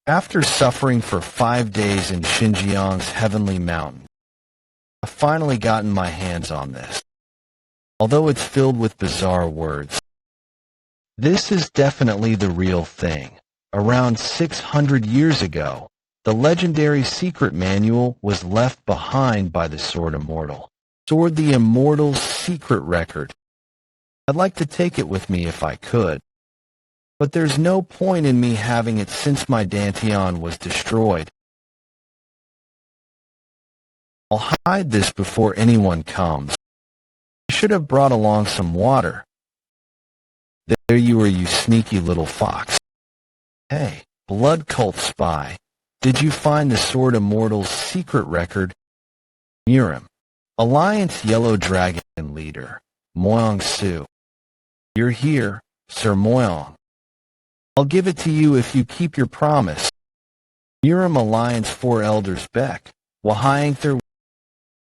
After suffering for 5 days in Xinjiang's heavenly mountain, I've finally gotten my hands on this. Although it's filled with bizarre words, this is definitely the real thing. Around 600 years ago, the legendary secret manual was left behind by the Sword Immortal. Sword the Immortal's secret record. I'd like to take it with me if I could, but there's no point in me having it since my Dantian was destroyed. I'll hide this before anyone comes. I should have brought along some water. There you are, you sneaky little fox. Hey, blood cult spy, did you find the Sword Immortal's secret record? Murim, Alliance Yellow Dragon leader, Moyong Su. You're here, Sir Moyong. I'll give it to you if you keep your promise. Murim Alliance 4 Elders Beck, Wahayangther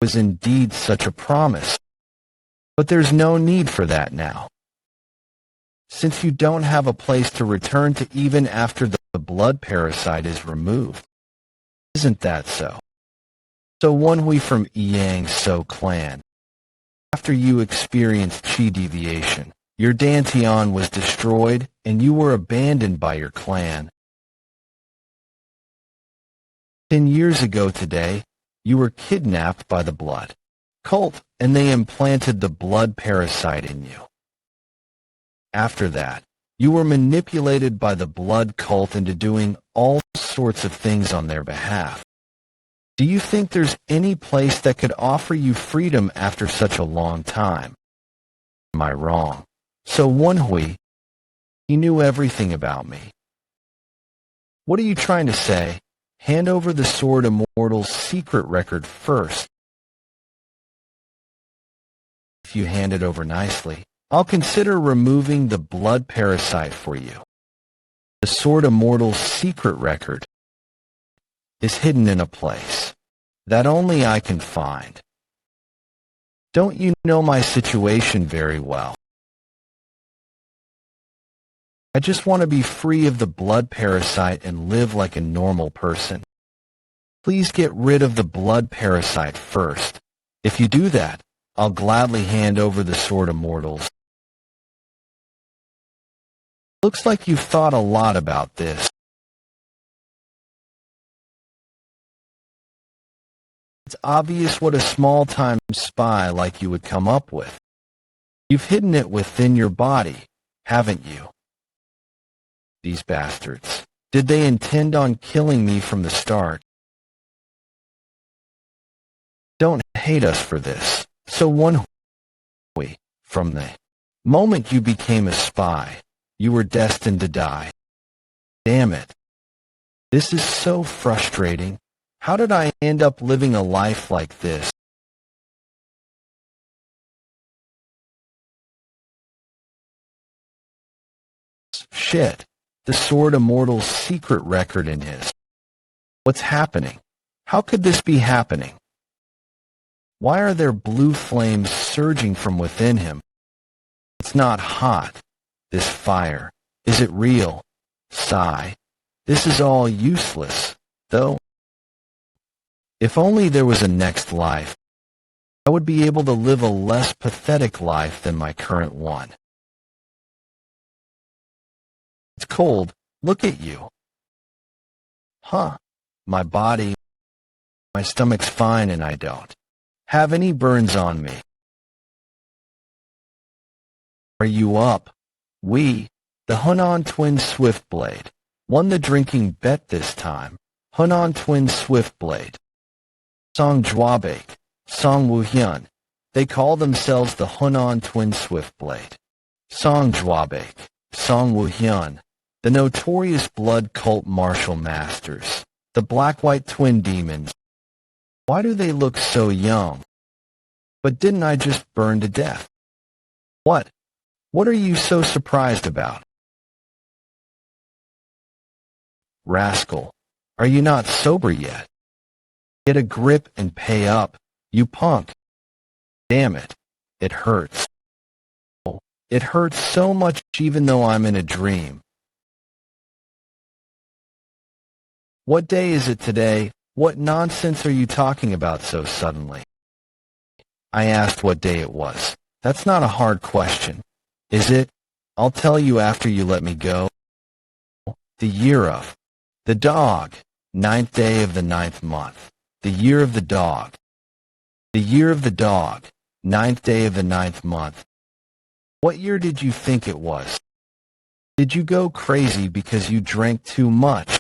was indeed such a promise. But there's no need for that now, since you don't have a place to return to even after the blood parasite is removed. Isn't that so? So Woon-Hwi from Yang So clan. After you experienced chi deviation, your Dantian was destroyed and you were abandoned by your clan. 10 years ago today, you were kidnapped by the blood cult and they implanted the blood parasite in you. After that, you were manipulated by the blood cult into doing all sorts of things on their behalf. Do you think there's any place that could offer you freedom after such a long time? Am I wrong? So Woon-Hwi, he knew everything about me. What are you trying to say? Hand over the Sword Immortal's secret record first. If you hand it over nicely, I'll consider removing the blood parasite for you. The Sword Immortal's secret record is hidden in a place that only I can find. Don't you know my situation very well? I just want to be free of the blood parasite and live like a normal person. Please get rid of the blood parasite first. If you do that, I'll gladly hand over the Sword Immortals. Looks like you've thought a lot about this. It's obvious what a small-time spy like you would come up with. You've hidden it within your body, haven't you? These bastards. Did they intend on killing me from the start? Don't hate us for this. So Woon-Hwi, from the moment you became a spy, you were destined to die. Damn it. This is so frustrating. How did I end up living a life like this? Shit. The Sword Immortal's secret record in his. What's happening? How could this be happening? Why are there blue flames surging from within him? It's not hot. This fire. Is it real? Sigh. This is all useless, though. If only there was a next life, I would be able to live a less pathetic life than my current one. It's cold. Look at you. Huh. My body, my stomach's fine and I don't have any burns on me. Are you up? We, the Hunan Twin Swiftblade, won the drinking bet this time. Hunan Twin Swiftblade. Song Juabake, Song Wuhyun. They call themselves the Hunan Twin Swiftblade. Song Juabake, Song Wuhyun. The notorious blood cult martial masters. The black-white twin demons. Why do they look so young? But didn't I just burn to death? What? What are you so surprised about? Rascal, are you not sober yet? Get a grip and pay up, you punk. Damn it, it hurts. Oh, it hurts so much even though I'm in a dream. What day is it today? What nonsense are you talking about so suddenly? I asked what day it was. That's not a hard question, is it? I'll tell you after you let me go. The year of the dog, 9th day of the 9th month. The year of the dog. The year of the dog, 9th day of the 9th month. What year did you think it was? Did you go crazy because you drank too much?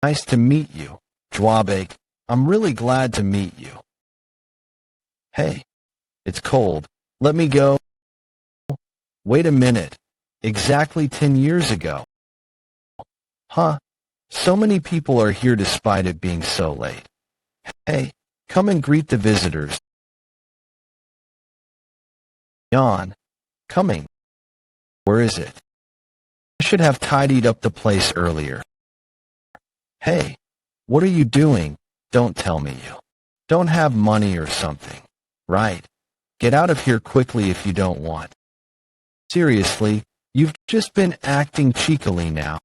Nice to meet you, Dwabek. I'm really glad to meet you. Hey, it's cold. Let me go. Wait a minute. Exactly 10 years ago. Huh? So many people are here despite it being so late. Hey, come and greet the visitors. Jan, coming. Where is it? I should have tidied up the place earlier. Hey, what are you doing? Don't tell me you don't have money or something, right? Get out of here quickly if you don't want. Seriously, you've just been acting cheekily now.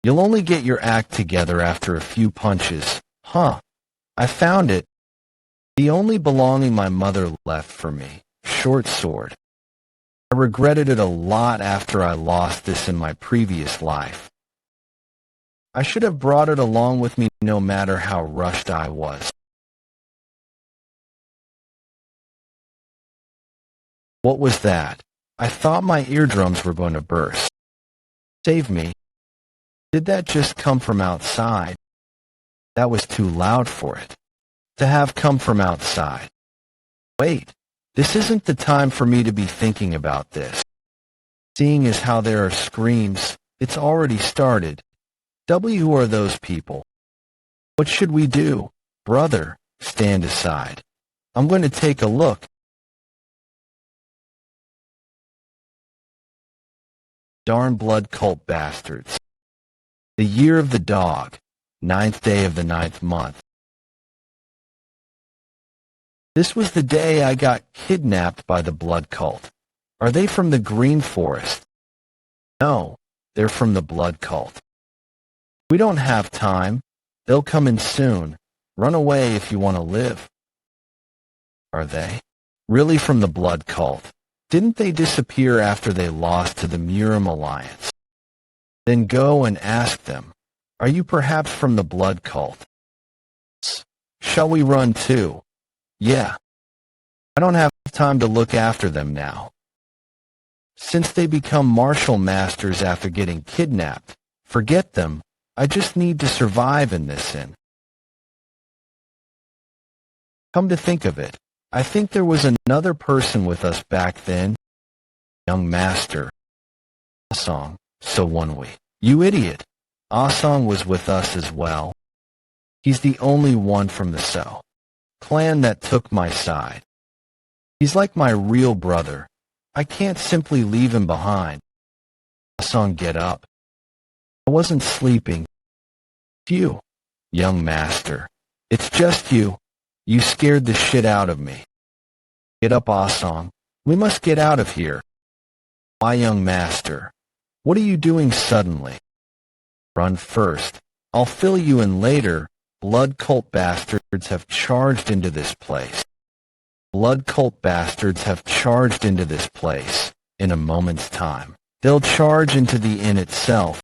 You'll only get your act together after a few punches. Huh. I found it. The only belonging my mother left for me. Short sword. I regretted it a lot after I lost this in my previous life. I should have brought it along with me no matter how rushed I was. What was that? I thought my eardrums were going to burst. Save me. Did that just come from outside? That was too loud for it to have come from outside. Wait, this isn't the time for me to be thinking about this. Seeing as how there are screams, it's already started. Who are those people? What should we do? Brother, stand aside. I'm going to take a look. Darn blood cult bastards. The year of the dog, 9th day of the 9th month. This was the day I got kidnapped by the blood cult. Are they from the Green Forest? No, they're from the blood cult. We don't have time. They'll come in soon. Run away if you want to live. Are they really from the blood cult? Didn't they disappear after they lost to the Murim Alliance? Then go and ask them. Are you perhaps from the blood cult? Shall we run too? Yeah. I don't have time to look after them now. Since they become martial masters after getting kidnapped, forget them. I just need to survive in this inn. Come to think of it, I think there was another person with us back then. Young master. Asong, so Woon-Hwi. You idiot. Asong was with us as well. He's the only one from the So clan that took my side. He's like my real brother. I can't simply leave him behind. Asong, get up. I wasn't sleeping. You, young master. It's just you. You scared the shit out of me. Get up, Asong. We must get out of here. Why, young master? What are you doing suddenly? Run first. I'll fill you in later. Blood cult bastards have charged into this place. Blood cult bastards have charged into this place. In a moment's time, they'll charge into the inn itself.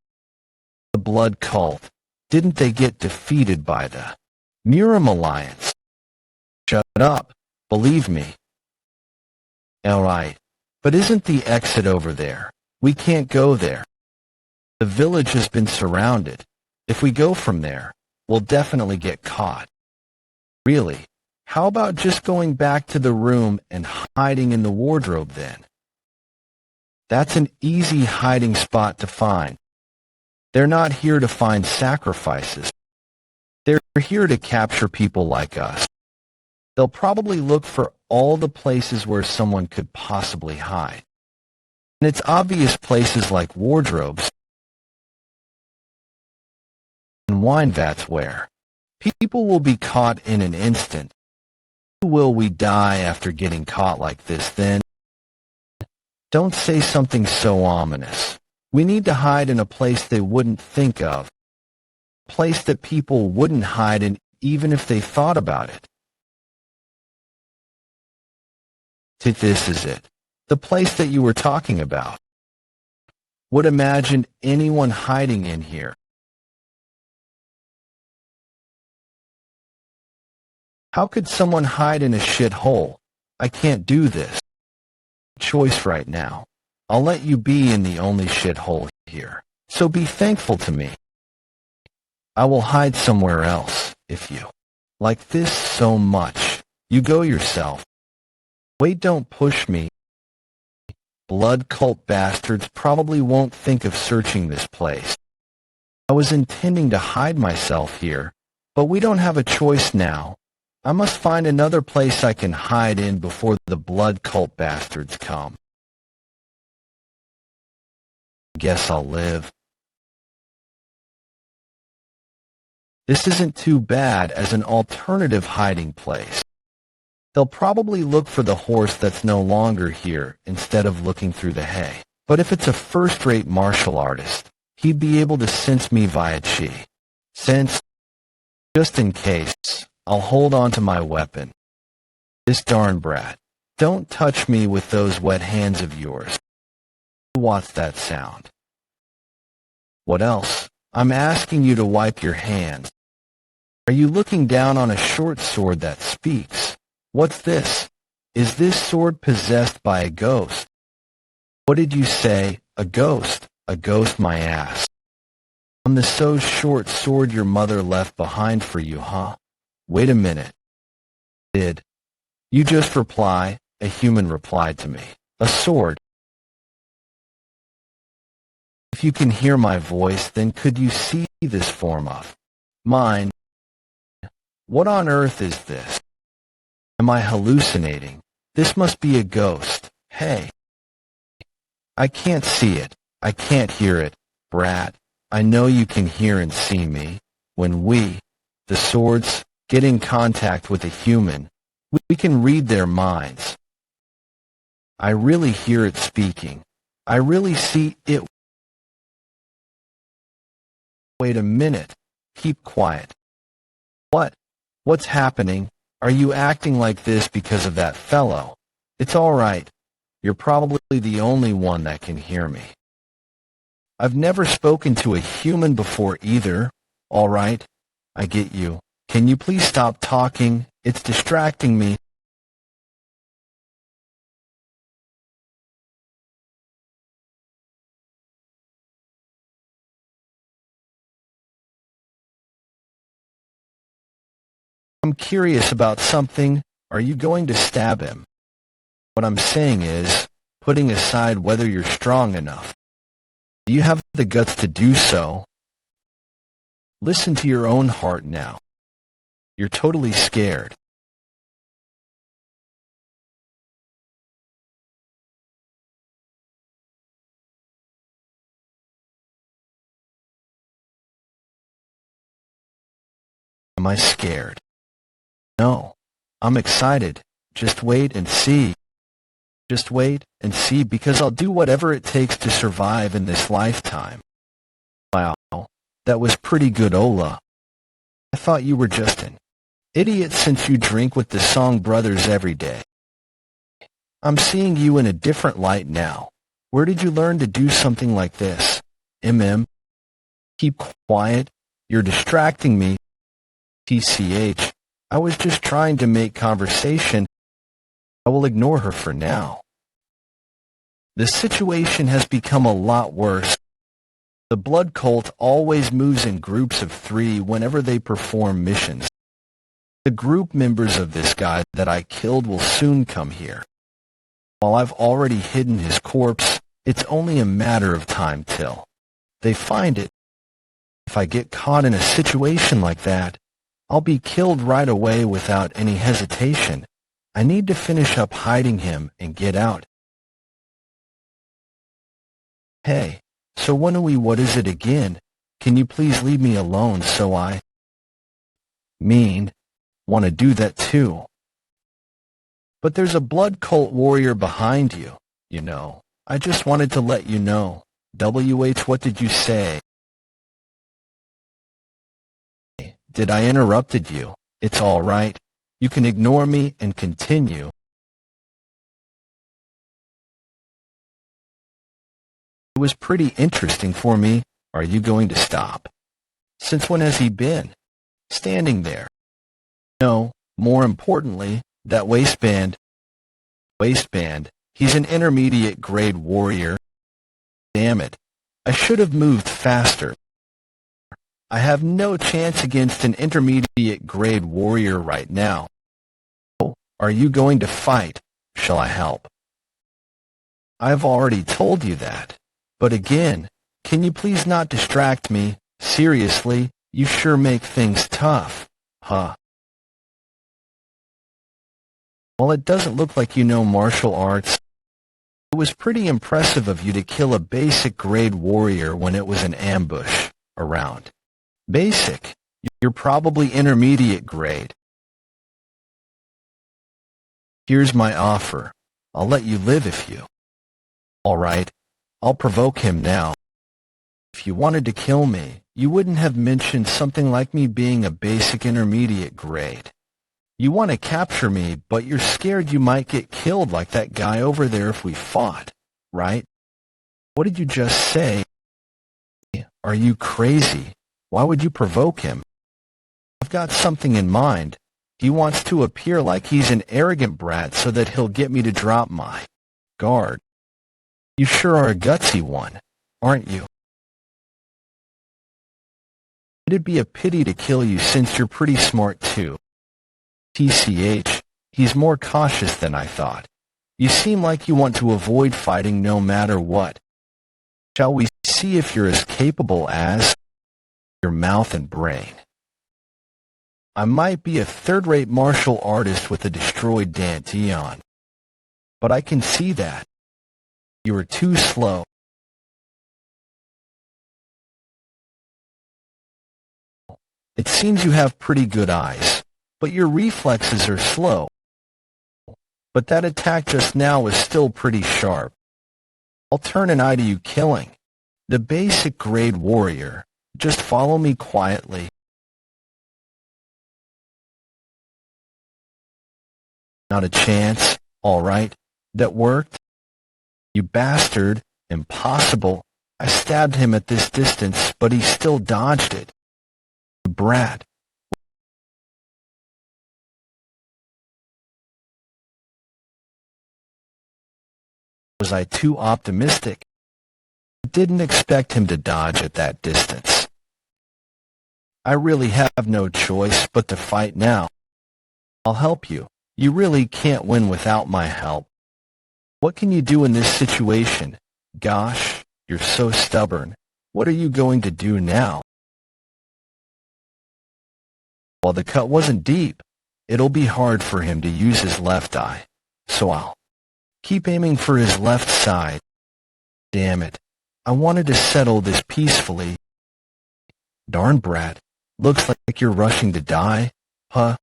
The blood cult. Didn't they get defeated by the Murim Alliance? Shut up. Believe me. All right. But isn't the exit over there? We can't go there. The village has been surrounded. If we go from there, we'll definitely get caught. Really? How about just going back to the room and hiding in the wardrobe then? That's an easy hiding spot to find. They're not here to find sacrifices. They're here to capture people like us. They'll probably look for all the places where someone could possibly hide. And it's obvious places like wardrobes and wine vats where people will be caught in an instant. Will we die after getting caught like this then? Don't say something so ominous. We need to hide in a place they wouldn't think of, a place that people wouldn't hide in even if they thought about it. This is it, the place that you were talking about. Would imagine anyone hiding in here. How could someone hide in a shithole? I can't do this. Choice right now. I'll let you be in the only shithole here, so be thankful to me. I will hide somewhere else, if you like this so much. You go yourself. Wait, don't push me. Blood cult bastards probably won't think of searching this place. I was intending to hide myself here, but we don't have a choice now. I must find another place I can hide in before the blood cult bastards come. Guess I'll live. This isn't too bad as an alternative hiding place. They'll probably look for the horse that's no longer here instead of looking through the hay. But if it's a first-rate martial artist, he'd be able to sense me via chi. Sense, just in case, I'll hold on to my weapon. This darn brat. Don't touch me with those wet hands of yours. What's that sound? What else? I'm asking you to wipe your hands. Are you looking down on a short sword that speaks? What's this? Is this sword possessed by a ghost? What did you say? A ghost? A ghost, my ass. On the so short sword your mother left behind for you, huh? Wait a minute. Did you just reply? A human replied to me. A sword. If you can hear my voice, then could you see this form of mine? What on earth is this? Am I hallucinating? This must be a ghost. Hey. I can't see it. I can't hear it. Brat, I know you can hear and see me. When we, the swords, get in contact with a human, we can read their minds. I really hear it speaking. I really see it. Wait a minute. Keep quiet. What? What's happening? Are you acting like this because of that fellow? It's all right. You're probably the only one that can hear me. I've never spoken to a human before either. All right. I get you. Can you please stop talking? It's distracting me. I'm curious about something. Are you going to stab him? What I'm saying is, putting aside whether you're strong enough, do you have the guts to do so? Listen to your own heart now. You're totally scared. Am I scared? No. I'm excited. Just wait and see. Just wait and see, because I'll do whatever it takes to survive in this lifetime. Wow, that was pretty good, Ola. I thought you were just an idiot since you drink with the Song Brothers every day. I'm seeing you in a different light now. Where did you learn to do something like this? Keep quiet. You're distracting me. TCH. I was just trying to make conversation. I will ignore her for now. The situation has become a lot worse. The blood cult always moves in groups of 3 whenever they perform missions. The group members of this guy that I killed will soon come here. While I've already hidden his corpse, it's only a matter of time till they find it. If I get caught in a situation like that, I'll be killed right away without any hesitation. I need to finish up hiding him and get out. Hey, so Woon-Hwi, what is it again? Can you please leave me alone so I want to do that too? But there's a blood cult warrior behind you, you know. I just wanted to let you know. What did you say? Did I interrupted you? It's all right. You can ignore me and continue. It was pretty interesting for me. Are you going to stop? Since when has he been standing there? No, more importantly, that waistband. He's an intermediate grade warrior. Damn it. I should have moved faster. I have no chance against an intermediate grade warrior right now. Are you going to fight? Shall I help? I've already told you that. But again, can you please not distract me? Seriously, you sure make things tough. Huh? Well, it doesn't look like you know martial arts. It was pretty impressive of you to kill a basic grade warrior when it was an ambush around. Basic? You're probably intermediate grade. Here's my offer. I'll let you live if you. All right, I'll provoke him now. If you wanted to kill me, you wouldn't have mentioned something like me being a basic intermediate grade. You want to capture me, but you're scared you might get killed like that guy over there if we fought, right? What did you just say? Are you crazy? Why would you provoke him? I've got something in mind. He wants to appear like he's an arrogant brat so that he'll get me to drop my guard. You sure are a gutsy one, aren't you? It'd be a pity to kill you since you're pretty smart too. TCH, he's more cautious than I thought. You seem like you want to avoid fighting no matter what. Shall we see if you're as capable as your mouth and brain? I might be a third-rate martial artist with a destroyed Dantian, but I can see that. You are too slow. It seems you have pretty good eyes, but your reflexes are slow. But that attack just now was still pretty sharp. I'll turn an eye to you killing the basic grade warrior. Just follow me quietly. Not a chance. All right. That worked? You bastard. Impossible. I stabbed him at this distance, but he still dodged it. You brat. Was I too optimistic? I didn't expect him to dodge at that distance. I really have no choice but to fight now. I'll help you. You really can't win without my help. What can you do in this situation? Gosh, you're so stubborn. What are you going to do now? Well, the cut wasn't deep. It'll be hard for him to use his left eye, so I'll keep aiming for his left side. Damn it. I wanted to settle this peacefully. Darn brat. Looks like you're rushing to die, huh?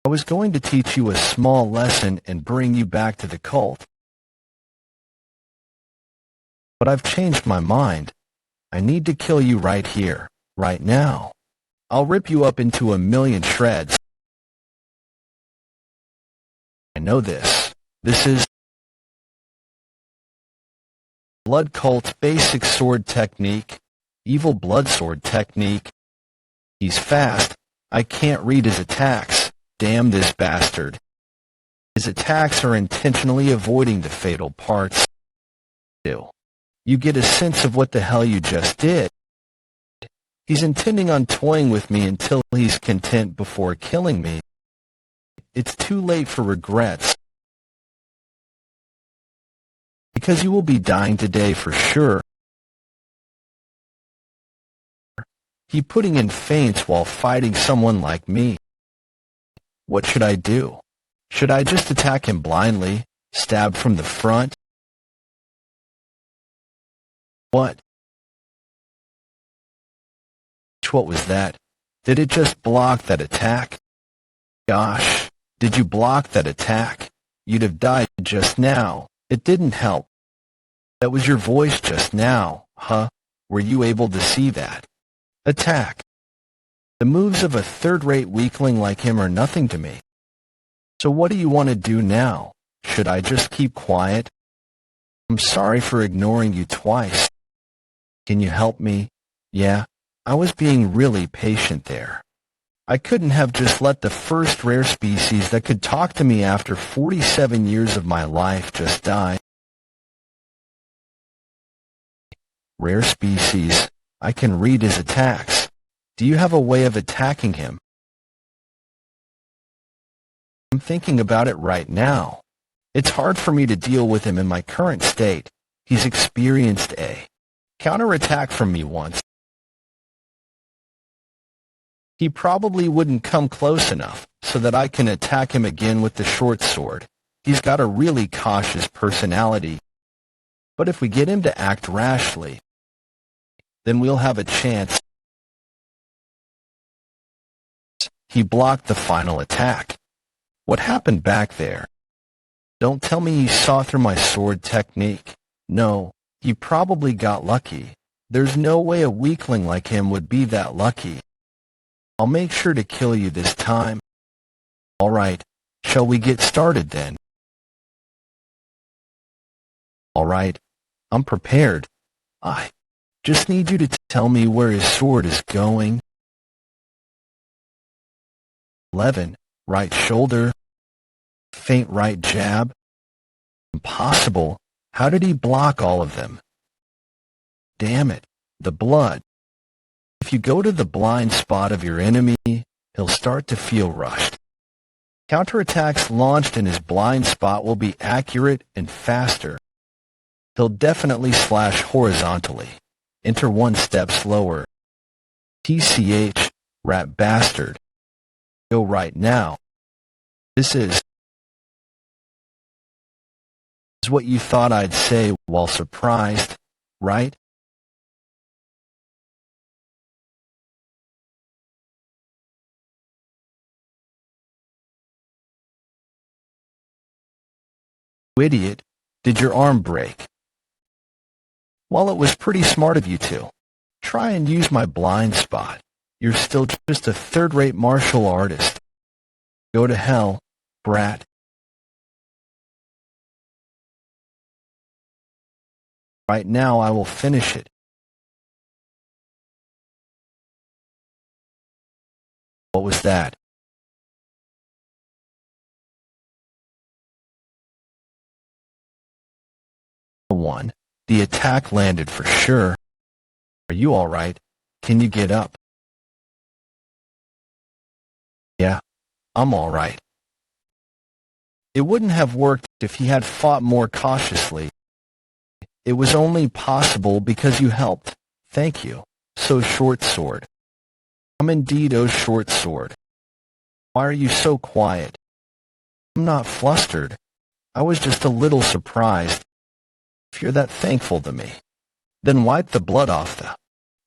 I was going to teach you a small lesson and bring you back to the cult. But I've changed my mind. I need to kill you right here, right now. I'll rip you up into a million shreds. I know this. This is Blood Cult basic sword technique. Evil blood sword technique. He's fast. I can't read his attacks. Damn this bastard. His attacks are intentionally avoiding the fatal parts. You get a sense of what the hell you just did. He's intending on toying with me until he's content before killing me. It's too late for regrets. Because you will be dying today for sure. He putting in feints while fighting someone like me. What should I do? Should I just attack him blindly, stab from the front? What? What was that? Did it just block that attack? Gosh, did you block that attack? You'd have died just now. It didn't help. That was your voice just now, huh? Were you able to see that? Attack. The moves of a third-rate weakling like him are nothing to me. So what do you want to do now? Should I just keep quiet? I'm sorry for ignoring you twice. Can you help me? Yeah, I was being really patient there. I couldn't have just let the first rare species that could talk to me after 47 years of my life just die. Rare species. I can read his attacks. Do you have a way of attacking him? I'm thinking about it right now. It's hard for me to deal with him in my current state. He's experienced a counterattack from me once. He probably wouldn't come close enough so that I can attack him again with the short sword. He's got a really cautious personality. But if we get him to act rashly, then we'll have a chance. He blocked the final attack. What happened back there? Don't tell me you saw through my sword technique. No, you probably got lucky. There's no way a weakling like him would be that lucky. I'll make sure to kill you this time. All right, shall we get started then? All right, I'm prepared. I just need you to tell me where his sword is going. 11. Right shoulder. Faint right jab. Impossible. How did he block all of them? Damn it, the blood. If you go to the blind spot of your enemy, he'll start to feel rushed. Counterattacks launched in his blind spot will be accurate and faster. He'll definitely slash horizontally. Enter one step slower. TCH, rat bastard. Go right now. This is what you thought I'd say while surprised, right? You idiot, did your arm break? Well, it was pretty smart of you to try and use my blind spot. You're still just a third-rate martial artist. Go to hell, brat. Right now I will finish it. What was that? One. The attack landed for sure. Are you all right? Can you get up? Yeah, I'm all right. It wouldn't have worked if he had fought more cautiously. It was only possible because you helped. Thank you. So short sword. I'm indeed a short sword. Why are you so quiet? I'm not flustered. I was just a little surprised. If you're that thankful to me, then wipe the blood off the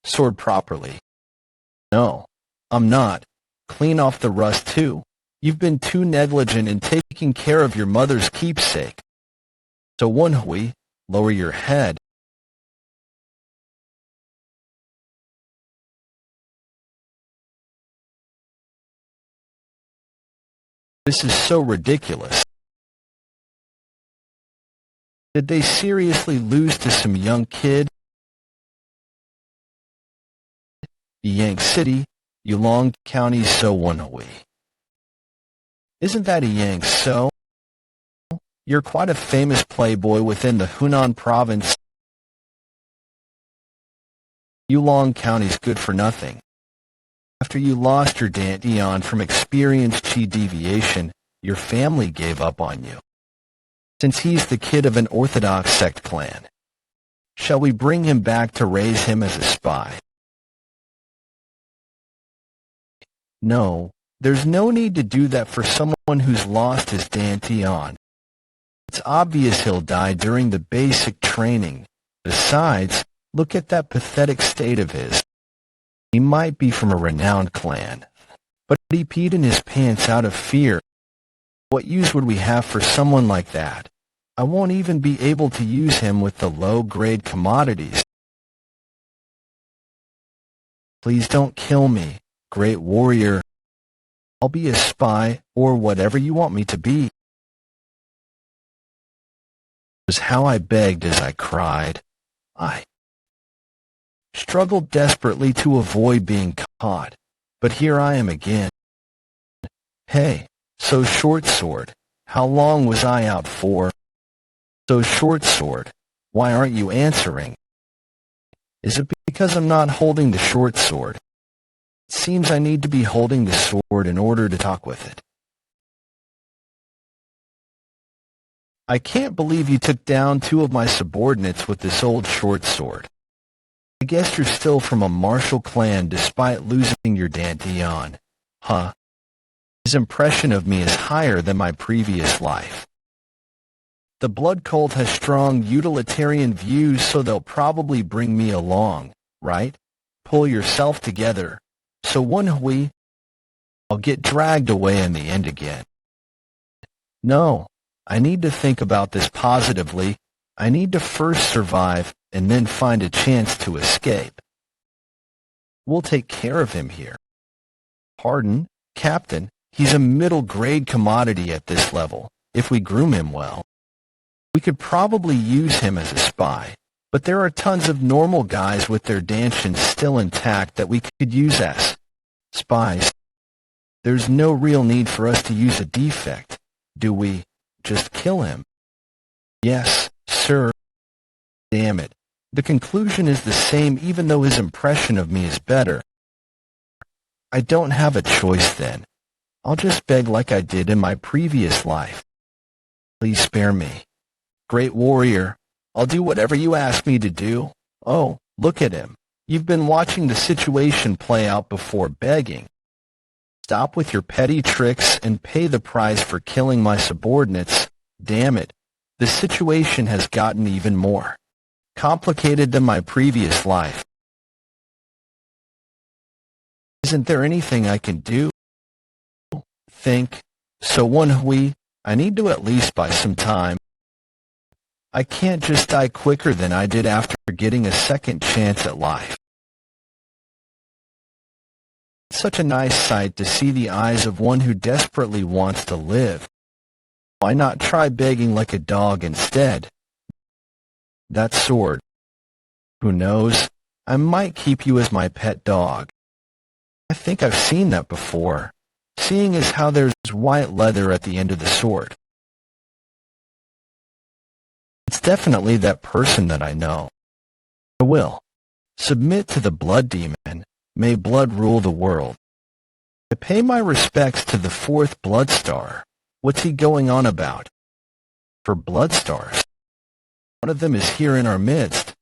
sword properly. No, I'm not. Clean off the rust too. You've been too negligent in taking care of your mother's keepsake. So Woon-Hwi, lower your head. This is so ridiculous. Did they seriously lose to some young kid? Yang City, Yulong County, so Woon-Hwi. Isn't that a Yang so? You're quite a famous playboy within the Hunan province. Yulong County's good for nothing. After you lost your Dantian from experienced chi deviation, your family gave up on you. Since he's the kid of an orthodox sect clan, shall we bring him back to raise him as a spy? No, there's no need to do that for someone who's lost his Dantian. It's obvious he'll die during the basic training. Besides, look at that pathetic state of his. He might be from a renowned clan, but he peed in his pants out of fear. What use would we have for someone like that? I won't even be able to use him with the low-grade commodities. Please don't kill me, great warrior. I'll be a spy, or whatever you want me to be. It was how I begged as I cried. I struggled desperately to avoid being caught, but here I am again. Hey, so short sword, how long was I out for? So short sword, why aren't you answering? Is it because I'm not holding the short sword? It seems I need to be holding the sword in order to talk with it. I can't believe you took down 2 of my subordinates with this old short sword. I guess you're still from a martial clan despite losing your Dantian, huh? His impression of me is higher than my previous life. The blood cult has strong utilitarian views, so they'll probably bring me along, right? Pull yourself together. So Woon-Hwi, I'll get dragged away in the end again. No, I need to think about this positively. I need to first survive and then find a chance to escape. We'll take care of him here. Pardon, Captain, he's a middle-grade commodity at this level, if we groom him well. We could probably use him as a spy, but there are tons of normal guys with their Dantians still intact that we could use as spies. There's no real need for us to use a defect, do we? Just kill him. Yes, sir. Damn it. The conclusion is the same even though his impression of me is better. I don't have a choice then. I'll just beg like I did in my previous life. Please spare me. Great warrior, I'll do whatever you ask me to do. Oh, look at him. You've been watching the situation play out before begging. Stop with your petty tricks and pay the price for killing my subordinates. Damn it. The situation has gotten even more complicated than my previous life. Isn't there anything I can do? Think. So Woon-Hwi, I need to at least buy some time. I can't just die quicker than I did after getting a second chance at life. It's such a nice sight to see the eyes of one who desperately wants to live. Why not try begging like a dog instead? That sword. Who knows? I might keep you as my pet dog. I think I've seen that before, seeing as how there's white leather at the end of the sword. It's definitely that person that I know. I will submit to the blood demon. May blood rule the world. I pay my respects to the 4th blood star. What's he going on about? For blood stars. One of them is here in our midst.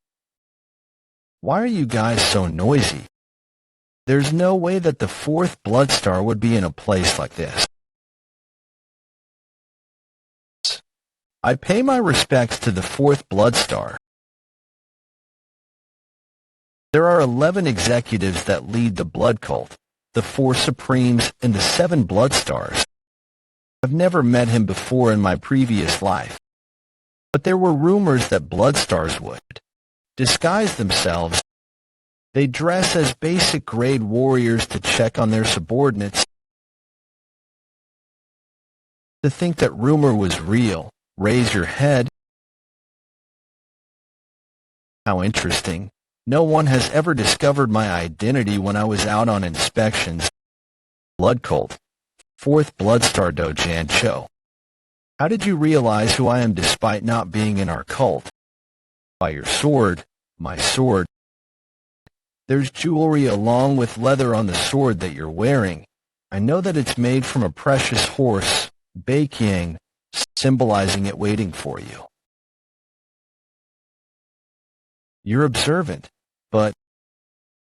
Why are you guys so noisy? There's no way that the 4th blood star would be in a place like this. I pay my respects to the 4th blood star. There are 11 executives that lead the blood cult, the 4 supremes, and the 7 blood stars. I've never met him before in my previous life, but there were rumors that blood stars would disguise themselves. They dress as basic grade warriors to check on their subordinates. To think that rumor was real. Raise your head. How interesting. No one has ever discovered my identity when I was out on inspections. Blood cult. 4th blood star Dojan Cho. How did you realize who I am despite not being in our cult? By your sword, my sword. There's jewelry along with leather on the sword that you're wearing. I know that it's made from a precious horse, Baekyang, symbolizing it waiting for you. You're observant, but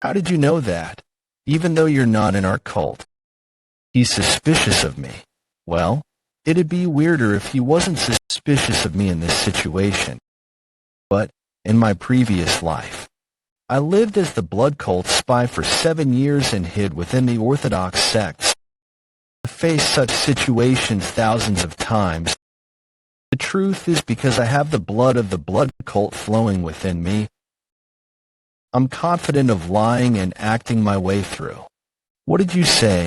how did you know that, even though you're not in our cult? He's suspicious of me. Well, it'd be weirder if he wasn't suspicious of me in this situation. But in my previous life, I lived as the blood cult spy for 7 years and hid within the Orthodox sects. I faced such situations thousands of times. The truth is because I have the blood of the blood cult flowing within me. I'm confident of lying and acting my way through. What did you say?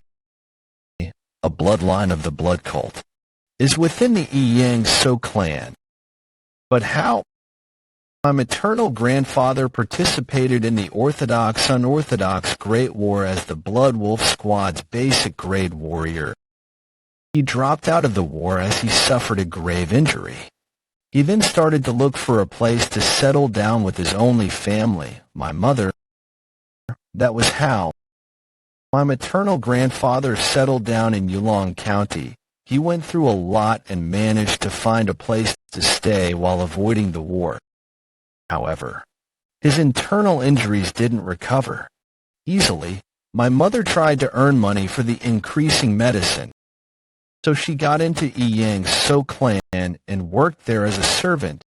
A bloodline of the blood cult is within the Yang So clan. But how? My maternal grandfather participated in the Orthodox-Unorthodox Great War as the Blood Wolf Squad's basic grade warrior. He dropped out of the war as he suffered a grave injury. He then started to look for a place to settle down with his only family, my mother. That was how my maternal grandfather settled down in Yulong County. He went through a lot and managed to find a place to stay while avoiding the war. However, his internal injuries didn't recover easily. My mother tried to earn money for the increasing medicine, so she got into Yang So clan and worked there as a servant.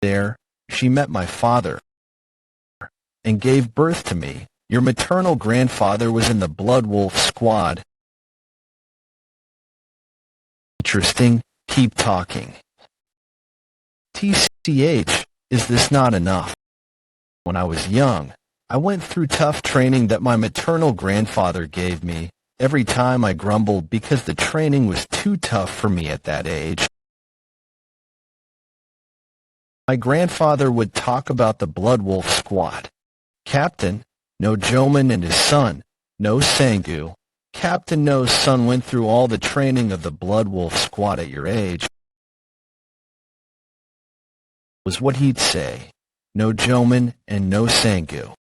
There, she met my father and gave birth to me. Your maternal grandfather was in the Blood Wolf Squad. Interesting. Keep talking. TCH, is this not enough? When I was young, I went through tough training that my maternal grandfather gave me. Every time I grumbled because the training was too tough for me at that age. My grandfather would talk about the Blood Wolf Squad. Captain No Joman and his son, No Sangu. Captain No's son went through all the training of the Blood Wolf Squad at your age, was what he'd say. No Joman and No Sangu.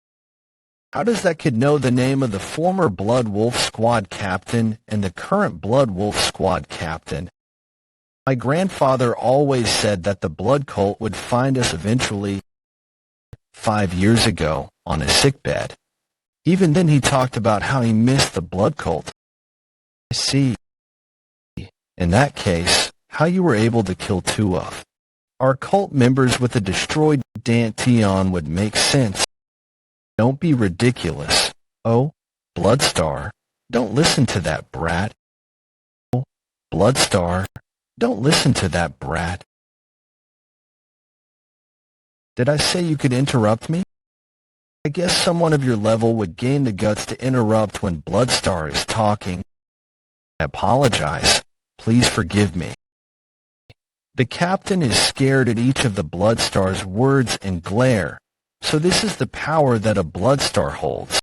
How does that kid know the name of the former Blood Wolf Squad captain and the current Blood Wolf Squad captain? My grandfather always said that the blood cult would find us eventually. 5 years ago, on his sickbed. Even then he talked about how he missed the blood cult. I see. In that case, how you were able to kill 2 of our cult members with a destroyed Dantian would make sense. Don't be ridiculous. Oh, Bloodstar, don't listen to that brat. Oh, Bloodstar, don't listen to that brat. Did I say you could interrupt me? I guess someone of your level would gain the guts to interrupt when Bloodstar is talking. I apologize. Please forgive me. The captain is scared at each of the Bloodstar's words and glare, so this is the power that a Bloodstar holds.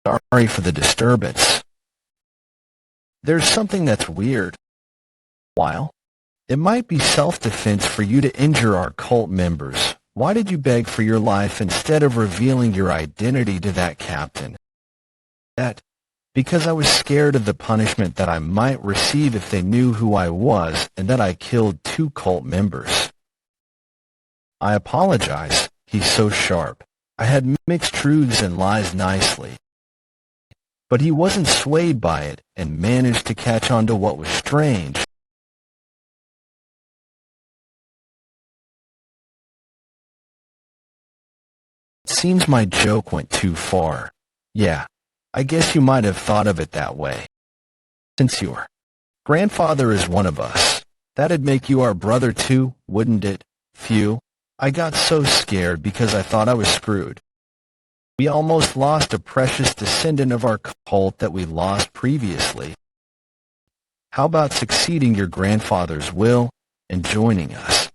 Sorry for the disturbance. There's something that's weird. While it might be self-defense for you to injure our cult members, why did you beg for your life instead of revealing your identity to that captain? That, because I was scared of the punishment that I might receive if they knew who I was and that I killed 2 cult members. I apologize. He's so sharp. I had mixed truths and lies nicely. But he wasn't swayed by it and managed to catch on to what was strange. Seems my joke went too far. Yeah, I guess you might have thought of it that way. Since your grandfather is one of us, that'd make you our brother too, wouldn't it? Phew, I got so scared because I thought I was screwed. We almost lost a precious descendant of our cult that we lost previously. How about succeeding your grandfather's will and joining us?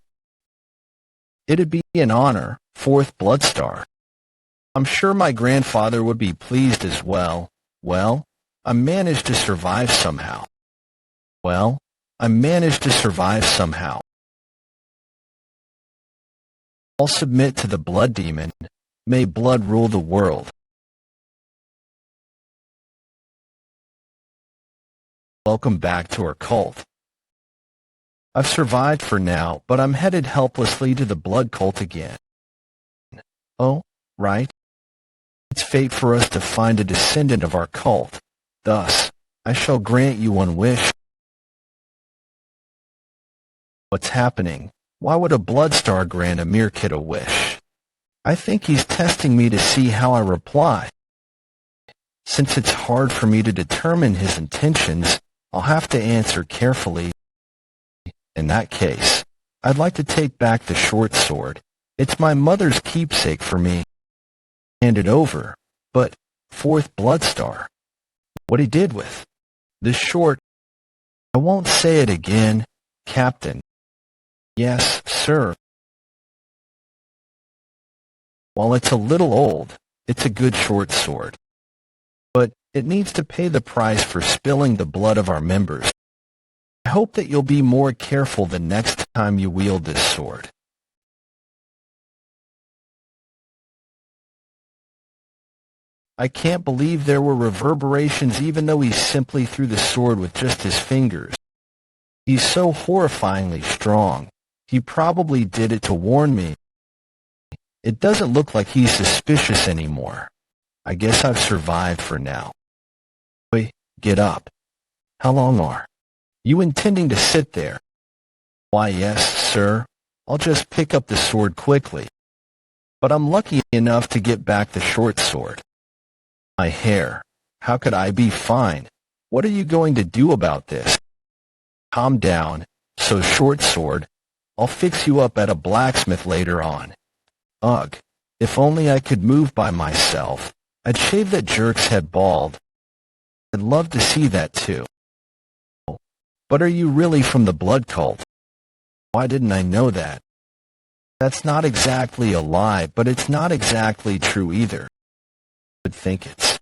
It'd be an honor, 4th Bloodstar. I'm sure my grandfather would be pleased as well. Well, I managed to survive somehow. I'll submit to the blood demon. May blood rule the world. Welcome back to our cult. I've survived for now, but I'm headed helplessly to the blood cult again. Oh, right. It's fate for us to find a descendant of our cult. Thus, I shall grant you one wish. What's happening? Why would a Bloodstar grant a mere kid a wish? I think he's testing me to see how I reply. Since it's hard for me to determine his intentions, I'll have to answer carefully. In that case, I'd like to take back the short sword. It's my mother's keepsake for me. Hand it over. But, fourth Bloodstar, what he did with the short, I won't say it again, Captain. Yes, sir. While it's a little old, it's a good short sword. But it needs to pay the price for spilling the blood of our members. I hope that you'll be more careful the next time you wield this sword. I can't believe there were reverberations even though he simply threw the sword with just his fingers. He's so horrifyingly strong. He probably did it to warn me. It doesn't look like he's suspicious anymore. I guess I've survived for now. Wait, get up. How long are you intending to sit there? Why, yes, sir. I'll just pick up the sword quickly. But I'm lucky enough to get back the short sword. My hair. How could I be fine? What are you going to do about this? Calm down. So short sword, I'll fix you up at a blacksmith later on. Ugh, if only I could move by myself. I'd shave that jerk's head bald. I'd love to see that too. But are you really from the blood cult? Why didn't I know that? That's not exactly a lie, but it's not exactly true either. I think it's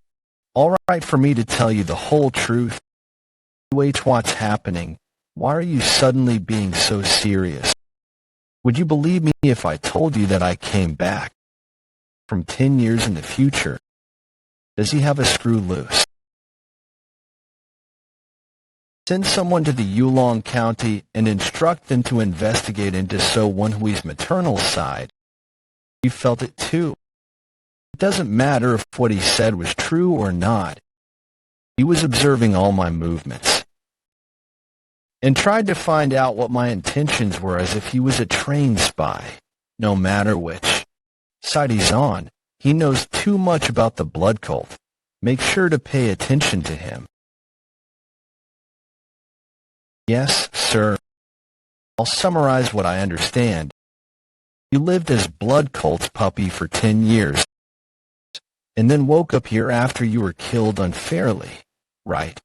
all right for me to tell you the whole truth. What's happening? Why are you suddenly being so serious? Would you believe me if I told you that I came back from 10 years in the future? Does he have a screw loose? Send someone to the Yulong County and instruct them to investigate into Woon-Hwi's maternal side. You felt it too. It doesn't matter if what he said was true or not. He was observing all my movements and tried to find out what my intentions were as if he was a trained spy. No matter which side he's on, he knows too much about the blood cult. Make sure to pay attention to him. Yes, sir. I'll summarize what I understand. You lived as blood cult's puppy for 10 years, and then woke up here after you were killed unfairly, right?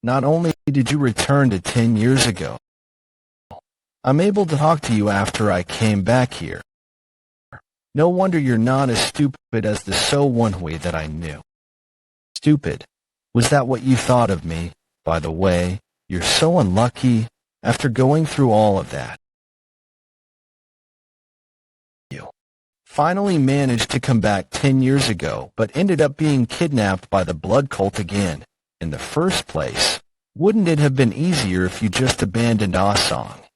Not only did you return to 10 years ago, I'm able to talk to you after I came back here. No wonder you're not as stupid as the Woon-Hwi that I knew. Stupid? Was that what you thought of me? By the way, you're so unlucky after going through all of that. You finally managed to come back 10 years ago, but ended up being kidnapped by the blood cult again. In the first place, wouldn't it have been easier if you just abandoned Asong?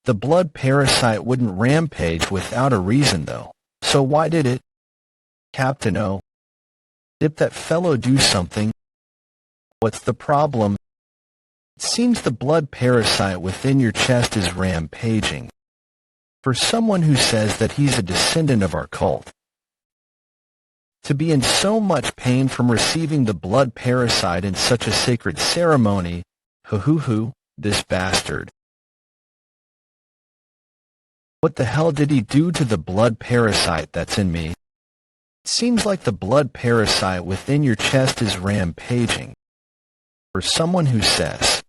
The blood parasite wouldn't rampage without a reason, though. So why did it? Captain O. Did that fellow do something? What's the problem? It seems the blood parasite within your chest is rampaging. For someone who says that he's a descendant of our cult, to be in so much pain from receiving the blood parasite in such a sacred ceremony, this bastard. What the hell did he do to the blood parasite that's in me? It seems like the blood parasite within your chest is rampaging. For someone who says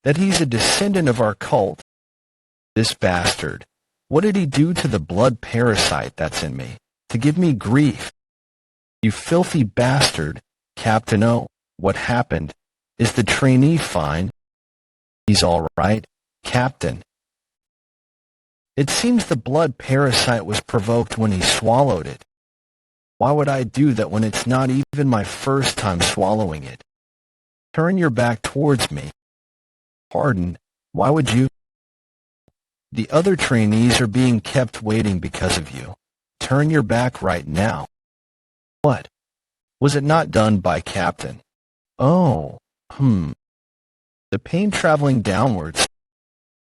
that he's a descendant of our cult, this bastard. What did he do to the blood parasite that's in me to give me grief? You filthy bastard, Captain O. What happened? Is the trainee fine? He's all right, Captain. It seems the blood parasite was provoked when he swallowed it. Why would I do that when it's not even my first time swallowing it? Turn your back towards me. Pardon, why would you? The other trainees are being kept waiting because of you. Turn your back right now. What? Was it not done by Captain? Oh, The pain traveling downwards.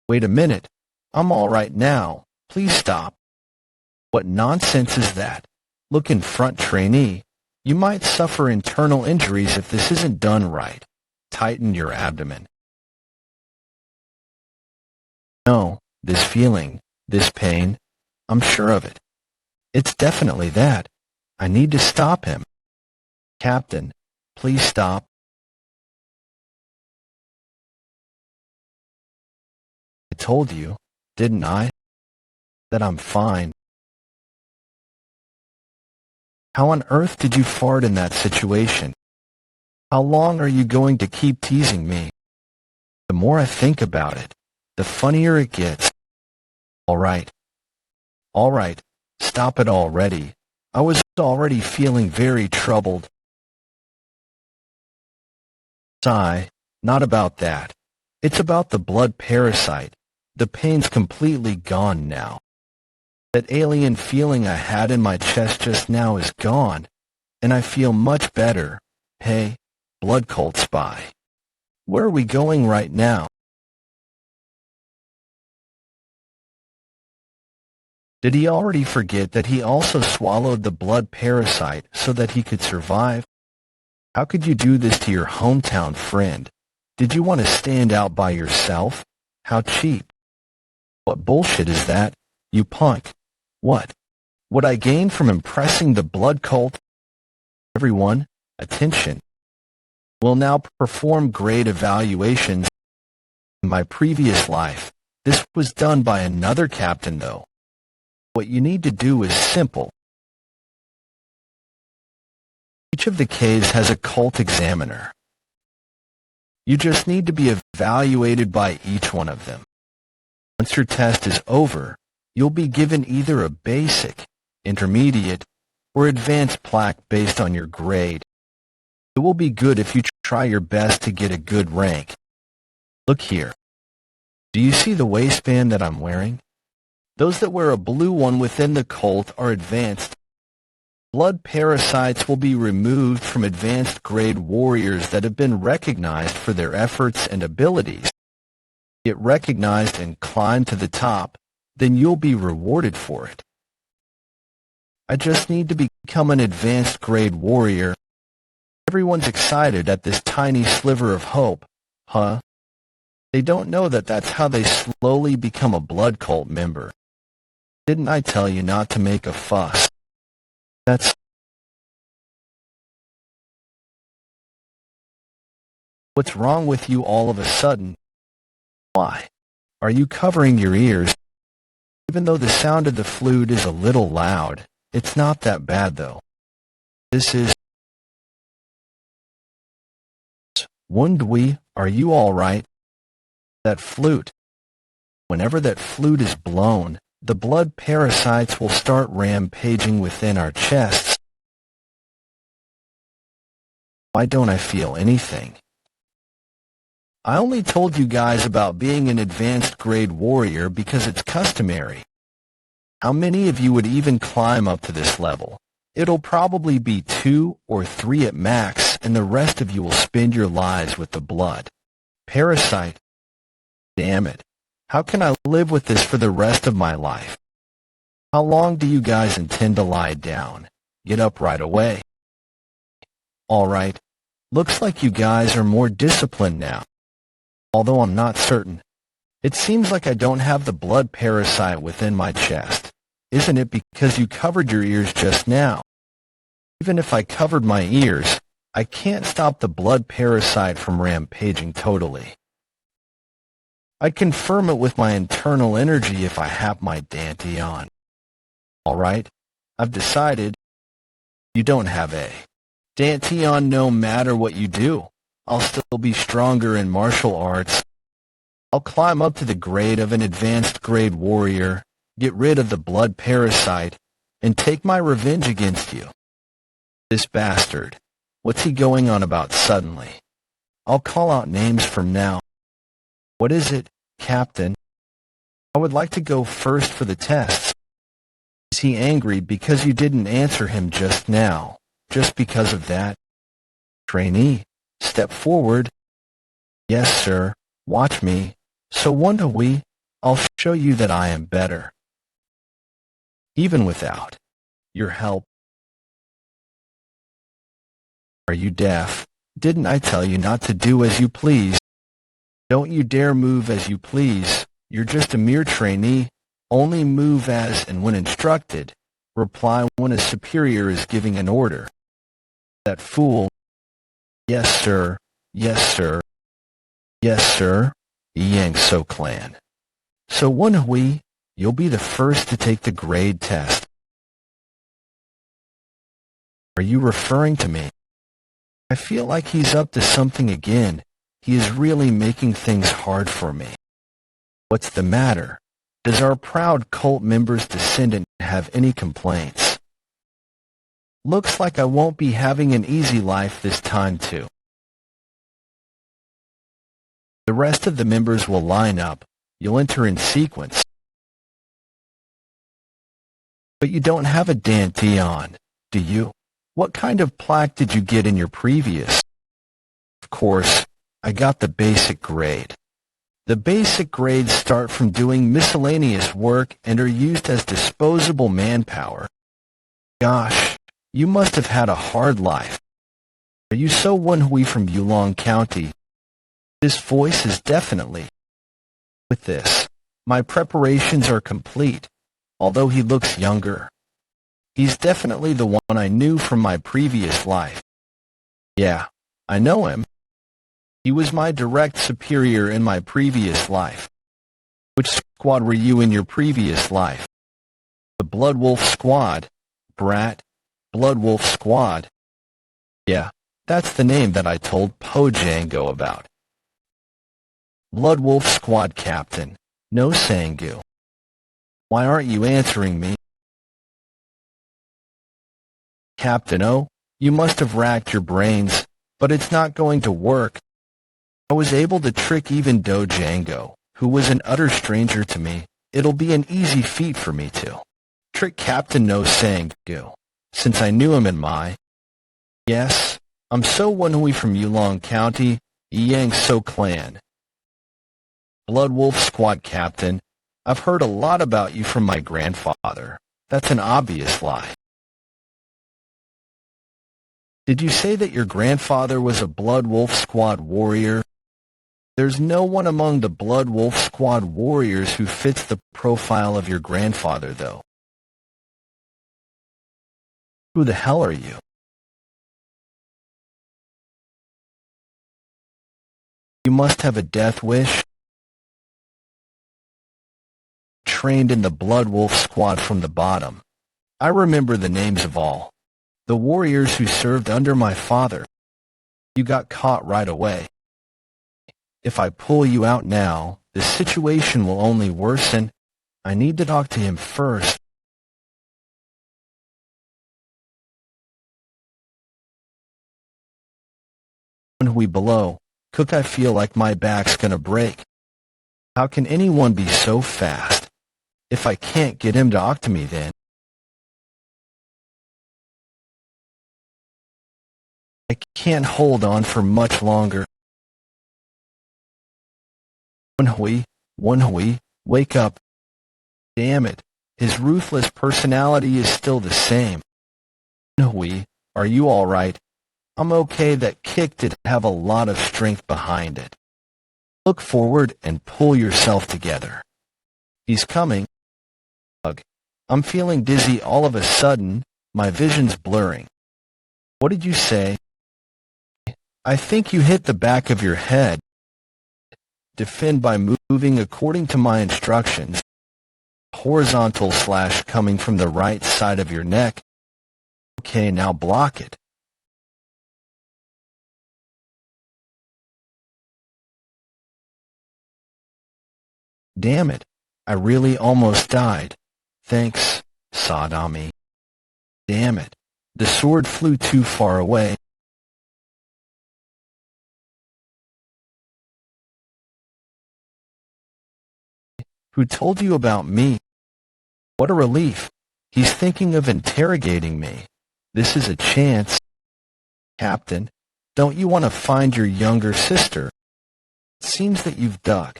Wait a minute. I'm all right now. Please stop. What nonsense is that? Look in front, trainee. You might suffer internal injuries if this isn't done right. Tighten your abdomen. No, this feeling, this pain, I'm sure of it. It's definitely that. I need to stop him. Captain, please stop. I told you, didn't I, that I'm fine. How on earth did you fart in that situation? How long are you going to keep teasing me? The more I think about it, the funnier it gets. All right, stop it already. I was already feeling very troubled. Sigh, not about that. It's about the blood parasite. The pain's completely gone now. That alien feeling I had in my chest just now is gone, and I feel much better. Hey, blood cult spy. Where are we going right now? Did he already forget that he also swallowed the blood parasite so that he could survive? How could you do this to your hometown friend? Did you want to stand out by yourself? How cheap. What bullshit is that, you punk? What would I gain from impressing the blood cult? Everyone, attention. We'll now perform grade evaluations. In my previous life, this was done by another captain though. What you need to do is simple. Each of the caves has a cult examiner. You just need to be evaluated by each one of them. Once your test is over, you'll be given either a basic, intermediate, or advanced plaque based on your grade. It will be good if you try your best to get a good rank. Look here. Do you see the waistband that I'm wearing? Those that wear a blue one within the cult are advanced. Blood parasites will be removed from advanced grade warriors that have been recognized for their efforts and abilities. Get recognized and climb to the top, then you'll be rewarded for it. I just need to become an advanced grade warrior. Everyone's excited at this tiny sliver of hope, huh? They don't know that that's how they slowly become a blood cult member. Didn't I tell you not to make a fuss? That's... What's wrong with you all of a sudden? Why? Are you covering your ears? Even though the sound of the flute is a little loud, it's not that bad though. This is... Woon-Hwi, are you all right? That flute. Whenever that flute is blown, the blood parasites will start rampaging within our chests. Why don't I feel anything? I only told you guys about being an advanced grade warrior because it's customary. How many of you would even climb up to this level? It'll probably be 2 or 3 at max, and the rest of you will spend your lives with the blood. Parasite. Damn it. How can I live with this for the rest of my life? How long do you guys intend to lie down? Get up right away. Alright. Looks like you guys are more disciplined now. Although I'm not certain. It seems like I don't have the blood parasite within my chest. Isn't it because you covered your ears just now? Even if I covered my ears, I can't stop the blood parasite from rampaging totally. I'd confirm it with my internal energy if I have my Dantian. Alright, I've decided. You don't have a Dantian no matter what you do. I'll still be stronger in martial arts. I'll climb up to the grade of an advanced grade warrior, get rid of the blood parasite, and take my revenge against you. This bastard. What's he going on about suddenly? I'll call out names from now. What is it, Captain? I would like to go first for the tests. Is he angry because you didn't answer him just now? Just because of that? Trainee, step forward. Yes, sir. Watch me. So Woon-Hwi, I'll show you that I am better. Even without your help. Are you deaf? Didn't I tell you not to do as you please? Don't you dare move as you please. You're just a mere trainee. Only move as and when instructed. Reply when a superior is giving an order. That fool. Yes, sir. Yes, sir. Yes, sir. Yang-So clan. So Woon-Hwi, you'll be the first to take the grade test. Are you referring to me? I feel like he's up to something again. He is really making things hard for me. What's the matter? Does our proud cult member's descendant have any complaints? Looks like I won't be having an easy life this time too. The rest of the members will line up. You'll enter in sequence. But you don't have a Dantian, do you? What kind of plaque did you get in your previous? Of course, I got the basic grade. The basic grades start from doing miscellaneous work and are used as disposable manpower. Gosh, you must have had a hard life. Are you so Woon-Hwi from Yulong County? This voice is definitely. With this, my preparations are complete, although he looks younger. He's definitely the one I knew from my previous life. Yeah, I know him. He was my direct superior in my previous life. Which squad were you in your previous life? The Blood Wolf Squad, brat. Blood Wolf Squad. Yeah, that's the name that I told Po Django about. Blood Wolf Squad Captain, no Sangu. Why aren't you answering me? Captain O, you must have racked your brains, but it's not going to work. I was able to trick even Do Django, who was an utter stranger to me. It'll be an easy feat for me to trick Captain No Sangu, since I knew him in my... Yes, I'm so Woon-Hwi from Yulong County, Yang-So clan. Blood Wolf Squad Captain, I've heard a lot about you from my grandfather. That's an obvious lie. Did you say that your grandfather was a Blood Wolf Squad warrior? There's no one among the Blood Wolf Squad warriors who fits the profile of your grandfather, though. Who the hell are you? You must have a death wish. Trained in the Blood Wolf Squad from the bottom. I remember the names of all the warriors who served under my father. You got caught right away. If I pull you out now, the situation will only worsen. I need to talk to him first. Woon-Hwi below, Cook, I feel like my back's gonna break. How can anyone be so fast? If I can't get him to talk to me then, I can't hold on for much longer. Woon-Hwi, Woon-Hwi, wake up. Damn it, his ruthless personality is still the same. Woon-Hwi, are you alright? I'm okay. That kick did have a lot of strength behind it. Look forward and pull yourself together. He's coming. I'm feeling dizzy all of a sudden, my vision's blurring. What did you say? I think you hit the back of your head. Defend by moving according to my instructions. Horizontal / coming from the right side of your neck. Okay, now block it. Damn it, I really almost died. Thanks, Sadami. Damn it, the sword flew too far away. Who told you about me? What a relief. He's thinking of interrogating me. This is a chance. Captain, don't you want to find your younger sister? It seems that you've dug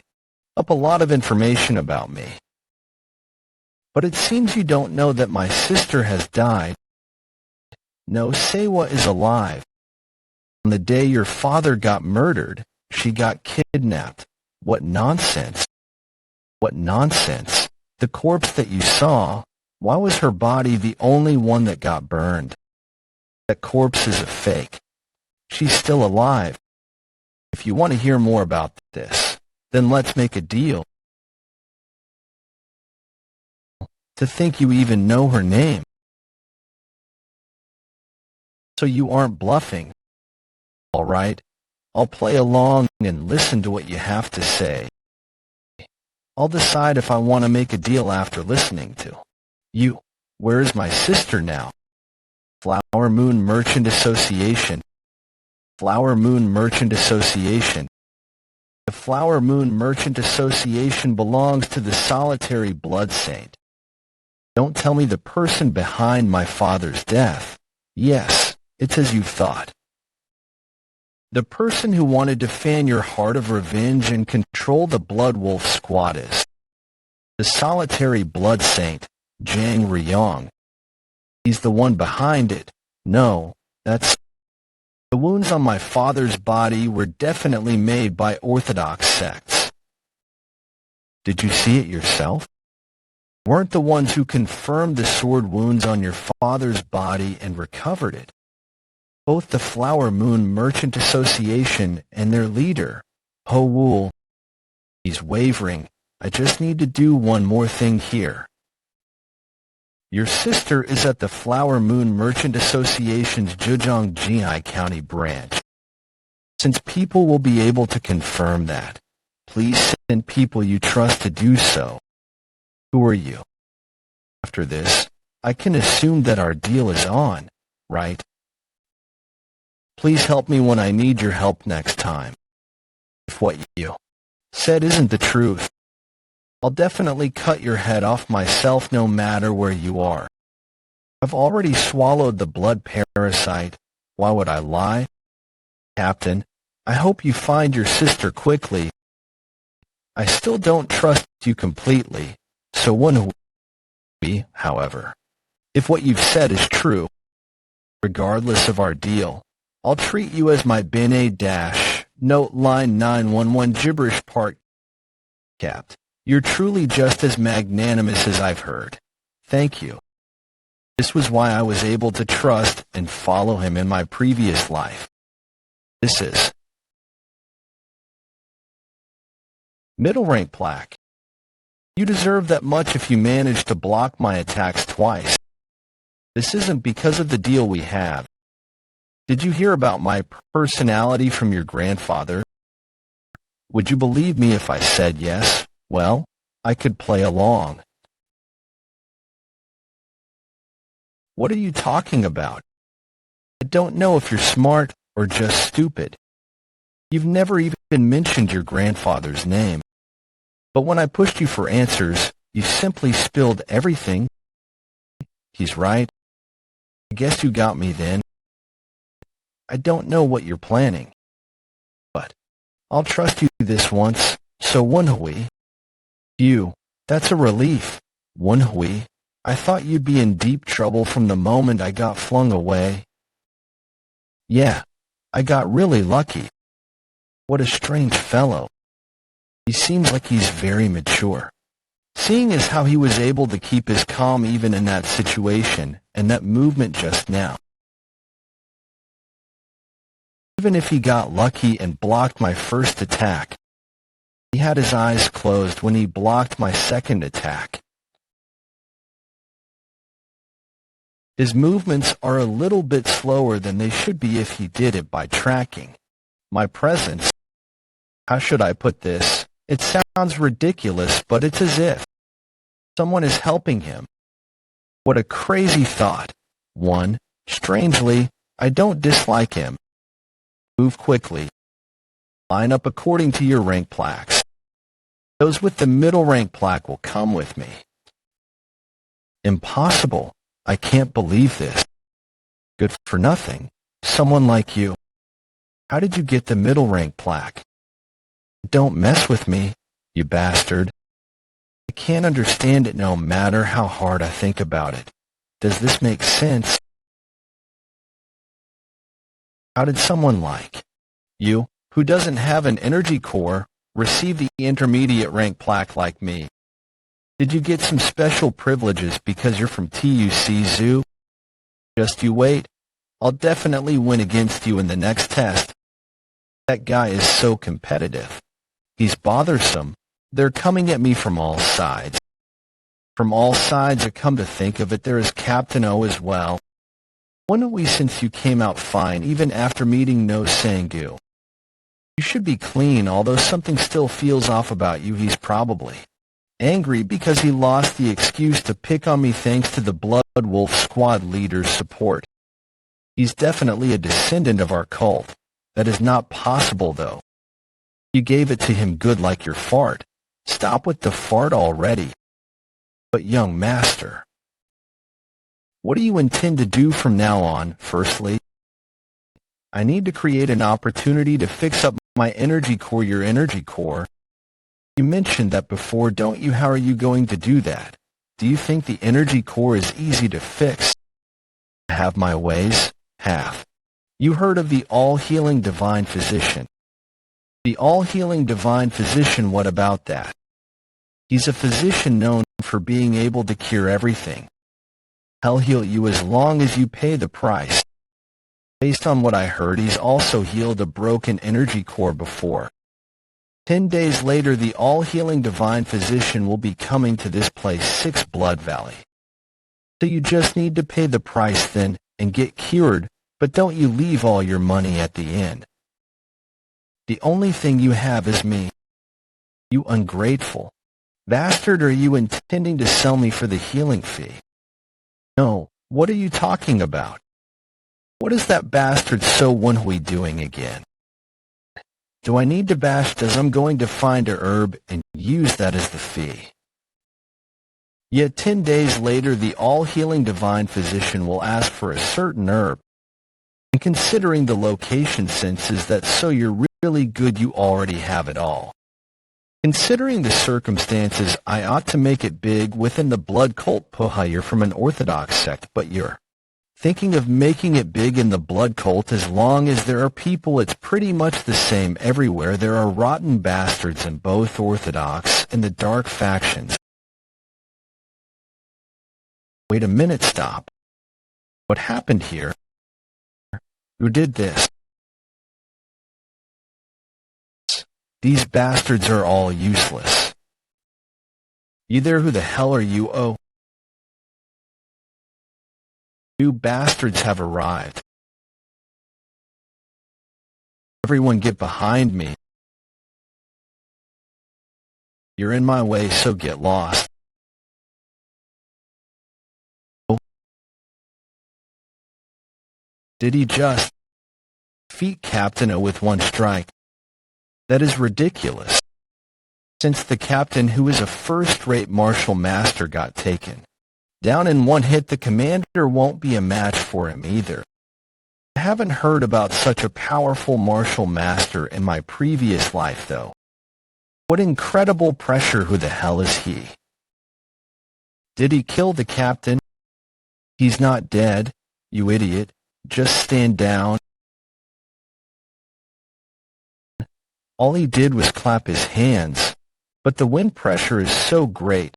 up a lot of information about me. But it seems you don't know that my sister has died. No, Sewa is alive. On the day your father got murdered, she got kidnapped. What nonsense. What nonsense. The corpse that you saw, why was her body the only one that got burned? That corpse is a fake. She's still alive. If you want to hear more about this, then let's make a deal. To think you even know her name. So you aren't bluffing. All right, I'll play along and listen to what you have to say. I'll decide if I want to make a deal after listening to you. Where is my sister now? Flower Moon Merchant Association. Flower Moon Merchant Association. The Flower Moon Merchant Association belongs to the solitary blood saint. Don't tell me the person behind my father's death. Yes, it's as you thought. The person who wanted to fan your heart of revenge and control the Blood Wolf Squad is the solitary blood saint, Jang Ryong. He's the one behind it. No, that's... The wounds on my father's body were definitely made by orthodox sects. Did you see it yourself? Weren't the ones who confirmed the sword wounds on your father's body and recovered it? Both the Flower Moon Merchant Association and their leader, Ho Wool. He's wavering. I just need to do one more thing here. Your sister is at the Flower Moon Merchant Association's Zhejiang Jihai County branch. Since people will be able to confirm that, please send people you trust to do so. Who are you? After this, I can assume that our deal is on, right? Please help me when I need your help next time. If what you said isn't the truth, I'll definitely cut your head off myself no matter where you are. I've already swallowed the blood parasite. Why would I lie? Captain, I hope you find your sister quickly. I still don't trust you completely, so Woon-Hwi, however, if what you've said is true, regardless of our deal, I'll treat you as my Note line 911 gibberish part. Capt. You're truly just as magnanimous as I've heard. Thank you. This was why I was able to trust and follow him in my previous life. This is middle rank plaque. You deserve that much if you manage to block my attacks twice. This isn't because of the deal we have. Did you hear about my personality from your grandfather? Would you believe me if I said yes? Well, I could play along. What are you talking about? I don't know if you're smart or just stupid. You've never even mentioned your grandfather's name. But when I pushed you for answers, you simply spilled everything. He's right. I guess you got me then. I don't know what you're planning, but I'll trust you this once. So Woon-Hwi, you, that's a relief. Woon-Hwi, I thought you'd be in deep trouble from the moment I got flung away. Yeah, I got really lucky. What a strange fellow. He seems like he's very mature. Seeing as how he was able to keep his calm even in that situation, and that movement just now. Even if he got lucky and blocked my first attack, he had his eyes closed when he blocked my second attack. His movements are a little bit slower than they should be if he did it by tracking my presence. How should I put this? It sounds ridiculous, but it's as if someone is helping him. What a crazy thought. One, strangely, I don't dislike him. Move quickly. Line up according to your rank plaques. Those with the middle rank plaque will come with me. Impossible. I can't believe this. Good for nothing. Someone like you. How did you get the middle rank plaque? Don't mess with me, you bastard. I can't understand it no matter how hard I think about it. Does this make sense? How did someone like you, who doesn't have an energy core, receive the intermediate rank plaque like me? Did you get some special privileges because you're from TUC Zoo? Just you wait. I'll definitely win against you in the next test. That guy is so competitive. He's bothersome. They're coming at me from all sides. From all sides, I come to think of it, there is Captain O as well. Woon-Hwi, since you came out fine even after meeting No Sangu. You should be clean, although something still feels off about you. He's probably angry because he lost the excuse to pick on me thanks to the Blood Wolf Squad leader's support. He's definitely a descendant of our cult. That is not possible, though. You gave it to him good like your fart. Stop with the fart already. But young master, what do you intend to do from now on? Firstly, I need to create an opportunity to fix up my energy core, your energy core. You mentioned that before, don't you? How are you going to do that? Do you think the energy core is easy to fix? I have my ways. Have you heard of the all-healing divine physician? The all-healing divine physician, what about that? He's a physician known for being able to cure everything. He'll heal you as long as you pay the price. Based on what I heard, he's also healed a broken energy core before. 10 days later, the all-healing divine physician will be coming to this place, 6 Blood Valley. So you just need to pay the price then and get cured, but don't you leave all your money at the end. The only thing you have is me. You ungrateful bastard, are you intending to sell me for the healing fee? No, what are you talking about? What is that bastard So Woon-Hwi doing again? Do I need to bash? Does I'm going to find a herb and use that as the fee. Yet 10 days later, the all-healing divine physician will ask for a certain herb. And considering the location senses that so you're really good, you already have it all. Considering the circumstances, I ought to make it big within the blood cult. Puha, you're from an orthodox sect, but you're thinking of making it big in the blood cult. As long as there are people, it's pretty much the same everywhere. There are rotten bastards in both orthodox and the dark factions. Wait a minute, stop. What happened here? Who did this? These bastards are all useless. You there? Who the hell are you? Oh. New bastards have arrived. Everyone get behind me. You're in my way, so get lost. Oh. Did he just defeat Captain O with one strike? That is ridiculous, since the captain, who is a first-rate martial master, got taken down in one hit. The commander won't be a match for him either. I haven't heard about such a powerful martial master in my previous life, though. What incredible pressure! Who the hell is he? Did he kill the captain? He's not dead, you idiot. Just stand down. All he did was clap his hands, but the wind pressure is so great.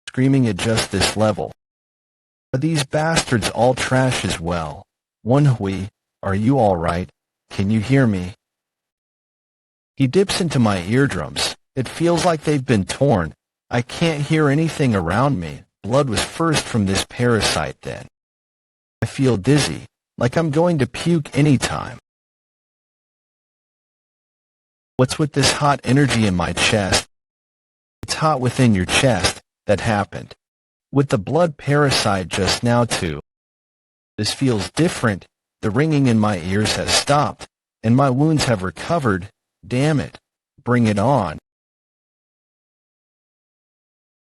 Screaming at just this level. Are these bastards all trash as well? Woon-Hwi, are you all right? Can you hear me? He dips into my eardrums. It feels like they've been torn. I can't hear anything around me. Blood was first from this parasite then. I feel dizzy, like I'm going to puke anytime. What's with this hot energy in my chest? It's hot within your chest. That happened with the blood parasite just now too. This feels different. The ringing in my ears has stopped, and my wounds have recovered. Damn it. Bring it on.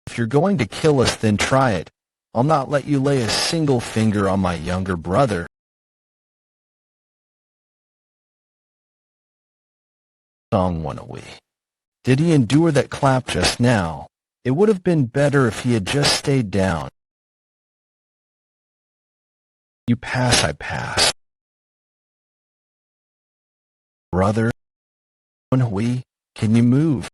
If you're going to kill us, then try it. I'll not let you lay a single finger on my younger brother. Song Woon-Hwi. Did he endure that clap just now? It would have been better if he had just stayed down. You pass, I pass. Brother, Woon-Hwi, can you move?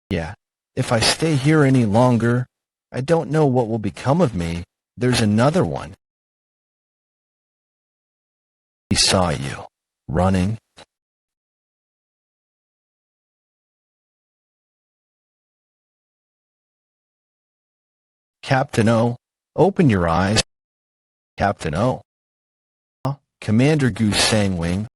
Yeah, if I stay here any longer, I don't know what will become of me. There's another one. He saw you, running. Captain O, open your eyes. Captain O. Commander Goose Sangwing.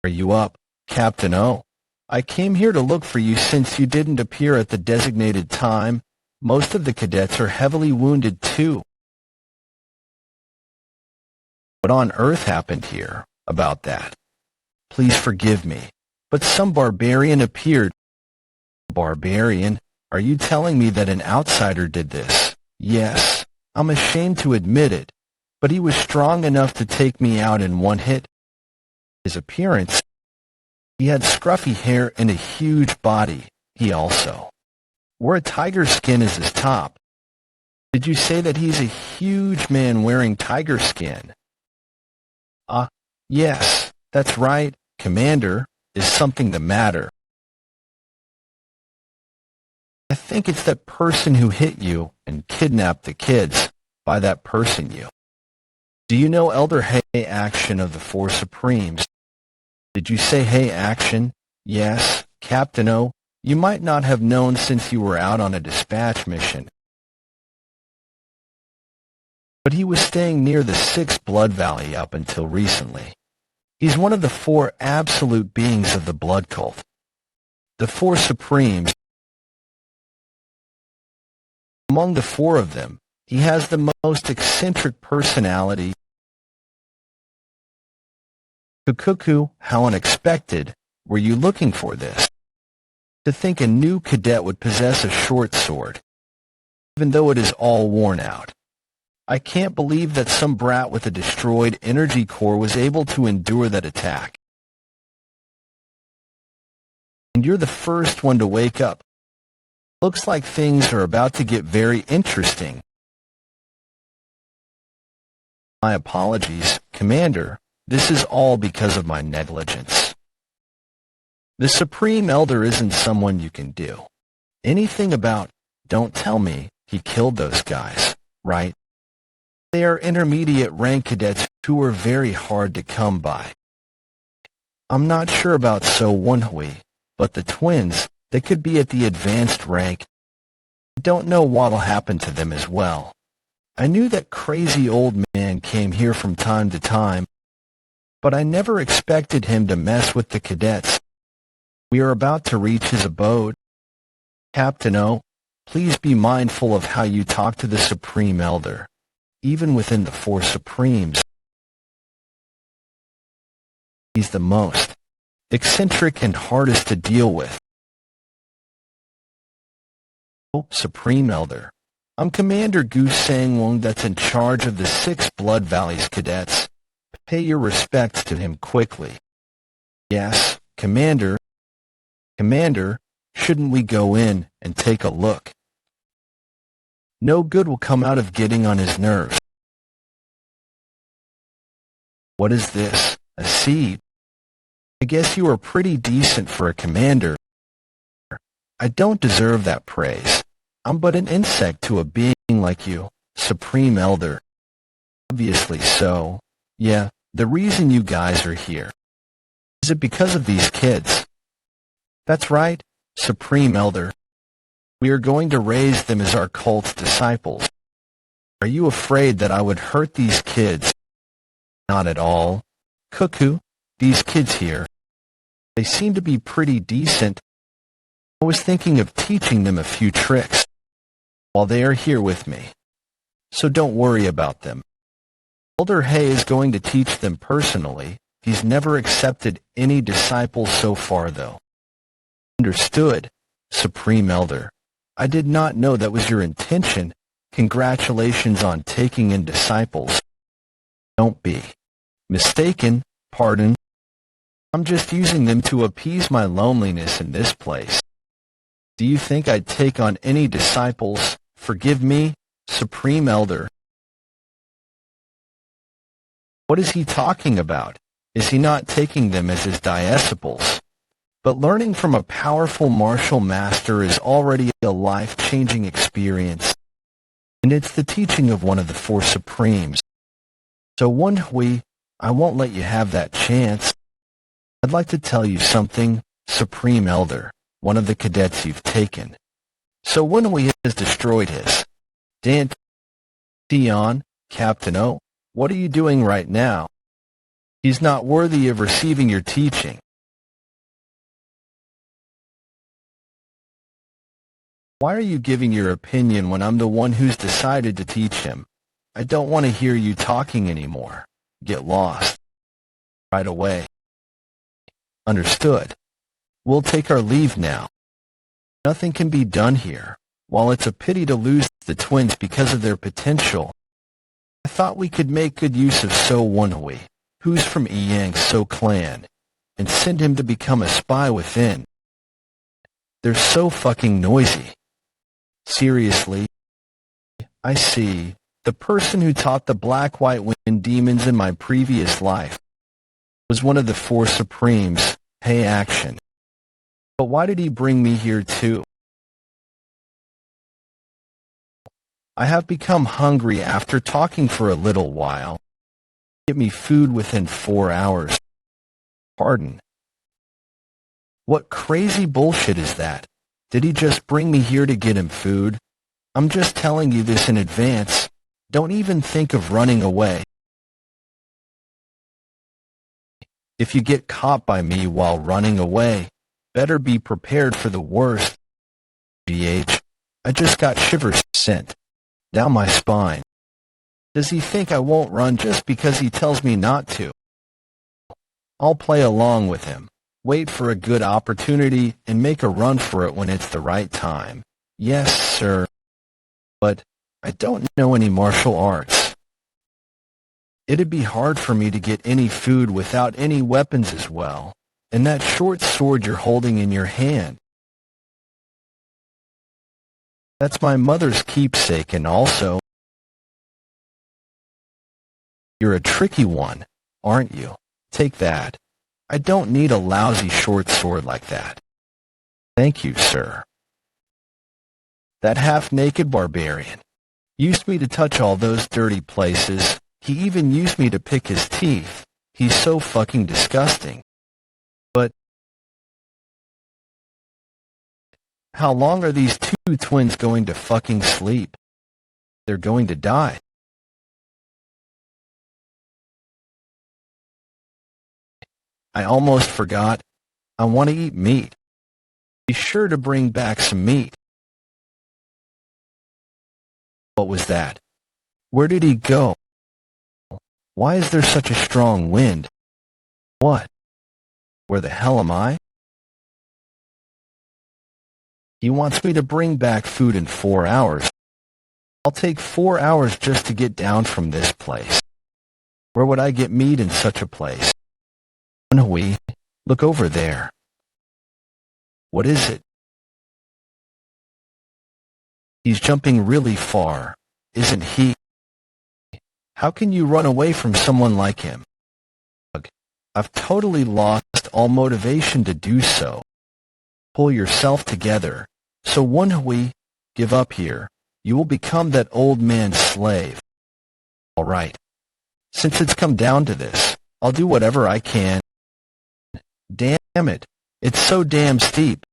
Are you up, Captain O? I came here to look for you since you didn't appear at the designated time. Most of the cadets are heavily wounded too. What on earth happened here about that? Please forgive me, but some barbarian appeared. Barbarian? Are you telling me that an outsider did this? Yes, I'm ashamed to admit it, but he was strong enough to take me out in one hit. His appearance, he had scruffy hair and a huge body. He also wore a tiger skin as his top. Did you say that he's a huge man wearing tiger skin? Yes, that's right, Commander. Is something the matter? I think it's that person who hit you and kidnapped the kids. By that person, you. Do you know Elder Hay Action of the Four Supremes? Did you say Hay Action? Yes, Captain O. You might not have known since you were out on a dispatch mission. But he was staying near the 6th Blood Valley up until recently. He's one of the 4 absolute beings of the blood cult. The 4 Supremes. Among the 4 of them, he has the most eccentric personality. Cuckoo, how unexpected. Were you looking for this? To think a new cadet would possess a short sword, even though it is all worn out. I can't believe that some brat with a destroyed energy core was able to endure that attack. And you're the first one to wake up. Looks like things are about to get very interesting. My apologies, Commander. This is all because of my negligence. The Supreme Elder isn't someone you can do anything about. Don't tell me he killed those guys, right? They are intermediate rank cadets who are very hard to come by. I'm not sure about Woon-Hwi, but the twins, they could be at the advanced rank. I don't know what'll happen to them as well. I knew that crazy old man came here from time to time, but I never expected him to mess with the cadets. We are about to reach his abode. Captain O, Please be mindful of how you talk to the Supreme Elder. Even within the four Supremes, he's the most eccentric and hardest to deal with. Oh, Supreme Elder, I'm Commander Goose Sang-Wong that's in charge of the 6 Blood Valleys cadets. Pay your respects to him quickly. Yes, Commander. Commander, shouldn't we go in and take a look? No good will come out of getting on his nerves. What is this? A seed? I guess you are pretty decent for a commander. I don't deserve that praise. I'm but an insect to a being like you, Supreme Elder. Obviously so. Yeah, the reason you guys are here. Is it because of these kids? That's right, Supreme Elder. We are going to raise them as our cult's disciples. Are you afraid that I would hurt these kids? Not at all. Cuckoo, these kids here. They seem to be pretty decent. I was thinking of teaching them a few tricks while they are here with me. So don't worry about them. Elder Hay is going to teach them personally. He's never accepted any disciples so far, though. Understood, Supreme Elder. I did not know that was your intention. Congratulations on taking in disciples. Don't be mistaken, pardon. I'm just using them to appease my loneliness in this place. Do you think I'd take on any disciples? Forgive me, Supreme Elder. What is he talking about? Is he not taking them as his disciples? But learning from a powerful martial master is already a life-changing experience, and it's the teaching of one of the 4 Supremes. So Woon-Hwi, I won't let you have that chance. I'd like to tell you something, Supreme Elder, one of the cadets you've taken. So Woon-Hwi has destroyed his Dantian, Captain O. What are you doing right now? He's not worthy of receiving your teaching. Why are you giving your opinion when I'm the one who's decided to teach him? I don't want to hear you talking anymore. Get lost. Right away. Understood. We'll take our leave now. Nothing can be done here. While it's a pity to lose the twins because of their potential, I thought we could make good use of So Woon-Hwi, who's from Yang So clan, and send him to become a spy within. They're so fucking noisy. Seriously? I see. The person who taught the black-white wind demons in my previous life was one of the 4 Supremes. Hey, action. But why did he bring me here too? I have become hungry after talking for a little while. Get me food within 4 hours. Pardon. What crazy bullshit is that? Did he just bring me here to get him food? I'm just telling you this in advance. Don't even think of running away. If you get caught by me while running away, better be prepared for the worst. GH, I just got shivers sent down my spine. Does he think I won't run just because he tells me not to? I'll play along with him. Wait for a good opportunity and make a run for it when it's the right time. Yes, sir. But I don't know any martial arts. It'd be hard for me to get any food without any weapons as well. And that short sword you're holding in your hand. That's my mother's keepsake, and also, you're a tricky one, aren't you? Take that. I don't need a lousy short sword like that. Thank you, sir. That half-naked barbarian used me to touch all those dirty places. He even used me to pick his teeth. He's so fucking disgusting. But how long are these 2 twins going to fucking sleep? They're going to die. I almost forgot. I want to eat meat. Be sure to bring back some meat. What was that? Where did he go? Why is there such a strong wind? What? Where the hell am I? He wants me to bring back food in 4 hours. I'll take 4 hours just to get down from this place. Where would I get meat in such a place? Woon-Hwi, look over there. What is it? He's jumping really far, isn't he? How can you run away from someone like him? I've totally lost all motivation to do so. Pull yourself together. So Woon-Hwi, give up here. You will become that old man's slave. All right. Since it's come down to this, I'll do whatever I can. Damn it. It's so damn steep.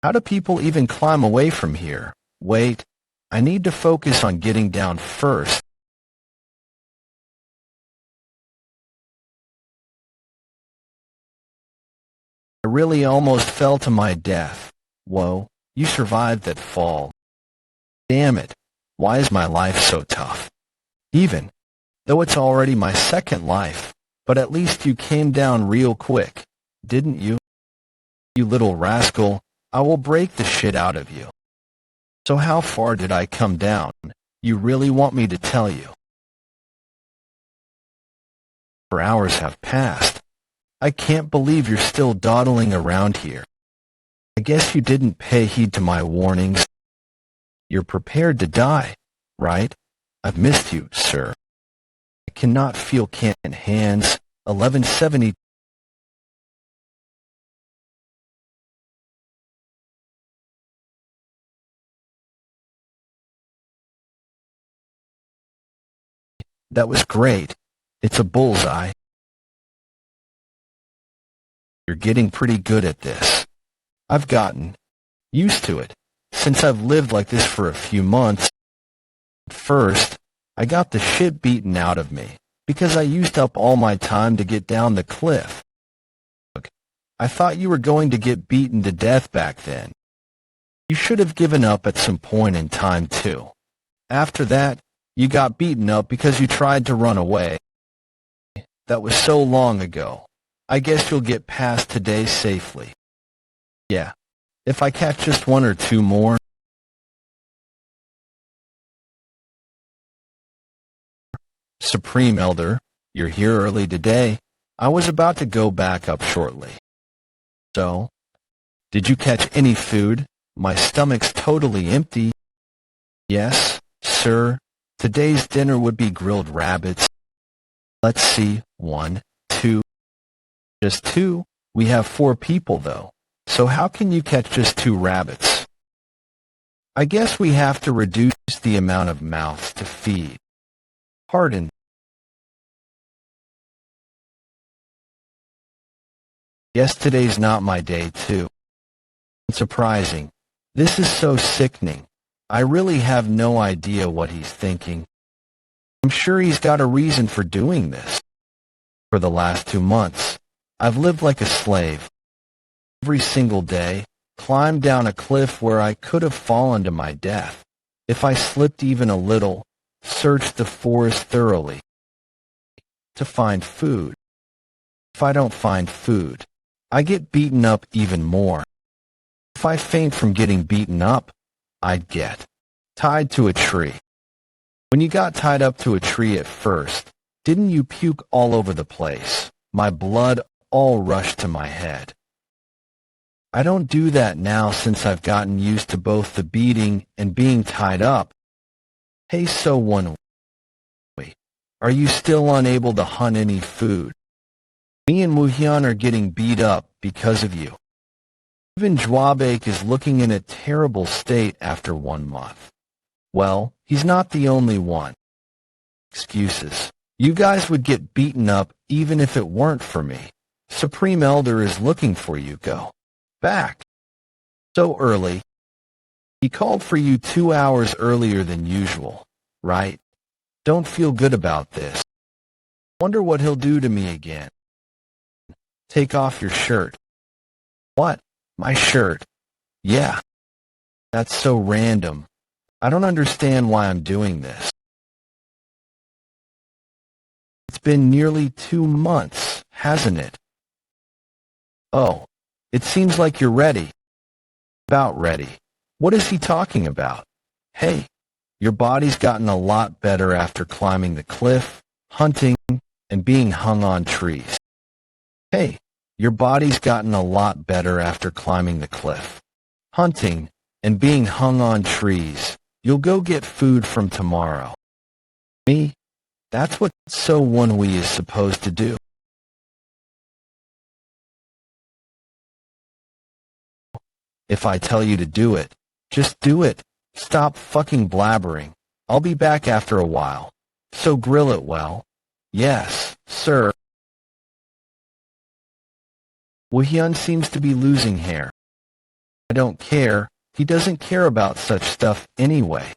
How do people even climb away from here? Wait. I need to focus on getting down first. I really almost fell to my death. Whoa, you survived that fall. Damn it, why is my life so tough? Even though it's already my second life, but at least you came down real quick, didn't you? You little rascal, I will break the shit out of you. So how far did I come down? You really want me to tell you? 4 hours have passed. I can't believe you're still dawdling around here. I guess you didn't pay heed to my warnings. You're prepared to die, right? I've missed you, sir. I cannot feel canned hands. 1170. That was great. It's a bullseye. You're getting pretty good at this. I've gotten used to it since I've lived like this for a few months. First, I got the shit beaten out of me because I used up all my time to get down the cliff. Look, I thought you were going to get beaten to death back then. You should have given up at some point in time too. After that, you got beaten up because you tried to run away. That was so long ago. I guess you'll get past today safely. Yeah, if I catch just 1 or 2 more. Supreme Elder, you're here early today. I was about to go back up shortly. So, did you catch any food? My stomach's totally empty. Yes, sir. Today's dinner would be grilled rabbits. Let's see, 1, 2. Just 2? We have 4 people though. So how can you catch just 2 rabbits? I guess we have to reduce the amount of mouths to feed. Pardon. Yes, today's not my day too. Surprising. This is so sickening. I really have no idea what he's thinking. I'm sure he's got a reason for doing this. For the last 2 months, I've lived like a slave. Every single day, climbed down a cliff where I could have fallen to my death. If I slipped even a little, searched the forest thoroughly to find food. If I don't find food, I get beaten up even more. If I faint from getting beaten up, I'd get tied to a tree. When you got tied up to a tree at first, didn't you puke all over the place? My blood all rushed to my head. I don't do that now since I've gotten used to both the beating and being tied up. Hey, so Woon-Hwi, are you still unable to hunt any food? Me and Woo-Hyun are getting beat up because of you. Even Jwabek is looking in a terrible state after 1 month. Well, he's not the only one. Excuses. You guys would get beaten up even if it weren't for me. Supreme Elder is looking for you. Go back. So early. He called for you 2 hours earlier than usual, right? Don't feel good about this. Wonder what he'll do to me again. Take off your shirt. What? My shirt? Yeah. That's so random. I don't understand why I'm doing this. It's been nearly 2 months, hasn't it? Oh, it seems like you're ready. About ready. What is he talking about? Hey, your body's gotten a lot better after climbing the cliff, hunting, and being hung on trees. Hey, your body's gotten a lot better after climbing the cliff, hunting, and being hung on trees. You'll go get food from tomorrow. Me? That's what So Woon-Hwi is supposed to do. If I tell you to do it, just do it. Stop fucking blabbering. I'll be back after a while. So grill it well. Yes, sir. Woo-Hyun seems to be losing hair. I don't care. He doesn't care about such stuff anyway.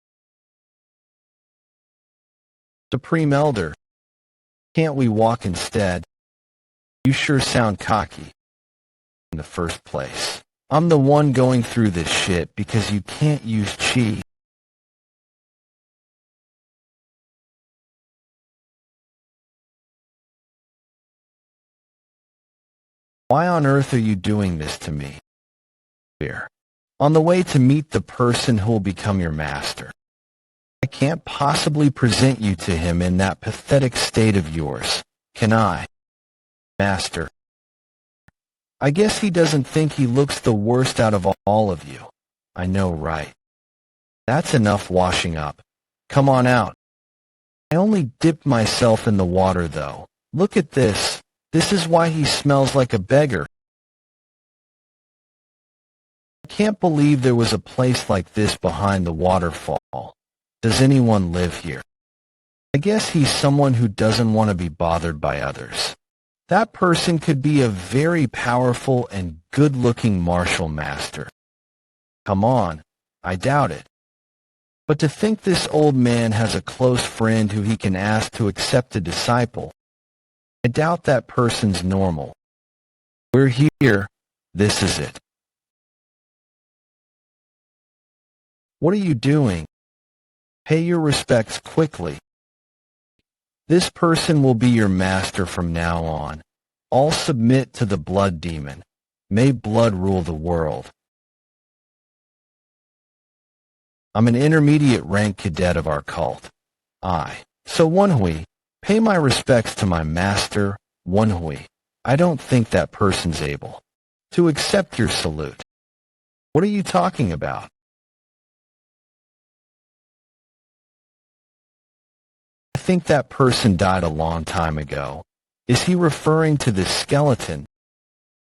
Supreme Elder. Can't we walk instead? You sure sound cocky. In the first place, I'm the one going through this shit because you can't use chi. Why on earth are you doing this to me? Fear. On the way to meet the person who will become your master. I can't possibly present you to him in that pathetic state of yours, can I? Master. I guess he doesn't think he looks the worst out of all of you. I know, right? That's enough washing up. Come on out. I only dipped myself in the water, though. Look at this. This is why he smells like a beggar. I can't believe there was a place like this behind the waterfall. Does anyone live here? I guess he's someone who doesn't want to be bothered by others. That person could be a very powerful and good-looking martial master. Come on, I doubt it. But to think this old man has a close friend who he can ask to accept a disciple, I doubt that person's normal. We're here. This is it. What are you doing? Pay your respects quickly. This person will be your master from now on. All submit to the blood demon. May blood rule the world. I'm an intermediate rank cadet of our cult. So Woon-Hwi, pay my respects to my master, Woon-Hwi. I don't think that person's able to accept your salute. What are you talking about? I think that person died a long time ago. Is he referring to this skeleton?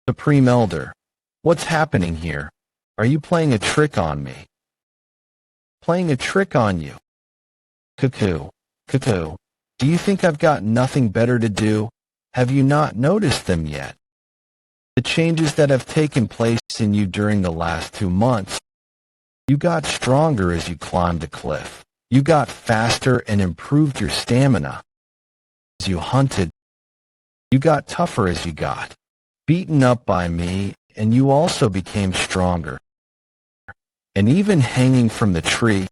Supreme Elder, what's happening here? Are you playing a trick on me? Playing a trick on you? Cuckoo. Do you think I've got nothing better to do? Have you not noticed them yet? The changes that have taken place in you during the last 2 months. You got stronger as you climbed the cliff. You got faster and improved your stamina. As you hunted, you got tougher as you got beaten up by me, and you also became stronger. And even hanging from the tree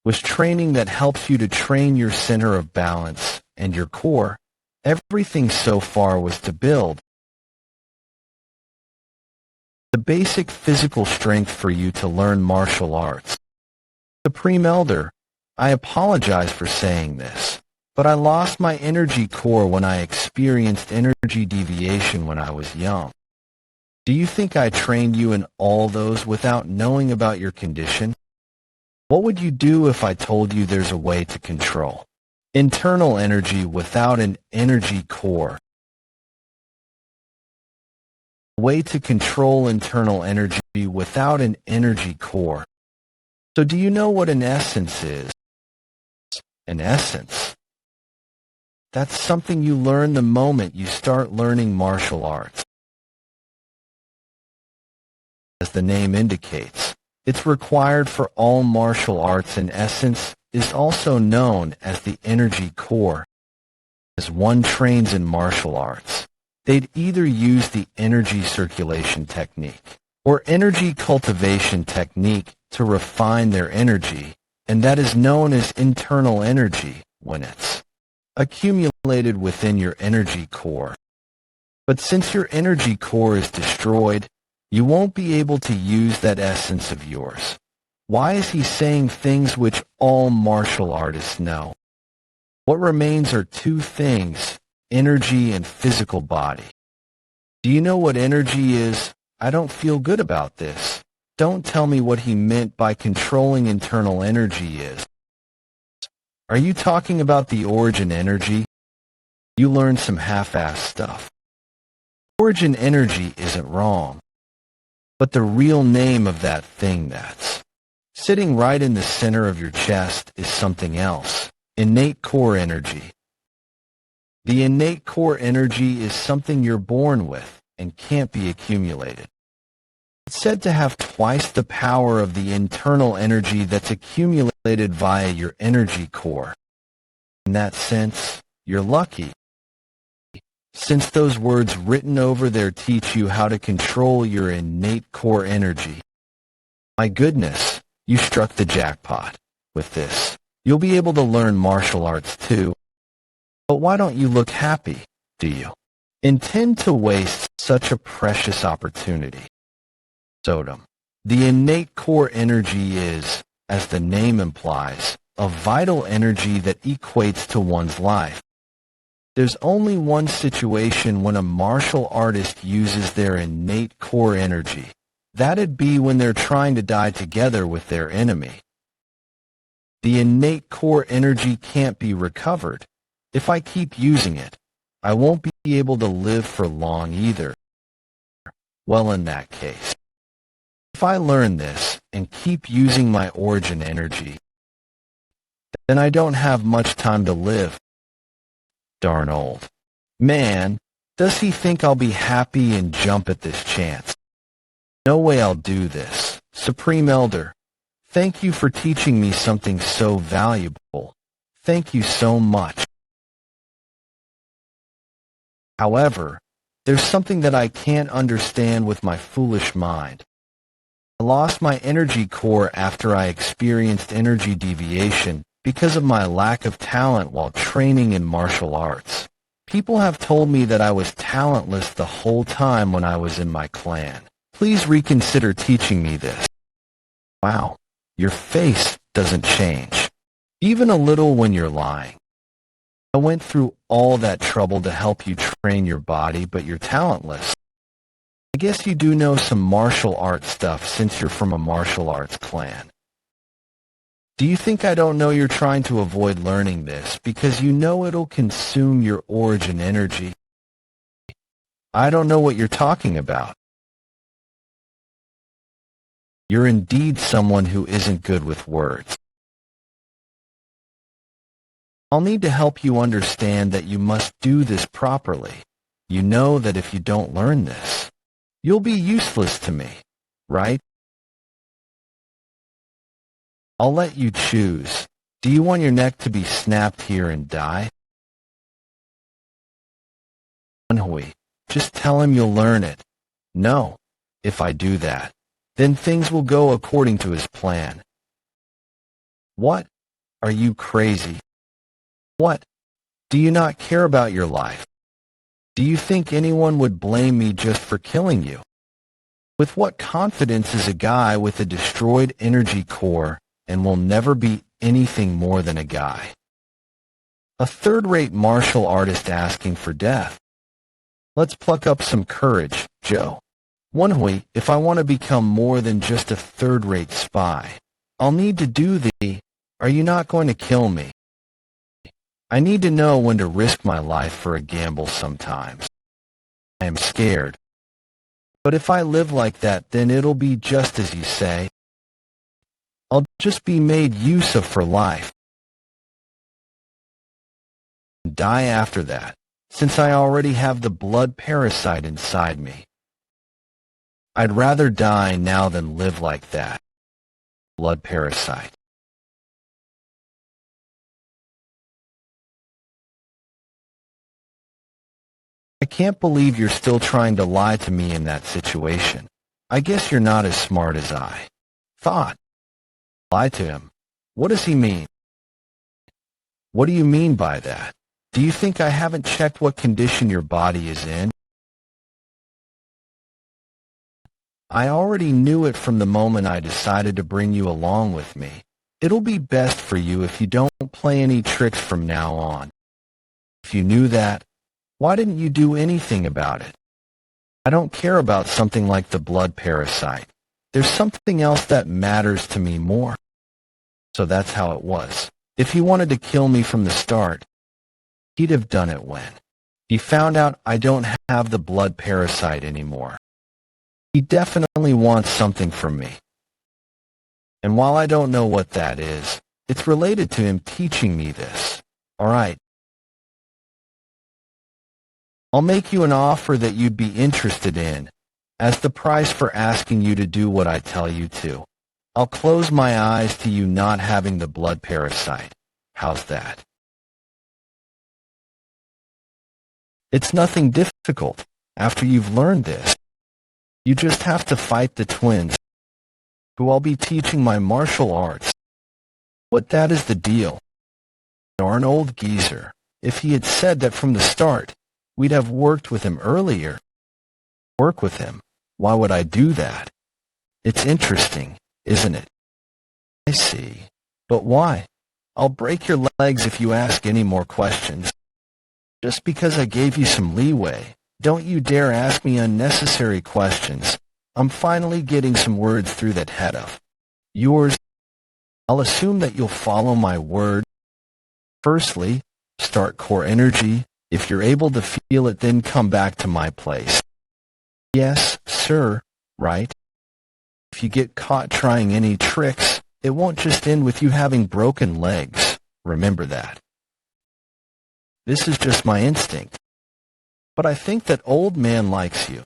was training that helps you to train your center of balance and your core. Everything so far was to build the basic physical strength for you to learn martial arts. Supreme Elder, I apologize for saying this, but I lost my energy core when I experienced energy deviation when I was young. Do you think I trained you in all those without knowing about your condition? What would you do if I told you there's a way to control internal energy without an energy core? A way to control internal energy without an energy core. So do you know what an essence is? An essence. That's something you learn the moment you start learning martial arts. As the name indicates, it's required for all martial arts, and essence is also known as the energy core. As one trains in martial arts, they'd either use the energy circulation technique or energy cultivation technique to refine their energy, and that is known as internal energy when it's accumulated within your energy core. But since your energy core is destroyed, you won't be able to use that essence of yours. Why is he saying things which all martial artists know? What remains are two things, energy and physical body. Do you know what energy is? I don't feel good about this. Don't tell me what he meant by controlling internal energy is. Are you talking about the origin energy? You learned some half-assed stuff. Origin energy isn't wrong, but the real name of that thing that's sitting right in the center of your chest is something else, innate core energy. The innate core energy is something you're born with and can't be accumulated. It's said to have twice the power of the internal energy that's accumulated via your energy core. In that sense, you're lucky, since those words written over there teach you how to control your innate core energy. My goodness, you struck the jackpot. With this, you'll be able to learn martial arts too. But why don't you look happy, do you? Intend to waste such a precious opportunity. Sodom. The innate core energy is, as the name implies, a vital energy that equates to one's life. There's only one situation when a martial artist uses their innate core energy. That'd be when they're trying to die together with their enemy. The innate core energy can't be recovered. If I keep using it, I won't be able to live for long either. Well, in that case, if I learn this and keep using my origin energy, then I don't have much time to live. Darn old man, does he think I'll be happy and jump at this chance? No way I'll do this. Supreme Elder, thank you for teaching me something so valuable. Thank you so much. However, there's something that I can't understand with my foolish mind. I lost my energy core after I experienced energy deviation because of my lack of talent while training in martial arts. People have told me that I was talentless the whole time when I was in my clan. Please reconsider teaching me this. Wow, your face doesn't change, even a little when you're lying. I went through all that trouble to help you train your body, but you're talentless. I guess you do know some martial arts stuff since you're from a martial arts clan. Do you think I don't know you're trying to avoid learning this because you know it'll consume your origin energy? I don't know what you're talking about. You're indeed someone who isn't good with words. I'll need to help you understand that you must do this properly. You know that if you don't learn this, you'll be useless to me, right? I'll let you choose. Do you want your neck to be snapped here and die? Woon-Hwi, just tell him you'll learn it. No, if I do that, then things will go according to his plan. What? Are you crazy? What? Do you not care about your life? Do you think anyone would blame me just for killing you? With what confidence is a guy with a destroyed energy core and will never be anything more than a guy? A third-rate martial artist asking for death. Let's pluck up some courage, Joe. Woon-Hwi, if I want to become more than just a third-rate spy, I'll need to do the... Are you not going to kill me? I need to know when to risk my life for a gamble sometimes. I am scared. But if I live like that, then it'll be just as you say. I'll just be made use of for life. And die after that, since I already have the blood parasite inside me. I'd rather die now than live like that. Blood parasite. I can't believe you're still trying to lie to me in that situation. I guess you're not as smart as I thought. Lie to him. What does he mean? What do you mean by that? Do you think I haven't checked what condition your body is in? I already knew it from the moment I decided to bring you along with me. It'll be best for you if you don't play any tricks from now on. If you knew that, why didn't you do anything about it? I don't care about something like the blood parasite. There's something else that matters to me more. So that's how it was. If he wanted to kill me from the start, he'd have done it when he found out I don't have the blood parasite anymore. He definitely wants something from me. And while I don't know what that is, it's related to him teaching me this. All right. I'll make you an offer that you'd be interested in, as the price for asking you to do what I tell you to. I'll close my eyes to you not having the blood parasite. How's that? It's nothing difficult. After you've learned this, you just have to fight the twins, who I'll be teaching my martial arts. But that is the deal. Darn old geezer. If he had said that from the start, we'd have worked with him earlier. Work with him? Why would I do that? It's interesting, isn't it? I see. But why? I'll break your legs if you ask any more questions. Just because I gave you some leeway, don't you dare ask me unnecessary questions. I'm finally getting some words through that head of yours. I'll assume that you'll follow my word. Firstly, start core energy. If you're able to feel it, then come back to my place. Yes, sir, right? If you get caught trying any tricks, it won't just end with you having broken legs. Remember that. This is just my instinct. But I think that old man likes you.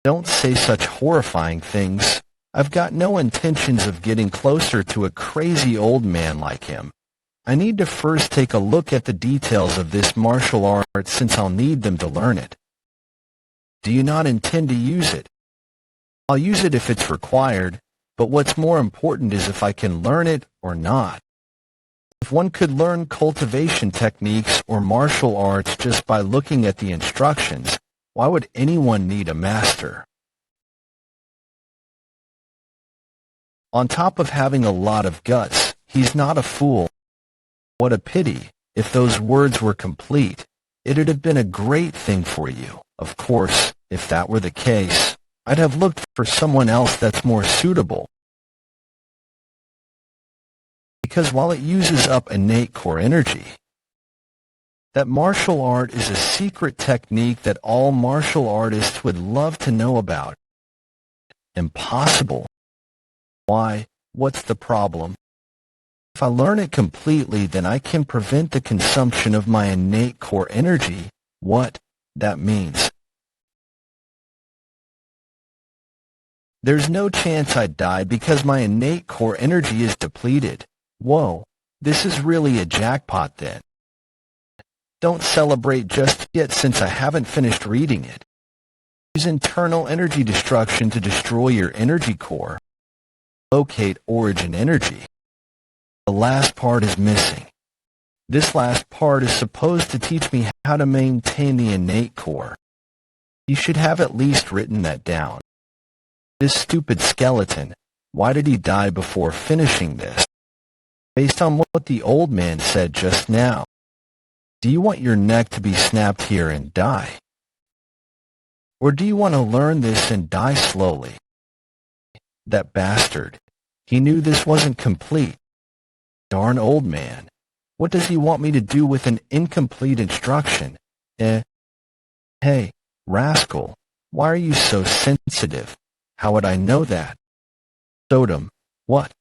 Don't say such horrifying things. I've got no intentions of getting closer to a crazy old man like him. I need to first take a look at the details of this martial art since I'll need them to learn it. Do you not intend to use it? I'll use it if it's required, but what's more important is if I can learn it or not. If one could learn cultivation techniques or martial arts just by looking at the instructions, why would anyone need a master? On top of having a lot of guts, he's not a fool. What a pity. If those words were complete, it'd have been a great thing for you. Of course, if that were the case, I'd have looked for someone else that's more suitable. Because while it uses up innate core energy, that martial art is a secret technique that all martial artists would love to know about. Impossible. Why? What's the problem? If I learn it completely, then I can prevent the consumption of my innate core energy. What that means. There's no chance I'd die because my innate core energy is depleted. Whoa, this is really a jackpot then. Don't celebrate just yet since I haven't finished reading it. Use internal energy destruction to destroy your energy core. Locate origin energy. The last part is missing. This last part is supposed to teach me how to maintain the innate core. You should have at least written that down. This stupid skeleton, why did he die before finishing this? Based on what the old man said just now, do you want your neck to be snapped here and die? Or do you want to learn this and die slowly? That bastard. He knew this wasn't complete. Darn old man. What does he want me to do with an incomplete instruction? Hey, rascal, why are you so sensitive? How would I know that? Sodom, what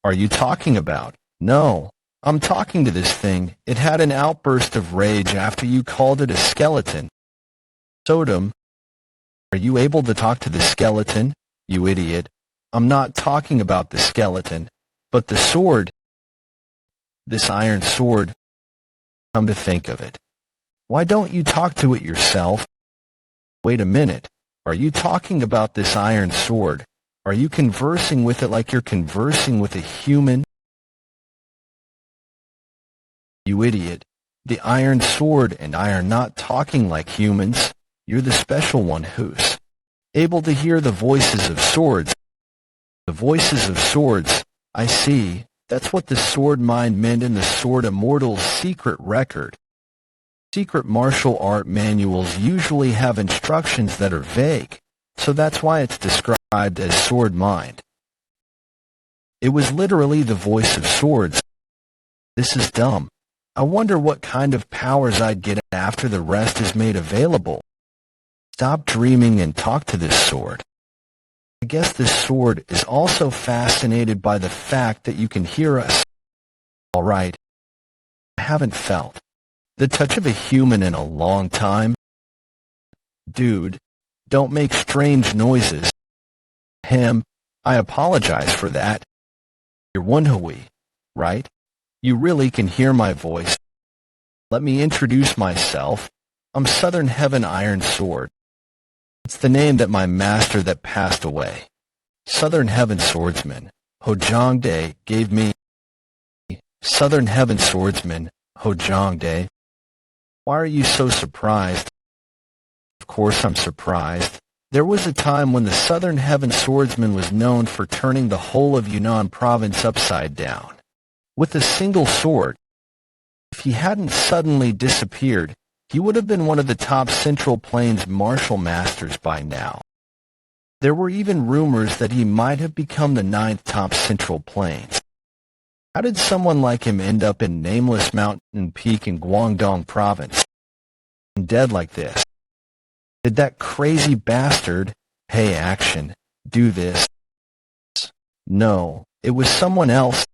are you talking about? No, I'm talking to this thing. It had an outburst of rage after you called it a skeleton. Sodom, are you able to talk to the skeleton? You idiot. I'm not talking about the skeleton, but the sword. This iron sword. Come to think of it. Why don't you talk to it yourself? Wait a minute. Are you talking about this iron sword? Are you conversing with it like you're conversing with a human? You idiot. The iron sword and I are not talking like humans. You're the special one who's able to hear the voices of swords. The voices of swords, I see. That's what the sword mind meant in the Sword Immortal's secret record. Secret martial art manuals usually have instructions that are vague, so that's why it's described as sword mind. It was literally the voice of swords. This is dumb. I wonder what kind of powers I'd get after the rest is made available. Stop dreaming and talk to this sword. I guess this sword is also fascinated by the fact that you can hear us. All right. I haven't felt the touch of a human in a long time. Dude, don't make strange noises. I apologize for that. You're Woon-Hwi, right? You really can hear my voice. Let me introduce myself. I'm Southern Heaven Iron Sword. It's the name that my master that passed away, Southern Heaven Swordsman, Hojongdae, gave me. Southern Heaven Swordsman, Hojongdae. Why are you so surprised? Of course I'm surprised. There was a time when the Southern Heaven Swordsman was known for turning the whole of Yunnan province upside down with a single sword. If he hadn't suddenly disappeared, he would have been one of the top Central Plains martial masters by now. There were even rumors that he might have become the 9th top Central Plains. How did someone like him end up in nameless mountain peak in Guangdong province and dead like this? Did that crazy bastard, Hey Action, do this? No, it was someone else.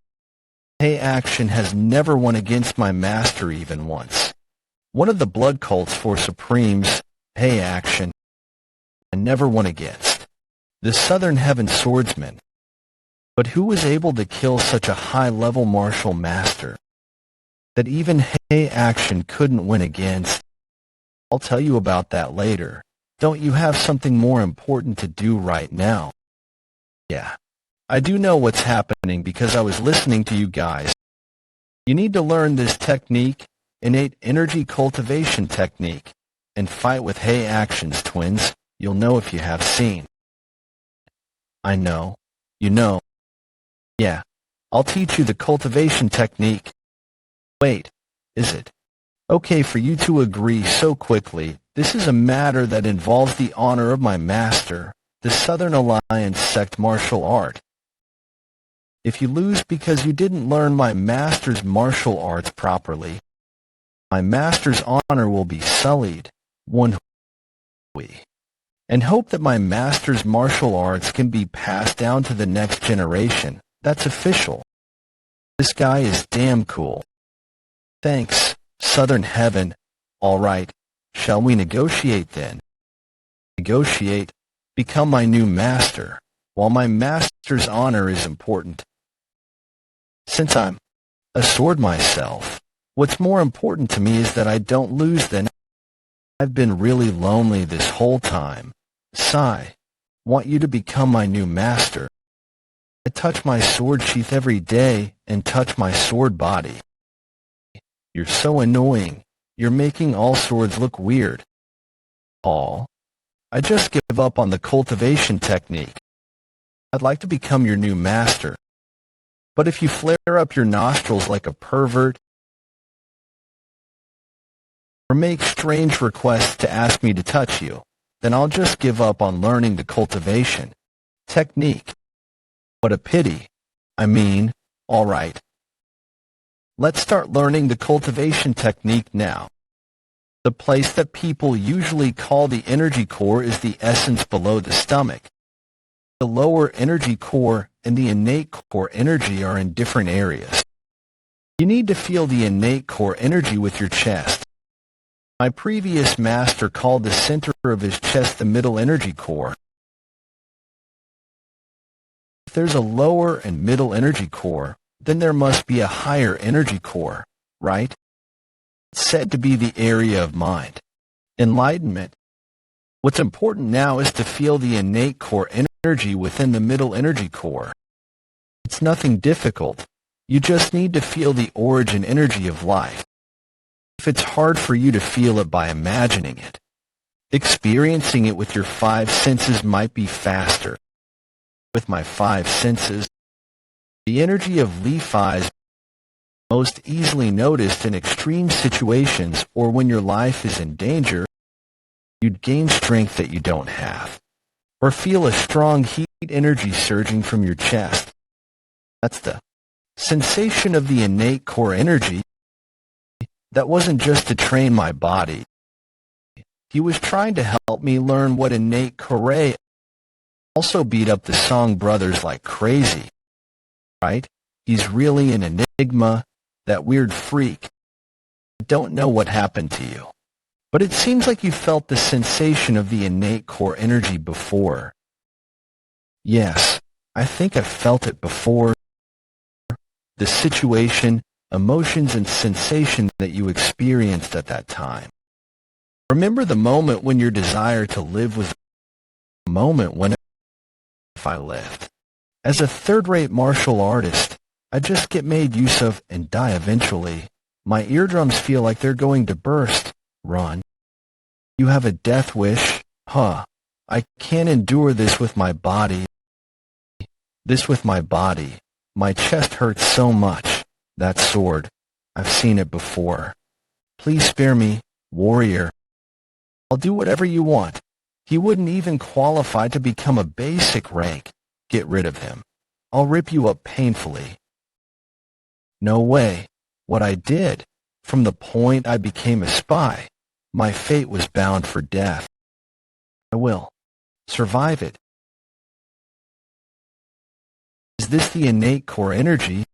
Hey Action has never won against my master even once. One of the blood cults for Supremes, Hey Action, I never won against. The Southern Heaven Swordsman. But who was able to kill such a high-level martial master that even Hey Action couldn't win against? I'll tell you about that later. Don't you have something more important to do right now? Yeah. I do know what's happening because I was listening to you guys. You need to learn this technique, innate energy cultivation technique, and fight with Hey Actions, twins. You'll know if you have seen. I know. You know. Yeah. I'll teach you the cultivation technique. Wait, is it okay for you to agree so quickly? This is a matter that involves the honor of my master, the Southern Alliance sect martial art. If you lose because you didn't learn my master's martial arts properly, my master's honor will be sullied, Woon-Hwi, and hope that my master's martial arts can be passed down to the next generation. That's official. This guy is damn cool. Thanks, Southern Heaven. All right, shall we negotiate then? Negotiate? Become my new master, while my master's honor is important. Since I'm a sword myself, what's more important to me is that I don't lose then. I've been really lonely this whole time. Sigh. Want you to become my new master. I touch my sword sheath every day and touch my sword body. You're so annoying. You're making all swords look weird. Aw. I just give up on the cultivation technique. I'd like to become your new master. But if you flare up your nostrils like a pervert, or make strange requests to ask me to touch you, then I'll just give up on learning the cultivation technique. What a pity. I mean, all right. Let's start learning the cultivation technique now. The place that people usually call the energy core is the essence below the stomach. The lower energy core and the innate core energy are in different areas. You need to feel the innate core energy with your chest. My previous master called the center of his chest the middle energy core. If there's a lower and middle energy core, then there must be a higher energy core, right? It's said to be the area of mind. Enlightenment. What's important now is to feel the innate core energy energy within the middle energy core. It's nothing difficult. You just need to feel the origin energy of life. If it's hard for you to feel it by imagining it, experiencing it with your five senses might be faster. With my five senses, the energy of Li-Fi is most easily noticed in extreme situations or when your life is in danger. You'd gain strength that you don't have, or feel a strong heat energy surging from your chest. That's the sensation of the innate core energy. That wasn't just to train my body. He was trying to help me learn what innate core also beat up the Song brothers like crazy. Right? He's really an enigma, that weird freak. I don't know what happened to you, but it seems like you felt the sensation of the innate core energy before. Yes, I think I've felt it before. The situation, emotions, and sensation that you experienced at that time. Remember the moment when your desire to live was a moment when if I lived. As a third-rate martial artist, I just get made use of and die eventually. My eardrums feel like they're going to burst. Run. You have a death wish? Huh. I can't endure this with my body. My chest hurts so much. That sword. I've seen it before. Please spare me, warrior. I'll do whatever you want. He wouldn't even qualify to become a basic rank. Get rid of him. I'll rip you up painfully. No way. What I did, from the point I became a spy, my fate was bound for death. I will survive it. Is this the innate core energy?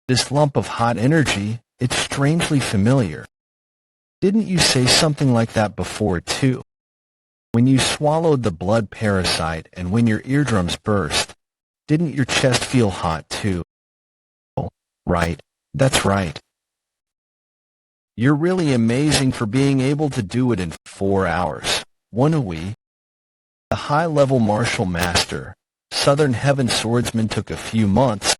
This lump of hot energy, it's strangely familiar. Didn't you say something like that before, too? When you swallowed the blood parasite and when your eardrums burst, didn't your chest feel hot, too? Oh, right. That's right. You're really amazing for being able to do it in 4 hours. Woon-Hwi, the high-level martial master, Southern Heaven swordsman, took a few months,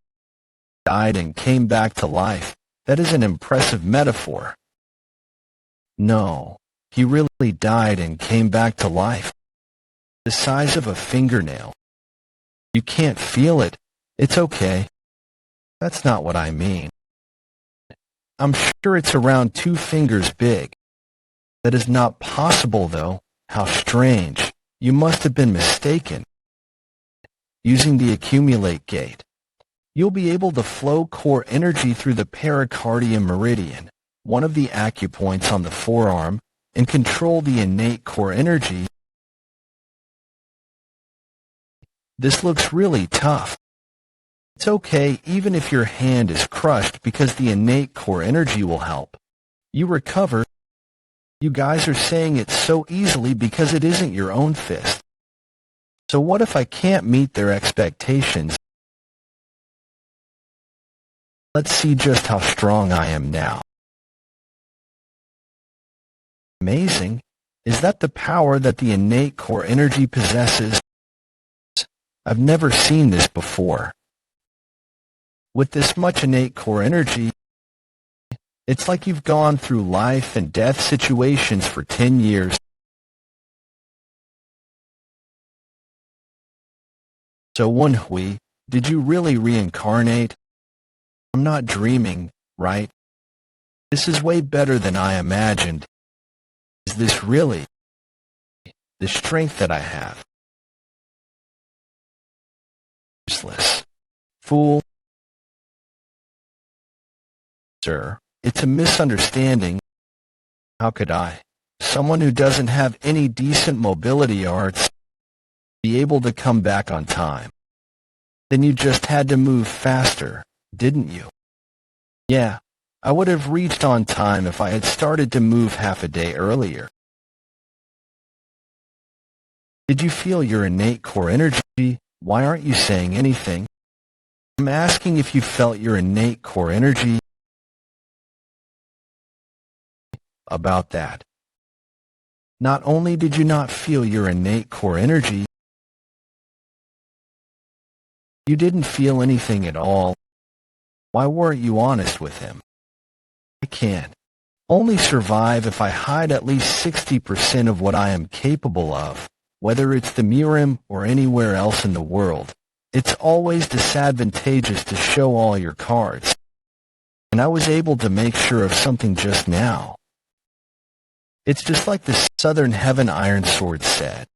died and came back to life. That is an impressive metaphor. No, he really died and came back to life. The size of a fingernail. You can't feel it. It's okay. That's not what I mean. I'm sure it's around 2 fingers big. That is not possible, though. How strange. You must have been mistaken. Using the accumulate gate, you'll be able to flow core energy through the pericardium meridian, one of the acupoints on the forearm, and control the innate core energy. This looks really tough. It's okay even if your hand is crushed because the innate core energy will help you recover. You guys are saying it so easily because it isn't your own fist. So what if I can't meet their expectations? Let's see just how strong I am now. Amazing. Is that the power that the innate core energy possesses? I've never seen this before. With this much innate core energy, it's like you've gone through life and death situations for 10 years. So Woon-Hwi, did you really reincarnate? I'm not dreaming, right? This is way better than I imagined. Is this really the strength that I have? Useless. Fool. Sir, it's a misunderstanding. How could I, someone who doesn't have any decent mobility arts, be able to come back on time? Then you just had to move faster, didn't you? Yeah, I would have reached on time if I had started to move half a day earlier. Did you feel your innate core energy? Why aren't you saying anything? I'm asking if you felt your innate core energy. About that. Not only did you not feel your innate core energy, You didn't feel anything at all. Why weren't you honest with him? I can't only survive if I hide at least 60% of what I am capable of, whether it's the Mirim or anywhere else in the world. It's always disadvantageous to show all your cards. And I was able to make sure of something just now. It's just like the Southern Heaven Iron Sword said.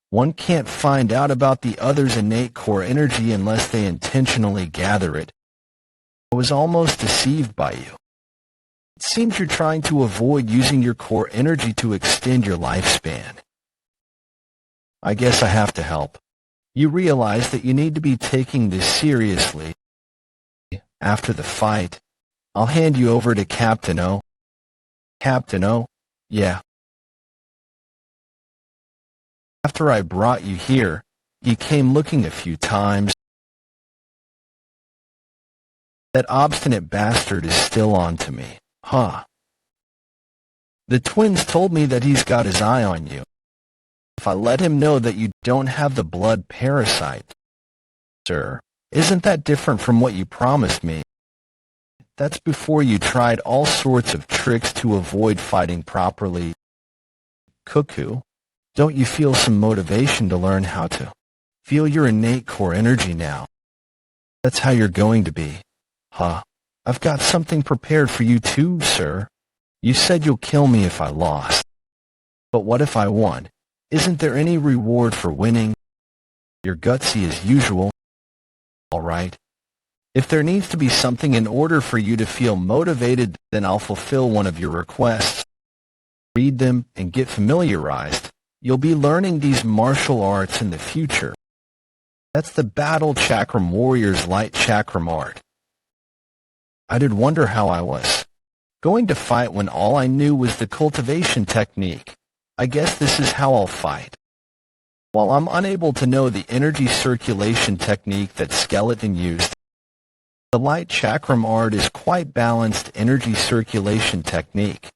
One can't find out about the other's innate core energy unless they intentionally gather it. I was almost deceived by you. It seems you're trying to avoid using your core energy to extend your lifespan. I guess I have to help. You realize that you need to be taking this seriously. After the fight, I'll hand you over to Captain O. Captain O? Yeah. After I brought you here, he came looking a few times. That obstinate bastard is still on to me, huh? The twins told me that he's got his eye on you. If I let him know that you don't have the blood parasite. Sir, isn't that different from what you promised me? That's before you tried all sorts of tricks to avoid fighting properly. Cuckoo, don't you feel some motivation to learn how to feel your innate core energy now? That's how you're going to be. Huh? I've got something prepared for you too, sir. You said you'll kill me if I lost. But what if I won? Isn't there any reward for winning? You're gutsy as usual. All right. If there needs to be something in order for you to feel motivated, then I'll fulfill one of your requests. Read them and get familiarized. You'll be learning these martial arts in the future. That's the Battle Chakram Warrior's Light Chakram art. I did wonder how I was going to fight when all I knew was the cultivation technique. I guess this is how I'll fight. While I'm unable to know the energy circulation technique that Skeleton used, the Light Chakram art is quite balanced energy circulation technique.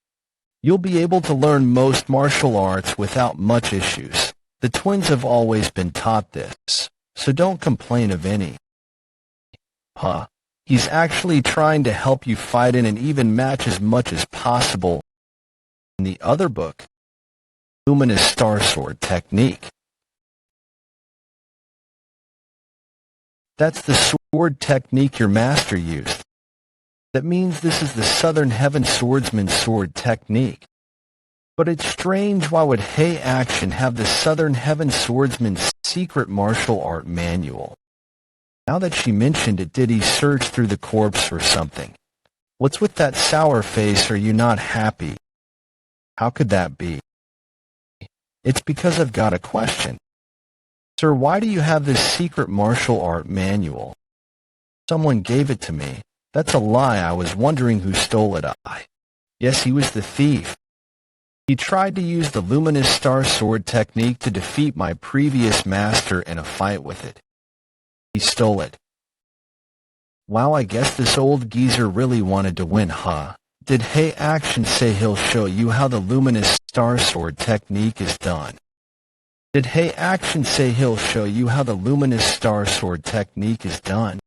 You'll be able to learn most martial arts without much issues. The twins have always been taught this, so don't complain of any. Huh? He's actually trying to help you fight in an even match as much as possible. In the other book, Luminous Star Sword Technique. That's the sword technique your master used. That means this is the Southern Heaven Swordsman's sword technique. But it's strange, why would Hei Action have the Southern Heaven Swordsman's secret martial art manual? Now that she mentioned it, did he search through the corpse or something? What's with that sour face? Are you not happy? How could that be? It's because I've got a question. Sir, why do you have this secret martial art manual? Someone gave it to me. That's a lie. I was wondering who stole it. Yes, he was the thief. He tried to use the Luminous Star Sword technique to defeat my previous master in a fight with it. He stole it. Wow, I guess this old geezer really wanted to win, huh? Did Hei Action say he'll show you how the Luminous Star Sword technique is done? Did Hei Action say he'll show you how the Luminous Star Sword technique is done?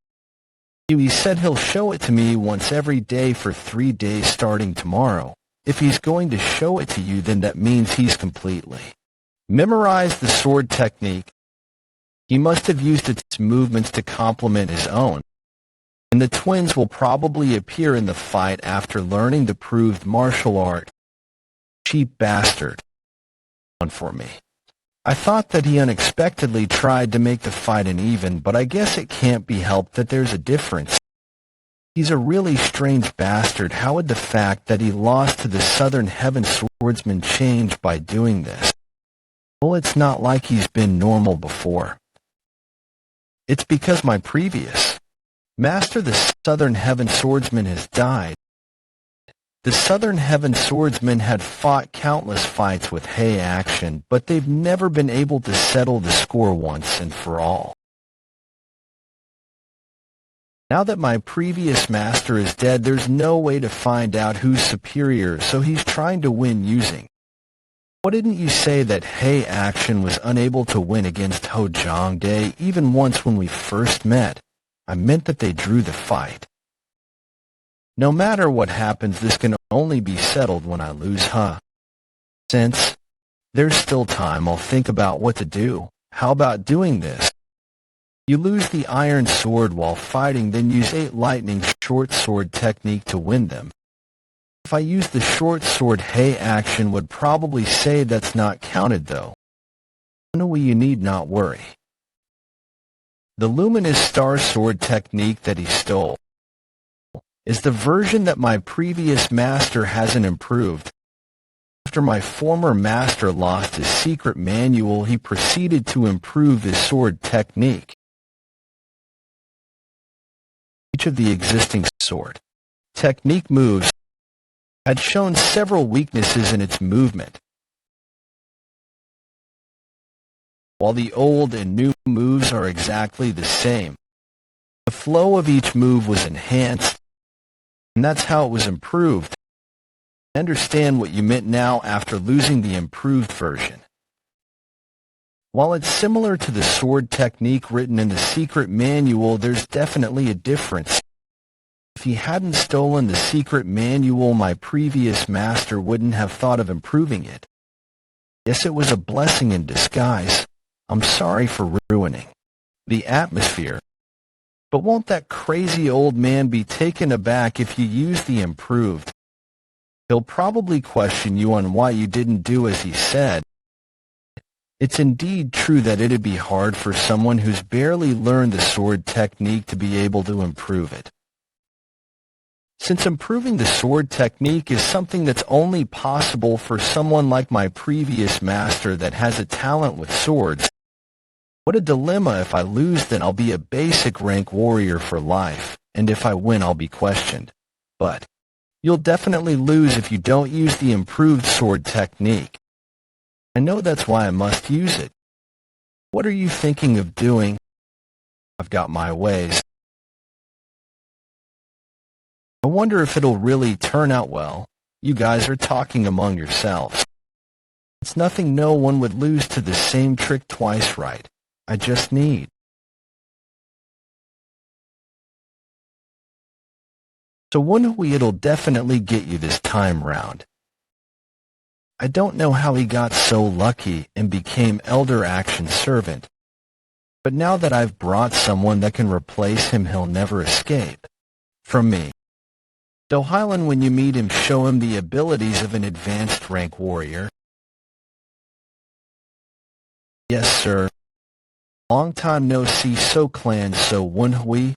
He said he'll show it to me once every day for 3 days starting tomorrow. If he's going to show it to you, then that means he's completely memorized the sword technique. He must have used its movements to complement his own. And the twins will probably appear in the fight after learning the proved martial art. Cheap bastard. One for me. I thought that he unexpectedly tried to make the fight an even, but I guess it can't be helped that there's a difference. He's a really strange bastard. How would the fact that he lost to the Southern Heaven Swordsman change by doing this? Well, it's not like he's been normal before. It's because my previous master, the Southern Heaven Swordsman, has died. The Southern Heaven Swordsman had fought countless fights with Hei Action, but they've never been able to settle the score once and for all. Now that my previous master is dead, there's no way to find out who's superior, so he's trying to win using Why didn't you say that Hei Action was unable to win against Ho Jongdae even once when we first met? I meant that they drew the fight. No matter what happens, this can only be settled when I lose, huh? Since there's still time, I'll think about what to do. How about doing this? You lose the iron sword while fighting, then use 8 lightning short sword technique to win them. If I use the short sword, Hei Action would probably say that's not counted though. No, you need not worry. The luminous star sword technique that he stole is the version that my previous master hasn't improved. After my former master lost his secret manual, he proceeded to improve his sword technique. Each of the existing sword technique moves had shown several weaknesses in its movement. While the old and new moves are exactly the same, the flow of each move was enhanced, and that's how it was improved. I understand what you meant now after losing the improved version. While it's similar to the sword technique written in the secret manual, there's definitely a difference. If he hadn't stolen the secret manual, my previous master wouldn't have thought of improving it. Yes, it was a blessing in disguise. I'm sorry for ruining the atmosphere. But won't that crazy old man be taken aback if you use the improved? He'll probably question you on why you didn't do as he said. It's indeed true that it'd be hard for someone who's barely learned the sword technique to be able to improve it. Since improving the sword technique is something that's only possible for someone like my previous master that has a talent with swords, what a dilemma. If I lose, then I'll be a basic rank warrior for life, and if I win, I'll be questioned. But you'll definitely lose if you don't use the improved sword technique. I know that's why I must use it. What are you thinking of doing? I've got my ways. I wonder if it'll really turn out well. You guys are talking among yourselves. It's nothing. No one would lose to the same trick twice, right? I just need. So Woon-Hwi, it'll definitely get you this time round. I don't know how he got so lucky and became Elder Action Servant, but now that I've brought someone that can replace him, he'll never escape from me. So Hylan, when you meet him, show him the abilities of an advanced rank warrior. Yes, sir. Long time no see. So clan, so Woon-Hwi.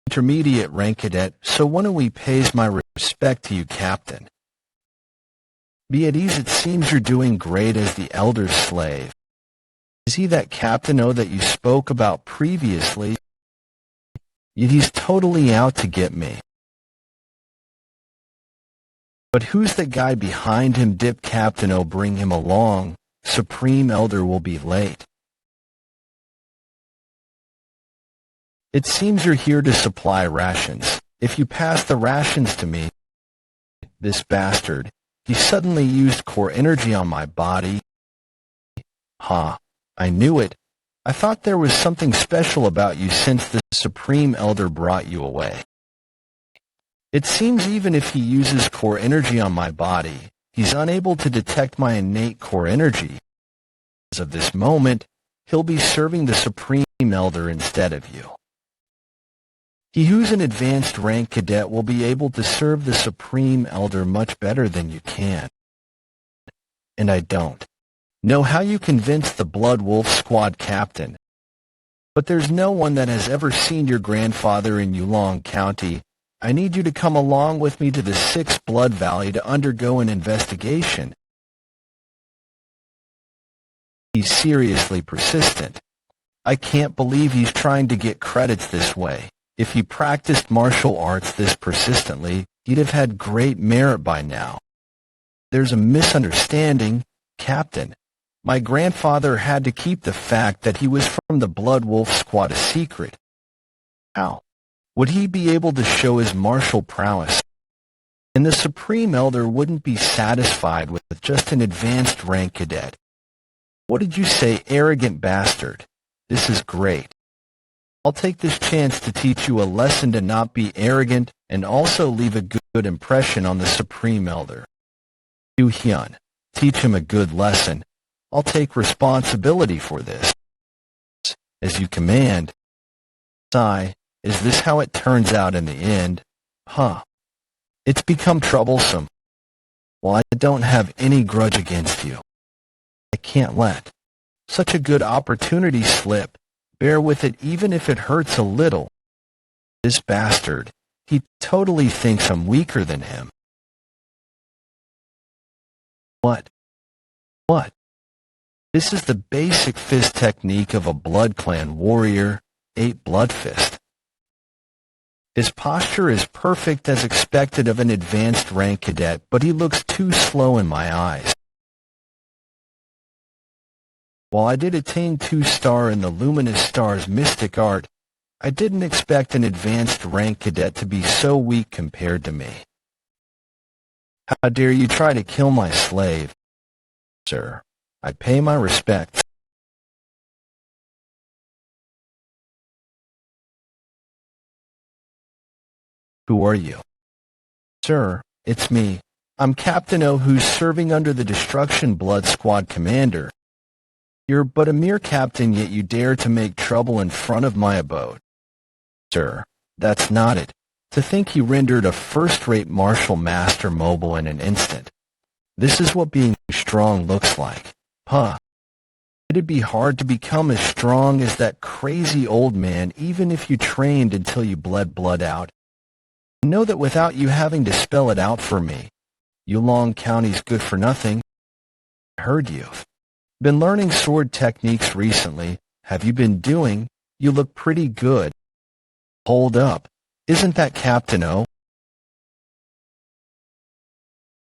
Intermediate rank cadet, so Woon-Hwi pays my respect to you, Captain. Be at ease, it seems you're doing great as the Elder's slave. Is he that Captain O that you spoke about previously? Yet he's totally out to get me. But who's the guy behind him? Dip Captain O, bring him along. Supreme Elder will be late. It seems you're here to supply rations. If you pass the rations to me, this bastard, he suddenly used core energy on my body. Ha, I knew it. I thought there was something special about you since the Supreme Elder brought you away. It seems even if he uses core energy on my body, he's unable to detect my innate core energy. As of this moment, he'll be serving the Supreme Elder instead of you. He who's an advanced rank cadet will be able to serve the Supreme Elder much better than you can. And I don't know how you convinced the Blood Wolf Squad captain, but there's no one that has ever seen your grandfather in Yulong County. I need you to come along with me to the 6th Blood Valley to undergo an investigation. He's seriously persistent. I can't believe he's trying to get credits this way. If he practiced martial arts this persistently, he'd have had great merit by now. There's a misunderstanding, Captain. My grandfather had to keep the fact that he was from the Blood Wolf Squad a secret. How would he be able to show his martial prowess? And the Supreme Elder wouldn't be satisfied with just an advanced rank cadet. What did you say, arrogant bastard? This is great. I'll take this chance to teach you a lesson to not be arrogant and also leave a good impression on the Supreme Elder. Woo-Hyun, teach him a good lesson. I'll take responsibility for this. As you command. Sigh, is this how it turns out in the end? Huh. It's become troublesome. Well, I don't have any grudge against you. I can't let such a good opportunity slip. Bear with it even if it hurts a little. This bastard, he totally thinks I'm weaker than him. What? What? This is the basic fist technique of a Blood Clan warrior, 8 Blood Fist. His posture is perfect as expected of an advanced rank cadet, but he looks too slow in my eyes. While I did attain 2-star in the Luminous Star's mystic art, I didn't expect an advanced rank cadet to be so weak compared to me. How dare you try to kill my slave? Sir, I pay my respects. Who are you? Sir, it's me. I'm Captain O, who's serving under the Destruction Blood Squad commander. You're but a mere captain, yet you dare to make trouble in front of my abode. Sir, that's not it. To think he rendered a first-rate martial master mobile in an instant. This is what being strong looks like. Huh. It'd be hard to become as strong as that crazy old man even if you trained until you bled blood out. Know that without you having to spell it out for me, Yulong County's good for nothing. I heard you've been learning sword techniques recently. Have you been doing? You look pretty good. Hold up. Isn't that Captain O?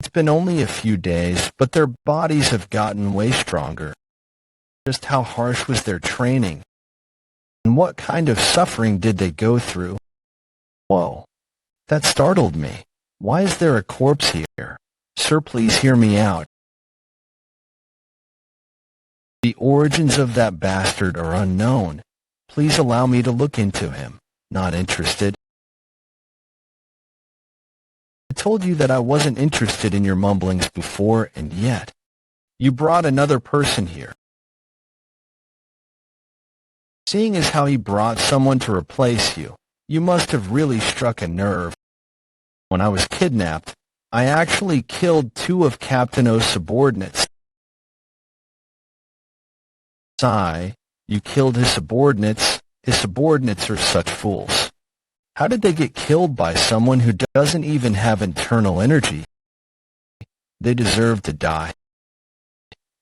It's been only a few days, but their bodies have gotten way stronger. Just how harsh was their training? And what kind of suffering did they go through? Whoa. That startled me. Why is there a corpse here? Sir, please hear me out. The origins of that bastard are unknown. Please allow me to look into him. Not interested. I told you that I wasn't interested in your mumblings before, and yet you brought another person here. Seeing as how he brought someone to replace you, you must have really struck a nerve. When I was kidnapped, I actually killed 2 of Captain O's subordinates. Sigh, you killed his subordinates. His subordinates are such fools. How did they get killed by someone who doesn't even have internal energy? They deserve to die.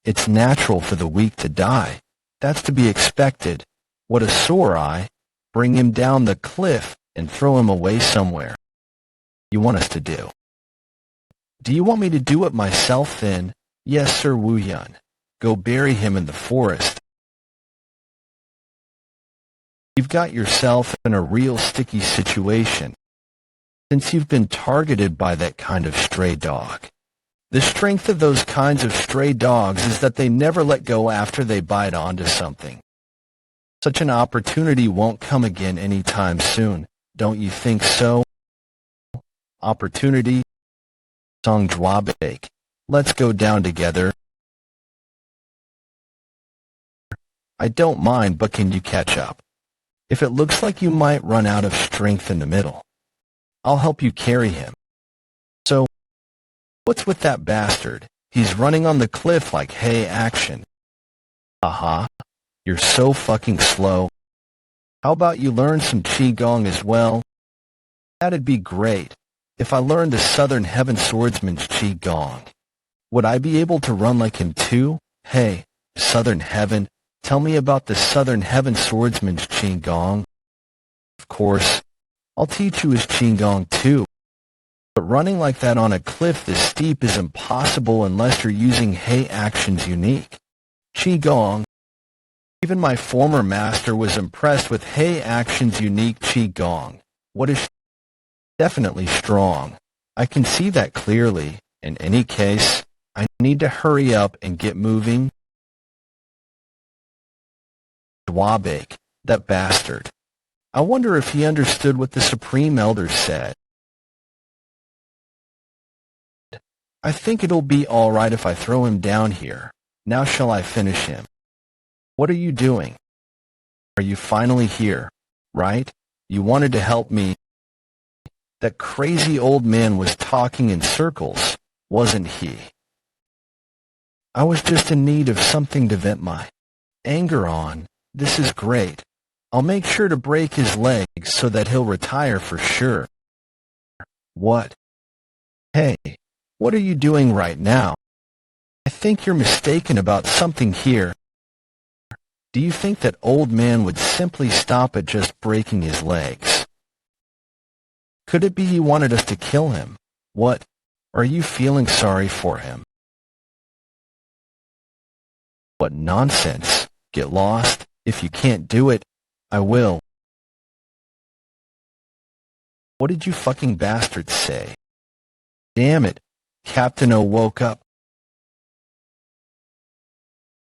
It's natural for the weak to die. That's to be expected. What a sore eye. Bring him down the cliff and throw him away somewhere. You want us to do? Do you want me to do it myself then? Yes, Sir Woo-Hyun. Go bury him in the forest. You've got yourself in a real sticky situation, since you've been targeted by that kind of stray dog. The strength of those kinds of stray dogs is that they never let go after they bite onto something. Such an opportunity won't come again anytime soon, don't you think so? Opportunity? Song Jwabek. Let's go down together. I don't mind, but can you catch up? If it looks like you might run out of strength in the middle, I'll help you carry him. So, what's with that bastard? He's running on the cliff like, hey, action. Aha, you're so fucking slow. How about you learn some Qigong as well? That'd be great. If I learned the Southern Heaven Swordsman's Qigong, would I be able to run like him too? Hey, Southern Heaven, tell me about the Southern Heaven Swordsman's Qigong. Of course, I'll teach you his Qigong too. But running like that on a cliff this steep is impossible unless you're using Hei Action's unique Qigong. Even my former master was impressed with Hei Action's unique Qigong. What is definitely strong. I can see that clearly. In any case, I need to hurry up and get moving. Dwabake, that bastard. I wonder if he understood what the Supreme Elder said. I think it'll be all right if I throw him down here. Now shall I finish him? What are you doing? Are you finally here, right? You wanted to help me. That crazy old man was talking in circles, wasn't he? I was just in need of something to vent my anger on. This is great. I'll make sure to break his legs so that he'll retire for sure. What? Hey, what are you doing right now? I think you're mistaken about something here. Do you think that old man would simply stop at just breaking his legs? Could it be he wanted us to kill him? What? Are you feeling sorry for him? What nonsense. Get lost. If you can't do it, I will. What did you fucking bastards say? Damn it. Captain O woke up.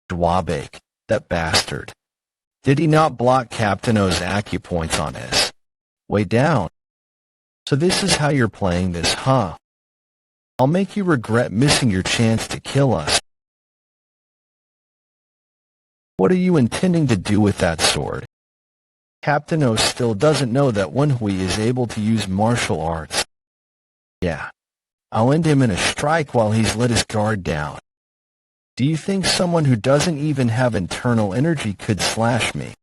Dwabake, that bastard. Did he not block Captain O's acupoints on his way down? So this is how you're playing this, huh? I'll make you regret missing your chance to kill us. What are you intending to do with that sword? Captain O still doesn't know that Woon-Hwi is able to use martial arts. Yeah, I'll end him in a strike while he's let his guard down. Do you think someone who doesn't even have internal energy could slash me?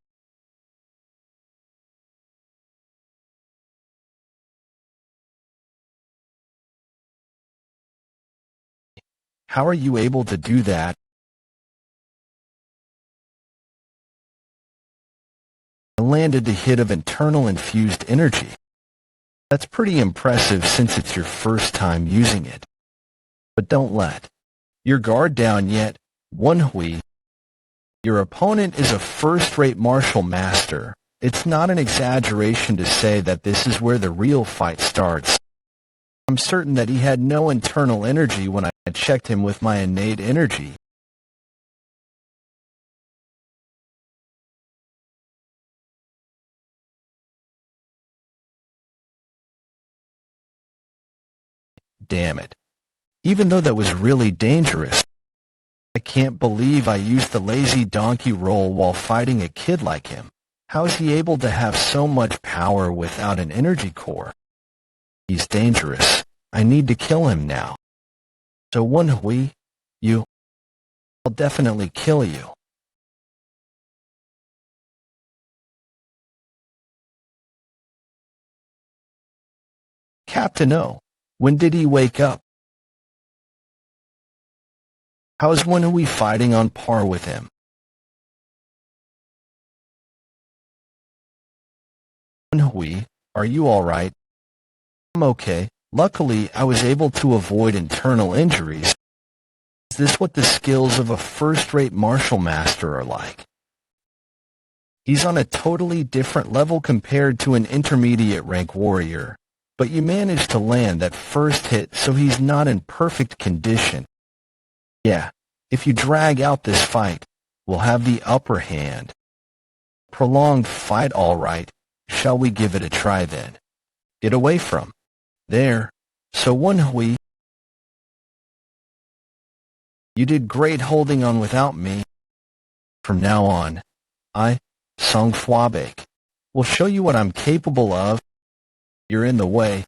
How are you able to do that? I landed the hit of internal infused energy. That's pretty impressive since it's your first time using it. But don't let your guard down yet, Woon-Hwi. Your opponent is a first-rate martial master. It's not an exaggeration to say that this is where the real fight starts. I'm certain that he had no internal energy when I checked him with my innate energy. Damn it. Even though that was really dangerous, I can't believe I used the lazy donkey roll while fighting a kid like him. How is he able to have so much power without an energy core? He's dangerous. I need to kill him now. So Woon-Hwi, I'll definitely kill you. Captain O, when did he wake up? How is Woon-Hwi fighting on par with him? Woon-Hwi, are you alright? I'm okay. Luckily, I was able to avoid internal injuries. Is this what the skills of a first-rate martial master are like? He's on a totally different level compared to an intermediate rank warrior, but you managed to land that first hit, so he's not in perfect condition. Yeah, if you drag out this fight, we'll have the upper hand. Prolonged fight, all right. Shall we give it a try then? Get away from there. So Woon-Hwi, you did great holding on without me. From now on, Dwabake, will show you what I'm capable of. You're in the way.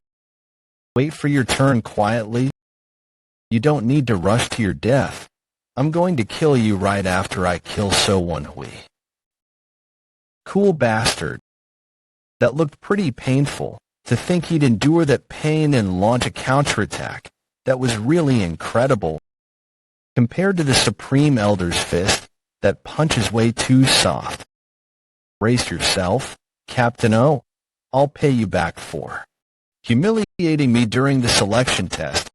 Wait for your turn quietly. You don't need to rush to your death. I'm going to kill you right after I kill Woon-Hwi. Cool bastard. That looked pretty painful. To think he'd endure that pain and launch a counterattack. That was really incredible. Compared to the Supreme Elder's fist, that punch is way too soft. Brace yourself, Captain O. I'll pay you back for humiliating me during the selection test.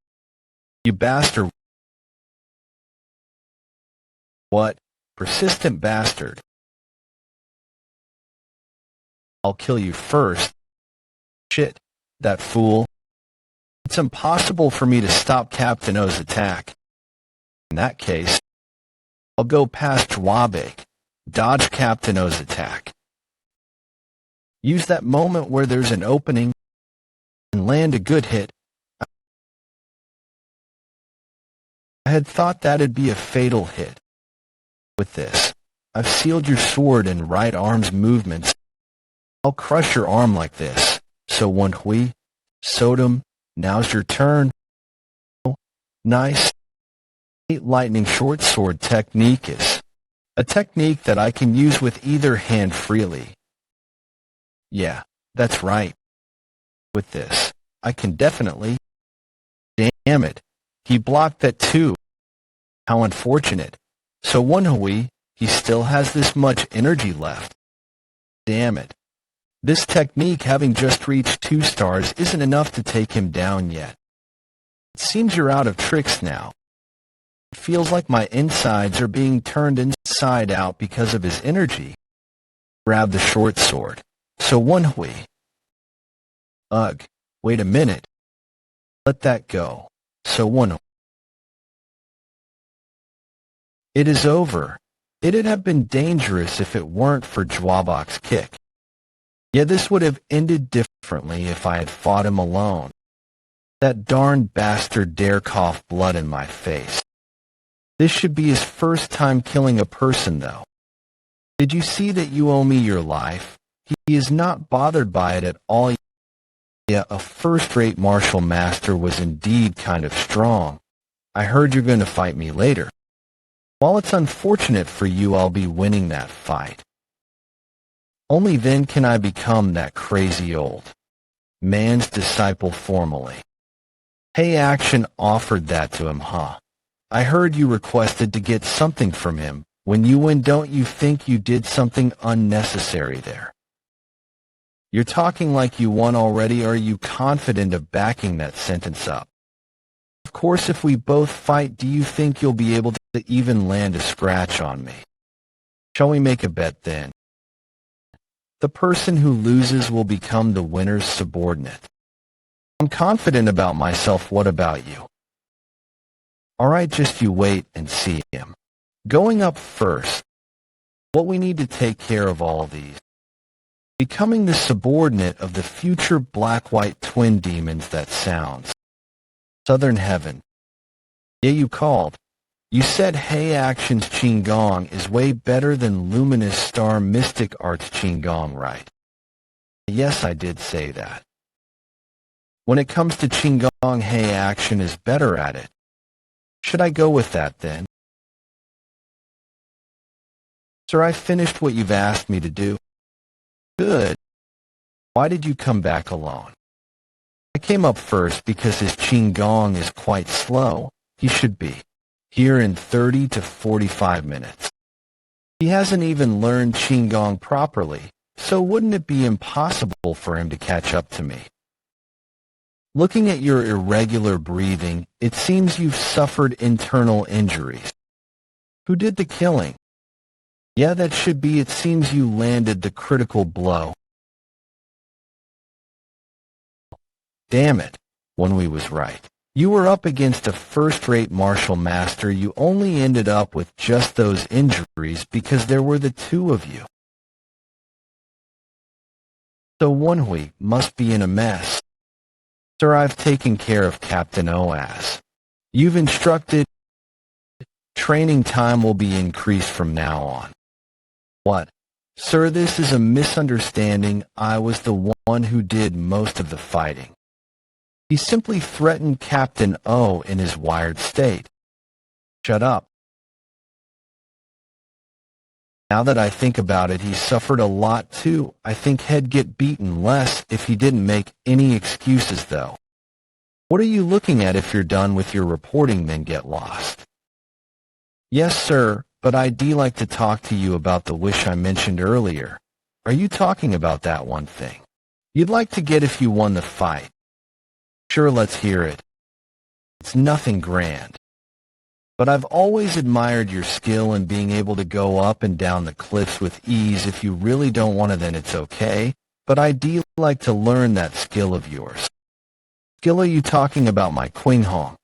You bastard. What? Persistent bastard. I'll kill you first. Shit, that fool. It's impossible for me to stop Captain O's attack. In that case, I'll go past Jwabek, dodge Captain O's attack. Use that moment where there's an opening and land a good hit. I had thought that'd be a fatal hit. With this, I've sealed your sword and right arm's movements. I'll crush your arm like this. So Woon-Hwi, Sodom, now's your turn. Nice. Lightning short sword technique is a technique that I can use with either hand freely. Yeah, that's right. With this, I can definitely... Damn it, he blocked that too. How unfortunate. So Woon-Hwi, he still has this much energy left. Damn it. This technique, having just reached 2 stars, isn't enough to take him down yet. It seems you're out of tricks now. It feels like my insides are being turned inside out because of his energy. Grab the short sword. So Woon-Hwi. Ugh, wait a minute. Let that go. So Woon-Hwi. It is over. It'd have been dangerous if it weren't for Jwabek's kick. Yeah, this would have ended differently if I had fought him alone. That darn bastard dare cough blood in my face. This should be his first time killing a person, though. Did you see that you owe me your life? He is not bothered by it at all. Yeah, a first-rate martial master was indeed kind of strong. I heard you're going to fight me later. While it's unfortunate for you, I'll be winning that fight. Only then can I become that crazy old man's disciple formally. Hey, Action offered that to him, huh? I heard you requested to get something from him. When you win, don't you think you did something unnecessary there? You're talking like you won already. Are you confident of backing that sentence up? Of course, if we both fight, do you think you'll be able to even land a scratch on me? Shall we make a bet then? The person who loses will become the winner's subordinate. I'm confident about myself. What about you? All right, just you wait and see him. Going up first. What we need to take care of all these. Becoming the subordinate of the future black-white twin demons. That sounds. Southern Heaven. Yeah, you called. You said Hey Action's Qigong is way better than Luminous Star Mystic Arts Qigong, right? Yes, I did say that. When it comes to Qigong, Hey Action is better at it. Should I go with that then? Sir, I finished what you've asked me to do. Good. Why did you come back alone? I came up first because his Qigong is quite slow. He should be here in 30 to 45 minutes. He hasn't even learned Qigong properly, so wouldn't it be impossible for him to catch up to me? Looking at your irregular breathing, it seems you've suffered internal injuries. Who did the killing? Yeah, that should be. It seems you landed the critical blow. Damn it, Woon-Hwi was right. You were up against a first-rate martial master. You only ended up with just those injuries because there were the 2 of you. So Woon-Hwi must be in a mess. Sir, I've taken care of Captain Oas. You've instructed. Training time will be increased from now on. What? Sir, this is a misunderstanding. I was the one who did most of the fighting. He simply threatened Captain O in his wired state. Shut up. Now that I think about it, he suffered a lot too. I think he'd get beaten less if he didn't make any excuses though. What are you looking at? If you're done with your reporting, then get lost. Yes, sir, but I'd like to talk to you about the wish I mentioned earlier. Are you talking about that one thing you'd like to get if you won the fight? Sure, let's hear it. It's nothing grand. But I've always admired your skill in being able to go up and down the cliffs with ease. If you really don't want to, then it's okay. But I'd like to learn that skill of yours. skill are you talking about, my Queen Hong?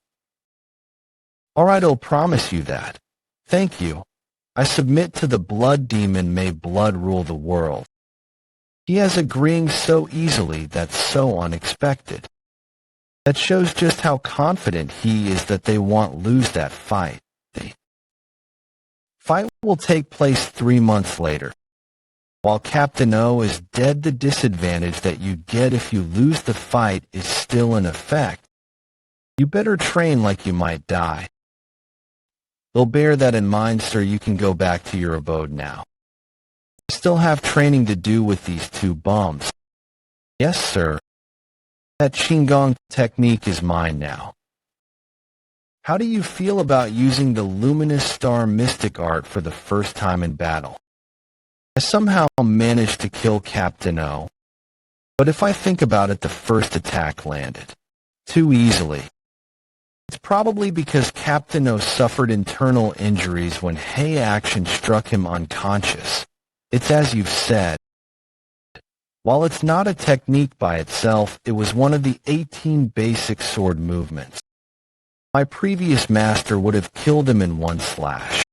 All right, I'll promise you that. Thank you. I submit to the blood demon, may blood rule the world. He has agreeing so easily, that's so unexpected. That shows just how confident he is that they won't lose that fight. The fight will take place 3 months later. While Captain O is dead, the disadvantage that you get if you lose the fight is still in effect. You better train like you might die. They'll bear that in mind, sir. You can go back to your abode now. I still have training to do with these 2 bums. Yes, sir. That Qigong technique is mine now. How do you feel about using the luminous star mystic art for the first time in battle? I somehow managed to kill Captain O, but if I think about it, the first attack landed too easily. It's probably because Captain O suffered internal injuries when Hei action struck him unconscious. It's as you've said. While it's not a technique by itself, it was one of the 18 basic sword movements. My previous master would have killed him in one slash.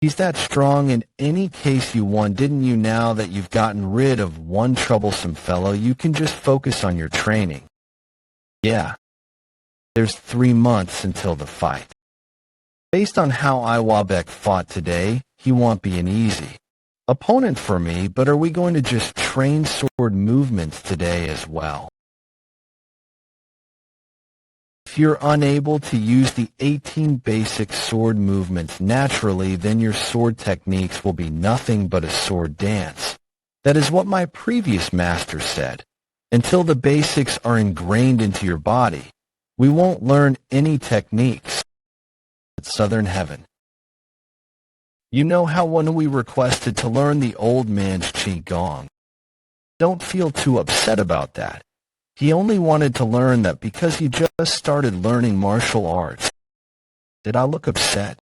He's that strong. In any case, you won, didn't you? Now that you've gotten rid of one troublesome fellow, you can just focus on your training. Yeah. There's 3 months until the fight. Based on how Iwabek fought today, he won't be an easy opponent for me, but are we going to just train sword movements today as well? If you're unable to use the 18 basic sword movements naturally, then your sword techniques will be nothing but a sword dance. That is what my previous master said. Until the basics are ingrained into your body, we won't learn any techniques. It's Southern Heaven. You know how Woon-Hwi requested to learn the old man's Qigong. Don't feel too upset about that. He only wanted to learn that because he just started learning martial arts. Did I look upset?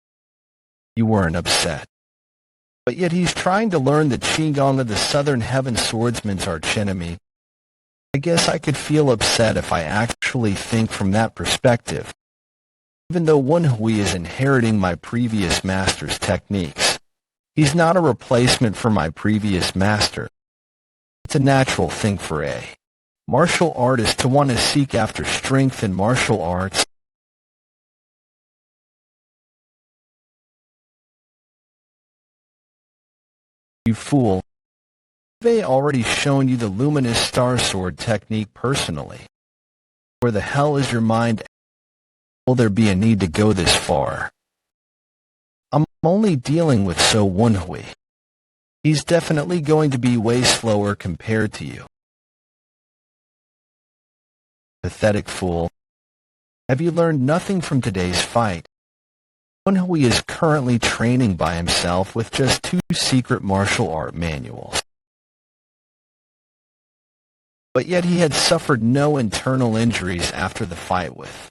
You weren't upset. But yet he's trying to learn the Qigong of the Southern Heaven swordsman's archenemy. I guess I could feel upset if I actually think from that perspective. Even though Woon-Hwi is inheriting my previous master's techniques, he's not a replacement for my previous master. It's a natural thing for a martial artist to want to seek after strength in martial arts. You fool. I've already shown you the luminous star sword technique personally. Where the hell is your mind? Will there be a need to go this far? I'm only dealing with Woon-Hwi. He's definitely going to be way slower compared to you. Pathetic fool. Have you learned nothing from today's fight? Woon-Hwi is currently training by himself with just 2 secret martial art manuals. But yet he had suffered no internal injuries after the fight with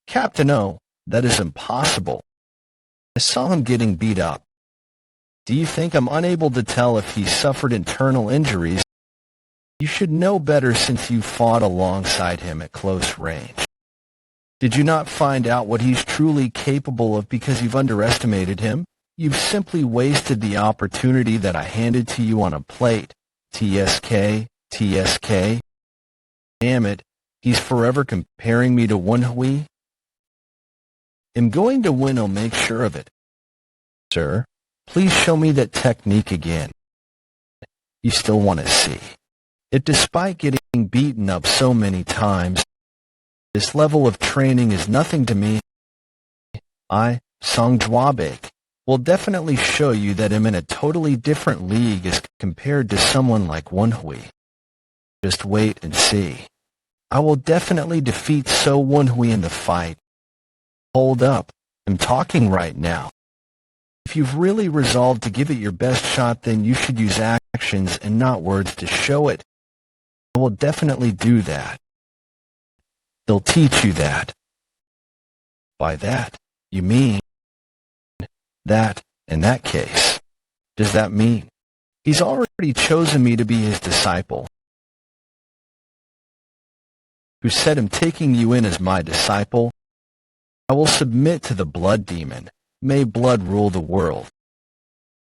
Captain O. That is impossible. I saw him getting beat up. Do you think I'm unable to tell if he suffered internal injuries? You should know better since you fought alongside him at close range. Did you not find out what he's truly capable of because you've underestimated him? You've simply wasted the opportunity that I handed to you on a plate. TSK, TSK. Damn it, he's forever comparing me to Woon-Hwi. I'm going to win, I'll make sure of it. Sir, please show me that technique again. You still want to see it despite getting beaten up so many times. This level of training is nothing to me. I, Song Jwabek, will definitely show you that I'm in a totally different league as compared to someone like Woon-Hwi. Just wait and see. I will definitely defeat Woon-Hwi in the fight. Hold up, I'm talking right now. If you've really resolved to give it your best shot, then you should use actions and not words to show it. I will definitely do that. They'll teach you that. By that, you mean that, in that case. Does that mean he's already chosen me to be his disciple? who said I'm taking you in as my disciple. I will submit to the blood demon. May blood rule the world.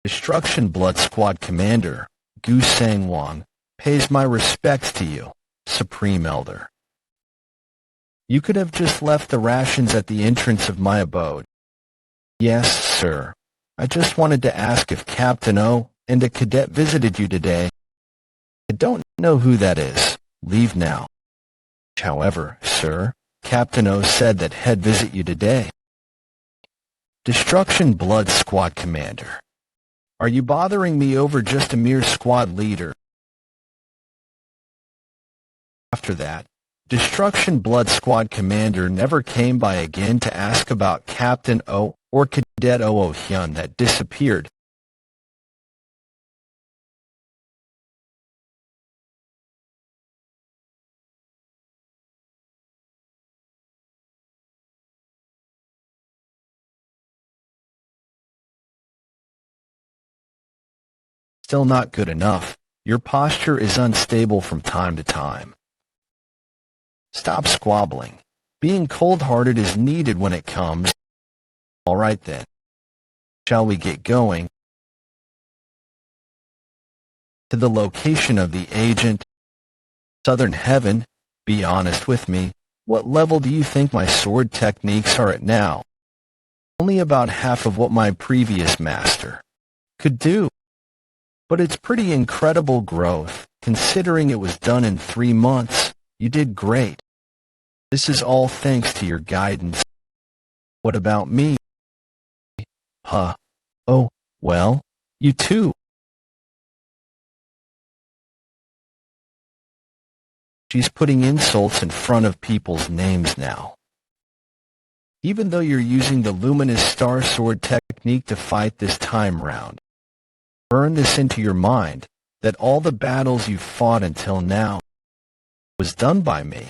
Destruction Blood Squad Commander, Gu Sang-wang, pays my respects to you, Supreme Elder. You could have just left the rations at the entrance of my abode. Yes, sir. I just wanted to ask if Captain O and a cadet visited you today. I don't know who that is. Leave now. However, sir, Captain O said that he'd visit you today. Destruction Blood Squad Commander. Are you bothering me over just a mere squad leader? After that, Destruction Blood Squad Commander never came by again to ask about Captain O or Cadet Oo Hyun that disappeared. Still not good enough. Your posture is unstable from time to time. Stop squabbling. Being cold-hearted is needed when it comes. All right then. Shall we get going? To the location of the agent. Southern Heaven, be honest with me. What level do you think my sword techniques are at now? Only about half of what my previous master could do. But it's pretty incredible growth, considering it was done in 3 months. You did great. This is all thanks to your guidance. What about me? Huh. Oh, well, you too. She's putting insults in front of people's names now. Even though you're using the luminous star sword technique to fight this time round, burn this into your mind, that all the battles you've fought until now was done by me.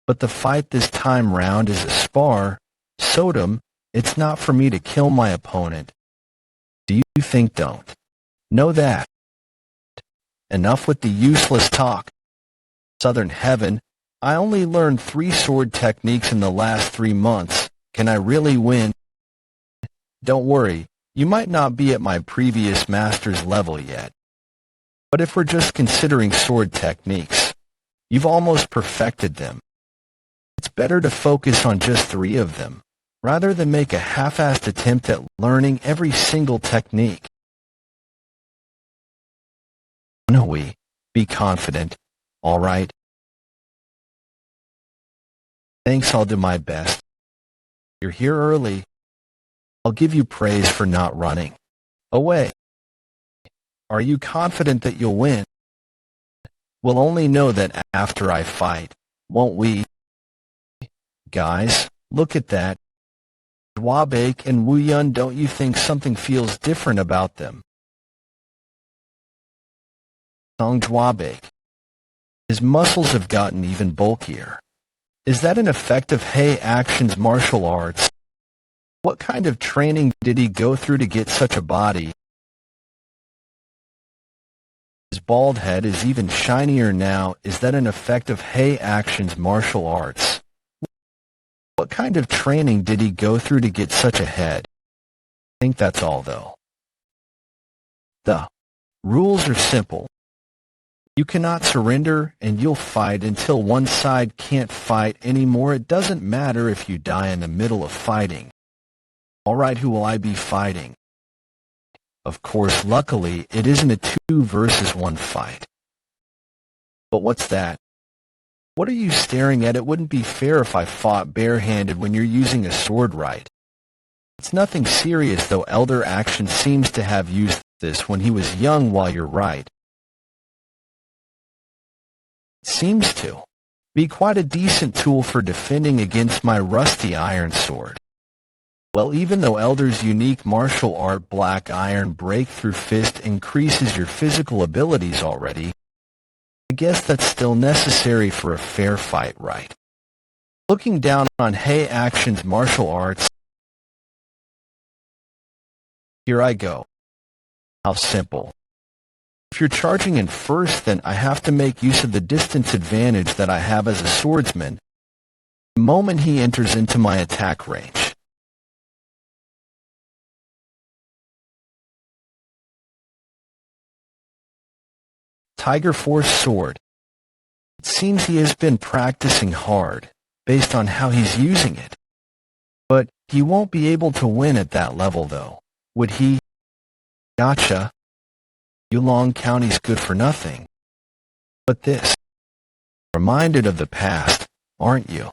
But the fight this time round is a spar, Sodom. It's not for me to kill my opponent. Do you think don't? Know that. Enough with the useless talk. Southern Heaven, I only learned 3 sword techniques in the last 3 months. Can I really win? Don't worry. You might not be at my previous master's level yet. But if we're just considering sword techniques, you've almost perfected them. It's better to focus on just 3 of them, rather than make a half-assed attempt at learning every single technique. Woon-Hwi, be confident, all right? Thanks, I'll do my best. You're here early. I'll give you praise for not running away. Are you confident that you'll win? We'll only know that after I fight, won't we? Guys, look at that. Dwabake and Woo-Yun, don't you think something feels different about them? Song Dwabake. His muscles have gotten even bulkier. Is that an effect of Hei Action's martial arts? What kind of training did he go through to get such a body? His bald head is even shinier now. Is that an effect of Hei Action's martial arts? What kind of training did he go through to get such a head? I think that's all, though. The rules are simple. You cannot surrender, and you'll fight until one side can't fight anymore. It doesn't matter if you die in the middle of fighting. All right, who will I be fighting? Of course, luckily, it isn't a 2 versus 1 fight. But what's that? What are you staring at? It wouldn't be fair if I fought barehanded when you're using a sword right. It's nothing serious, though. Elder Action seems to have used this when he was young, while you're right. It seems to be quite a decent tool for defending against my rusty iron sword. Well, even though Elder's unique martial art Black Iron Breakthrough Fist increases your physical abilities already, I guess that's still necessary for a fair fight, right? Looking down on Hei Action's martial arts, here I go. How simple. If you're charging in first, then I have to make use of the distance advantage that I have as a swordsman the moment he enters into my attack range. Tiger Force Sword. It seems he has been practicing hard, based on how he's using it. But he won't be able to win at that level, though, would he? Gotcha. Yulong County's good for nothing. But this. Reminded of the past, aren't you?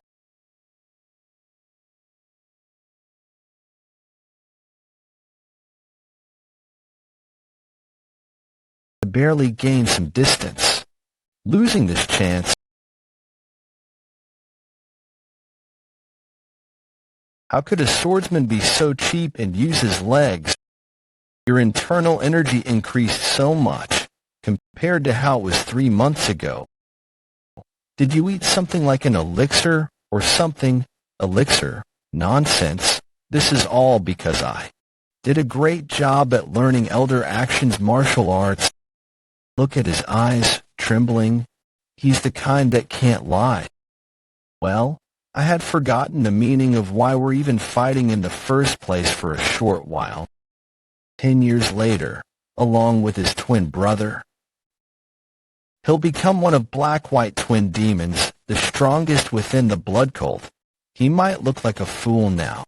To barely gain some distance. Losing this chance. How could a swordsman be so cheap and use his legs? Your internal energy increased so much, compared to how it was 3 months ago. Did you eat something like an elixir, or something? Elixir? Nonsense. This is all because I did a great job at learning Elder Action's martial arts. Look at his eyes, trembling. He's the kind that can't lie. Well, I had forgotten the meaning of why we're even fighting in the first place for a short while. 10 years later, along with his twin brother, he'll become one of black-white twin demons, the strongest within the blood cult. He might look like a fool now,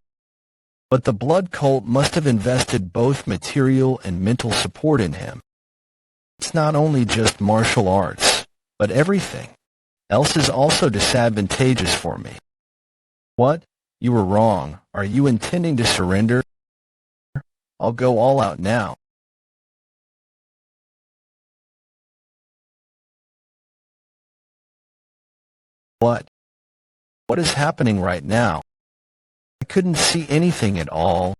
but the blood cult must have invested both material and mental support in him. It's not only just martial arts, but everything else is also disadvantageous for me. What? You were wrong. Are you intending to surrender? I'll go all out now. What? What is happening right now? I couldn't see anything at all.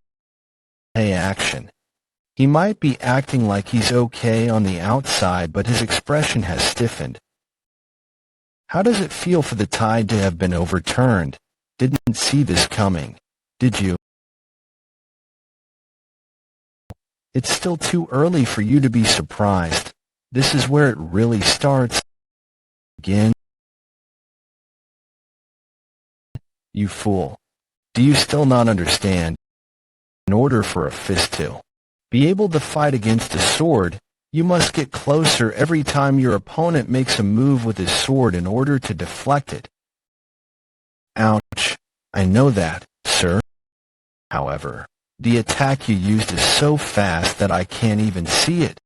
Hey, Action. He might be acting like he's okay on the outside, but his expression has stiffened. How does it feel for the tide to have been overturned? Didn't see this coming, did you? It's still too early for you to be surprised. This is where it really starts. Again. You fool. Do you still not understand? In order for a fist to be able to fight against a sword, you must get closer every time your opponent makes a move with his sword in order to deflect it. Ouch. I know that, sir. However, the attack you used is so fast that I can't even see it.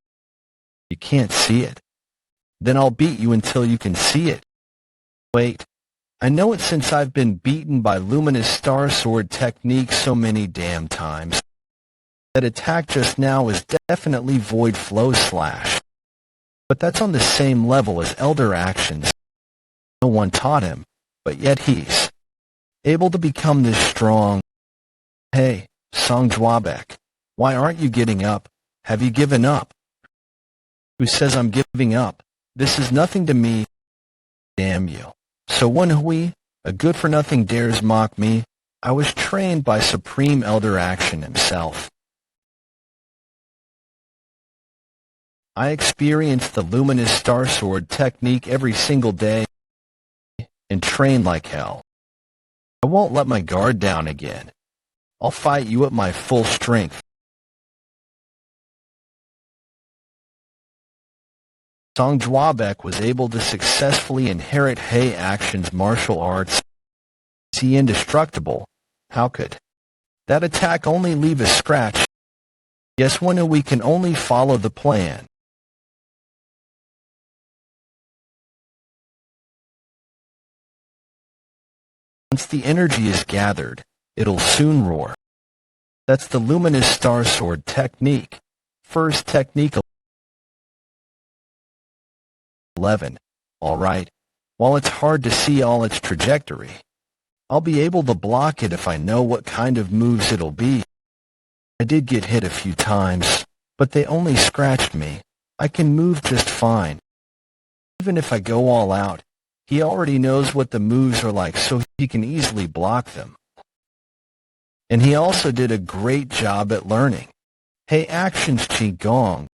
You can't see it? Then I'll beat you until you can see it. Wait. I know it since I've been beaten by Luminous Star Sword technique so many damn times. That attack just now is definitely Void Flow Slash. But that's on the same level as Elder Actions. No one taught him, but yet he's able to become this strong. Hey, Song Jwabek, why aren't you getting up? Have you given up? Who says I'm giving up? This is nothing to me. Damn you. So Woon-Hwi, a good-for-nothing dares mock me. I was trained by Supreme Elder Action himself. I experience the Luminous Star Sword technique every single day and train like hell. I won't let my guard down again. I'll fight you at my full strength. Song Jwabek was able to successfully inherit Hei Action's martial arts. Is he indestructible? How could that attack only leave a scratch? Yes, we can only follow the plan. Once the energy is gathered, it'll soon roar. That's the Luminous Star Sword technique. First technique 11. Alright. While it's hard to see all its trajectory, I'll be able to block it if I know what kind of moves it'll be. I did get hit a few times, but they only scratched me. I can move just fine. Even if I go all out, he already knows what the moves are like, so he can easily block them. And he also did a great job at learning Hei Action's Qigong.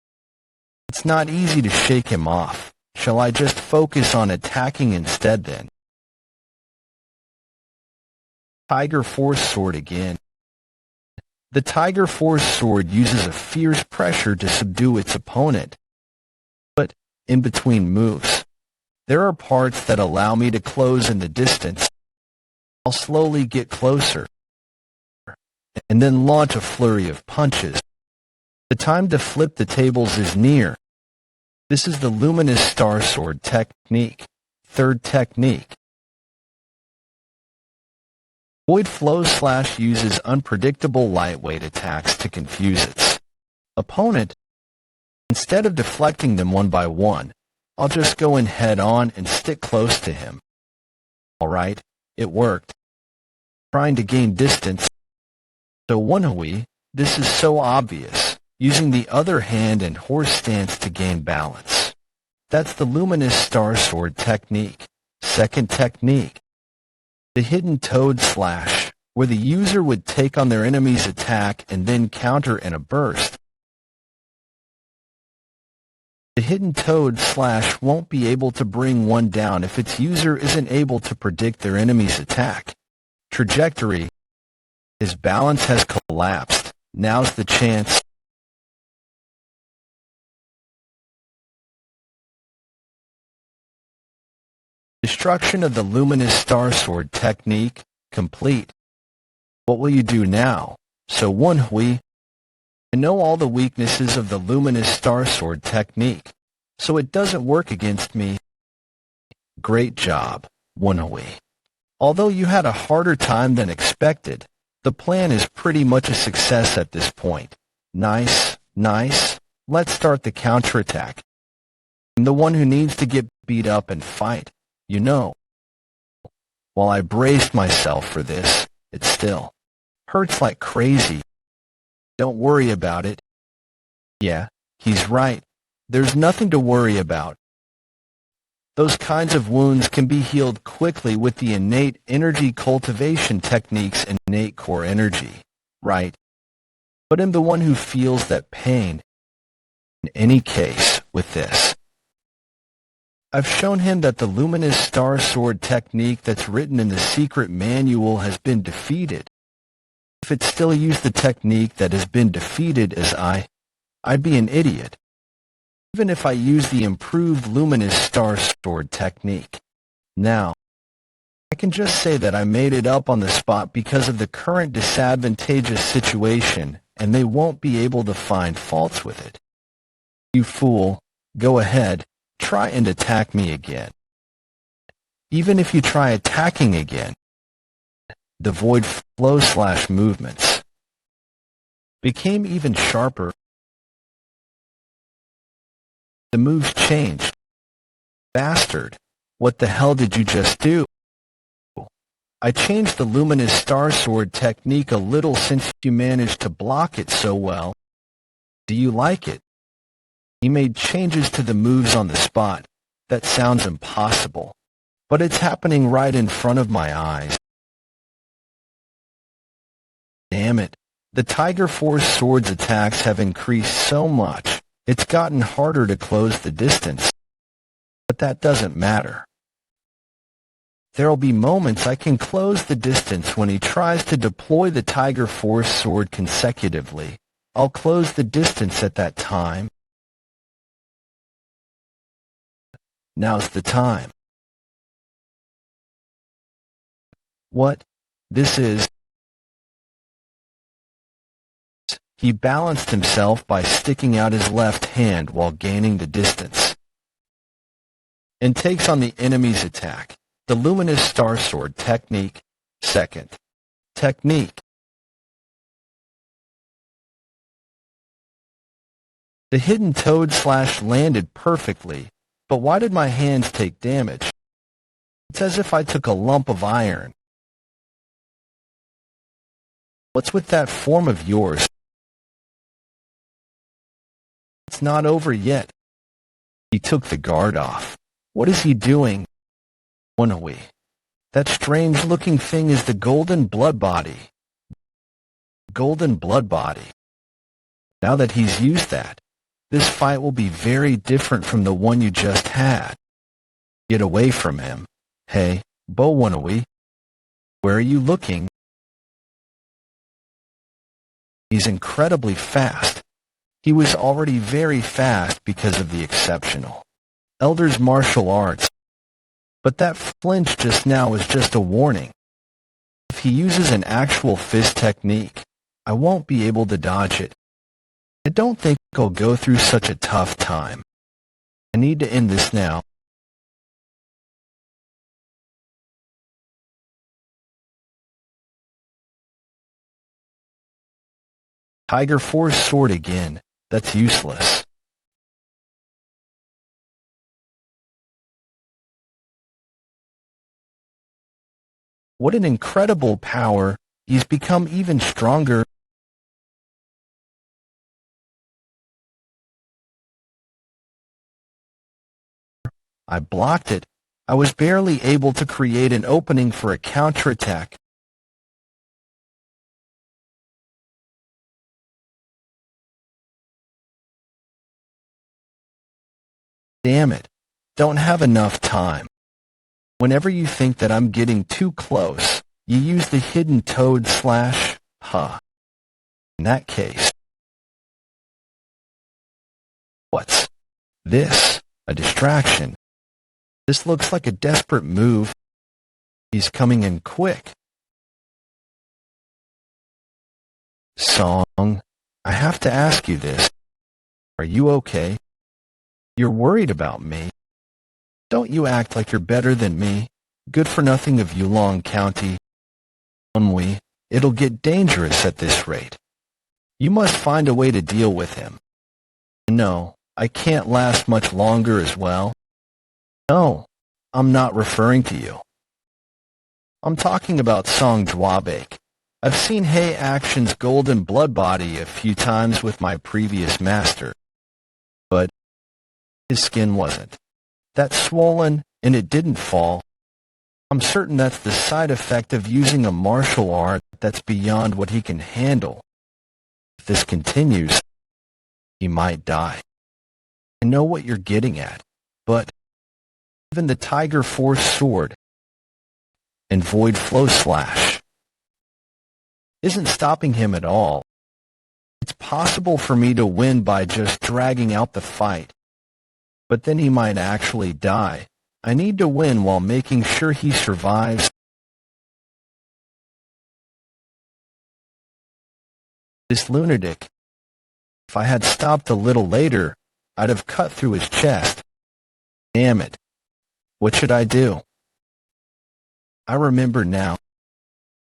It's not easy to shake him off. Shall I just focus on attacking instead then? Tiger Force Sword again. The Tiger Force Sword uses a fierce pressure to subdue its opponent. But, in between moves, there are parts that allow me to close in the distance. I'll slowly get closer, and then launch a flurry of punches. The time to flip the tables is near. This is the Luminous Star Sword technique. Third technique. Void Flow Slash uses unpredictable lightweight attacks to confuse its opponent. Instead of deflecting them one by one, I'll just go in head on and stick close to him. Alright, it worked. Trying to gain distance. So Woon-Hwi, this is so obvious. Using the other hand and horse stance to gain balance. That's the Luminous Star Sword technique. Second technique. The Hidden Toad Slash, where the user would take on their enemy's attack and then counter in a burst. The Hidden Toad Slash won't be able to bring one down if its user isn't able to predict their enemy's attack trajectory. His balance has collapsed. Now's the chance. Destruction of the Luminous Star Sword technique complete. What will you do now? So Woon-Hwi, I know all the weaknesses of the Luminous Star Sword technique, so it doesn't work against me. Great job, Woon-Hwi. Although you had a harder time than expected, the plan is pretty much a success at this point. Nice, nice. Let's start the counterattack. I'm the one who needs to get beat up and fight. You know, while I braced myself for this, it still hurts like crazy. Don't worry about it. Yeah, he's right. There's nothing to worry about. Those kinds of wounds can be healed quickly with the innate energy cultivation techniques and innate core energy, right? But I'm the one who feels that pain. In any case, with this, I've shown him that the Luminous Star Sword technique that's written in the secret manual has been defeated. If it still used the technique that has been defeated as I'd be an idiot. Even if I use the improved Luminous Star Sword technique. Now, I can just say that I made it up on the spot because of the current disadvantageous situation, and they won't be able to find faults with it. You fool, go ahead. Try and attack me again. Even if you try attacking again, the Void Flow Slash movements became even sharper. The moves changed. Bastard, what the hell did you just do? I changed the Luminous Star Sword technique a little since you managed to block it so well. Do you like it? He made changes to the moves on the spot. That sounds impossible, but it's happening right in front of my eyes. Damn it. The Tiger Force Sword's attacks have increased so much, it's gotten harder to close the distance. But that doesn't matter. There'll be moments I can close the distance when he tries to deploy the Tiger Force Sword consecutively. I'll close the distance at that time. Now's the time. What? This is... He balanced himself by sticking out his left hand while gaining the distance, and takes on the enemy's attack. The Luminous Star Sword technique. Second technique. The Hidden Toad Slash landed perfectly, but why did my hands take damage? It's as if I took a lump of iron. What's with that form of yours? It's not over yet. He took the guard off. What is he doing? Woon-Hwi. That strange-looking thing is the Golden Blood Body. Golden Blood Body. Now that he's used that, This fight will be very different from the one you just had. Get away from him. Hey, Woon-Hwi, where are you looking? He's incredibly fast. He was already very fast because of the exceptional Elder's martial arts. But that flinch just now is just a warning. If he uses an actual fist technique, I won't be able to dodge it. I don't think I'll go through such a tough time. I need to end this now. Tiger Force sword again. That's useless. What an incredible power. He's become even stronger. I blocked it. I was barely able to create an opening for a counterattack. Damn it. Don't have enough time. Whenever you think that I'm getting too close, you use the hidden toad slash, huh. In that case. What's this? A distraction. This looks like a desperate move. He's coming in quick. Song, I have to ask you this. Are you okay? You're worried about me. Don't you act like you're better than me. Good for nothing of Yulong County. Woon-Hwi, it'll get dangerous at this rate. You must find a way to deal with him. No, I can't last much longer as well. No, I'm not referring to you. I'm talking about Song Jwabake. I've seen Hei Action's golden blood body a few times with my previous master. But his skin wasn't. That's swollen, and it didn't fall. I'm certain that's the side effect of using a martial art that's beyond what he can handle. If this continues, he might die. I know what you're getting at, but even the Tiger Force sword and Void Flow Slash isn't stopping him at all. It's possible for me to win by just dragging out the fight, but then he might actually die. I need to win while making sure he survives. This lunatic. If I had stopped a little later, I'd have cut through his chest. Damn it. What should I do? I remember now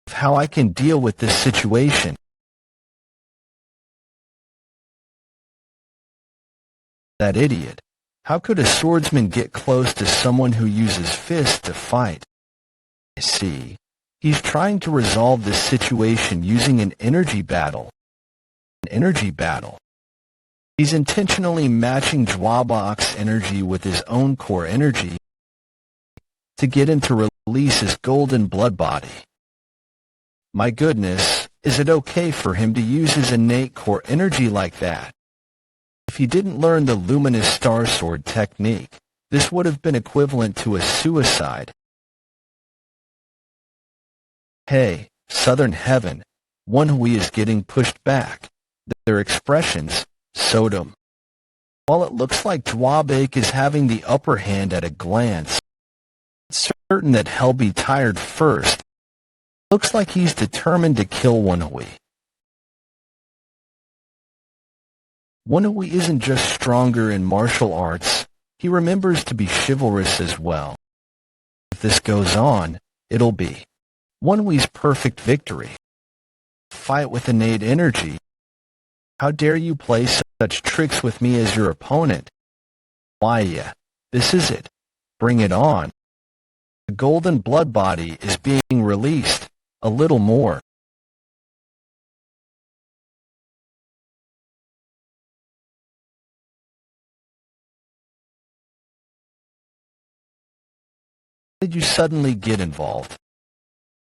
of how I can deal with this situation. That idiot. How could a swordsman get close to someone who uses fists to fight? I see. He's trying to resolve this situation using an energy battle. An energy battle. He's intentionally matching Jwabake's energy with his own core energy to get him to release his golden blood body. My goodness, is it okay for him to use his innate core energy like that? If he didn't learn the luminous star sword technique, this would have been equivalent to a suicide. Hey, Southern Heaven, Woon-Hwi is getting pushed back. Their expressions, Sodom. While it looks like Jwabake is having the upper hand at a glance, it's certain that he'll be tired first. Looks like he's determined to kill Woon-Hwi. Woon-Hwi isn't just stronger in martial arts, he remembers to be chivalrous as well. If this goes on, it'll be Woon-Hwi's perfect victory. Fight with innate energy. How dare you play such tricks with me as your opponent? Why, yeah, this is it. Bring it on. The golden blood body is being released. A little more. Did you suddenly get involved?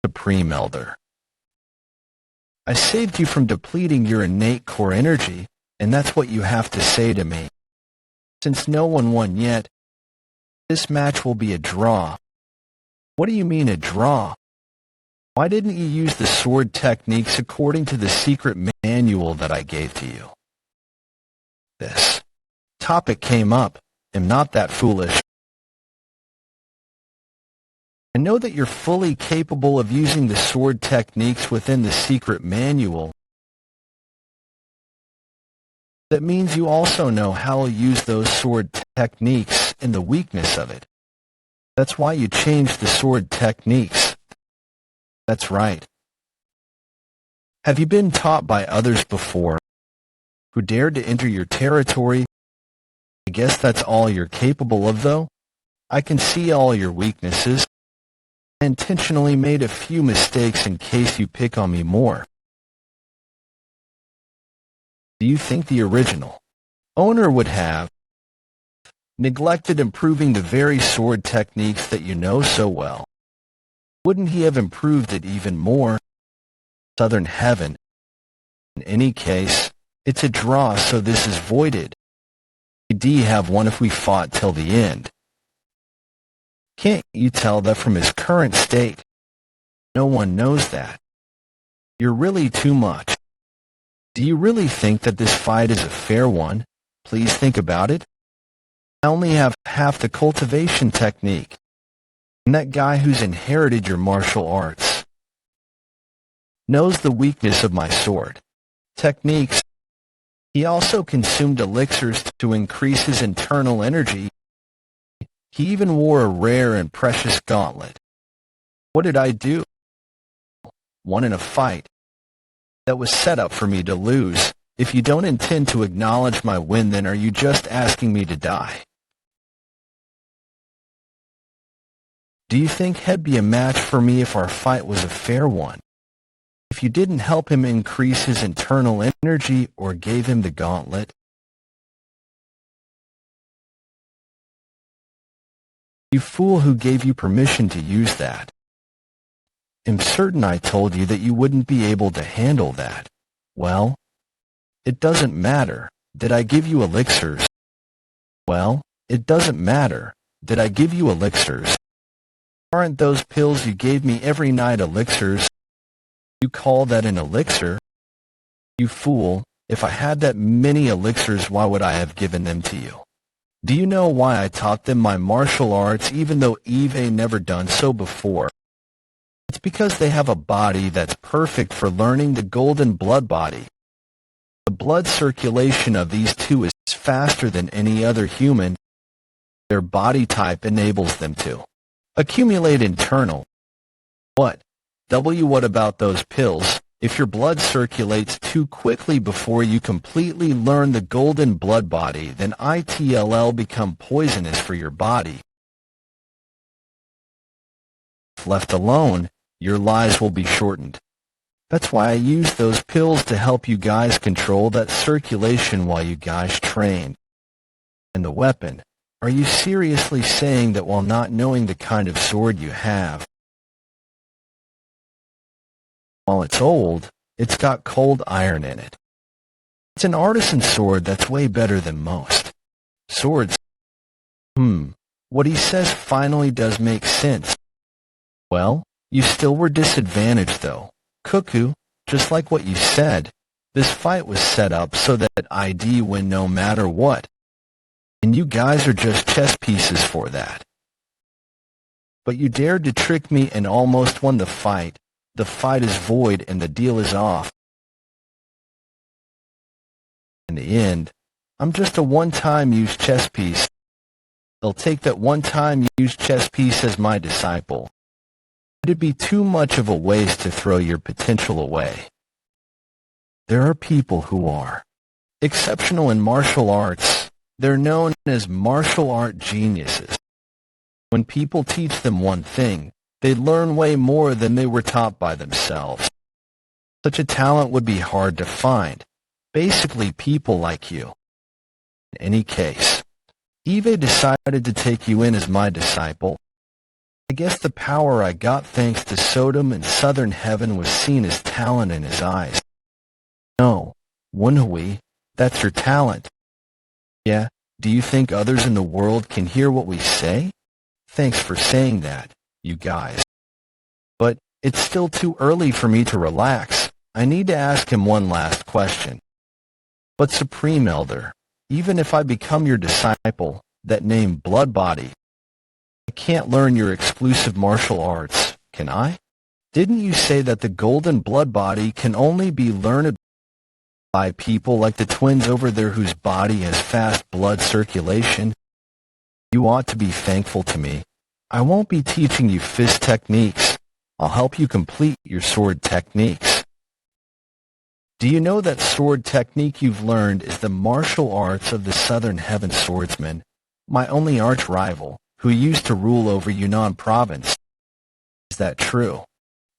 Supreme Elder. I saved you from depleting your innate core energy, and that's what you have to say to me. Since no one won yet, this match will be a draw. What do you mean a draw? Why didn't you use the sword techniques according to the secret manual that I gave to you? This topic came up. I'm not that foolish. I know that you're fully capable of using the sword techniques within the secret manual. That means you also know how to use those sword techniques and the weakness of it. That's why you changed the sword techniques. That's right. Have you been taught by others before who dared to enter your territory? I guess that's all you're capable of, though. I can see all your weaknesses. I intentionally made a few mistakes in case you pick on me more. Do you think the original owner would have neglected improving the very sword techniques that you know so well? Wouldn't he have improved it even more? Southern Heaven. In any case, it's a draw, so this is voided. We'd have won if we fought till the end. Can't you tell that from his current state? No one knows that. You're really too much. Do you really think that this fight is a fair one? Please think about it. I only have half the cultivation technique. And that guy who's inherited your martial arts knows the weakness of my sword techniques. He also consumed elixirs to increase his internal energy. He even wore a rare and precious gauntlet. What did I do? Won in a fight that was set up for me to lose. If you don't intend to acknowledge my win, then are you just asking me to die? Do you think he'd be a match for me if our fight was a fair one? If you didn't help him increase his internal energy or gave him the gauntlet? You fool, who gave you permission to use that? I'm certain I told you that you wouldn't be able to handle that. Well, it doesn't matter. Did I give you elixirs? Well, it doesn't matter. Did I give you elixirs? Aren't those pills you gave me every night elixirs? You call that an elixir? You fool, if I had that many elixirs, why would I have given them to you? Do you know why I taught them my martial arts even though Eve never done so before? It's because they have a body that's perfect for learning the golden blood body. The blood circulation of these two is faster than any other human. Their body type enables them to accumulate internal. What about those pills? If your blood circulates too quickly before you completely learn the golden blood body, then it'll become poisonous for your body. If left alone, your lives will be shortened. That's why I use those pills to help you guys control that circulation while you guys train. And the weapon. Are you seriously saying that while not knowing the kind of sword you have, while it's old, it's got cold iron in it? It's an artisan sword that's way better than most swords. What he says finally does make sense. Well, you still were disadvantaged though. Cuckoo, just like what you said, this fight was set up so that I'd win no matter what. And you guys are just chess pieces for that. But you dared to trick me and almost won the fight. The fight is void and the deal is off. In the end, I'm just a one-time use chess piece. They'll take that one-time use chess piece as my disciple. It'd be too much of a waste to throw your potential away. There are people who are exceptional in martial arts. They're known as martial art geniuses. When people teach them one thing, they learn way more than they were taught by themselves. Such a talent would be hard to find. Basically, people like you. In any case, Eve decided to take you in as my disciple. I guess the power I got thanks to Sodom and Southern Heaven was seen as talent in his eyes. No, Woon-Hwi, That's your talent. Yeah, do you think others in the world can hear what we say? Thanks for saying that, you guys. But it's still too early for me to relax. I need to ask him one last question. But Supreme Elder, even if I become your disciple, that name Blood Body, I can't learn your exclusive martial arts, can I? Didn't you say that the golden blood body can only be learned by people like the twins over there whose body has fast blood circulation? You ought to be thankful to me. I won't be teaching you fist techniques. I'll help you complete your sword techniques. Do you know that sword technique you've learned is the martial arts of the Southern Heaven Swordsman, my only arch rival, who used to rule over Yunnan province? Is that true?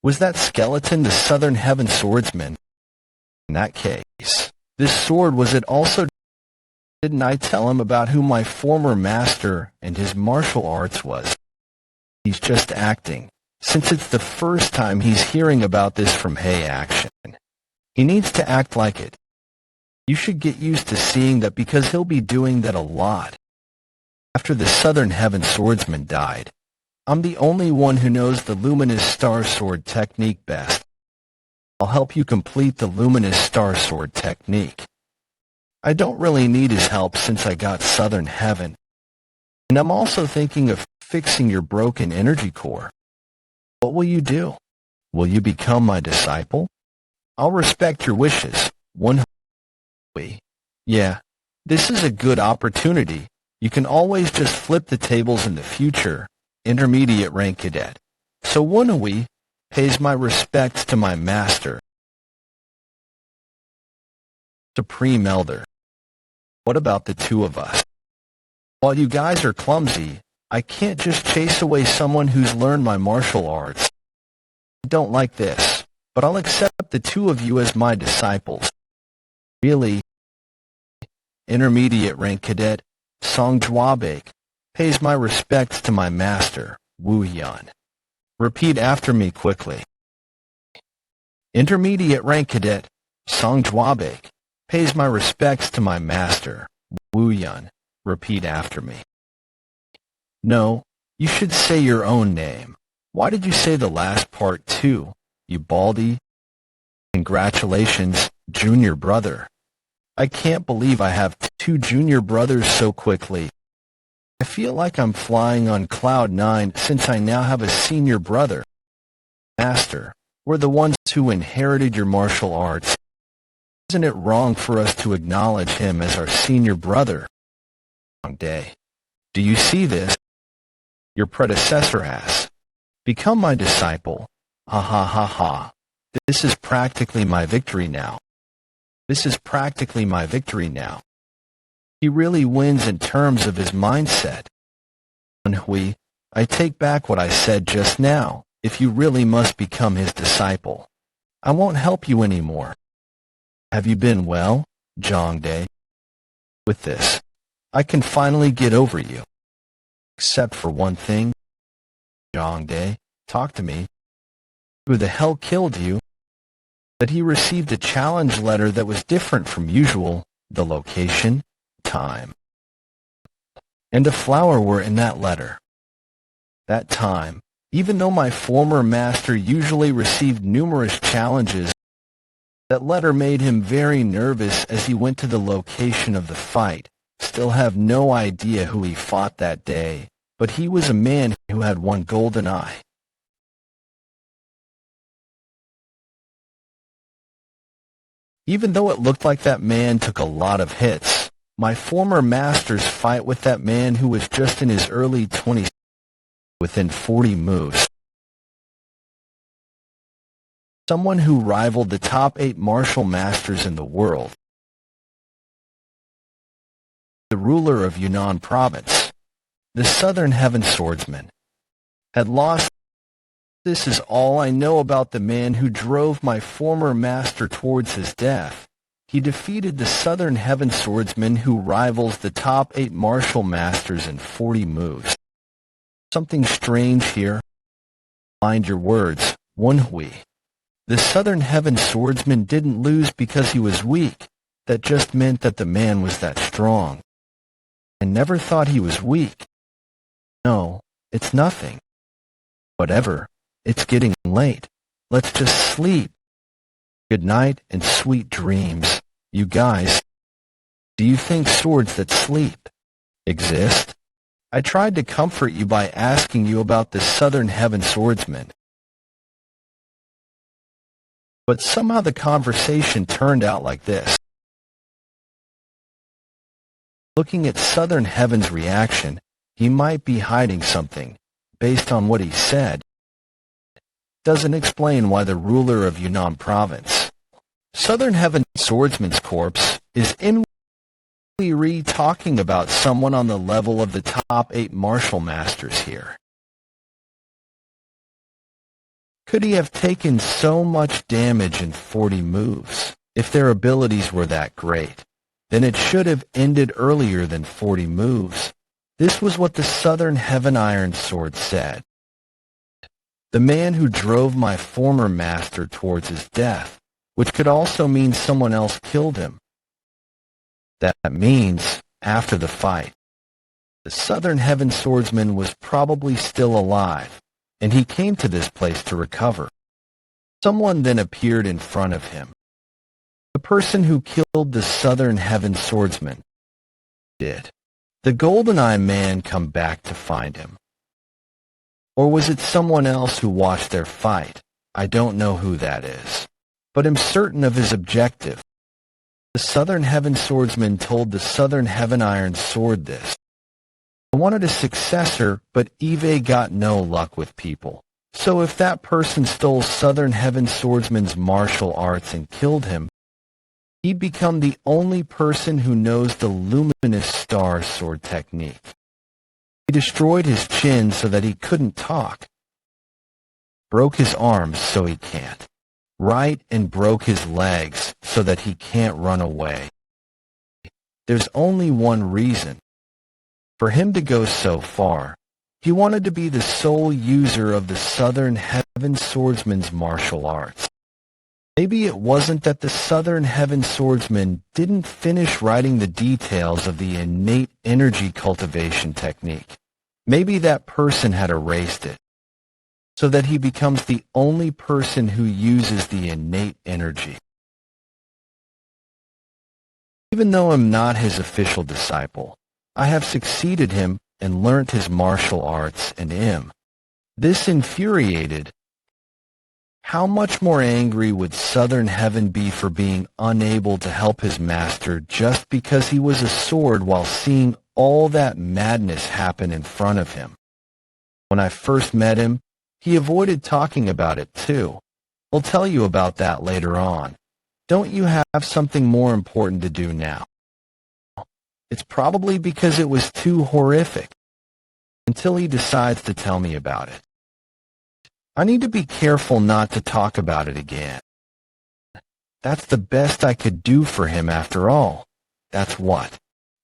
Was that skeleton the Southern Heaven Swordsman? In that case, this sword was it also? Didn't I tell him about who my former master and his martial arts was? He's just acting, since it's the first time he's hearing about this from Hey Action. He needs to act like it. You should get used to seeing that because he'll be doing that a lot. After the Southern Heaven Swordsman died, I'm the only one who knows the Luminous Star Sword technique best. I'll help you complete the Luminous Star Sword technique. I don't really need his help since I got Southern Heaven. And I'm also thinking of fixing your broken energy core. What will you do? Will you become my disciple? I'll respect your wishes, Woon-Hwi. Yeah, this is a good opportunity. You can always just flip the tables in the future. Intermediate rank cadet. So Woon-Hwi pays my respects to my master, Supreme Elder. What about the two of us? While you guys are clumsy, I can't just chase away someone who's learned my martial arts. I don't like this, but I'll accept the two of you as my disciples. Really? Intermediate rank cadet Song Jwabek pays my respects to my master, Woo-Hyun. Repeat after me quickly. Intermediate rank cadet Song Jwabek pays my respects to my master, Woo-Hyun. Repeat after me. No, you should say your own name. Why did you say the last part too, you baldy? Congratulations, junior brother. I can't believe I have two junior brothers so quickly. I feel like I'm flying on cloud 9 since I now have a senior brother. Master, we're the ones who inherited your martial arts. Isn't it wrong for us to acknowledge him as our senior brother? Long day. Do you see this? Your predecessor has become my disciple. Ha ha ha ha. This is practically my victory now. This is practically my victory now. He really wins in terms of his mindset. Woon-Hwi, I take back what I said just now. If you really must become his disciple, I won't help you anymore. Have you been well, Jongdae? With this, I can finally get over you. Except for one thing. Jongdae, talk to me. Who the hell killed you? That he received a challenge letter that was different from usual, the location, time, and a flower were in that letter. That time, even though my former master usually received numerous challenges, that letter made him very nervous as he went to the location of the fight. Still have no idea who he fought that day, but he was a man who had one golden eye. Even though it looked like that man took a lot of hits, my former master's fight with that man who was just in his early 20s within 40 moves. Someone who rivaled the top 8 martial masters in the world. The ruler of Yunnan province, the Southern Heaven Swordsman, had lost. This is all I know about the man who drove my former master towards his death. He defeated the Southern Heaven Swordsman who rivals the top 8 martial masters in 40 moves. Something strange here. Mind your words, Woon-Hwi. The Southern Heaven Swordsman didn't lose because he was weak. That just meant that the man was that strong. I never thought he was weak. No, it's nothing. Whatever, it's getting late. Let's just sleep. Good night and sweet dreams, you guys. Do you think swords that sleep exist? I tried to comfort you by asking you about the Southern Heaven swordsman. But somehow the conversation turned out like this. Looking at Southern Heaven's reaction, he might be hiding something, based on what he said. Doesn't explain why the ruler of Yunnan province, Southern Heaven swordsman's corpse, is in talking about someone on the level of the top 8 martial masters here. Could he have taken so much damage in 40 moves? If their abilities were that great, then it should have ended earlier than 40 moves. This was what the Southern Heaven Iron Sword said. The man who drove my former master towards his death, which could also mean someone else killed him. That means, after the fight, the Southern Heaven swordsman was probably still alive, and he came to this place to recover. Someone then appeared in front of him. The person who killed the Southern Heaven swordsman did the Golden-Eye man come back to find him? Or was it someone else who watched their fight? I don't know who that is, but am certain of his objective. The Southern Heaven swordsman told the Southern Heaven Iron Sword this. I wanted a successor, but Eve got no luck with people. So if that person stole Southern Heaven swordsman's martial arts and killed him, he'd become the only person who knows the luminous star sword technique. He destroyed his chin so that he couldn't talk. Broke his arms so he can't. Right, and broke his legs so that he can't run away. There's only one reason. For him to go so far, he wanted to be the sole user of the Southern Heaven swordsman's martial arts. Maybe it wasn't that the Southern Heaven swordsman didn't finish writing the details of the innate energy cultivation technique. Maybe that person had erased it, so that he becomes the only person who uses the innate energy. Even though I'm not his official disciple, I have succeeded him and learnt his martial arts and him. This infuriated. How much more angry would Southern Heaven be for being unable to help his master just because he was a sword while seeing all that madness happen in front of him? When I first met him, he avoided talking about it too. I'll tell you about that later on. Don't you have something more important to do now? It's probably because it was too horrific. Until he decides to tell me about it. I need to be careful not to talk about it again. That's the best I could do for him after all. That's what.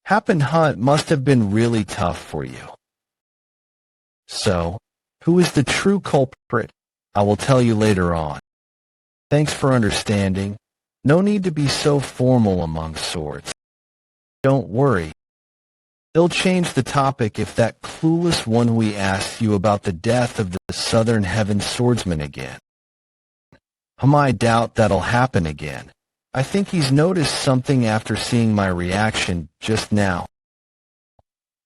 Happen Hunt must have been really tough for you. So, who is the true culprit? I will tell you later on. Thanks for understanding. No need to be so formal among swords. Don't worry. They'll change the topic if that clueless Woon-Hwi asks you about the death of the Southern Heaven swordsman again. I doubt that'll happen again. I think he's noticed something after seeing my reaction just now.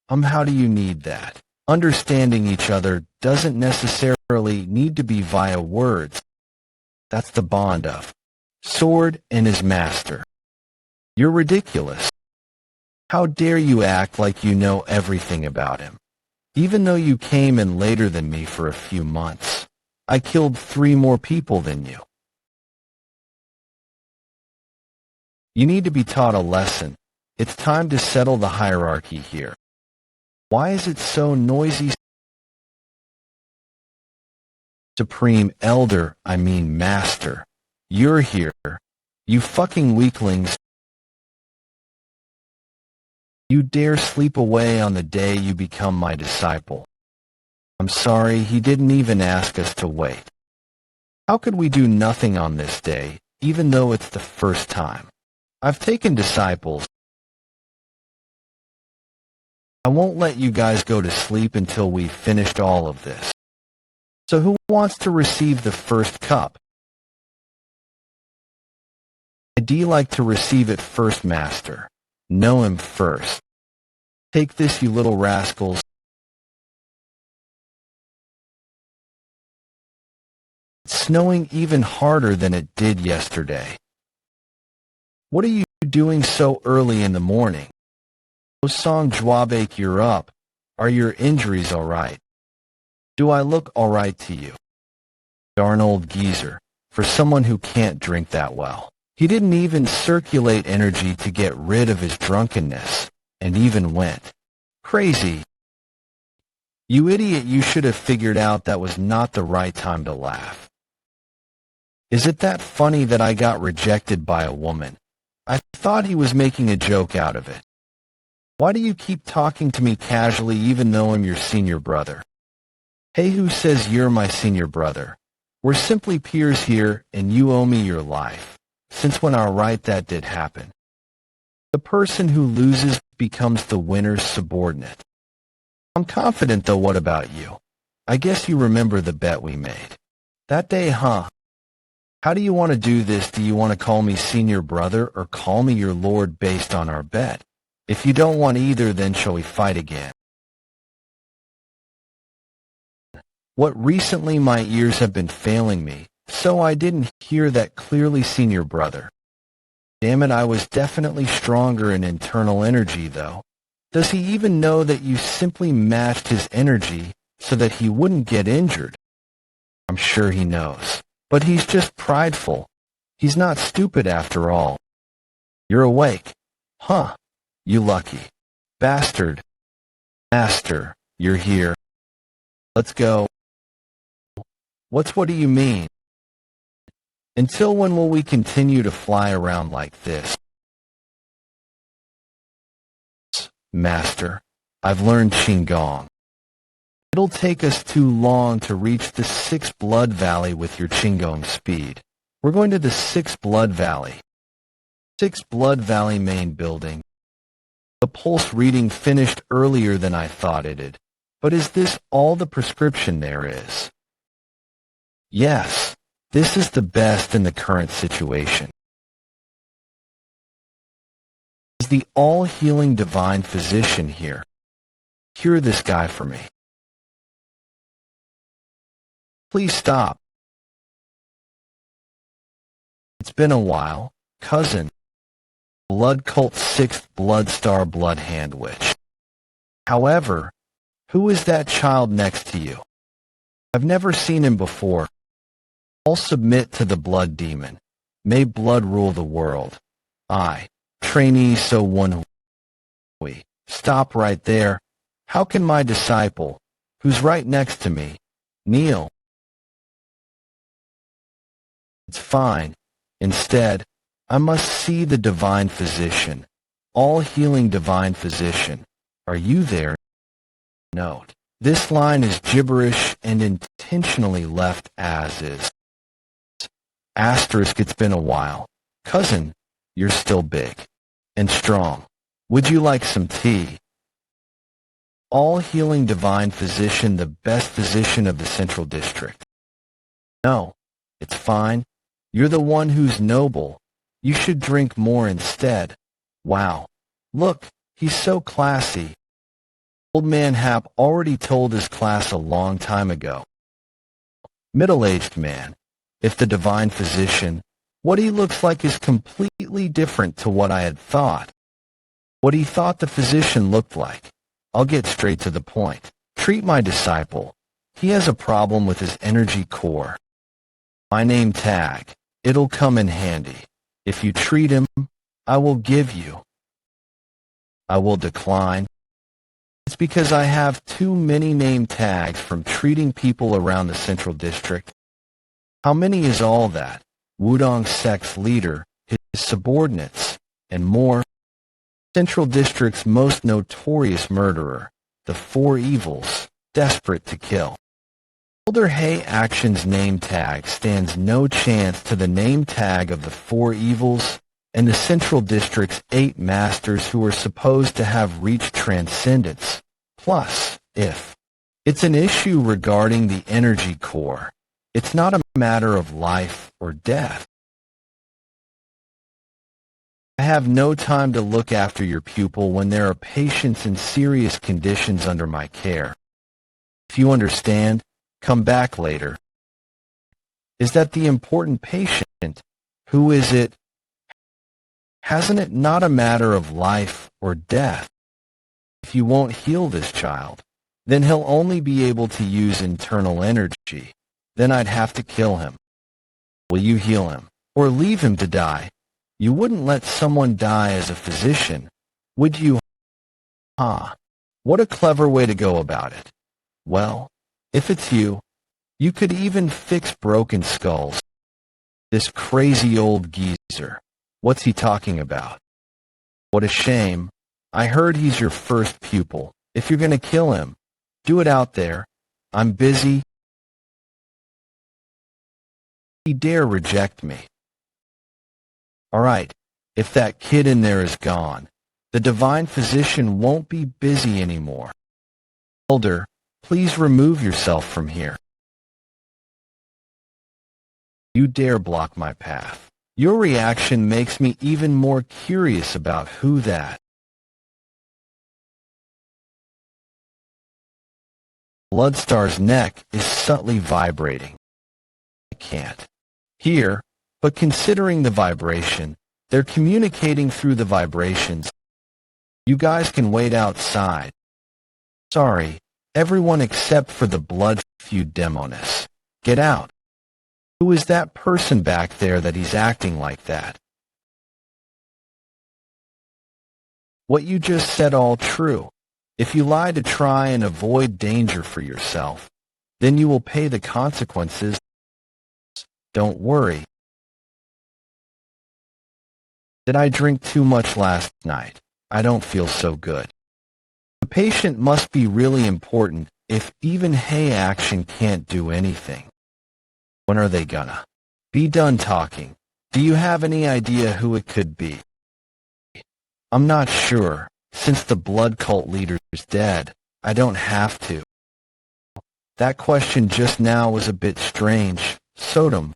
How do you need that? Understanding each other doesn't necessarily need to be via words. That's the bond of sword and his master. You're ridiculous. How dare you act like you know everything about him? Even though you came in later than me for a few months, I killed 3 more people than you. You need to be taught a lesson. It's time to settle the hierarchy here. Why is it so noisy? Supreme Elder, I mean Master. You're here. You fucking weaklings. You dare sleep away on the day you become my disciple. I'm sorry, he didn't even ask us to wait. How could we do nothing on this day, even though it's the first time? I've taken disciples. I won't let you guys go to sleep until we've finished all of this. So who wants to receive the first cup? I'd like to receive it first, Master. Know him first. Take this, you little rascals. It's snowing even harder than it did yesterday. What are you doing so early in the morning? Osang Jwabek, you're up. Are your injuries all right? Do I look all right to you? Darn old geezer, for someone who can't drink that well. He didn't even circulate energy to get rid of his drunkenness, and even went crazy. You idiot, you should have figured out that was not the right time to laugh. Is it that funny that I got rejected by a woman? I thought he was making a joke out of it. Why do you keep talking to me casually even though I'm your senior brother? Hey, who says you're my senior brother? We're simply peers here, and you owe me your life. Since when alright that did happen. The person who loses becomes the winner's subordinate. I'm confident though, what about you? I guess you remember the bet we made. That day, huh? How do you want to do this? Do you want to call me senior brother or call me your lord based on our bet? If you don't want either, then shall we fight again? What recently my ears have been failing me, so I didn't hear that clearly, senior brother. Damn it, I was definitely stronger in internal energy though. Does he even know that you simply matched his energy so that he wouldn't get injured? I'm sure he knows, but he's just prideful. He's not stupid after all. You're awake. Huh. You lucky bastard. Master, you're here. Let's go. What do you mean? Until when will we continue to fly around like this? Master, I've learned Qigong. It'll take us too long to reach the 6th Blood Valley with your Qigong speed. We're going to the 6th Blood Valley. 6th Blood Valley main building. The pulse reading finished earlier than I thought it'd. But is this all the prescription there is? Yes, this is the best in the current situation. Is the all-healing divine physician here? Cure this guy for me. Please stop. It's been a while, cousin. Blood Cult 6th Blood Star Blood Hand Witch. However, who is that child next to you? I've never seen him before. I'll submit to the blood demon. May blood rule the world. I, trainee So Woon-Hwi. Stop right there. How can my disciple, who's right next to me, kneel? It's fine. Instead, I must see the divine physician. All-healing divine physician. Are you there? Note, this line is gibberish and intentionally left as is. Asterisk, it's been a while. Cousin, you're still big and strong. Would you like some tea? All-healing divine physician, the best physician of the Central District. No, it's fine. You're the one who's noble. You should drink more instead. Wow. Look, he's so classy. Old man Hap already told his class a long time ago. Middle-aged man. If the divine physician, what he looks like is completely different to what I had thought. What he thought the physician looked like. I'll get straight to the point. Treat my disciple. He has a problem with his energy core. My name tag. It'll come in handy. If you treat him, I will give you. I will decline. It's because I have too many name tags from treating people around the Central District. How many is all that? Wudong sect's leader, his subordinates, and more. Central District's most notorious murderer, the Four Evils, desperate to kill. Elder Hay Action's name tag stands no chance to the name tag of the Four Evils, and the Central District's 8 masters who are supposed to have reached transcendence. Plus, if it's an issue regarding the energy core, it's not a matter of life or death. I have no time to look after your pupil when there are patients in serious conditions under my care. If you understand, come back later. Is that the important patient? Who is it? Hasn't it not a matter of life or death? If you won't heal this child, then he'll only be able to use internal energy. Then I'd have to kill him. Will you heal him, or leave him to die? You wouldn't let someone die as a physician, would you? What a clever way to go about it. Well, if it's you, you could even fix broken skulls. This crazy old geezer, what's he talking about? What a shame. I heard he's your first pupil. If you're gonna kill him, do it out there. I'm busy. He dare reject me. All right, if that kid in there is gone, the divine physician won't be busy anymore. Elder, please remove yourself from here. You dare block my path. Your reaction makes me even more curious about who that. Bloodstar's neck is subtly vibrating. I can't hear, but considering the vibration, they're communicating through the vibrations. You guys can wait outside. Sorry, everyone except for the blood feud demoness. Get out. Who is that person back there that he's acting like that? What you just said all true. If you lie to try and avoid danger for yourself, then you will pay the consequences. Don't worry. Did I drink too much last night? I don't feel so good. The patient must be really important if even hay action can't do anything. When are they gonna be done talking? Do you have any idea who it could be? I'm not sure. Since the blood cult leader is dead, I don't have to. That question just now was a bit strange. Sodom.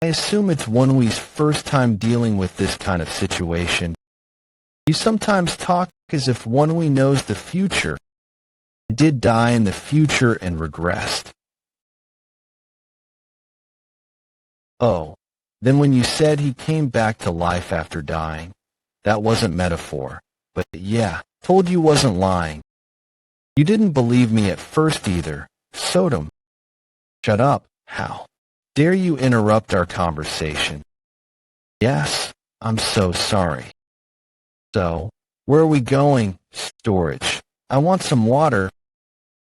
I assume it's Woon-Hwi's first time dealing with this kind of situation. You sometimes talk as if Woon-Hwi knows the future. I did die in the future and regressed. Oh, then when you said he came back to life after dying, that wasn't metaphor, but yeah, told you wasn't lying. You didn't believe me at first either. Sodom. Shut up. How dare you interrupt our conversation? Yes, I'm so sorry. So, where are we going? Storage. I want some water.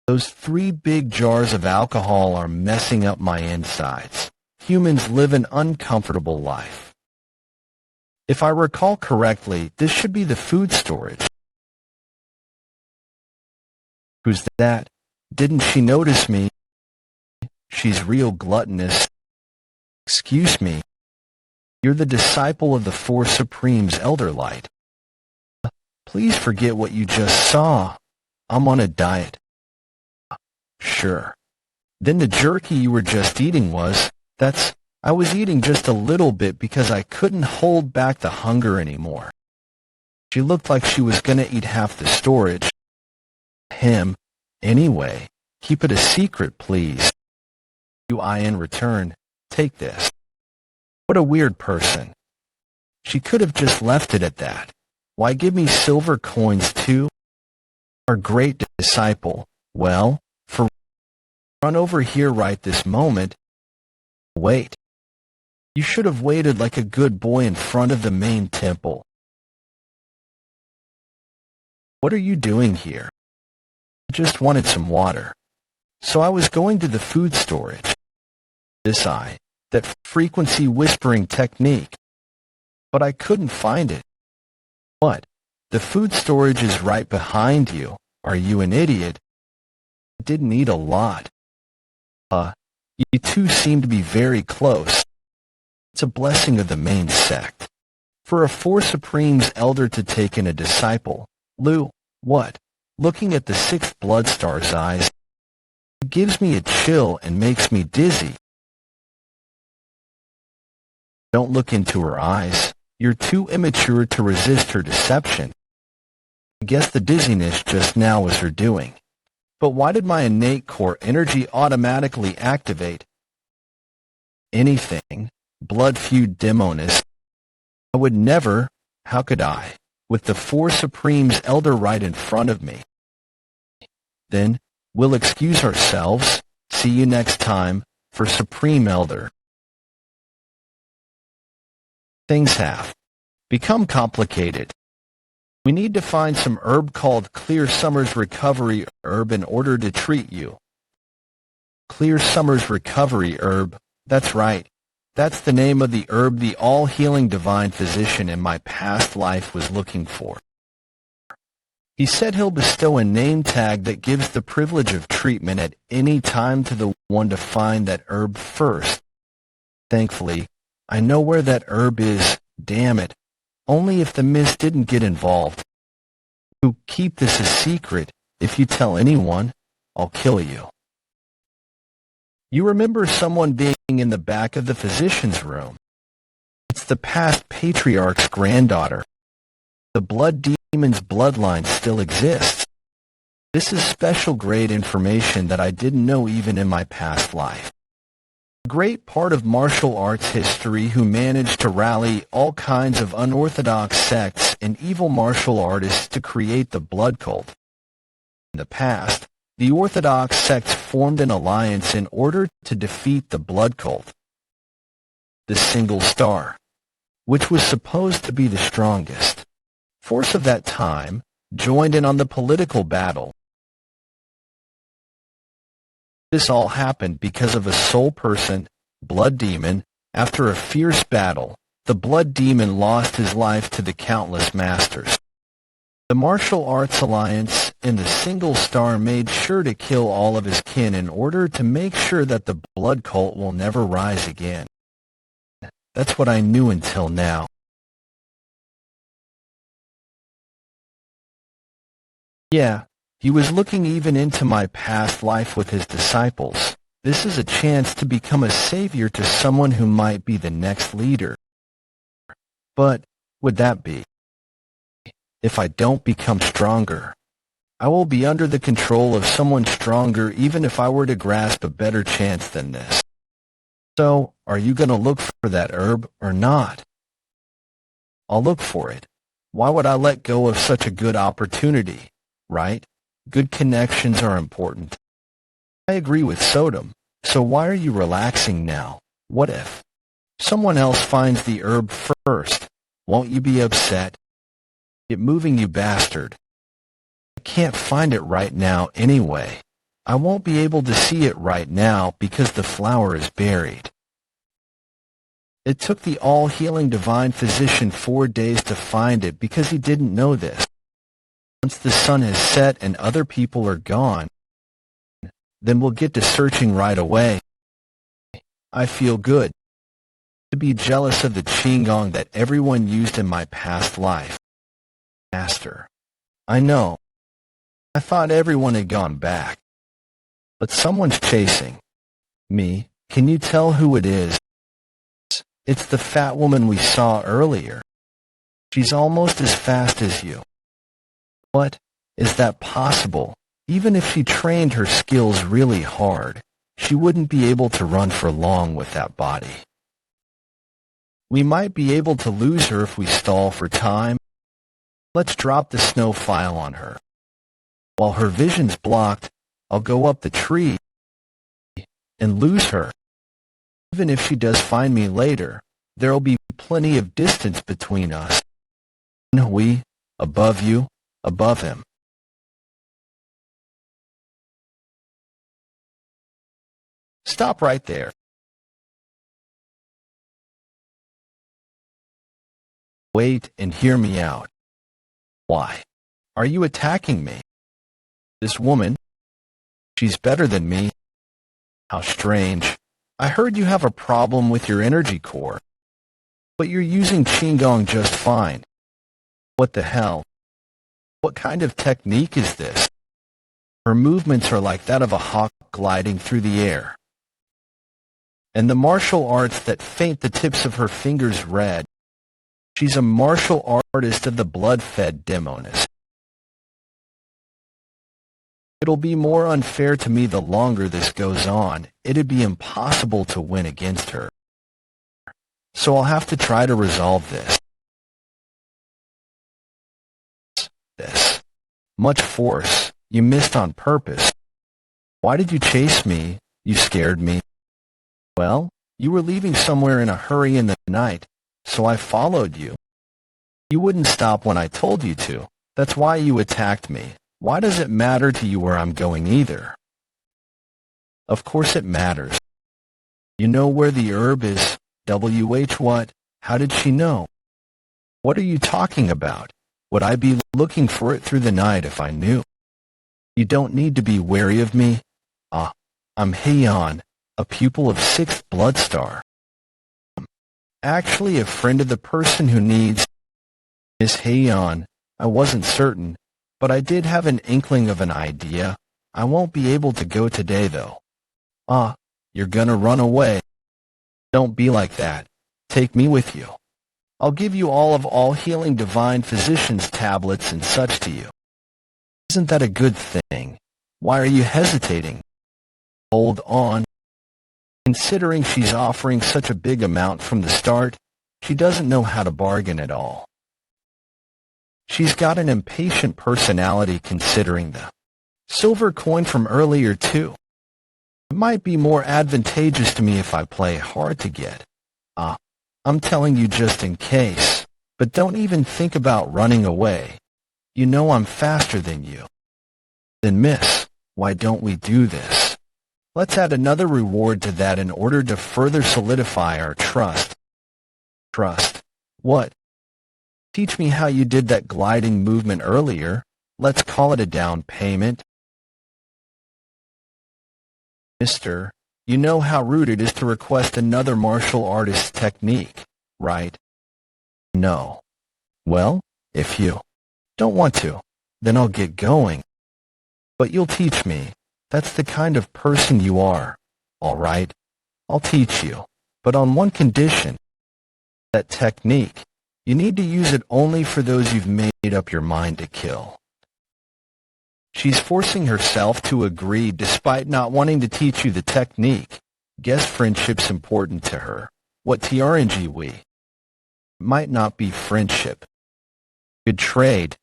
Those 3 big jars of alcohol are messing up my insides. Humans live an uncomfortable life. If I recall correctly, this should be the food storage. Who's that? Didn't she notice me? She's real gluttonous. Excuse me. You're the disciple of the 4 Supremes, Elder Light. Please forget what you just saw. I'm on a diet. Sure. Then the jerky you were just eating was, I was eating just a little bit because I couldn't hold back the hunger anymore. She looked like she was gonna eat half the storage. Him. Anyway, keep it a secret, please. I in return, take this. What a weird person. She could have just left it at that. Why give me silver coins too? Our great disciple. Well, run over here right this moment. Wait. You should have waited like a good boy in front of the main temple. What are you doing here? I just wanted some water. So I was going to the food storage. That frequency whispering technique. But I couldn't find it. What? The food storage is right behind you. Are you an idiot? I didn't eat a lot. You two seem to be very close. It's a blessing of the main sect. For a Four Supremes elder to take in a disciple, Lu, what? Looking at the sixth blood star's eyes, it gives me a chill and makes me dizzy. Don't look into her eyes. You're too immature to resist her deception. I guess the dizziness just now was her doing. But why did my innate core energy automatically activate? Anything. Blood feud demoness. I would never, how could I, with the Four Supremes elder right in front of me? Then, we'll excuse ourselves. See you next time, for Supreme Elder. Things have become complicated. We need to find some herb called Clear Summer's Recovery Herb in order to treat you. Clear Summer's Recovery Herb, that's right. That's the name of the herb the all-healing divine physician in my past life was looking for. He said he'll bestow a name tag that gives the privilege of treatment at any time to the one to find that herb first. Thankfully, I know where that herb is, damn it. Only if the mist didn't get involved. You keep this a secret. If you tell anyone, I'll kill you. You remember someone being in the back of the physician's room. It's the past patriarch's granddaughter. The blood demon's bloodline still exists. This is special grade information that I didn't know even in my past life. A great part of martial arts history who managed to rally all kinds of unorthodox sects and evil martial artists to create the blood cult. In the past, the orthodox sects formed an alliance in order to defeat the blood cult. The single star, which was supposed to be the strongest force of that time, joined in on the political battle. This all happened because of a soul person, blood demon. After a fierce battle, the blood demon lost his life to the countless masters. The martial arts alliance and the single star made sure to kill all of his kin in order to make sure that the blood cult will never rise again. That's what I knew until now. Yeah. He was looking even into my past life with his disciples. This is a chance to become a savior to someone who might be the next leader. But would that be? If I don't become stronger, I will be under the control of someone stronger even if I were to grasp a better chance than this. So, are you going to look for that herb or not? I'll look for it. Why would I let go of such a good opportunity, right? Good connections are important. I agree with Sodom, so why are you relaxing now? What if someone else finds the herb first? Won't you be upset? Get moving, you bastard. I can't find it right now anyway. I won't be able to see it right now because the flower is buried. It took the all-healing divine physician 4 days to find it because he didn't know this. Once the sun has set and other people are gone, then we'll get to searching right away. I feel good to be jealous of the qigong that everyone used in my past life. Master, I know. I thought everyone had gone back. But someone's chasing me. Can you tell who it is? It's the fat woman we saw earlier. She's almost as fast as you. What? Is that possible? Even if she trained her skills really hard, she wouldn't be able to run for long with that body. We might be able to lose her if we stall for time. Let's drop the snow file on her. While her vision's blocked, I'll go up the tree and lose her. Even if she does find me later, there'll be plenty of distance between us. Woon-Hwi, above you. Above him. Stop right there. Wait and hear me out. Why are you attacking me? This woman, she's better than me. How strange. I heard you have a problem with your energy core. But you're using Qigong just fine. What the hell? What kind of technique is this? Her movements are like that of a hawk gliding through the air. And the martial arts that paint the tips of her fingers red. She's a martial artist of the blood-fed demoness. It'll be more unfair to me the longer this goes on. It'd be impossible to win against her. So I'll have to try to resolve this. Much force. You missed on purpose. Why did you chase me? You scared me. Well, you were leaving somewhere in a hurry in the night, so I followed you. You wouldn't stop when I told you to. That's why you attacked me. Why does it matter to you where I'm going either? Of course it matters. You know where the herb is. What? How did she know? What are you talking about? Would I be looking for it through the night if I knew? You don't need to be wary of me. I'm Heian, a pupil of 6th Blood Star. Actually a friend of the person who needs Miss Heian. I wasn't certain, but I did have an inkling of an idea. I won't be able to go today, though. You're gonna run away. Don't be like that. Take me with you. I'll give you all healing divine physician's tablets and such to you. Isn't that a good thing? Why are you hesitating? Hold on. Considering she's offering such a big amount from the start, she doesn't know how to bargain at all. She's got an impatient personality considering the silver coin from earlier too. It might be more advantageous to me if I play hard to get. I'm telling you just in case, but don't even think about running away. You know I'm faster than you. Then miss, why don't we do this? Let's add another reward to that in order to further solidify our trust. Trust? What? Teach me how you did that gliding movement earlier. Let's call it a down payment. Mister, you know how rude it is to request another martial artist's technique, right? No. Well, if you don't want to, then I'll get going. But you'll teach me. That's the kind of person you are. All right, I'll teach you, but on one condition. That technique, you need to use it only for those you've made up your mind to kill. She's forcing herself to agree despite not wanting to teach you the technique. Guess friendship's important to her. What TRNG? Might not be friendship. Good trade.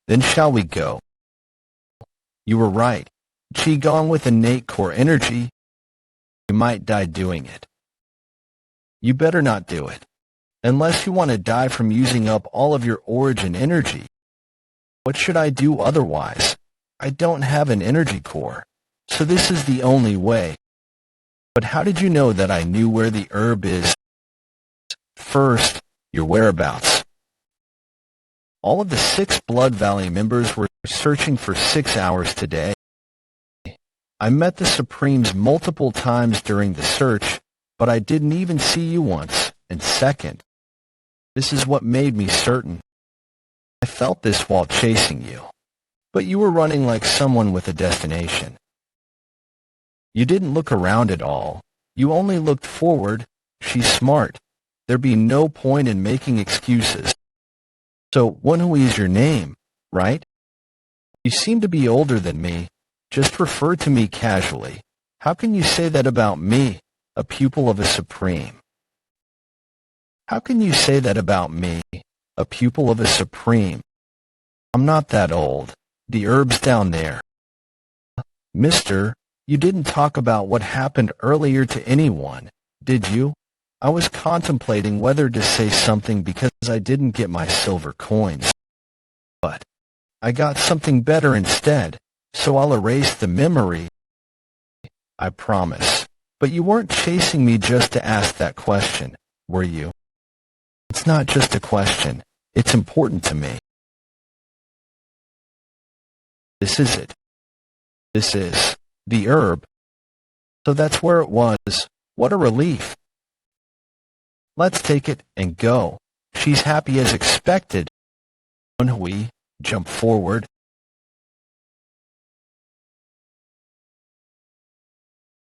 Then shall we go? You were right. Qigong with innate core energy. You might die doing it. You better not do it. Unless you want to die from using up all of your origin energy. What should I do otherwise? I don't have an energy core, so this is the only way. But how did you know that I knew where the herb is? First, your whereabouts. All of the 6 Blood Valley members were searching for 6 hours today. I met the Supremes multiple times during the search, but I didn't even see you once. And second, this is what made me certain. I felt this while chasing you. But you were running like someone with a destination. You didn't look around at all. You only looked forward. She's smart. There'd be no point in making excuses. So, Woon-Hwi is your name, right? You seem to be older than me. Just refer to me casually. How can you say that about me, a pupil of a Supreme? How can you say that about me, a pupil of a Supreme? I'm not that old. The herb's down there. Mister, you didn't talk about what happened earlier to anyone, did you? I was contemplating whether to say something because I didn't get my silver coins. But I got something better instead, so I'll erase the memory. I promise. But you weren't chasing me just to ask that question, were you? It's not just a question. It's important to me. This is it. This is the herb. So that's where it was. What a relief. Let's take it and go. She's happy as expected. Woon-Hwi jumped forward.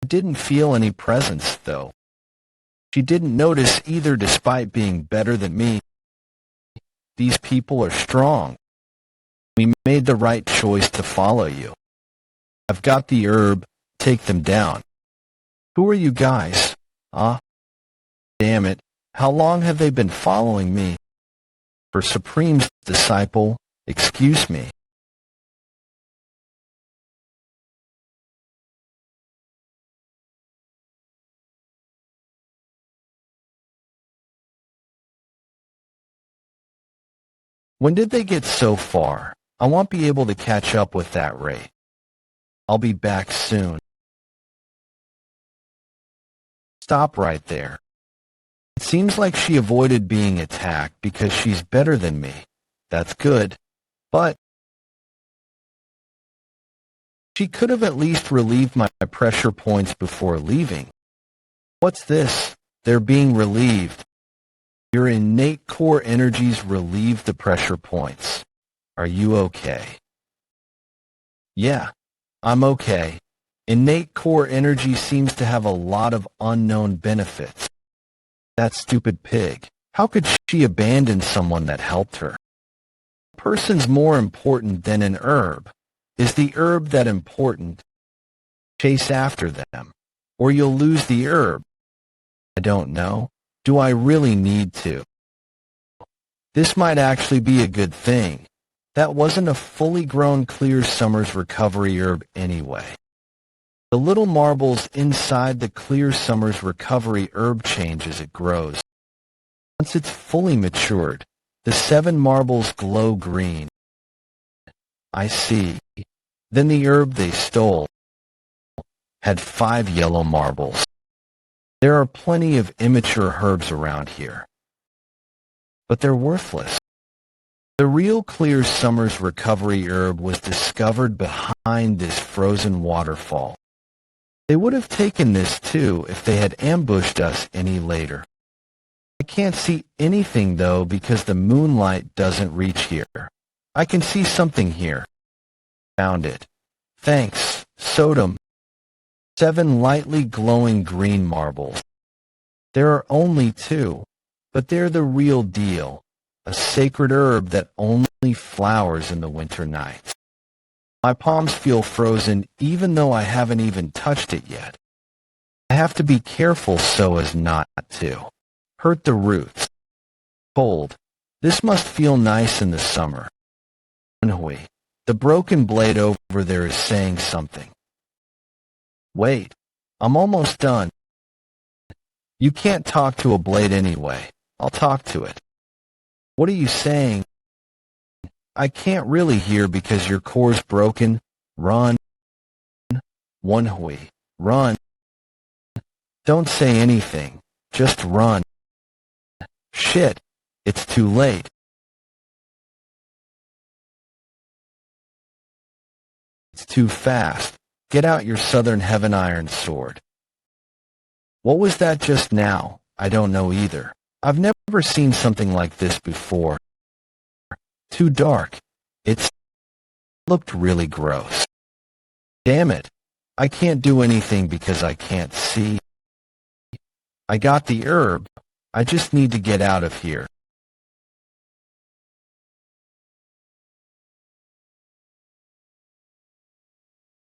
I didn't feel any presence, though. She didn't notice either despite being better than me. These people are strong. We made the right choice to follow you. I've got the herb. Take them down. Who are you guys? Damn it. How long have they been following me? For Supreme's disciple, excuse me. When did they get so far? I won't be able to catch up with that rate. I'll be back soon. Stop right there. It seems like she avoided being attacked because she's better than me. That's good. But she could have at least relieved my pressure points before leaving. What's this? They're being relieved. Your innate core energies relieve the pressure points. Are you okay? Yeah, I'm okay. Innate core energy seems to have a lot of unknown benefits. That stupid pig. How could she abandon someone that helped her? A person's more important than an herb. Is the herb that important? Chase after them, or you'll lose the herb. I don't know. Do I really need to? This might actually be a good thing. That wasn't a fully grown clear summer's recovery herb anyway. The little marbles inside the clear summer's recovery herb change as it grows. Once it's fully matured, the 7 marbles glow green. I see. Then the herb they stole had 5 yellow marbles. There are plenty of immature herbs around here, but they're worthless. The real clear summer's recovery herb was discovered behind this frozen waterfall. They would have taken this too if they had ambushed us any later. I can't see anything though because the moonlight doesn't reach here. I can see something here. Found it. Thanks, Sodom. 7 lightly glowing green marbles. There are only 2, but they're the real deal. A sacred herb that only flowers in the winter nights. My palms feel frozen even though I haven't even touched it yet. I have to be careful so as not to hurt the roots. Cold. This must feel nice in the summer. Woon-Hwi, the broken blade over there is saying something. Wait, I'm almost done. You can't talk to a blade anyway. I'll talk to it. What are you saying? I can't really hear because your core's broken. Run. Woon-Hwi, run. Don't say anything. Just run. Shit, it's too late. It's too fast. Get out your Southern Heaven Iron sword. What was that just now? I don't know either. I've never seen something like this before. Too dark. It looked really gross. Damn it. I can't do anything because I can't see. I got the herb. I just need to get out of here.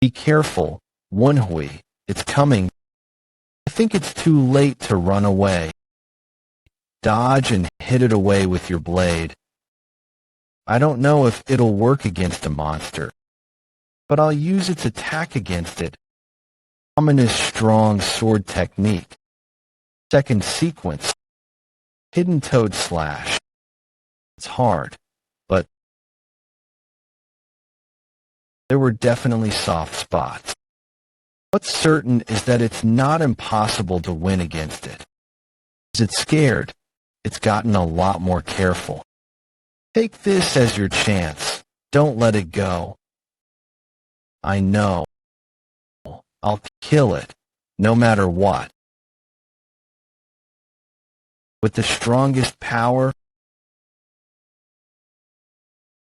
Be careful, Woon-Hwi. It's coming. I think it's too late to run away. Dodge and hit it away with your blade. I don't know if it'll work against a monster, but I'll use its attack against it. Ominous strong sword technique. Second sequence. Hidden toad slash. It's hard, but there were definitely soft spots. What's certain is that it's not impossible to win against it. Is it scared? It's gotten a lot more careful. Take this as your chance. Don't let it go. I know. I'll kill it, no matter what. with the strongest power.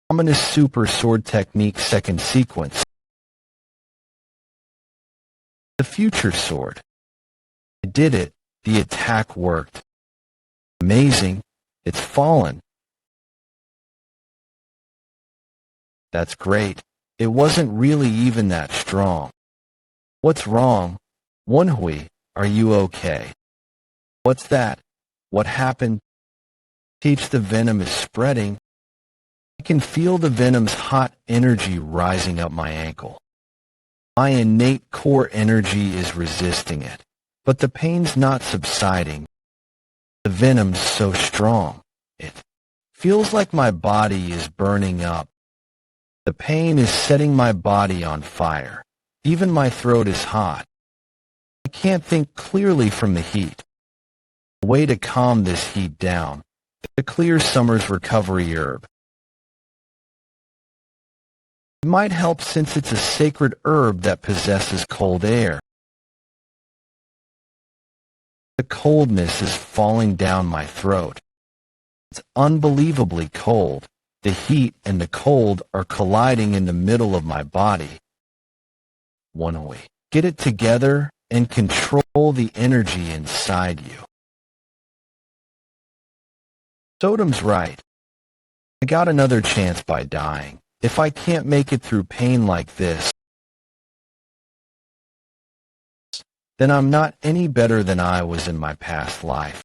Ominous super sword technique second sequence. The future sword. I did it. The attack worked. Amazing. It's fallen. That's great. It wasn't really even that strong. What's wrong? Woon-Hwi, are you okay? What's that? What happened? Teach, the venom is spreading. I can feel the venom's hot energy rising up my ankle. My innate core energy is resisting it, but the pain's not subsiding. The venom's so strong, it feels like my body is burning up. The pain is setting my body on fire. Even my throat is hot. I can't think clearly from the heat. A way to calm this heat down. The clear summer's recovery herb. It might help since it's a sacred herb that possesses cold air. The coldness is falling down my throat. It's unbelievably cold. The heat and the cold are colliding in the middle of my body. Woon-Hwi, get it together and control the energy inside you. Sodom's right. I got another chance by dying. If I can't make it through pain like this, then I'm not any better than I was in my past life.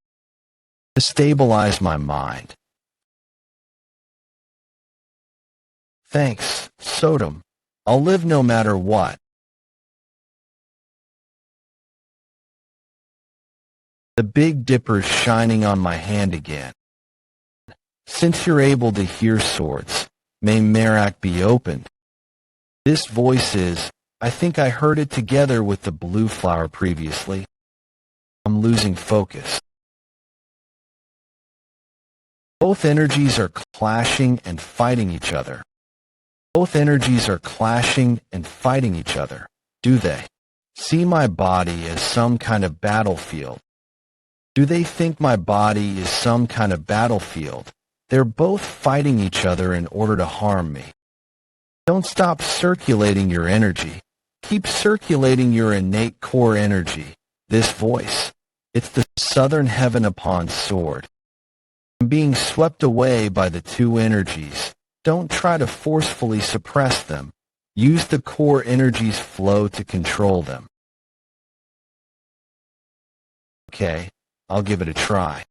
To stabilize my mind. Thanks, Sodom. I'll live no matter what. The Big Dipper's shining on my hand again. Since you're able to hear swords, may Merak be opened. This voice is, I think I heard it together with the blue flower previously. I'm losing focus. Both energies are clashing and fighting each other. Both energies are clashing and fighting each other, do they? See my body as some kind of battlefield. Do they think my body is some kind of battlefield? They're both fighting each other in order to harm me. Don't stop circulating your energy. Keep circulating your innate core energy. This voice, it's the southern heaven upon sword. I'm being swept away by the two energies. Don't try to forcefully suppress them. Use the core energy's flow to control them. Okay, I'll give it a try.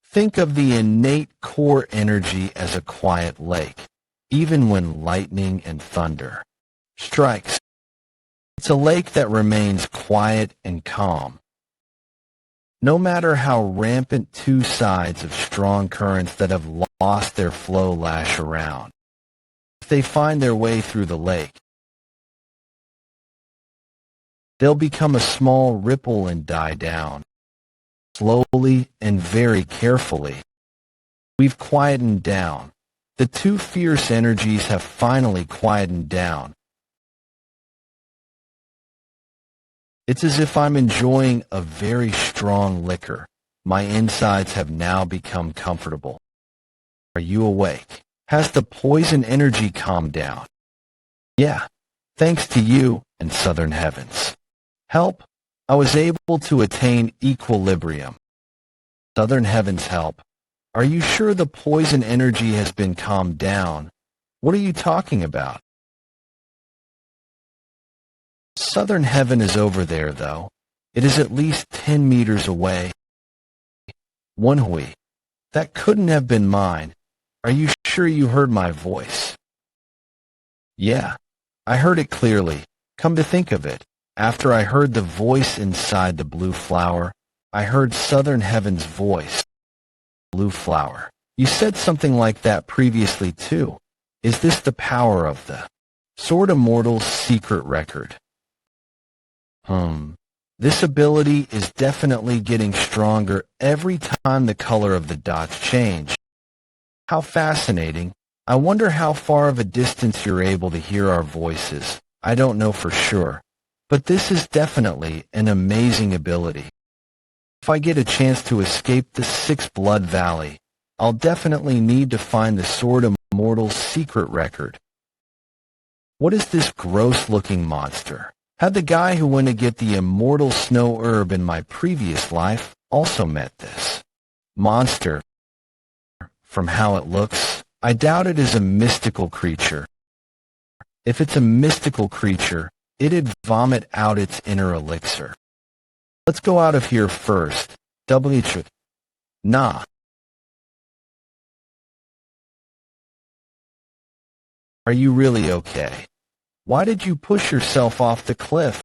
Think of the innate core energy as a quiet lake, even when lightning and thunder strikes. It's a lake that remains quiet and calm. No matter how rampant two sides of strong currents that have lost their flow lash around, if they find their way through the lake, they'll become a small ripple and die down. Slowly and very carefully, we've quietened down. The two fierce energies have finally quietened down. It's as if I'm enjoying a very strong liquor. My insides have now become comfortable. Are you awake? Has the poison energy calmed down? Yeah, thanks to you and Southern Heavens. Help, I was able to attain equilibrium. Southern Heavens help. Are you sure the poison energy has been calmed down? What are you talking about? Southern Heaven is over there, though. It is at least 10 meters away. Woon-Hwi, that couldn't have been mine. Are you sure you heard my voice? Yeah, I heard it clearly. Come to think of it, after I heard the voice inside the blue flower, I heard Southern Heaven's voice. Blue flower. You said something like that previously, too. Is this the power of the Sword Immortal's secret record? This ability is definitely getting stronger every time the color of the dots change. How fascinating. I wonder how far of a distance you're able to hear our voices. I don't know for sure, but this is definitely an amazing ability. If I get a chance to escape the Six Blood Valley, I'll definitely need to find the Sword Immortal's secret record. What is this gross-looking monster? Had the guy who went to get the immortal snow herb in my previous life also met this monster? From how it looks, I doubt it is a mystical creature. If it's a mystical creature, it'd vomit out its inner elixir. Let's go out of here first. Nah. Are you really okay? Why did you push yourself off the cliff?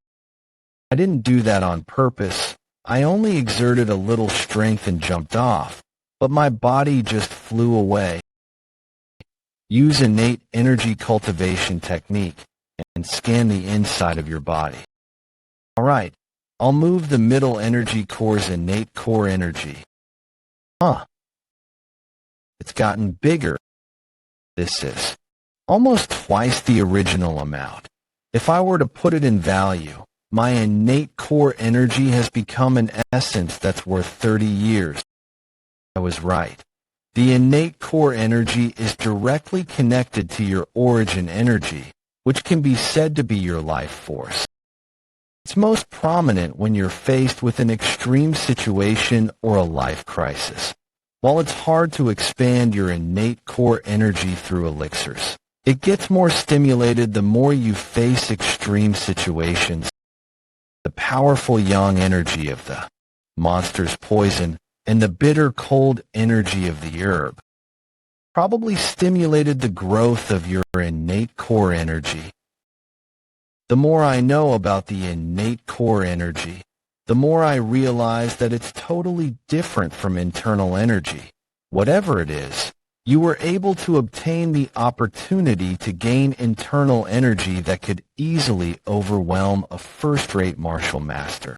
I didn't do that on purpose. I only exerted a little strength and jumped off, but my body just flew away. Use innate energy cultivation technique and scan the inside of your body. Alright, I'll move the middle energy core's innate core energy. It's gotten bigger. This is almost twice the original amount. If I were to put it in value, my innate core energy has become an essence that's worth 30 years. I was right. The innate core energy is directly connected to your origin energy, which can be said to be your life force. It's most prominent when you're faced with an extreme situation or a life crisis. While it's hard to expand your innate core energy through elixirs, it gets more stimulated the more you face extreme situations. The powerful yang energy of the monster's poison and the bitter cold energy of the herb probably stimulated the growth of your innate core energy. The more I know about the innate core energy, the more I realize that it's totally different from internal energy. Whatever it is, you were able to obtain the opportunity to gain internal energy that could easily overwhelm a first-rate martial master.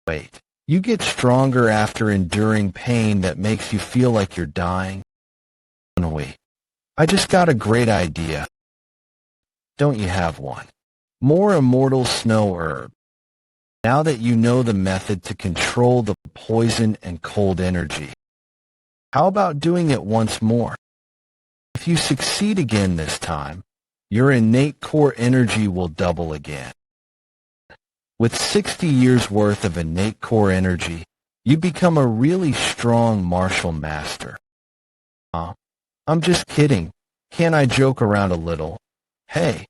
Wait, you get stronger after enduring pain that makes you feel like you're dying? Woon-Hwi, I just got a great idea. Don't you have one? More immortal snow herb. Now that you know the method to control the poison and cold energy, how about doing it once more? If you succeed again this time, your innate core energy will double again. With 60 years worth of innate core energy, you become a really strong martial master. I'm just kidding. Can't I joke around a little? Hey,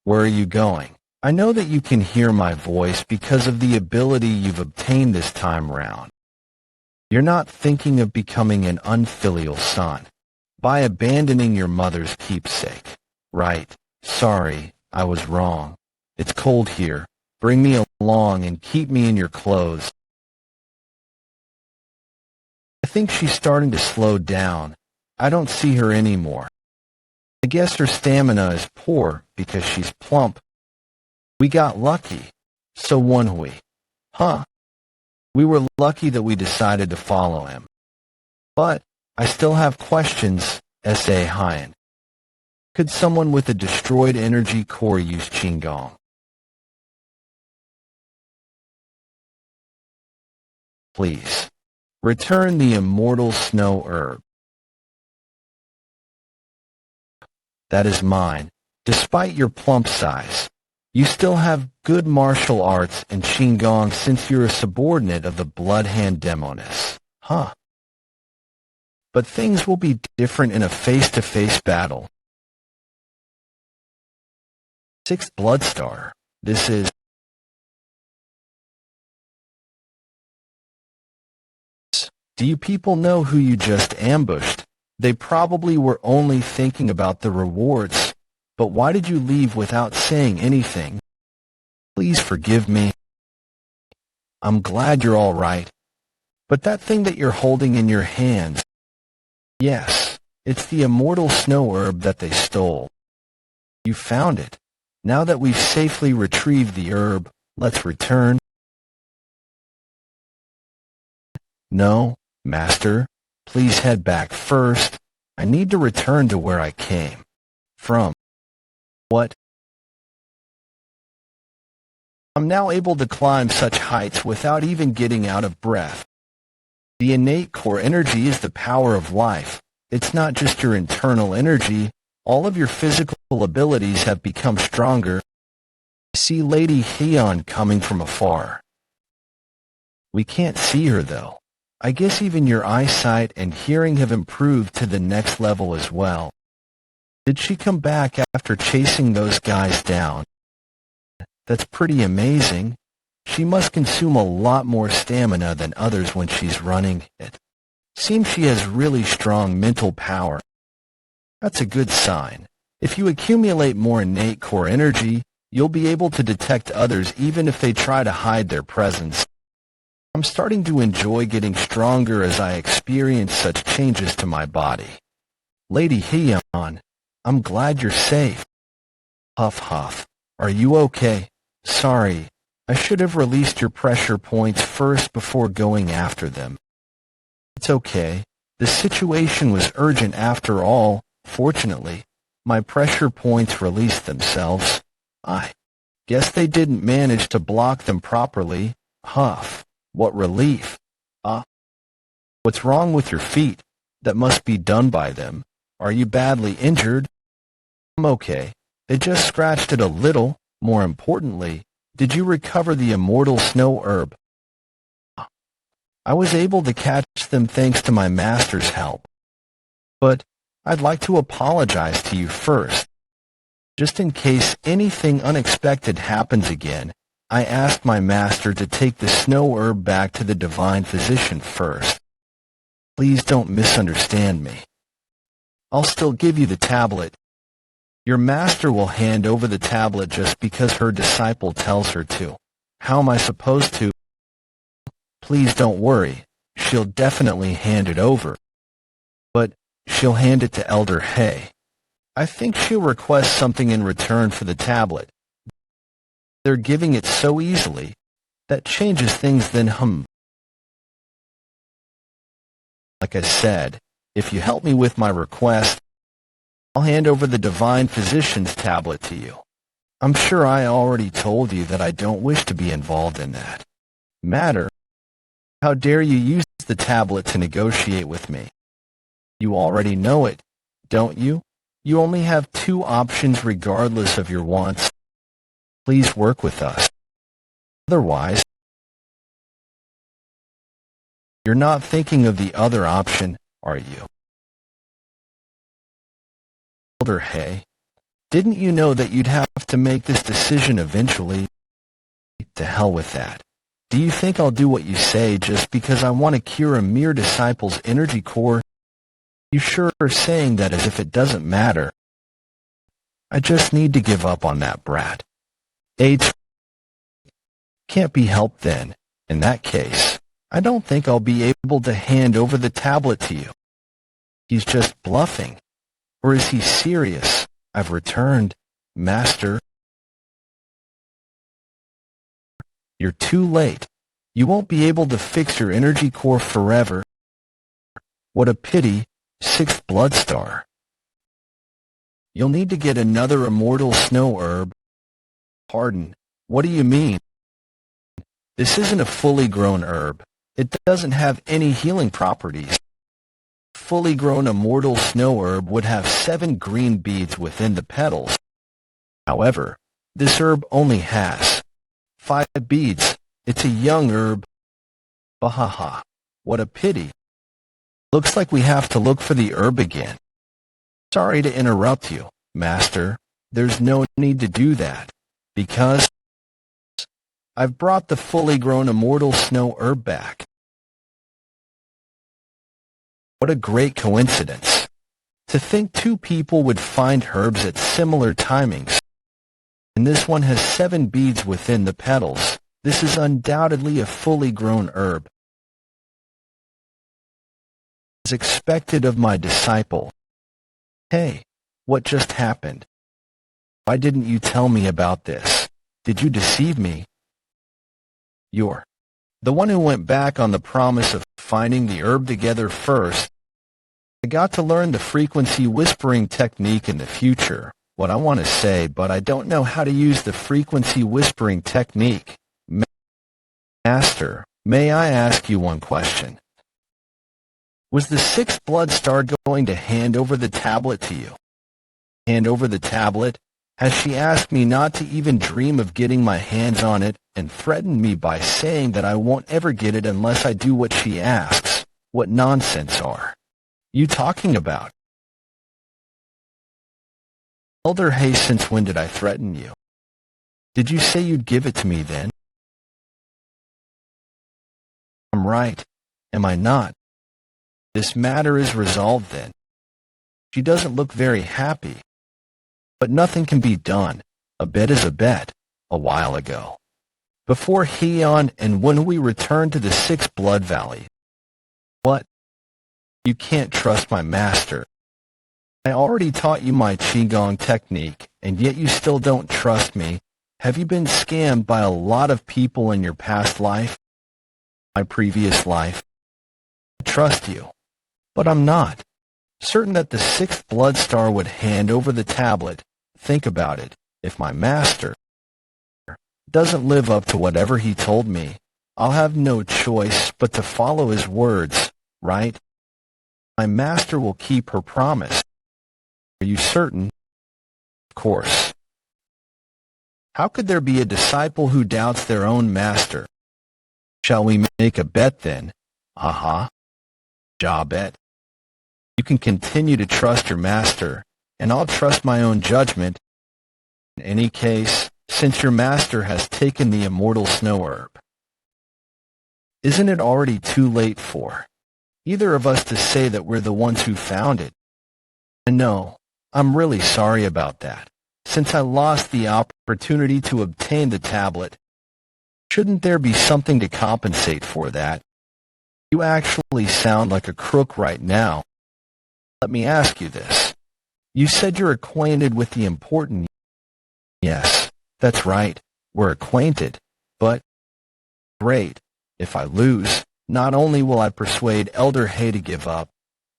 where are you going? I know that you can hear my voice because of the ability you've obtained this time round. You're not thinking of becoming an unfilial son by abandoning your mother's keepsake, right? Sorry, I was wrong. It's cold here. Bring me along and keep me in your clothes. I think she's starting to slow down. I don't see her anymore. I guess her stamina is poor because she's plump. We got lucky. So Woon-Hwi. We were lucky that we decided to follow him. But I still have questions, S.A. Hyen. Could someone with a destroyed energy core use Qigong? Please. Return the immortal snow herb. That is mine. Despite your plump size, you still have good martial arts and Qigong since you're a subordinate of the Blood Hand Demoness. But things will be different in a face-to-face battle. Sixth Bloodstar. This is... Do you people know who you just ambushed? They probably were only thinking about the rewards. But why did you leave without saying anything? Please forgive me. I'm glad you're all right. But that thing that you're holding in your hands, yes, it's the immortal snow herb that they stole. You found it. Now that we've safely retrieved the herb, let's return. No, Master, please head back first. I need to return to where I came from. What? I'm now able to climb such heights without even getting out of breath. The innate core energy is the power of life. It's not just your internal energy. All of your physical abilities have become stronger. I see Lady Hyun coming from afar. We can't see her though. I guess even your eyesight and hearing have improved to the next level as well. Did she come back after chasing those guys down? That's pretty amazing. She must consume a lot more stamina than others when she's running. It seems she has really strong mental power. That's a good sign. If you accumulate more innate core energy, you'll be able to detect others even if they try to hide their presence. I'm starting to enjoy getting stronger as I experience such changes to my body. Lady Hyun, I'm glad you're safe. Huff huff. Are you okay? Sorry, I should have released your pressure points first before going after them. It's okay. The situation was urgent after all. Fortunately, my pressure points released themselves. I guess they didn't manage to block them properly. Huff. What relief. What's wrong with your feet? That must be done by them. Are you badly injured? I'm okay. They just scratched it a little. More importantly, did you recover the immortal snow herb? I was able to catch them thanks to my master's help. But I'd like to apologize to you first. Just in case anything unexpected happens again, I asked my master to take the snow herb back to the divine physician first. Please don't misunderstand me. I'll still give you the tablet. Your master will hand over the tablet just because her disciple tells her to. How am I supposed to? Please don't worry. She'll definitely hand it over. But she'll hand it to Elder Hay. I think she'll request something in return for the tablet. They're giving it so easily. That changes things then. Like I said, if you help me with my request, I'll hand over the divine physician's tablet to you. I'm sure I already told you that I don't wish to be involved in that matter. How dare you use the tablet to negotiate with me? You already know it, don't you? You only have two options regardless of your wants. Please work with us. Otherwise, you're not thinking of the other option, are you? Elder Hay, didn't you know that you'd have to make this decision eventually? To hell with that. Do you think I'll do what you say just because I want to cure a mere disciple's energy core? You sure are saying that as if it doesn't matter. I just need to give up on that brat. H. Can't be helped then. In that case, I don't think I'll be able to hand over the tablet to you. He's just bluffing. Or is he serious? I've returned, Master. You're too late. You won't be able to fix your energy core forever. What a pity, 6th blood star. You'll need to get another immortal snow herb. Pardon, what do you mean? This isn't a fully grown herb. It doesn't have any healing properties. Fully grown immortal snow herb would have 7 green beads within the petals. However, this herb only has 5 beads. It's a young herb. Bahaha. What a pity. Looks like we have to look for the herb again. Sorry to interrupt you, Master. There's no need to do that, because I've brought the fully grown immortal snow herb back. What a great coincidence. To think 2 people would find herbs at similar timings. And this one has 7 beads within the petals. This is undoubtedly a fully grown herb. As expected of my disciple. Hey, what just happened? Why didn't you tell me about this? Did you deceive me? You're the one who went back on the promise of finding the herb together first. I got to learn the frequency whispering technique in the future. what I want to say, but I don't know how to use the frequency whispering technique. Master, may I ask you one question? Was the sixth blood star going to hand over the tablet to you? Hand over the tablet? Has she asked me not to even dream of getting my hands on it and threatened me by saying that I won't ever get it unless I do what she asks? What nonsense are you talking about? Elder Hay, since when did I threaten you? Did you say you'd give it to me then? I'm right, am I not? This matter is resolved then. She doesn't look very happy. But nothing can be done. A bet is a bet, a while ago. Before Hyeon and Woon-Hwi returned to the Sixth Blood Valley. What? You can't trust my master. I already taught you my Qigong technique, and yet you still don't trust me. Have you been scammed by a lot of people in your past life? My previous life? I trust you, but I'm not certain that the sixth blood star would hand over the tablet. Think about it. If my master doesn't live up to whatever he told me, I'll have no choice but to follow his words, right? My master will keep her promise. Are you certain? Of course. How could there be a disciple who doubts their own master? Shall we make a bet then? Aha. Ja bet. You can continue to trust your master, and I'll trust my own judgment. In any case, since your master has taken the immortal snow herb, isn't it already too late for either of us to say that we're the ones who found it? And no, I'm really sorry about that. Since I lost the opportunity to obtain the tablet, shouldn't there be something to compensate for that? You actually sound like a crook right now. Let me ask you this. You said you're acquainted with the important. Yes, that's right. We're acquainted. But, great. If I lose, not only will I persuade Elder Hay to give up,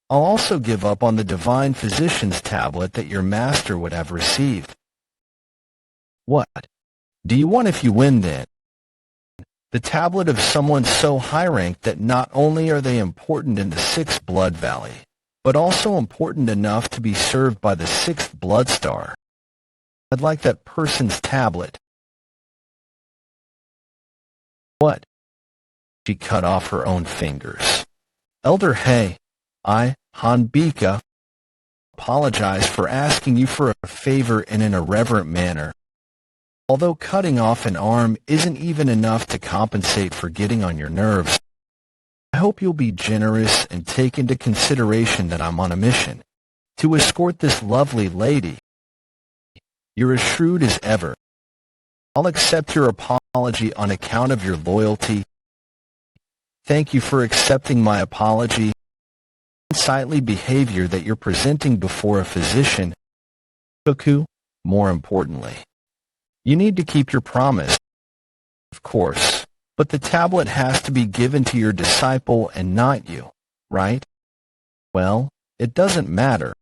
I'll also give up on the divine physician's tablet that your master would have received. What? Do you want if you win then? The tablet of someone so high-ranked that not only are they important in the Sixth Blood Valley, but also important enough to be served by the Sixth Blood Star. I'd like that person's tablet. What? She cut off her own fingers. Elder Hay, Hanbika, apologize for asking you for a favor in an irreverent manner. Although cutting off an arm isn't even enough to compensate for getting on your nerves, I hope you'll be generous and take into consideration that I'm on a mission to escort this lovely lady. You're as shrewd as ever. I'll accept your apology on account of your loyalty. Thank you for accepting my apology. Unsightly behavior that you're presenting before a physician. Cuckoo, more importantly, you need to keep your promise. Of course. But the tablet has to be given to your disciple and not you, right? Well, it doesn't matter.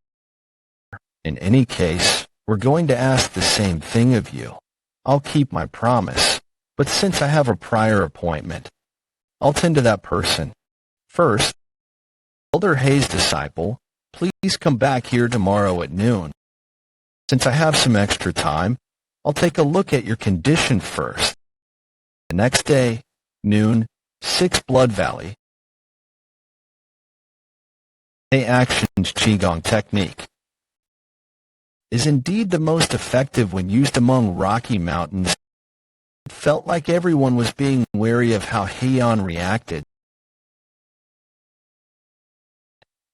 In any case, we're going to ask the same thing of you. I'll keep my promise, but since I have a prior appointment, I'll tend to that person. First, Elder Hay's disciple, please come back here tomorrow at noon. Since I have some extra time, I'll take a look at your condition first. The next day, noon, Sixth Blood Valley. A actions Qigong technique is indeed the most effective when used among rocky mountains. It felt like everyone was being wary of how Hyeon reacted.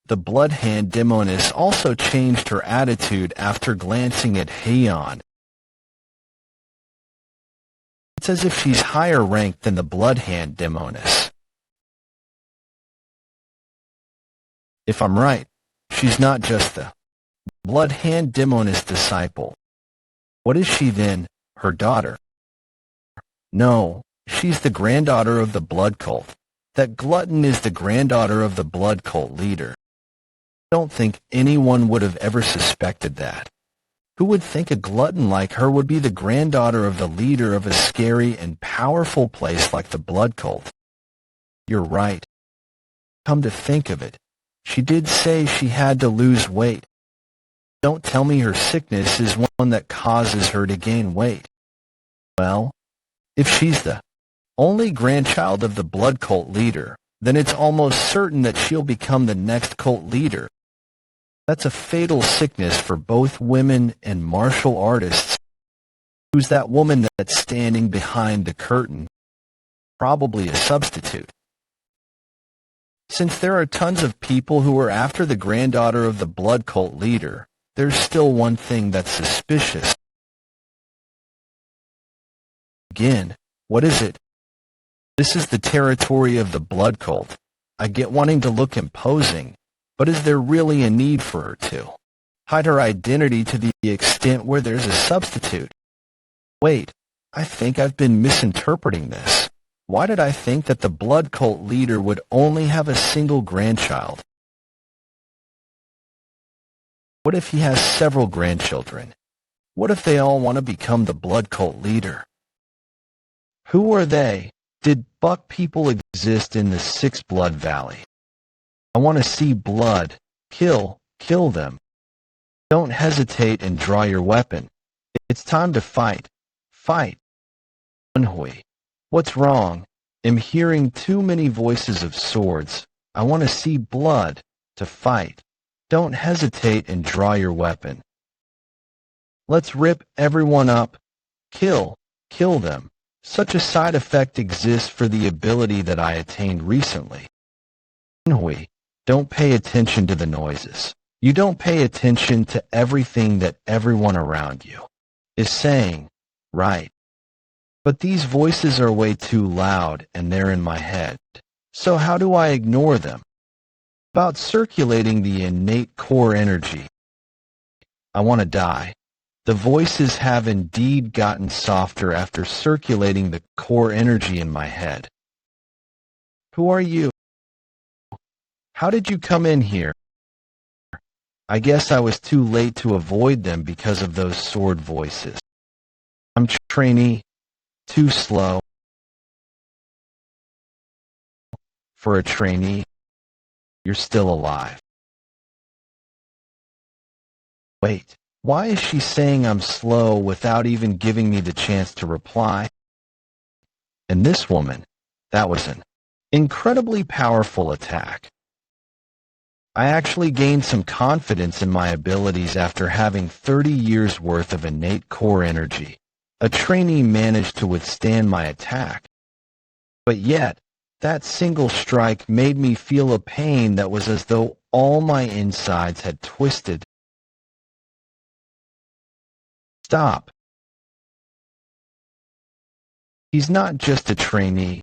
The Blood Hand Demoness also changed her attitude after glancing at Hyeon. It's as if she's higher ranked than the Blood Hand Demoness. If I'm right, she's not just the Blood Hand Demoness disciple. What is she then? Her daughter? No, she's the granddaughter of the blood cult. That glutton is the granddaughter of the blood cult leader. I don't think anyone would have ever suspected that. Who would think a glutton like her would be the granddaughter of the leader of a scary and powerful place like the blood cult? You're right. Come to think of it, she did say she had to lose weight. Don't tell me her sickness is one that causes her to gain weight. Well, if she's the only grandchild of the blood cult leader, then it's almost certain that she'll become the next cult leader. That's a fatal sickness for both women and martial artists. Who's that woman that's standing behind the curtain? Probably a substitute. Since there are tons of people who are after the granddaughter of the blood cult leader, there's still one thing that's suspicious. Again, what is it? This is the territory of the blood cult. I get wanting to look imposing, but is there really a need for her to hide her identity to the extent where there's a substitute? Wait, I think I've been misinterpreting this. Why did I think that the blood cult leader would only have a single grandchild? What if he has several grandchildren? What if they all want to become the blood cult leader? Who are they? Did buck people exist in the Six Blood Valley? I want to see blood. Kill them. Don't hesitate and draw your weapon. It's time to fight. Fight. Woon-Hwi. What's wrong? I'm hearing too many voices of swords. I want to see blood. To fight. Don't hesitate and draw your weapon. Let's rip everyone up. Kill them. Such a side effect exists for the ability that I attained recently. Woon-Hwi, don't pay attention to the noises. You don't pay attention to everything that everyone around you is saying, right? But these voices are way too loud and they're in my head. So how do I ignore them? About circulating the innate core energy. I want to die. The voices have indeed gotten softer after circulating the core energy in my head. Who are you? How did you come in here? I guess I was too late to avoid them because of those sword voices. I'm trainee. Too slow. For a trainee, you're still alive. Wait. Why is she saying I'm slow without even giving me the chance to reply? And this woman, that was an incredibly powerful attack. I actually gained some confidence in my abilities after having 30 years worth of innate core energy. A trainee managed to withstand my attack. But yet, that single strike made me feel a pain that was as though all my insides had twisted. Stop. He's not just a trainee.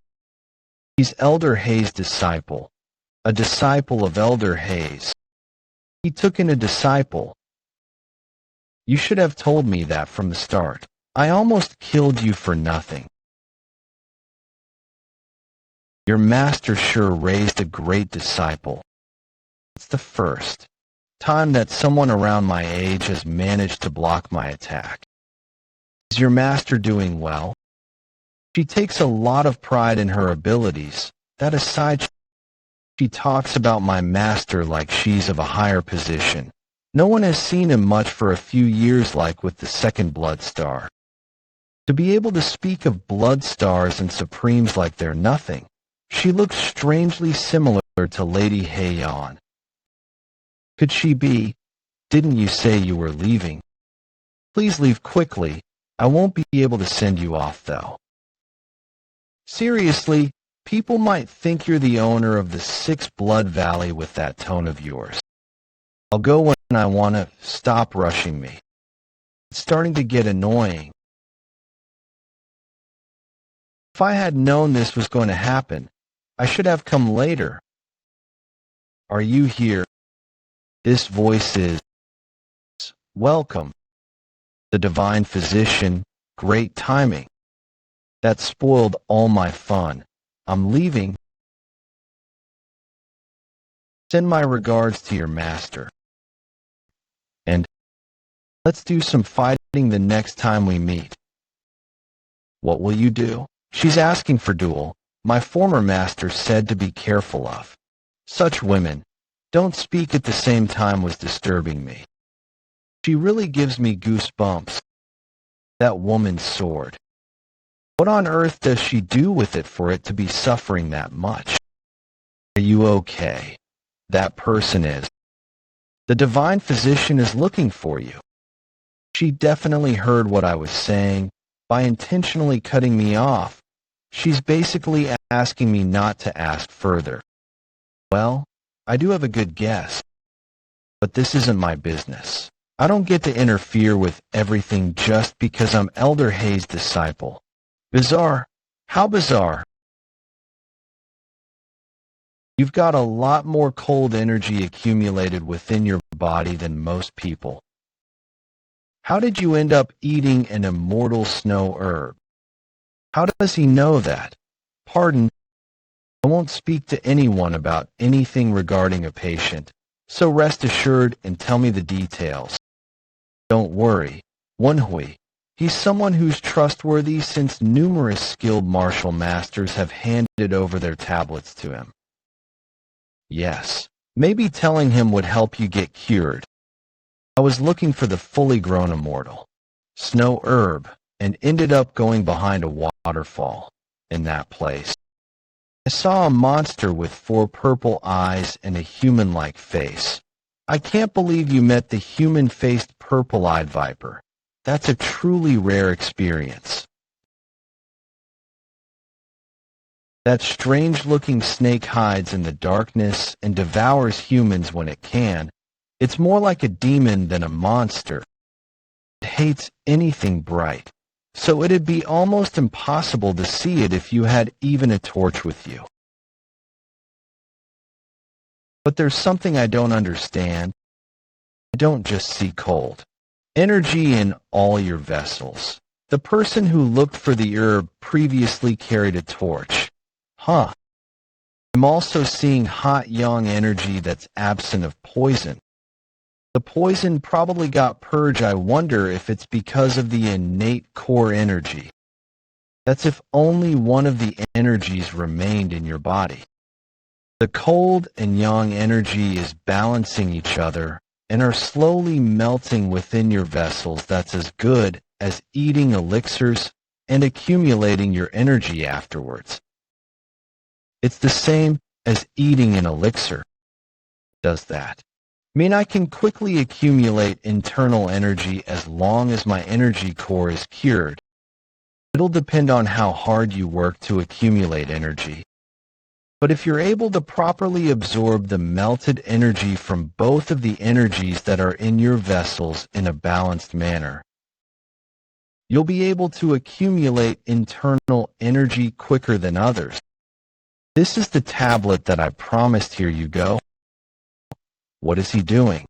He's Elder Hayes' disciple. A disciple of Elder Hayes. He took in a disciple. You should have told me that from the start. I almost killed you for nothing. Your master sure raised a great disciple. It's the first time that someone around my age has managed to block my attack. Is your master doing well? She takes a lot of pride in her abilities. That aside, she talks about my master like she's of a higher position. No one has seen him much for a few years like with the second blood star. To be able to speak of blood stars and supremes like they're nothing, she looks strangely similar to Lady Heian. Could she be? Didn't you say you were leaving? Please leave quickly. I won't be able to send you off, though. Seriously, people might think you're the owner of the Six Blood Valley with that tone of yours. I'll go when I want to. Stop rushing me. It's starting to get annoying. If I had known this was going to happen, I should have come later. Are you here? This voice is, welcome. The divine physician, great timing. That spoiled all my fun. I'm leaving. Send my regards to your master. And Let's do some fighting the next time we meet. What will you do? She's asking for duel. My former master said to be careful of. Such women. Don't speak at the same time was disturbing me. She really gives me goosebumps. That woman's sword. What on earth does she do with it for it to be suffering that much? Are you okay? That person is. The divine physician is looking for you. She definitely heard what I was saying. By intentionally cutting me off, she's basically asking me not to ask further. Well, I do have a good guess. But this isn't my business. I don't get to interfere with everything just because I'm Elder Hayes' disciple. Bizarre. How bizarre. You've got a lot more cold energy accumulated within your body than most people. How did you end up eating an immortal snow herb? How does he know that? Pardon, I won't speak to anyone about anything regarding a patient, so rest assured and tell me the details. Don't worry, Woon-Hwi. He's someone who's trustworthy since numerous skilled martial masters have handed over their tablets to him. Yes, maybe telling him would help you get cured. I was looking for the fully grown immortal, snow herb, and ended up going behind a waterfall. In that place, I saw a monster with 4 purple eyes and a human-like face. I can't believe you met the human-faced purple-eyed viper. That's a truly rare experience. That strange-looking snake hides in the darkness and devours humans when it can. It's more like a demon than a monster. It hates anything bright, so it'd be almost impossible to see it if you had even a torch with you. But there's something I don't understand. I don't just see cold energy in all your vessels. The person who looked for the herb previously carried a torch. Huh. I'm also seeing hot yang energy that's absent of poison. The poison probably got purged. I wonder if it's because of the innate core energy. That's if only one of the energies remained in your body. The cold and yang energy is balancing each other and are slowly melting within your vessels. That's as good as eating elixirs and accumulating your energy afterwards. It's the same as eating an elixir. Does that mean I can quickly accumulate internal energy as long as my energy core is cured? It'll depend on how hard you work to accumulate energy. But if you're able to properly absorb the melted energy from both of the energies that are in your vessels in a balanced manner, you'll be able to accumulate internal energy quicker than others. This is the tablet that I promised. Here you go. What is he doing?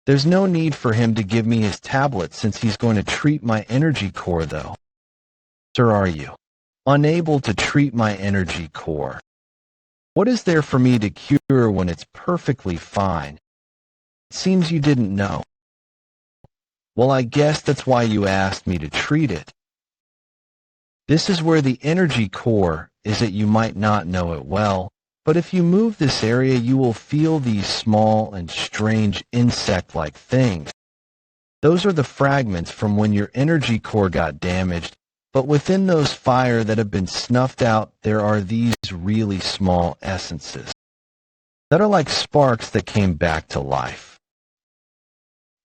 There's no need for him to give me his tablet since he's going to treat my energy core though. Sir, are you unable to treat my energy core? What is there for me to cure when it's perfectly fine? It seems you didn't know. Well, I guess that's why you asked me to treat it. This is where the energy core is. That you might not know it well, but if you move this area you will feel these small and strange insect-like things. Those are the fragments from when your energy core got damaged, but within those fire that have been snuffed out there are these really small essences that are like sparks that came back to life.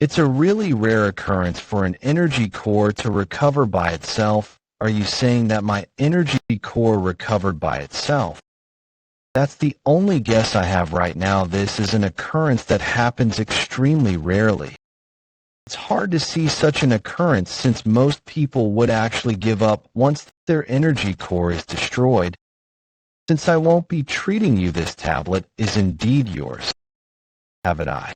It's a really rare occurrence for an energy core to recover by itself. Are you saying that my energy core recovered by itself? That's the only guess I have right now. This is an occurrence that happens extremely rarely. It's hard to see such an occurrence since most people would actually give up once their energy core is destroyed. Since I won't be treating you, this tablet is indeed yours. Have it I.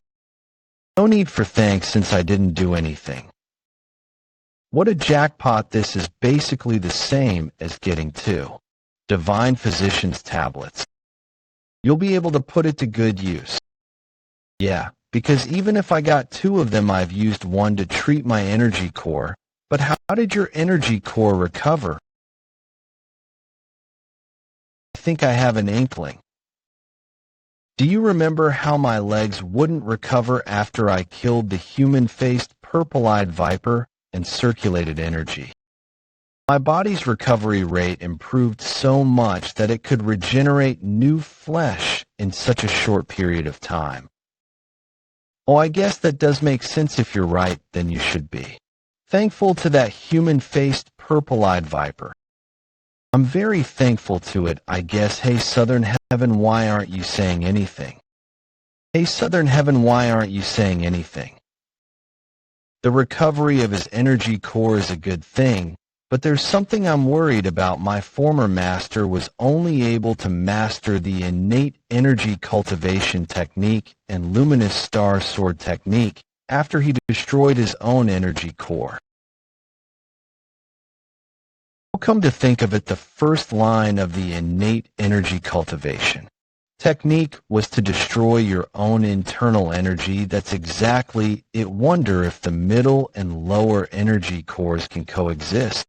No need for thanks since I didn't do anything. What a jackpot. This is basically the same as getting 2 divine physician's tablets. You'll be able to put it to good use. Yeah, because even if I got two of them, I've used one to treat my energy core. But how did your energy core recover? I think I have an inkling. Do you remember how my legs wouldn't recover after I killed the human-faced purple-eyed viper and circulated energy? My body's recovery rate improved so much that it could regenerate new flesh in such a short period of time. Oh, I guess that does make sense. If you're right, then you should be thankful to that human-faced purple-eyed viper. I'm very thankful to it, I guess. Hey, Southern Heaven, why aren't you saying anything? Hey, Southern Heaven, why aren't you saying anything? The recovery of his energy core is a good thing, but there's something I'm worried about. My former master was only able to master the innate energy cultivation technique and luminous star sword technique after he destroyed his own energy core. Come to think of it, the first line of the innate energy cultivation technique was to destroy your own internal energy. That's exactly it. Wonder if the middle and lower energy cores can coexist.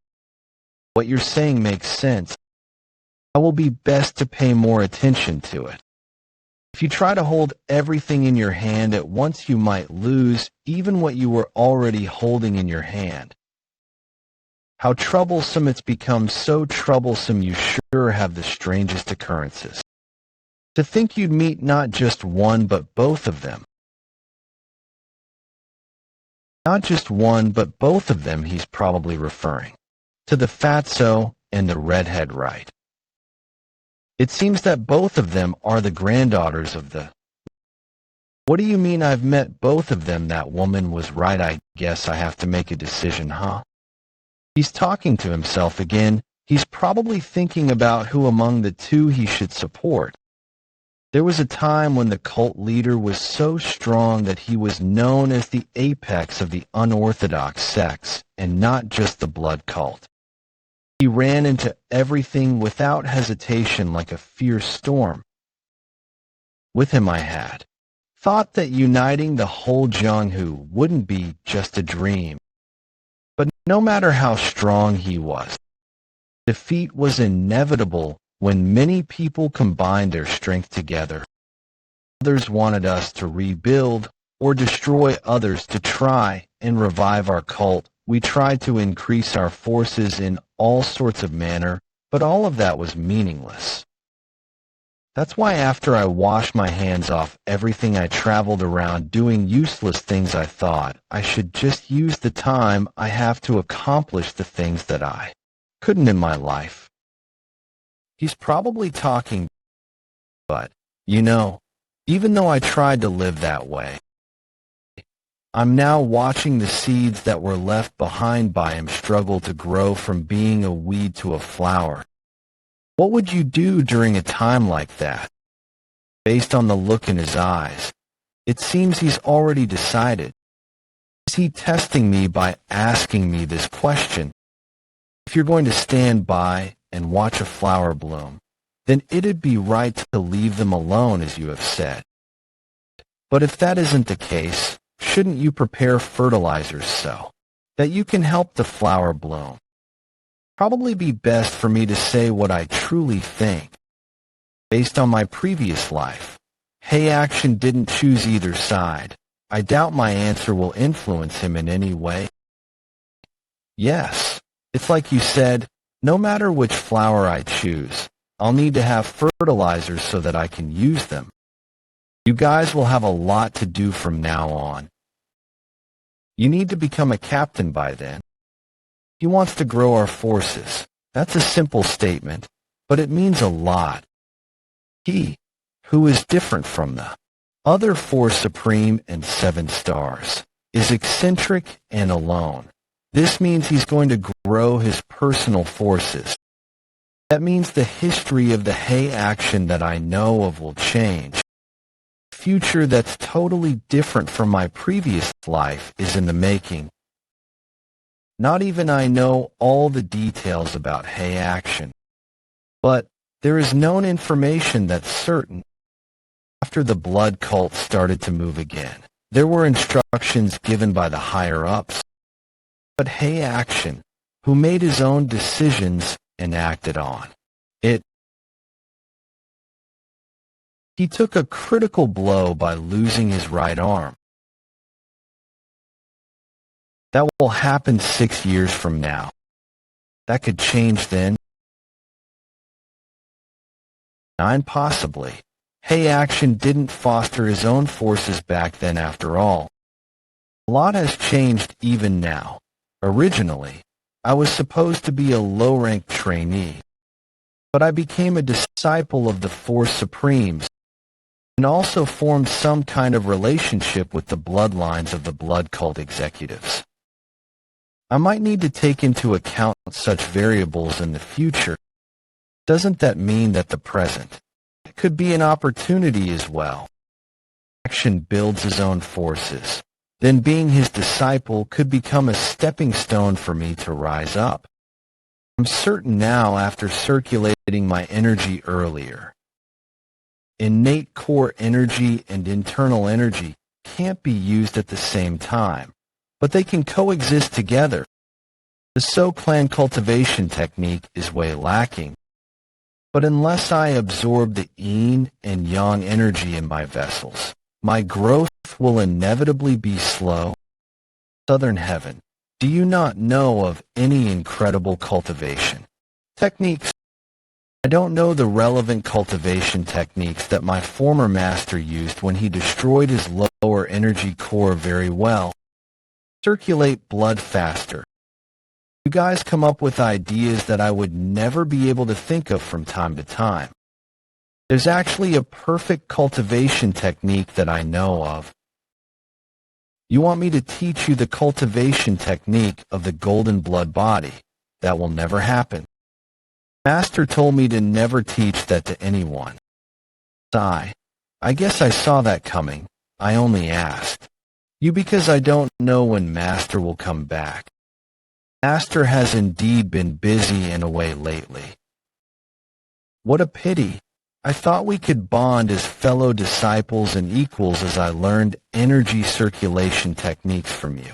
What you're saying makes sense. I will be best to pay more attention to it. If you try to hold everything in your hand at once, you might lose even what you were already holding in your hand. How troublesome it's become, so troublesome you sure have the strangest occurrences. To think you'd meet not just one but both of them. Not just one but both of them, he's probably referring to the fatso and the redhead, right? It seems that both of them are the granddaughters of the... What do you mean I've met both of them? That woman was right. I guess I have to make a decision, huh? He's talking to himself again. He's probably thinking about who among the two he should support. There was a time when the cult leader was so strong that he was known as the apex of the unorthodox sects, and not just the blood cult. He ran into everything without hesitation like a fierce storm. With him I had thought that uniting the whole Jianghu wouldn't be just a dream. But no matter how strong he was, defeat was inevitable when many people combined their strength together. Others wanted us to rebuild or destroy others to try and revive our cult. We tried to increase our forces in all sorts of manner, but all of that was meaningless. That's why after I washed my hands off everything, I traveled around doing useless things. I thought I should just use the time I have to accomplish the things that I couldn't in my life. He's probably talking, but, you know, even though I tried to live that way, I'm now watching the seeds that were left behind by him struggle to grow from being a weed to a flower. What would you do during a time like that? Based on the look in his eyes, it seems he's already decided. Is he testing me by asking me this question? If you're going to stand by and watch a flower bloom, then it'd be right to leave them alone, as you have said. But if that isn't the case, shouldn't you prepare fertilizers so that you can help the flower bloom? Probably be best for me to say what I truly think. Based on my previous life, Hey Action didn't choose either side. I doubt my answer will influence him in any way. Yes, it's like you said, no matter which flower I choose, I'll need to have fertilizers so that I can use them. You guys will have a lot to do from now on. You need to become a captain by then. He wants to grow our forces. That's a simple statement, but it means a lot. He, who is different from the other four supreme and 7 stars, is eccentric and alone. This means he's going to grow his personal forces. That means the history of the Hey Action that I know of will change. A future that's totally different from my previous life is in the making. Not even I know all the details about Hey Action, but there is known information that's certain. After the blood cult started to move again, There were instructions given by the higher-ups, but Hei Action, who made his own decisions and acted on it. He took a critical blow by losing his right arm. That will happen 6 years from now. That could change then. 9 possibly. Hei Action didn't foster his own forces back then after all. A lot has changed even now. Originally, I was supposed to be a low-ranked trainee, but I became a disciple of the Four Supremes and also formed some kind of relationship with the bloodlines of the blood cult executives. I might need to take into account such variables in the future. Doesn't that mean that the present could be an opportunity as well? Action builds his own forces. Then being his disciple could become a stepping stone for me to rise up. I'm certain now after circulating my energy earlier. Innate core energy and internal energy can't be used at the same time, but they can coexist together. The So-Clan cultivation technique is way lacking. But unless I absorb the yin and yang energy in my vessels, my growth will inevitably be slow. Southern Heaven, do you not know of any incredible cultivation techniques? I don't know the relevant cultivation techniques that my former master used when he destroyed his lower energy core very well. Circulate blood faster. You guys come up with ideas that I would never be able to think of from time to time. There's actually a perfect cultivation technique that I know of. You want me to teach you the cultivation technique of the golden blood body? That will never happen. Master told me to never teach that to anyone. I guess I saw that coming. I only asked you because I don't know when Master will come back. Master has indeed been busy and away lately. What a pity. I thought we could bond as fellow disciples and equals as I learned energy circulation techniques from you.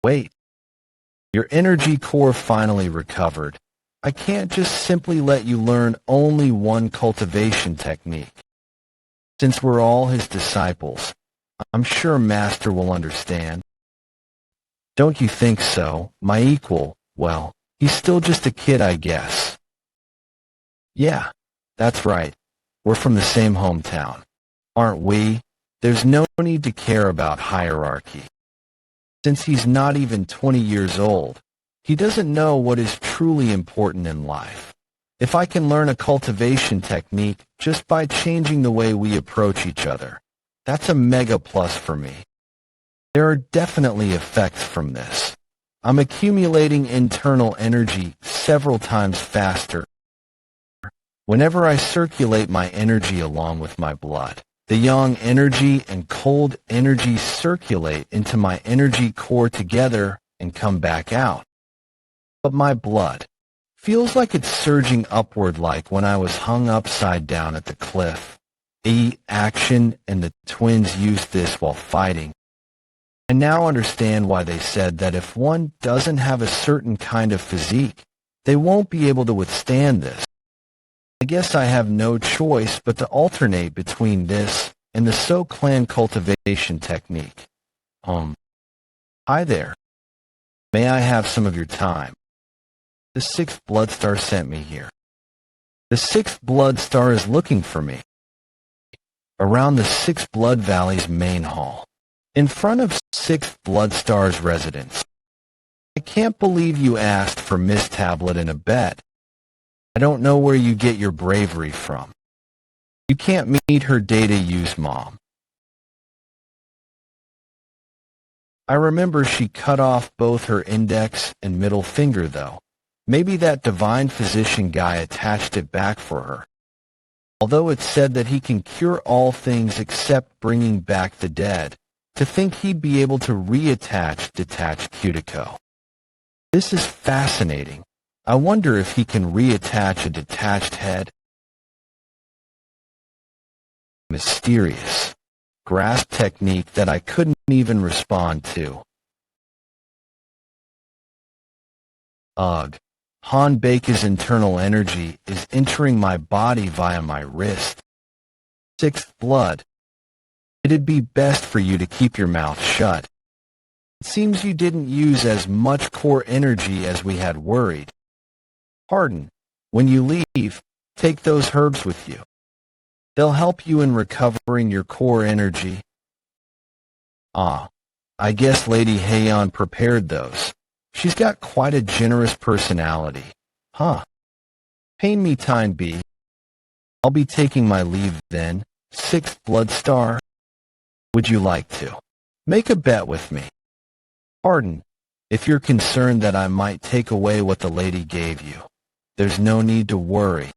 Wait. Your energy core finally recovered. I can't just simply let you learn only one cultivation technique. Since we're all his disciples, I'm sure Master will understand. Don't you think so, my equal? Well, he's still just a kid, I guess. Yeah, that's right. We're from the same hometown, aren't we? There's no need to care about hierarchy. Since he's not even 20 years old, he doesn't know what is truly important in life. If I can learn a cultivation technique just by changing the way we approach each other, that's a mega plus for me. There are definitely effects from this. I'm accumulating internal energy several times faster. Whenever I circulate my energy along with my blood, the yang energy and cold energy circulate into my energy core together and come back out. But my blood feels like it's surging upward like when I was hung upside down at the cliff. Action and the twins used this while fighting. I now understand why they said that if one doesn't have a certain kind of physique, they won't be able to withstand this. I guess I have no choice but to alternate between this and the So-Clan cultivation technique. Hi there. May I have some of your time? The 6th Blood Star sent me here. The 6th Blood Star is looking for me. Around the 6th Blood Valley's main hall. In front of 6th Blood Star's residence. I can't believe you asked for Miss Tablet in a bed. I don't know where you get your bravery from. You can't meet her data use mom. I remember she cut off both her index and middle finger though. Maybe that divine physician guy attached it back for her. Although it's said that he can cure all things except bringing back the dead, to think he'd be able to reattach detached cuticle. This is fascinating. I wonder if he can reattach a detached head. Mysterious. grasp technique that I couldn't even respond to. Ugh. Han Bake's internal energy is entering my body via my wrist. Sixth blood. It'd be best for you to keep your mouth shut. It seems you didn't use as much core energy as we had worried. Pardon, when you leave, take those herbs with you. They'll help you in recovering your core energy. Ah, I guess Lady Heian prepared those. She's got quite a generous personality. Huh. Pain me time be. I'll be taking my leave then. Sixth blood star. Would you like to make a bet with me? Pardon, if you're concerned that I might take away what the lady gave you, there's no need to worry.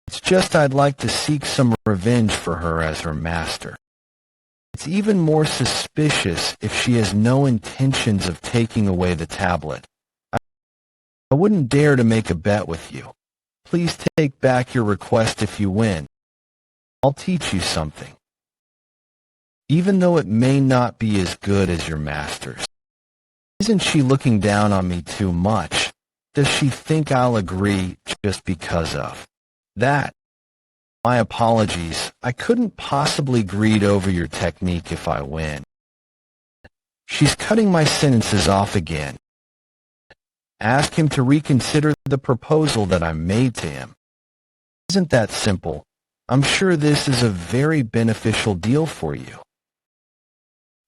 It's just I'd like to seek some revenge for her as her master. It's even more suspicious if she has no intentions of taking away the tablet. I wouldn't dare to make a bet with you. Please take back your request if you win. I'll teach you something. Even though it may not be as good as your master's. Isn't she looking down on me too much? Does she think I'll agree just because of that? My apologies, I couldn't possibly greed over your technique if I win. She's cutting my sentences off again. Ask him to reconsider the proposal that I made to him. Isn't that simple? I'm sure this is a very beneficial deal for you.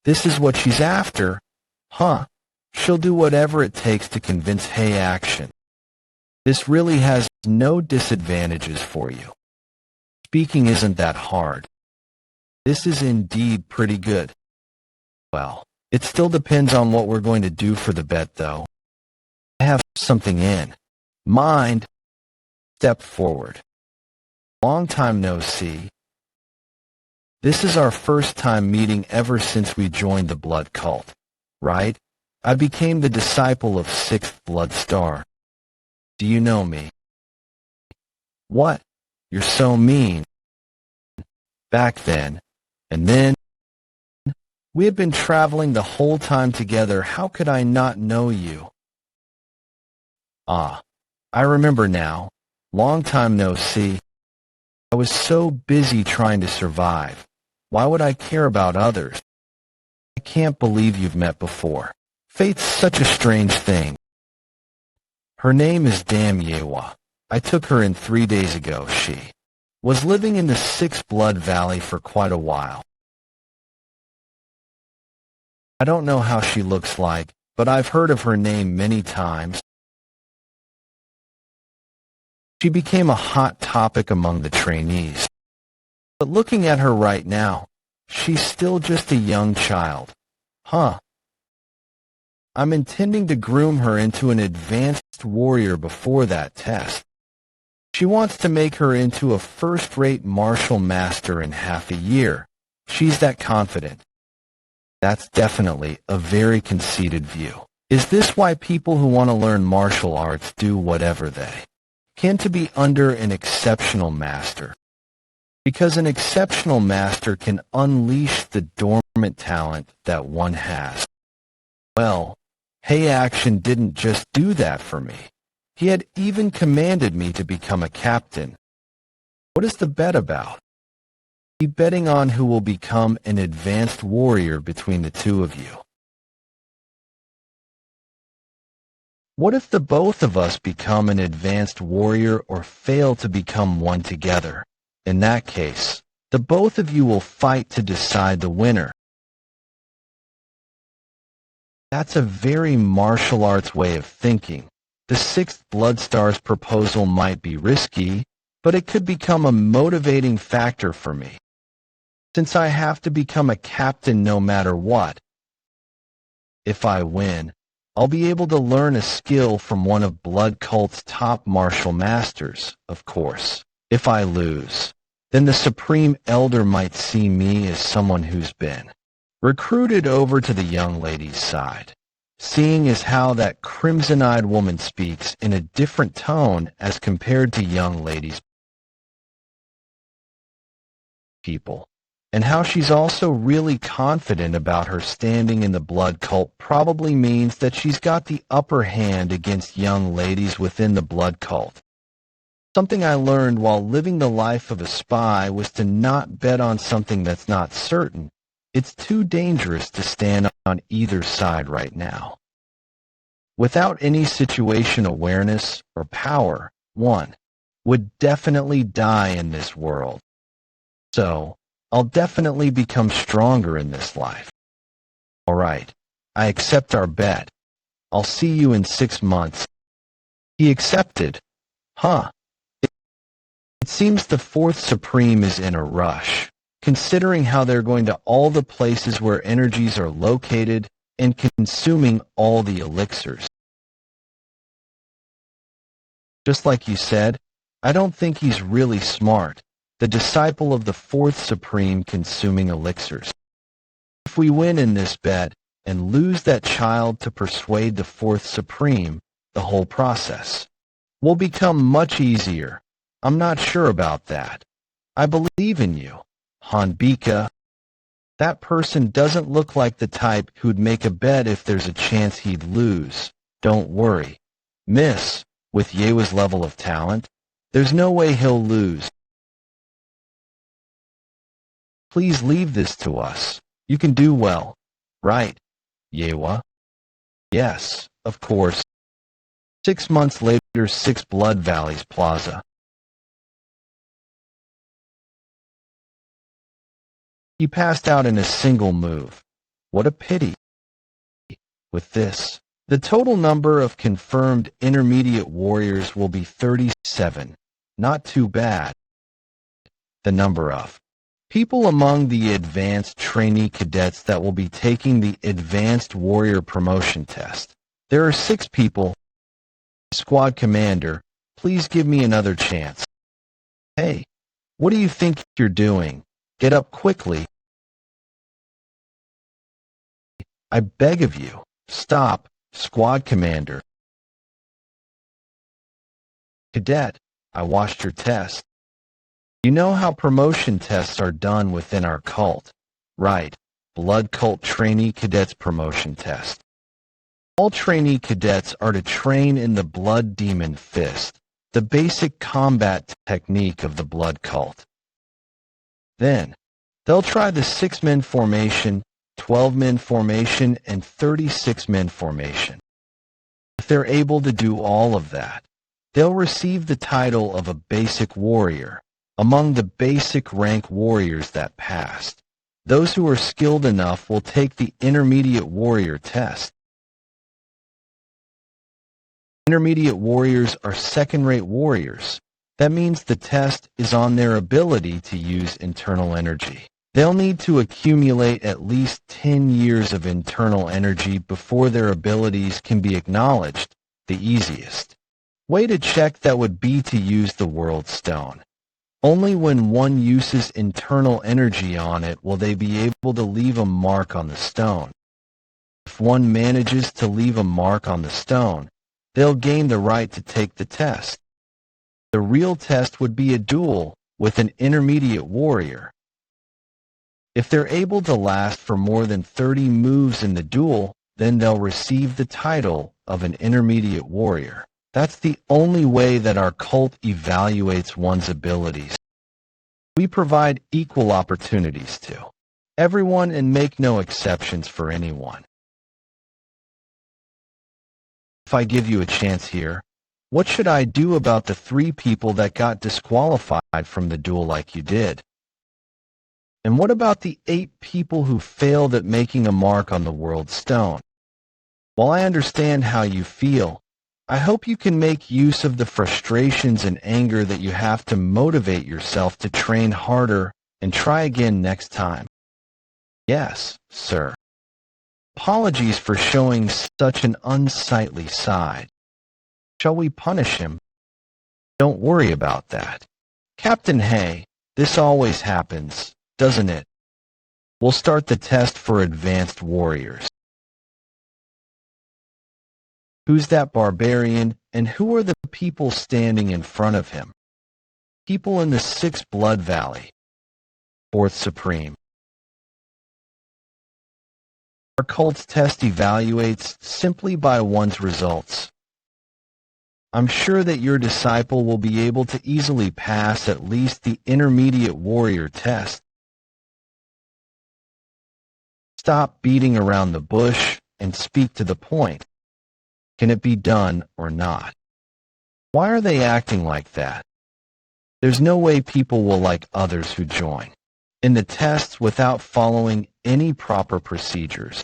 This is what she's after, huh? She'll do whatever it takes to convince Hay Action. This really has no disadvantages for you. Speaking isn't that hard. This is indeed pretty good. Well, it still depends on what we're going to do for the bet, though. I have something in mind. Step forward. Long time no see. This is our first time meeting ever since we joined the blood cult, right? I became the disciple of Sixth Blood Star. Do you know me? What? You're so mean. Back then, and then, we had been traveling the whole time together. How could I not know you? Ah, I remember now. Long time no see. I was so busy trying to survive. Why would I care about others? I can't believe you've met before. Fate's such a strange thing. Her name is Damyewa. I took her in 3 days ago. She was living in the Six Blood Valley for quite a while. I don't know how she looks like, but I've heard of her name many times. She became a hot topic among the trainees. But looking at her right now, she's still just a young child. Huh. I'm intending to groom her into an advanced warrior before that test. She wants to make her into a first-rate martial master in half a year. She's that confident. That's definitely a very conceited view. Is this why people who want to learn martial arts do whatever they can to be under an exceptional master? Because an exceptional master can unleash the dormant talent that one has. Well, Hay Action didn't just do that for me. He had even commanded me to become a captain. What is the bet about? Be betting on who will become an advanced warrior between the two of you. What if the both of us become an advanced warrior or fail to become one together? In that case, the both of you will fight to decide the winner. That's a very martial arts way of thinking. The Sixth Blood Star's proposal might be risky, but it could become a motivating factor for me. Since I have to become a captain no matter what. If I win, I'll be able to learn a skill from one of Blood Cult's top martial masters, of course. If I lose, then the Supreme Elder might see me as someone who's been recruited over to the young lady's side, seeing as how that crimson-eyed woman speaks in a different tone as compared to young ladies' people. And how she's also really confident about her standing in the blood cult probably means that she's got the upper hand against young ladies within the blood cult. Something I learned while living the life of a spy was to not bet on something that's not certain. It's too dangerous to stand on either side right now. Without any situation awareness or power, one would definitely die in this world. So, I'll definitely become stronger in this life. All right, I accept our bet. I'll see you in 6 months. He accepted. Huh. It seems the Fourth Supreme is in a rush, considering how they're going to all the places where energies are located and consuming all the elixirs. Just like you said, I don't think he's really smart, the disciple of the Fourth Supreme consuming elixirs. If we win in this bet and lose that child to persuade the Fourth Supreme, the whole process will become much easier. I'm not sure about that. I believe in you, Hanbika. That person doesn't look like the type who'd make a bet if there's a chance he'd lose. Don't worry. Miss, with Yewa's level of talent, there's no way he'll lose. Please leave this to us. You can do well. Right, Yewa? Yes, of course. 6 months later, 6 Blood Valleys Plaza. He passed out in a single move. What a pity. With this, the total number of confirmed intermediate warriors will be 37. Not too bad. The number of people among the advanced trainee cadets that will be taking the advanced warrior promotion test. There are 6 people. Squad commander, please give me another chance. Hey, what do you think you're doing? Get up quickly. I beg of you, stop, squad commander. Cadet, I watched your test. You know how promotion tests are done within our cult, right? Blood cult trainee cadets promotion test. All trainee cadets are to train in the blood demon fist, the basic combat technique of the blood cult. Then, they'll try the 6-man formation, 12-man formation, and 36-man formation. If they're able to do all of that, they'll receive the title of a basic warrior among the basic rank warriors that passed. Those who are skilled enough will take the intermediate warrior test. Intermediate warriors are second-rate warriors. That means the test is on their ability to use internal energy. They'll need to accumulate at least 10 years of internal energy before their abilities can be acknowledged. The easiest way to check that would be to use the World Stone. Only when one uses internal energy on it will they be able to leave a mark on the stone. If one manages to leave a mark on the stone, they'll gain the right to take the test. The real test would be a duel with an intermediate warrior. If they're able to last for more than 30 moves in the duel, then they'll receive the title of an intermediate warrior. That's the only way that our cult evaluates one's abilities. We provide equal opportunities to everyone and make no exceptions for anyone. If I give you a chance here, what should I do about the 3 people that got disqualified from the duel like you did? And what about the 8 people who failed at making a mark on the World Stone? While I understand how you feel, I hope you can make use of the frustrations and anger that you have to motivate yourself to train harder and try again next time. Yes, sir. Apologies for showing such an unsightly side. Shall we punish him? Don't worry about that. Captain Hay, this always happens, doesn't it? We'll start the test for advanced warriors. Who's that barbarian, and who are the people standing in front of him? People in the 6th Blood Valley. Fourth Supreme. Our cult's test evaluates simply by one's results. I'm sure that your disciple will be able to easily pass at least the intermediate warrior test. Stop beating around the bush and speak to the point. Can it be done or not? Why are they acting like that? There's no way people will like others who join in the tests without following any proper procedures.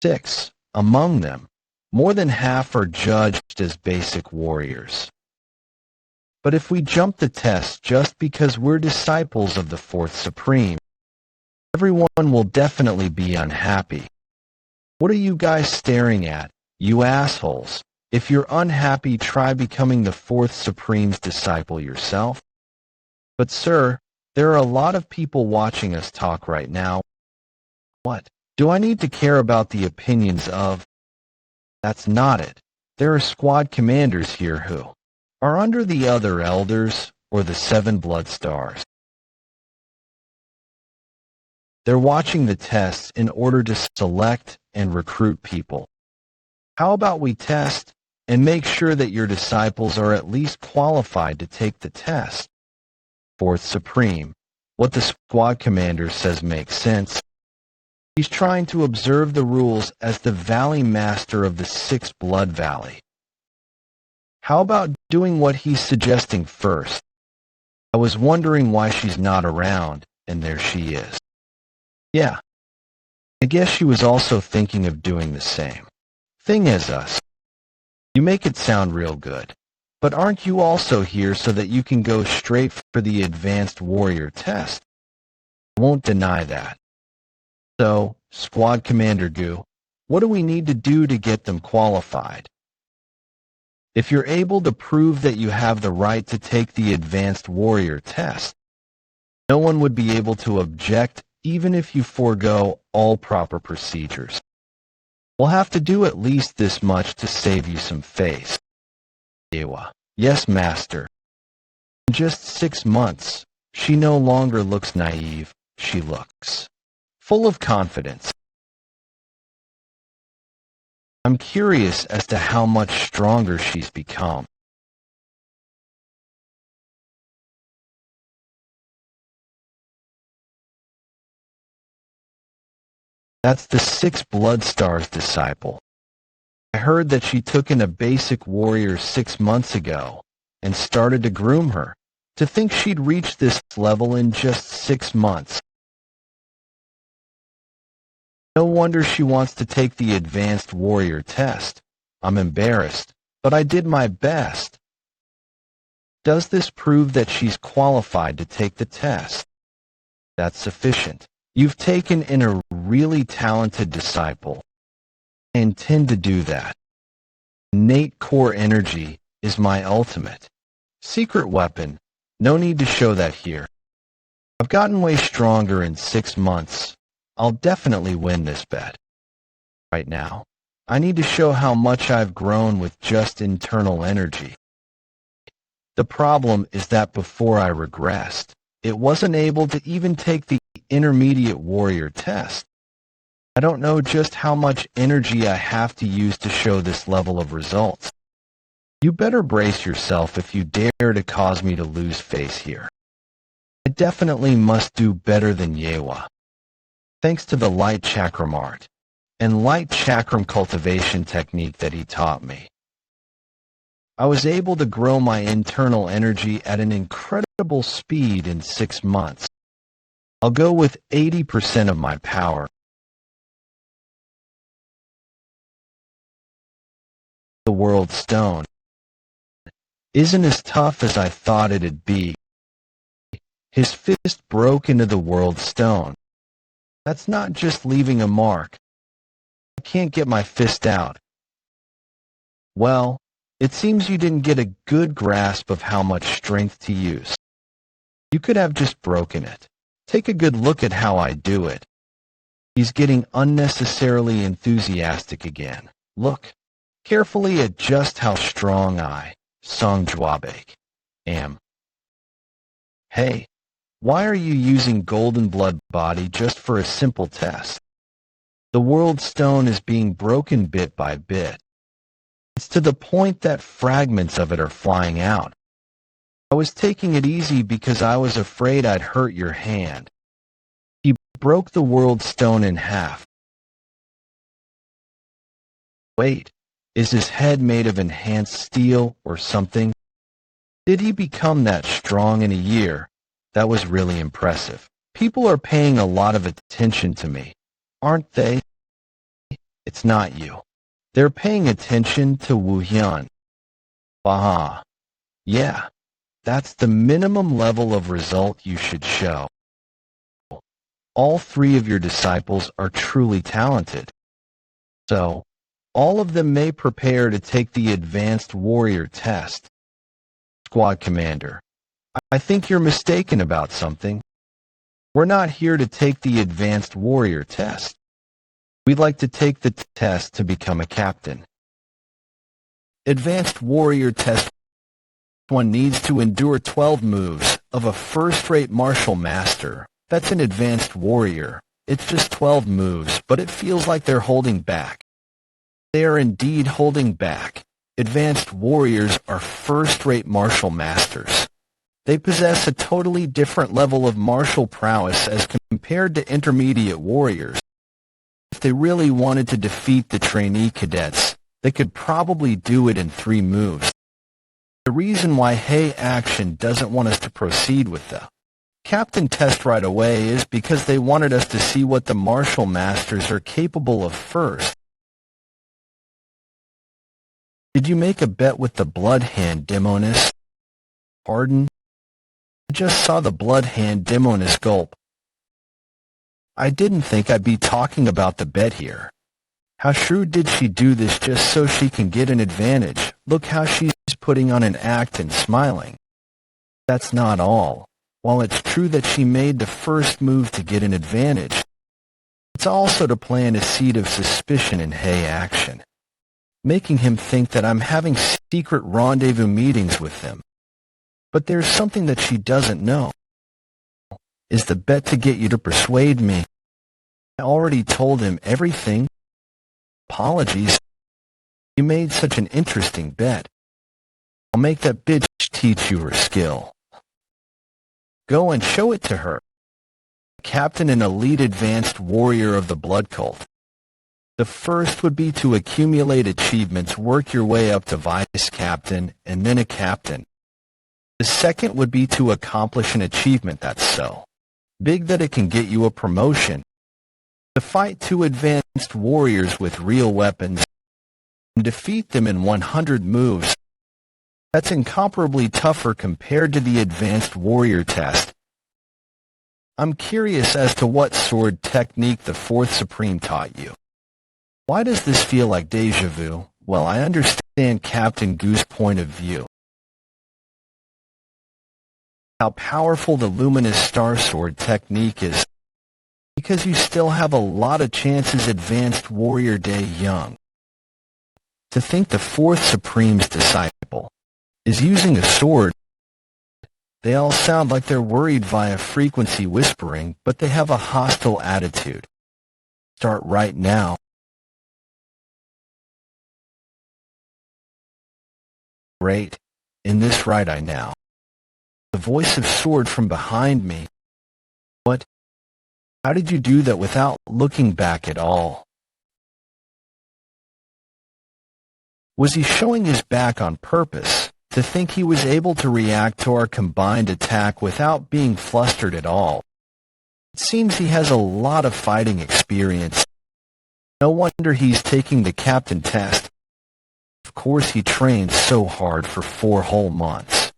6. Among them, more than half are judged as basic warriors. But if we jump the test just because we're disciples of the Fourth Supreme, everyone will definitely be unhappy. What are you guys staring at, you assholes? If you're unhappy, try becoming the Fourth Supreme's disciple yourself. But sir, there are a lot of people watching us talk right now. What? Do I need to care about the opinions of? That's not it. There are squad commanders here who are under the other elders or the 7 blood stars. They're watching the tests in order to select and recruit people. How about we test and make sure that your disciples are at least qualified to take the test? Fourth Supreme, what the squad commander says makes sense. He's trying to observe the rules as the Valley Master of the 6th Blood Valley. How about doing what he's suggesting first? I was wondering why she's not around, and there she is. Yeah, I guess she was also thinking of doing the same thing as us. You make it sound real good, but aren't you also here so that you can go straight for the advanced warrior test? I won't deny that. So, Squad Commander Gu, what do we need to do to get them qualified? If you're able to prove that you have the right to take the advanced warrior test, no one would be able to object even if you forego all proper procedures. We'll have to do at least this much to save you some face. Ewa. Yes, Master. In just 6 months, she no longer looks naive, she looks full of confidence. I'm curious as to how much stronger she's become. That's the 6 Blood Stars disciple. I heard that she took in a basic warrior 6 months ago and started to groom her. To think she'd reach this level in just 6 months. No wonder she wants to take the advanced warrior test. I'm embarrassed, but I did my best. Does this prove that she's qualified to take the test? That's sufficient. You've taken in a really talented disciple. I intend to do that. Innate core energy is my ultimate secret weapon. No need to show that here. I've gotten way stronger in 6 months. I'll definitely win this bet. Right now, I need to show how much I've grown with just internal energy. The problem is that before I regressed, it wasn't able to even take the intermediate warrior test. I don't know just how much energy I have to use to show this level of results. You better brace yourself if you dare to cause me to lose face here. I definitely must do better than Yewa. Thanks to the light chakram art and light chakram cultivation technique that he taught me, I was able to grow my internal energy at an incredible speed in 6 months. I'll go with 80% of my power. The world stone isn't as tough as I thought it'd be. His fist broke into the world stone. That's not just leaving a mark. I can't get my fist out. Well, it seems you didn't get a good grasp of how much strength to use. You could have just broken it. Take a good look at how I do it. He's getting unnecessarily enthusiastic again. Look carefully at just how strong I, Song Jwabek, am. Hey, Why are you using golden blood body just for a simple test? The world stone is being broken bit by bit. It's to the point that fragments of it are flying out. I was taking it easy because I was afraid I'd hurt your hand. He broke the world stone in half. Wait, is his head made of enhanced steel or something? Did he become that strong in a year? That was really impressive. People are paying a lot of attention to me, aren't they? It's not you. They're paying attention to Wu-Hyun. Aha. Yeah, that's the minimum level of result you should show. All three of your disciples are truly talented. So, all of them may prepare to take the advanced warrior test. Squad commander, I think you're mistaken about something. We're not here to take the advanced warrior test. We'd like to take the test to become a captain. Advanced warrior test. One needs to endure 12 moves of a first-rate martial master. That's an advanced warrior. It's just 12 moves, but it feels like they're holding back. They are indeed holding back. Advanced warriors are first-rate martial masters. They possess a totally different level of martial prowess as compared to intermediate warriors. If they really wanted to defeat the trainee cadets, they could probably do it in 3 moves. The reason why Hey Action doesn't want us to proceed with the Captain test right away is because they wanted us to see what the martial masters are capable of first. Did you make a bet with the Blood Hand Demoness? Pardon? I just saw the Blood Hand Demoness gulp. I didn't think I'd be talking about the bet here. How shrewd did she do this just so she can get an advantage? Look how she's putting on an act and smiling. That's not all. While it's true that she made the first move to get an advantage, it's also to plant a seed of suspicion in Hey Action, making him think that I'm having secret rendezvous meetings with him. But there's something that she doesn't know. Is the bet to get you to persuade me? I already told him everything. Apologies. You made such an interesting bet. I'll make that bitch teach you her skill. Go and show it to her. Captain and elite advanced warrior of the blood cult. The first would be to accumulate achievements, work your way up to vice captain, and then a captain. The second would be to accomplish an achievement that's so big that it can get you a promotion. To fight 2 advanced warriors with real weapons and defeat them in 100 moves. That's incomparably tougher compared to the advanced warrior test. I'm curious as to what sword technique the 4th Supreme taught you. Why does this feel like deja vu? Well, I understand Captain Goose's point of view. How powerful the luminous star sword technique is, because you still have a lot of chances advanced warrior day young. To think the 4th Supreme's disciple is using a sword. They all sound like they're worried via frequency whispering, but they have a hostile attitude. Start right now. Great. In this right eye now. The voice of sword from behind me. What? How did you do that without looking back at all? Was he showing his back on purpose? To think he was able to react to our combined attack without being flustered at all. It seems he has a lot of fighting experience. No wonder he's taking the captain test. Of course he trained so hard for 4 whole months.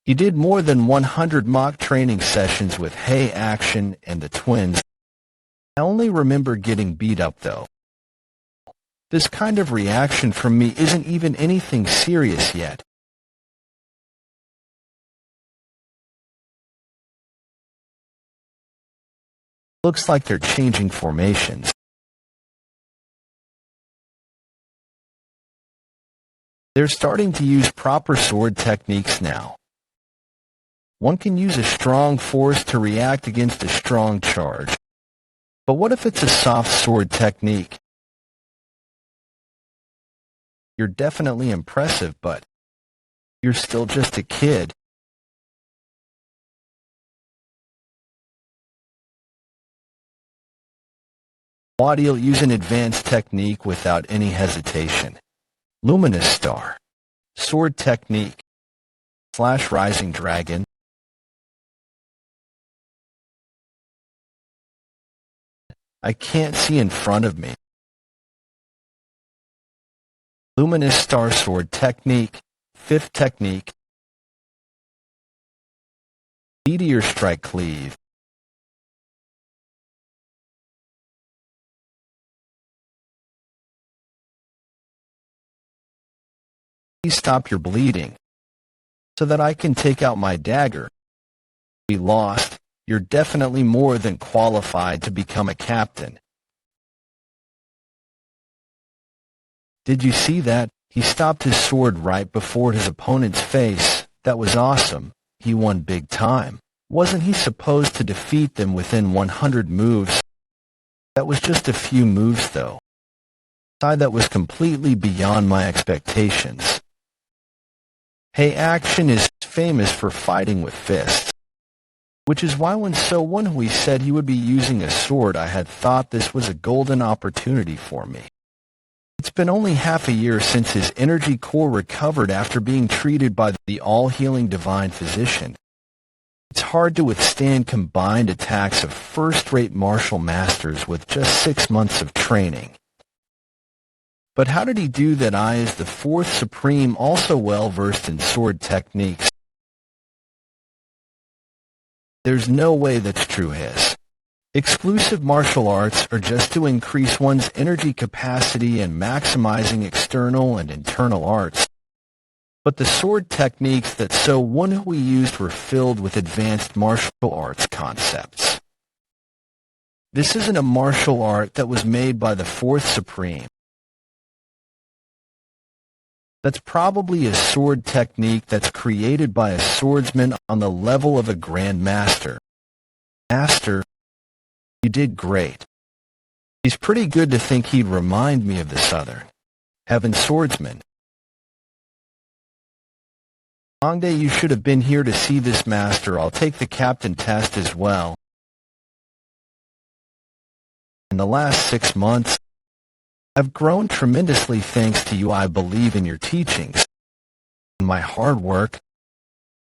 He did more than 100 mock training sessions with Hey Action and the twins. I only remember getting beat up though. This kind of reaction from me isn't even anything serious yet. Looks like they're changing formations. They're starting to use proper sword techniques now. One can use a strong force to react against a strong charge. But what if it's a soft sword technique? You're definitely impressive, but you're still just a kid. Wadi'll use an advanced technique without any hesitation. Luminous Star. Sword technique. / Rising Dragon. I can't see in front of me. Luminous Star Sword technique. 5th technique. Meteor Strike Cleave. Please stop your bleeding, so that I can take out my dagger. We lost. You're definitely more than qualified to become a captain. Did you see that? He stopped his sword right before his opponent's face. That was awesome. He won big time. Wasn't he supposed to defeat them within 100 moves? That was just a few moves, though. That was completely beyond my expectations. Hey Action is famous for fighting with fists, which is why when Woon-Hwi said he would be using a sword, I had thought this was a golden opportunity for me. It's been only half a year since his energy core recovered after being treated by the all-healing divine physician. It's hard to withstand combined attacks of first-rate martial masters with just 6 months of training. But how did he do that? I, as the 4th Supreme, also well-versed in sword techniques. There's no way that's true. His exclusive martial arts are just to increase one's energy capacity and maximizing external and internal arts. But the sword techniques that Woon-Hwi used were filled with advanced martial arts concepts. This isn't a martial art that was made by the 4th Supreme. That's probably a sword technique that's created by a swordsman on the level of a Grand Master. Master, you did great. He's pretty good to think he'd remind me of the Southern Heaven Swordsman. Hongdae, you should have been here to see this master. I'll take the captain test as well. In the last 6 months, I've grown tremendously thanks to you. I believe in your teachings and my hard work.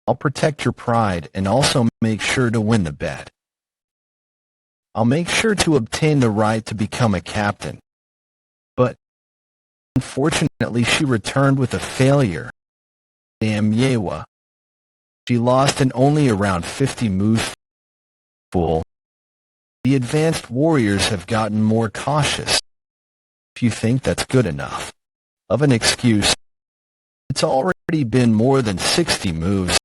I'll protect your pride and also make sure to win the bet. I'll make sure to obtain the right to become a captain. But unfortunately, she returned with a failure. Damn Yewa. She lost in only around 50 moves. Fool. The advanced warriors have gotten more cautious. If you think that's good enough of an excuse, it's already been more than 60 moves.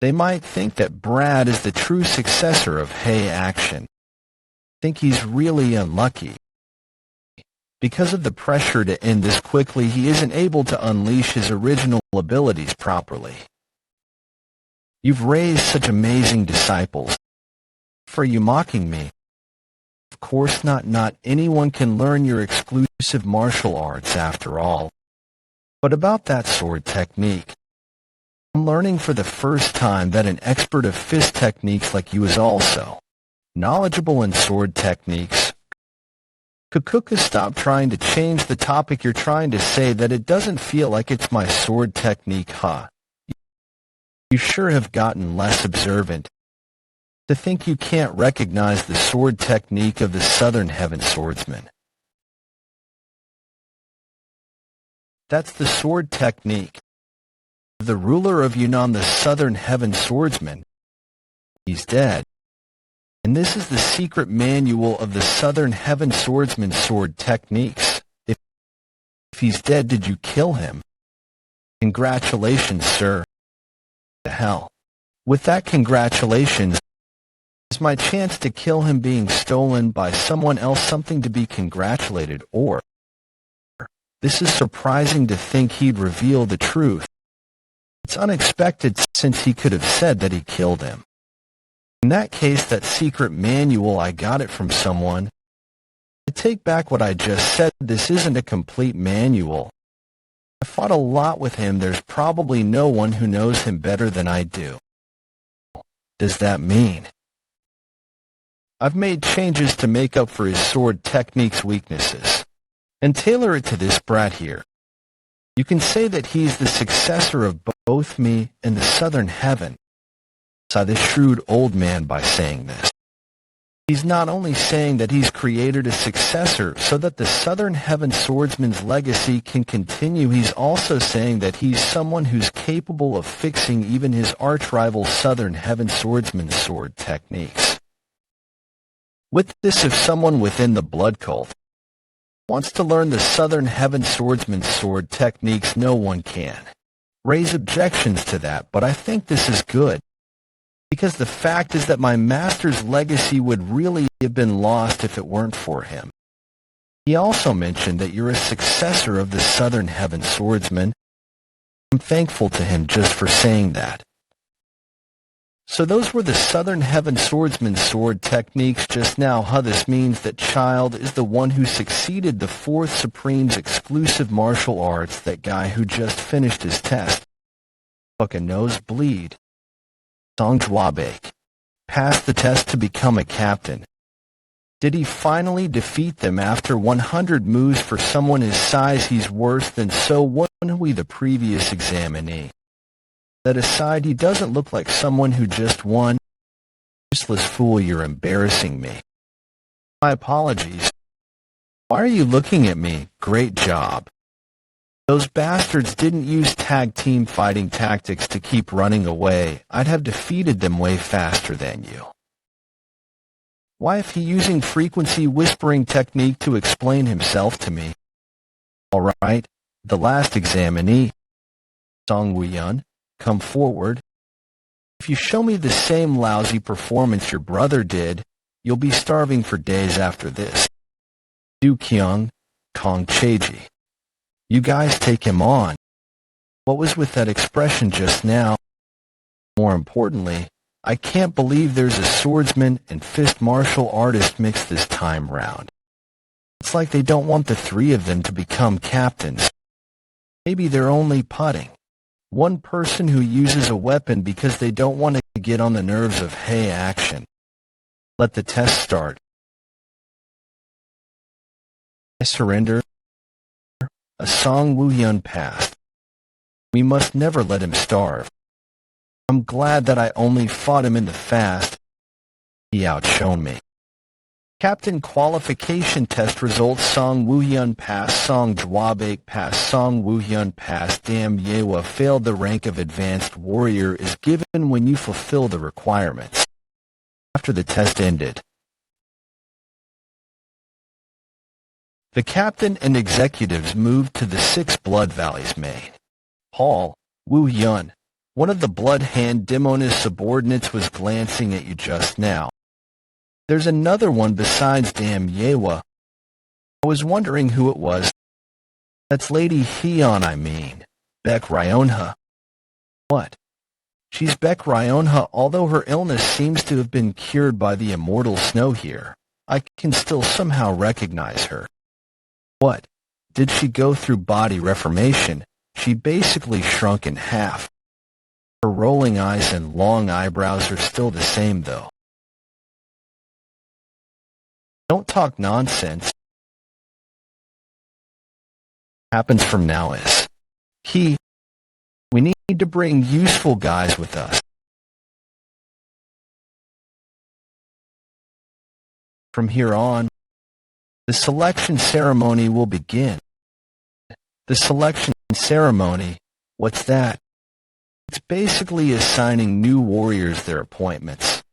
They might think that Brad is the true successor of Hey Action. Think he's really unlucky. Because of the pressure to end this quickly, he isn't able to unleash his original abilities properly. You've raised such amazing disciples. For you mocking me? Of course not. Not anyone can learn your exclusive martial arts after all. But about that sword technique, I'm learning for the first time that an expert of fist techniques like you is also knowledgeable in sword techniques. Kukuka, stop trying to change the topic. You're trying to say that it doesn't feel like it's my sword technique, huh? You sure have gotten less observant. To think you can't recognize the sword technique of the Southern Heaven Swordsman. That's the sword technique of the ruler of Yunnan, the Southern Heaven Swordsman. He's dead. And this is the secret manual of the Southern Heaven Swordsman's sword techniques. If he's dead, did you kill him? Congratulations, sir. The hell. With that congratulations, is my chance to kill him being stolen by someone else something to be congratulated, or this is surprising to think he'd reveal the truth. It's unexpected since he could have said that he killed him. In that case, that secret manual, I got it from someone. I take back what I just said. This isn't a complete manual. I fought a lot with him. There's probably no one who knows him better than I do. Does that mean? I've made changes to make up for his sword technique's weaknesses, and tailor it to this brat here. You can say that he's the successor of both me and the Southern Heaven. Saw this shrewd old man by saying this. He's not only saying that he's created a successor so that the Southern Heaven swordsman's legacy can continue, he's also saying that he's someone who's capable of fixing even his arch-rival Southern Heaven swordsman's sword techniques. With this, if someone within the blood cult wants to learn the Southern Heaven swordsman's sword techniques, no one can raise objections to that, but I think this is good. Because the fact is that my master's legacy would really have been lost if it weren't for him. He also mentioned that you're a successor of the Southern Heaven swordsman. I'm thankful to him just for saying that. So those were the Southern Heaven swordsman's sword techniques just now, huh? This means that Child is the one who succeeded the Fourth Supreme's exclusive martial arts, that guy who just finished his test. Fuck a nosebleed. Song Jwabek passed the test to become a captain. Did he finally defeat them after 100 moves? For someone his size, he's worse than so Woon-Hwi, the previous examinee. That aside, he doesn't look like someone who just won. Useless fool, you're embarrassing me. My apologies. Why are you looking at me? Great job. Those bastards didn't use tag team fighting tactics to keep running away. I'd have defeated them way faster than you. Why, if he using frequency whispering technique to explain himself to me? All right, the last examinee, Song Woo-Hyun, come forward. If you show me the same lousy performance your brother did, you'll be starving for days after this. Du Kyung, Kong Cheji. You guys take him on. What was with that expression just now? More importantly, I can't believe there's a swordsman and fist martial artist mixed this time round. It's like they don't want the three of them to become captains. Maybe they're only putting one person who uses a weapon because they don't want to get on the nerves of hey action. Let the test start. I surrender. A Song Woo-Hyun passed. We must never let him starve. I'm glad that I only fought him in the fast. He outshone me. Captain qualification test results: Song Woo-Hyun passed, Song Jwabek passed, Song Woo-Hyun passed. Dam Yewa failed. The rank of advanced warrior is given when you fulfill the requirements. After the test ended, the captain and executives moved to the 6 Blood Valley's main hall. Woo-Hyun, one of the Blood Hand Demon's subordinates, was glancing at you just now. There's another one besides Dam Yewa. I was wondering who it was. That's Lady Hyun, I mean. Baek Ryonha. What? She's Baek Ryonha. Although her illness seems to have been cured by the immortal snow here, I can still somehow recognize her. What? Did she go through body reformation? She basically shrunk in half. Her rolling eyes and long eyebrows are still the same, though. Don't talk nonsense. Happens from now is key. We need to bring useful guys with us. From here on, the selection ceremony will begin. The selection ceremony, what's that? It's basically assigning new warriors their appointments.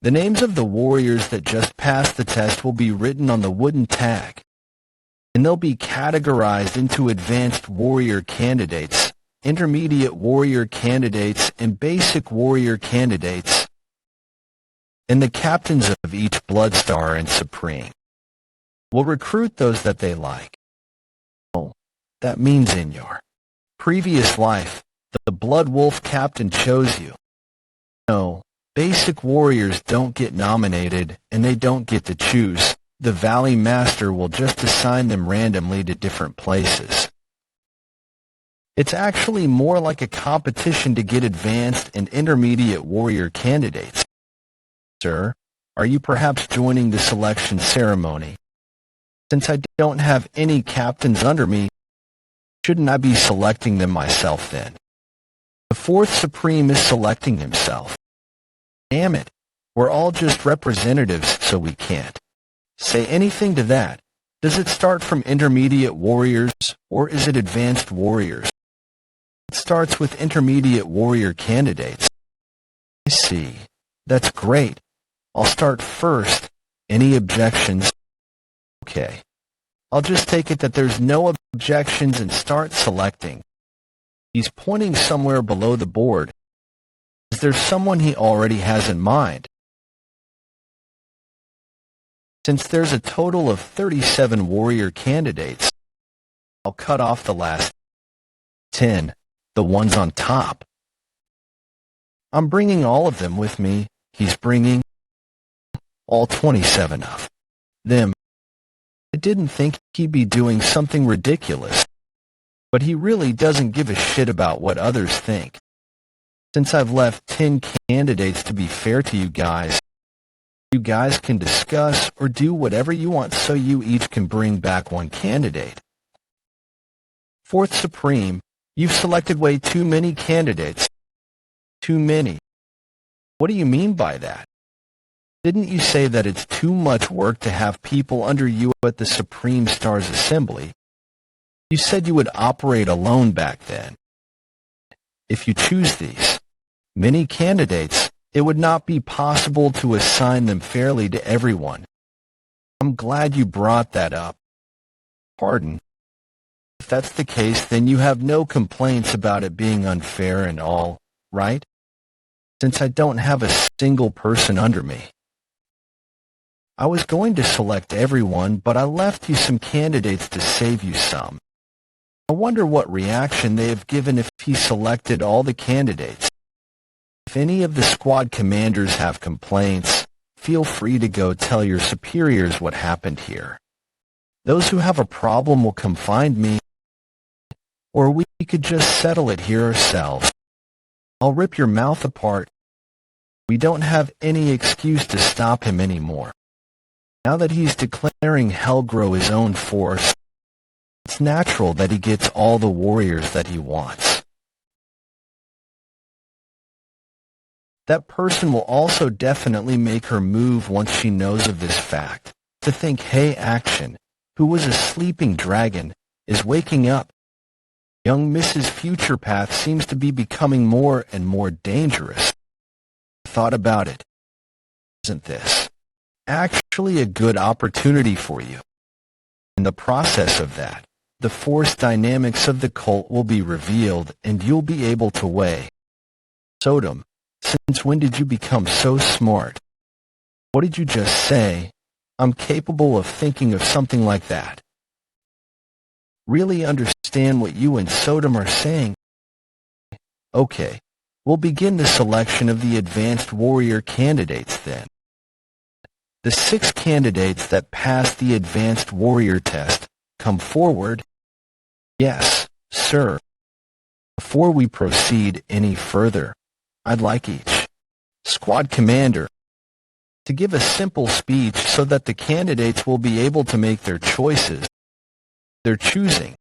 The names of the warriors that just passed the test will be written on the wooden tag, and they'll be categorized into advanced warrior candidates, intermediate warrior candidates, and basic warrior candidates, and the captains of each Bloodstar and Supreme will recruit those that they like. Oh, that means in your previous life, The Blood Wolf captain chose you. No, basic warriors don't get nominated, and they don't get to choose. The Valley Master will just assign them randomly to different places. It's actually more like a competition to get advanced and intermediate warrior candidates. Sir, are you perhaps joining the selection ceremony? Since I don't have any captains under me, shouldn't I be selecting them myself then? The fourth Supreme is selecting himself. Damn it, we're all just representatives, so we can't say anything to that. Does it start from intermediate warriors, or is it advanced warriors? It starts with intermediate warrior candidates. I see. That's great. I'll start first. Any objections? Okay. I'll just take it that there's no objections and start selecting. He's pointing somewhere below the board. Is there someone he already has in mind? Since there's a total of 37 warrior candidates, I'll cut off the last 10, the ones on top. I'm bringing all of them with me. He's bringing all 27 of them. I didn't think he'd be doing something ridiculous, but he really doesn't give a shit about what others think. Since I've left 10 candidates to be fair to you guys can discuss or do whatever you want so you each can bring back one candidate. Fourth Supreme, you've selected way too many candidates. Too many. What do you mean by that? Didn't you say that it's too much work to have people under you at the Supreme Stars Assembly? You said you would operate alone back then. If you choose these many candidates, it would not be possible to assign them fairly to everyone. I'm glad you brought that up. Pardon. If that's the case, then you have no complaints about it being unfair and all, right? Since I don't have a single person under me. I was going to select everyone, but I left you some candidates to save you some. I wonder what reaction they have given if he selected all the candidates. If any of the squad commanders have complaints, feel free to go tell your superiors what happened here. Those who have a problem will come find me, or we could just settle it here ourselves. I'll rip your mouth apart. We don't have any excuse to stop him anymore. Now that he's declaring Helgro his own force, it's natural that he gets all the warriors that he wants. That person will also definitely make her move once she knows of this fact. To think, hey, Action, who was a sleeping dragon, is waking up. Young Mrs. Future Path seems to be becoming more and more dangerous. Thought about it. Isn't this actually a good opportunity for you? In the process of that, the force dynamics of the cult will be revealed and you'll be able to weigh. Sodom, since when did you become so smart? What did you just say? I'm capable of thinking of something like that. Really understand what you and Sodom are saying? Okay, we'll begin the selection of the advanced warrior candidates then. The 6 candidates that pass the advanced warrior test come forward. Yes, sir. Before we proceed any further, I'd like each squad commander to give a simple speech so that the candidates will be able to make their choices. They're choosing.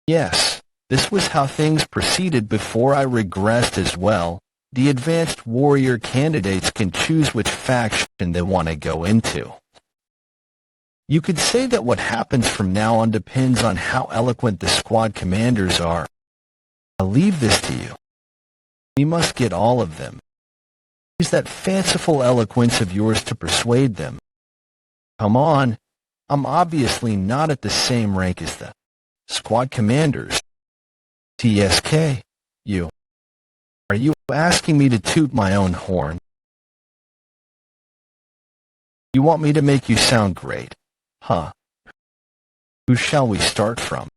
Yes, this was how things proceeded before I regressed as well. The advanced warrior candidates can choose which faction they want to go into. You could say that what happens from now on depends on how eloquent the squad commanders are. I'll leave this to you. We must get all of them. Use that fanciful eloquence of yours to persuade them. Come on, I'm obviously not at the same rank as the squad commanders. TSK, you. Are you asking me to toot my own horn? You want me to make you sound great, huh? Who shall we start from?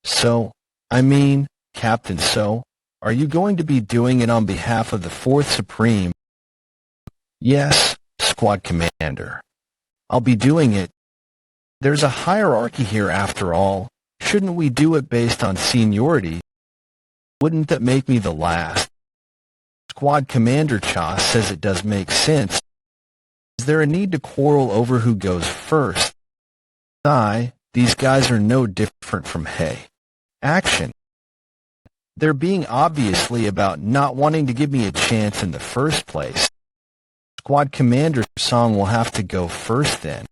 So, I mean, Captain. So, are you going to be doing it on behalf of the 4th Supreme? Yes, Squad Commander. I'll be doing it. There's a hierarchy here after all. Shouldn't we do it based on seniority? Wouldn't that make me the last? Squad Commander Cha says it does make sense. Is there a need to quarrel over who goes first? These guys are no different from Hey. Action. They're being obviously about not wanting to give me a chance in the first place. Squad Commander Song will have to go first then.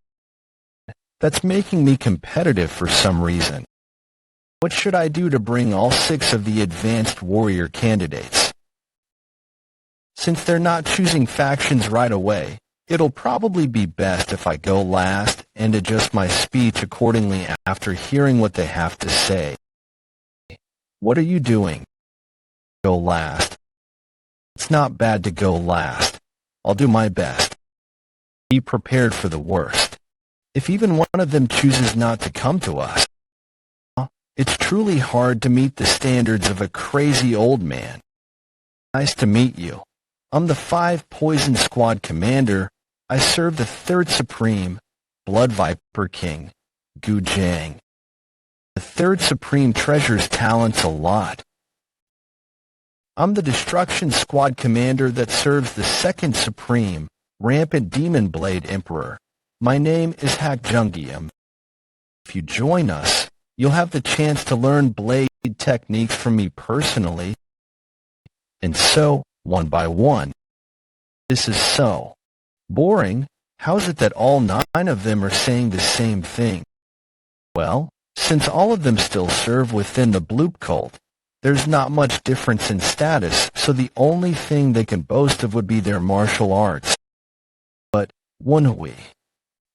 That's making me competitive for some reason. What should I do to bring all 6 of the advanced warrior candidates? Since they're not choosing factions right away, it'll probably be best if I go last and adjust my speech accordingly after hearing what they have to say. What are you doing? Go last. It's not bad to go last. I'll do my best. Be prepared for the worst. If even one of them chooses not to come to us, it's truly hard to meet the standards of a crazy old man. Nice to meet you. I'm the 5 Poison Squad Commander. I serve the 3rd Supreme, Blood Viper King, Gu Jiang. The 3rd Supreme treasures talents a lot. I'm the Destruction Squad Commander that serves the 2nd Supreme, Rampant Demon Blade Emperor. My name is Hak Jungium. If you join us, you'll have the chance to learn blade techniques from me personally. And so, one by one. This is so boring. How is it that all 9 of them are saying the same thing? Well, since all of them still serve within the Bloop cult, there's not much difference in status, so the only thing they can boast of would be their martial arts. But, Woon-Hwi.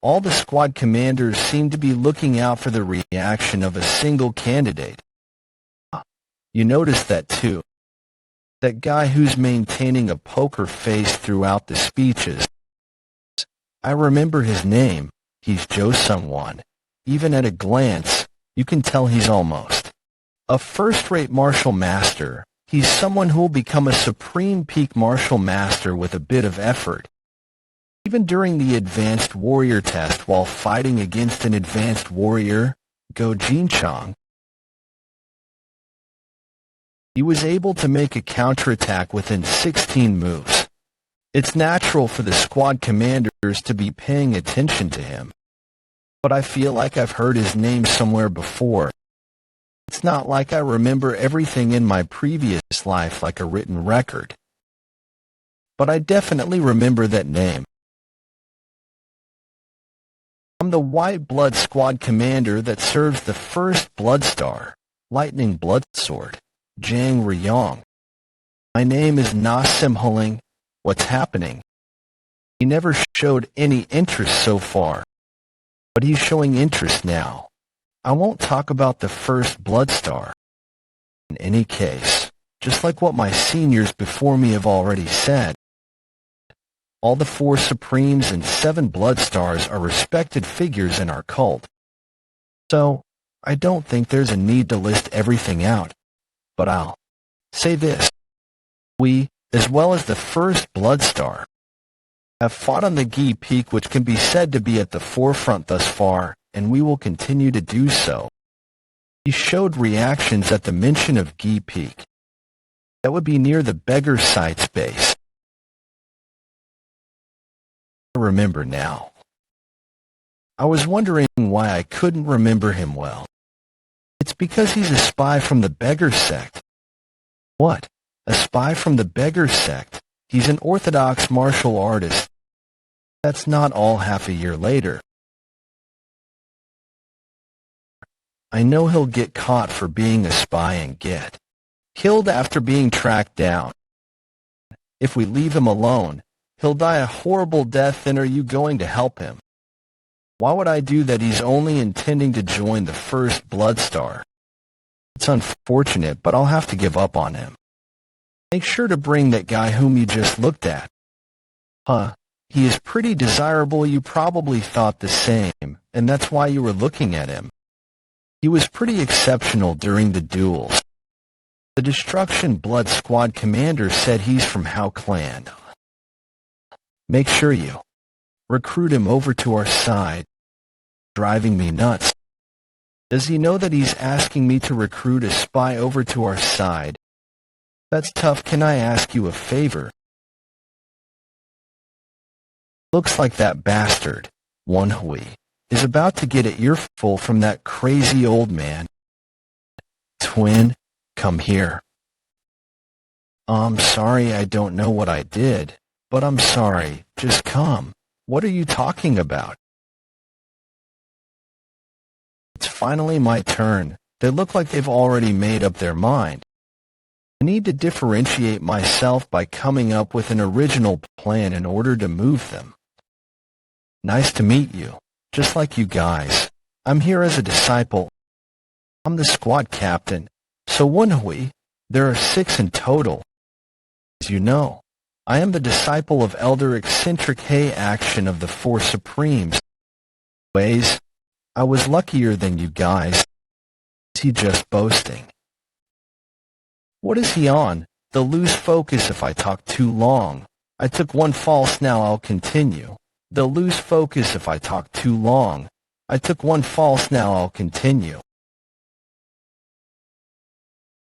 All the squad commanders seem to be looking out for the reaction of a single candidate. You noticed that too. That guy who's maintaining a poker face throughout the speeches. I remember his name. He's Joe someone. Even at a glance, you can tell he's almost a first-rate martial master. He's someone who will become a supreme peak martial master with a bit of effort. Even during the advanced warrior test while fighting against an advanced warrior, Go Jinchang, he was able to make a counterattack within 16 moves. It's natural for the squad commanders to be paying attention to him. But I feel like I've heard his name somewhere before. It's not like I remember everything in my previous life like a written record. But I definitely remember that name. I'm the White Blood Squad Commander that serves the 1st Blood Star, Lightning Blood Sword, Jiang Riyong. My name is Na Simhuling. What's happening? He never showed any interest so far, but he's showing interest now. I won't talk about the 1st Blood Star. In any case, just like what my seniors before me have already said, all the 4 Supremes and 7 Blood Stars are respected figures in our cult. So, I don't think there's a need to list everything out. But I'll say this. We, as well as the 1st Blood Star, have fought on the Gi Peak, which can be said to be at the forefront thus far, and we will continue to do so. He showed reactions at the mention of Gi Peak. That would be near the Beggar Site's base. I remember now. I was wondering why I couldn't remember him well. It's because he's a spy from the Beggar Sect. What? A spy from the Beggar Sect? He's an orthodox martial artist. That's not all half a year later. I know he'll get caught for being a spy and get killed after being tracked down. If we leave him alone, he'll die a horrible death. Then are you going to help him? Why would I do that? He's only intending to join the 1st Blood Star. It's unfortunate, but I'll have to give up on him. Make sure to bring that guy whom you just looked at. He is pretty desirable. You probably thought the same, and that's why you were looking at him. He was pretty exceptional during the duels. The Destruction Blood Squad commander said he's from Hao Clan. Make sure you recruit him over to our side. Driving me nuts. Does he know that he's asking me to recruit a spy over to our side? That's tough. Can I ask you a favor? Looks like that bastard, Woon-Hwi, is about to get an earful from that crazy old man. Twin, come here. I'm sorry, I don't know what I did, but I'm sorry, just come. What are you talking about? It's finally my turn. They look like they've already made up their mind. I need to differentiate myself by coming up with an original plan in order to move them. Nice to meet you. Just like you guys. I'm here as a disciple. I'm the squad captain. So Woon-Hwi, there are 6 in total. As you know, I am the disciple of Elder Eccentric Hay Action of the 4 Supremes. Ways, I was luckier than you guys. Is he just boasting? What is he on? They'll lose focus if I talk too long. I took one false, now I'll continue. They'll lose focus if I talk too long. I took one false, now I'll continue.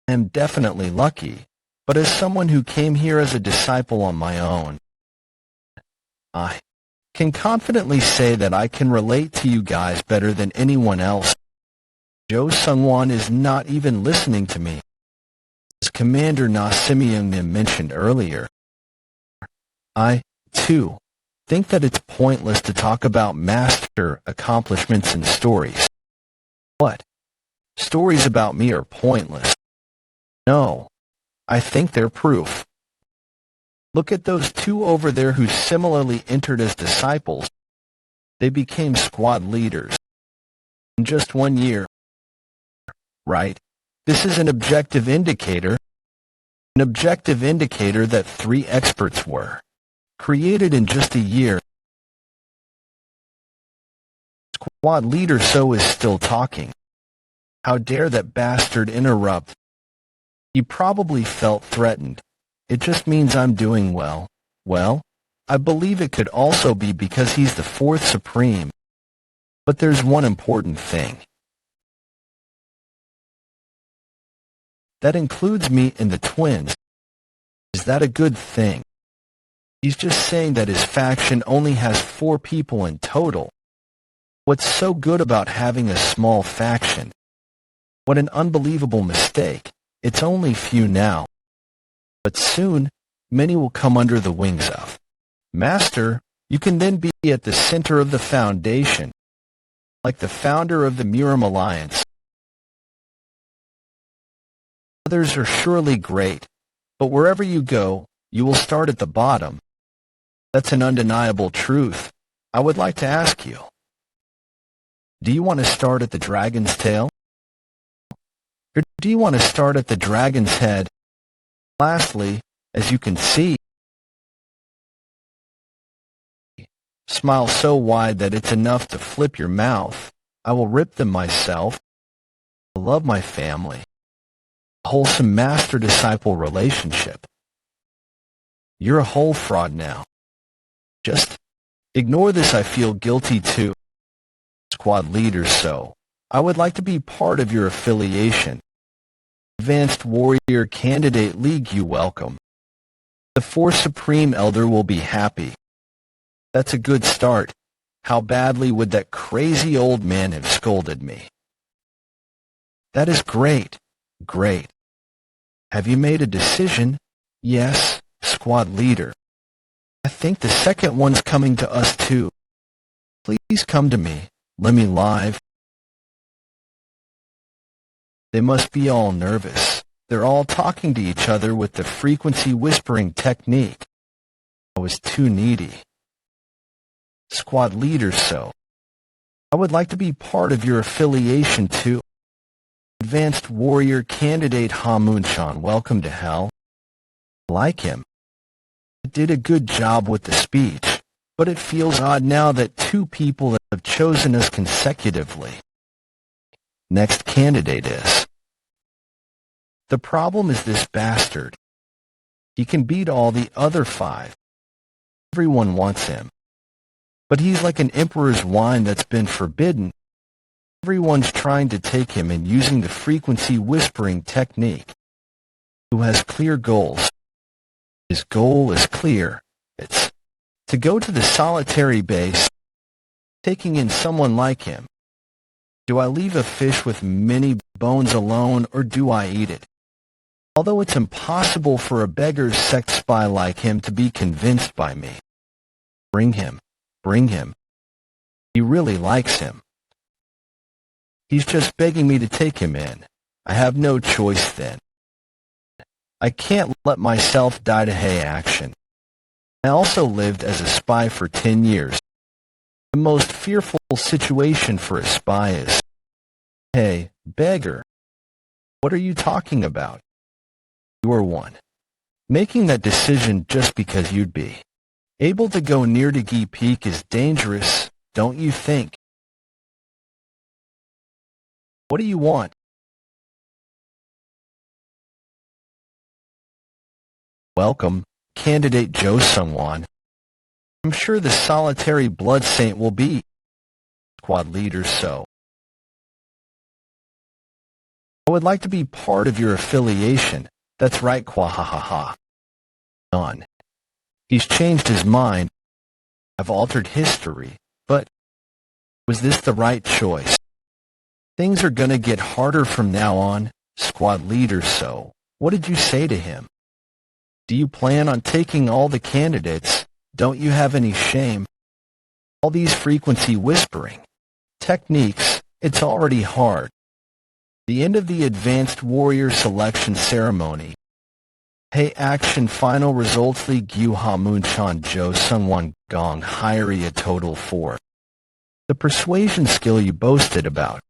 I am definitely lucky, but as someone who came here as a disciple on my own, I can confidently say that I can relate to you guys better than anyone else. Joe Sungwon is not even listening to me. As Commander Na Simeon mentioned earlier, I, too, think that it's pointless to talk about master accomplishments and stories. What? Stories about me are pointless. No, I think they're proof. Look at those 2 over there who similarly entered as disciples. They became squad leaders in just 1 year. Right? This is an objective indicator. An objective indicator that 3 experts were created in just a year. Squad leader So is still talking. How dare that bastard interrupt? He probably felt threatened. It just means I'm doing well. Well, I believe it could also be because he's the 4th Supreme. But there's one important thing. That includes me and the twins. Is that a good thing? He's just saying that his faction only has 4 people in total. What's so good about having a small faction? What an unbelievable mistake. It's only few now. But soon, many will come under the wings of Master. You can then be at the center of the foundation, like the founder of the Murim Alliance. Others are surely great, but wherever you go, you will start at the bottom. That's an undeniable truth. I would like to ask you, do you want to start at the dragon's tail? Or do you want to start at the dragon's head? Lastly, as you can see, smile so wide that it's enough to flip your mouth. I will rip them myself. I love my family. A wholesome master-disciple relationship. You're a whole fraud now. Just ignore this. I feel guilty too. Squad leader So, I would like to be part of your affiliation. Advanced Warrior Candidate League, you welcome. The 4 Supreme Elder will be happy. That's a good start. How badly would that crazy old man have scolded me? That is great. Great. Have you made a decision? Yes, squad leader. I think the second one's coming to us too. Please come to me. Let me live. They must be all nervous. They're all talking to each other with the frequency whispering technique. I was too needy. Squad leader So, I would like to be part of your affiliation too. Advanced Warrior Candidate Ha Moon-chan, welcome to hell. I like him. I did a good job with the speech, but it feels odd now that 2 people have chosen us consecutively. Next candidate is The problem is this bastard. He can beat all the other 5. Everyone wants him. But he's like an emperor's wine that's been forbidden. Everyone's trying to take him and using the frequency whispering technique. Who has clear goals. His goal is clear. It's to go to the solitary base, taking in someone like him. Do I leave a fish with many bones alone, or do I eat it? Although it's impossible for a beggar's sect spy like him to be convinced by me. Bring him. Bring him. He really likes him. He's just begging me to take him in. I have no choice then. I can't let myself die to hay action. I also lived as a spy for 10 years. The most fearful situation for a spy is, hey, beggar, what are you talking about? You're one. Making that decision just because you'd be able to go near to Gi Peak is dangerous, don't you think? What do you want? Welcome, candidate Jo Sung-won. I'm sure the solitary blood saint will be squad leader, so I would like to be part of your affiliation. That's right, Kwahahaha. On. He's changed his mind. I've altered history, but was this the right choice? Things are gonna get harder from now on, squad leader, so what did you say to him? Do you plan on taking all the candidates? Don't you have any shame? All these frequency whispering techniques, it's already hard. The end of the advanced warrior selection ceremony. Hey action final results Lee Gyu-ha Moon-chan Jo Sung-won Gong Hyori a total 4. The persuasion skill you boasted about.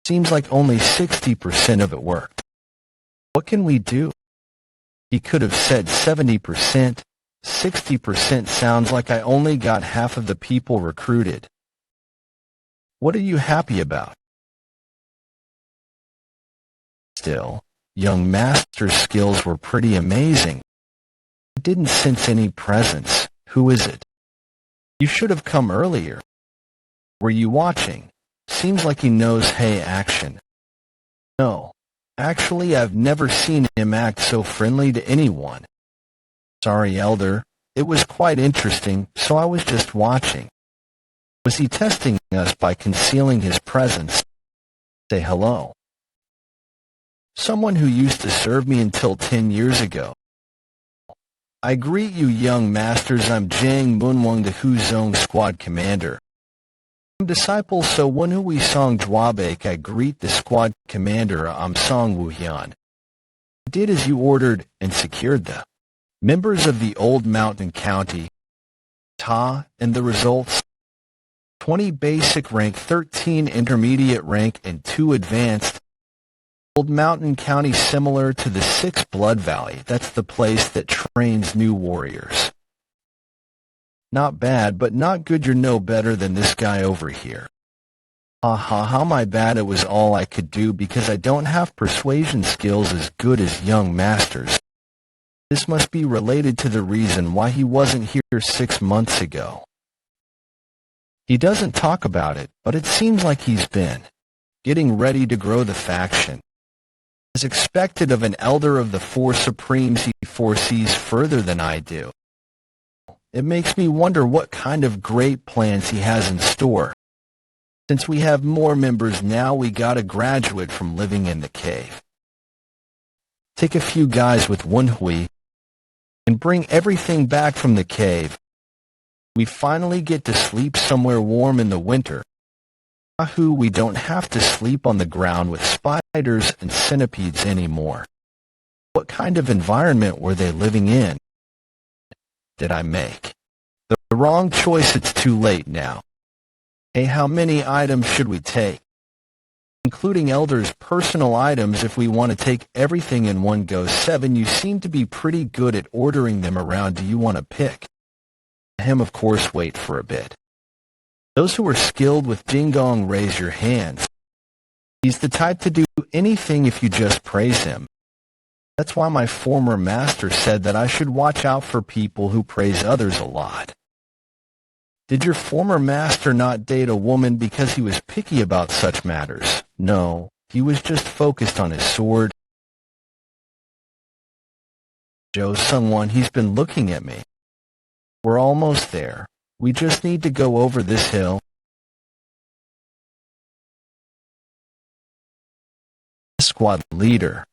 Seems like only 60% of it worked. What can we do? He could have said 70%. 60% sounds like I only got half of the people recruited. What are you happy about? Still, young master's skills were pretty amazing. I didn't sense any presence. Who is it? You should have come earlier. Were you watching? Seems like he knows hey action. No. Actually, I've never seen him act so friendly to anyone. Sorry, Elder. It was quite interesting, so I was just watching. Was he testing us by concealing his presence? Say hello. Someone who used to serve me until 10 years ago. I greet you, young masters. I'm Jang Moonwang, the Huzong Squad Commander. I'm disciple So Woon-Hwi Song Dwabek. I greet the Squad Commander. I'm Song Woo-hyun. I did as you ordered and secured the members of the Old Mountain County. And the results: 20 basic rank, 13 intermediate rank, and 2 advanced. Old Mountain County similar to the 6th Blood Valley. That's the place that trains new warriors. Not bad, but not good. You're no better than this guy over here. How my bad. It was all I could do because I don't have persuasion skills as good as young masters. This must be related to the reason why he wasn't here 6 months ago. He doesn't talk about it, but it seems like he's been getting ready to grow the faction. As expected of an elder of the 4 Supremes, he foresees further than I do. It makes me wonder what kind of great plans he has in store. Since we have more members now, we gotta graduate from living in the cave. Take a few guys with Woon-Hwi and bring everything back from the cave. We finally get to sleep somewhere warm in the winter. Yahoo, we don't have to sleep on the ground with spiders and centipedes anymore. What kind of environment were they living in? Did I make the wrong choice? It's too late now. Hey, how many items should we take? Including Elder's personal items if we want to take everything in one go. 7. You seem to be pretty good at ordering them around. Do you want to pick? Him, of course. Wait for a bit. Those who are skilled with Jingong, raise your hands. He's the type to do anything if you just praise him. That's why my former master said that I should watch out for people who praise others a lot. Did your former master not date a woman because he was picky about such matters? No, he was just focused on his sword. Joe someone, he's been looking at me. We're almost there. We just need to go over this hill. Squad leader.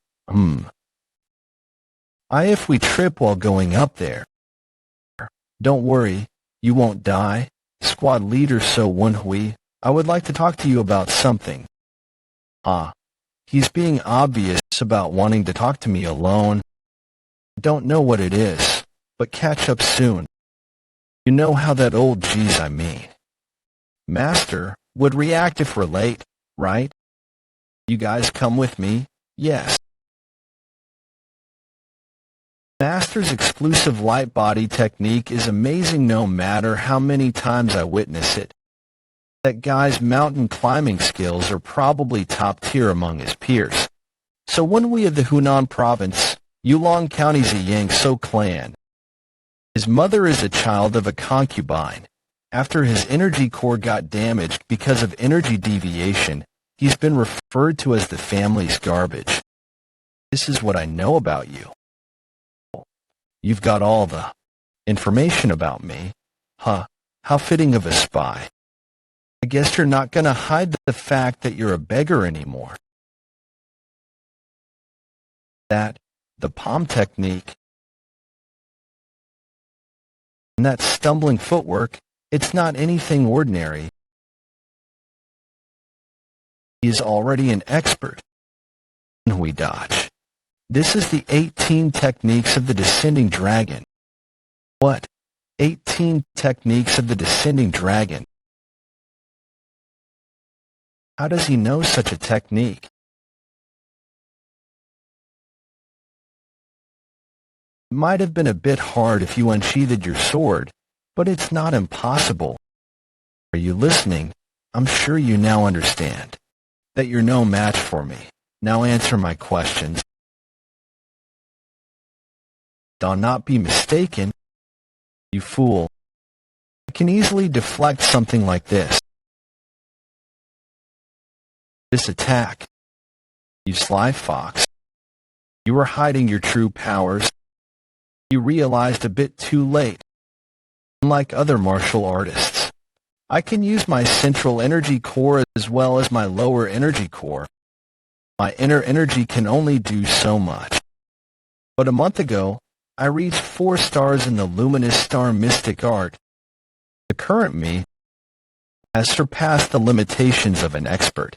If we trip while going up there. Don't worry, you won't die. Squad leader, so Woon-Hwi, I would like to talk to you about something. He's being obvious about wanting to talk to me alone. Don't know what it is, but catch up soon. You know how that old geez I mean. Master would react if we're late, right? You guys come with me? Yes. Master's exclusive light body technique is amazing no matter how many times I witness it. That guy's mountain climbing skills are probably top tier among his peers. So Woon-Hwi of the Hunan province, Yulong County's a Yangtze clan. His mother is a child of a concubine. After his energy core got damaged because of energy deviation, he's been referred to as the family's garbage. This is what I know about you. You've got all the information about me. How fitting of a spy. I guess you're not gonna hide the fact that you're a beggar anymore. The palm technique, and that stumbling footwork, it's not anything ordinary. He is already an expert. We dodge. This is the 18 techniques of the descending dragon. What? 18 techniques of the descending dragon. How does he know such a technique? It might have been a bit hard if you unsheathed your sword, but it's not impossible. Are you listening? I'm sure you now understand that you're no match for me. Now answer my questions. Do not be mistaken, you fool. I can easily deflect something like this. This attack. You sly fox. You were hiding your true powers. You realized a bit too late. Unlike other martial artists, I can use my central energy core as well as my lower energy core. My inner energy can only do so much. But a month ago, I reached 4 stars in the luminous star mystic art. The current me has surpassed the limitations of an expert.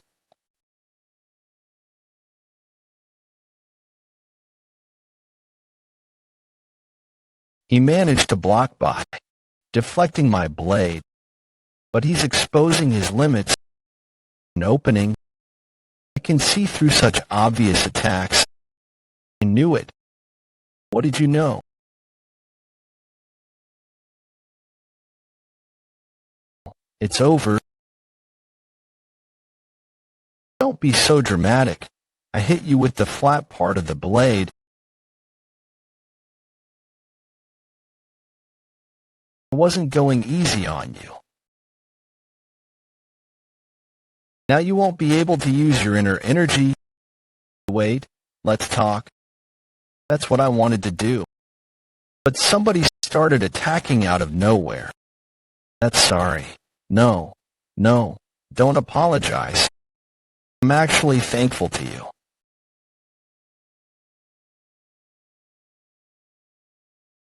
He managed to block by deflecting my blade, but he's exposing his limits. An opening. I can see through such obvious attacks. I knew it. What did you know? It's over. Don't be so dramatic. I hit you with the flat part of the blade. I wasn't going easy on you. Now you won't be able to use your inner energy. Wait, let's talk. That's what I wanted to do. But somebody started attacking out of nowhere. That's sorry. No, don't apologize. I'm actually thankful to you.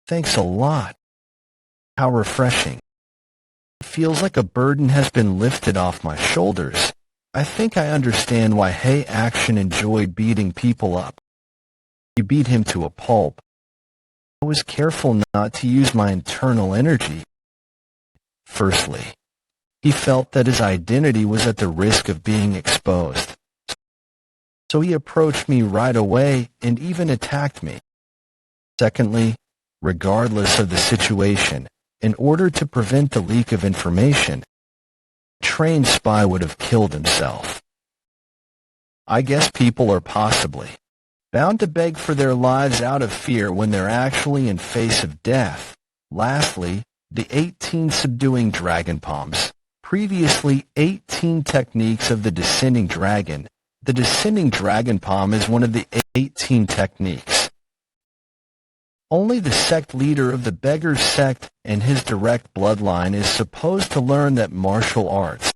Thanks a lot. How refreshing. It feels like a burden has been lifted off my shoulders. I think I understand why Hey Action enjoyed beating people up. You beat him to a pulp. I was careful not to use my internal energy. Firstly, he felt that his identity was at the risk of being exposed. So he approached me right away and even attacked me. Secondly, regardless of the situation, in order to prevent the leak of information, a trained spy would have killed himself. I guess people are possibly bound to beg for their lives out of fear when they're actually in face of death. Lastly, the 18 subduing dragon palms. Previously, 18 techniques of the descending dragon. The descending dragon palm is one of the 18 techniques. Only the sect leader of the beggar's sect and his direct bloodline is supposed to learn that martial arts.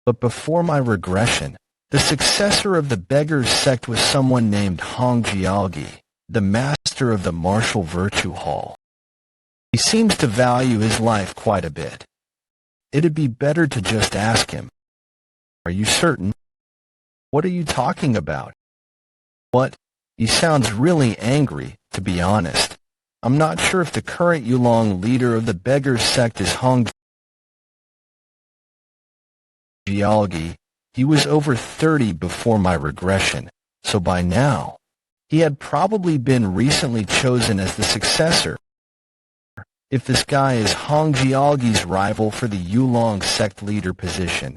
But before my regression, the successor of the beggar's sect was someone named Hong Jialgi, the master of the martial virtue hall. He seems to value his life quite a bit. It'd be better to just ask him. Are you certain? What are you talking about? What? He sounds really angry, to be honest. I'm not sure if the current Yulong leader of the beggar's sect is Hong Jialgi. He was over 30 before my regression, so by now, he had probably been recently chosen as the successor. If this guy is Hong Jialgi's rival for the Yulong sect leader position,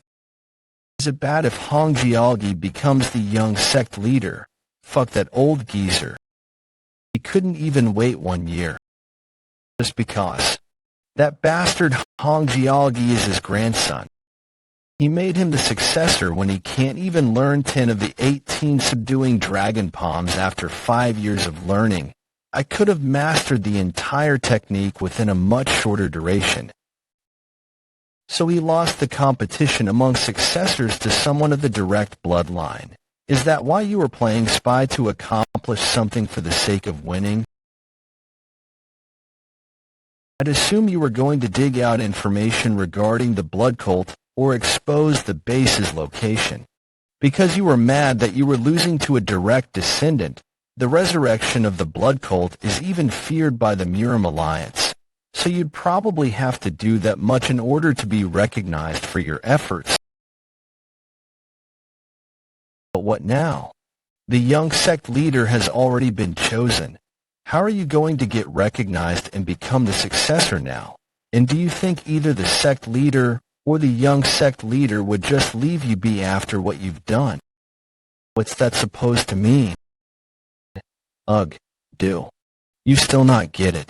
is it bad if Hong Jialgi becomes the young sect leader? Fuck that old geezer. He couldn't even wait 1 year. Just because. That bastard Hong Jialgi is his grandson. He made him the successor when he can't even learn 10 of the 18 subduing dragon palms after 5 years of learning. I could have mastered the entire technique within a much shorter duration. So he lost the competition among successors to someone of the direct bloodline. Is that why you were playing spy, to accomplish something for the sake of winning? I'd assume you were going to dig out information regarding the blood cult or expose the base's location. Because you were mad that you were losing to a direct descendant, the resurrection of the blood cult is even feared by the Murim Alliance, so you'd probably have to do that much in order to be recognized for your efforts. But what now? The young sect leader has already been chosen. How are you going to get recognized and become the successor now? And do you think either the sect leader or the young sect leader would just leave you be after what you've done? What's that supposed to mean? Ugh, do. You still not get it.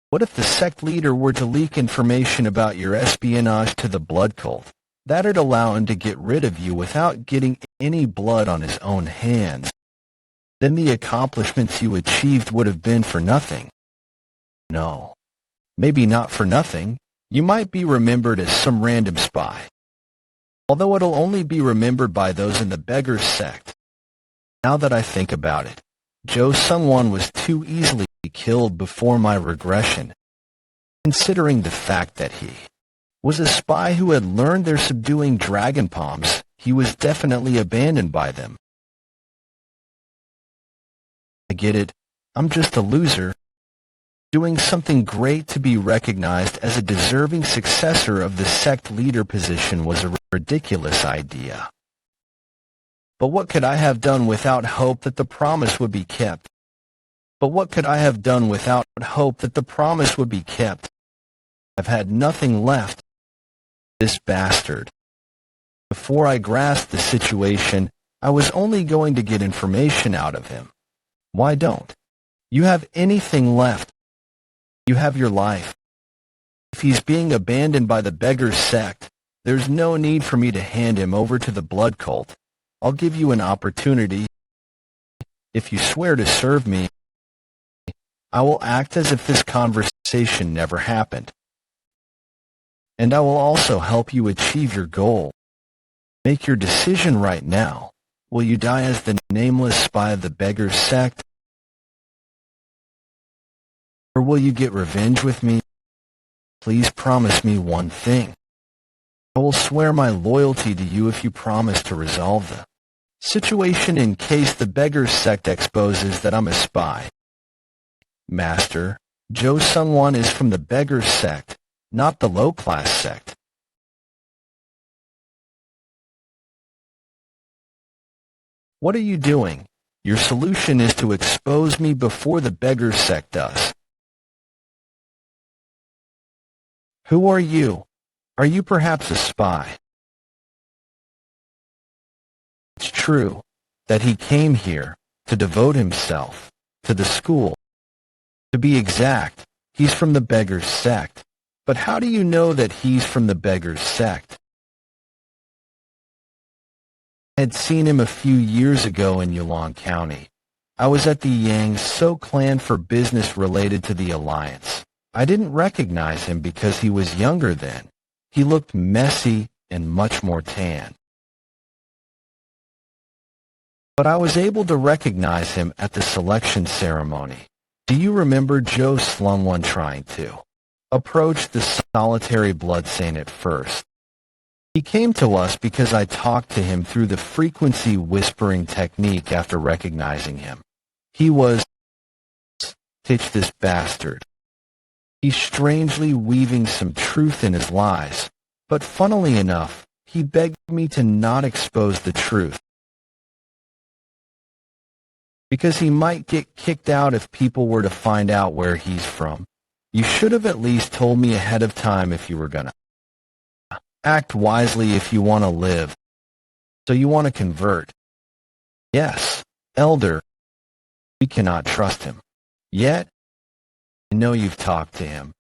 What if the sect leader were to leak information about your espionage to the blood cult? That'd allow him to get rid of you without getting any blood on his own hands. Then the accomplishments you achieved would have been for nothing. No. Maybe not for nothing. You might be remembered as some random spy. Although it'll only be remembered by those in the beggar's sect. Now that I think about it, Joe Sung-won was too easily killed before my regression. Considering the fact that he was a spy who had learned their subduing dragon palms, he was definitely abandoned by them. I get it. I'm just a loser. Doing something great to be recognized as a deserving successor of the sect leader position was a ridiculous idea. But what could I have done without hope that the promise would be kept? But what could I have done without hope that the promise would be kept? I've had nothing left. This bastard. Before I grasped the situation, I was only going to get information out of him. Why don't you have anything left? You have your life. If he's being abandoned by the beggar's sect, there's no need for me to hand him over to the blood cult. I'll give you an opportunity. If you swear to serve me, I will act as if this conversation never happened. And I will also help you achieve your goal. Make your decision right now. Will you die as the nameless spy of the beggar's sect? Or will you get revenge with me? Please promise me one thing. I will swear my loyalty to you if you promise to resolve the situation in case the beggar's sect exposes that I'm a spy. Master, Joe Sung-won is from the beggar's sect, not the low-class sect. What are you doing? Your solution is to expose me before the beggar's sect does. Who are you? Are you perhaps a spy? It's true that he came here, to devote himself to the school. To be exact, he's from the beggar's sect. But how do you know that he's from the beggar's sect? I had seen him a few years ago in Yulon County. I was at the Yang So clan for business related to the alliance. I didn't recognize him because he was younger then. He looked messy and much more tan. But I was able to recognize him at the selection ceremony. Do you remember Joe Slungwon trying to approach the solitary blood saint at first? He came to us because I talked to him through the frequency whispering technique after recognizing him. He was Titch this bastard. He's strangely weaving some truth in his lies, but funnily enough, he begged me to not expose the truth, because he might get kicked out if people were to find out where he's from. You should have at least told me ahead of time if you were gonna act wisely if you want to live. So you want to convert? Yes, Elder. We cannot trust him. Yet, I know you've talked to him.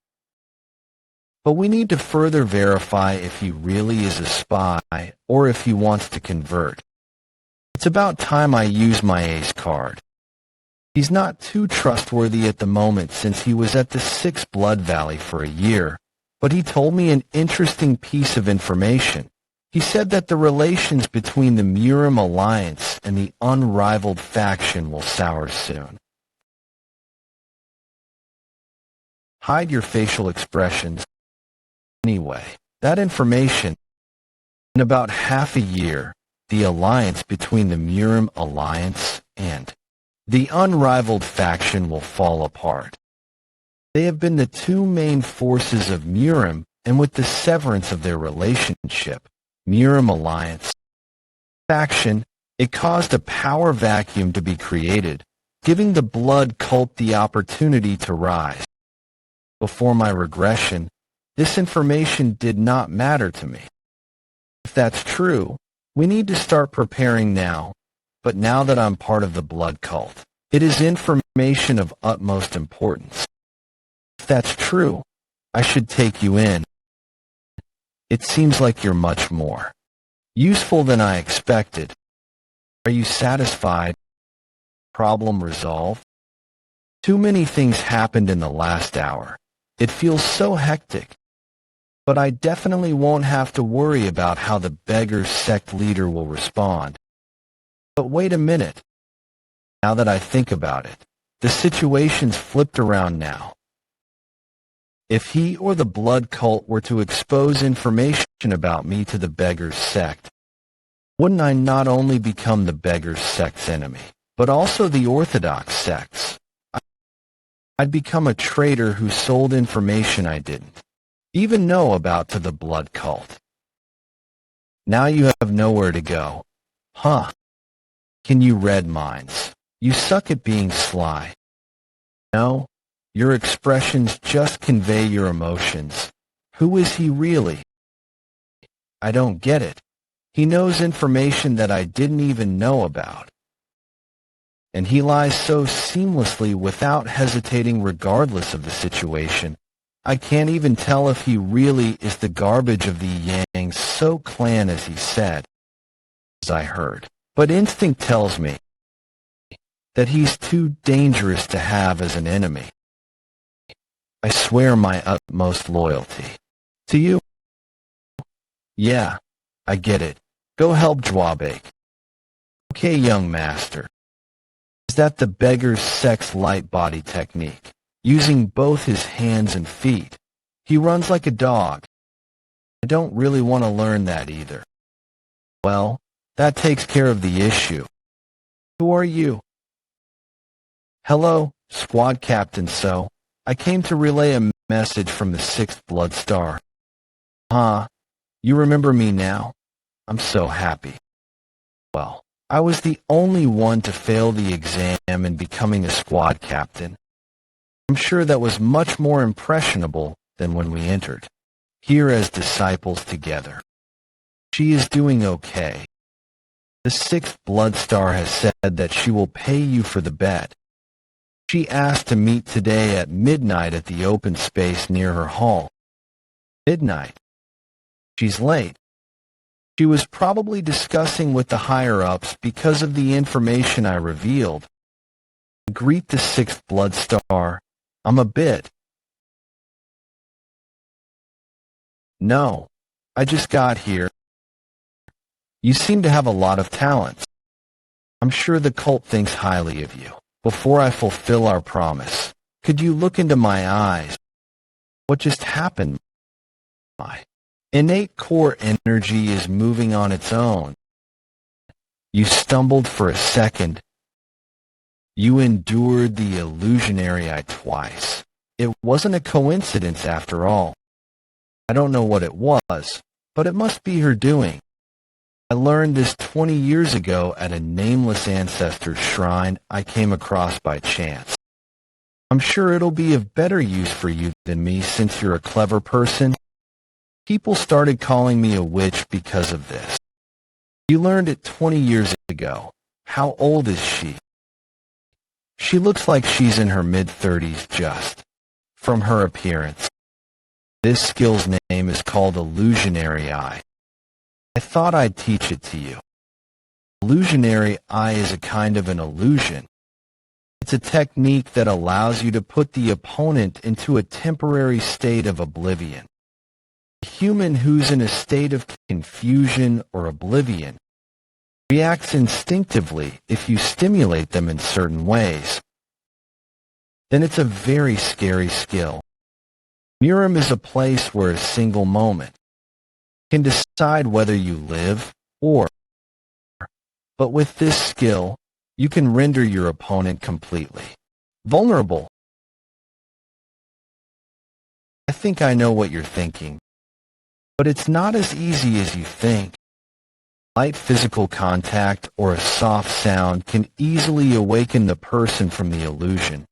But we need to further verify if he really is a spy or if he wants to convert. It's about time I use my ace card. He's not too trustworthy at the moment since he was at the Six Blood Valley for a year, but he told me an interesting piece of information. He said that the relations between the Murim Alliance and the unrivaled faction will sour soon. Hide your facial expressions. Anyway, that information, in about half a year, the alliance between the Murim Alliance and the unrivaled faction will fall apart. They have been the two main forces of Murim, and with the severance of their relationship, Murim Alliance faction, it caused a power vacuum to be created, giving the blood cult the opportunity to rise. Before my regression, this information did not matter to me. If that's true, we need to start preparing now, but now that I'm part of the blood cult, it is information of utmost importance. If that's true, I should take you in. It seems like you're much more useful than I expected. Are you satisfied? Problem resolved? Too many things happened in the last hour. It feels so hectic. But I definitely won't have to worry about how the beggar's sect leader will respond. But wait a minute. Now that I think about it, the situation's flipped around now. If he or the blood cult were to expose information about me to the beggar's sect, wouldn't I not only become the beggar's sect's enemy, but also the orthodox sect's? I'd become a traitor who sold information I didn't even know about to the blood cult. Now you have nowhere to go. Huh? Can you read minds? You suck at being sly. No? Your expressions just convey your emotions. Who is he really? I don't get it. He knows information that I didn't even know about. And he lies so seamlessly without hesitating regardless of the situation. I can't even tell if he really is the garbage of the Yang So clan as he said, as I heard. But instinct tells me that he's too dangerous to have as an enemy. I swear my utmost loyalty to you. Yeah, I get it. Go help Jwabek. Okay, young master. Is that the beggar's sex light body technique? Using both his hands and feet. He runs like a dog. I don't really want to learn that either. Well, that takes care of the issue. Who are you? Hello, Squad Captain So. I came to relay a message from the 6th Blood Star. Huh? You remember me now? I'm so happy. Well, I was the only one to fail the exam in becoming a squad captain. I'm sure that was much more impressionable than when we entered here as disciples together. She is doing okay. The sixth blood star has said that she will pay you for the bet. She asked to meet today at midnight at the open space near her hall. Midnight. She's late. She was probably discussing with the higher-ups because of the information I revealed. Greet the sixth blood star. I'm a bit. No, I just got here. You seem to have a lot of talents. I'm sure the cult thinks highly of you. Before I fulfill our promise, could you look into my eyes? What just happened? My innate core energy is moving on its own. You stumbled for a second. You endured the illusionary eye twice. It wasn't a coincidence after all. I don't know what it was, but it must be her doing. I learned this 20 years ago at a nameless ancestor's shrine I came across by chance. I'm sure it'll be of better use for you than me since you're a clever person. People started calling me a witch because of this. You learned it 20 years ago. How old is she? She looks like she's in her mid-30s just from her appearance. This skill's name is called Illusionary Eye. I thought I'd teach it to you. Illusionary Eye is a kind of an illusion. It's a technique that allows you to put the opponent into a temporary state of oblivion. A human who's in a state of confusion or oblivion reacts instinctively if you stimulate them in certain ways. Then it's a very scary skill. Murim is a place where a single moment can decide whether you live or. But with this skill, you can render your opponent completely vulnerable. I think I know what you're thinking, but it's not as easy as you think. Light physical contact or a soft sound can easily awaken the person from the illusion.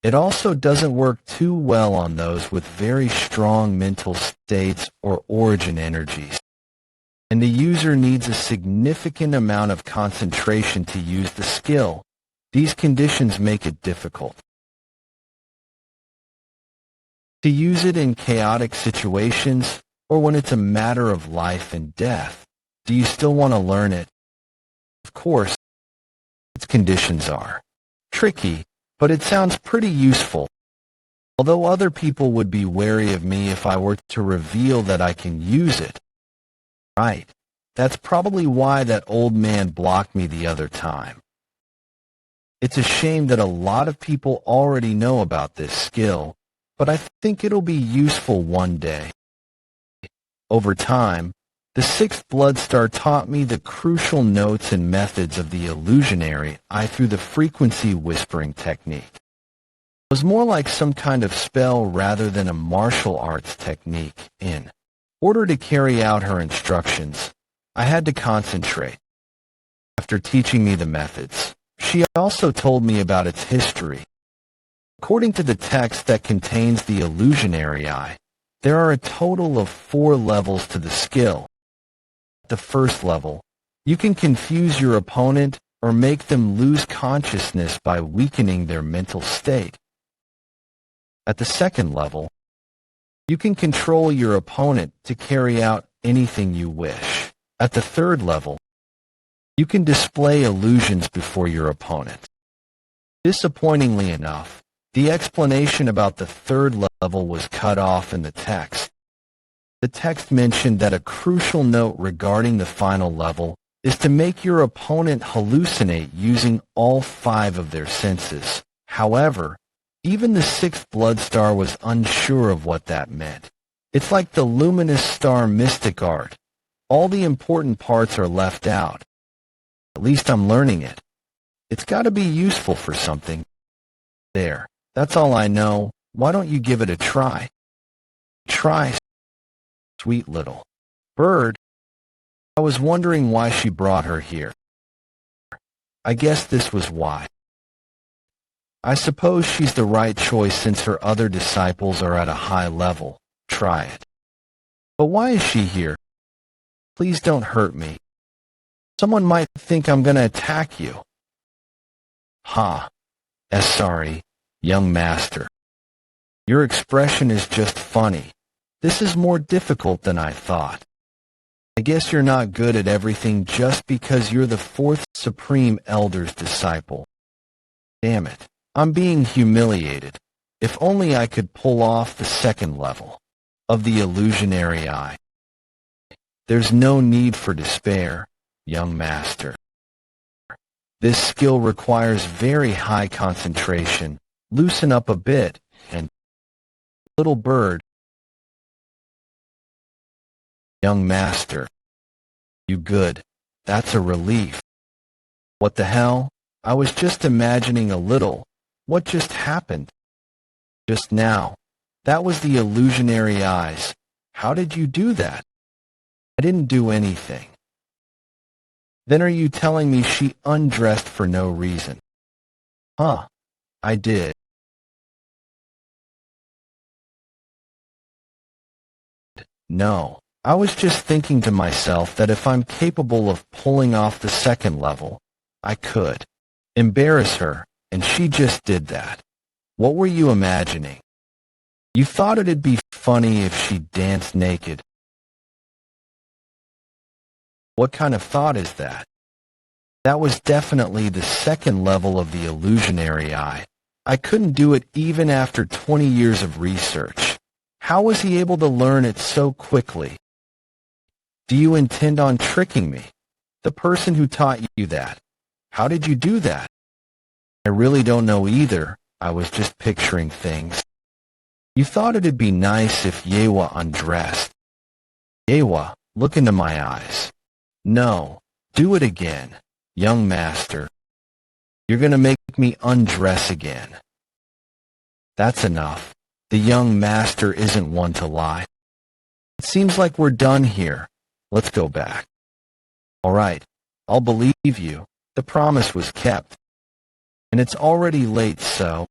It also doesn't work too well on those with very strong mental states or origin energies, and the user needs a significant amount of concentration to use the skill. These conditions make it difficult. To use it in chaotic situations or when it's a matter of life and death, do you still want to learn it? Of course, its conditions are tricky, but it sounds pretty useful. Although other people would be wary of me if I were to reveal that I can use it. Right. That's probably why that old man blocked me the other time. It's a shame that a lot of people already know about this skill, but I think it'll be useful one day. Over time, the sixth blood star taught me the crucial notes and methods of the illusionary eye through the frequency whispering technique. It was more like some kind of spell rather than a martial arts technique. In order to carry out her instructions, I had to concentrate. After teaching me the methods, she also told me about its history. According to the text that contains the illusionary eye, there are a total of 4 levels to the skill. At the first level, you can confuse your opponent or make them lose consciousness by weakening their mental state. At the second level, you can control your opponent to carry out anything you wish. At the third level, you can display illusions before your opponent. Disappointingly enough, the explanation about the third level was cut off in the text. The text mentioned that a crucial note regarding the final level is to make your opponent hallucinate using all 5 of their senses. However, even the sixth blood star was unsure of what that meant. It's like the luminous star mystic art. All the important parts are left out. At least I'm learning it. It's got to be useful for something. There, that's all I know. Why don't you give it a try? Try, sweet little bird. I was wondering why she brought her here. I guess this was why. I suppose she's the right choice since her other disciples are at a high level. Try it. But why is she here? Please don't hurt me. Someone might think I'm gonna attack you. Ha. Sorry, young master. Your expression is just funny. This is more difficult than I thought. I guess you're not good at everything just because you're the fourth Supreme Elder's disciple. Damn it. I'm being humiliated. If only I could pull off the second level of the illusionary eye. There's no need for despair, young master. This skill requires very high concentration. Loosen up a bit, and little bird. Young master. You good. That's a relief. What the hell? I was just imagining a little. What just happened? Just now. That was the illusionary eyes. How did you do that? I didn't do anything. Then are you telling me she undressed for no reason? Huh. I did. No. I was just thinking to myself that if I'm capable of pulling off the second level, I could embarrass her, and she just did that. What were you imagining? You thought it'd be funny if she danced naked. What kind of thought is that? That was definitely the second level of the illusionary eye. I couldn't do it even after 20 years of research. How was he able to learn it so quickly? Do you intend on tricking me? The person who taught you that. How did you do that? I really don't know either. I was just picturing things. You thought it'd be nice if Yewa undressed. Yewa, look into my eyes. No, do it again, young master. You're gonna make me undress again. That's enough. The young master isn't one to lie. It seems like we're done here. Let's go back. All right, I'll believe you. The promise was kept. And it's already late, so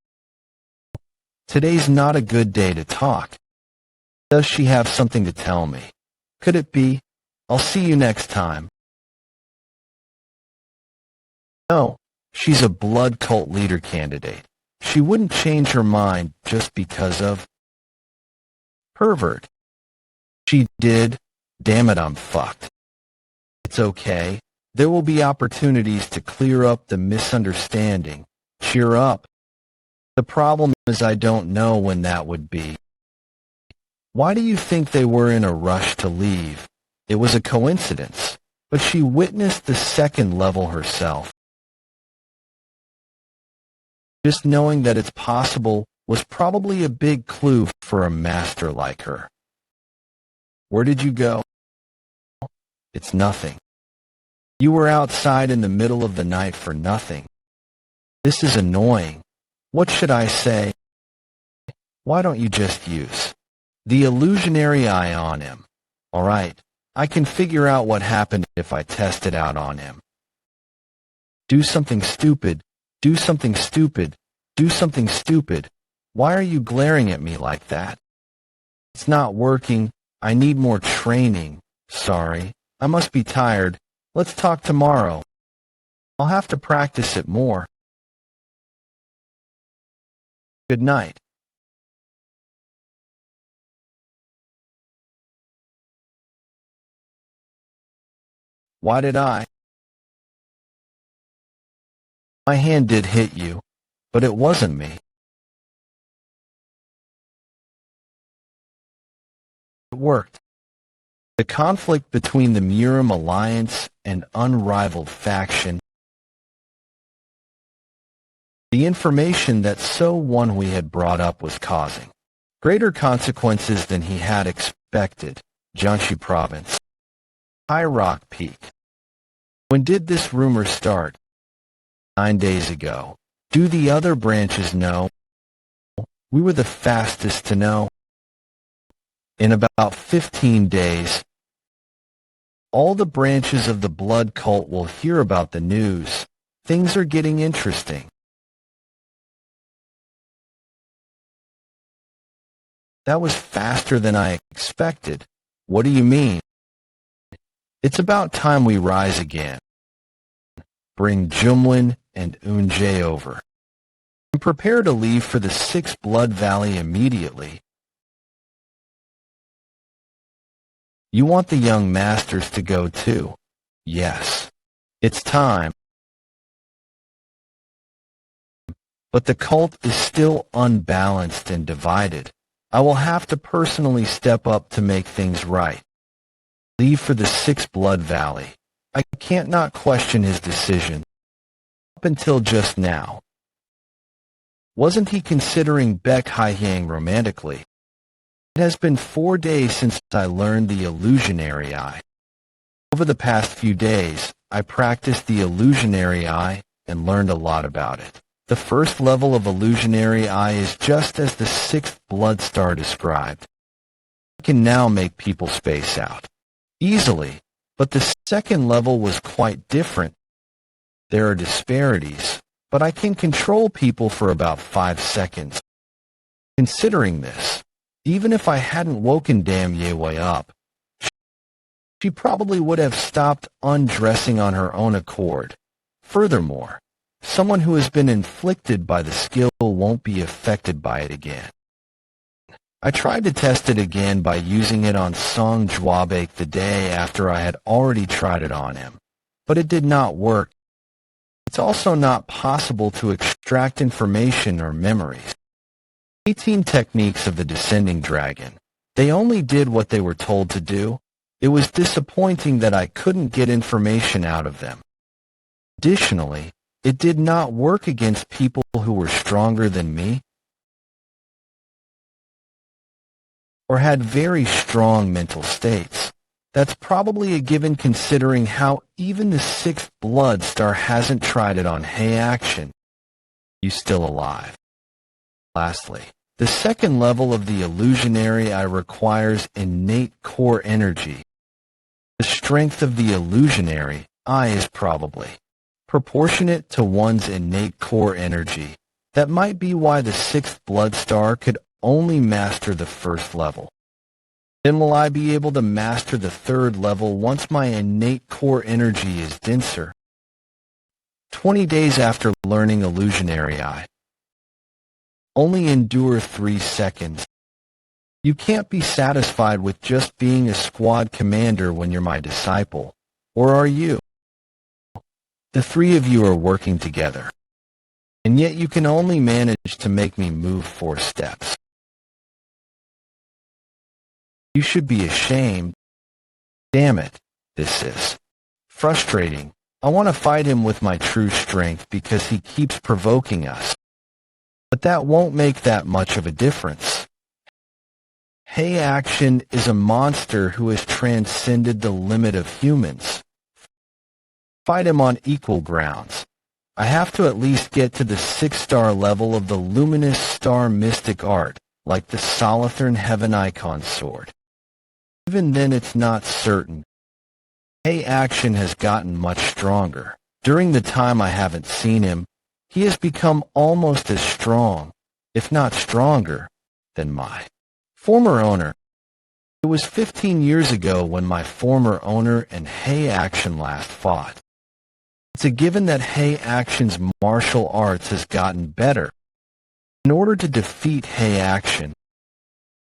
today's not a good day to talk. Does she have something to tell me? Could it be? I'll see you next time. No, she's a blood cult leader candidate. She wouldn't change her mind just because of pervert. She did. Damn it, I'm fucked. It's okay. There will be opportunities to clear up the misunderstanding. Cheer up. The problem is I don't know when that would be. Why do you think they were in a rush to leave? It was a coincidence, but she witnessed the second level herself. Just knowing that it's possible was probably a big clue for a master like her. Where did you go? It's nothing. You were outside in the middle of the night for nothing. This is annoying. What should I say? Why don't you just use the illusionary eye on him? All right, I can figure out what happened if I test it out on him. Do something stupid. Do something stupid. Do something stupid. Why are you glaring at me like that? It's not working. I need more training. Sorry. I must be tired. Let's talk tomorrow. I'll have to practice it more. Good night. Why did I? My hand did hit you, but it wasn't me. It worked. The conflict between the Murim alliance and unrivaled faction. The information that Woon-Hwi had brought up was causing greater consequences than he had expected. Jiangxi Province. High Rock Peak. When did this rumor start? 9 days ago. Do the other branches know? We were the fastest to know. In about 15 days, all the branches of the blood cult will hear about the news. Things are getting interesting. That was faster than I expected. What do you mean? It's about time we rise again. Bring Jumwin and Woon-Hwi over, and prepare to leave for the Sixth Blood Valley immediately. You want the young masters to go too? Yes. It's time. But the cult is still unbalanced and divided. I will have to personally step up to make things right. Leave for the Sixth Blood Valley. I can't not question his decision. Up until just now. Wasn't he considering Baek Hye-hyang romantically? It has been 4 days since I learned the illusionary eye. Over the past few days, I practiced the illusionary eye and learned a lot about it. The first level of illusionary eye is just as the sixth blood star described. I can now make people space out easily, but the second level was quite different. There are disparities, but I can control people for about 5 seconds. Considering this, even if I hadn't woken Dam Yewei up, she probably would have stopped undressing on her own accord. Furthermore, someone who has been inflicted by the skill won't be affected by it again. I tried to test it again by using it on Song Jwabek the day after I had already tried it on him, but it did not work. It's also not possible to extract information or memories. 18 techniques of the descending dragon. They only did what they were told to do. It was disappointing that I couldn't get information out of them. Additionally, it did not work against people who were stronger than me or had very strong mental states. That's probably a given considering how even the sixth blood star hasn't tried it on Hey Action. You still alive. Lastly, the second level of the illusionary eye requires innate core energy. The strength of the illusionary eye is probably proportionate to one's innate core energy. That might be why the sixth blood star could only master the first level. Then will I be able to master the third level once my innate core energy is denser? 20 days after learning illusionary eye. Only endure 3 seconds. You can't be satisfied with just being a squad commander when you're my disciple. Or are you? The three of you are working together. And yet you can only manage to make me move 4 steps. You should be ashamed. Damn it, this is frustrating. I want to fight him with my true strength because he keeps provoking us. But that won't make that much of a difference. Hey Action is a monster who has transcended the limit of humans. Fight him on equal grounds. I have to at least get to the 6-star level of the luminous star mystic art, like the Solathern Heaven Icon sword. Even then it's not certain. Hey Action has gotten much stronger. During the time I haven't seen him, he has become almost as strong, if not stronger, than my former owner. It was 15 years ago when my former owner and Hey Action last fought. It's a given that Hey Action's martial arts has gotten better. In order to defeat Hey Action,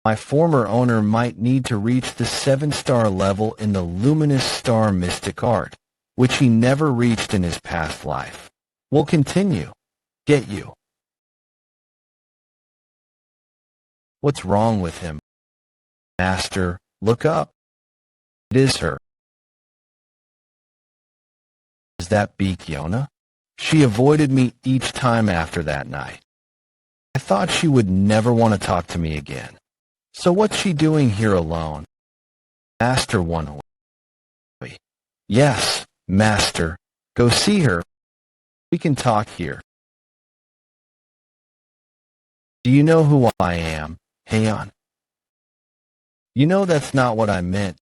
my former owner might need to reach the 7-star level in the luminous star mystic art, which he never reached in his past life. We'll continue. Get you. What's wrong with him? Master, look up. It is her. Is that Baekhyuna? She avoided me each time after that night. I thought she would never want to talk to me again. So what's she doing here alone? Master Woon-Hwi. Yes, Master. Go see her. We can talk here. Do you know who I am, Heian? You know that's not what I meant.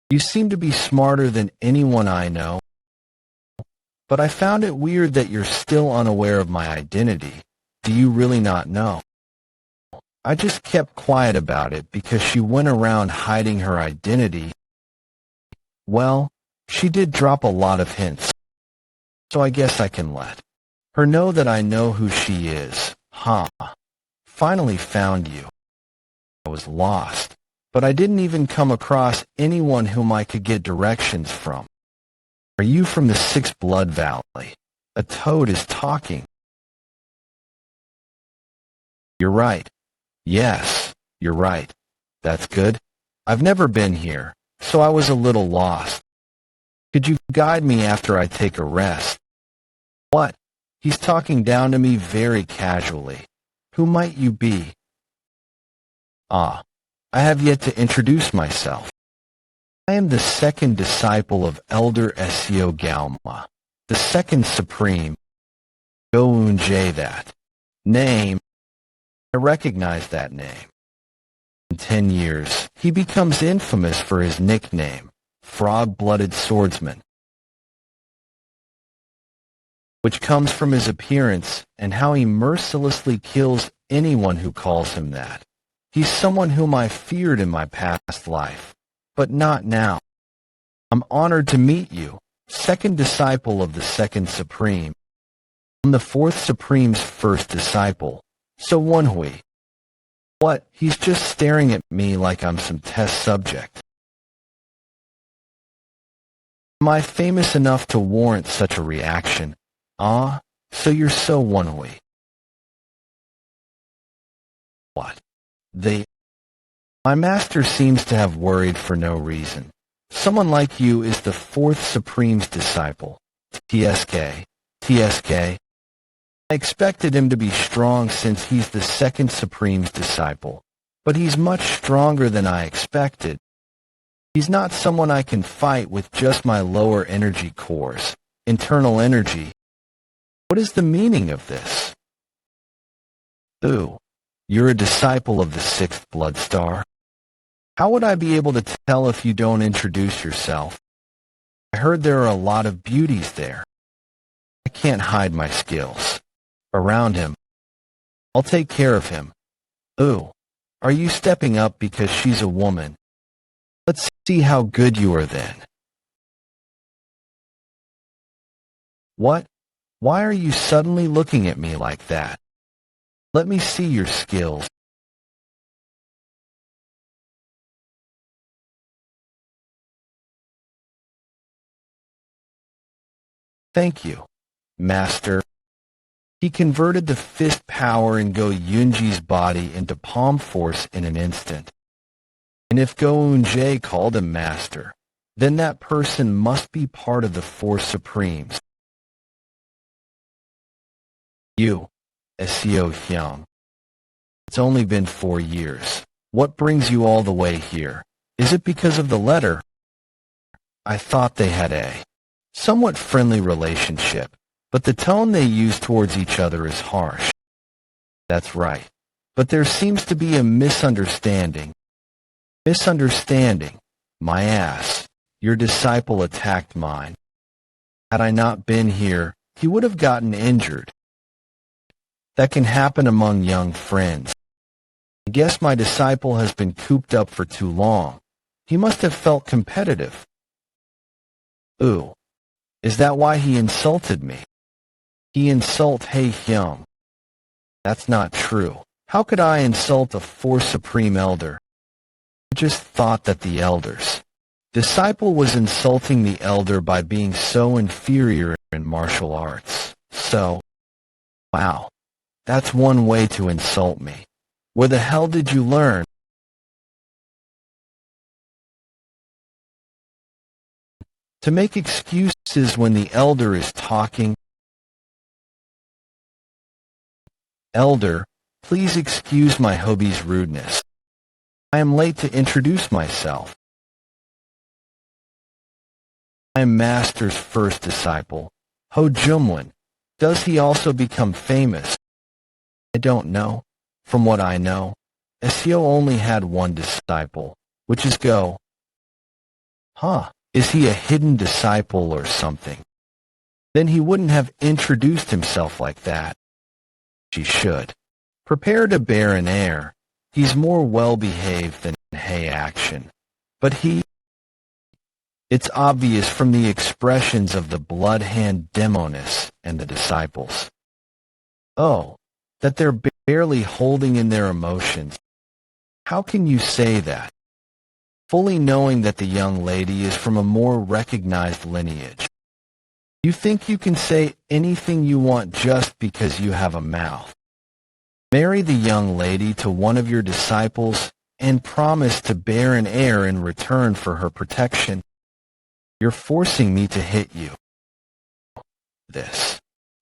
You seem to be smarter than anyone I know. But I found it weird that you're still unaware of my identity. Do you really not know? I just kept quiet about it because she went around hiding her identity. Well, she did drop a lot of hints. so I guess I can let her know that I know who she is. Finally found you. I was lost, but I didn't even come across anyone whom I could get directions from. Are you from the Sixth Blood Valley? A toad is talking. You're right. Yes, you're right. That's good. I've never been here, so I was a little lost. Could you guide me after I take a rest? What? He's talking down to me very casually. Who might you be? I have yet to introduce myself. I am the second disciple of Elder Seo Galma, the second supreme. Woon-Hwi, that name. I recognize that name. In 10 years, he becomes infamous for his nickname, Frog-Blooded Swordsman, which comes from his appearance and how he mercilessly kills anyone who calls him that. He's someone whom I feared in my past life, but not now. I'm honored to meet you, second disciple of the second supreme. I'm the fourth supreme's first disciple, so Woon-Hwi. What? He's just staring at me like I'm some test subject. Am I famous enough to warrant such a reaction? So you're so Woon-Hwi. What? My master seems to have worried for no reason. Someone like you is the fourth supreme's disciple. TSK. I expected him to be strong since he's the second supreme's disciple, but he's much stronger than I expected. He's not someone I can fight with just my lower energy cores, internal energy. What is the meaning of this? You're a disciple of the sixth blood star. How would I be able to tell if you don't introduce yourself? I heard there are a lot of beauties there. I can't hide my skills. Around him. I'll take care of him. Are you stepping up because she's a woman? Let's see how good you are then. What? Why are you suddenly looking at me like that? Let me see your skills. Thank you, Master. He converted the fist power in Go Yunji's body into palm force in an instant. And if Go Woon-Hwi called him Master, then that person must be part of the four supremes. You, Seo Hyung. It's only been 4 years. What brings you all the way here? Is it because of the letter? I thought they had a somewhat friendly relationship, but the tone they use towards each other is harsh. That's right. But there seems to be a misunderstanding. Misunderstanding? My ass. Your disciple attacked mine. Had I not been here, he would have gotten injured. That can happen among young friends. I guess my disciple has been cooped up for too long. He must have felt competitive. Is that why he insulted me? He insult Hae Hyung. That's not true. How could I insult a fourth supreme elder? I just thought that the elder's disciple was insulting the elder by being so inferior in martial arts. So, wow, that's one way to insult me. Where the hell did you learn? To make excuses when the elder is talking. Elder, please excuse my hobby's rudeness. I am late to introduce myself. I am Master's first disciple, Ho Jumwon. Does he also become famous? I don't know. From what I know, Seo only had one disciple, which is Go. Is he a hidden disciple or something? Then he wouldn't have introduced himself like that. She should. Prepare to bear an air. He's more well-behaved than Hae Action. But he It's obvious from the expressions of the blood-hand demoness and the disciples. Oh, that they're barely holding in their emotions. How can you say that, fully knowing that the young lady is from a more recognized lineage? You think you can say anything you want just because you have a mouth. Marry the young lady to one of your disciples and promise to bear an heir in return for her protection. You're forcing me to hit you. This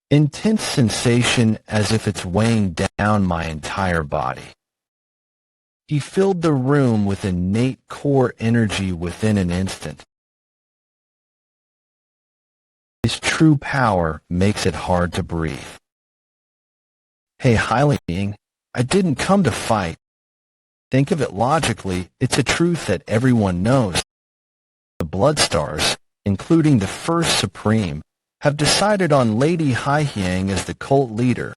intense sensation as if it's weighing down my entire body. He filled the room with innate core energy within an instant. His true power makes it hard to breathe. Hey, Hyliang, I didn't come to fight. Think of it logically, it's a truth that everyone knows. The Bloodstars, including the First Supreme, have decided on Lady Hyliang as the cult leader.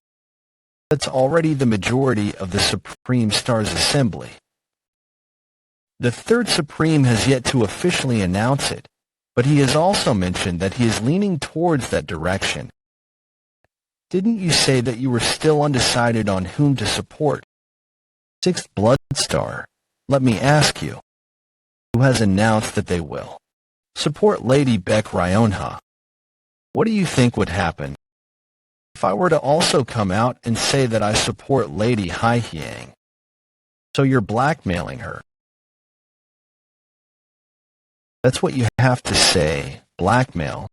That's already the majority of the Supreme Stars Assembly. The Third Supreme has yet to officially announce it, but he has also mentioned that he is leaning towards that direction. Didn't you say that you were still undecided on whom to support? Sixth Bloodstar, let me ask you, who has announced that they will support Lady Beck Ryonha? What do you think would happen if I were to also come out and say that I support Lady Hyliang? So you're blackmailing her. That's what you have to say, blackmail.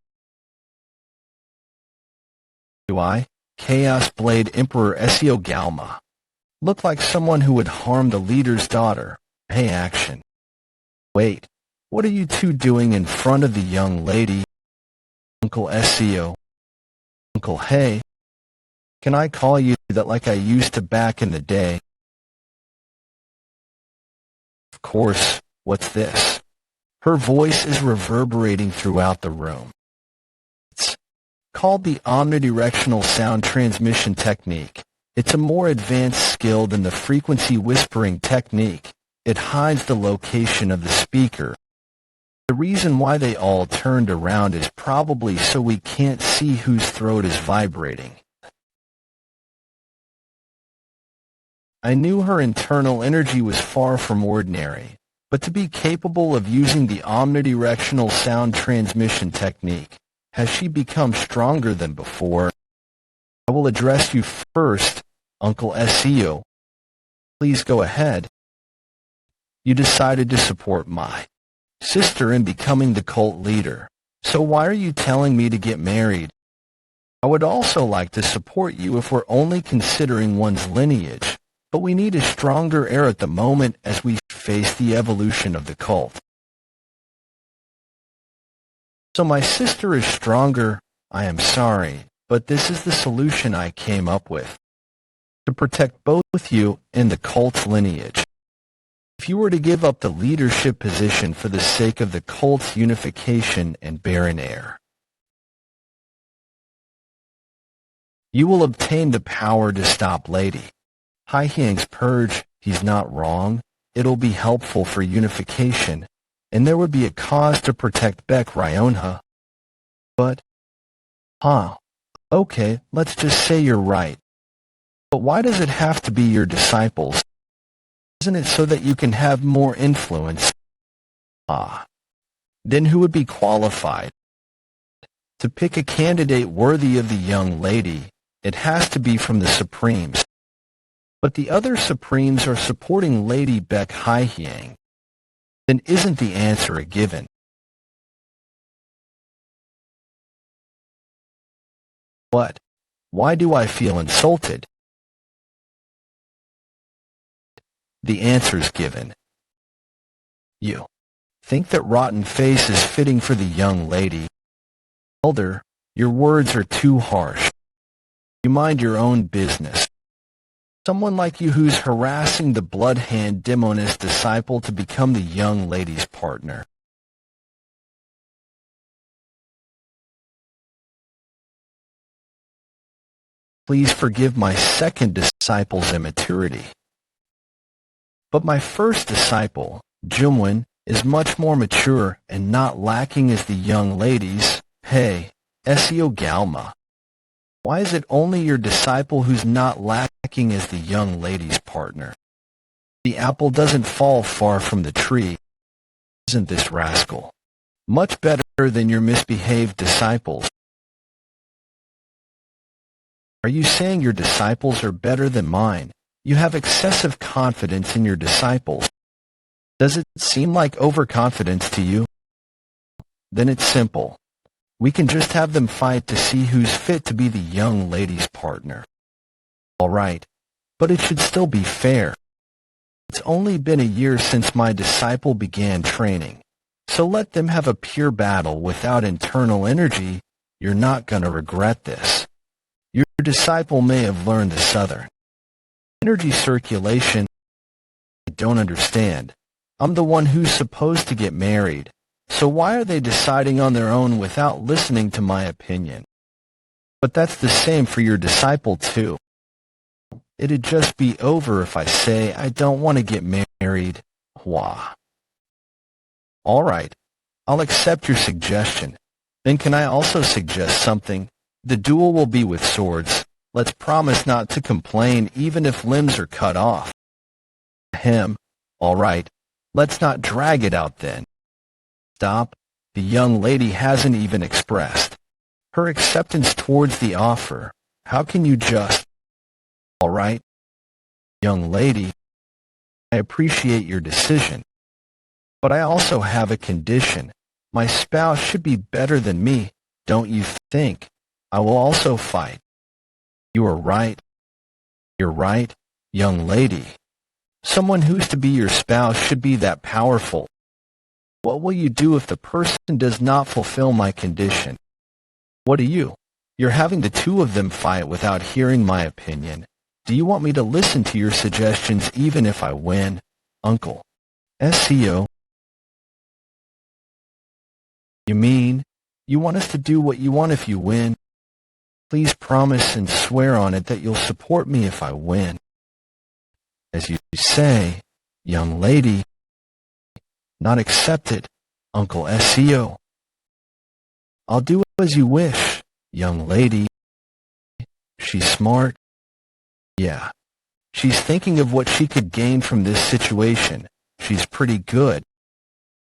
Do I, Chaos Blade Emperor Ezio Galma, look like someone who would harm the leader's daughter? Hey, action. Wait, what are you two doing in front of the young lady? Uncle Ezio. Uncle, hey. Can I call you that like I used to back in the day? Of course, what's this? Her voice is reverberating throughout the room. It's called the omnidirectional sound transmission technique. It's a more advanced skill than the frequency whispering technique. It hides the location of the speaker. The reason why they all turned around is probably so we can't see whose throat is vibrating. I knew her internal energy was far from ordinary, but to be capable of using the omnidirectional sound transmission technique, has she become stronger than before? I will address you first, Uncle Ezio. Please go ahead. You decided to support my sister in becoming the cult leader, so why are you telling me to get married? I would also like to support you if we're only considering one's lineage, but we need a stronger heir at the moment as we face the evolution of the cult. So my sister is stronger. I am sorry, but this is the solution I came up with. To protect both you and the cult's lineage. If you were to give up the leadership position for the sake of the cult's unification and bear an heir, you will obtain the power to stop Lady Hyliang's purge. He's not wrong. It'll be helpful for unification, and there would be a cause to protect Beck Ryonha. But, okay, let's just say you're right. But why does it have to be your disciples? Isn't it so that you can have more influence? Then who would be qualified to pick a candidate worthy of the young lady? It has to be from the Supremes. But the other Supremes are supporting Lady Beck Hyliang. Then isn't the answer a given? What? Why do I feel insulted? The answer's given. You think that rotten face is fitting for the young lady? Elder, your words are too harsh. You mind your own business. Someone like you who's harassing the blood-hand demoness disciple to become the young lady's partner. Please forgive my second disciple's immaturity. But my first disciple, Woon-Hwi, is much more mature and not lacking as the young ladies. Hey, Seo Galma. Why is it only your disciple who's not lacking as the young lady's partner? The apple doesn't fall far from the tree, isn't this rascal? Much better than your misbehaved disciples. Are you saying your disciples are better than mine? You have excessive confidence in your disciples. Does it seem like overconfidence to you? Then it's simple. We can just have them fight to see who's fit to be the young lady's partner. All right, but it should still be fair. It's only been a year since my disciple began training, so let them have a pure battle without internal energy. You're not going to regret this. Your disciple may have learned the southern energy circulation. I don't understand. I'm the one who's supposed to get married, so why are they deciding on their own without listening to my opinion? But that's the same for your disciple too. It'd just be over if I say I don't want to get married. Hwa. All right, I'll accept your suggestion. Then can I also suggest something? The duel will be with swords. Let's promise not to complain even if limbs are cut off. Ahem. All right, let's not drag it out then. Stop. The young lady hasn't even expressed her acceptance towards the offer. How can you just... All right, young lady, I appreciate your decision, but I also have a condition. My spouse should be better than me, don't you think? I will also fight. You are right. You're right, young lady. Someone who's to be your spouse should be that powerful. What will you do if the person does not fulfill my condition? What do you? You're having the two of them fight without hearing my opinion. Do you want me to listen to your suggestions even if I win? Uncle. SEO. You mean, you want us to do what you want if you win? Please promise and swear on it that you'll support me if I win. As you say, young lady. Not accepted, Uncle SEO. I'll do as you wish, young lady. She's smart. Yeah. She's thinking of what she could gain from this situation. She's pretty good.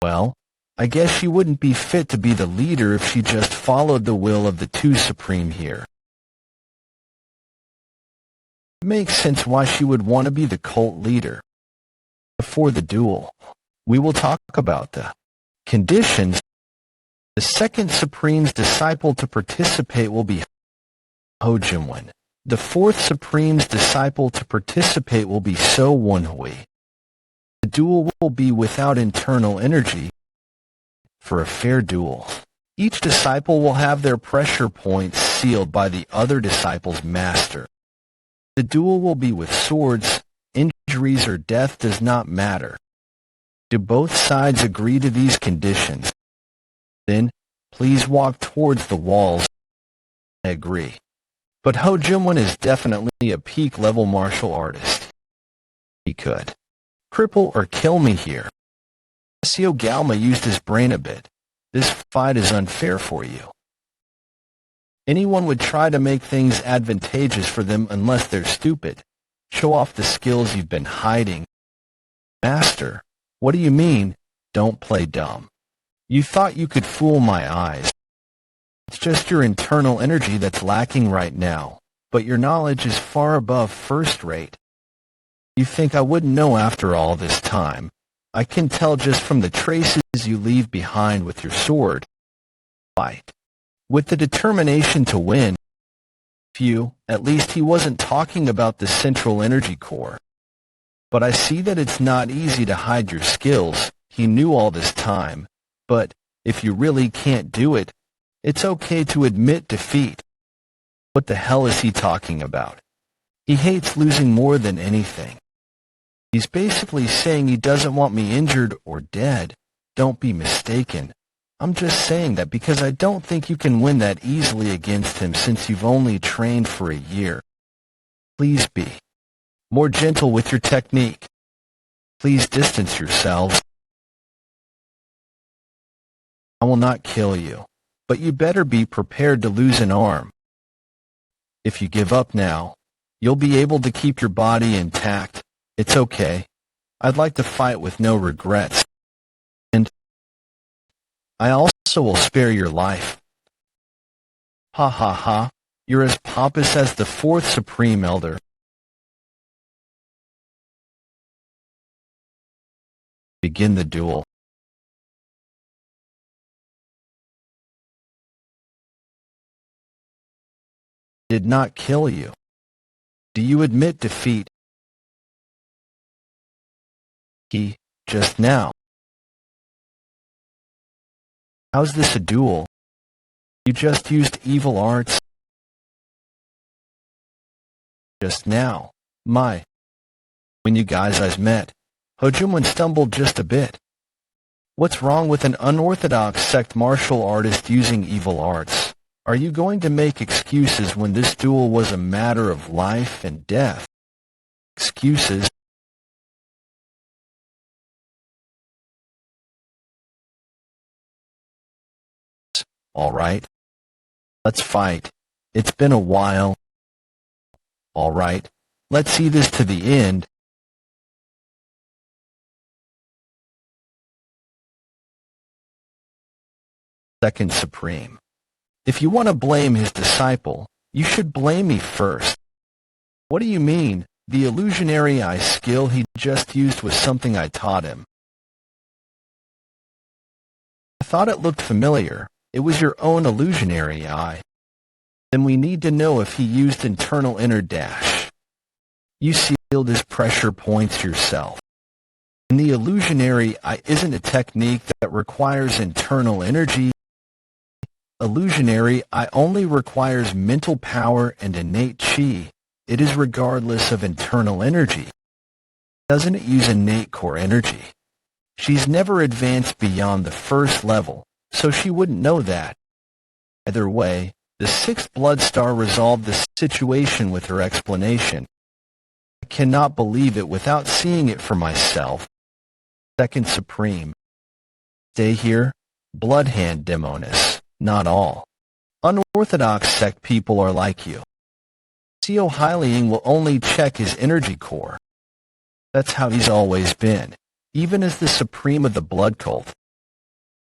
Well, I guess she wouldn't be fit to be the leader if she just followed the will of the two supreme here. It makes sense why she would want to be the cult leader. Before the duel, we will talk about the conditions. The second supreme's disciple to participate will be Woon-Hwi. The fourth supreme's disciple to participate will be Woon-Hwi. The duel will be without internal energy. For a fair duel, each disciple will have their pressure points sealed by the other disciple's master. The duel will be with swords. Injuries or death does not matter. Do both sides agree to these conditions? Then, please walk towards the walls. I agree. But Woon-Hwi is definitely a peak-level martial artist. He could cripple or kill me here. Seo Galma used his brain a bit. This fight is unfair for you. Anyone would try to make things advantageous for them unless they're stupid. Show off the skills you've been hiding. Master, what do you mean, don't play dumb? You thought you could fool my eyes. It's just your internal energy that's lacking right now, but your knowledge is far above first rate. You think I wouldn't know after all this time. I can tell just from the traces you leave behind with your sword. Fight. With the determination to win. At least he wasn't talking about the central energy core. But I see that it's not easy to hide your skills. He knew all this time. But if you really can't do it, it's okay to admit defeat. What the hell is he talking about? He hates losing more than anything. He's basically saying he doesn't want me injured or dead. Don't be mistaken. I'm just saying that because I don't think you can win that easily against him since you've only trained for a year. Please be more gentle with your technique. Please distance yourselves. I will not kill you, but you better be prepared to lose an arm. If you give up now, you'll be able to keep your body intact. It's okay. I'd like to fight with no regrets. And I also will spare your life. Ha ha ha. You're as pompous as the fourth Supreme Elder. Begin the duel. Did not kill you. Do you admit defeat? He, just now. How's this a duel? You just used evil arts. Just now. When you guys met, Hojumwon stumbled just a bit. What's wrong with an unorthodox sect martial artist using evil arts? Are you going to make excuses when this duel was a matter of life and death? Excuses? All right. Let's fight. It's been a while. All right. Let's see this to the end. Second Supreme. If you want to blame his disciple, you should blame me first. What do you mean? The illusionary eye skill he just used was something I taught him. I thought it looked familiar. It was your own illusionary eye. Then we need to know if he used internal inner dash. You sealed his pressure points yourself. And the illusionary eye isn't a technique that requires internal energy. Illusionary eye only requires mental power and innate chi. It is regardless of internal energy. Doesn't it use innate core energy? She's never advanced beyond the first level, so she wouldn't know that. Either way, the sixth blood star resolved the situation with her explanation. I cannot believe it without seeing it for myself. Second Supreme. Stay here, Bloodhand Demonis. Not all. Unorthodox sect people are like you. Seo Hyliang will only check his energy core. That's how he's always been, even as the supreme of the blood cult.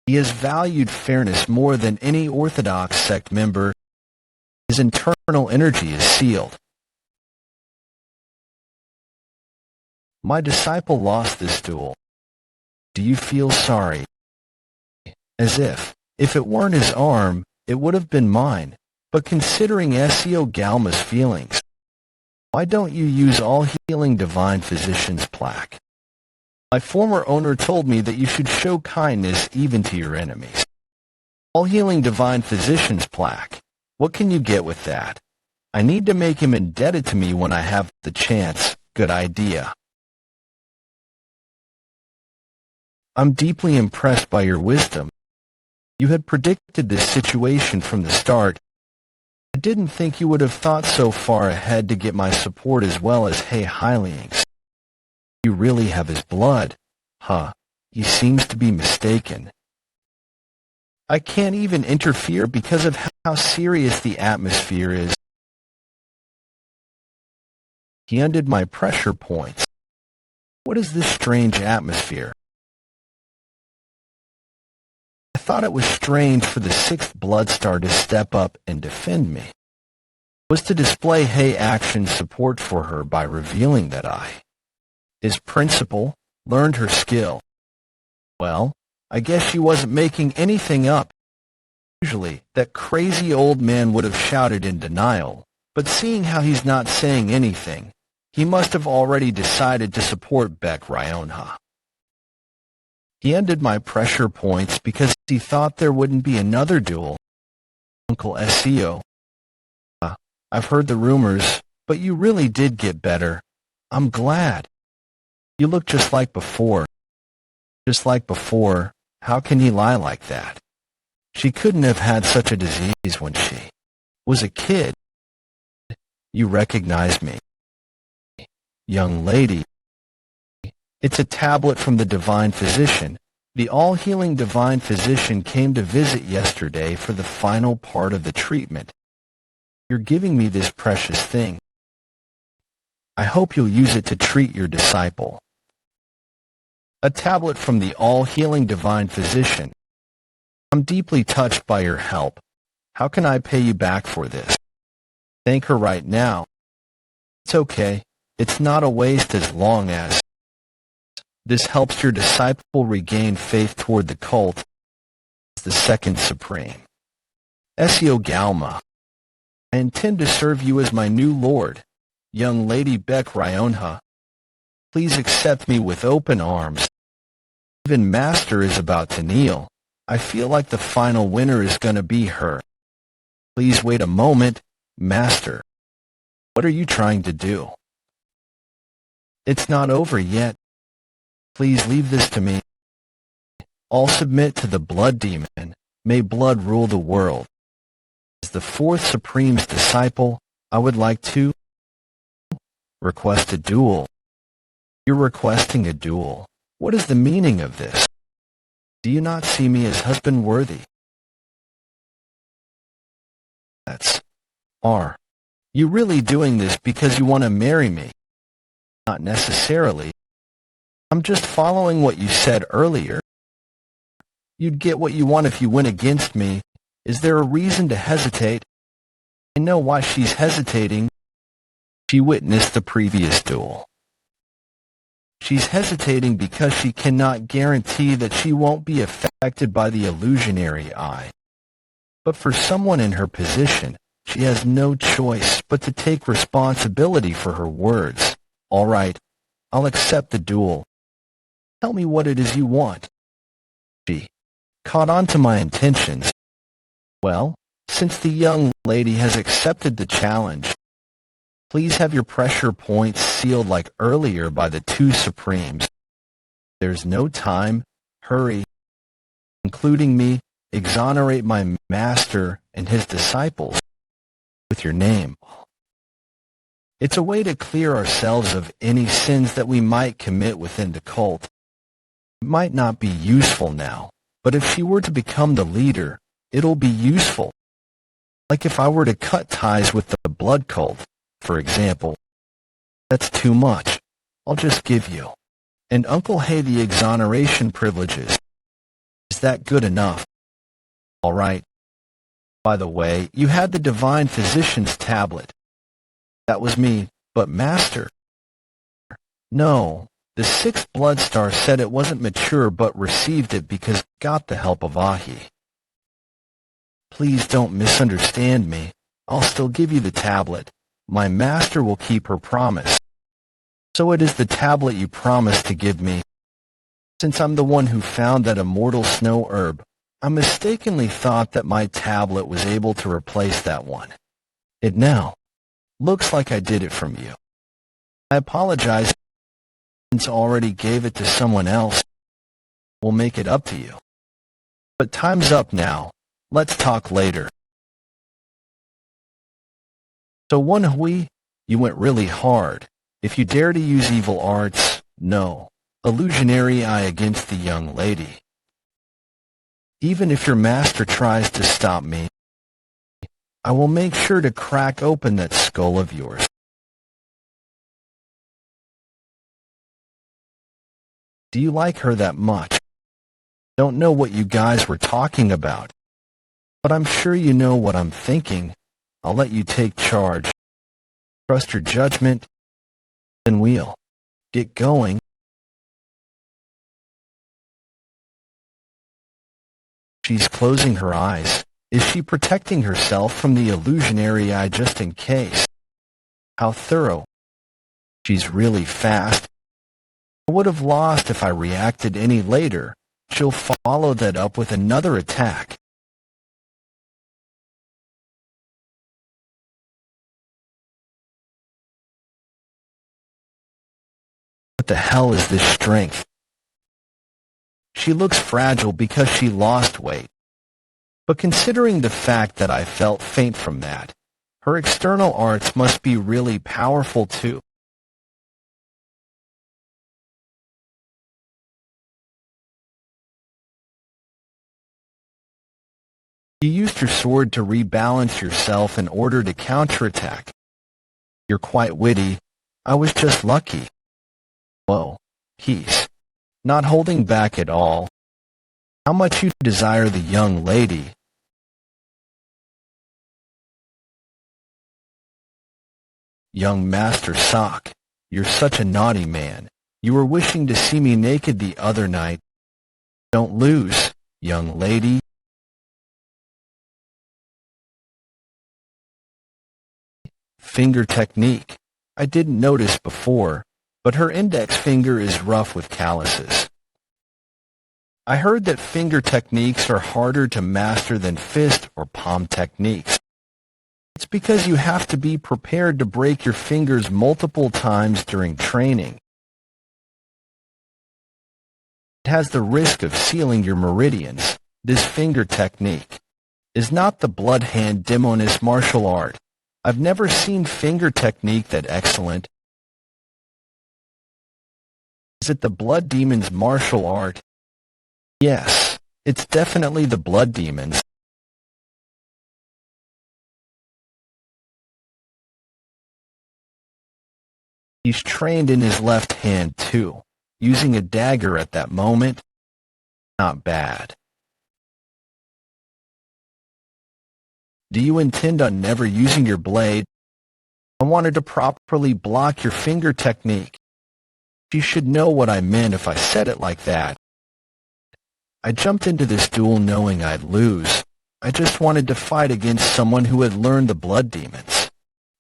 He has valued fairness more than any Orthodox sect member. His internal energy is sealed. My disciple lost this duel. Do you feel sorry? As if it weren't his arm, it would have been mine. But considering Seo Galma's feelings, why don't you use All Healing Divine Physician's plaque? My former owner told me that you should show kindness even to your enemies. All Healing Divine Physician's plaque. What can you get with that? I need to make him indebted to me when I have the chance. Good idea. I'm deeply impressed by your wisdom. You had predicted this situation from the start. I didn't think you would have thought so far ahead to get my support as well as Hyliang's. You really have his blood. Huh. He seems to be mistaken. I can't even interfere because of how serious the atmosphere is. He undid my pressure points. What is this strange atmosphere? I thought it was strange for the sixth blood star to step up and defend me. It was to display action support for her by revealing that his principal, learned her skill. Well, I guess she wasn't making anything up. Usually, that crazy old man would have shouted in denial, but seeing how he's not saying anything, he must have already decided to support Baek Ryonha. He ended my pressure points because he thought there wouldn't be another duel. Uncle Seo. I've heard the rumors, but you really did get better. I'm glad. You look just like before. Just like before, how can he lie like that? She couldn't have had such a disease when she was a kid. You recognize me. Young lady. It's a tablet from the Divine Physician. The all-healing divine physician came to visit yesterday for the final part of the treatment. You're giving me this precious thing. I hope you'll use it to treat your disciple. A tablet from the all-healing divine physician. I'm deeply touched by your help. How can I pay you back for this? Thank her right now. It's okay. It's not a waste as long as this helps your disciple regain faith toward the cult. The second supreme. Seo Galma. I intend to serve you as my new lord, young Lady Beck Ryonha. Please accept me with open arms. Even Master is about to kneel. I feel like the final winner is gonna be her. Please wait a moment, Master. What are you trying to do? It's not over yet. Please leave this to me. I'll submit to the blood demon. May blood rule the world. As the fourth Supreme's disciple, I would like to request a duel. You're requesting a duel. What is the meaning of this? Do you not see me as husband worthy? That's R. You really doing this because you want to marry me? Not necessarily. I'm just following what you said earlier. You'd get what you want if you went against me. Is there a reason to hesitate? I know why she's hesitating. She witnessed the previous duel. She's hesitating because she cannot guarantee that she won't be affected by the illusionary eye. But for someone in her position, she has no choice but to take responsibility for her words. All right, I'll accept the duel. Tell me what it is you want. She caught on to my intentions. Well, since the young lady has accepted the challenge, please have your pressure points sealed like earlier by the two Supremes. There's no time. Hurry. Including me, exonerate my master and his disciples with your name. It's a way to clear ourselves of any sins that we might commit within the cult. It might not be useful now, but if she were to become the leader, it'll be useful. Like if I were to cut ties with the blood cult, for example. That's too much. I'll just give you. And Uncle Hay the exoneration privileges. Is that good enough? All right. By the way, you had the divine physician's tablet. That was me, but Master. No, the sixth blood star said it wasn't mature but received it because it got the help of Ahi. Please don't misunderstand me. I'll still give you the tablet. My master will keep her promise. So it is the tablet you promised to give me. Since I'm the one who found that immortal snow herb, I mistakenly thought that my tablet was able to replace that one. It now looks like I did it from you. I apologize since I already gave it to someone else. We'll make it up to you. But time's up now. Let's talk later. So Woon-Hwi, you went really hard. If you dare to use evil arts, no. Illusionary eye against the young lady. Even if your master tries to stop me, I will make sure to crack open that skull of yours. Do you like her that much? Don't know what you guys were talking about, but I'm sure you know what I'm thinking. I'll let you take charge. Trust your judgment, then we'll get going. She's closing her eyes. Is she protecting herself from the illusionary eye just in case? How thorough. She's really fast. I would have lost if I reacted any later. She'll follow that up with another attack. What the hell is this strength? She looks fragile because she lost weight. But considering the fact that I felt faint from that, her external arts must be really powerful too. You used your sword to rebalance yourself in order to counterattack. You're quite witty. I was just lucky. Whoa, peace. Not holding back at all. How much you desire the young lady? Young Master Sock, you're such a naughty man. You were wishing to see me naked the other night. Don't lose, young lady. Finger technique. I didn't notice before, but her index finger is rough with calluses. I heard that finger techniques are harder to master than fist or palm techniques. It's because you have to be prepared to break your fingers multiple times during training. It has the risk of sealing your meridians. This finger technique is not the blood hand demonist martial art. I've never seen finger technique that excellent. Is it the blood demon's martial art? Yes, it's definitely the blood demon's. He's trained in his left hand too, using a dagger at that moment. Not bad. Do you intend on never using your blade? I wanted to properly block your finger technique. You should know what I meant if I said it like that. I jumped into this duel knowing I'd lose. I just wanted to fight against someone who had learned the blood demons.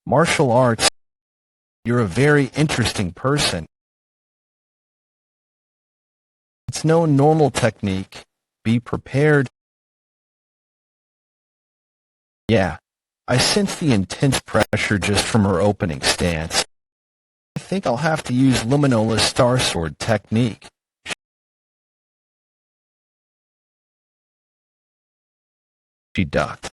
Martial arts. You're a very interesting person. It's no normal technique. Be prepared. Yeah, I sense the intense pressure just from her opening stance. I think I'll have to use Luminola's Star Sword technique. She ducked.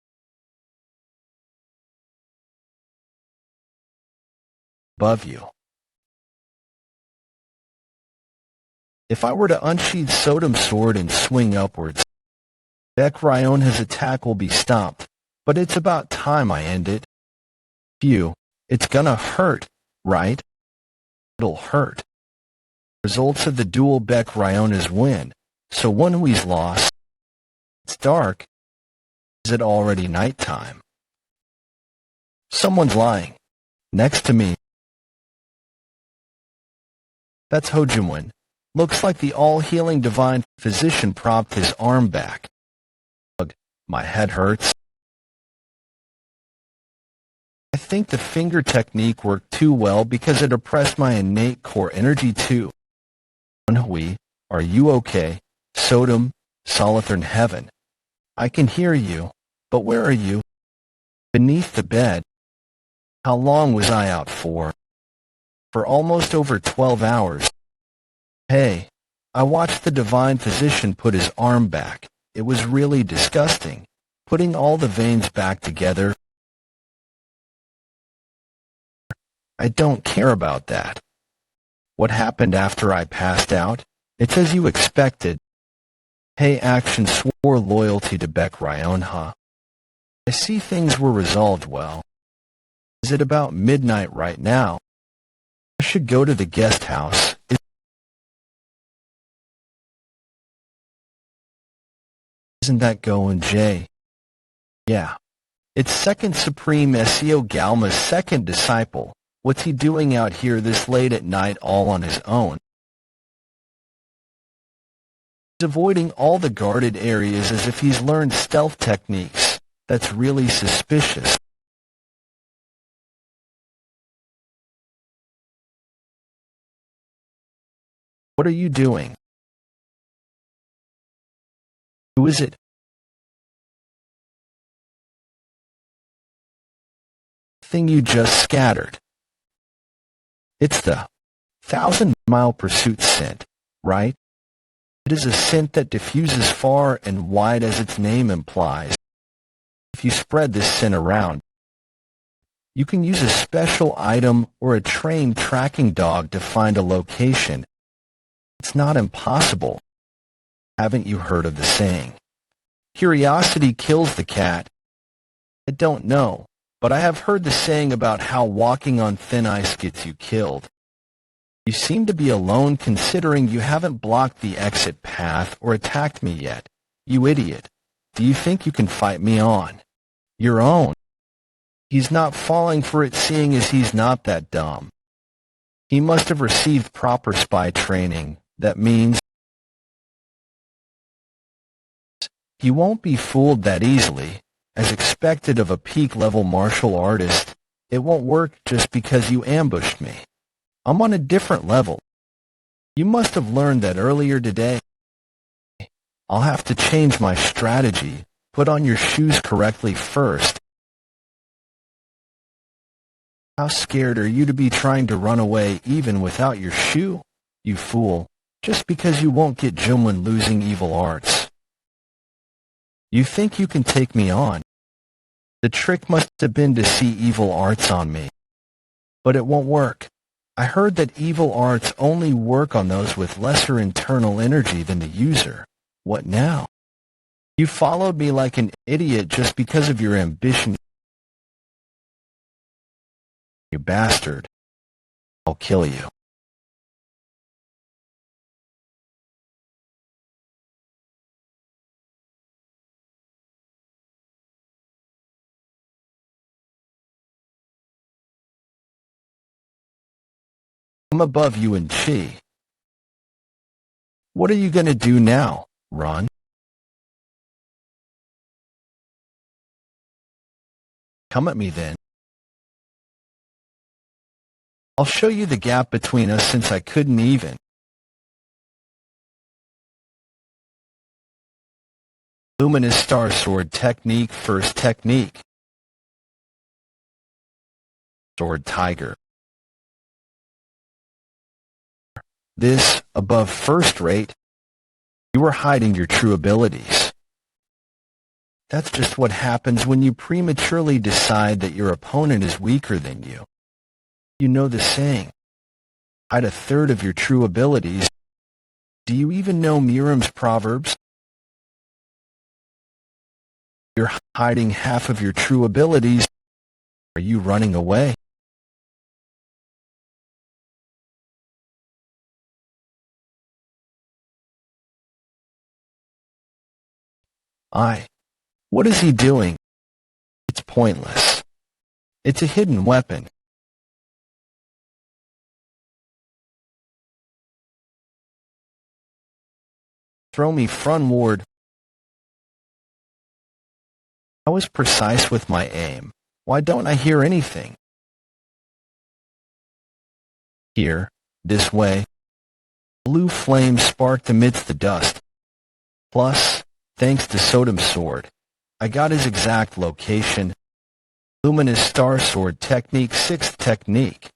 Above you. If I were to unsheath Sodom's sword and swing upwards, Beck Ryona's attack will be stopped. But it's about time I end it. Phew, it's gonna hurt, right? It'll hurt. Results of the duel. Beck Ryona's win, so Woon-Hwi's loss. It's dark. Is it already nighttime? Someone's lying. Next to me. That's Ho-Jun. Looks like the all-healing divine physician propped his arm back. Ugh, my head hurts. I think the finger technique worked too well because it oppressed my innate core energy too. Woon-Hwi, are you okay? Sodom, Solithern Heaven. I can hear you, but where are you? Beneath the bed. How long was I out for? For almost over 12 hours. Hey, I watched the divine physician put his arm back. It was really disgusting. Putting all the veins back together. I don't care about that. What happened after I passed out? It's as you expected. Hey, Action swore loyalty to Beck Ryona. I see things were resolved well. Is it about midnight right now? I should go to the guest house. Isn't that going, Jay? Yeah. It's Second Supreme Seo Galma's second disciple. What's he doing out here this late at night all on his own? He's avoiding all the guarded areas as if he's learned stealth techniques. That's really suspicious. What are you doing? Who is it? Thing you just scattered. It's the 1,000-mile pursuit scent, right? It is a scent that diffuses far and wide as its name implies. If you spread this scent around, you can use a special item or a trained tracking dog to find a location. It's not impossible. Haven't you heard of the saying? Curiosity kills the cat. I don't know, but I have heard the saying about how walking on thin ice gets you killed. You seem to be alone considering you haven't blocked the exit path or attacked me yet. You idiot. Do you think you can fight me on your own? He's not falling for it seeing as he's not that dumb. He must have received proper spy training. That means he won't be fooled that easily. As expected of a peak-level martial artist, it won't work just because you ambushed me. I'm on a different level. You must have learned that earlier today. I'll have to change my strategy. Put on your shoes correctly first. How scared are you to be trying to run away even without your shoe? You fool. Just because you won't get Jumwon losing evil arts. You think you can take me on? The trick must have been to see evil arts on me. But it won't work. I heard that evil arts only work on those with lesser internal energy than the user. What now? You followed me like an idiot just because of your ambition. You bastard. I'll kill you. I'm above you in chi. What are you going to do now? Run? Come at me then. I'll show you the gap between us since I couldn't even. Luminous Star Sword Technique. First technique. Sword Tiger. This, above first rate, you were hiding your true abilities. That's just what happens when you prematurely decide that your opponent is weaker than you. You know the saying, hide a third of your true abilities. Do you even know Miriam's proverbs? You're hiding half of your true abilities. Are you running away? What is he doing? It's pointless. It's a hidden weapon. Throw me frontward. I was precise with my aim. Why don't I hear anything? Here, this way. Blue flame sparked amidst the dust. Plus, thanks to Sodom's sword, I got his exact location. Luminous Star Sword Technique. Sixth technique.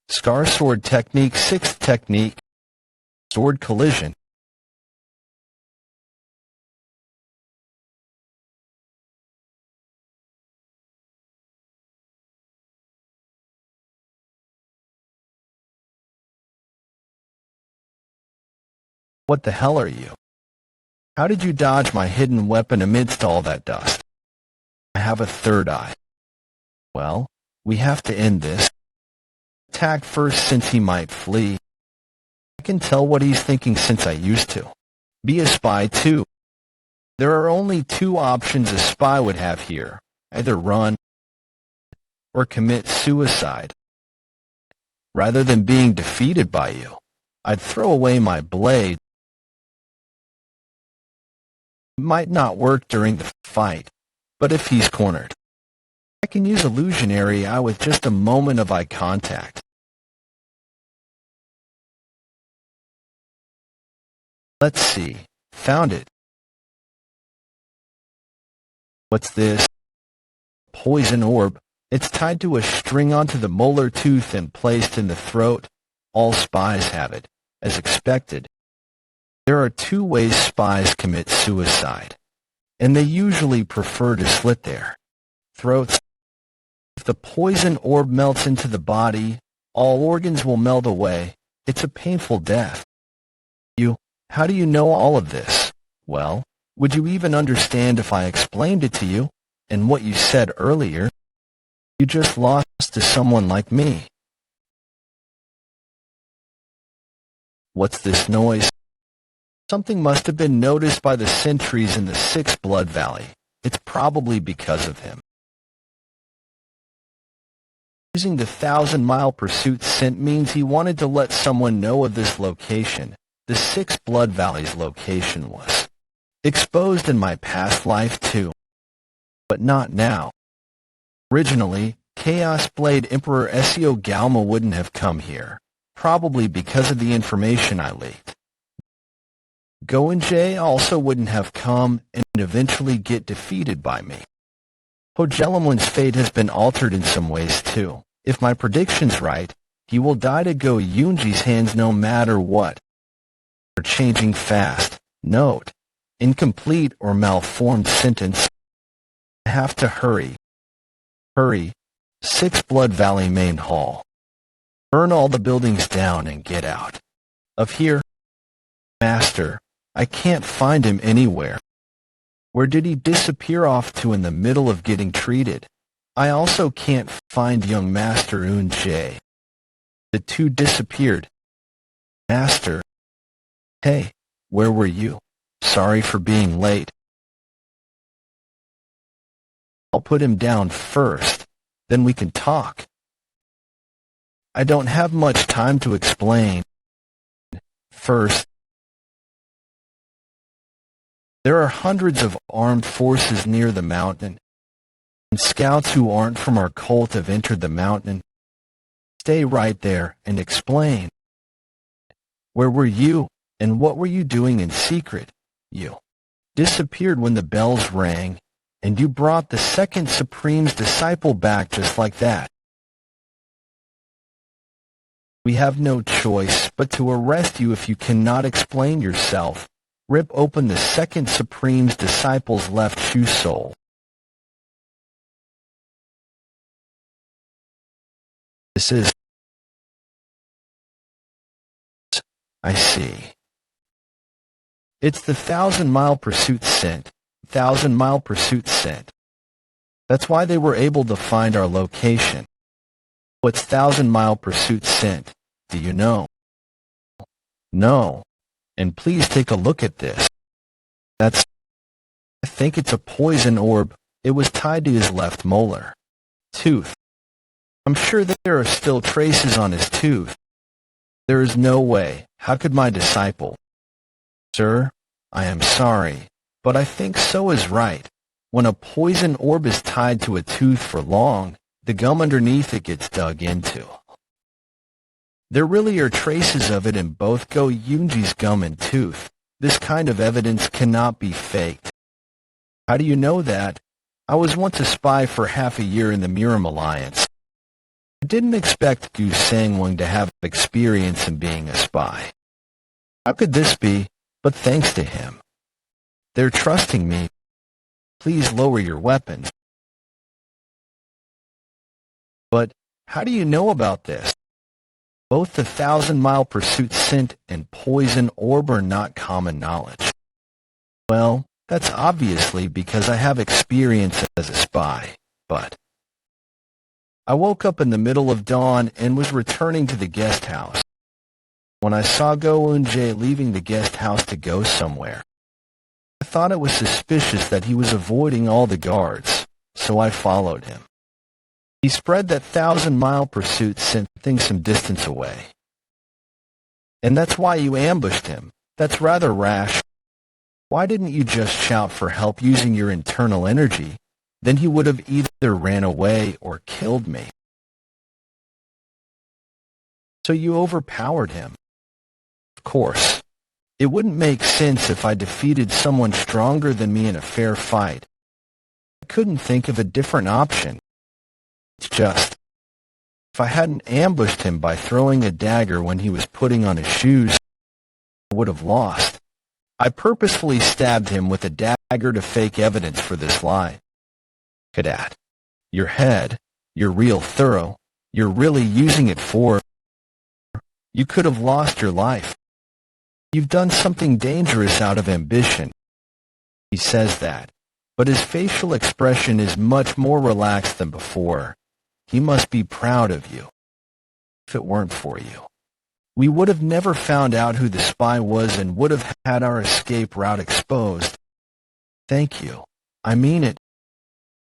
Scar Sword Technique. Sixth technique. Sword Collision. What the hell are you? How did you dodge my hidden weapon amidst all that dust? I have a third eye. Well, we have to end this. Attack first since he might flee. I can tell what he's thinking since I used to. Be a spy too. There are only two options a spy would have here. Either run or commit suicide. Rather than being defeated by you, I'd throw away my blade. It might not work during the fight, but if he's cornered, I can use illusionary eye with just a moment of eye contact. Let's see. Found it. What's this? Poison orb. It's tied to a string onto the molar tooth and placed in the throat. All spies have it, as expected. There are two ways spies commit suicide, and they usually prefer to slit their throats. If the poison orb melts into the body, all organs will melt away. It's a painful death. You how do you know all of this? Well, would you even understand if I explained it to you? And what you said earlier, you just lost to someone like me. What's this noise? Something must have been noticed by the sentries in the 6th Blood Valley. It's probably because of him. Using the 1,000-mile pursuit scent means he wanted to let someone know of this location. The 6th Blood Valley's location was exposed in my past life too, but not now. Originally, Chaos Blade Emperor Ezio Galma wouldn't have come here, probably because of the information I leaked. Woon-Hwi also wouldn't have come and eventually get defeated by me. Hojelamlin's fate has been altered in some ways too. If my prediction's right, he will die to Woon-Hwi's hands no matter what. They're changing fast. Note: incomplete or malformed sentence. I have to hurry. Hurry. 6th Blood Valley Main Hall. Burn all the buildings down and get out of here. Master, I can't find him anywhere. Where did he disappear off to in the middle of getting treated? I also can't find young Master Woon-Hwi. The two disappeared. Master. Hey, where were you? Sorry for being late. I'll put him down first, then we can talk. I don't have much time to explain. First, there are hundreds of armed forces near the mountain, and scouts who aren't from our cult have entered the mountain. Stay right there and explain. Where were you, and what were you doing in secret? You disappeared when the bells rang, and you brought the Second Supreme's disciple back just like that. We have no choice but to arrest you if you cannot explain yourself. Rip open the Second Supreme's disciple's left shoe sole. This is... I see. It's the 1,000-mile pursuit scent. 1,000-mile pursuit scent. That's why they were able to find our location. What's 1,000-mile pursuit scent? Do you know? No. And please take a look at this. I think it's a poison orb. It was tied to his left molar tooth. I'm sure that there are still traces on his tooth. There is no way. How could my disciple? Sir, I am sorry, but I think so is right. When a poison orb is tied to a tooth for long, the gum underneath it gets dug into. There really are traces of it in both Woon-Hwi's gum and tooth. This kind of evidence cannot be faked. How do you know that? I was once a spy for half a year in the Miram Alliance. I didn't expect Gu Sangwon to have experience in being a spy. How could this be? But thanks to him. They're trusting me. Please lower your weapons. But how do you know about this? Both the 1,000-mile pursuit scent and poison orb are not common knowledge. Well, that's obviously because I have experience as a spy, but... I woke up in the middle of dawn and was returning to the guest house. When I saw Woon-Hwi leaving the guest house to go somewhere, I thought it was suspicious that he was avoiding all the guards, so I followed him. He spread that 1,000-mile pursuit scent things some distance away. And that's why you ambushed him. That's rather rash. Why didn't you just shout for help using your internal energy? Then he would have either ran away or killed me. So you overpowered him. Of course. It wouldn't make sense if I defeated someone stronger than me in a fair fight. I couldn't think of a different option. It's just, if I hadn't ambushed him by throwing a dagger when he was putting on his shoes, I would have lost. I purposefully stabbed him with a dagger to fake evidence for this lie. Cadet, your head, you're real thorough, you're really using it for... You could have lost your life. You've done something dangerous out of ambition. He says that, but his facial expression is much more relaxed than before. He must be proud of you. If it weren't for you, we would have never found out who the spy was and would have had our escape route exposed. Thank you. I mean it.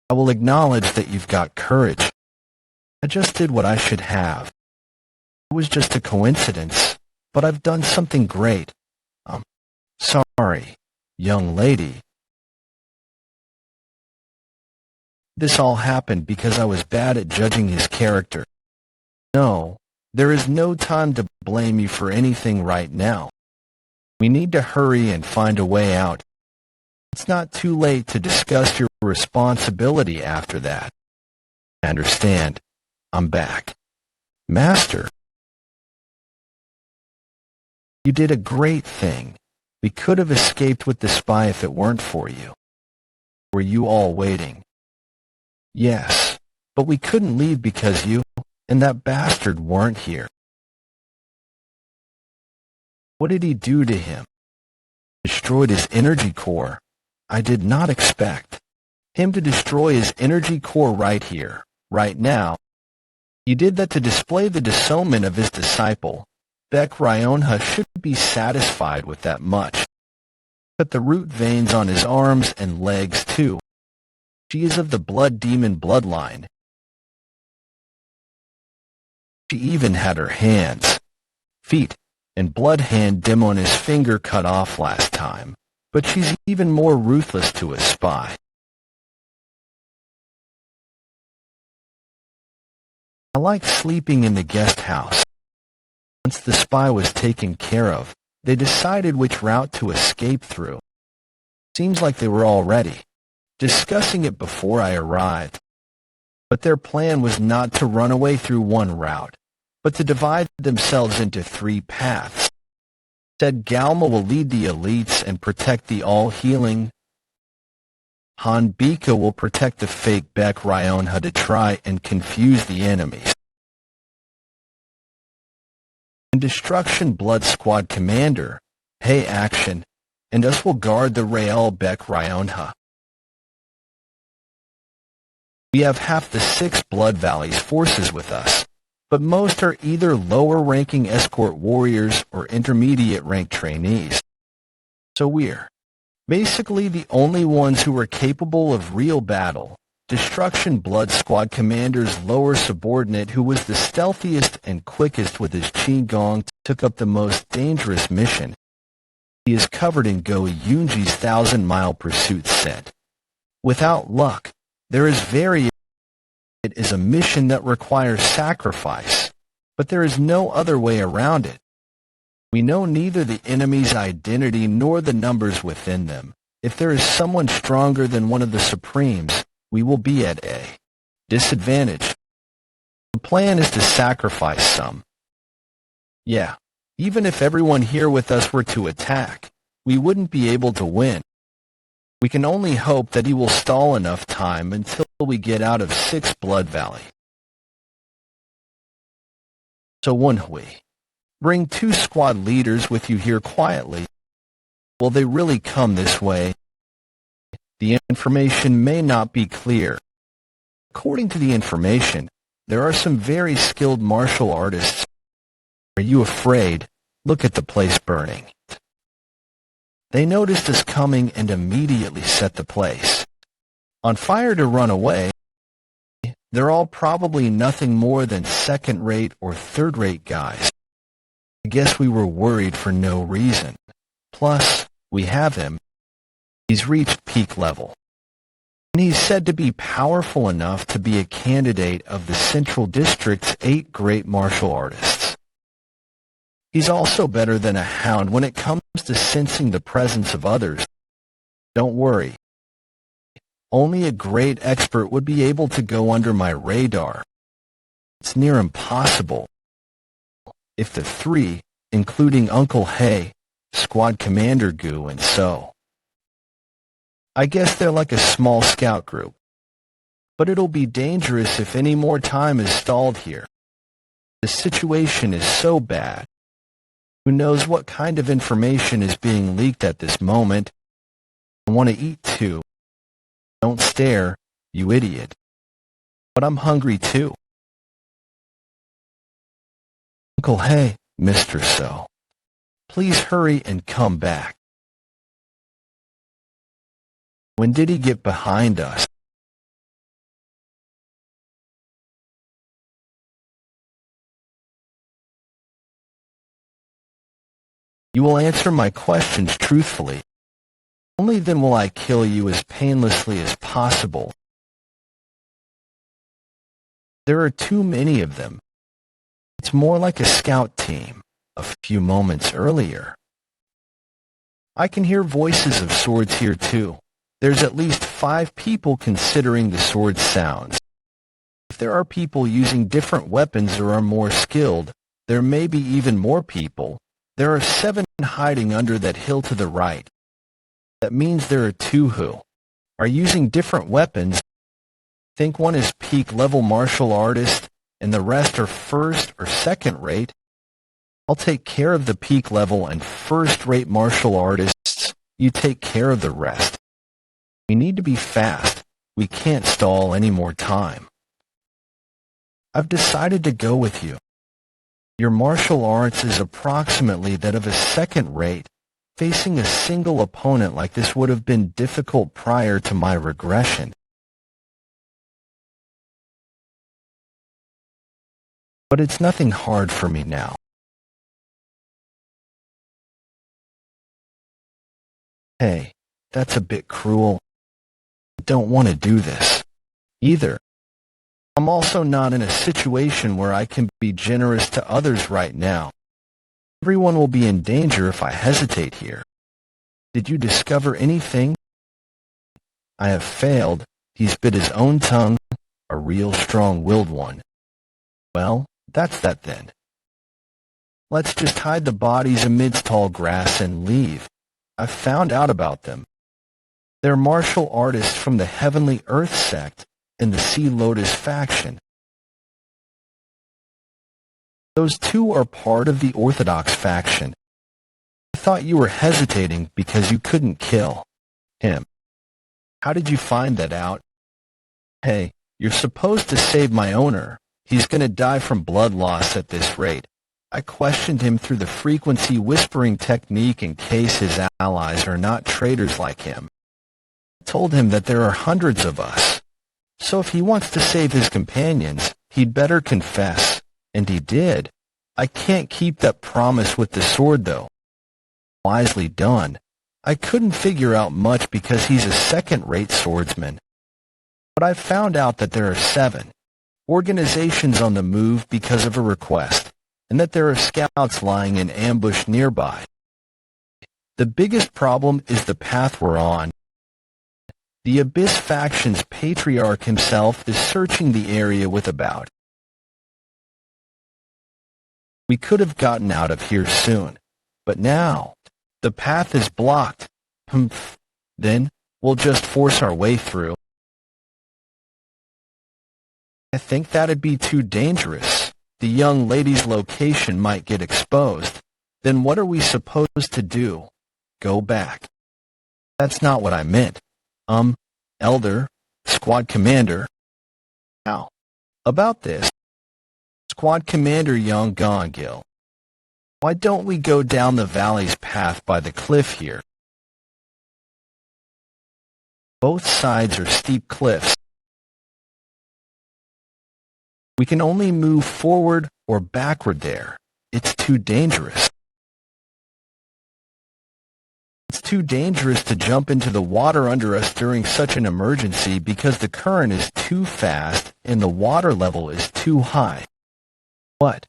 I will acknowledge that you've got courage. I just did what I should have. It was just a coincidence, but I've done something great. Sorry, young lady. This all happened because I was bad at judging his character. No, there is no time to blame you for anything right now. We need to hurry and find a way out. It's not too late to discuss your responsibility after that. I understand. I'm back. Master, you did a great thing. We could have escaped with the spy if it weren't for you. Were you all waiting? Yes, but we couldn't leave because you and that bastard weren't here. What did he do to him? Destroyed his energy core. I did not expect him to destroy his energy core right here, right now. He did that to display the disownment of his disciple. Beck Ryonha should be satisfied with that much. Cut the root veins on his arms and legs too. She is of the blood demon bloodline. She even had her hands, feet, and blood hand demon's finger cut off last time, but she's even more ruthless to a spy. I like sleeping in the guest house. Once the spy was taken care of, they decided which route to escape through. Seems like they were already discussing it before I arrived. But their plan was not to run away through one route, but to divide themselves into 3 paths. Said Galma will lead the elites and protect the all-healing. Hanbika will protect the fake Beck Ryonha to try and confuse the enemies. And Destruction Blood Squad Commander, Hey Action, and us will guard the Rael Beck Ryonha. We have half the 6 Blood Valley's forces with us, but most are either lower-ranking escort warriors or intermediate-rank trainees. So we're basically the only ones who are capable of real battle. Destruction Blood Squad Commander's lower subordinate, who was the stealthiest and quickest with his Qigong, took up the most dangerous mission. He is covered in Go Yunji's 1,000-mile pursuit set. Without luck, there is variation. It is a mission that requires sacrifice, but there is no other way around it. We know neither the enemy's identity nor the numbers within them. If there is someone stronger than one of the Supremes, we will be at a disadvantage. The plan is to sacrifice some. Yeah, even if everyone here with us were to attack, we wouldn't be able to win. We can only hope that he will stall enough time until we get out of 6 Blood Valley. So Woon-Hwi, bring 2 squad leaders with you here quietly. Will they really come this way? The information may not be clear. According to the information, there are some very skilled martial artists. Are you afraid? Look at the place burning. They noticed us coming and immediately set the place on fire to run away. They're all probably nothing more than second-rate or third-rate guys. I guess we were worried for no reason. Plus, we have him. He's reached peak level. And he's said to be powerful enough to be a candidate of the Central District's 8 great martial artists. He's also better than a hound when it comes to sensing the presence of others. Don't worry. Only a great expert would be able to go under my radar. It's near impossible. If the 3, including Uncle Hay, Squad Commander Gu, and so. I guess they're like a small scout group. But it'll be dangerous if any more time is stalled here. The situation is so bad. Who knows what kind of information is being leaked at this moment? I want to eat too. Don't stare, you idiot. But I'm hungry too. Uncle, hey, Mr. So. Please hurry and come back. When did he get behind us? You will answer my questions truthfully. Only then will I kill you as painlessly as possible. There are too many of them. It's more like a scout team a few moments earlier. I can hear voices of swords here too. There's at least 5 people considering the sword sounds. If there are people using different weapons or are more skilled, there may be even more people. There are 7 hiding under that hill to the right. That means there are 2 who are using different weapons. Think one is peak level martial artist and the rest are first or second rate. I'll take care of the peak level and first rate martial artists. You take care of the rest. We need to be fast. We can't stall any more time. I've decided to go with you. Your martial arts is approximately that of a second rate. Facing a single opponent like this would have been difficult prior to my regression. But it's nothing hard for me now. Hey, that's a bit cruel. I don't want to do this either. I'm also not in a situation where I can be generous to others right now. Everyone will be in danger if I hesitate here. Did you discover anything? I have failed. He's bit his own tongue, a real strong-willed one. Well, that's that then. Let's just hide the bodies amidst tall grass and leave. I've found out about them. They're martial artists from the Heavenly Earth sect and the Sea Lotus faction. Those 2 are part of the Orthodox faction. I thought you were hesitating because you couldn't kill him. How did you find that out? Hey, you're supposed to save my owner. He's going to die from blood loss at this rate. I questioned him through the frequency whispering technique in case his allies are not traitors like him. I told him that there are hundreds of us. So if he wants to save his companions, he'd better confess. And he did. I can't keep that promise with the sword, though. Wisely done. I couldn't figure out much because he's a second-rate swordsman. But I found out that there are 7 organizations on the move because of a request, and that there are scouts lying in ambush nearby. The biggest problem is the path we're on. The Abyss faction's patriarch himself is searching the area with about. We could have gotten out of here soon, but now the path is blocked. Then we'll just force our way through. I think that'd be too dangerous. The young lady's location might get exposed. Then what are we supposed to do? Go back. That's not what I meant. Elder, Squad Commander. Now, about this. Squad Commander Young Gongil. Why don't we go down the valley's path by the cliff here? Both sides are steep cliffs. We can only move forward or backward there. It's too dangerous. It's too dangerous to jump into the water under us during such an emergency because the current is too fast and the water level is too high. What?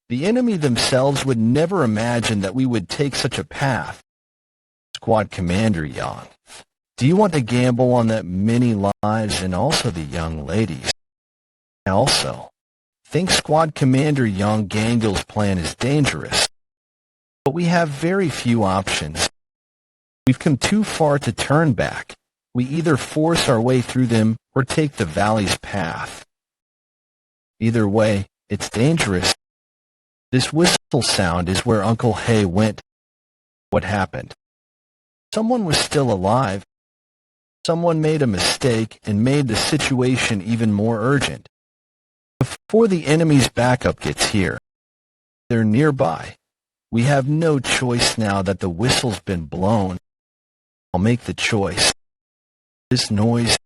The enemy themselves would never imagine that we would take such a path. Squad Commander Yang, do you want to gamble on that many lives and also the young ladies? I also think Squad Commander Yang Gangil's plan is dangerous, but we have very few options. We've come too far to turn back. We either force our way through them or take the valley's path. Either way, it's dangerous. This whistle sound is where Uncle Hay went. What happened? Someone was still alive. Someone made a mistake and made the situation even more urgent. Before the enemy's backup gets here, they're nearby. We have no choice now that the whistle's been blown. I'll make the choice. This noise.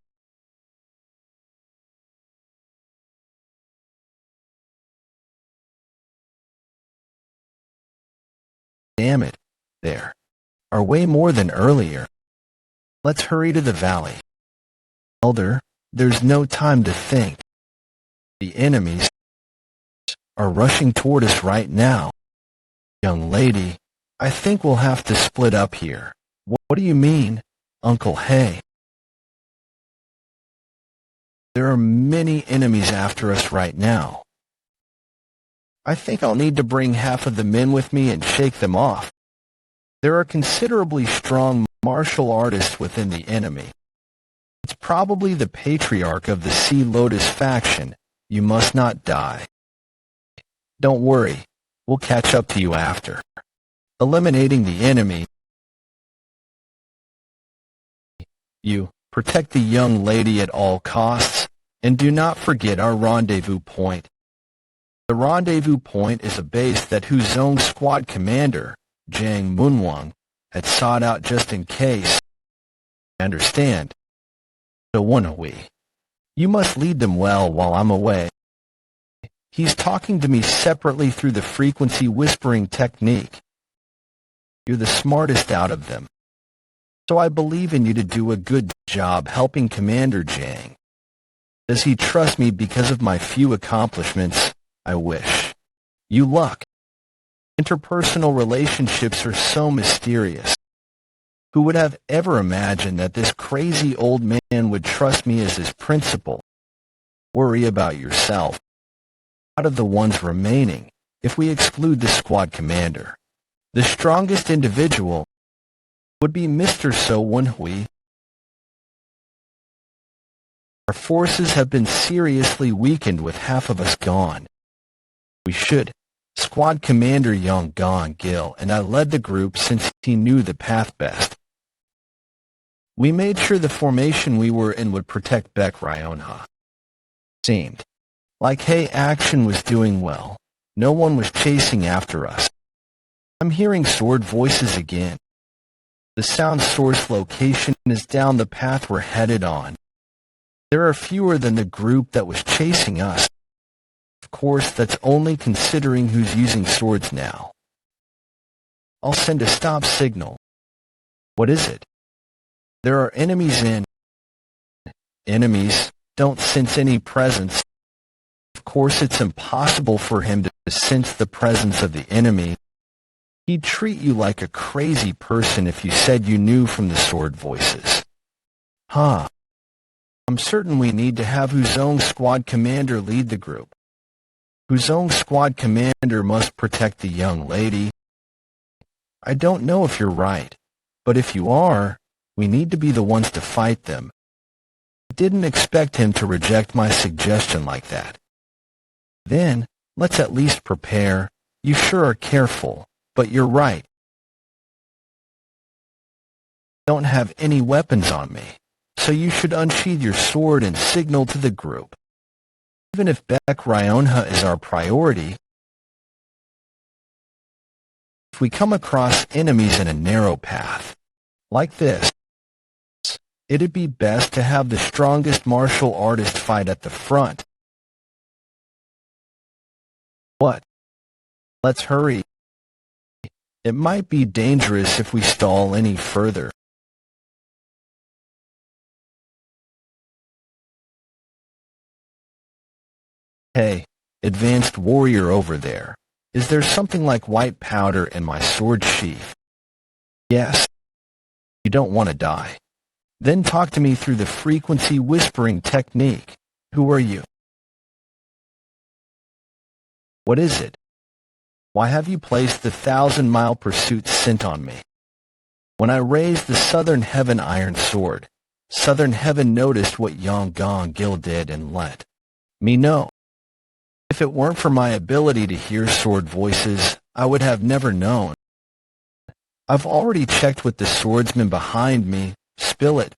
Damn it. There are way more than earlier. Let's hurry to the valley. Elder, there's no time to think. The enemies are rushing toward us right now. Young lady, I think we'll have to split up here. What do you mean, Uncle Hay? There are many enemies after us right now. I think I'll need to bring half of the men with me and shake them off. There are considerably strong martial artists within the enemy. It's probably the patriarch of the Sea Lotus faction. You must not die. Don't worry, we'll catch up to you after. Eliminating the enemy. You protect the young lady at all costs, and do not forget our rendezvous point. The rendezvous point is a base that Huzong squad commander, Jang Moonwang, had sought out just in case. I understand. So Woon-Hwi, you must lead them well while I'm away. He's talking to me separately through the frequency whispering technique. You're the smartest out of them. So I believe in you to do a good job helping Commander Jang. Does he trust me because of my few accomplishments? I wish. You luck. Interpersonal relationships are so mysterious. Who would have ever imagined that this crazy old man would trust me as his principal? Worry about yourself. Out of the ones remaining, if we exclude the squad commander, the strongest individual would be Mr. So Woon-Hwi. Our forces have been seriously weakened with half of us gone. We should. Squad Commander Yong Gil and I led the group since he knew the path best. We made sure the formation we were in would protect Baek Ryonha. Seemed like Hay action was doing well. No one was chasing after us. I'm hearing sword voices again. The sound source location is down the path we're headed on. There are fewer than the group that was chasing us. Of course, that's only considering who's using swords now. I'll send a stop signal. What is it? There are enemies in. Enemies don't sense any presence. Of course, it's impossible for him to sense the presence of the enemy. He'd treat you like a crazy person if you said you knew from the sword voices. Huh. I'm certain we need to have Huzong squad commander lead the group. Huzong squad commander must protect the young lady. I don't know if you're right, but if you are, we need to be the ones to fight them. I didn't expect him to reject my suggestion like that. Then, let's at least prepare. You sure are careful, but you're right. I don't have any weapons on me, so you should unsheath your sword and signal to the group. Even if Baek Ryonha is our priority, if we come across enemies in a narrow path, like this, it'd be best to have the strongest martial artist fight at the front. What? Let's hurry. It might be dangerous if we stall any further. Hey, advanced warrior over there. Is there something like white powder in my sword sheath? Yes. You don't want to die. Then talk to me through the frequency whispering technique. Who are you? What is it? Why have you placed the 1,000-mile pursuit scent on me? When I raised the Southern Heaven Iron Sword, Southern Heaven noticed what Yong Gil did and let me know. If it weren't for my ability to hear sword voices, I would have never known. I've already checked with the swordsman behind me. Spill it.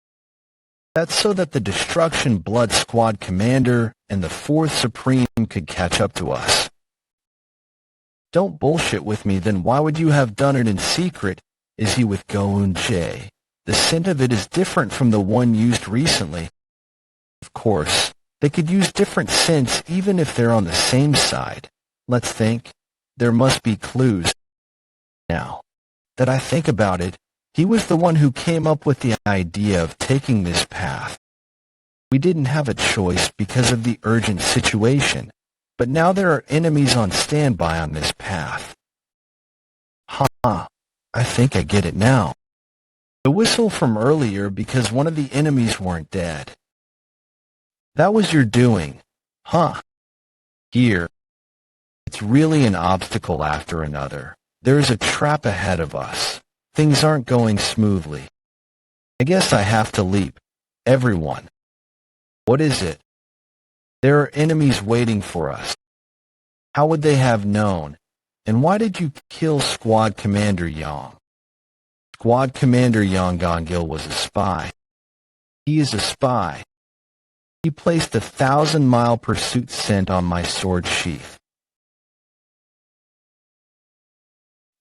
That's so that the Destruction Blood Squad commander and the 4th Supreme could catch up to us. Don't bullshit with me, then why would you have done it in secret? Is he with Woon-Hwi? The scent of it is different from the one used recently. Of course, they could use different scents even if they're on the same side. Let's think. There must be clues. Now that I think about it, he was the one who came up with the idea of taking this path. We didn't have a choice because of the urgent situation, but now there are enemies on standby on this path. I think I get it now. The whistle from earlier because one of the enemies weren't dead. That was your doing, huh? Here, it's really an obstacle after another. There is a trap ahead of us. Things aren't going smoothly. I guess I have to leap. Everyone. What is it? There are enemies waiting for us. How would they have known? And why did you kill Squad Commander Yang? Squad Commander Yang Gongil was a spy. He is a spy. He placed a 1,000-mile pursuit scent on my sword sheath.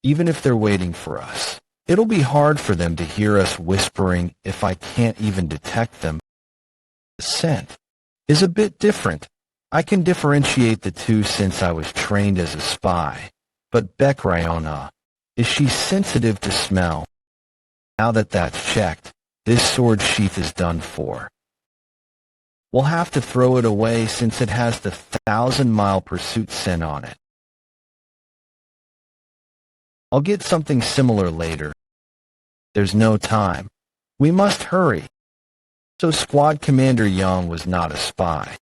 Even if they're waiting for us, it'll be hard for them to hear us whispering if I can't even detect them. The scent is a bit different. I can differentiate the two since I was trained as a spy. But Bekrayona, is she sensitive to smell? Now that that's checked, this sword sheath is done for. We'll have to throw it away since it has the 1,000-mile pursuit scent on it. I'll get something similar later. There's no time. We must hurry. So Squad Commander Yang was not a spy.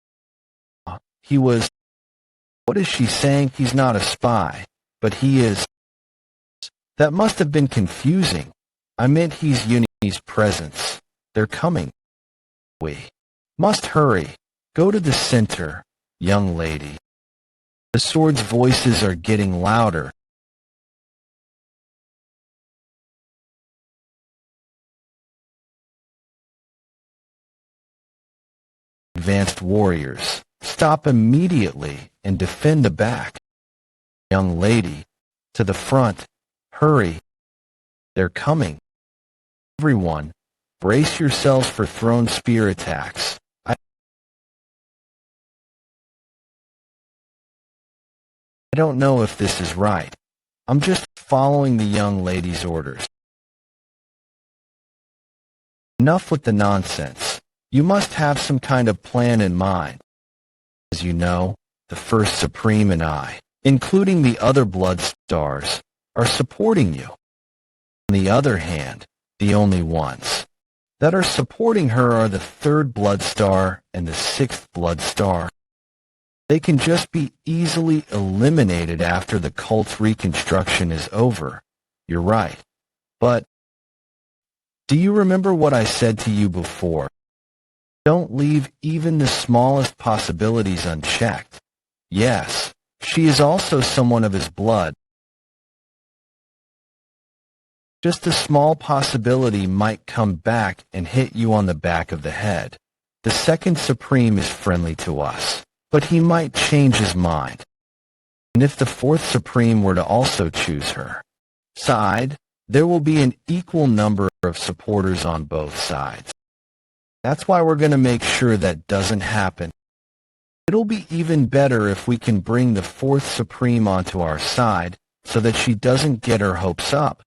He was... What is she saying? He's not a spy, but he is... That must have been confusing. I meant he's Uni's presence. They're coming. We must hurry. Go to the center, young lady. The sword's voices are getting louder. Advanced warriors, stop immediately and defend the back. Young lady, to the front. Hurry. They're coming. Everyone, brace yourselves for thrown spear attacks. I don't know if this is right. I'm just following the young lady's orders. Enough with the nonsense. You must have some kind of plan in mind. As you know, the 1st Supreme and I, including the other Blood Stars, are supporting you. On the other hand, the only ones that are supporting her are the 3rd Blood Star and the 6th Blood Star. They can just be easily eliminated after the cult's reconstruction is over. You're right. But do you remember what I said to you before? Don't leave even the smallest possibilities unchecked. Yes, she is also someone of his blood. Just a small possibility might come back and hit you on the back of the head. The 2nd Supreme is friendly to us, but he might change his mind. And if the 4th Supreme were to also choose her side, there will be an equal number of supporters on both sides. That's why we're going to make sure that doesn't happen. It'll be even better if we can bring the 4th Supreme onto our side so that she doesn't get her hopes up.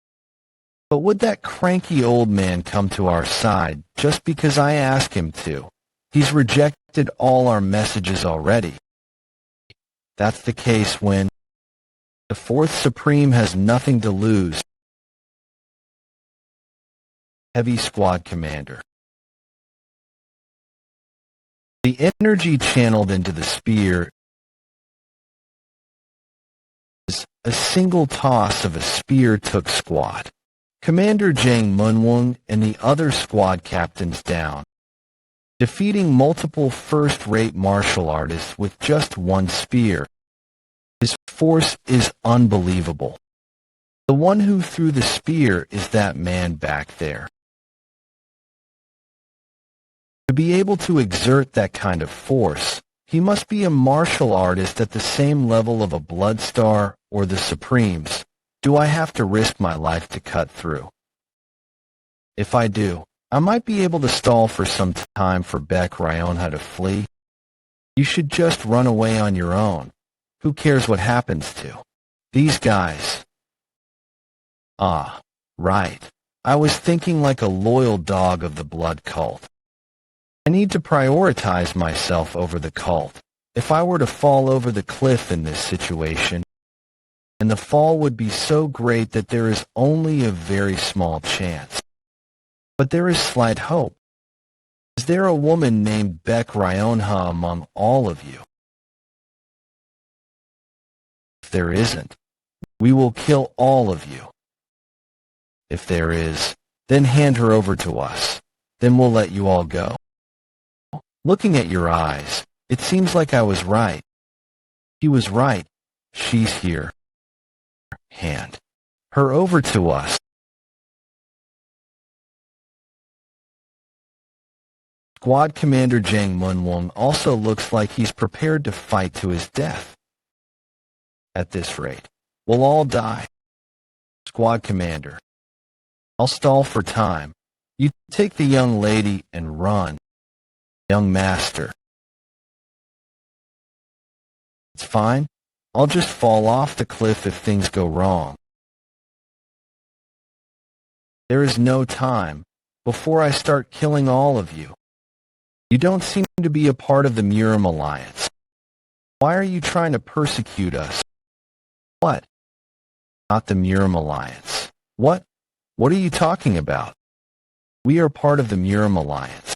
But would that cranky old man come to our side just because I ask him to? He's rejected all our messages already. That's the case when the 4th Supreme has nothing to lose. Heavy Squad Commander. The energy channeled into the spear is a single toss of a spear took Squad Commander Jang Munwung and the other squad captains down. defeating multiple first-rate martial artists with just one spear. His force is unbelievable. The one who threw the spear is that man back there. To be able to exert that kind of force, he must be a martial artist at the same level of a blood star or the Supremes. Do I have to risk my life to cut through? If I do, I might be able to stall for some time for Beck Ryonha to flee. You should just run away on your own. Who cares what happens to these guys? Ah, right. I was thinking like a loyal dog of the blood cult. I need to prioritize myself over the cult. If I were to fall over the cliff in this situation, and the fall would be so great that there is only a very small chance. But there is slight hope. Is there a woman named Beck Ryonha among all of you? If there isn't, we will kill all of you. If there is, then hand her over to us. Then we'll let you all go. Looking at your eyes, it seems like I was right. He was right. She's here. Hand her over to us. Squad Commander Jang Mun-Wong also looks like he's prepared to fight to his death. At this rate, we'll all die. Squad Commander, I'll stall for time. You take the young lady and run. Young Master. It's fine. I'll just fall off the cliff if things go wrong. There is no time before I start killing all of you. You don't seem to be a part of the Murim Alliance. Why are you trying to persecute us? What? Not the Murim Alliance. What? What are you talking about? We are part of the Murim Alliance.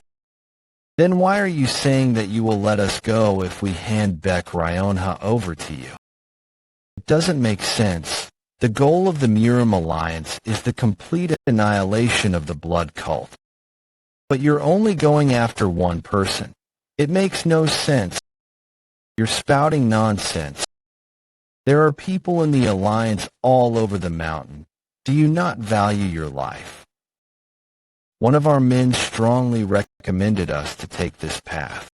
Then why are you saying that you will let us go if we hand Beck Ryonha over to you? It doesn't make sense. The goal of the Murim Alliance is the complete annihilation of the blood cult. But you're only going after one person. It makes no sense. You're spouting nonsense. There are people in the Alliance all over the mountain. Do you not value your life? One of our men strongly recommended us to take this path.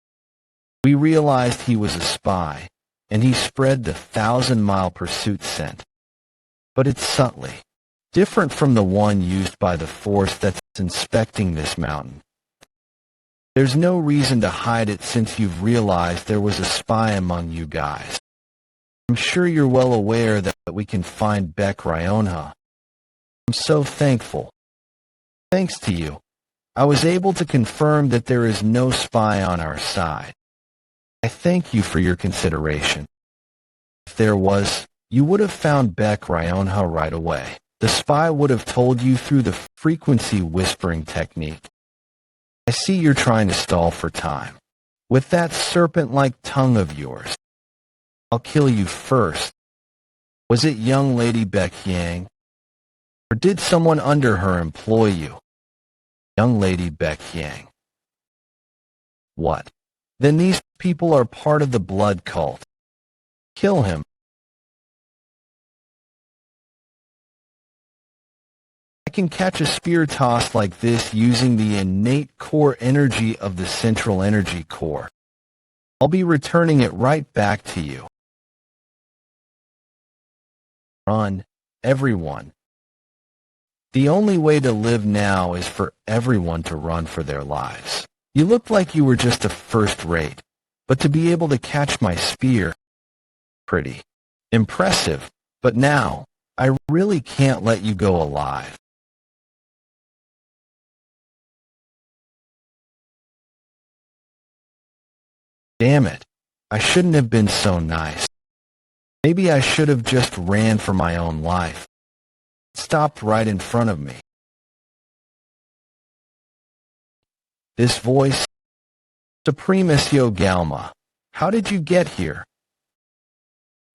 We realized he was a spy, and he spread the 1,000-mile pursuit scent. But it's subtly different from the one used by the force that's inspecting this mountain. There's no reason to hide it since you've realized there was a spy among you guys. I'm sure you're well aware that we can find Beck Ryonha. I'm so thankful. Thanks to you, I was able to confirm that there is no spy on our side. I thank you for your consideration. If there was, you would have found Beck Ryonha right away. The spy would have told you through the frequency whispering technique. I see you're trying to stall for time. With that serpent-like tongue of yours, I'll kill you first. Was it young Lady Beck Yang? Or did someone under her employ you? Young Lady Beck Yang. What? Then these people are part of the blood cult. Kill him. I can catch a spear toss like this using the innate core energy of the central energy core. I'll be returning it right back to you. Run, everyone. The only way to live now is for everyone to run for their lives. You looked like you were just a first rate, but to be able to catch my spear, pretty impressive, but now, I really can't let you go alive. Damn it, I shouldn't have been so nice. Maybe I should have just ran for my own life. It stopped right in front of me. This voice, Supremasio Galma, how did you get here?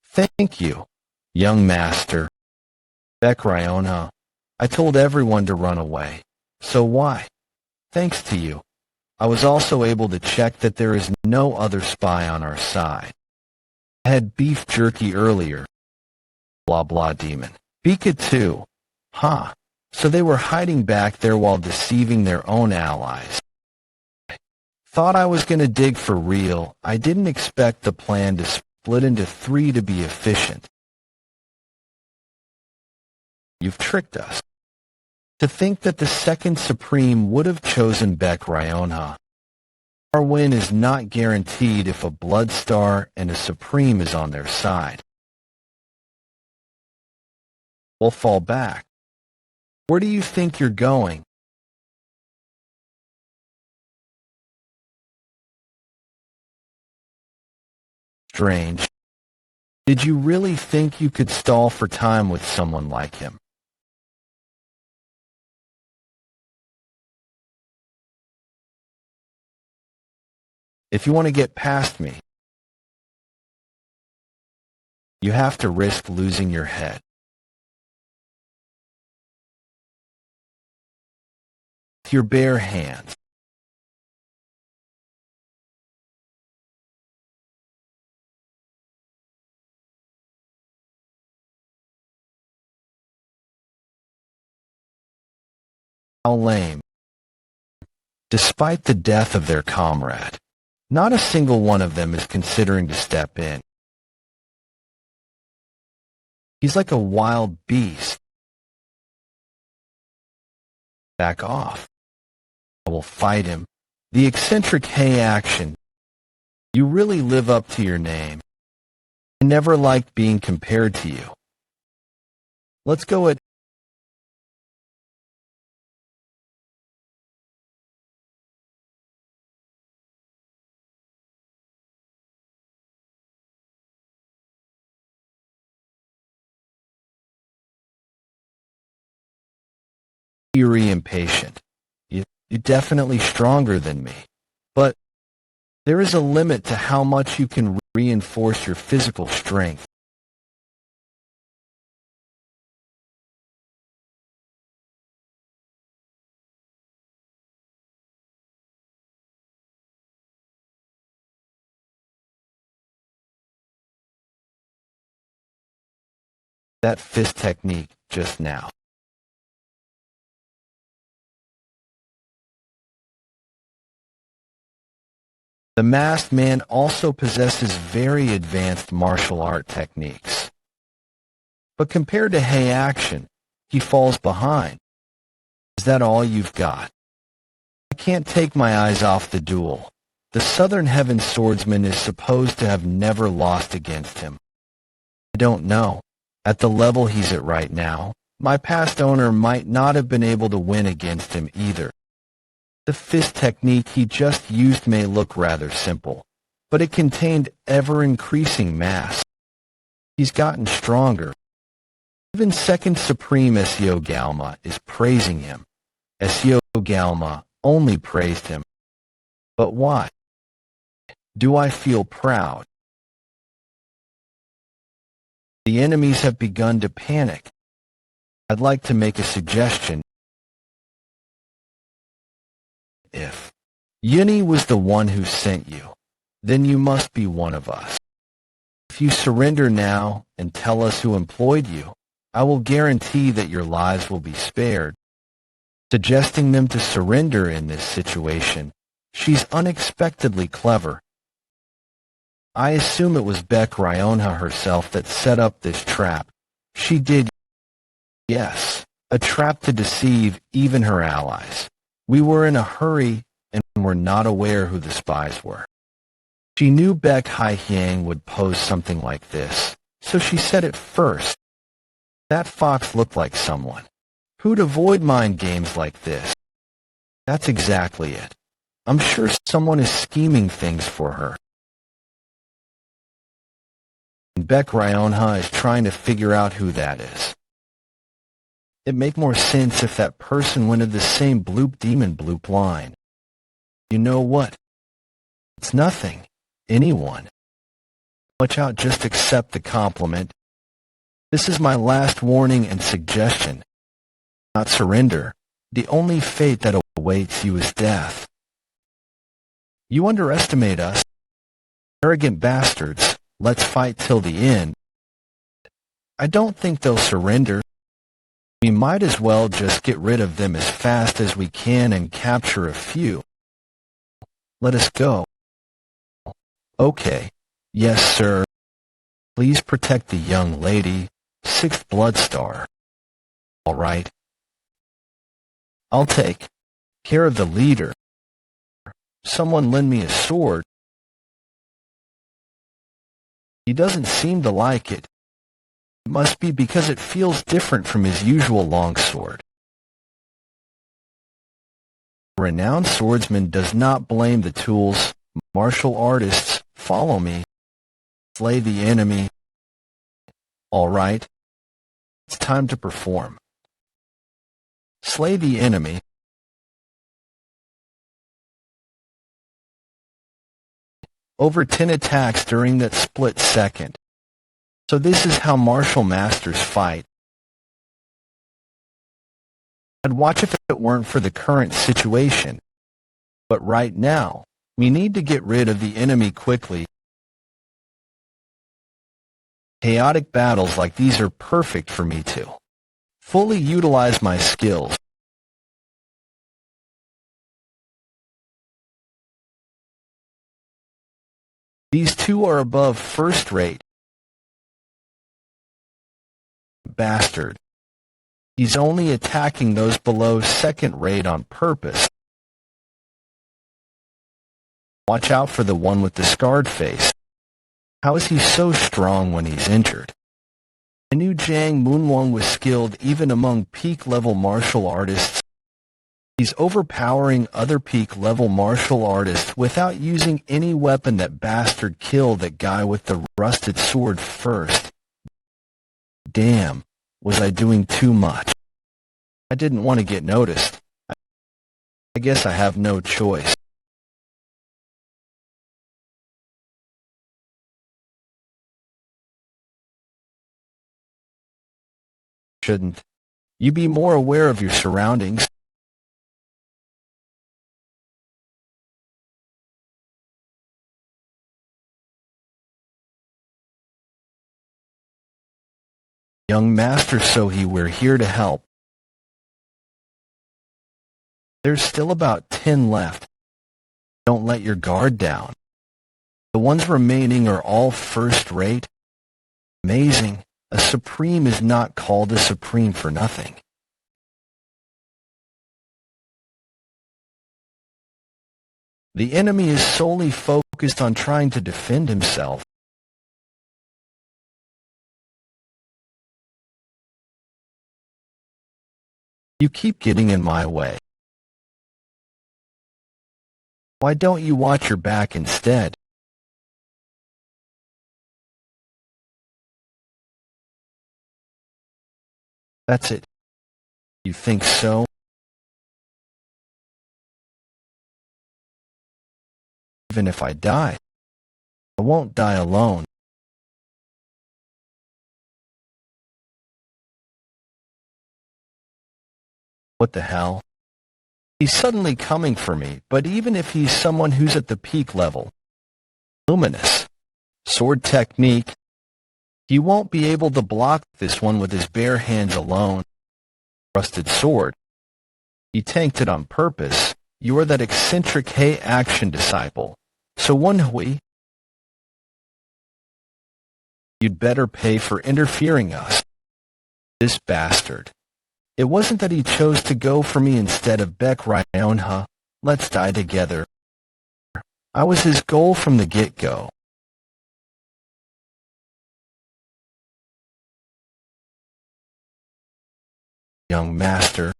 Thank you, young master. Beck Ryonha, I told everyone to run away. So why? Thanks to you, I was also able to check that there is no other spy on our side. I had beef jerky earlier. Blah blah demon. Bika too. Huh. So they were hiding back there while deceiving their own allies. Thought I was gonna dig for real. I didn't expect the plan to split into 3 to be efficient. You've tricked us. To think that the second Supreme would have chosen Beck Ryonha. Our win is not guaranteed if a Blood Star and a Supreme is on their side. We'll fall back. Where do you think you're going? Strange. Did you really think you could stall for time with someone like him? If you want to get past me, you have to risk losing your head. With your bare hands. How lame. Despite the death of their comrade, not a single one of them is considering to step in. He's like a wild beast. Back off. I will fight him. The eccentric Hey action. You really live up to your name. I never liked being compared to you. Let's go at fury impatient. You're definitely stronger than me. But there is a limit to how much you can reinforce your physical strength. That fist technique just now. The masked man also possesses very advanced martial art techniques. But compared to Hey action, he falls behind. Is that all you've got? I can't take my eyes off the duel. The Southern Heaven swordsman is supposed to have never lost against him. I don't know. At the level he's at right now, my past owner might not have been able to win against him either. The fist technique he just used may look rather simple, but it contained ever-increasing mass. He's gotten stronger. Even Second Supreme Seo Galma is praising him. Seo Galma only praised him. But why? Do I feel proud? The enemies have begun to panic. I'd like to make a suggestion. If Yuni was the one who sent you, then you must be one of us. If you surrender now and tell us who employed you, I will guarantee that your lives will be spared. Suggesting them to surrender in this situation, she's unexpectedly clever. I assume it was Beck Ryonha herself that set up this trap. She did, yes, a trap to deceive even her allies. We were in a hurry and were not aware who the spies were. She knew Beck Hai-Hyang would pose something like this, so she said it first. That fox looked like someone. Who'd avoid mind games like this? That's exactly it. I'm sure someone is scheming things for her. And Beck Ryonha is trying to figure out who that is. It'd make more sense if that person went to the same bloop demon bloop line. You know what? It's nothing. Anyone. Watch out, just accept the compliment. This is my last warning and suggestion. Not surrender. The only fate that awaits you is death. You underestimate us. Arrogant bastards. Let's fight till the end. I don't think they'll surrender. We might as well just get rid of them as fast as we can and capture a few. Let us go. Okay. Yes, sir. Please protect the young lady. 6th Blood Star. All right. I'll take care of the leader. Someone lend me a sword. He doesn't seem to like it. It must be because it feels different from his usual longsword. A renowned swordsman does not blame the tools. Martial artists, follow me. Slay the enemy. All right. It's time to perform. Slay the enemy. Over 10 attacks during that split second. So this is how martial masters fight. I'd watch if it weren't for the current situation. But right now, we need to get rid of the enemy quickly. Chaotic battles like these are perfect for me to fully utilize my skills. These two are above first rate. Bastard. He's only attacking those below second rate on purpose. Watch out for the one with the scarred face. How is he so strong when he's injured? I knew Jang Moonwang was skilled even among peak-level martial artists. He's overpowering other peak-level martial artists without using any weapon. That bastard killed that guy with the rusted sword first. Damn, was I doing too much? I didn't want to get noticed. I guess I have no choice. Shouldn't you be more aware of your surroundings? Young master Sohee, we're here to help. There's still about 10 left. Don't let your guard down. The ones remaining are all first rate. Amazing. A supreme is not called a supreme for nothing. The enemy is solely focused on trying to defend himself. You keep getting in my way. Why don't you watch your back instead? That's it. You think so? Even if I die, I won't die alone. What the hell? He's suddenly coming for me, but even if he's someone who's at the peak level, luminous, sword technique, he won't be able to block this one with his bare hands alone. Rusted sword. He tanked it on purpose. You're that eccentric Hay action disciple. So Woon-Hwi, you'd better pay for interfering us. This bastard. It wasn't that he chose to go for me instead of Baek Ryonha. Let's die together. I was his goal from the get-go. Young master.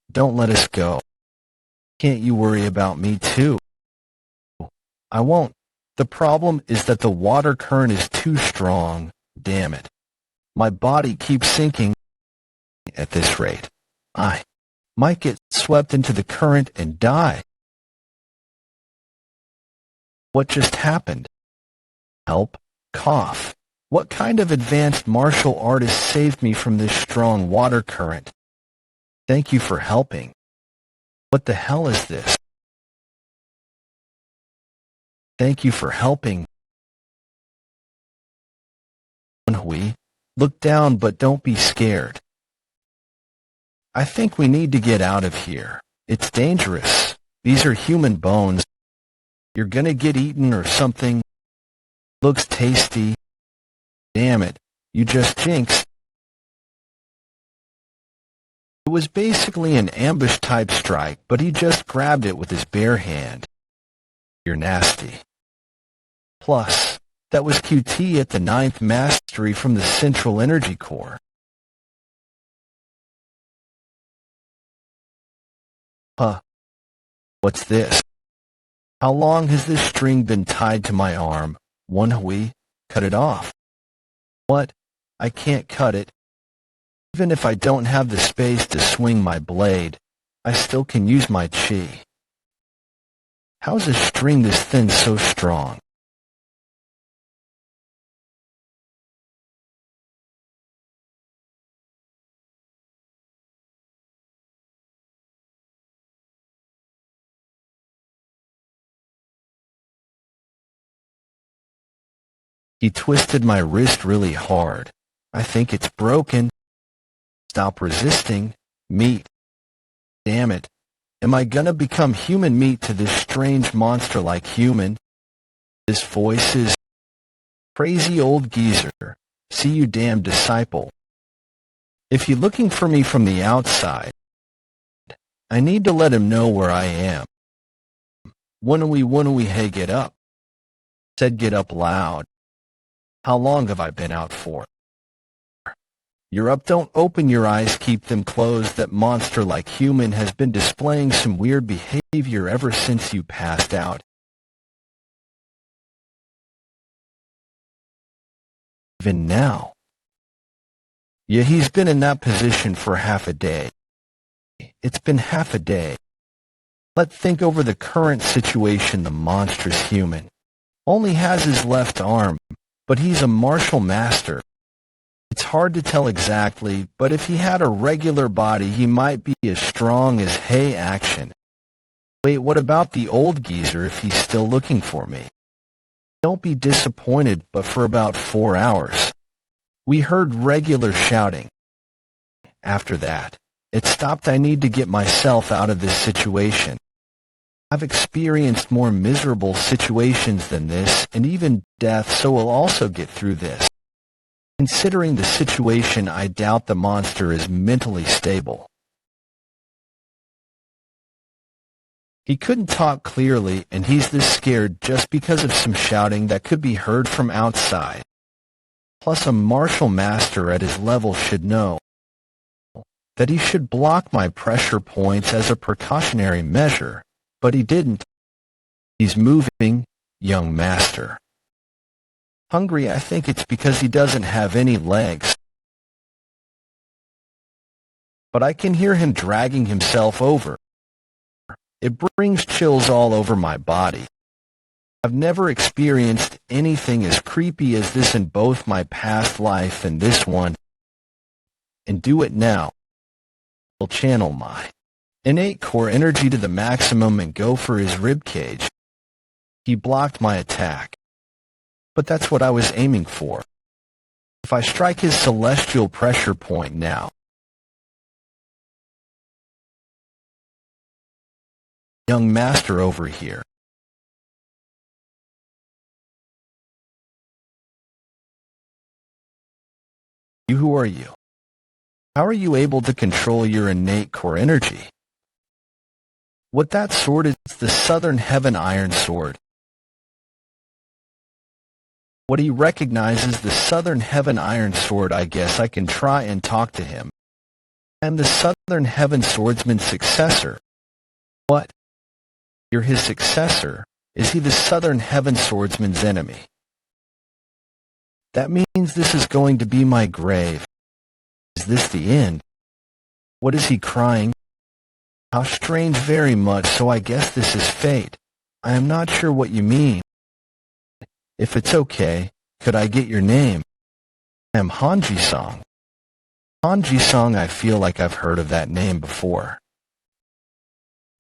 Don't let us go. Can't you worry about me too? I won't. The problem is that the water current is too strong. Damn it. My body keeps sinking. At this rate, I might get swept into the current and die. What just happened? Help. Cough. What kind of advanced martial artist saved me from this strong water current? Thank you for helping. What the hell is this? Thank you for helping. Woon-Hwi, look down but don't be scared. I think we need to get out of here. It's dangerous. These are human bones. You're gonna get eaten or something. Looks tasty. Damn it, you just jinxed. It was basically an ambush-type strike, but he just grabbed it with his bare hand. You're nasty. Plus, that was QT at the 9th mastery from the Central Energy Core. Huh. What's this? How long has this string been tied to my arm? Woon-Hwi, cut it off. What? I can't cut it. Even if I don't have the space to swing my blade, I still can use my chi. How's a string this thin so strong? He twisted my wrist really hard. I think it's broken. Stop resisting. Meat. Damn it. Am I gonna become human meat to this strange monster like human? This voice is crazy old geezer. See you damn disciple. If you're looking for me from the outside, I need to let him know where I am. Woon-Hwi, hey, get up. Said get up loud. How long have I been out for? You're up, don't open your eyes, keep them closed. That monster like human has been displaying some weird behavior ever since you passed out. Even now. Yeah, he's been in that position for half a day. It's been half a day. Let's think over the current situation. The monstrous human only has his left arm, but he's a martial master. It's hard to tell exactly, but if he had a regular body, he might be as strong as Hey Action. Wait, what about the old geezer if he's still looking for me? Don't be disappointed, but for about 4 hours, we heard regular shouting. After that, it stopped. I need to get myself out of this situation. I've experienced more miserable situations than this, and even death, so we'll also get through this. Considering the situation, I doubt the monster is mentally stable. He couldn't talk clearly, and he's this scared just because of some shouting that could be heard from outside. Plus, a martial master at his level should know that he should block my pressure points as a precautionary measure, but he didn't. He's moving, young master. Hungry, I think it's because he doesn't have any legs. But I can hear him dragging himself over. It brings chills all over my body. I've never experienced anything as creepy as this in both my past life and this one. And do it now. I'll channel my innate core energy to the maximum and go for his ribcage. He blocked my attack. But that's what I was aiming for. If I strike his celestial pressure point now, young master over here. You, who are you? How are you able to control your innate core energy? What that sword is, the Southern Heaven Iron Sword. What he recognizes, the Southern Heaven Iron Sword. I guess I can try and talk to him. I'm the Southern Heaven Swordsman's successor. What? You're his successor? Is he the Southern Heaven Swordsman's enemy? That means this is going to be my grave. Is this the end? What is he crying? How strange, very much so. I guess this is fate. I am not sure what you mean. If it's okay, could I get your name? I am Hanji-song. Han Ji-sung, I feel like I've heard of that name before.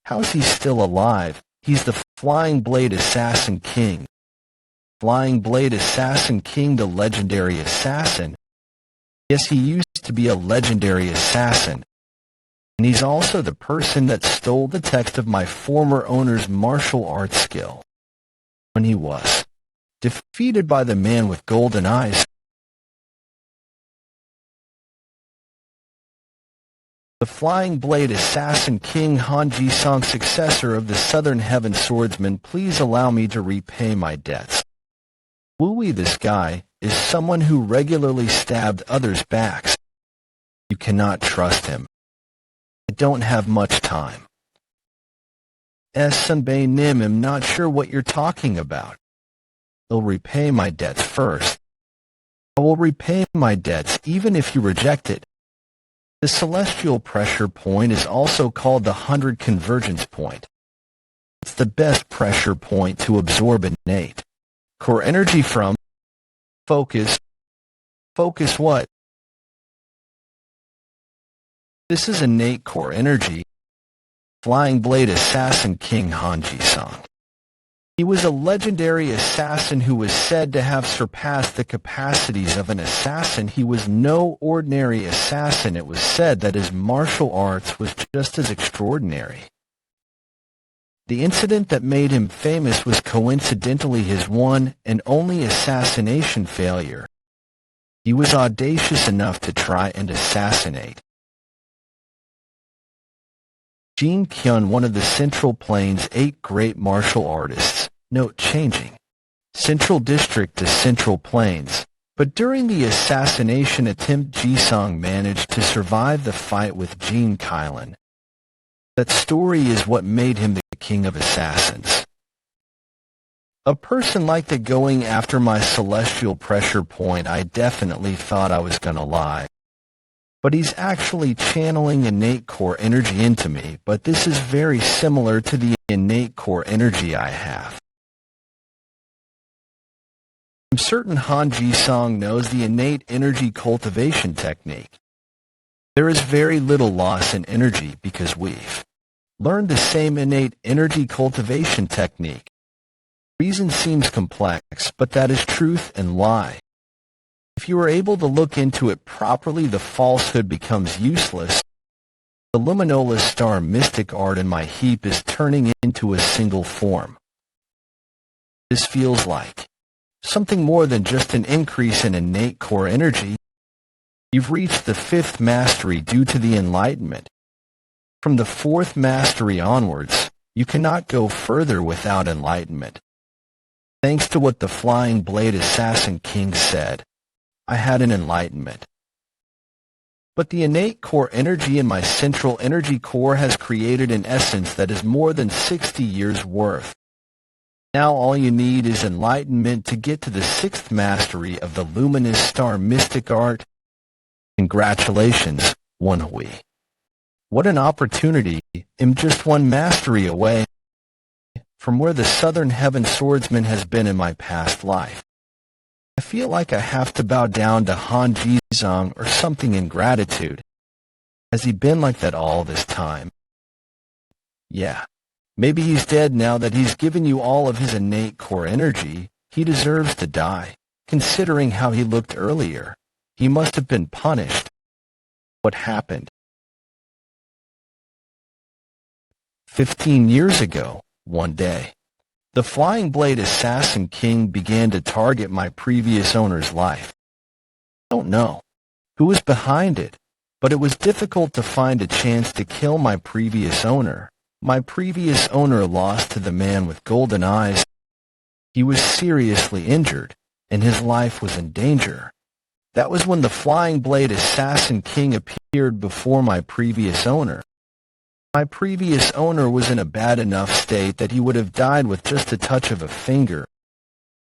How's he still alive? He's the Flying Blade Assassin King. Flying Blade Assassin King, the legendary assassin. Yes, he used to be a legendary assassin. And he's also the person that stole the text of my former owner's martial arts skill. When he was defeated by the man with golden eyes. The Flying Blade Assassin King, Han Ji-sung, successor of the Southern Heaven Swordsman, please allow me to repay my debts. Woon-Hwi, this guy, is someone who regularly stabbed others' backs. You cannot trust him. I don't have much time. Sunbae Nim, I'm not sure what you're talking about. I'll repay my debts first. I will repay my debts even if you reject it. The celestial pressure point is also called the 100 convergence point. It's the best pressure point to absorb innate core energy from. Focus. Focus what? This is innate core energy. Flying Blade Assassin King Han Ji-sung. He was a legendary assassin who was said to have surpassed the capacities of an assassin. He was no ordinary assassin. It was said that his martial arts was just as extraordinary. The incident that made him famous was coincidentally his one and only assassination failure. He was audacious enough to try and assassinate Jin Kyun, one of the Central Plains' 8 great martial artists. Note changing Central District to Central Plains. But during the assassination attempt, Ji-sung managed to survive the fight with Jin Kylan. That story is what made him the king of assassins. A person like that going after my celestial pressure point, I definitely thought I was gonna lie. But he's actually channeling innate core energy into me, but this is very similar to the innate core energy I have. I'm certain Han Ji-sung knows the innate energy cultivation technique. There is very little loss in energy because we've learned the same innate energy cultivation technique. Reason seems complex, but that is truth and lie. If you are able to look into it properly, the falsehood becomes useless. The luminola star mystic art in my heap is turning into a single form. This feels like something more than just an increase in innate core energy. You've reached the 5th mastery due to the enlightenment. From the 4th mastery onwards, you cannot go further without enlightenment. Thanks to what the Flying Blade Assassin King said, I had an enlightenment. But the innate core energy in my central energy core has created an essence that is more than 60 years worth. Now all you need is enlightenment to get to the 6th mastery of the luminous star mystic art. Congratulations, Woon-Hwi. What an opportunity. I'm just 1 mastery away from where the Southern Heaven Swordsman has been in my past life. I feel like I have to bow down to Han Ji-sung or something in gratitude. Has he been like that all this time? Yeah. Maybe he's dead now that he's given you all of his innate core energy. He deserves to die. Considering how he looked earlier, he must have been punished. What happened? 15 years ago, one day, the Flying Blade Assassin King began to target my previous owner's life. I don't know who was behind it, but it was difficult to find a chance to kill my previous owner. My previous owner lost to the man with golden eyes. He was seriously injured, and his life was in danger. That was when the Flying Blade Assassin King appeared before my previous owner. My previous owner was in a bad enough state that he would have died with just a touch of a finger.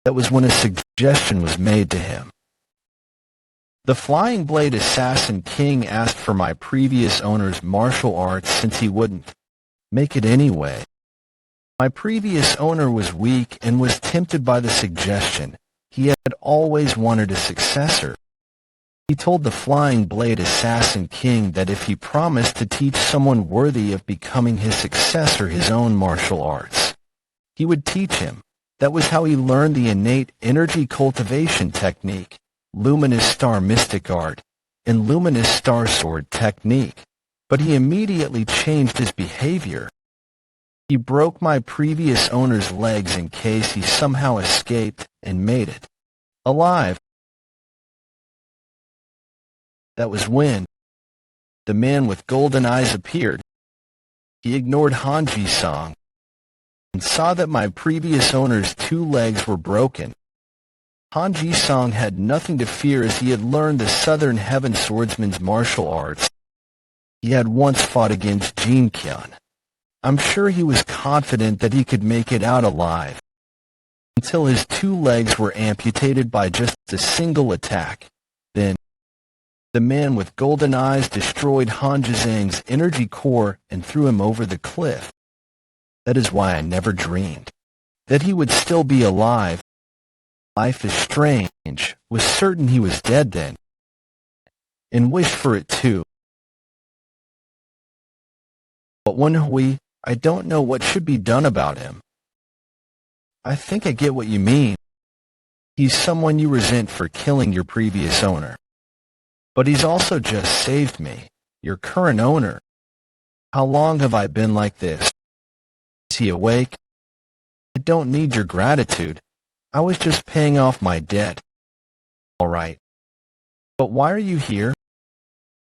That was when a suggestion was made to him. The Flying Blade Assassin King asked for my previous owner's martial arts since he wouldn't make it anyway. My previous owner was weak and was tempted by the suggestion. He had always wanted a successor. He told the Flying Blade Assassin King that if he promised to teach someone worthy of becoming his successor his own martial arts, he would teach him. That was how he learned the innate energy cultivation technique, luminous star mystic art, and luminous star sword technique. But he immediately changed his behavior. He broke my previous owner's legs in case he somehow escaped and made it alive. That was when the man with golden eyes appeared. He ignored Hanji's song and saw that my previous owner's 2 legs were broken. Hanji Song had nothing to fear as he had learned the Southern Heaven Swordsman's martial arts. He had once fought against Jin Kyun. I'm sure he was confident that he could make it out alive, until his 2 legs were amputated by just a single attack. Then, the man with golden eyes destroyed Han Zhang's energy core and threw him over the cliff. That is why I never dreamed that he would still be alive. Life is strange. Was certain he was dead then, and wished for it too. But Woon-Hwi, I don't know what should be done about him. I think I get what you mean. He's someone you resent for killing your previous owner. But he's also just saved me, your current owner. How long have I been like this? Is he awake? I don't need your gratitude. I was just paying off my debt. All right. But why are you here?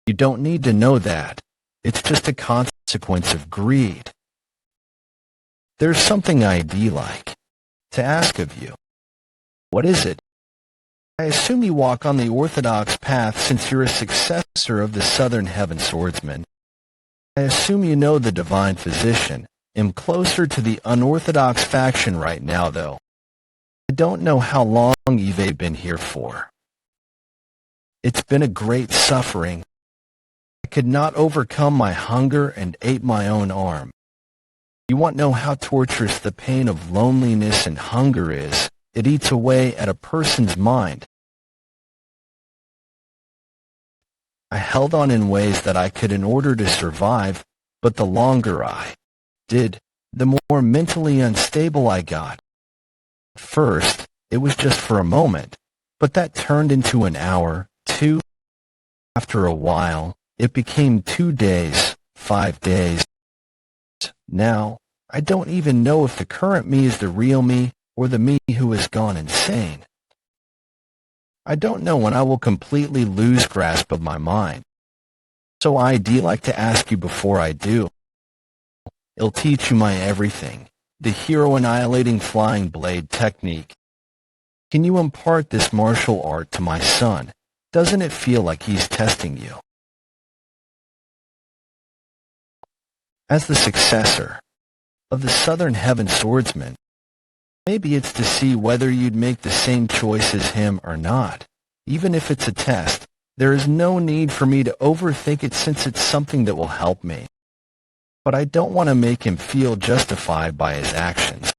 You don't need to know that. It's just a consequence of greed. There's something I'd like to ask of you. What is it? I assume you walk on the orthodox path since you're a successor of the Southern Heaven Swordsman. I assume you know the divine physician. I'm closer to the unorthodox faction right now, though. I don't know how long you've been here for. It's been a great suffering. I could not overcome my hunger and ate my own arm. You want to know how torturous the pain of loneliness and hunger is? It eats away at a person's mind. I held on in ways that I could in order to survive, but the longer I did, the more mentally unstable I got. First, it was just for a moment, but that turned into an hour, 2. After a while, it became 2 days, 5 days. Now, I don't even know if the current me is the real me or the me who has gone insane. I don't know when I will completely lose grasp of my mind. So I'd like to ask you before I do. It'll teach you my everything, the hero-annihilating flying blade technique. Can you impart this martial art to my son? Doesn't it feel like he's testing you? As the successor of the Southern Heaven Swordsman, maybe it's to see whether you'd make the same choice as him or not. Even if it's a test, there is no need for me to overthink it since it's something that will help me. But I don't want to make him feel justified by his actions.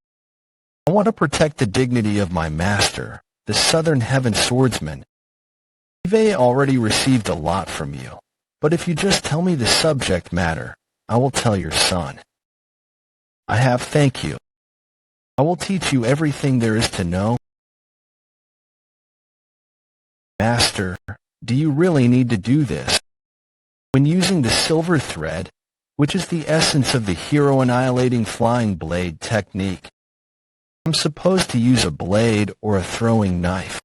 I want to protect the dignity of my master, the Southern Heaven Swordsman. I've already received a lot from you, but if you just tell me the subject matter, I will tell your son. I have thank you. I will teach you everything there is to know. Master, do you really need to do this? When using the silver thread, which is the essence of the hero-annihilating flying blade technique, I'm supposed to use a blade or a throwing knife.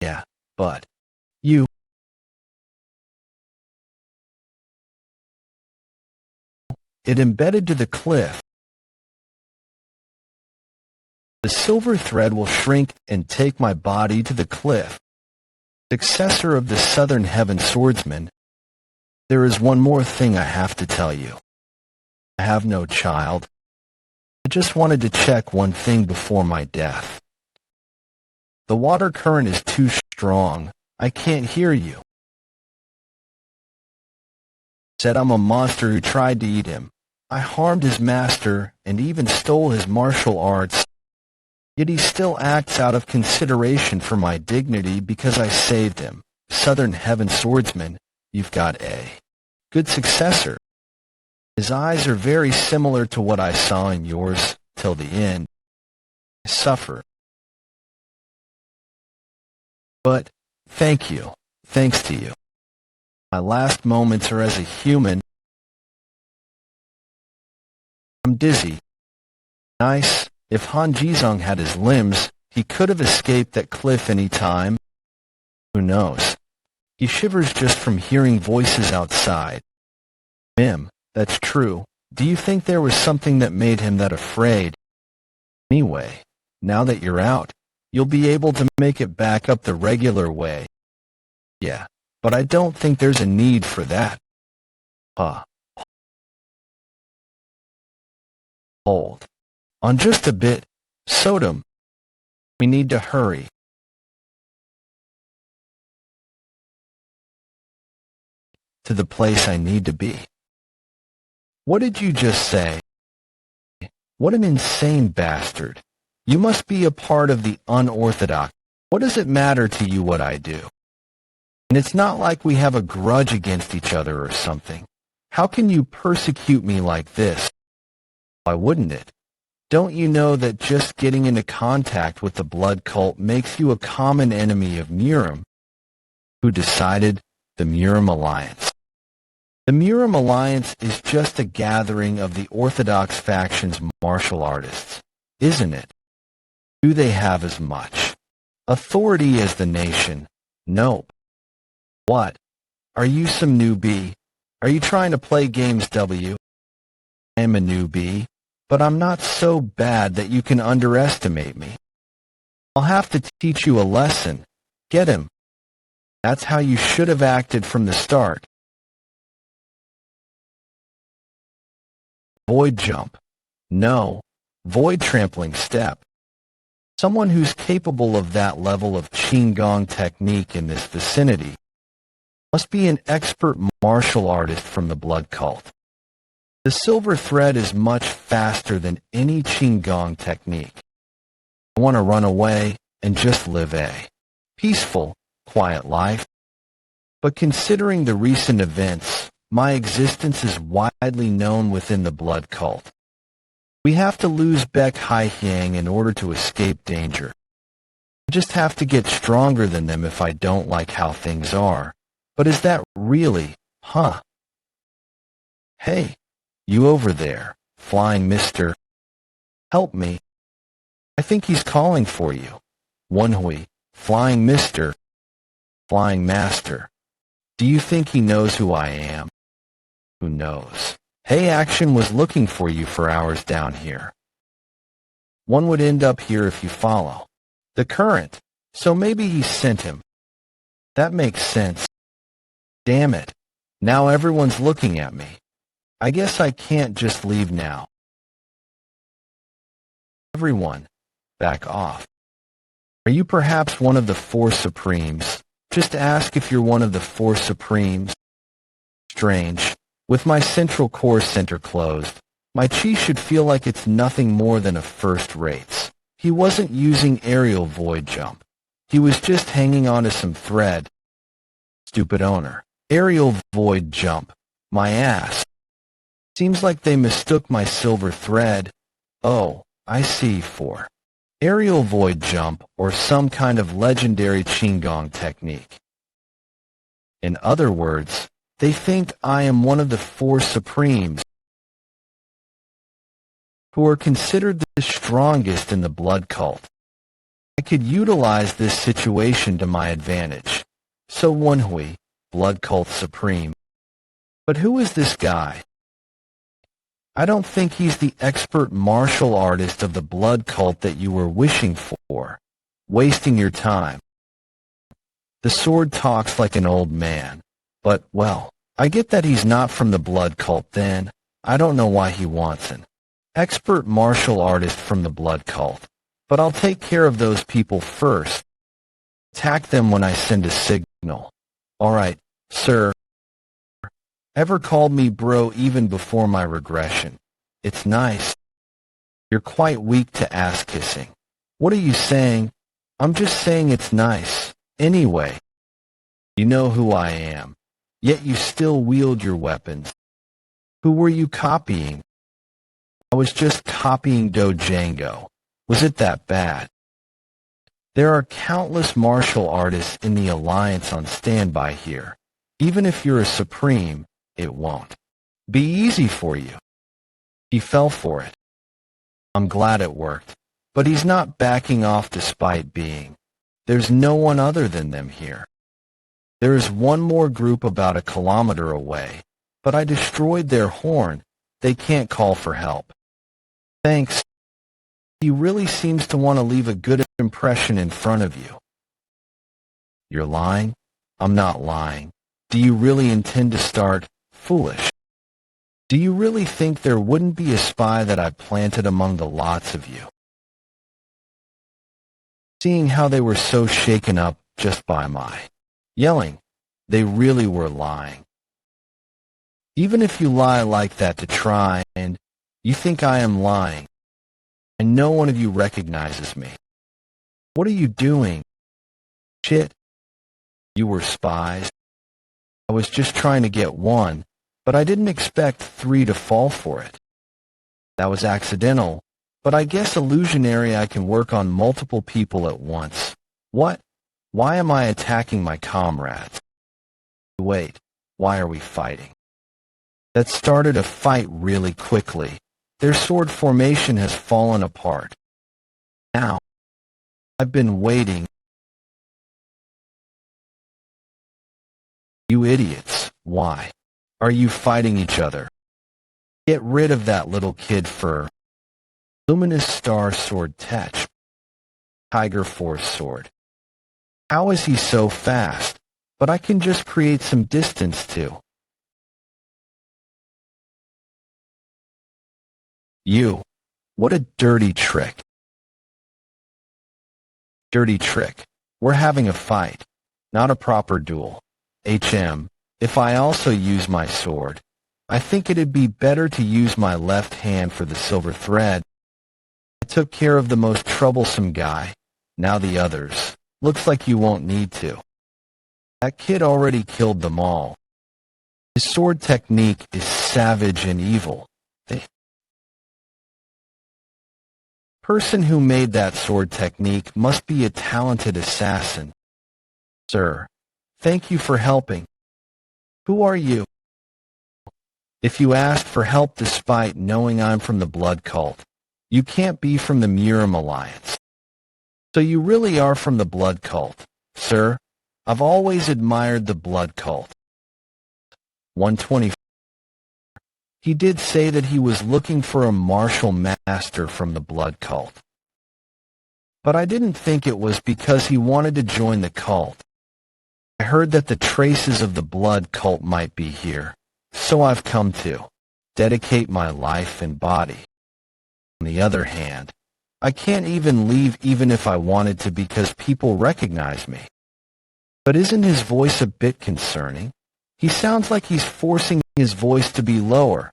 Yeah, but you it embedded to the cliff. The silver thread will shrink and take my body to the cliff. Successor of the Southern Heaven Swordsman, there is one more thing I have to tell you. I have no child. I just wanted to check one thing before my death. The water current is too strong. I can't hear you. Said I'm a monster who tried to eat him. I harmed his master and even stole his martial arts. Yet he still acts out of consideration for my dignity because I saved him. Southern Heaven swordsman, you've got a good successor. His eyes are very similar to what I saw in yours till the end. I suffer. But thank you. Thanks to you. My last moments are as a human. I'm dizzy. Nice. If Han Jizong had his limbs, he could have escaped that cliff any time. Who knows? He shivers just from hearing voices outside. That's true. Do you think there was something that made him that afraid? Anyway, now that you're out, you'll be able to make it back up the regular way. Yeah, but I don't think there's a need for that. Hold on just a bit, Sodom. We need to hurry. To the place I need to be. What did you just say? What an insane bastard. You must be a part of the unorthodox. What does it matter to you what I do? And it's not like we have a grudge against each other or something. How can you persecute me like this? Why wouldn't it? Don't you know that just getting into contact with the blood cult makes you a common enemy of Murim? Who decided the Murim Alliance? The Murim Alliance is just a gathering of the Orthodox faction's martial artists, isn't it? Do they have as much authority as the nation? Nope. What? Are you some newbie? Are you trying to play games, W? I am a newbie, but I'm not so bad that you can underestimate me. I'll have to teach you a lesson. Get him. That's how you should have acted from the start. Void jump. No. Void trampling step. Someone who's capable of that level of Qigong technique in this vicinity must be an expert martial artist from the blood cult. The silver thread is much faster than any Qigong technique. I want to run away and just live a peaceful, quiet life. But considering the recent events, my existence is widely known within the blood cult. We have to lose Baek Hai-hyang in order to escape danger. I just have to get stronger than them if I don't like how things are. But is that really, Hey, you over there, flying mister. Help me. I think he's calling for you. Woon-Hwi, flying mister, flying master. Do you think he knows who I am? Who knows? Hey, Action was looking for you for hours down here. One would end up here if you follow the current, so maybe he sent him. That makes sense. Damn it. Now everyone's looking at me. I guess I can't just leave now. Everyone, back off. Are you perhaps one of the Four Supremes? Just ask if you're one of the Four Supremes. Strange. With my central core center closed, my chi should feel like it's nothing more than a first rates. He wasn't using aerial void jump. He was just hanging onto some thread. Stupid owner. Aerial void jump. My ass. Seems like they mistook my silver thread. Oh, I see. For aerial void jump or some kind of legendary Qigong technique. In other words, they think I am one of the Four Supremes who are considered the strongest in the blood cult. I could utilize this situation to my advantage. So Woon-Hwi, blood cult supreme. But who is this guy? I don't think he's the expert martial artist of the blood cult that you were wishing for. Wasting your time. The sword talks like an old man. But, well, I get that he's not from the blood cult then. I don't know why he wants an expert martial artist from the blood cult. But I'll take care of those people first. Attack them when I send a signal. Alright, sir. Ever called me bro even before my regression? It's nice. You're quite weak to ass kissing. What are you saying? I'm just saying it's nice. Anyway. You know who I am, yet you still wield your weapons. Who were you copying? I was just copying Django. Was it that bad? There are countless martial artists in the Alliance on standby here. Even if you're a supreme, it won't be easy for you. He fell for it. I'm glad it worked, but he's not backing off despite being. There's no one other than them here. There is one more group about a kilometer away, but I destroyed their horn. They can't call for help. Thanks. He really seems to want to leave a good impression in front of you. You're lying? I'm not lying. Do you really intend to start? Foolish. Do you really think there wouldn't be a spy that I planted among the lots of you? Seeing how they were so shaken up just by my yelling, they really were lying. Even if you lie like that to try and you think I am lying, and no one of you recognizes me. What are you doing? Shit. You were spies. I was just trying to get one, but I didn't expect 3 to fall for it. That was accidental, but I guess illusionary I can work on multiple people at once. What? Why am I attacking my comrades? Wait, why are we fighting? That started a fight really quickly. Their sword formation has fallen apart. Now, I've been waiting. You idiots, why are you fighting each other? Get rid of that little kid for Luminous Star Sword Tech. Tiger Force Sword. How is he so fast? But I can just create some distance too. You. What a dirty trick. Dirty trick. We're having a fight, not a proper duel. If I also use my sword, I think it'd be better to use my left hand for the silver thread. I took care of the most troublesome guy. Now the others. Looks like you won't need to. That kid already killed them all. His sword technique is savage and evil. The person who made that sword technique must be a talented assassin. Sir, thank you for helping. Who are you? If you asked for help despite knowing I'm from the blood cult, you can't be from the Murim Alliance. So you really are from the blood cult, sir. I've always admired the blood cult. 124. He did say that he was looking for a martial master from the blood cult. But I didn't think it was because he wanted to join the cult. I heard that the traces of the blood cult might be here, so I've come to dedicate my life and body. On the other hand, I can't even leave even if I wanted to because people recognize me. But isn't his voice a bit concerning? He sounds like he's forcing his voice to be lower.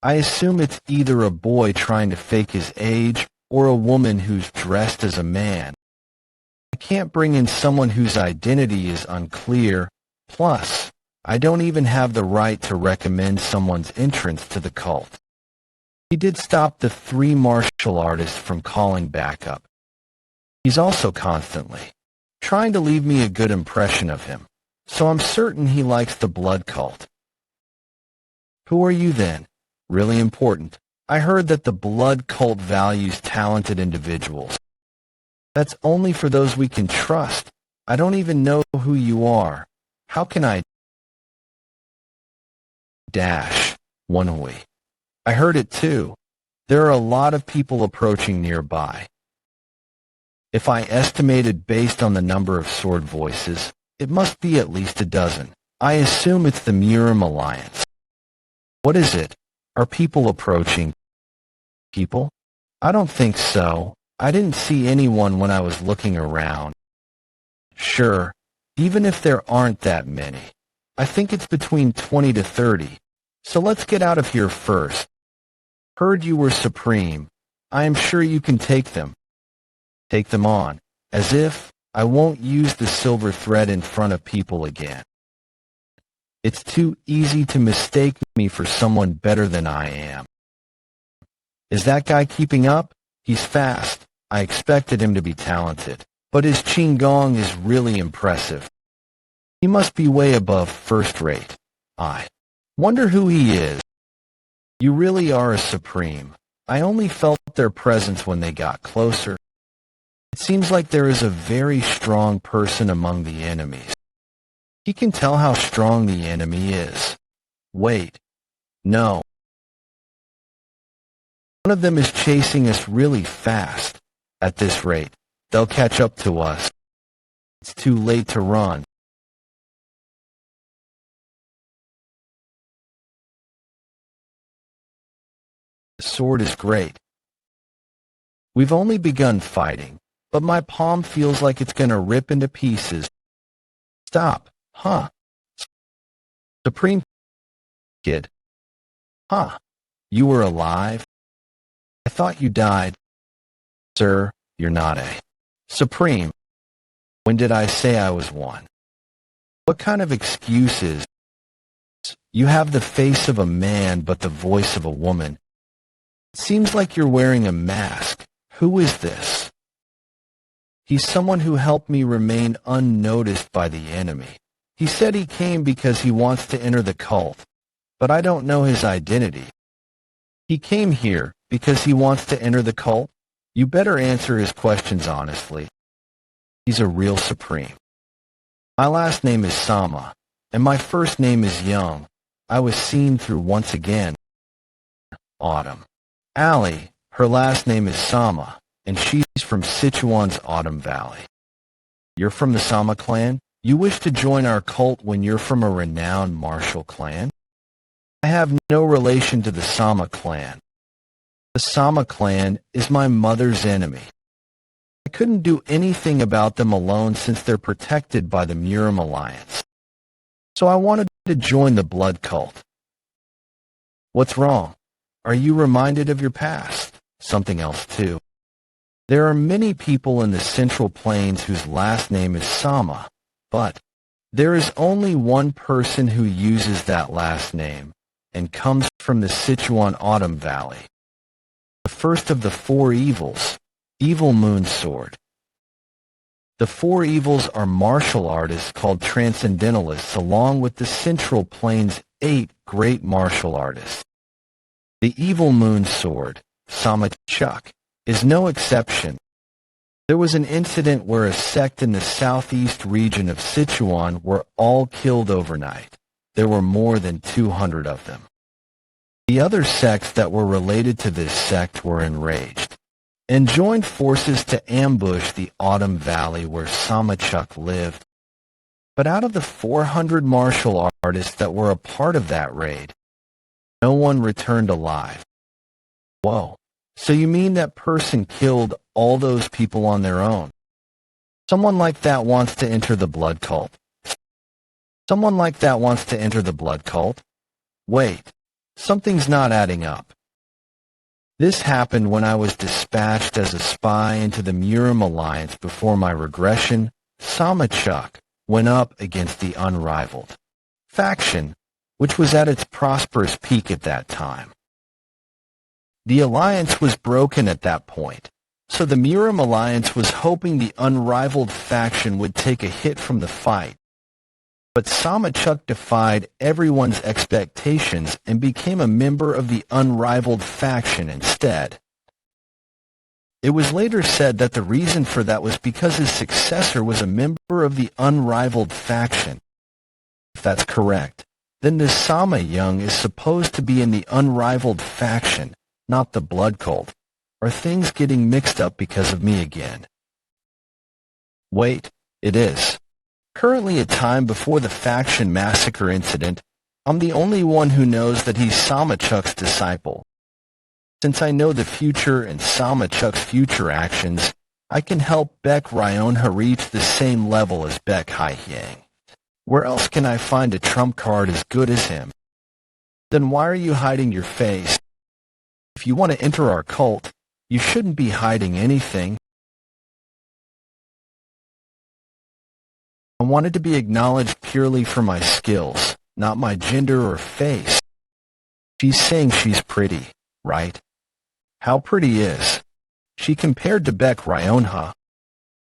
I assume it's either a boy trying to fake his age or a woman who's dressed as a man. I can't bring in someone whose identity is unclear. Plus, I don't even have the right to recommend someone's entrance to the cult. He did stop the 3 martial artists from calling backup. He's also constantly trying to leave me a good impression of him, so I'm certain he likes the blood cult. Who are you then? Really important. I heard that the blood cult values talented individuals. That's only for those we can trust. I don't even know who you are. How can I? Woon-Hwi. I heard it too. There are a lot of people approaching nearby. If I estimated based on the number of sword voices, it must be at least a dozen. I assume it's the Murim Alliance. What is it? Are people approaching? People? I don't think so. I didn't see anyone when I was looking around. Sure, even if there aren't that many. I think it's between 20 to 30. So let's get out of here first. Heard you were supreme. I am sure you can take them. Take them on. As if I won't use the silver thread in front of people again. It's too easy to mistake me for someone better than I am. Is that guy keeping up? He's fast. I expected him to be talented, but his qigong is really impressive. He must be way above first rate. I wonder who he is. You really are a supreme. I only felt their presence when they got closer. It seems like there is a very strong person among the enemies. He can tell how strong the enemy is. Wait. No. One of them is chasing us really fast. At this rate, they'll catch up to us. It's too late to run. The sword is great. We've only begun fighting, but my palm feels like it's gonna rip into pieces. Stop, huh? Supreme Kid. Huh? You were alive? I thought you died. Sir, you're not a Supreme. When did I say I was one? What kind of excuses? You have the face of a man but the voice of a woman. It seems like you're wearing a mask. Who is this? He's someone who helped me remain unnoticed by the enemy. He said he came because he wants to enter the cult, but I don't know his identity. He came here because he wants to enter the cult? You better answer his questions honestly. He's a real supreme. My last name is Sama, and my first name is Young. I was seen through once again. Autumn. Ali, her last name is Sama, and she's from Sichuan's Autumn Valley. You're from the Sama clan? You wish to join our cult when you're from a renowned martial clan? I have no relation to the Sama clan. The Sama clan is my mother's enemy. I couldn't do anything about them alone since they're protected by the Murim Alliance. So I wanted to join the blood cult. What's wrong? Are you reminded of your past? Something else too. There are many people in the Central Plains whose last name is Sama, but there is only one person who uses that last name and comes from the Sichuan Autumn Valley. The first of the four evils, Evil Moon Sword. The four evils are martial artists called transcendentalists along with the Central Plains' 8 great martial artists. The Evil Moon Sword, Sama Chuk, is no exception. There was an incident where a sect in the southeast region of Sichuan were all killed overnight. There were more than 200 of them. The other sects that were related to this sect were enraged and joined forces to ambush the Autumn Valley where Samachuk lived. But out of the 400 martial artists that were a part of that raid, no one returned alive. Whoa, so you mean that person killed all those people on their own? Someone like that wants to enter the blood cult. Someone like that wants to enter the blood cult? Wait, something's not adding up. This happened when I was dispatched as a spy into the Murim Alliance before my regression. Samachuk went up against the unrivaled faction, which was at its prosperous peak at that time. The alliance was broken at that point, so the Murim Alliance was hoping the unrivaled faction would take a hit from the fight. But Samachuk defied everyone's expectations and became a member of the unrivaled faction instead. It was later said that the reason for that was because his successor was a member of the unrivaled faction. If that's correct, then this Sama Young is supposed to be in the unrivaled faction, not the blood cult. Are things getting mixed up because of me again? Wait, it is. Currently a time before the faction massacre incident, I'm the only one who knows that he's Samachuk's disciple. Since I know the future and Samachuk's future actions, I can help Baek Ryonha reach the same level as Baek Haihyang. Where else can I find a trump card as good as him? Then why are you hiding your face? If you want to enter our cult, you shouldn't be hiding anything. wanted to be acknowledged purely for my skills, not my gender or face. She's saying she's pretty, right? How pretty is she compared to Beck Ryonha?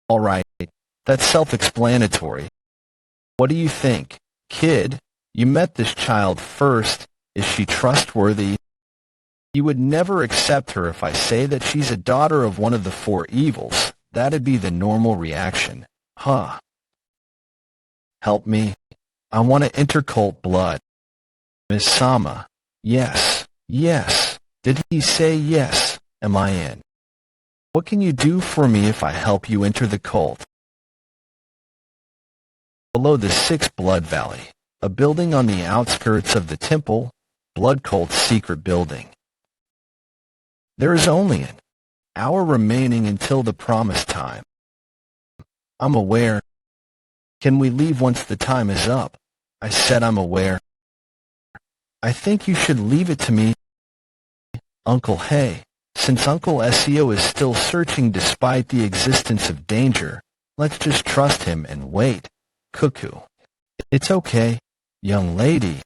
All right, that's self-explanatory. What do you think, kid? You met this child first. Is she trustworthy? You would never accept her if I say that she's a daughter of one of the four evils. That'd be the normal reaction. Huh? Help me. I want to intercult blood. Miss Sama. Yes, yes. Did he say yes? Am I in? What can you do for me if I help you enter the cult? Below the Sixth Blood Valley, a building on the outskirts of the temple, Blood Cult's secret building. There is only an hour remaining until the promised time. I'm aware. Can we leave once the time is up? I said I'm aware. I think you should leave it to me, Uncle Hay. Since Uncle Seo is still searching despite the existence of danger, let's just trust him and wait. Cuckoo. It's okay, young lady.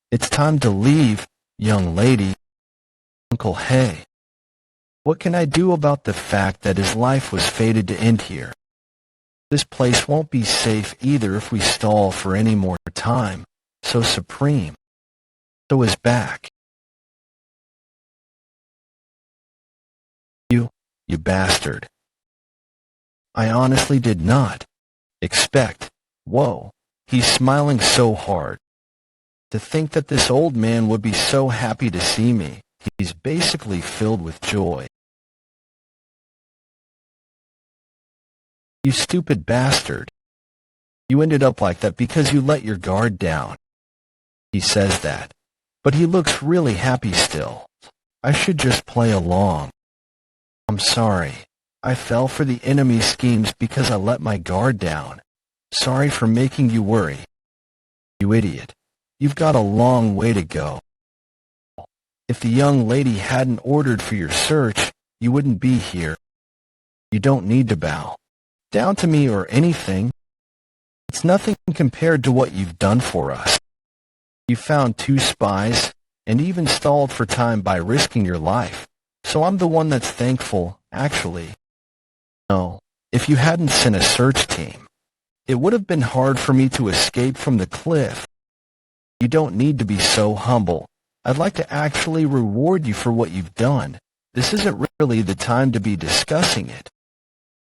It's time to leave, young lady. Uncle Hay. What can I do about the fact that his life was fated to end here? This place won't be safe either if we stall for any more time. So Supreme. So is back. You bastard. I honestly did not expect. Whoa, he's smiling so hard. To think that this old man would be so happy to see me. He's basically filled with joy. You stupid bastard. You ended up like that because you let your guard down. He says that, but he looks really happy still. I should just play along. I'm sorry. I fell for the enemy's schemes because I let my guard down. Sorry for making you worry. You idiot. You've got a long way to go. If the young lady hadn't ordered for your search, you wouldn't be here. You don't need to bow down to me or anything. It's nothing compared to what you've done for us. You found 2 spies, and even stalled for time by risking your life. So I'm the one that's thankful, actually. No, if you hadn't sent a search team, it would have been hard for me to escape from the cliff. You don't need to be so humble. I'd like to actually reward you for what you've done. This isn't really the time to be discussing it.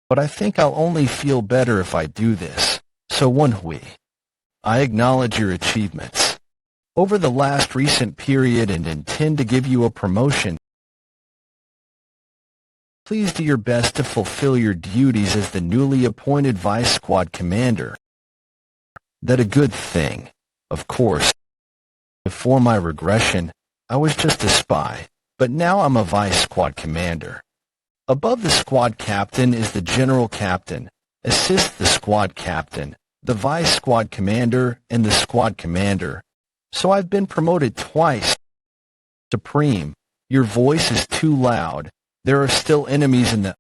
But I think I'll only feel better if I do this. So Woon-Hwi, I acknowledge your achievements over the last recent period and intend to give you a promotion. Please do your best to fulfill your duties as the newly appointed Vice Squad Commander. That a good thing, of course. Before my regression, I was just a spy, but now I'm a Vice Squad Commander. Above the Squad Captain is the General Captain, assist the Squad Captain, the Vice Squad Commander, and the Squad Commander. So I've been promoted twice. Supreme, your voice is too loud. There are still enemies in the...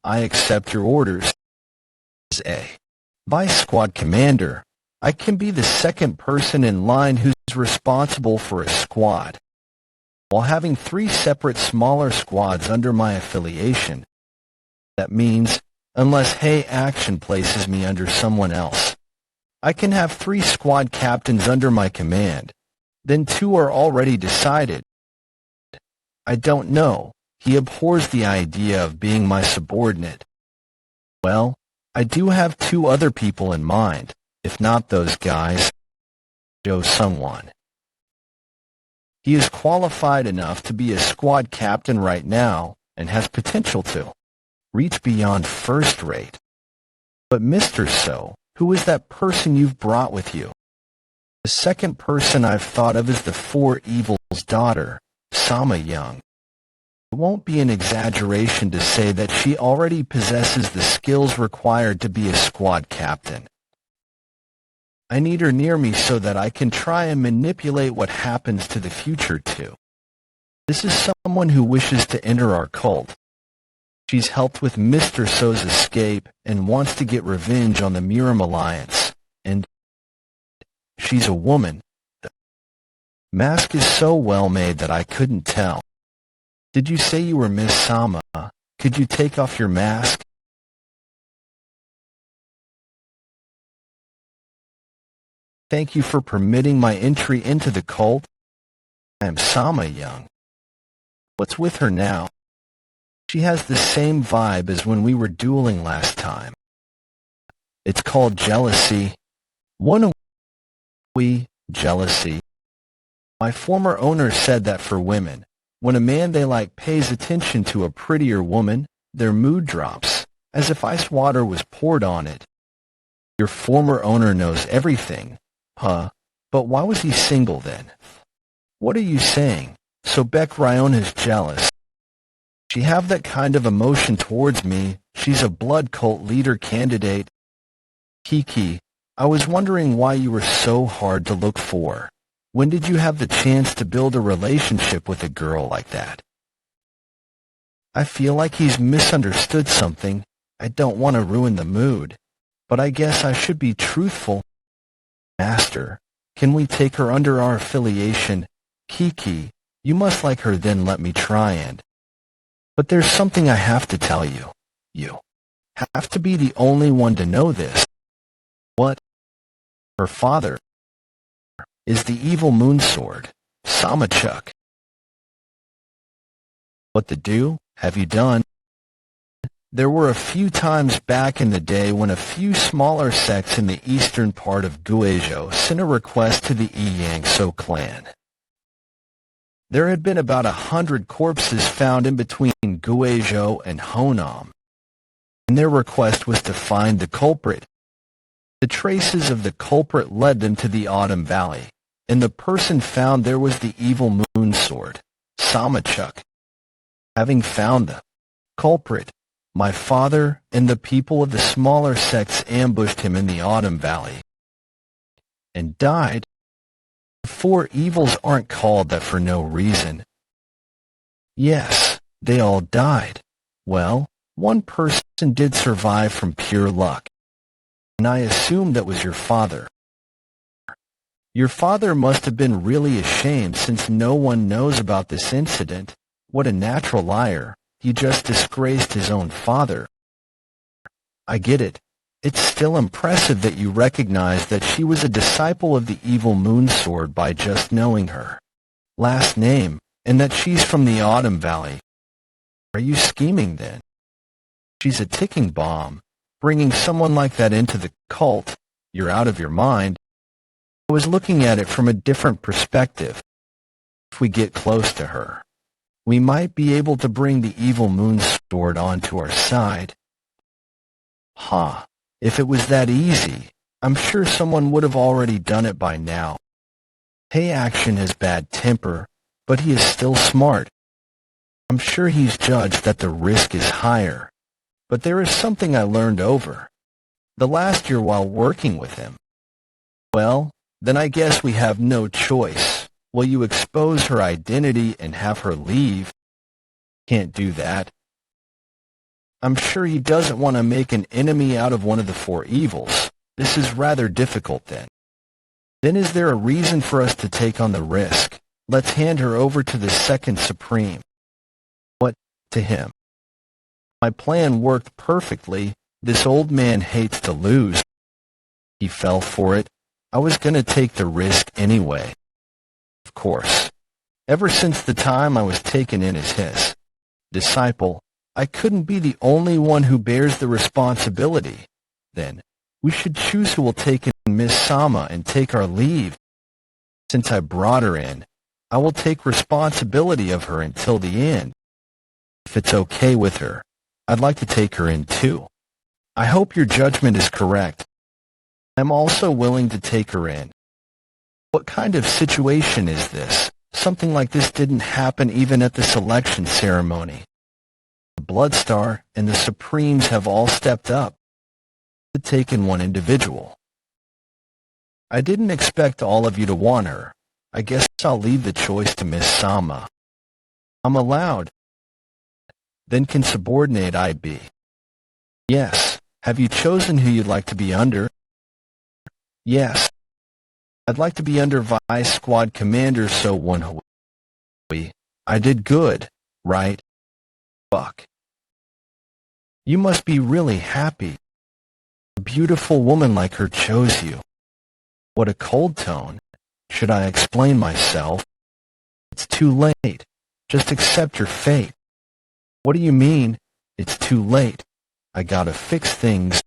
I accept your orders. As a Vice Squad Commander, I can be the second person in line who's responsible for a squad, while having 3 separate smaller squads under my affiliation. That means, unless Hay Action places me under someone else, I can have 3 squad captains under my command. Then 2 are already decided. I don't know. He abhors the idea of being my subordinate. Well, I do have 2 other people in mind, if not those guys. Joe someone. He is qualified enough to be a squad captain right now and has potential to reach beyond first rate. But Mr. So, who is that person you've brought with you? The second person I've thought of is the Four Evil's daughter, Sama Young. It won't be an exaggeration to say that she already possesses the skills required to be a squad captain. I need her near me so that I can try and manipulate what happens to the future too. This is someone who wishes to enter our cult. She's helped with Mr. So's escape and wants to get revenge on the Miram Alliance. And she's a woman. The mask is so well made that I couldn't tell. Did you say you were Miss Sama? Could you take off your mask? Thank you for permitting my entry into the cult. I am Sama Young. What's with her now? She has the same vibe as when we were dueling last time. It's called jealousy. Woon-Hwi, jealousy. My former owner said that for women, when a man they like pays attention to a prettier woman, their mood drops, as if ice water was poured on it. Your former owner knows everything, huh? But why was he single then? What are you saying? So Beck Ryan is jealous. She have that kind of emotion towards me. She's a blood cult leader candidate. Kiki, I was wondering why you were so hard to look for. When did you have the chance to build a relationship with a girl like that? I feel like he's misunderstood something. I don't want to ruin the mood, but I guess I should be truthful. Master, can we take her under our affiliation? Kiki, you must like her, then let me try and... But there's something I have to tell you. You have to be the only one to know this. What? Her father is the evil moon sword, Samachuk. What the do have you done? There were a few times back in the day when a few smaller sects in the eastern part of Guizhou sent a request to the Yangso clan. There had been about 100 corpses found in between Guizhou and Honam, and their request was to find the culprit. The traces of the culprit led them to the Autumn Valley, and the person found there was the evil moon sword, Samachuk. Having found the culprit, my father and the people of the smaller sects ambushed him in the Autumn Valley and died. The four evils aren't called that for no reason. Yes, they all died. Well, one person did survive from pure luck, and I assume that was your father. Your father must have been really ashamed since no one knows about this incident. What a natural liar. He just disgraced his own father. I get it. It's still impressive that you recognize that she was a disciple of the evil moon sword by just knowing her last name, and that she's from the Autumn Valley. Are you scheming then? She's a ticking bomb. Bringing someone like that into the cult, you're out of your mind. I was looking at it from a different perspective. If we get close to her, we might be able to bring the evil moon sword onto our side. Ha! If it was that easy, I'm sure someone would have already done it by now. Hey Action has bad temper, but he is still smart. I'm sure he's judged that the risk is higher. But there is something I learned over the last year while working with him. Well, then I guess we have no choice. Will you expose her identity and have her leave? Can't do that. I'm sure he doesn't want to make an enemy out of one of the four evils. This is rather difficult then. Then is there a reason for us to take on the risk? Let's hand her over to the Second Supreme. What, to him? My plan worked perfectly. This old man hates to lose. He fell for it. I was going to take the risk anyway. Of course. Ever since the time I was taken in as his disciple, I couldn't be the only one who bears the responsibility. Then, we should choose who will take in Miss Sama and take our leave. Since I brought her in, I will take responsibility of her until the end. If it's okay with her, I'd like to take her in too. I hope your judgment is correct. I'm also willing to take her in. What kind of situation is this? Something like this didn't happen even at the selection ceremony. The Bloodstar and the Supremes have all stepped up to take in one individual. I didn't expect all of you to want her. I guess I'll leave the choice to Miss Sama. I'm allowed. then can subordinate I be? Yes. Have you chosen who you'd like to be under? Yes. I'd like to be under Vice Squad Commander So Woon-Hwi. I did good, right? Fuck. You must be really happy. A beautiful woman like her chose you. What a cold tone. Should I explain myself? It's too late. Just accept your fate. What do you mean? It's too late. I gotta fix things.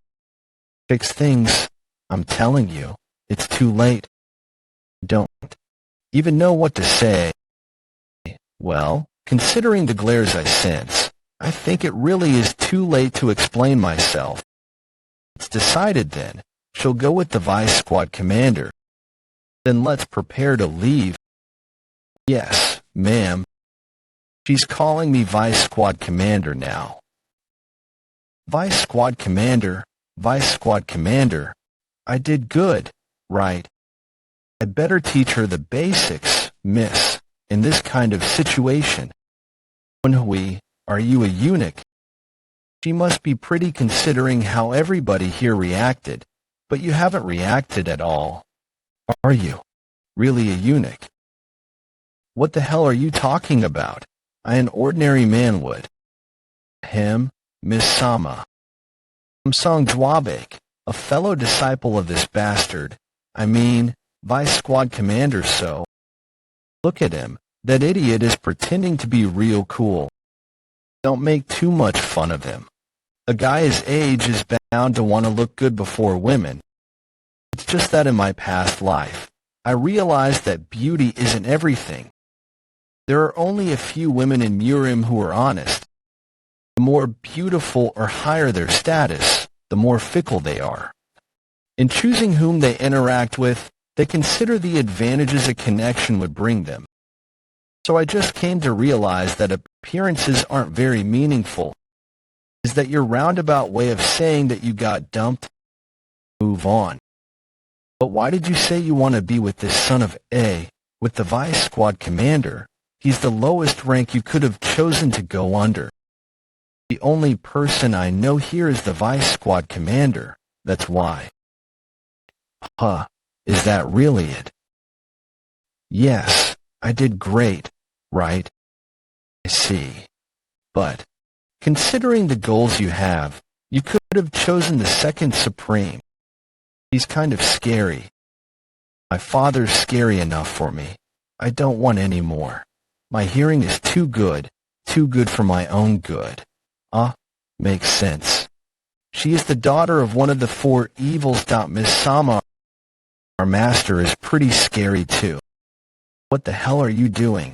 Fix things. I'm telling you, it's too late. Don't even know what to say. Well, considering the glares I sense, I think it really is too late to explain myself. It's decided then. She'll go with the Vice Squad Commander. Then let's prepare to leave. Yes, ma'am. She's calling me Vice Squad Commander now. Vice Squad Commander, Vice Squad Commander. I did good, right? I'd better teach her the basics, miss, in this kind of situation. Woon-Hwi, are you a eunuch? She must be pretty considering how everybody here reacted, but you haven't reacted at all. Are you really a eunuch? What the hell are you talking about? An ordinary man would. Him, Miss Sama. Samsung Dwabek, a fellow disciple of this bastard. I mean, Vice Squad Commander So. Look at him. That idiot is pretending to be real cool. Don't make too much fun of him. A guy his age is bound to want to look good before women. It's just that in my past life, I realized that beauty isn't everything. There are only a few women in Murim who are honest. The more beautiful or higher their status, the more fickle they are. In choosing whom they interact with, they consider the advantages a connection would bring them. So I just came to realize that appearances aren't very meaningful. Is that your roundabout way of saying that you got dumped? Move on. But why did you say you want to be with this son of A, with the Vice Squad Commander? He's the lowest rank you could have chosen to go under. The only person I know here is the Vice Squad Commander. That's why. Huh. Is that really it? Yes, I did great, right? I see. But, considering the goals you have, you could have chosen the second Supreme. He's kind of scary. My father's scary enough for me. I don't want any more. My hearing is too good for my own good. Makes sense. She is the daughter of one of the four evils. Miss Sama, our master, is pretty scary too. What the hell are you doing?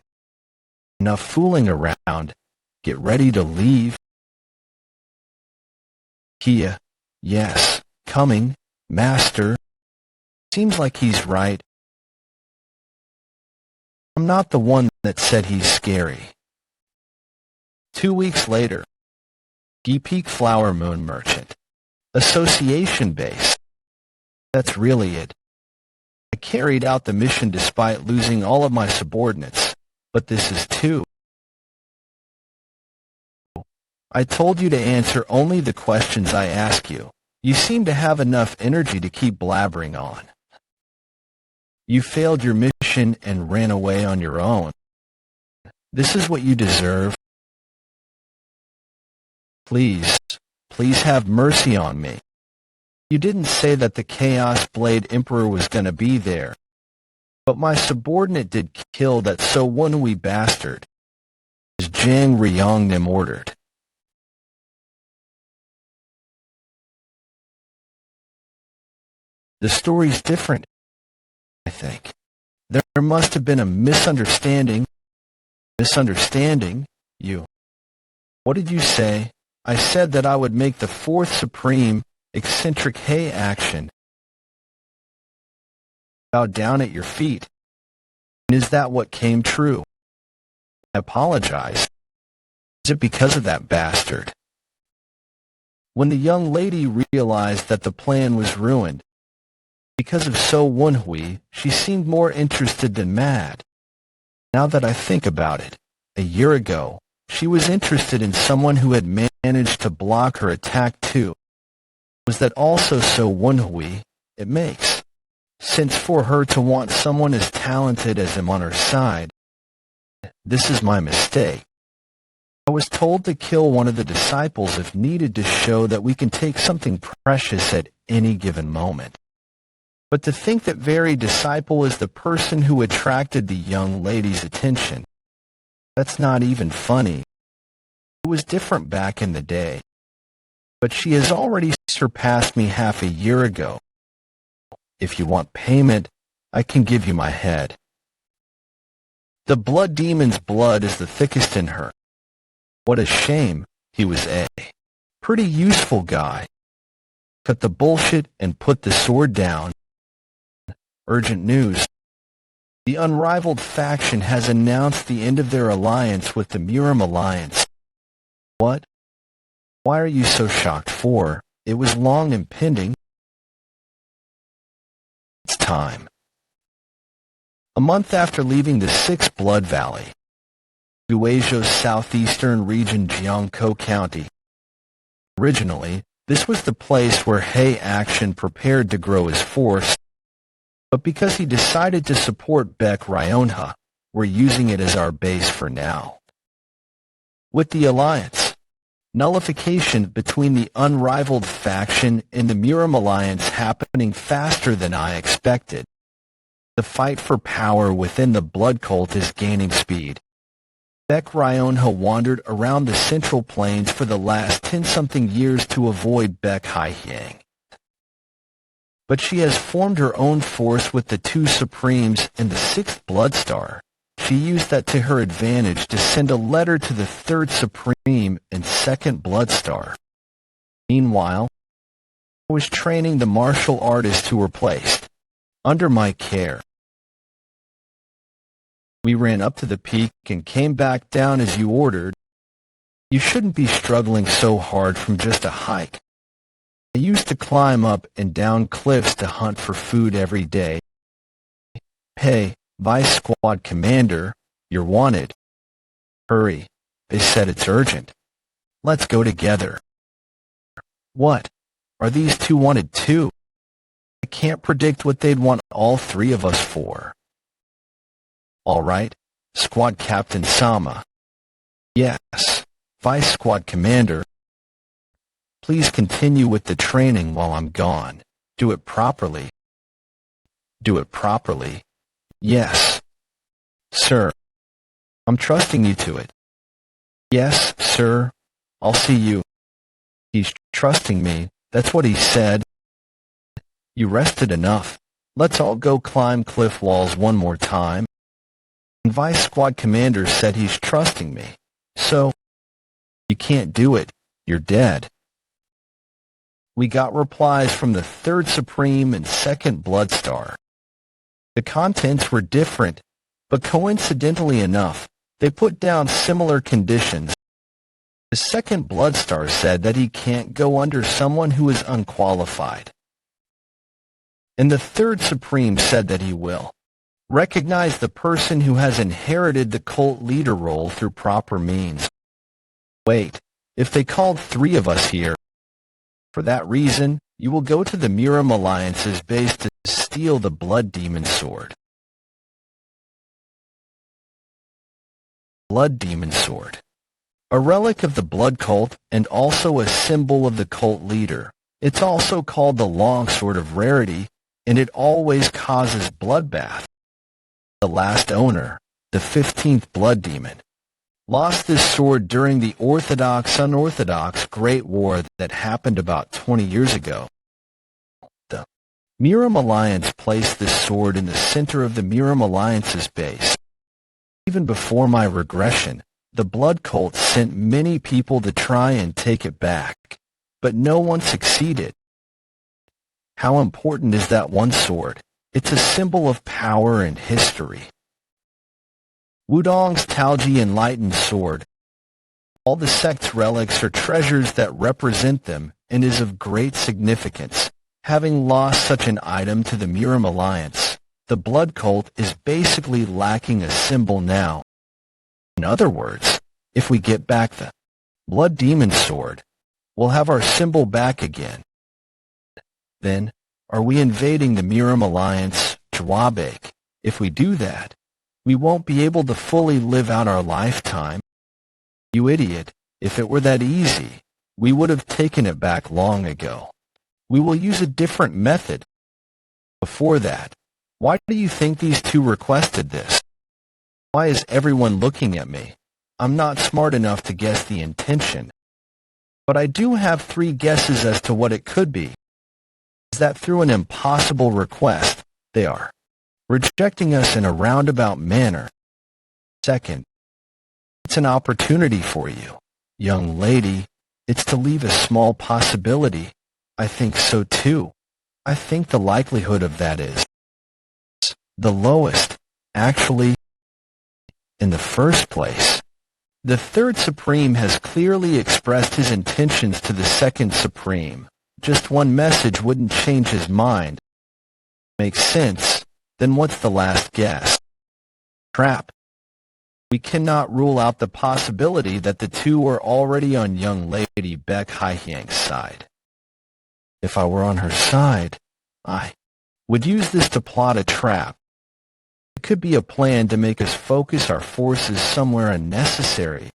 Enough fooling around. Get ready to leave. Kia, yes, coming, master. Seems like he's right. I'm not the one that said he's scary. 2 weeks later. Peak Flower Moon Merchant. Association base. That's really it. I carried out the mission despite losing all of my subordinates, but this is too. I told you to answer only the questions I ask you. You seem to have enough energy to keep blabbering on. You failed your mission and ran away on your own. This is what you deserve. Please have mercy on me. You didn't say that the Chaos Blade Emperor was gonna be there. But my subordinate did kill that So Woon-Hwi bastard. As Jang Ryongnim ordered. The story's different, I think. There must have been a misunderstanding. Misunderstanding? You. What did you say? I said that I would make the fourth supreme, eccentric hay action. Bow down at your feet. And is that what came true? I apologize. Is it because of that bastard? When the young lady realized that the plan was ruined, because of So Woon-Hwi, she seemed more interested than mad. Now that I think about it, a year ago, She was interested in someone who had managed to block her attack too. Was that also so Woon-Hwi? It makes sense for her to want someone as talented as him on her side. This is my mistake. I was told to kill one of the disciples if needed to show that we can take something precious at any given moment. But to think that very disciple is the person who attracted the young lady's attention, that's not even funny. It was different back in the day. But she has already surpassed me half a year ago. If you want payment, I can give you my head. The blood demon's blood is the thickest in her. What a shame, he was a pretty useful guy. Cut the bullshit and put the sword down. Urgent news. The unrivaled faction has announced the end of their alliance with the Murim Alliance. What? Why are you so shocked for? It was long impending. It's time. A month after leaving the Sixth Blood Valley, Guizhou's southeastern region, Jiangkou County. Originally, this was the place where He Action prepared to grow his force, but because he decided to support Baek Ryonha, we're using it as our base for now. With the alliance, nullification between the unrivaled faction and the Murim Alliance happening faster than I expected, the fight for power within the blood cult is gaining speed. Baek Ryonha wandered around the Central Plains for the last 10-something years to avoid Baek Haihyang. But she has formed her own force with the two Supremes and the Sixth Blood Star. She used that to her advantage to send a letter to the Third Supreme and Second Blood Star. Meanwhile, I was training the martial artists who were placed under my care. We ran up to the peak and came back down as you ordered. You shouldn't be struggling so hard from just a hike. I used to climb up and down cliffs to hunt for food every day. Hey, Vice Squad Commander, you're wanted. Hurry, they said it's urgent. Let's go together. What? Are these two wanted too? I can't predict what they'd want all three of us for. All right, Squad Captain Sama. Yes, Vice Squad Commander. Please continue with the training while I'm gone. Do it properly. Do it properly. Yes. Sir. I'm trusting you to it. Yes, sir. I'll see you. He's trusting me. That's what he said. You rested enough. Let's all go climb cliff walls one more time. And Vice Squad Commander said he's trusting me. So, you can't do it. You're dead. We got replies from the Third Supreme and Second Blood Star. The contents were different, but coincidentally enough, they put down similar conditions. The Second Blood Star said that he can't go under someone who is unqualified. And the Third Supreme said that he will recognize the person who has inherited the cult leader role through proper means. Wait, if they called three of us here, for that reason, you will go to the Murim Alliance's base to steal the Blood Demon Sword. Blood Demon Sword. A relic of the blood cult and also a symbol of the cult leader. It's also called the Long Sword of Rarity, and it always causes bloodbath. The last owner, the 15th Blood Demon, lost this sword during the Orthodox-Unorthodox Great War that happened about 20 years ago. The Murim Alliance placed this sword in the center of the Murim Alliance's base. Even before my regression, the blood cult sent many people to try and take it back, but no one succeeded. How important is that one sword? It's a symbol of power and history. Wudong's Taoji Enlightened Sword. All the sect's relics are treasures that represent them and is of great significance. Having lost such an item to the Murim Alliance, the blood cult is basically lacking a symbol now. In other words, If we get back the Blood Demon Sword, we'll have our symbol back again. Then, are we invading the Miram Alliance, Jawabek? If we do that, we won't be able to fully live out our lifetime. You idiot, if it were that easy, we would have taken it back long ago. We will use a different method. Before that, why do you think these two requested this? Why is everyone looking at me? I'm not smart enough to guess the intention. But I do have 3 guesses as to what it could be. Is that through an impossible request, they are rejecting us in a roundabout manner. Second, it's an opportunity for you, young lady. It's to leave a small possibility. I think so too. I think the likelihood of that is the lowest, actually, in the first place. The third Supreme has clearly expressed his intentions to the second Supreme. Just one message wouldn't change his mind. Makes sense. Then what's the last guess? Trap. We cannot rule out the possibility that the two are already on young lady Baek Hye-hyang's side. If I were on her side, I would use this to plot a trap. It could be a plan to make us focus our forces somewhere unnecessary.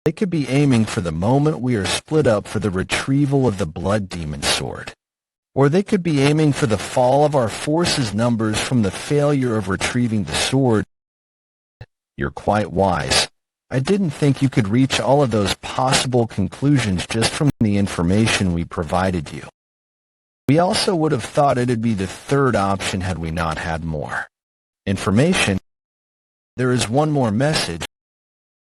They could be aiming for the moment we are split up for the retrieval of the Blood Demon Sword. Or they could be aiming for the fall of our forces' numbers from the failure of retrieving the sword. You're quite wise. I didn't think you could reach all of those possible conclusions just from the information we provided you. We also would have thought it'd be the third option had we not had more information. There is one more message.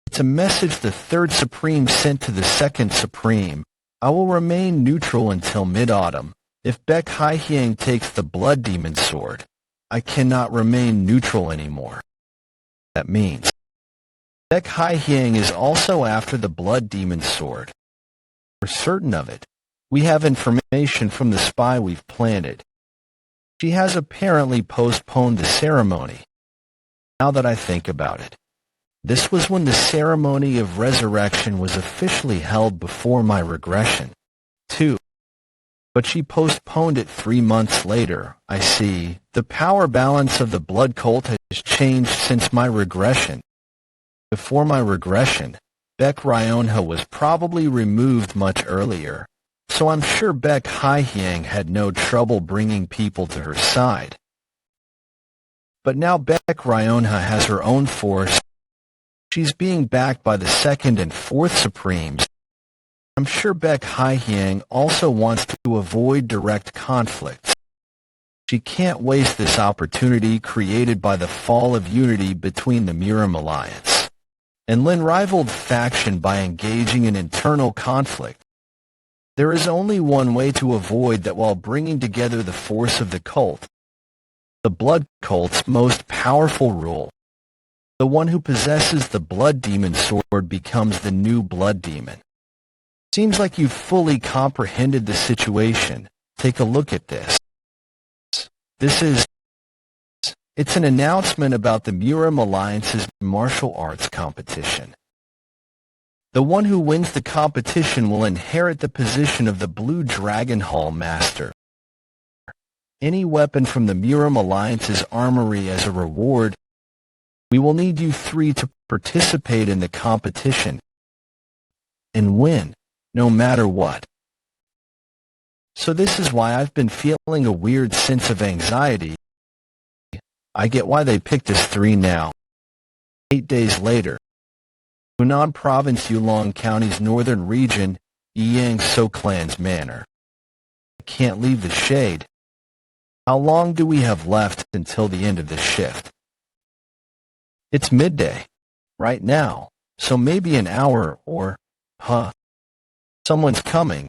It's a message the third Supreme sent to the second Supreme. I will remain neutral until mid-autumn. If Baek Hye-hyang takes the Blood Demon Sword, I cannot remain neutral anymore. That means Baek Hye-hyang is also after the Blood Demon Sword. We're certain of it. We have information from the spy we've planted. She has apparently postponed the ceremony. Now that I think about it, this was when the ceremony of resurrection was officially held before my regression, too. But she postponed it 3 months later. I see. The power balance of the blood cult has changed since my regression. Before my regression, Baek Ryonha was probably removed much earlier, so I'm sure Baek Hye-hyang had no trouble bringing people to her side. But now Baek Ryonha has her own force. She's being backed by the second and fourth Supremes. I'm sure Baek Hye-hyang also wants to avoid direct conflicts. She can't waste this opportunity created by the fall of unity between the Miram Alliance and Lin rivaled faction by engaging in internal conflict. There is only one way to avoid that while bringing together the force of the cult. The blood cult's most powerful rule. The one who possesses the Blood Demon Sword becomes the new Blood Demon. Seems like you've fully comprehended the situation. Take a look at this. It's an announcement about the Miram Alliance's martial arts competition. The one who wins the competition will inherit the position of the Blue Dragon Hall Master. Any weapon from the Miram Alliance's armory as a reward. We will need you 3 to participate in the competition and win, no matter what. So this is why I've been feeling a weird sense of anxiety. I get why they picked us 3 now. 8 days later, Hunan Province, Yulong County's northern region, Yang-so Clan's manor. I can't leave the shade. How long do we have left until the end of the shift? It's midday, right now, so maybe an hour or, someone's coming.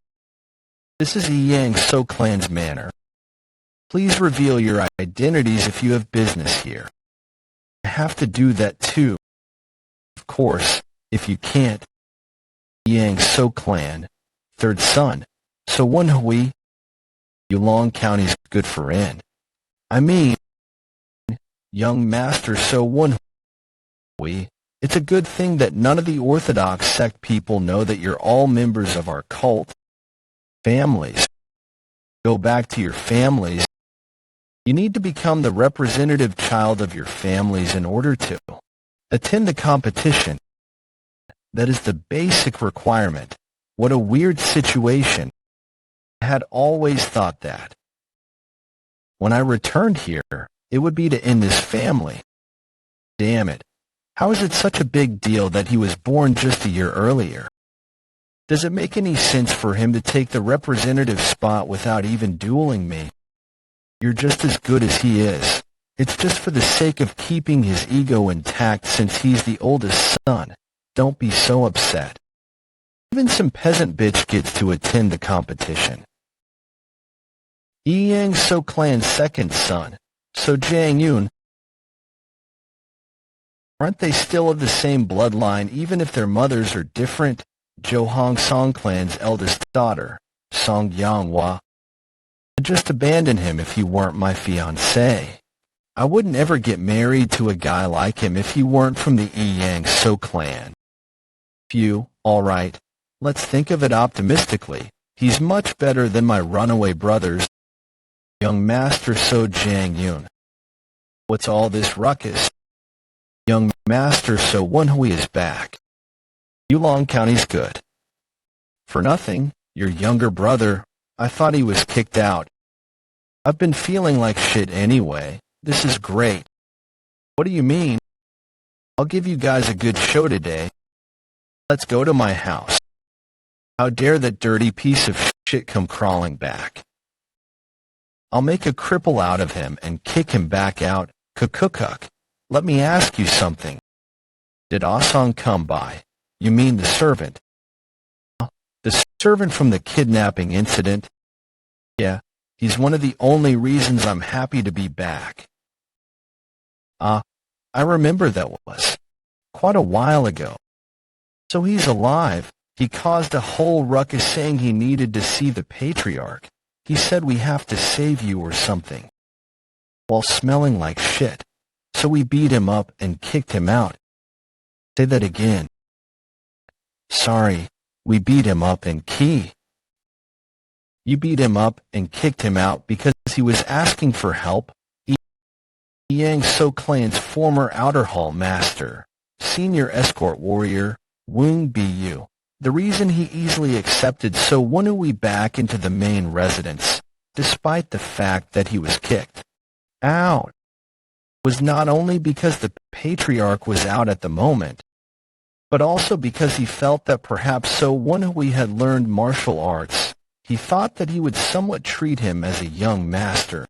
This is Yang-so Clan's manor. Please reveal your identities if you have business here. I have to do that too. Of course, if you can't. Yang-so Clan, third son, so Woon-Hwi. Yulong County's good for in. I mean, young master So Woon-Hwi. It's a good thing that none of the Orthodox sect people know that you're all members of our cult. Families. Go back to your families. You need to become the representative child of your families in order to attend the competition. That is the basic requirement. What a weird situation. I had always thought that. When I returned here, it would be to end this family. Damn it. How is it such a big deal that he was born just a year earlier? Does it make any sense for him to take the representative spot without even dueling me? You're just as good as he is. It's just for the sake of keeping his ego intact since he's the oldest son. Don't be so upset. Even some peasant bitch gets to attend the competition. Yang So clan's second son, So Jang Yoon. Aren't they still of the same bloodline even if their mothers are different? Jo Hong Song clan's eldest daughter, Song Yanghwa. I'd just abandon him if he weren't my fiancé. I wouldn't ever get married to a guy like him if he weren't from the Yang So clan. Phew, alright. Let's think of it optimistically. He's much better than my runaway brothers. Young Master So Jang Yoon. What's all this ruckus? Young Master So Woon-Hwi is back. Yulong County's good. For nothing, your younger brother, I thought he was kicked out. I've been feeling like shit anyway. This is great. What do you mean? I'll give you guys a good show today. Let's go to my house. How dare that dirty piece of shit come crawling back. I'll make a cripple out of him and kick him back out. Kukukuk. Let me ask you something. Did Asong come by? You mean the servant? The servant from the kidnapping incident? Yeah, he's one of the only reasons I'm happy to be back. I remember that was quite a while ago. So he's alive. He caused a whole ruckus saying he needed to see the patriarch. He said we have to save you or something. While smelling like shit. So we beat him up and kicked him out. Say that again. Sorry, we beat him up and You beat him up and kicked him out because he was asking for help. Yang So clan's former outer hall master, senior escort warrior, Woon-Hwi. The reason he easily accepted So Woon-Hwi back into the main residence, despite the fact that he was kicked out, was not only because the patriarch was out at the moment, but also because he felt that perhaps So Woon-Hwi had learned martial arts. He thought that he would somewhat treat him as a young master,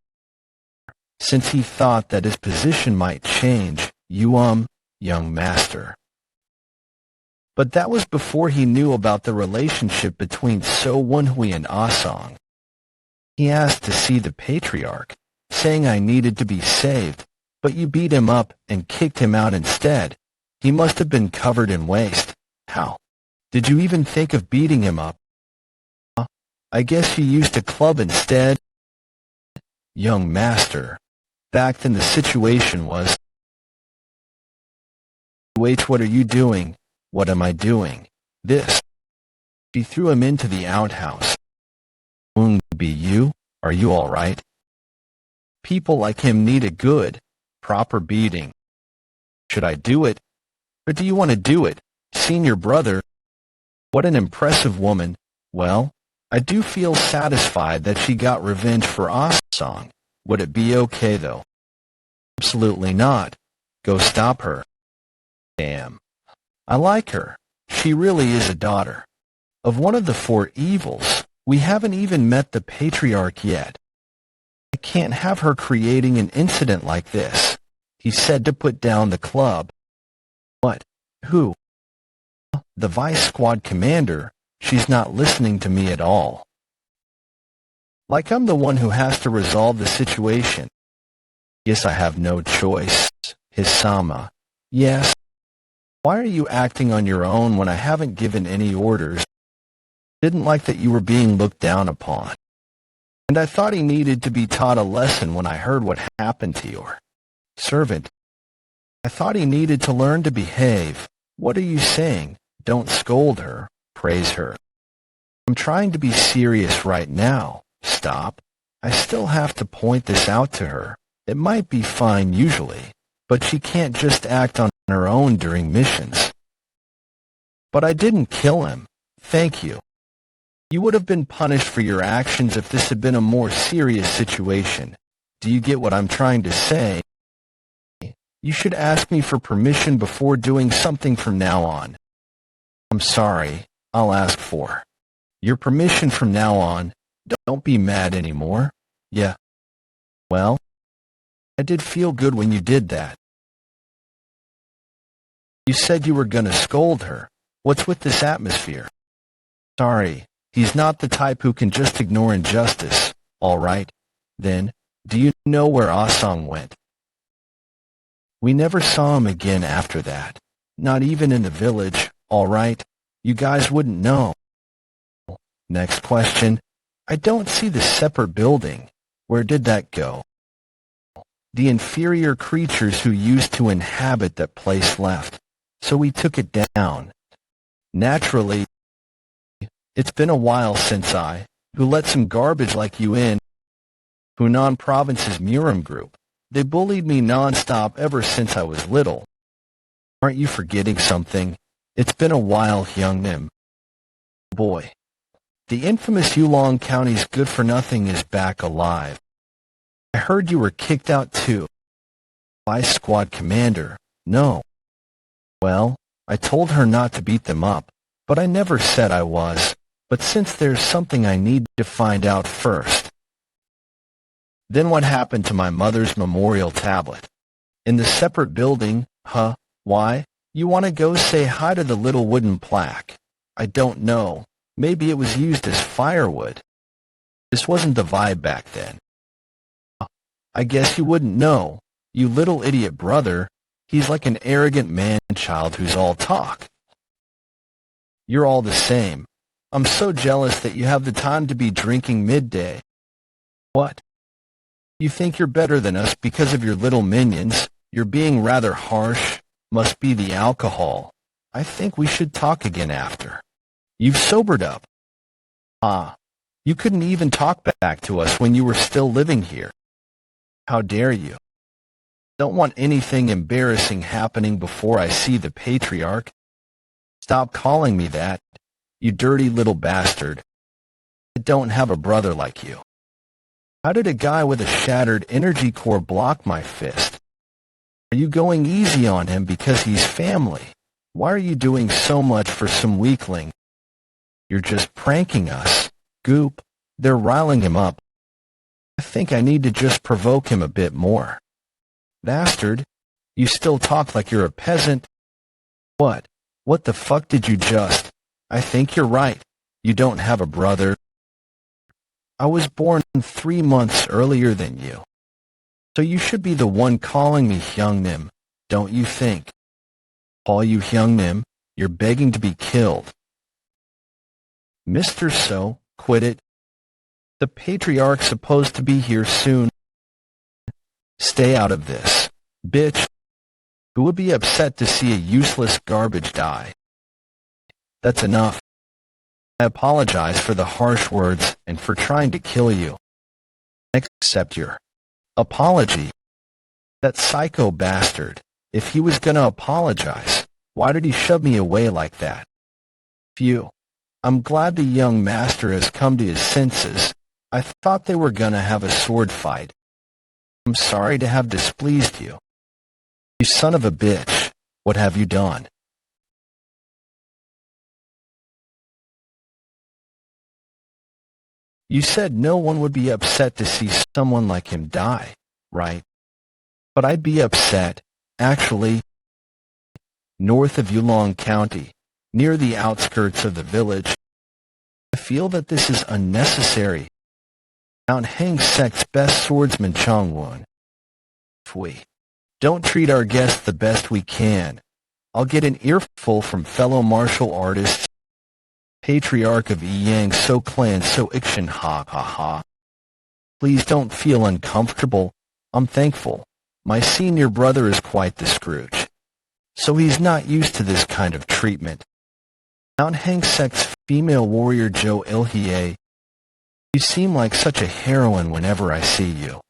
since he thought that his position might change, young master. But that was before he knew about the relationship between So Woon-Hwi and Asong. He asked to see the patriarch, saying I needed to be saved, but you beat him up and kicked him out instead. He must have been covered in waste. How? Did you even think of beating him up? I guess you used a club instead. Young master. Back then the situation was, wait, what are you doing? What am I doing? This. She threw him into the outhouse. Woon-Hwi, are you all right? People like him need a good, proper beating. Should I do it? Or do you want to do it, senior brother? What an impressive woman. Well, I do feel satisfied that she got revenge for Asong. Would it be okay, though? Absolutely not. Go stop her. Damn. I like her. She really is a daughter of one of the four evils. We haven't even met the patriarch yet. I can't have her creating an incident like this. He said to put down the club. What? Who? The vice squad commander. She's not listening to me at all. Like I'm the one who has to resolve the situation. Yes, I have no choice. Hisama. Yes. Why are you acting on your own when I haven't given any orders? Didn't like that you were being looked down upon. And I thought he needed to be taught a lesson when I heard what happened to your servant. I thought he needed to learn to behave. What are you saying? Don't scold her, praise her. I'm trying to be serious right now. Stop. I still have to point this out to her. It might be fine usually, but she can't just act on her own during missions. But I didn't kill him. Thank you. You would have been punished for your actions if this had been a more serious situation. Do you get what I'm trying to say? You should ask me for permission before doing something from now on. I'm sorry. I'll ask for your permission from now on. Don't be mad anymore. Yeah. Well, I did feel good when you did that. You said you were gonna scold her. What's with this atmosphere? Sorry, he's not the type who can just ignore injustice. All right. Then, do you know where Asong went? We never saw him again after that. Not even in the village. All right. You guys wouldn't know. Next question. I don't see the separate building. Where did that go? The inferior creatures who used to inhabit that place left, so we took it down. Naturally, it's been a while since who let some garbage like you in, Hunan Province's Murim group. They bullied me non-stop ever since I was little. Aren't you forgetting something? It's been a while, Hyung Nim. Boy. The infamous Yulong County's good-for-nothing is back alive. I heard you were kicked out too. Vice Squad Commander. No. Well, I told her not to beat them up, but I never said I was. But since there's something I need to find out first. Then what happened to my mother's memorial tablet? In the separate building, huh? Why? You want to go say hi to the little wooden plaque? I don't know. Maybe it was used as firewood. This wasn't the vibe back then. I guess you wouldn't know. You little idiot brother. He's like an arrogant man-child who's all talk. You're all the same. I'm so jealous that you have the time to be drinking midday. What? You think you're better than us because of your little minions? You're being rather harsh. Must be the alcohol. I think we should talk again after. You've sobered up. You couldn't even talk back to us when you were still living here. How dare you? Don't want anything embarrassing happening before I see the patriarch. Stop calling me that, you dirty little bastard. I don't have a brother like you. How did a guy with a shattered energy core block my fist? Are you going easy on him because he's family? Why are you doing so much for some weakling? You're just pranking us. Goop, they're riling him up. I think I need to just provoke him a bit more. Bastard, you still talk like you're a peasant. What? What the fuck did you just? I think you're right. You don't have a brother. I was born 3 months earlier than you. So you should be the one calling me Hyung Nim, don't you think? Call you Hyung Nim, you're begging to be killed. Mr. So, quit it. The patriarch's supposed to be here soon. Stay out of this, bitch. Who would be upset to see a useless garbage die? That's enough. I apologize for the harsh words and for trying to kill you. Accept your apology. That psycho bastard, if he was gonna apologize, why did he shove me away like that? Phew. I'm glad the young master has come to his senses. I thought they were gonna have a sword fight. I'm sorry to have displeased you. You son of a bitch, what have you done? You said no one would be upset to see someone like him die, right? But I'd be upset, actually. North of Yulong County, near the outskirts of the village, I feel that this is unnecessary. Mount Hang Sect's best swordsman Woon-Hwi. Don't treat our guests the best we can. I'll get an earful from fellow martial artists. Patriarch of Yang So Clan So Ikshin ha ha ha. Please don't feel uncomfortable. I'm thankful. My senior brother is quite the Scrooge. so he's not used to this kind of treatment. Mount Hang Sect's female warrior Jo Il-hye, you seem like such a heroine whenever I see you.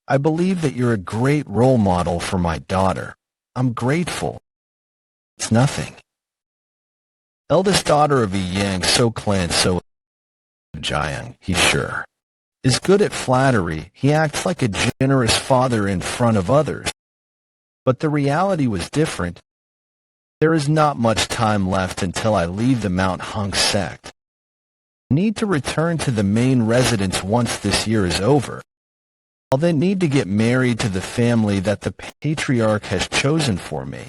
I believe that you're a great role model for my daughter. I'm grateful. It's nothing. Eldest daughter of a Yang So clan So Jiang, he's sure. Is good at flattery. He acts like a generous father in front of others. But the reality was different. There is not much time left until I leave the Mount Hung sect. I need to return to the main residence once this year is over. I'll then need to get married to the family that the patriarch has chosen for me.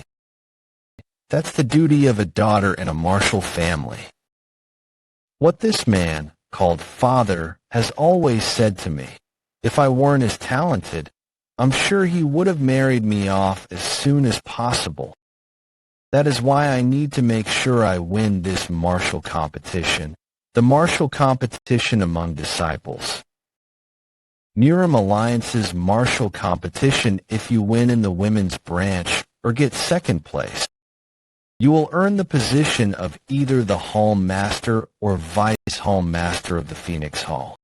That's the duty of a daughter in a martial family. What this man, called father, has always said to me, if I weren't as talented, I'm sure he would have married me off as soon as possible. That is why I need to make sure I win this martial competition, the martial competition among disciples. Murim Alliance's martial competition. If you win in the women's branch or get second place, you will earn the position of either the Hall Master or Vice Hall Master of the Phoenix Hall.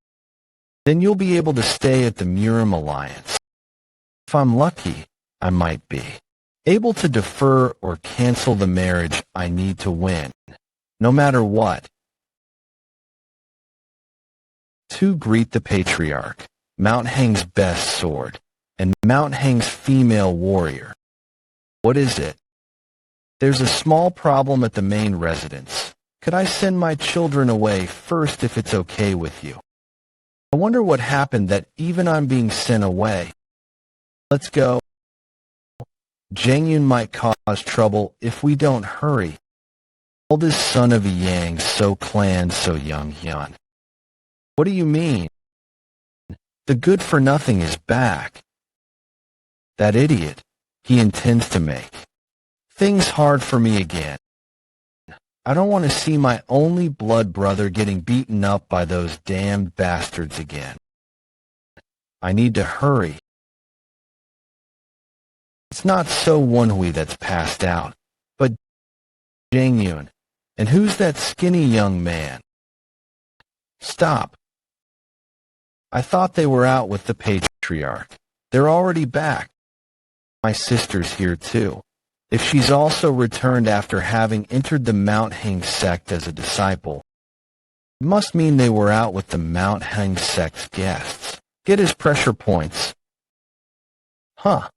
Then you'll be able to stay at the Murim Alliance. If I'm lucky, I might be able to defer or cancel the marriage I need to win, no matter what. To greet the patriarch, Mount Hang's best sword, and Mount Hang's female warrior. What is it? There's a small problem at the main residence. Could I send my children away first if it's okay with you? I wonder what happened that even I'm being sent away. Let's go. Jangyun might cause trouble if we don't hurry. Oldest son of a Yang So clan So Young-hyun. What do you mean? The good-for-nothing is back. That idiot. He intends to make things hard for me again. I don't want to see my only blood brother getting beaten up by those damned bastards again. I need to hurry. It's not so Woon-Hwi that's passed out, but Jangyun. And who's that skinny young man? Stop. I thought they were out with the patriarch. They're already back. My sister's here too. If she's also returned after having entered the Mount Hang sect as a disciple, it must mean they were out with the Mount Hang sect's guests. Get his pressure points. Huh.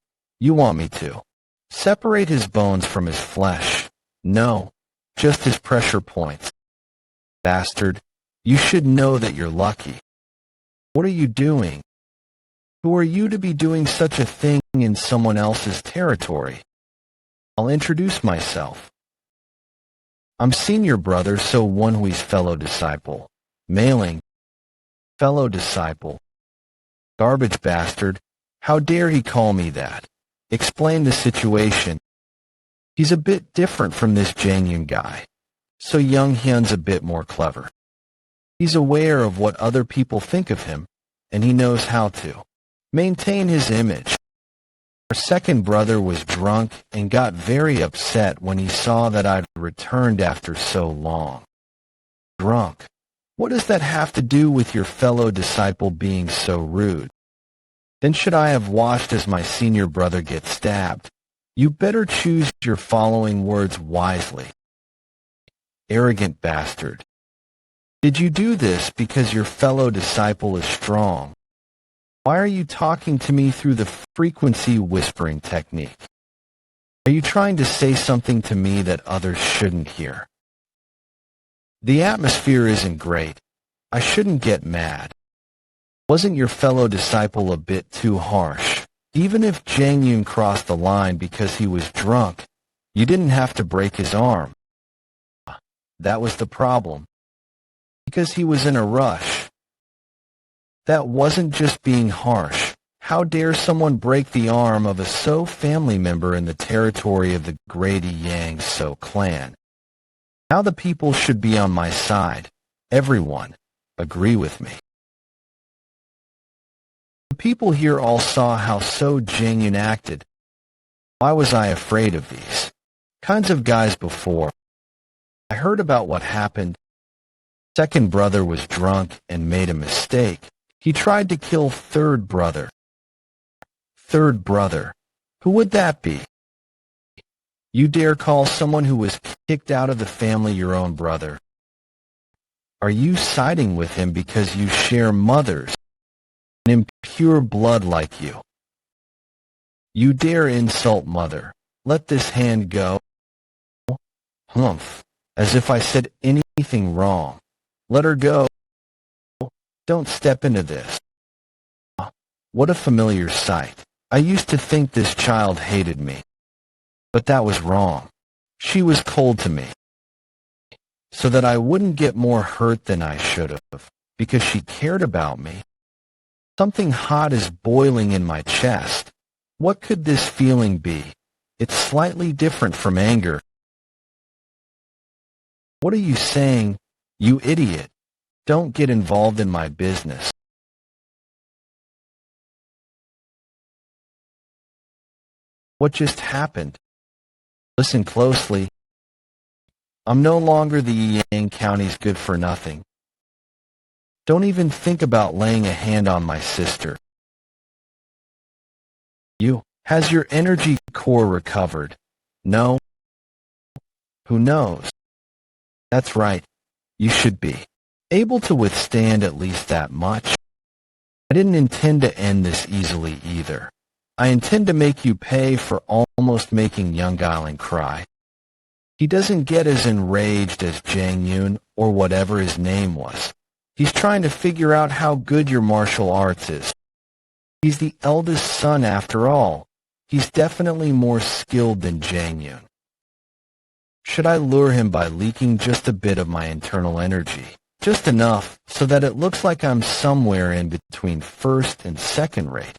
You want me to separate his bones from his flesh? No, just his pressure points. Bastard, you should know that you're lucky. What are you doing? Who are you to be doing such a thing in someone else's territory? I'll introduce myself. I'm senior brother So Woon-Hwi's fellow disciple. Mailing. Fellow disciple. Garbage bastard. How dare he call me that? Explain the situation. He's a bit different from this Jangyun guy. So Young-hyun's a bit more clever. He's aware of what other people think of him, and he knows how to maintain his image. Our second brother was drunk and got very upset when he saw that I'd returned after so long. Drunk? What does that have to do with your fellow disciple being so rude? Then should I have watched as my senior brother get stabbed? You better choose your following words wisely. Arrogant bastard. Did you do this because your fellow disciple is strong? Why are you talking to me through the frequency whispering technique? Are you trying to say something to me that others shouldn't hear? The atmosphere isn't great. I shouldn't get mad. Wasn't your fellow disciple a bit too harsh? Even if Jangyun crossed the line because he was drunk, you didn't have to break his arm. That was the problem. Because he was in a rush. That wasn't just being harsh. How dare someone break the arm of a So family member in the territory of the Grady Yang So clan? Now the people should be on my side. Everyone. Agree with me. The people here all saw how So Jangyun acted. Why was I afraid of these kinds of guys before? I heard about what happened. Second brother was drunk and made a mistake. He tried to kill third brother. Third brother. Who would that be? You dare call someone who was kicked out of the family your own brother? Are you siding with him because you share mothers and impure blood like you? You dare insult mother. Let this hand go. Humph. As if I said anything wrong. Let her go. Don't step into this. What a familiar sight. I used to think this child hated me. But that was wrong. She was cold to me. So that I wouldn't get more hurt than I should have, because she cared about me. Something hot is boiling in my chest. What could this feeling be? It's slightly different from anger. What are you saying, you idiot? Don't get involved in my business. What just happened? Listen closely. I'm no longer the Yang County's good-for-nothing. Don't even think about laying a hand on my sister. Has your energy core recovered? No? Who knows? That's right. You should be able to withstand at least that much. I didn't intend to end this easily either. I intend to make you pay for almost making young Gailing cry. He doesn't get as enraged as Jang Yun or whatever his name was. He's trying to figure out how good your martial arts is. He's the eldest son after all. He's definitely more skilled than Jang Yun. Should I lure him by leaking just a bit of my internal energy? Just enough so that it looks like I'm somewhere in between first and second rate.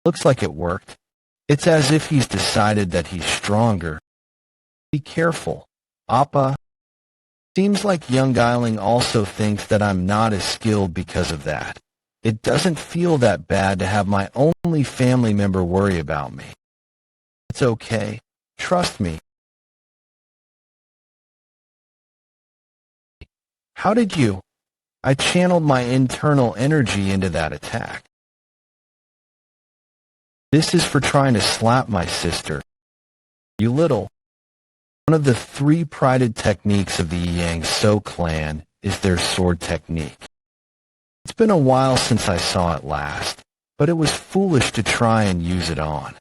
Looks like it worked. It's as if he's decided that he's stronger. Be careful, Appa. Seems like young Gailing also thinks that I'm not as skilled because of that. It doesn't feel that bad to have my only family member worry about me. It's okay. Trust me. How did you? I channeled my internal energy into that attack. This is for trying to slap my sister. You little. One of the three prided techniques of the Yang So clan is their sword technique. It's been a while since I saw it last, but it was foolish to try and use it on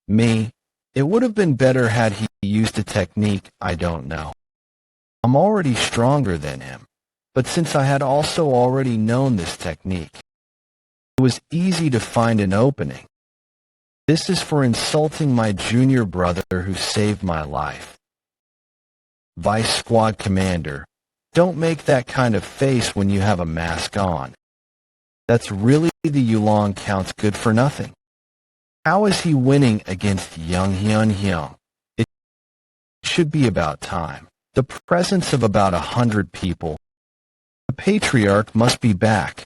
me. It would have been better had he used a technique I don't know. I'm already stronger than him, but since I had also already known this technique, it was easy to find an opening. This is for insulting my junior brother who saved my life. Vice Squad Commander, don't make that kind of face when you have a mask on. That's really the Yulong Count's good for nothing. How is he winning against Young Hyun Hyung? It should be about time. The presence of about 100 people. The patriarch must be back.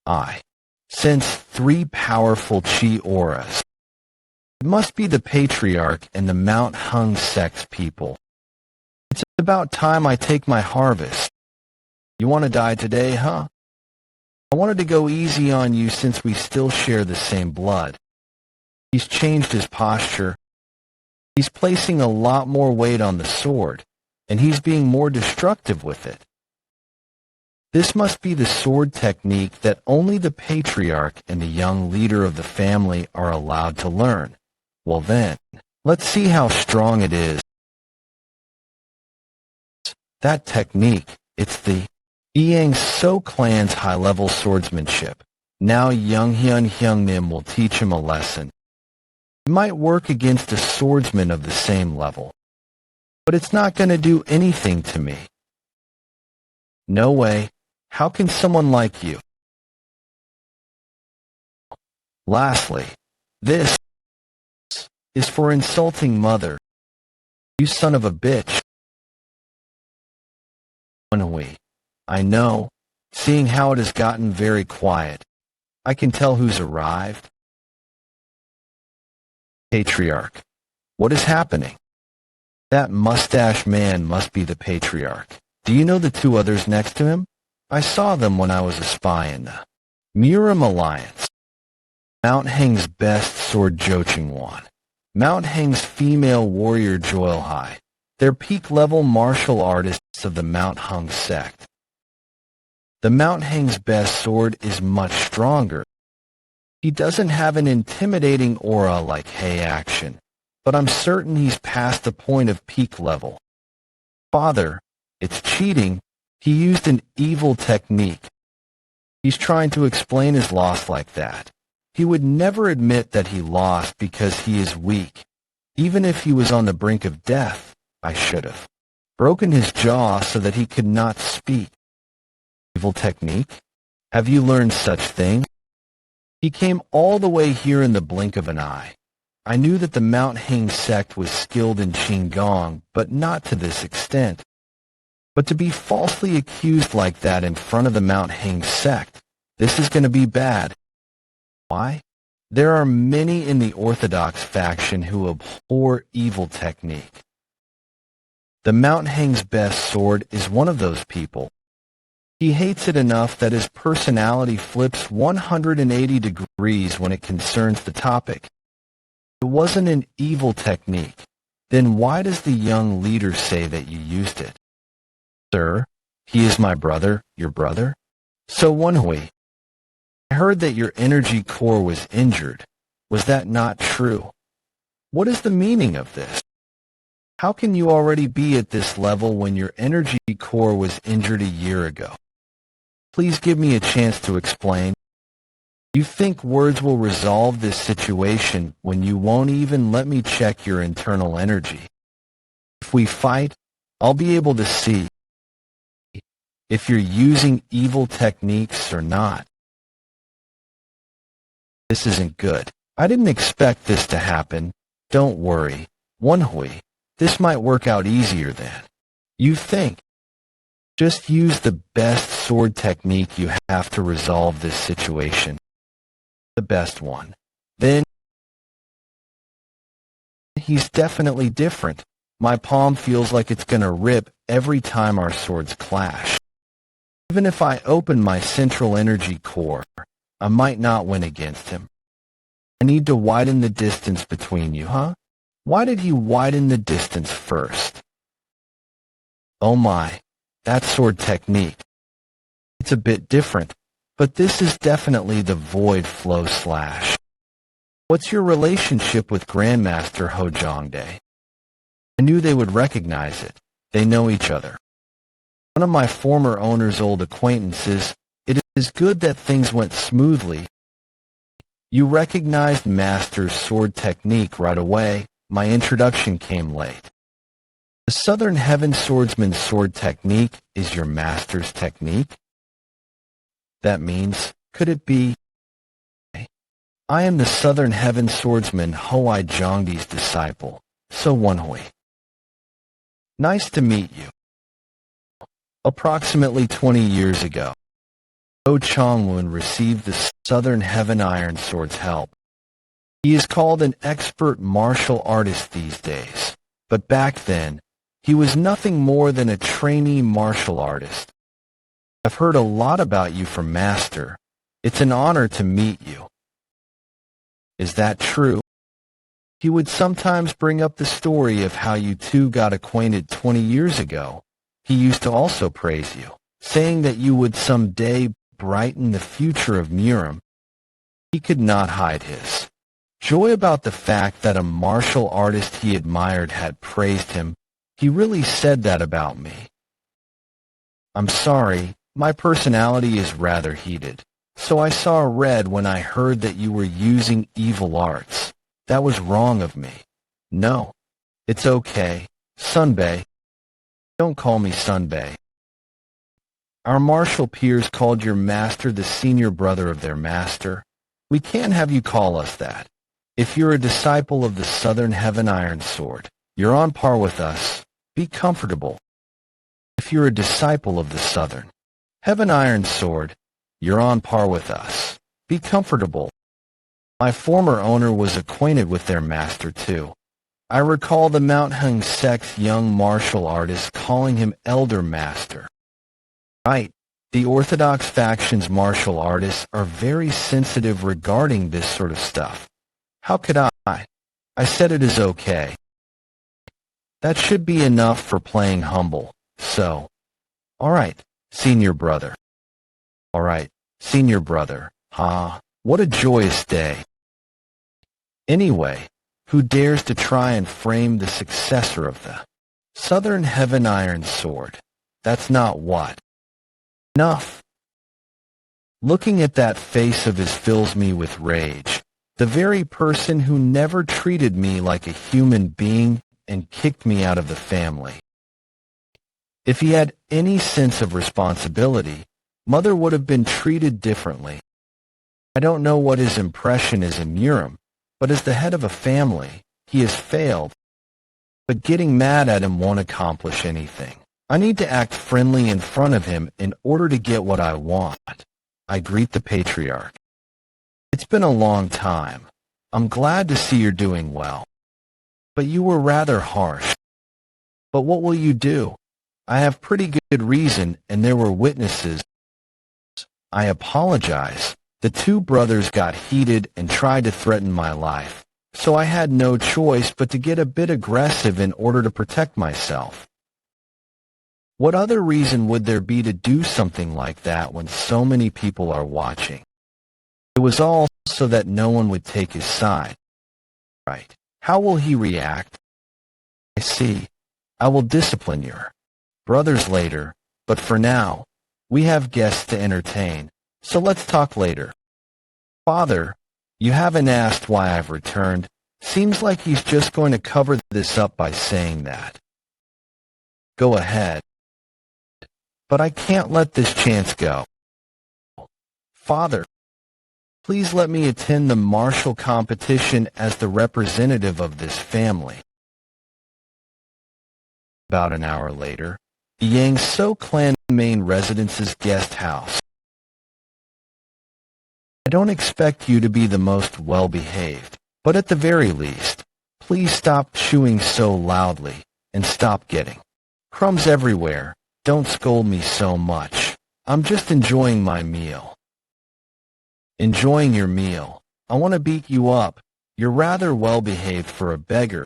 I sense 3 powerful chi auras. It must be the patriarch and the Mount Hung sex people. It's about time I take my harvest. You want to die today, huh? I wanted to go easy on you since we still share the same blood. He's changed his posture. He's placing a lot more weight on the sword, and he's being more destructive with it. This must be the sword technique that only the patriarch and the young leader of the family are allowed to learn. Well then, let's see how strong it is. That technique, it's the Yang So clan's high-level swordsmanship. Now Young Hyun Hyungnim will teach him a lesson. It might work against a swordsman of the same level, but it's not going to do anything to me. No way. How can someone like you? Lastly, this is for insulting mother. You son of a bitch. Woon-Hwi. I know, seeing how it has gotten very quiet. I can tell who's arrived. Patriarch. What is happening? That mustache man must be the patriarch. Do you know the two others next to him? I saw them when I was a spy in the Murim Alliance. Mount Heng's best sword Jochingwan. Mount Heng's female warrior Woon-Hwi. They're peak-level martial artists of the Mount Heng sect. The Mount Heng's best sword is much stronger. He doesn't have an intimidating aura like Hei Action, but I'm certain he's past the point of peak level. Father, it's cheating. He used an evil technique. He's trying to explain his loss like that. He would never admit that he lost because he is weak. Even if he was on the brink of death, I should have broken his jaw so that he could not speak. Evil technique? Have you learned such things? He came all the way here in the blink of an eye. I knew that the Mount Heng sect was skilled in Qigong, but not to this extent. But to be falsely accused like that in front of the Mount Heng sect, this is going to be bad. Why? There are many in the Orthodox faction who abhor evil technique. The Mount Heng's best sword is one of those people. He hates it enough that his personality flips 180 degrees when it concerns the topic. It wasn't an evil technique. Then why does the young leader say that you used it? Sir, he is my brother, your brother? So Woon-Hwi, I heard that your energy core was injured. Was that not true? What is the meaning of this? How can you already be at this level when your energy core was injured a year ago? Please give me a chance to explain. You think words will resolve this situation when you won't even let me check your internal energy. If we fight, I'll be able to see if you're using evil techniques or not. This isn't good. I didn't expect this to happen. Don't worry, Woon-Hwi. This might work out easier than you think. Just use the best sword technique you have to resolve this situation. The best one. Then he's definitely different. My palm feels like it's gonna rip every time our swords clash. Even if I open my central energy core, I might not win against him. I need to widen the distance between you, huh? Why did he widen the distance first? Oh my, that sword technique. It's a bit different, but this is definitely the void flow slash. What's your relationship with Grandmaster Hojongdae? I knew they would recognize it. They know each other. One of my former owner's old acquaintances. It is good that things went smoothly. You recognized Master's sword technique right away. My introduction came late. The Southern Heaven Swordsman's sword technique is your Master's technique? That means, could it be? I am the Southern Heaven Swordsman Hoi Zhongdi's disciple, so Woon-Hwi. Nice to meet you. Approximately 20 years ago, Ho Changwon received the Southern Heaven Iron Sword's help. He is called an expert martial artist these days, but back then, he was nothing more than a trainee martial artist. I've heard a lot about you from Master. It's an honor to meet you. Is that true? He would sometimes bring up the story of how you two got acquainted 20 years ago. He used to also praise you, saying that you would someday brighten the future of Murim. He could not hide his joy about the fact that a martial artist he admired had praised him. He really said that about me. I'm sorry, my personality is rather heated, so I saw red when I heard that you were using evil arts. That was wrong of me. No, it's okay, Sunbae. Don't call me Sunbae. Our martial peers called your master the senior brother of their master. We can't have you call us that. If you're a disciple of the Southern Heaven Iron Sword, you're on par with us. Be comfortable. If you're a disciple of the Southern Heaven Iron Sword, you're on par with us. Be comfortable. My former owner was acquainted with their master too. I recall the Mount Hung sect's young martial artist calling him Elder Master. Right, the Orthodox faction's martial artists are very sensitive regarding this sort of stuff. How could I? I said it is okay. That should be enough for playing humble, so. Alright, senior brother. Alright, senior brother, what a joyous day. Anyway, who dares to try and frame the successor of the Southern Heaven Iron Sword? That's not what. Enough. Looking at that face of his fills me with rage. The very person who never treated me like a human being and kicked me out of the family. If he had any sense of responsibility, Mother would have been treated differently. I don't know what his impression is in Urim, but as the head of a family, he has failed. But getting mad at him won't accomplish anything. I need to act friendly in front of him in order to get what I want. I greet the patriarch. It's been a long time. I'm glad to see you're doing well. But you were rather harsh. But what will you do? I have pretty good reason, and there were witnesses. I apologize. The two brothers got heated and tried to threaten my life, so I had no choice but to get a bit aggressive in order to protect myself. What other reason would there be to do something like that when so many people are watching? It was all so that no one would take his side. Right. How will he react? I see. I will discipline your brothers later, but for now, we have guests to entertain, so let's talk later. Father, you haven't asked why I've returned. Seems like he's just going to cover this up by saying that. Go ahead. But I can't let this chance go. Father, please let me attend the martial competition as the representative of this family. About an hour later, the Yang So clan main residence's guest house. I don't expect you to be the most well-behaved, but at the very least, please stop chewing so loudly and stop getting crumbs everywhere. Don't scold me so much. I'm just enjoying my meal. Enjoying your meal? I want to beat you up. You're rather well-behaved for a beggar.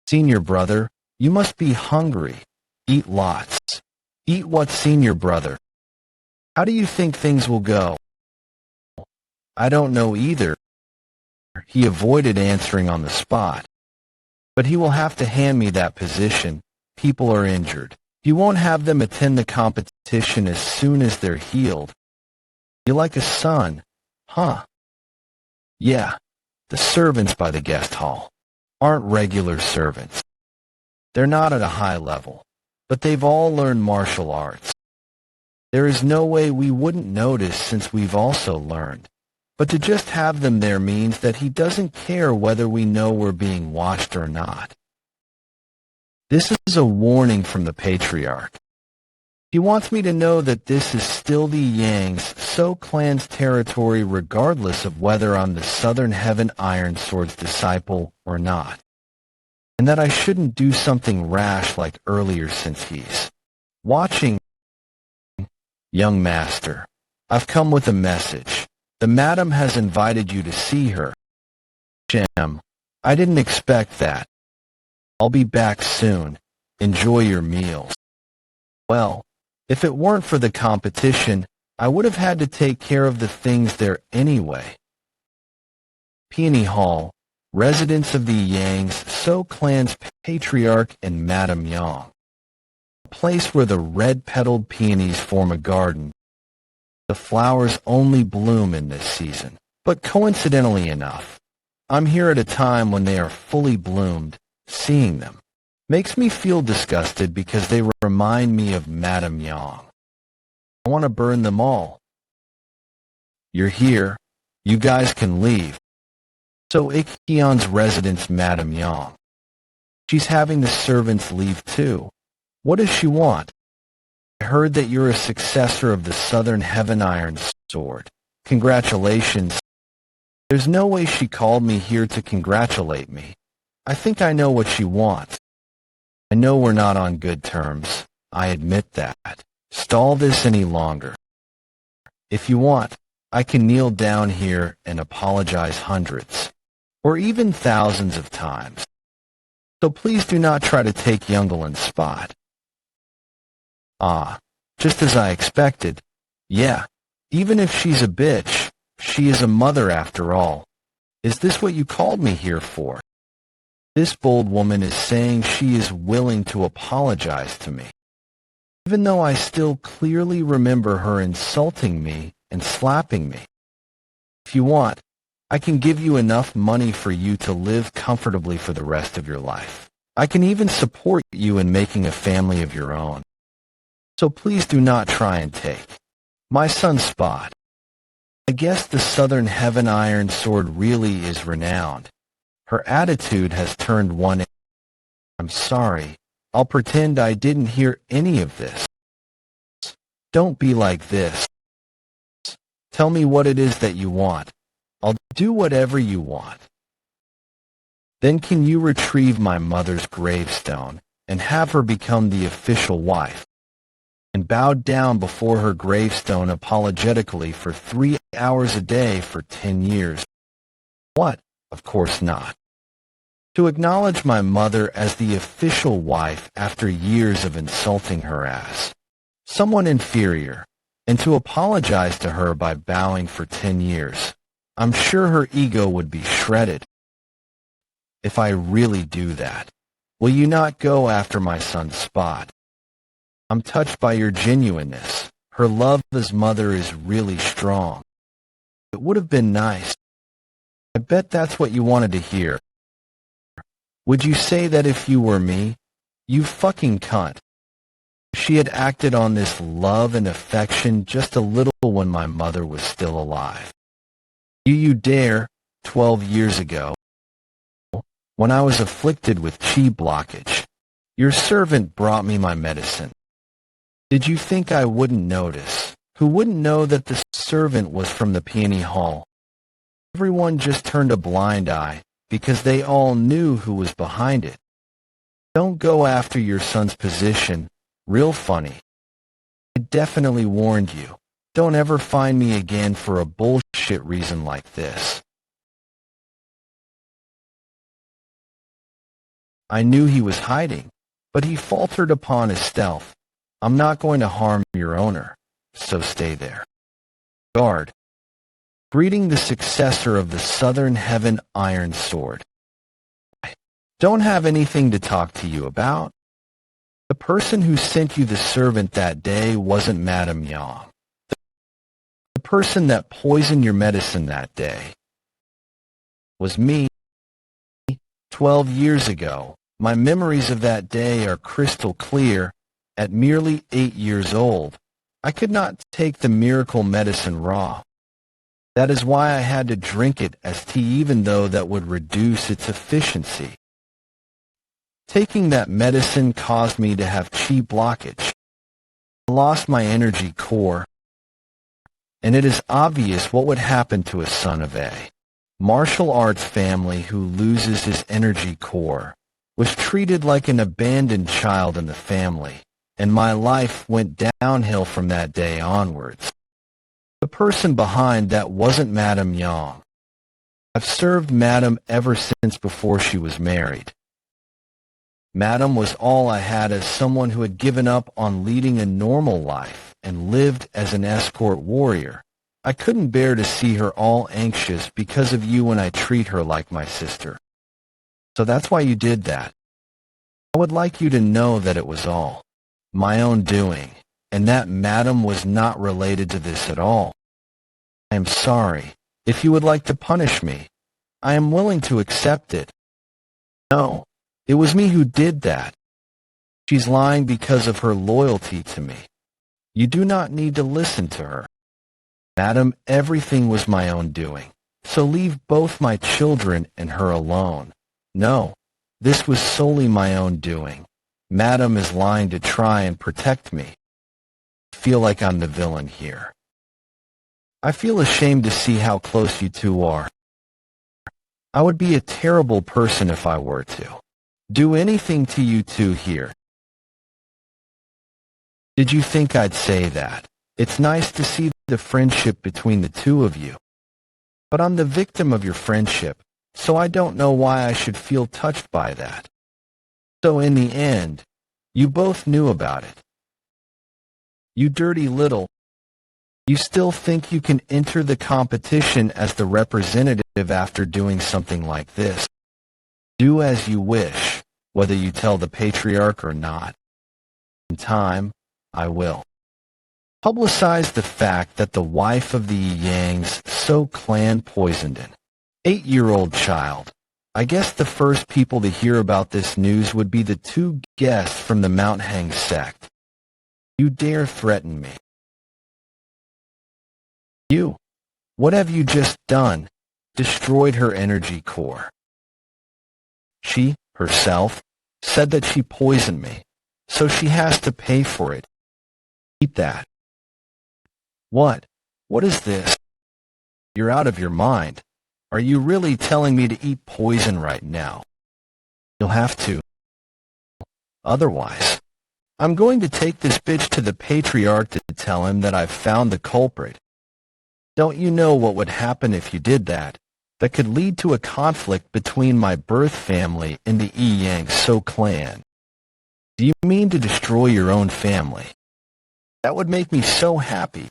Senior brother, you must be hungry. Eat lots. Eat what, senior brother? How do you think things will go? I don't know either. He avoided answering on the spot. But he will have to hand me that position. People are injured. You won't have them attend the competition as soon as they're healed. You like a son, huh? Yeah, the servants by the guest hall aren't regular servants. They're not at a high level, but they've all learned martial arts. There is no way we wouldn't notice since we've also learned. But to just have them there means that he doesn't care whether we know we're being watched or not. This is a warning from the patriarch. He wants me to know that this is still the Yang's So clan's territory regardless of whether I'm the Southern Heaven Iron Sword's disciple or not. And that I shouldn't do something rash like earlier since he's watching. Young master, I've come with a message. The madam has invited you to see her. Jim, I didn't expect that. I'll be back soon. Enjoy your meals. Well, if it weren't for the competition, I would have had to take care of the things there anyway. Peony Hall, residence of the Yang's So clan's patriarch and Madam Yang. A place where the red-petaled peonies form a garden. The flowers only bloom in this season, but coincidentally enough, I'm here at a time when they are fully bloomed. Seeing them makes me feel disgusted because they remind me of Madam Yang. I want to burn them all. You're here. You guys can leave. So Ikion's residence, Madam Yang. She's having the servants leave too. What does she want? I heard that you're a successor of the Southern Heaven Iron Sword. Congratulations. There's no way she called me here to congratulate me. I think I know what she wants. I know we're not on good terms. I admit that. Stall this any longer. If you want, I can kneel down here and apologize hundreds, or even thousands of times. So please do not try to take Younglin's spot. Ah, just as I expected. Yeah, even if she's a bitch, she is a mother after all. Is this what you called me here for? This bold woman is saying she is willing to apologize to me, even though I still clearly remember her insulting me and slapping me. If you want, I can give you enough money for you to live comfortably for the rest of your life. I can even support you in making a family of your own. So please do not try and take my son's spot. I guess the Southern Heaven Iron Sword really is renowned. Her attitude has turned 180. I'm sorry. I'll pretend I didn't hear any of this. Don't be like this. Tell me what it is that you want. I'll do whatever you want. Then can you retrieve my mother's gravestone and have her become the official wife, and bow down before her gravestone apologetically for 3 hours a day for 10 years? What? Of course not. To acknowledge my mother as the official wife after years of insulting her as someone inferior, and to apologize to her by bowing for 10 years. I'm sure her ego would be shredded. If I really do that, will you not go after my son's spot? I'm touched by your genuineness. Her love as mother is really strong. It would have been nice. I bet that's what you wanted to hear. Would you say that if you were me? You fucking cunt. She had acted on this love and affection just a little when my mother was still alive. You dare, 12 years ago, when I was afflicted with chi blockage, your servant brought me my medicine. Did you think I wouldn't notice? Who wouldn't know that the servant was from the Peony Hall? Everyone just turned a blind eye because they all knew who was behind it. Don't go after your son's position. Real funny. I definitely warned you. Don't ever find me again for a bullshit reason like this. I knew he was hiding, but he faltered upon his stealth. I'm not going to harm your owner, so stay there. Guard. Greeting the successor of the Southern Heaven Iron Sword. I don't have anything to talk to you about. The person who sent you the servant that day wasn't Madame Yang. The person that poisoned your medicine that day was me. 12 years ago, my memories of that day are crystal clear. At merely 8 years old, I could not take the miracle medicine raw. That is why I had to drink it as tea, even though that would reduce its efficiency. Taking that medicine caused me to have chi blockage. I lost my energy core, and it is obvious what would happen to a son of a martial arts family who loses his energy core. Was treated like an abandoned child in the family, and my life went downhill from that day onwards. The person behind that wasn't Madame Yang. I've served Madame ever since before she was married. Madame was all I had as someone who had given up on leading a normal life and lived as an escort warrior. I couldn't bear to see her all anxious because of you when I treat her like my sister. So that's why you did that. I would like you to know that it was all my own doing, and that Madame was not related to this at all. I am sorry. If you would like to punish me, I am willing to accept it. No, it was me who did that. She's lying because of her loyalty to me. You do not need to listen to her. Madame, everything was my own doing, so leave both my children and her alone. No, this was solely my own doing. Madame is lying to try and protect me. I feel like I'm the villain here. I feel ashamed to see how close you two are. I would be a terrible person if I were to do anything to you two here. Did you think I'd say that? It's nice to see the friendship between the two of you. But I'm the victim of your friendship, so I don't know why I should feel touched by that. So in the end, you both knew about it. You dirty little. You still think you can enter the competition as the representative after doing something like this. Do as you wish, whether you tell the patriarch or not. In time, I will publicize the fact that the wife of the Yang's So clan poisoned an 8-year-old child. I guess the first people to hear about this news would be the two guests from the Mount Hang sect. You dare threaten me? You. What have you just done? Destroyed her energy core. She, herself, said that she poisoned me, so she has to pay for it. Eat that. What? What is this? You're out of your mind. Are you really telling me to eat poison right now? You'll have to. Otherwise, I'm going to take this bitch to the patriarch to tell him that I've found the culprit. Don't you know what would happen if you did that? That could lead to a conflict between my birth family and the Yang So clan. Do you mean to destroy your own family? That would make me so happy.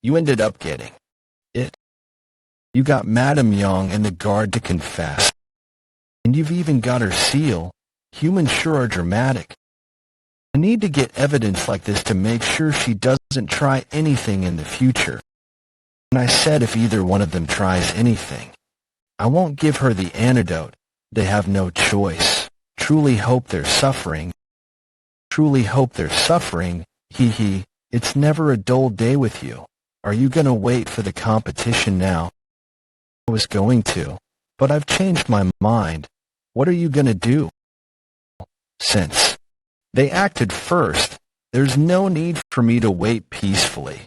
You ended up getting it. You got Madame Young and the guard to confess. And you've even got her seal. Humans sure are dramatic. I need to get evidence like this to make sure she doesn't try anything in the future. And I said if either one of them tries anything, I won't give her the antidote. They have no choice. Truly hope they're suffering. Truly hope they're suffering. Hee hee. It's never a dull day with you. Are you gonna wait for the competition now? I was going to, but I've changed my mind. What are you gonna do? Since they acted first, there's no need for me to wait peacefully.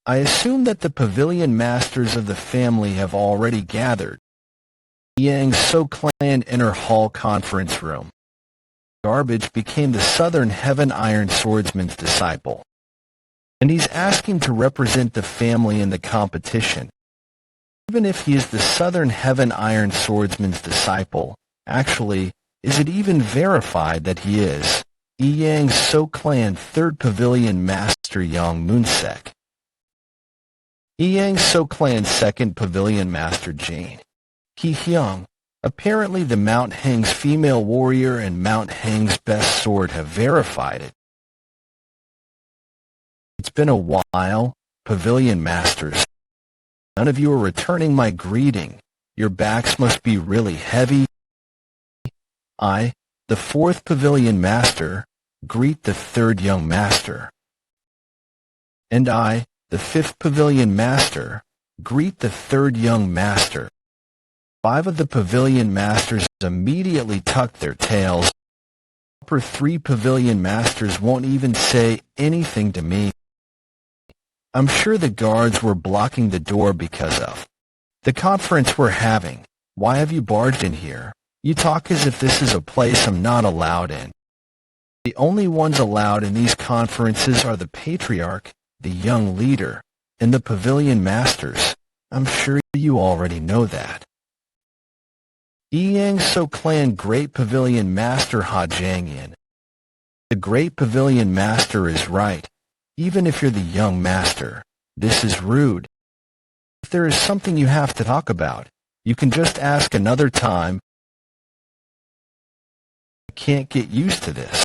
I assume that the pavilion masters of the family have already gathered. Yang's So clan inner hall conference room. Garbage became the Southern Heaven Iron Swordsman's disciple, and he's asking to represent the family in the competition. Even if he is the Southern Heaven Iron Swordsman's disciple, actually, is it even verified that he is Yang's So clan 3rd Pavilion Master Yang Moonsek? Yang's So clan 2nd Pavilion Master Jane Ki Hyung. Apparently the Mount Hang's female warrior and Mount Hang's best sword have verified it. It's been a while, Pavilion Masters. None of you are returning my greeting. Your backs must be really heavy. I, the 4th Pavilion Master, greet the 3rd Young Master. And I, the 5th Pavilion Master, greet the 3rd Young Master. 5 of the Pavilion Masters immediately tuck their tails. The upper 3 Pavilion Masters won't even say anything to me. I'm sure the guards were blocking the door because of the conference we're having. Why have you barged in here? You talk as if this is a place I'm not allowed in. The only ones allowed in these conferences are the Patriarch, the young leader, and the Pavilion Masters. I'm sure you already know that. Yang So clan Great Pavilion Master Ha Jangian. The Great Pavilion Master is right. Even if you're the young master, this is rude. If there is something you have to talk about, you can just ask another time. I can't get used to this.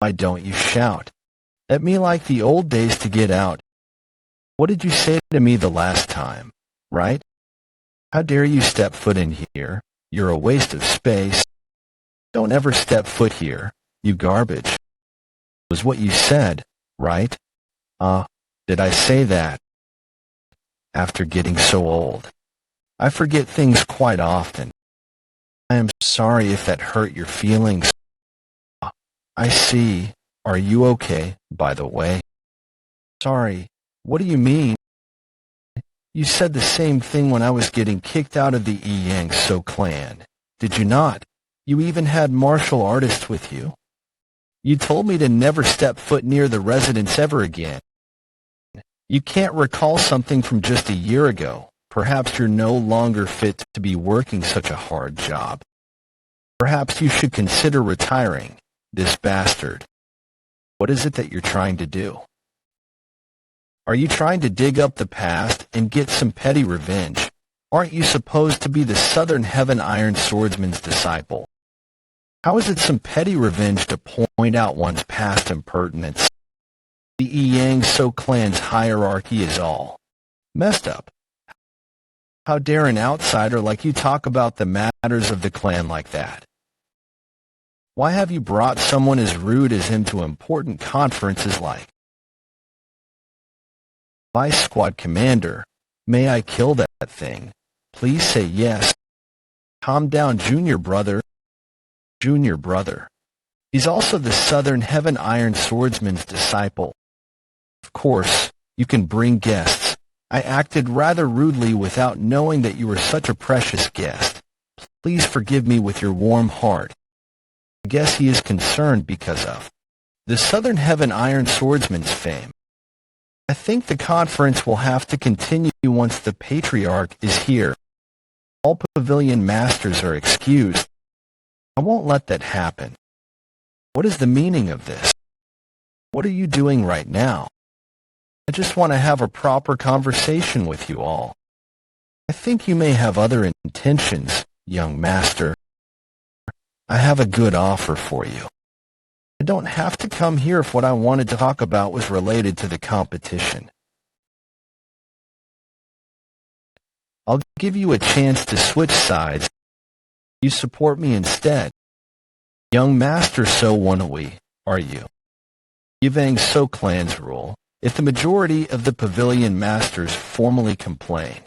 Why don't you shout at me like the old days to get out? What did you say to me the last time, right? How dare you step foot in here? You're a waste of space. Don't ever step foot here, you garbage. Was what you said, right? Did I say that? After getting so old, I forget things quite often. I am sorry if that hurt your feelings. I see. Are you okay, by the way? Sorry. What do you mean? You said the same thing when I was getting kicked out of the So clan. Did you not? You even had martial artists with you. You told me to never step foot near the residence ever again. You can't recall something from just a year ago. Perhaps you're no longer fit to be working such a hard job. Perhaps you should consider retiring, this bastard. What is it that you're trying to do? Are you trying to dig up the past and get some petty revenge? Aren't you supposed to be the Southern Heaven Iron Swordsman's disciple? How is it some petty revenge to point out one's past impertinence? The So clan's hierarchy is all messed up. How dare an outsider like you talk about the matters of the clan like that? Why have you brought someone as rude as him to important conferences like Vice Squad Commander? May I kill that thing? Please say yes. Calm down, Junior Brother. Junior Brother. He's also the Southern Heaven Iron Swordsman's disciple. Of course, you can bring guests. I acted rather rudely without knowing that you were such a precious guest. Please forgive me with your warm heart. I guess he is concerned because of the Southern Heaven Iron Swordsman's fame. I think the conference will have to continue once the Patriarch is here. All pavilion masters are excused. I won't let that happen. What is the meaning of this? What are you doing right now? I just want to have a proper conversation with you all. I think you may have other intentions, young master. I have a good offer for you. I don't have to come here if what I wanted to talk about was related to the competition. I'll give you a chance to switch sides. You support me instead. Young Master So Woon-Hwi, are you? So clan's rule. If the majority of the pavilion masters formally complain,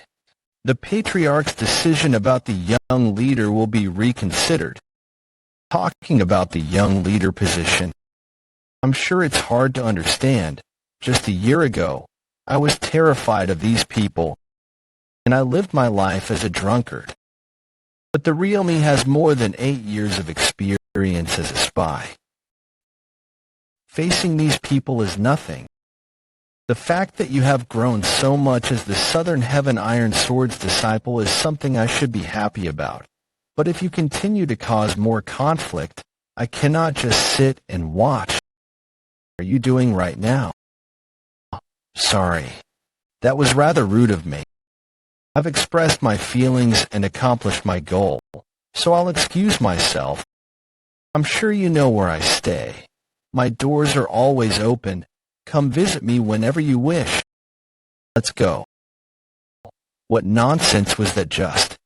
the Patriarch's decision about the young leader will be reconsidered. Talking about the young leader position, I'm sure it's hard to understand. Just a year ago, I was terrified of these people, and I lived my life as a drunkard. But the real me has more than 8 years of experience as a spy. Facing these people is nothing. The fact that you have grown so much as the Southern Heaven Iron Sword's disciple is something I should be happy about. But if you continue to cause more conflict, I cannot just sit and watch. What are you doing right now? Sorry. That was rather rude of me. I've expressed my feelings and accomplished my goal, so I'll excuse myself. I'm sure you know where I stay. My doors are always open. Come visit me whenever you wish. Let's go. What nonsense was that just?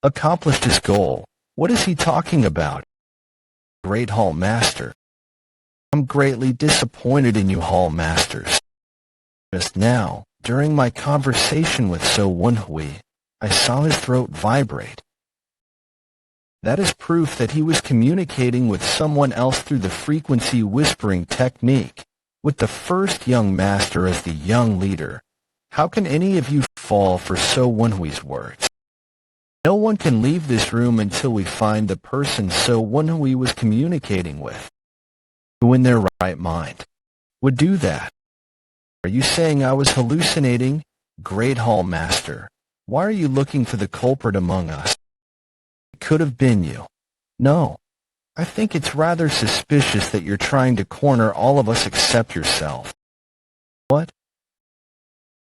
Accomplished his goal. What is he talking about? Great Hall Master. I'm greatly disappointed in you Hall Masters. Just now, during my conversation with So Woon-Hwi, I saw his throat vibrate. That is proof that he was communicating with someone else through the frequency whispering technique. With the first young master as the young leader, how can any of you fall for So Woon-Hwi's words? No one can leave this room until we find the person So Woon-Hwi was communicating with. Who in their right mind would do that? Are you saying I was hallucinating? Great Hall Master, why are you looking for the culprit among us? It could have been you. No. I think it's rather suspicious that you're trying to corner all of us except yourself. What?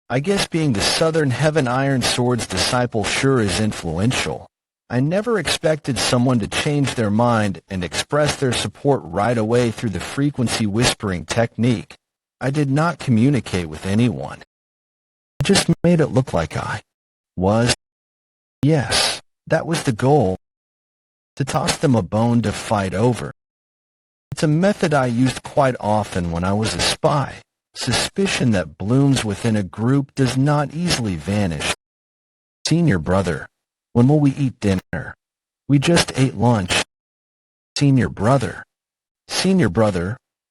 I guess being the Southern Heaven Iron Sword's disciple sure is influential. I never expected someone to change their mind and express their support right away through the frequency whispering technique. I did not communicate with anyone. I just made it look like I was. Yes, that was the goal. To toss them a bone to fight over. It's a method I used quite often when I was a spy. Suspicion that blooms within a group does not easily vanish. Senior brother, when will we eat dinner? We just ate lunch. Senior brother,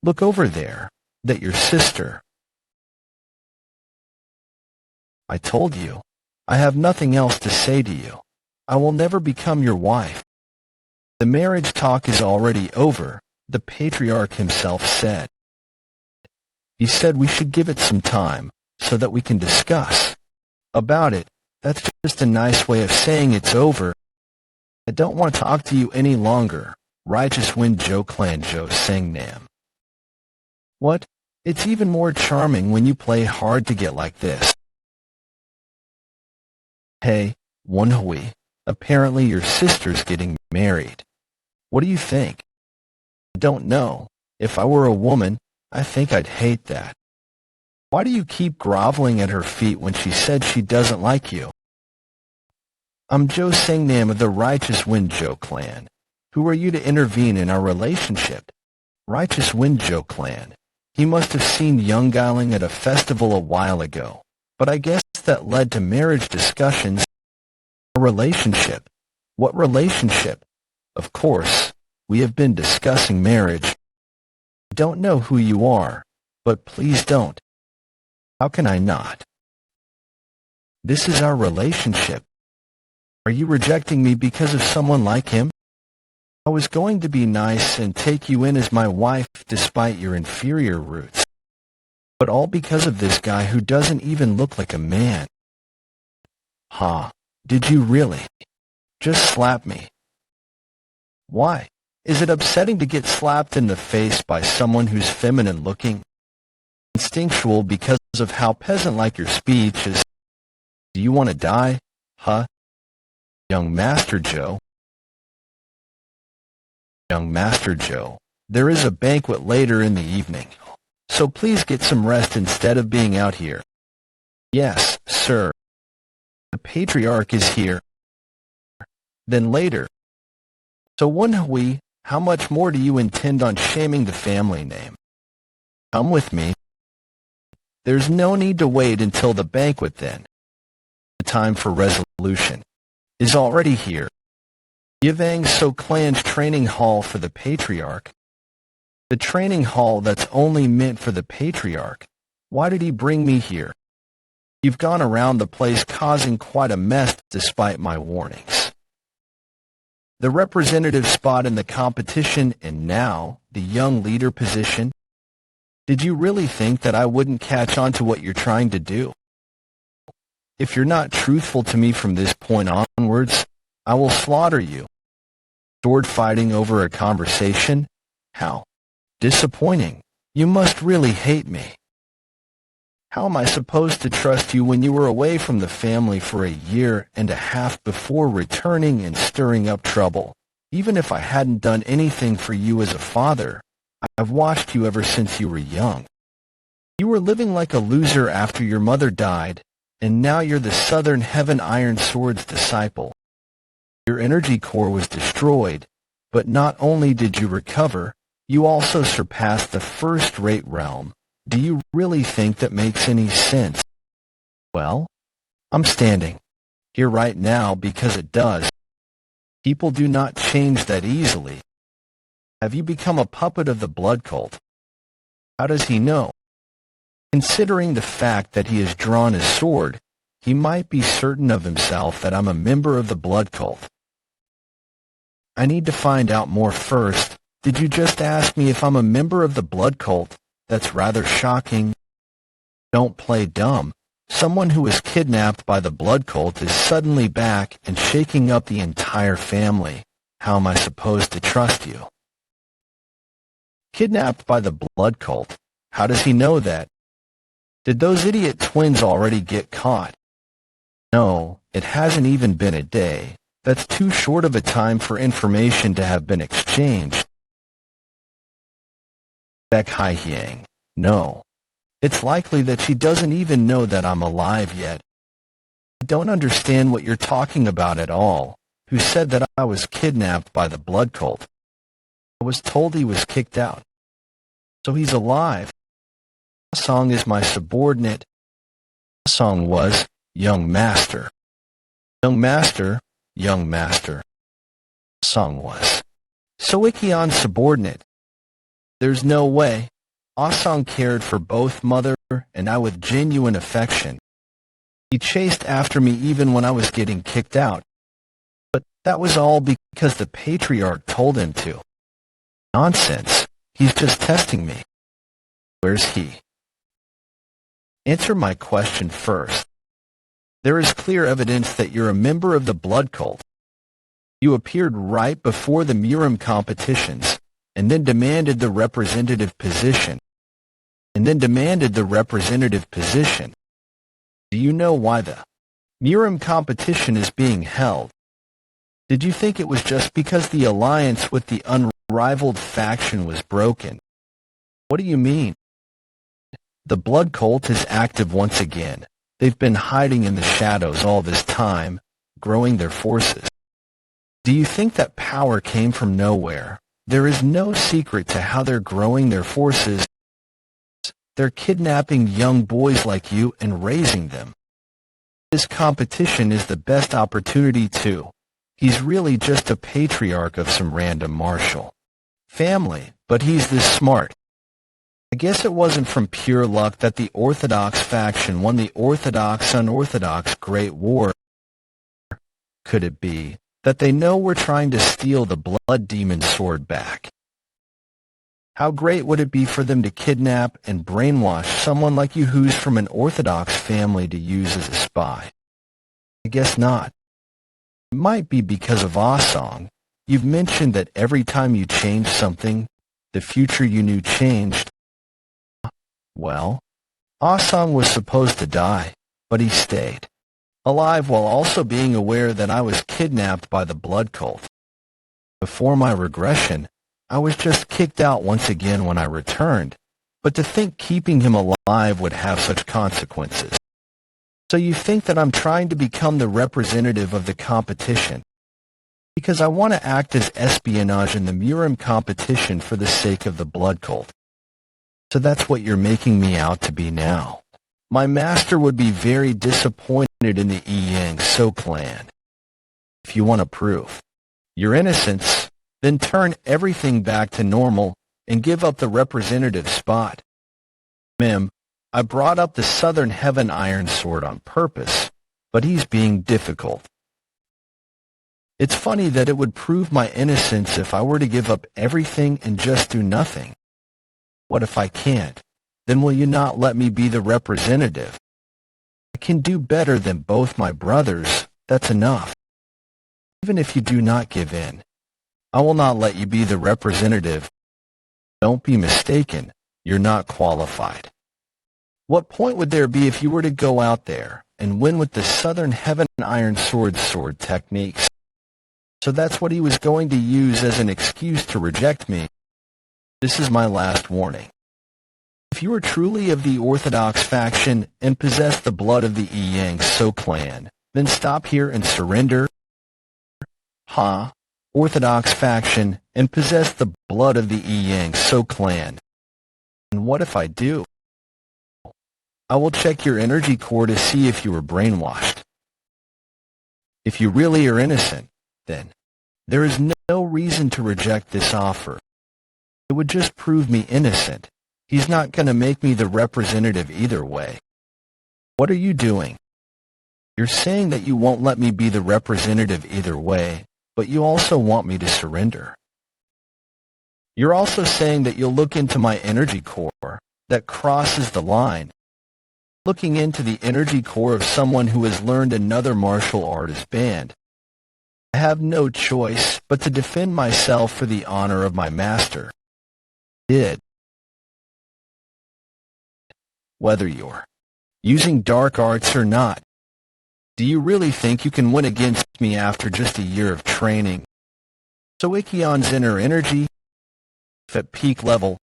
look over there. That your sister. I told you, I have nothing else to say to you. I will never become your wife. The marriage talk is already over, the patriarch himself said. He said we should give it some time, so that we can discuss about it. That's just a nice way of saying it's over. I don't want to talk to you any longer. Righteous Wind Joe Clan Joe Sangnam. What? It's even more charming when you play hard to get like this. Hey, Woon-Hwi, apparently your sister's getting married. What do you think? I don't know. If I were a woman, I think I'd hate that. Why do you keep groveling at her feet when she said she doesn't like you? I'm Joe Sangnam of the Righteous Wind Joe Clan. Who are you to intervene in our relationship? Righteous Wind Joe Clan. He must have seen young Geiling at a festival a while ago, but I guess that led to marriage discussions. A relationship? What relationship? Of course, we have been discussing marriage. I don't know who you are, but please don't. How can I not? This is our relationship. Are you rejecting me because of someone like him? I was going to be nice and take you in as my wife despite your inferior roots. But all because of this guy who doesn't even look like a man. Ha, did you really? Just slap me. Why? Is it upsetting to get slapped in the face by someone who's feminine looking? Instinctual because of how peasant-like your speech is. Do you want to die? Huh? Young Master Joe. Young Master Joe, there is a banquet later in the evening, so please get some rest instead of being out here. Yes, sir. The patriarch is here. Then later. So Woon-Hwi, how much more do you intend on shaming the family name? Come with me. There's no need to wait until the banquet then. The time for resolution is already here. Yvang So Clan's training hall for the patriarch. The training hall that's only meant for the patriarch. Why did he bring me here? You've gone around the place causing quite a mess despite my warnings. The representative spot in the competition and now the young leader position. Did you really think that I wouldn't catch on to what you're trying to do? If you're not truthful to me from this point onwards, I will slaughter you. Sword fighting over a conversation? How disappointing. You must really hate me. How am I supposed to trust you when you were away from the family for a year and a half before returning and stirring up trouble? Even if I hadn't done anything for you as a father, I've watched you ever since you were young. You were living like a loser after your mother died, and now you're the Southern Heaven Iron Sword's disciple. Your energy core was destroyed, but not only did you recover, you also surpassed the first-rate realm. Do you really think that makes any sense? Well, I'm standing here right now because it does. People do not change that easily. Have you become a puppet of the blood cult? How does he know? Considering the fact that he has drawn his sword, he might be certain of himself that I'm a member of the blood cult. I need to find out more first. Did you just ask me if I'm a member of the blood cult? That's rather shocking. Don't play dumb. Someone who was kidnapped by the blood cult is suddenly back and shaking up the entire family. How am I supposed to trust you? Kidnapped by the blood cult? How does he know that? Did those idiot twins already get caught? No, it hasn't even been a day. That's too short of a time for information to have been exchanged. Baek Hai-hyang. No. It's likely that she doesn't even know that I'm alive yet. I don't understand what you're talking about at all. Who said that I was kidnapped by the blood cult? I was told he was kicked out. So he's alive. Song is my subordinate. Song was young master. Young master, young master. Song was Soikion's subordinate. There's no way. Ah Song cared for both mother and I with genuine affection. He chased after me even when I was getting kicked out. But that was all because the patriarch told him to. Nonsense. He's just testing me. Where's he? Answer my question first. There is clear evidence that you're a member of the blood cult. You appeared right before the Murim competitions, and then demanded the representative position. Do you know why the Murim competition is being held? Did you think it was just because the alliance with the unrivaled faction was broken? What do you mean? The blood cult is active once again. They've been hiding in the shadows all this time, growing their forces. Do you think that power came from nowhere? There is no secret to how they're growing their forces. They're kidnapping young boys like you and raising them. This competition is the best opportunity too. He's really just a patriarch of some random martial family, but he's this smart. I guess it wasn't from pure luck that the Orthodox faction won the Orthodox-Unorthodox Great War. Could it be that they know we're trying to steal the Blood Demon sword back? How great would it be for them to kidnap and brainwash someone like you who's from an Orthodox family to use as a spy? I guess not. It might be because of Asong. You've mentioned that every time you change something, the future you knew changed. Well, Asong was supposed to die, but he stayed alive while also being aware that I was kidnapped by the blood cult. Before my regression, I was just kicked out once again when I returned, but to think keeping him alive would have such consequences. So you think that I'm trying to become the representative of the competition, because I want to act as espionage in the Murim competition for the sake of the blood cult. So that's what you're making me out to be now. My master would be very disappointed in the Yang So clan. If you want to prove your innocence, then turn everything back to normal and give up the representative spot. Mim, I brought up the Southern Heaven Iron Sword on purpose, but he's being difficult. It's funny that it would prove my innocence if I were to give up everything and just do nothing. What if I can't? Then will you not let me be the representative? I can do better than both my brothers, that's enough. Even if you do not give in, I will not let you be the representative. Don't be mistaken, you're not qualified. What point would there be if you were to go out there and win with the Southern Heaven Iron sword techniques? So that's what he was going to use as an excuse to reject me. This is my last warning. If you are truly of the Orthodox faction and possess the blood of the Yang So clan, then stop here and surrender. Orthodox faction and possess the blood of the Yang So clan. And what if I do? I will check your energy core to see if you were brainwashed. If you really are innocent, then there is no reason to reject this offer. It would just prove me innocent. He's not going to make me the representative either way. What are you doing? You're saying that you won't let me be the representative either way, but you also want me to surrender. You're also saying that you'll look into my energy core. That crosses the line. Looking into the energy core of someone who has learned another martial art is banned. I have no choice but to defend myself for the honor of my master. Whether you're using dark arts or not, do you really think you can win against me after just a year of training? So Ikion's inner energy, if at peak level,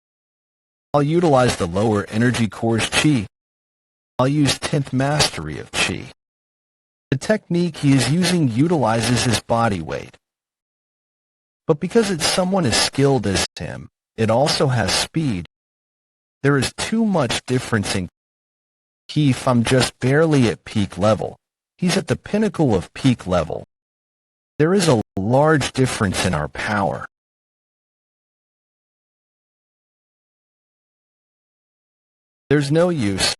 I'll utilize the lower energy core's chi. I'll use 10th mastery of chi. The technique he is using utilizes his body weight. But because it's someone as skilled as him, it also has speed. There is too much difference in chi. If I'm just barely at peak level, he's at the pinnacle of peak level. There is a large difference in our power. There's no use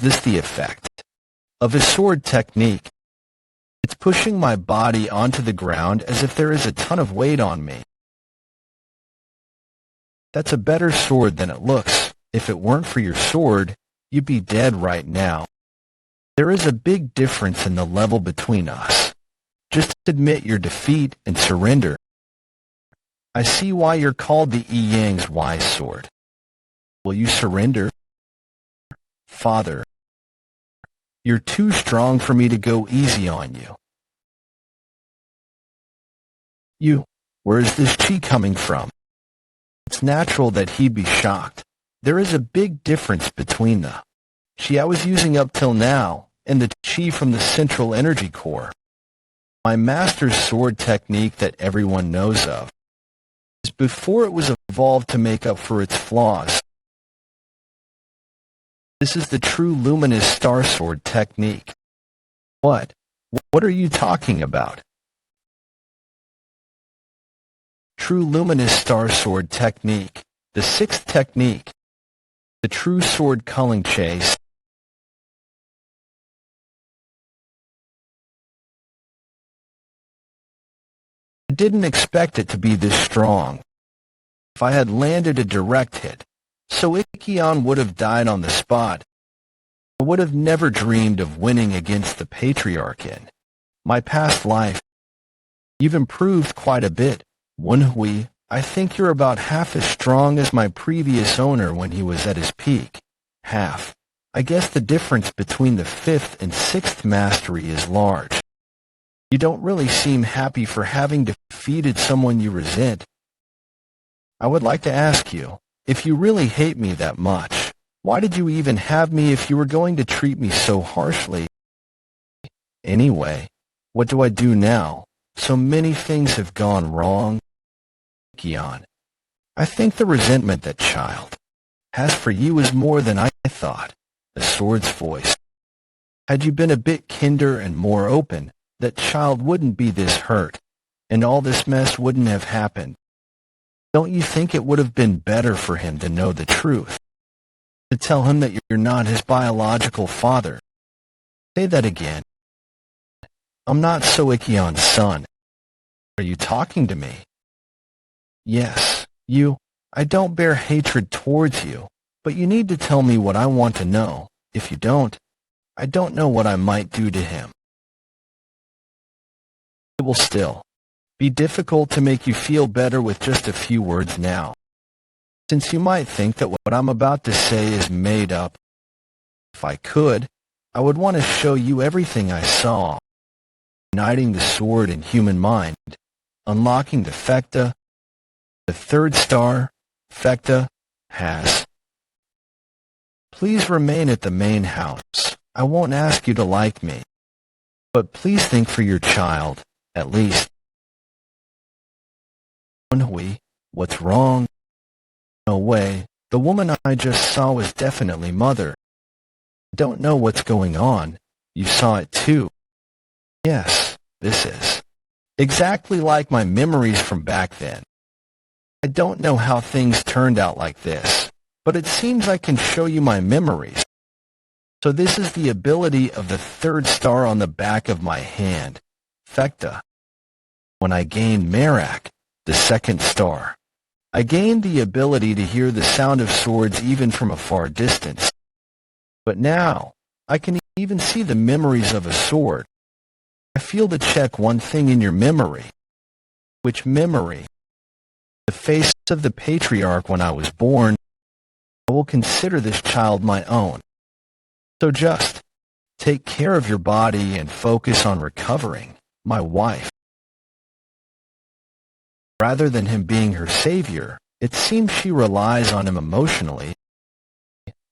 Is this the effect of his sword technique? It's pushing my body onto the ground as if there is a ton of weight on me. That's a better sword than it looks. If it weren't for your sword, you'd be dead right now. There is a big difference in the level between us. Just admit your defeat and surrender. I see why you're called the Yang's wise sword. Will you surrender? Father, you're too strong for me to go easy on you. Where is this chi coming from? It's natural that he'd be shocked. There is a big difference between the chi I was using up till now and the chi from the central energy core. My master's sword technique that everyone knows of is before it was evolved to make up for its flaws. This is the true luminous star sword technique. What? What are you talking about? True luminous star sword technique, the sixth technique, the true sword culling chase. I didn't expect it to be this strong. If I had landed a direct hit, so Ikion would have died on the spot. I would have never dreamed of winning against the Patriarch in my past life. You've improved quite a bit, Woon-Hwi. I think you're about half as strong as my previous owner when he was at his peak. Half. I guess the difference between the fifth and sixth mastery is large. You don't really seem happy for having defeated someone you resent. I would like to ask you, if you really hate me that much, why did you even have me if you were going to treat me so harshly? Anyway, what do I do now? So many things have gone wrong. Kion, I think the resentment that child has for you is more than I thought. The sword's voice. Had you been a bit kinder and more open, that child wouldn't be this hurt, and all this mess wouldn't have happened. Don't you think it would have been better for him to know the truth? To tell him that you're not his biological father? Say that again. I'm not Soikion's son. Are you talking to me? Yes, you. I don't bear hatred towards you, but you need to tell me what I want to know. If you don't, I don't know what I might do to him. It will still be difficult to make you feel better with just a few words now, since you might think that what I'm about to say is made up. If I could, I would want to show you everything I saw, uniting the sword and human mind, unlocking the Fekta, the third star, Fekta, has. Please remain at the main house. I won't ask you to like me, but please think for your child, at least. Woon-Hwi, what's wrong? No way. The woman I just saw was definitely Mother. Don't know what's going on. You saw it too. Yes, this is exactly like my memories from back then. I don't know how things turned out like this, but it seems I can show you my memories. So this is the ability of the third star on the back of my hand, Fekta. When I gained Merak, the second star, I gained the ability to hear the sound of swords even from a far distance. But now, I can even see the memories of a sword. I feel to check one thing in your memory. Which memory? The face of the Patriarch when I was born. I will consider this child my own. So just take care of your body and focus on recovering my wife. Rather than him being her savior, it seems she relies on him emotionally.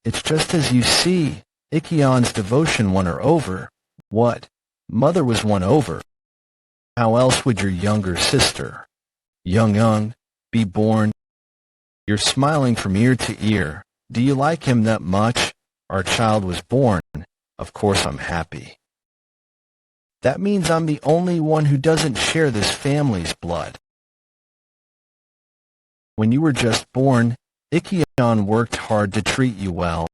It's just as you see, Ikion's devotion won her over. What? Mother was won over. How else would your younger sister, Young, be born? You're smiling from ear to ear. Do you like him that much? Our child was born. Of course I'm happy. That means I'm the only one who doesn't share this family's blood. When you were just born, Ikion worked hard to treat you well.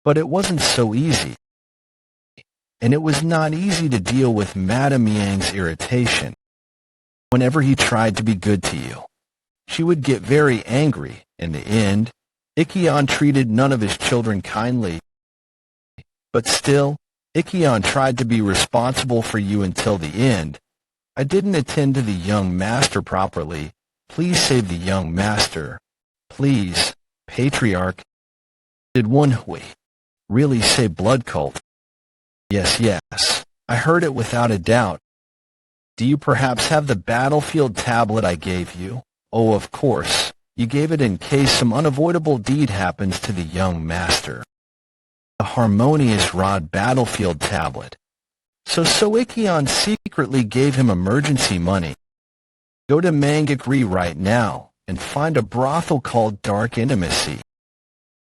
But it wasn't so easy. And it was not easy to deal with Madame Yang's irritation. Whenever he tried to be good to you, she would get very angry. In the end, Ikkion treated none of his children kindly. But still, Ikkion tried to be responsible for you until the end. I didn't attend to the young master properly. Please save the young master. Please, Patriarch. Did Woon-Hwi really say blood cult? Yes, yes. I heard it without a doubt. Do you perhaps have the battlefield tablet I gave you? Oh, of course. You gave it in case some unavoidable deed happens to the young master. A harmonious rod battlefield tablet. So Ikkion secretly gave him emergency money. Go to Mangakri right now and find a brothel called Dark Intimacy.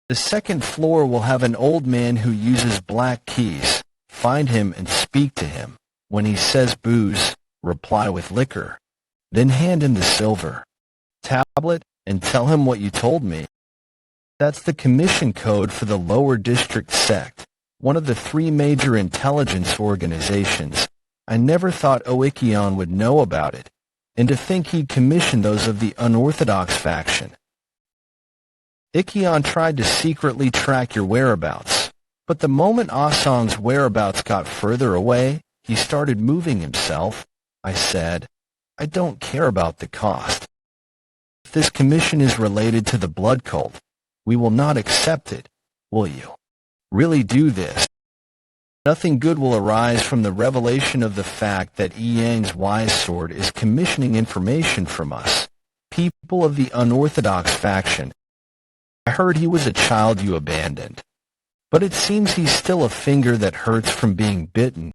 The second floor will have an old man who uses black keys. Find him and speak to him. When he says booze, reply with liquor. Then hand him the silver tablet and tell him what you told me. That's the commission code for the lower district sect, one of the 3 major intelligence organizations. I never thought Ikkion would know about it, and to think he'd commission those of the unorthodox faction. Ikkion tried to secretly track your whereabouts, but the moment Asong's whereabouts got further away, he started moving himself. I said, I don't care about the cost. If this commission is related to the blood cult, we will not accept it. Will you really do this? Nothing good will arise from the revelation of the fact that Yang's wise sword is commissioning information from us, people of the unorthodox faction. I heard he was a child you abandoned, but it seems he's still a finger that hurts from being bitten.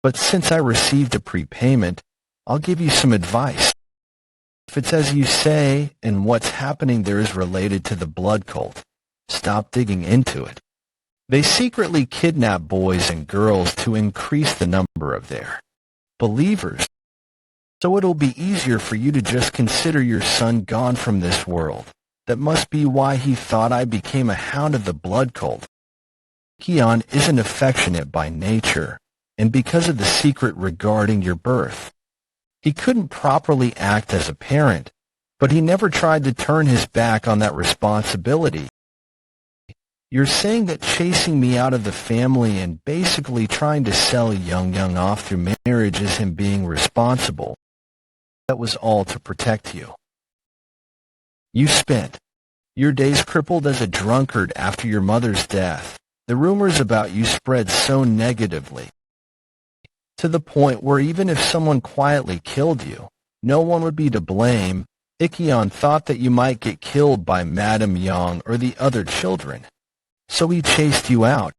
But since I received a prepayment, I'll give you some advice. If it's as you say, and what's happening there is related to the blood cult, stop digging into it. They secretly kidnap boys and girls to increase the number of their believers. So it'll be easier for you to just consider your son gone from this world. That must be why he thought I became a hound of the blood cult. Ikkion isn't affectionate by nature, and because of the secret regarding your birth. He couldn't properly act as a parent, but he never tried to turn his back on that responsibility. You're saying that chasing me out of the family and basically trying to sell Young off through marriage is him being responsible. That was all to protect you. You spent your days crippled as a drunkard after your mother's death. The rumors about you spread so negatively, to the point where even if someone quietly killed you, no one would be to blame. Ikkion thought that you might get killed by Madame Yang or the other children, so he chased you out.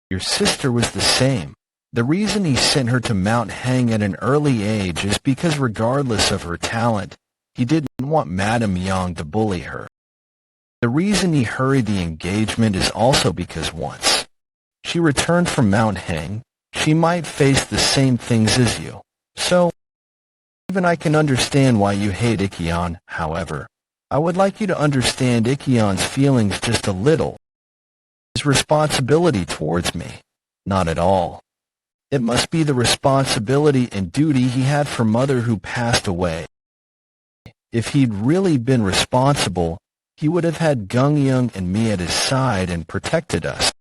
Your sister was the same. The reason he sent her to Mount Hang at an early age is because regardless of her talent, he didn't want Madame Yang to bully her. The reason he hurried the engagement is also because once she returned from Mount Hang, she might face the same things as you. So, even I can understand why you hate Ikkion. However, I would like you to understand Ikkion's feelings just a little. His responsibility towards me, not at all. It must be the responsibility and duty he had for mother who passed away. If he'd really been responsible, he would have had Gung-Young and me at his side and protected us.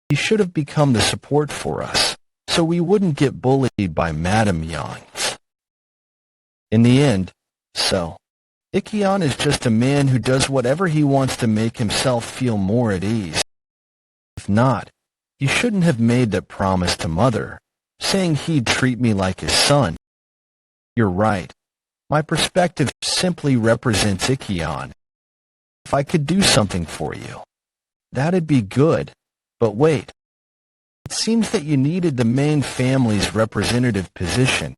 He should have become the support for us, so we wouldn't get bullied by Madame Yang. In the end, Ikkion is just a man who does whatever he wants to make himself feel more at ease. If not, he shouldn't have made that promise to Mother, saying he'd treat me like his son. You're right. My perspective simply represents Ikkion. If I could do something for you, that'd be good. But wait, it seems that you needed the main family's representative position.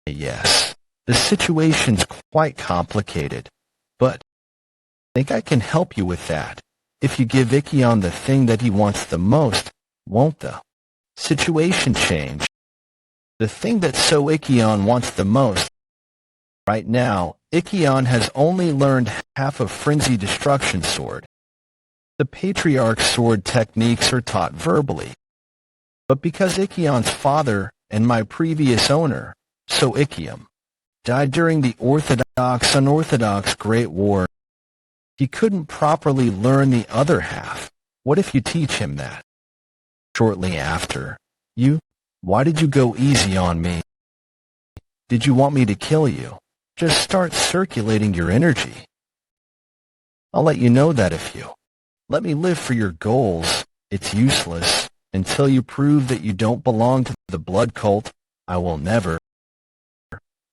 Yes, the situation's quite complicated, but I think I can help you with that. If you give Ikkion the thing that he wants the most, won't the situation change? The thing that Ikkion wants the most. Right now, Ikkion has only learned half of Frenzy Destruction Sword. The patriarch's sword techniques are taught verbally. But because Ikion's father and my previous owner, so Ikiom, died during the Orthodox-Unorthodox Great War, he couldn't properly learn the other half. What if you teach him that? Shortly after, why did you go easy on me? Did you want me to kill you? Just start circulating your energy. I'll let you know that if you let me live for your goals, it's useless. Until you prove that you don't belong to the blood cult, I will never.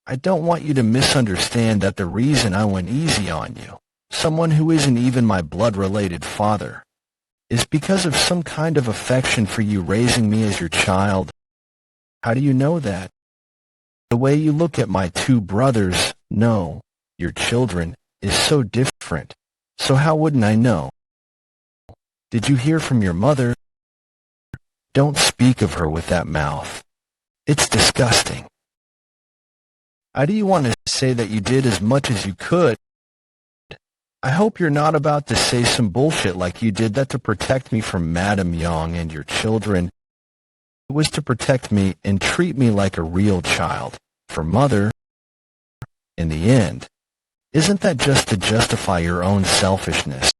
I don't want you to misunderstand that the reason I went easy on you, someone who isn't even my blood-related father, is because of some kind of affection for you raising me as your child. How do you know that? The way you look at my two brothers, no, your children, is so different. So how wouldn't I know? Did you hear from your mother? Don't speak of her with that mouth. It's disgusting. How do you want to say that you did as much as you could? I hope you're not about to say some bullshit like you did that to protect me from Madame Yang and your children. It was to protect me and treat me like a real child. For mother, in the end, isn't that just to justify your own selfishness?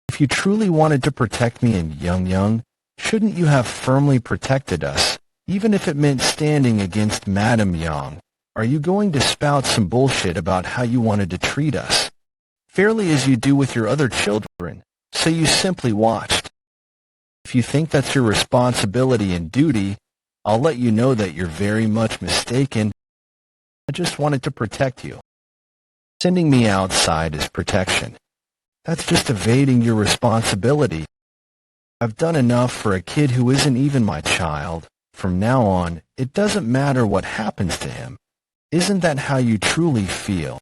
If you truly wanted to protect me and Young, shouldn't you have firmly protected us, even if it meant standing against Madame Yang? Are you going to spout some bullshit about how you wanted to treat us, fairly as you do with your other children, so you simply watched? If you think that's your responsibility and duty, I'll let you know that you're very much mistaken. I just wanted to protect you. Sending me outside is protection. That's just evading your responsibility. I've done enough for a kid who isn't even my child. From now on, it doesn't matter what happens to him. Isn't that how you truly feel?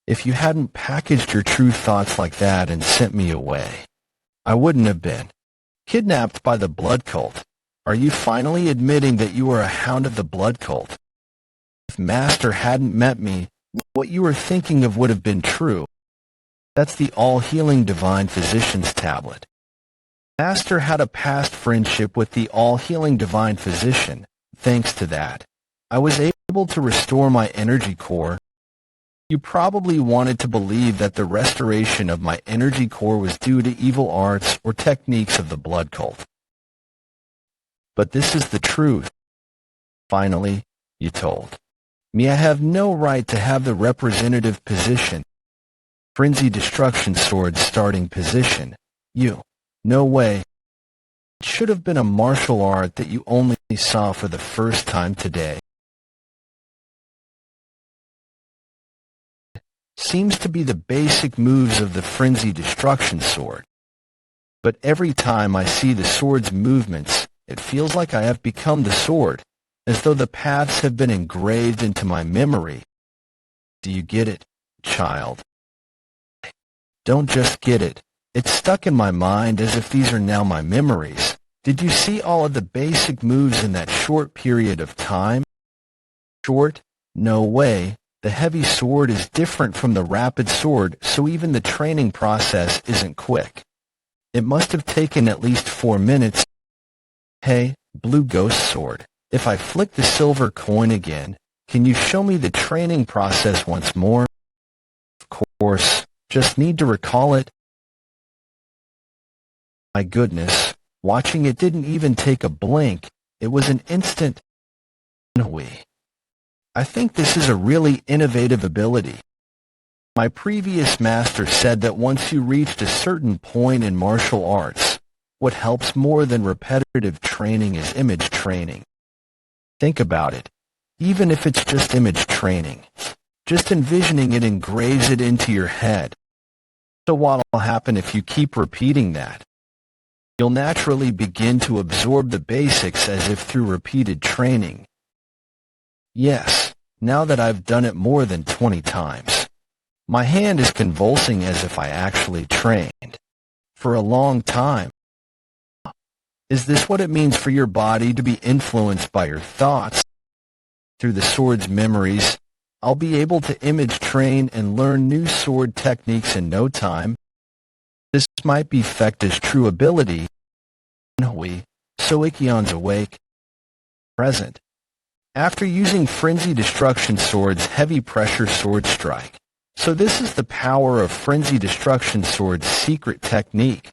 If you hadn't packaged your true thoughts like that and sent me away, I wouldn't have been kidnapped by the blood cult. Are you finally admitting that you are a hound of the blood cult? If Master hadn't met me, what you were thinking of would have been true. That's the all-healing divine physician's tablet. Master had a past friendship with the all-healing divine physician. Thanks to that, I was able to restore my energy core. You probably wanted to believe that the restoration of my energy core was due to evil arts or techniques of the blood cult. But this is the truth. Finally, you told me I have no right to have the representative position. Frenzy Destruction Sword starting position. No way. It should have been a martial art that you only saw for the first time today. Seems to be the basic moves of the Frenzy Destruction Sword. But every time I see the sword's movements, it feels like I have become the sword, as though the paths have been engraved into my memory. Do you get it, child? Don't just get it. It's stuck in my mind as if these are now my memories. Did you see all of the basic moves in that short period of time? Short? No way. The heavy sword is different from the rapid sword, so even the training process isn't quick. It must have taken at least 4 minutes. Hey, Blue Ghost Sword, if I flick the silver coin again, can you show me the training process once more? Of course, just need to recall it. My goodness, watching it didn't even take a blink. It was an instant. Woon-Hwi. I think this is a really innovative ability. My previous master said that once you reached a certain point in martial arts, what helps more than repetitive training is image training. Think about it. Even if it's just image training, just envisioning it engraves it into your head. So what'll happen if you keep repeating that? You'll naturally begin to absorb the basics as if through repeated training. Yes, now that I've done it more than 20 times, my hand is convulsing as if I actually trained for a long time. Is this what it means for your body to be influenced by your thoughts? Through the sword's memories, I'll be able to image train and learn new sword techniques in no time. This might be Fekta's true ability. Woon-Hwi, so Ikkyon's awake. Present. After using Frenzy Destruction Sword's Heavy Pressure Sword Strike. So this is the power of Frenzy Destruction Sword's secret technique,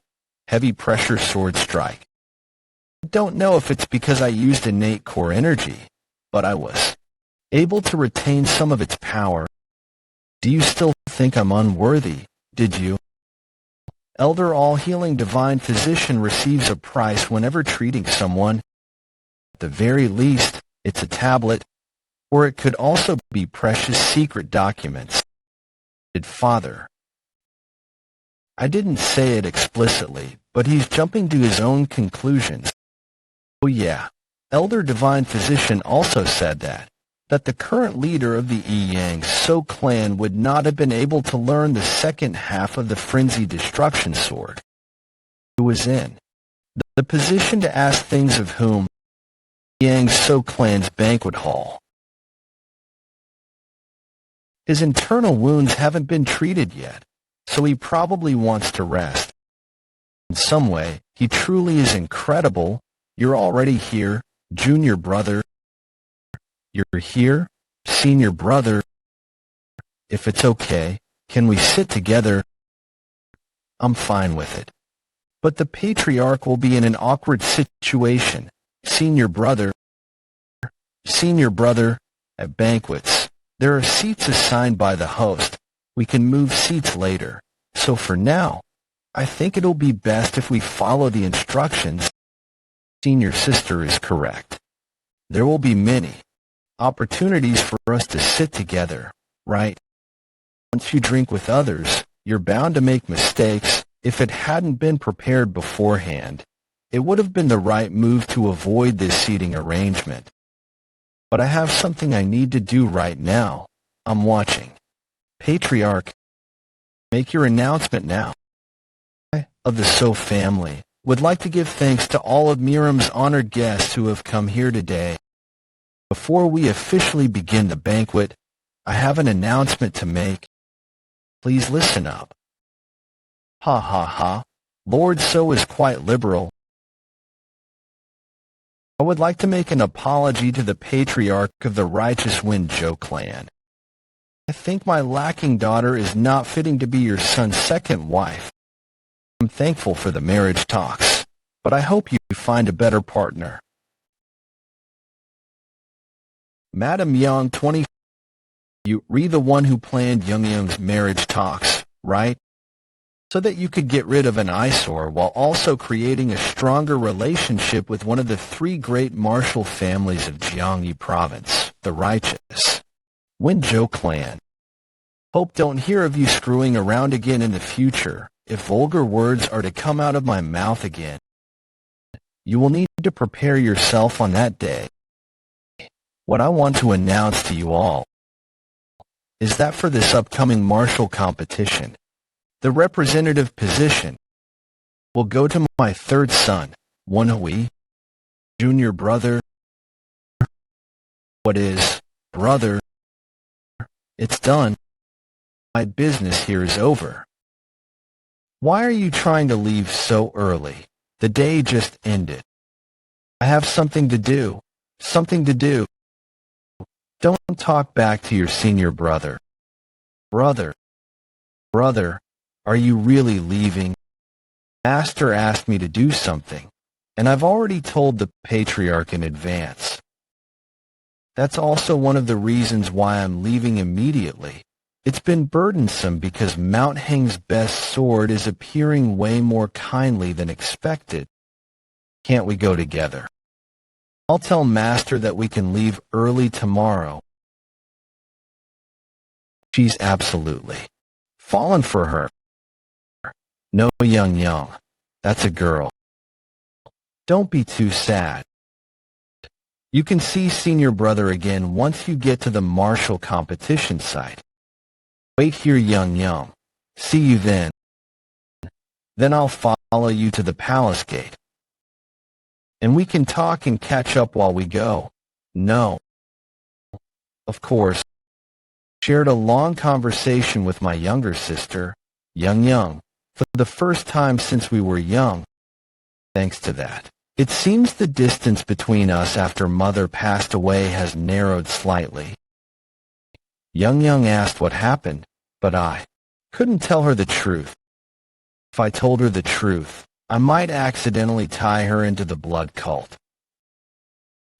Heavy Pressure Sword Strike. I don't know if it's because I used innate core energy, but I was able to retain some of its power. Do you still think I'm unworthy, did you? Elder All-Healing Divine Physician receives a price whenever treating someone. At the very least, it's a tablet, or it could also be precious secret documents. Father. I didn't say it explicitly, but he's jumping to his own conclusions. Oh yeah, Elder Divine Physician also said that the current leader of the Yang So clan would not have been able to learn the second half of the Frenzy Destruction Sword. Who was in the position to ask things of whom? Yang So clan's banquet hall. His internal wounds haven't been treated yet, so he probably wants to rest. In some way, he truly is incredible. You're already here, junior brother. You're here, senior brother. If it's okay, can we sit together? I'm fine with it. But the patriarch will be in an awkward situation. Senior brother, at banquets. There are seats assigned by the host. We can move seats later. So for now, I think it'll be best if we follow the instructions. Senior sister is correct. There will be many opportunities for us to sit together, right? Once you drink with others, you're bound to make mistakes. If it hadn't been prepared beforehand, it would have been the right move to avoid this seating arrangement. But I have something I need to do right now. I'm watching. Patriarch, make your announcement now. I, of the So family, would like to give thanks to all of Miriam's honored guests who have come here today. Before we officially begin the banquet, I have an announcement to make. Please listen up. Ha ha ha. Lord So is quite liberal. I would like to make an apology to the patriarch of the righteous Woon-Hwi clan. I think my lacking daughter is not fitting to be your son's second wife. I'm thankful for the marriage talks, but I hope you find a better partner. Madam Young 20. You re the one who planned Young's marriage talks, right? So that you could get rid of an eyesore while also creating a stronger relationship with one of the three great martial families of Gyeonggi Province, the righteous Woon-Hwi clan. Hope don't hear of you screwing around again in the future. If vulgar words are to come out of my mouth again, you will need to prepare yourself on that day. What I want to announce to you all is that for this upcoming martial competition, the representative position will go to my third son, Woon-Hwi, junior brother. What is, brother? It's done. My business here is over. Why are you trying to leave so early? The day just ended. I have something to do. Don't talk back to your senior brother. Brother, are you really leaving? Master asked me to do something, and I've already told the patriarch in advance. That's also one of the reasons why I'm leaving immediately. It's been burdensome because Mount Heng's best sword is appearing way more kindly than expected. Can't we go together? I'll tell Master that we can leave early tomorrow. She's absolutely fallen for her. No, Young, that's a girl. Don't be too sad. You can see senior brother again once you get to the martial competition site. Wait here, Young. See you then. Then I'll follow you to the palace gate. And we can talk and catch up while we go. No. Of course. Shared a long conversation with my younger sister, Young. for the first time since we were young. Thanks to that, it seems the distance between us after Mother passed away has narrowed slightly. Young asked what happened, but I couldn't tell her the truth. If I told her the truth, I might accidentally tie her into the blood cult.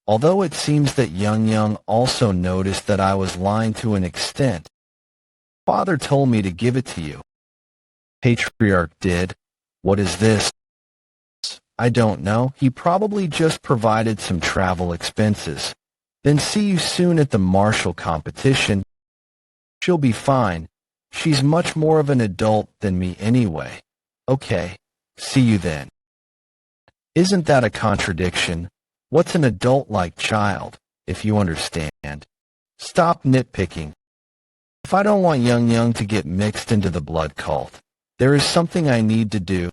Although it seems that Young also noticed that I was lying to an extent, Father told me to give it to you. Patriarch did. What is this? I don't know. He probably just provided some travel expenses. Then see you soon at the martial competition. She'll be fine. She's much more of an adult than me anyway. Okay, see you then. Isn't that a contradiction? What's an adult-like child, if you understand? Stop nitpicking. If I don't want Young to get mixed into the blood cult, there is something I need to do.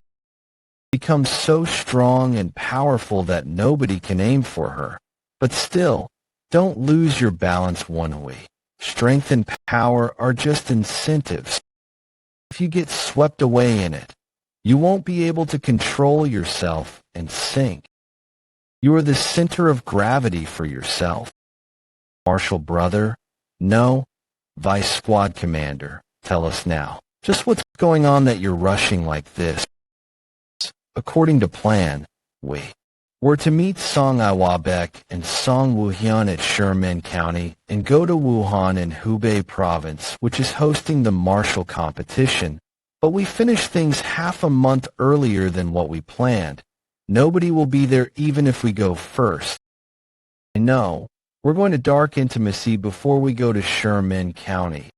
Become so strong and powerful that nobody can aim for her. But still, don't lose your balance, Woon-Hwi. Strength and power are just incentives. If you get swept away in it, you won't be able to control yourself and sink. You are the center of gravity for yourself. Martial brother? No. Vice squad commander, tell us now. Just what's going on that you're rushing like this? According to plan, we were to meet Song Iwabek and Song Woohyun at Sherman County and go to Wuhan in Hubei province, which is hosting the martial competition. But we finished things half a month earlier than what we planned. Nobody will be there even if we go first. I know. We're going to dark intimacy before we go to Sherman County.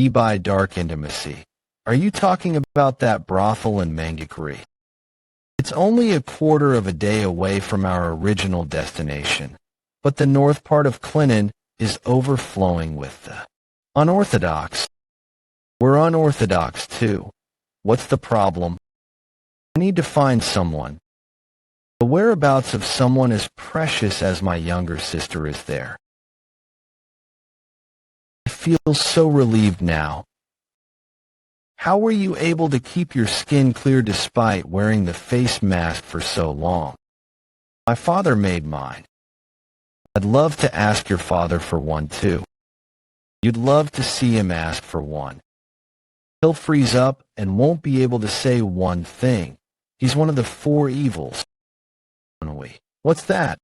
By dark intimacy, are you talking about that brothel in Mangakuri? It's only a quarter of a day away from our original destination, but the north part of Clinton is overflowing with the unorthodox. We're unorthodox too. What's the problem? I need to find someone. The whereabouts of someone as precious as my younger sister is there. I feel so relieved now. How were you able to keep your skin clear despite wearing the face mask for so long? My father made mine. I'd love to ask your father for one too. You'd love to see him ask for one. He'll freeze up and won't be able to say one thing. He's one of the four evils. What's that?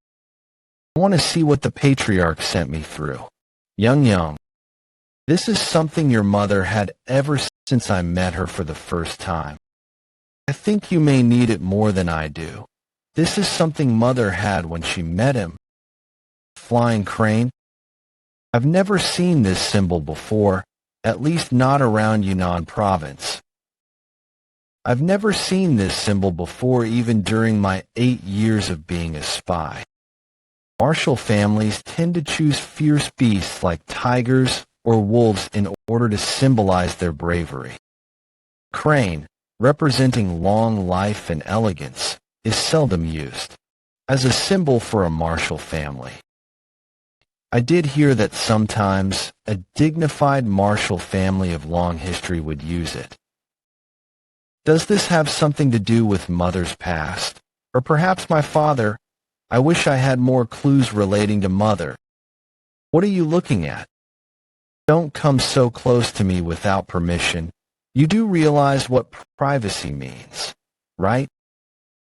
I want to see what the patriarch sent me through. Young. This is something your mother had ever since I met her for the first time. I think you may need it more than I do. This is something Mother had when she met him. Flying crane? I've never seen this symbol before, at least not around Yunnan province. I've never seen this symbol before even during my 8 years of being a spy. Martial families tend to choose fierce beasts like tigers or wolves in order to symbolize their bravery. Crane, representing long life and elegance, is seldom used as a symbol for a martial family. I did hear that sometimes a dignified martial family of long history would use it. Does this have something to do with Mother's past? Or perhaps my father? I wish I had more clues relating to Mother. What are you looking at? Don't come so close to me without permission. You do realize what privacy means, right?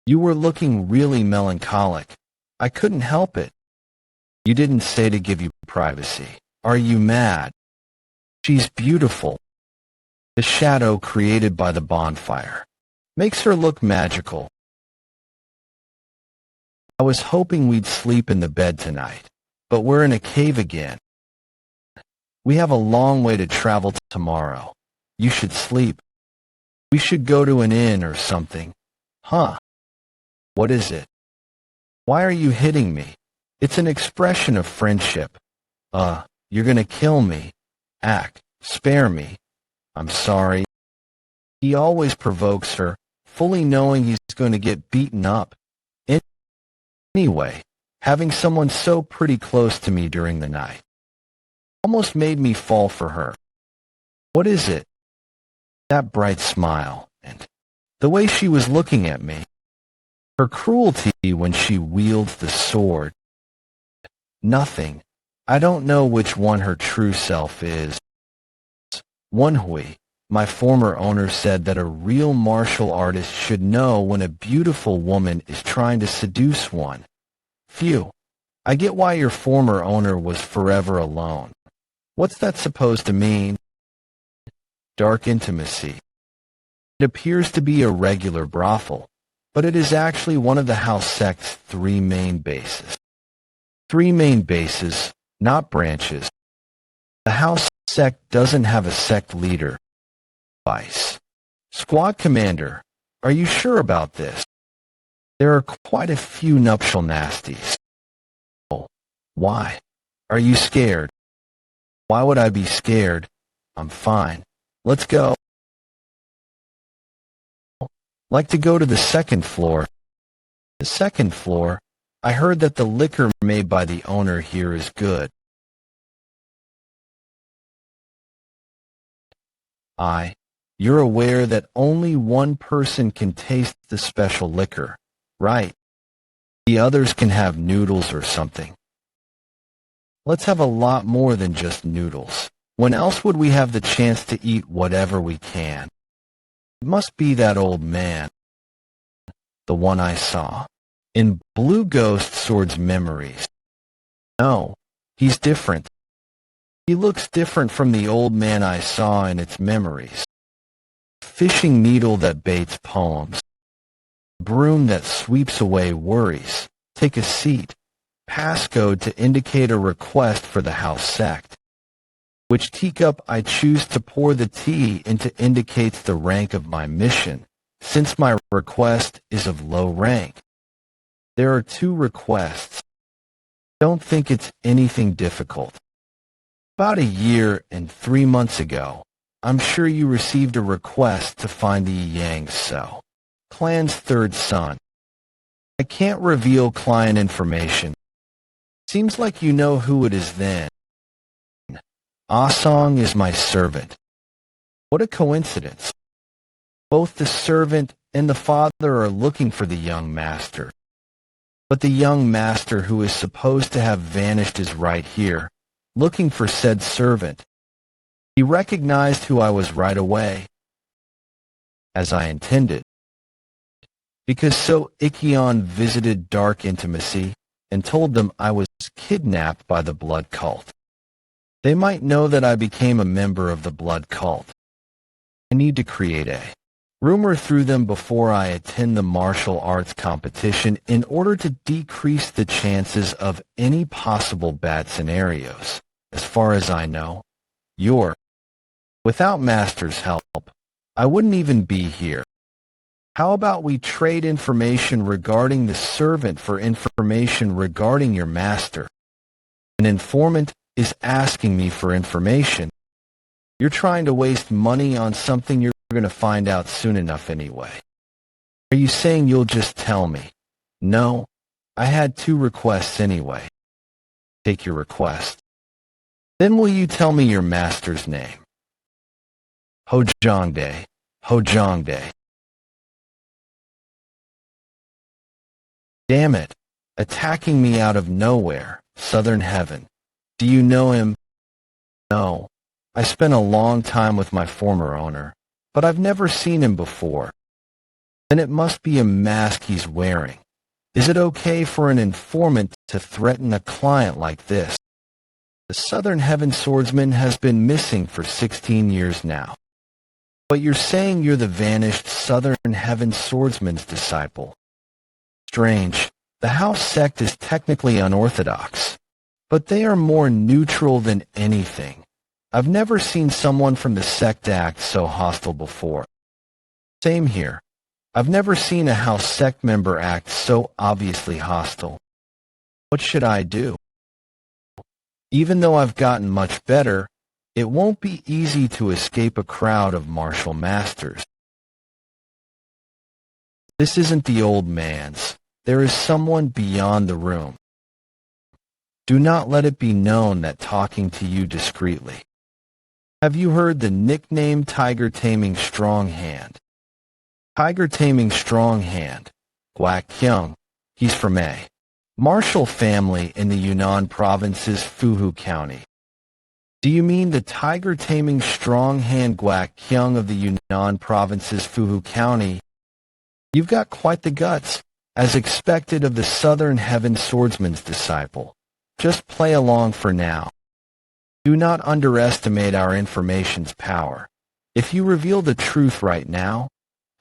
You were looking really melancholic. I couldn't help it. You didn't say to give you privacy. Are you mad? She's beautiful. The shadow created by the bonfire makes her look magical. I was hoping we'd sleep in the bed tonight, but we're in a cave again. We have a long way to travel tomorrow. You should sleep. We should go to an inn or something. Huh? What is it? Why are you hitting me? It's an expression of friendship. You're gonna kill me. Spare me. I'm sorry. He always provokes her, fully knowing he's going to get beaten up. Anyway, having someone so pretty close to me during the night almost made me fall for her. What is it? That bright smile. The way she was looking at me, her cruelty when she wields the sword. Nothing. I don't know which one her true self is. Woon-Hwi, my former owner, said that a real martial artist should know when a beautiful woman is trying to seduce one. Phew. I get why your former owner was forever alone. What's that supposed to mean? Dark intimacy. It appears to be a regular brothel, but it is actually one of the house sect's 3 main bases. 3 main bases, not branches. The house sect doesn't have a sect leader. Vice. Squad commander, are you sure about this? There are quite a few nuptial nasties. Oh, why? Are you scared? Why would I be scared? I'm fine. Let's go. Like to go to the 2nd floor. The 2nd floor, I heard that the liquor made by the owner here is good. You're aware that only one person can taste the special liquor, right? The others can have noodles or something. Let's have a lot more than just noodles. When else would we have the chance to eat whatever we can? It must be that old man, the one I saw in Blue Ghost Sword's memories. No, he's different. He looks different from the old man I saw in its memories. Fishing needle that baits poems. Broom that sweeps away worries. Take a seat. Passcode to indicate a request for the house sect. Which teacup I choose to pour the tea into indicates the rank of my mission, since my request is of low rank. There are 2 requests. Don't think it's anything difficult. About a year and 3 months ago, I'm sure you received a request to find the Yang So, clan's 3rd son. I can't reveal client information. Seems like you know who it is then. Asong is my servant. What a coincidence. Both the servant and the father are looking for the young master. But the young master who is supposed to have vanished is right here, looking for said servant. He recognized who I was right away, as I intended. Because So Ikkion visited Dark Intimacy and told them I was kidnapped by the blood cult. They might know that I became a member of the blood cult. I need to create a rumor through them before I attend the martial arts competition in order to decrease the chances of any possible bad scenarios. As far as I know, without Master's help, I wouldn't even be here. How about we trade information regarding the servant for information regarding your master? An informant is asking me for information. You're trying to waste money on something you're going to find out soon enough anyway. Are you saying you'll just tell me? No, I had 2 requests anyway. Take your request. Then will you tell me your master's name? Hojongdae. Hojongdae. Damn it. Attacking me out of nowhere. Southern Heaven. Do you know him? No. I spent a long time with my former owner, but I've never seen him before. Then it must be a mask he's wearing. Is it okay for an informant to threaten a client like this? The Southern Heaven swordsman has been missing for 16 years now. But you're saying you're the vanished Southern Heaven swordsman's disciple. Strange. The house sect is technically unorthodox, but they are more neutral than anything. I've never seen someone from the sect act so hostile before. Same here. I've never seen a house sect member act so obviously hostile. What should I do? Even though I've gotten much better, it won't be easy to escape a crowd of martial masters. This isn't the old man's. There is someone beyond the room. Do not let it be known that talking to you discreetly. Have you heard the nickname Tiger Taming Strong Hand? Tiger taming strong hand. Guak Kyung. He's from a martial family in the Yunnan province's Fuhu County. Do you mean the tiger taming strong hand Guak Kyung of the Yunnan province's Fuhu County? You've got quite the guts, as expected of the Southern Heaven Swordsman's disciple. Just play along for now. Do not underestimate our information's power. If you reveal the truth right now,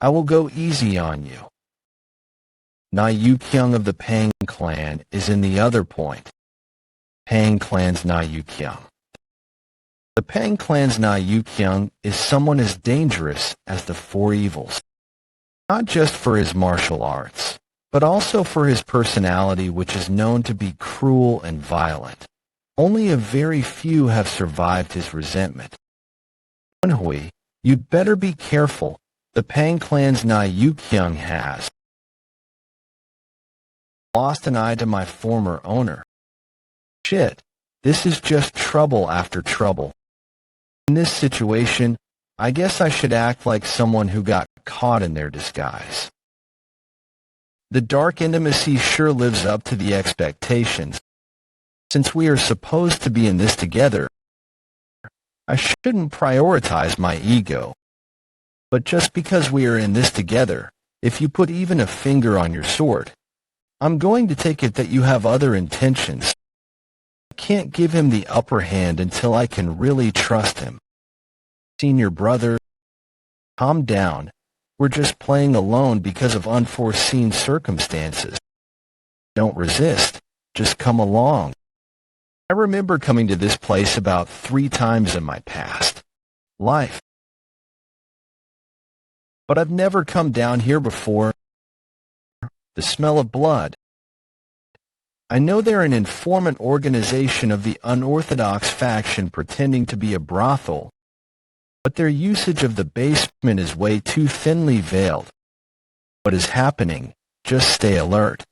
I will go easy on you. Na Yu Kyung of the Pang clan is in the other point. Pang clan's Na Yu Kyung. The Pang clan's Na Yu Kyung is someone as dangerous as the four evils. Not just for his martial arts, but also for his personality, which is known to be cruel and violent. Only a very few have survived his resentment. Woon-Hwi, you'd better be careful. The Pang clan's Na Yu Kyung has lost an eye to my former owner. Shit, this is just trouble after trouble. In this situation, I guess I should act like someone who got caught in their disguise. The dark intimacy sure lives up to the expectations. Since we are supposed to be in this together, I shouldn't prioritize my ego. But just because we are in this together, if you put even a finger on your sword, I'm going to take it that you have other intentions. I can't give him the upper hand until I can really trust him. Senior brother, calm down. We're just playing alone because of unforeseen circumstances. Don't resist. Just come along. I remember coming to this place about 3 times in my past life. But I've never come down here before. The smell of blood. I know they're an informant organization of the unorthodox faction pretending to be a brothel, but their usage of the basement is way too thinly veiled. What is happening? Just stay alert.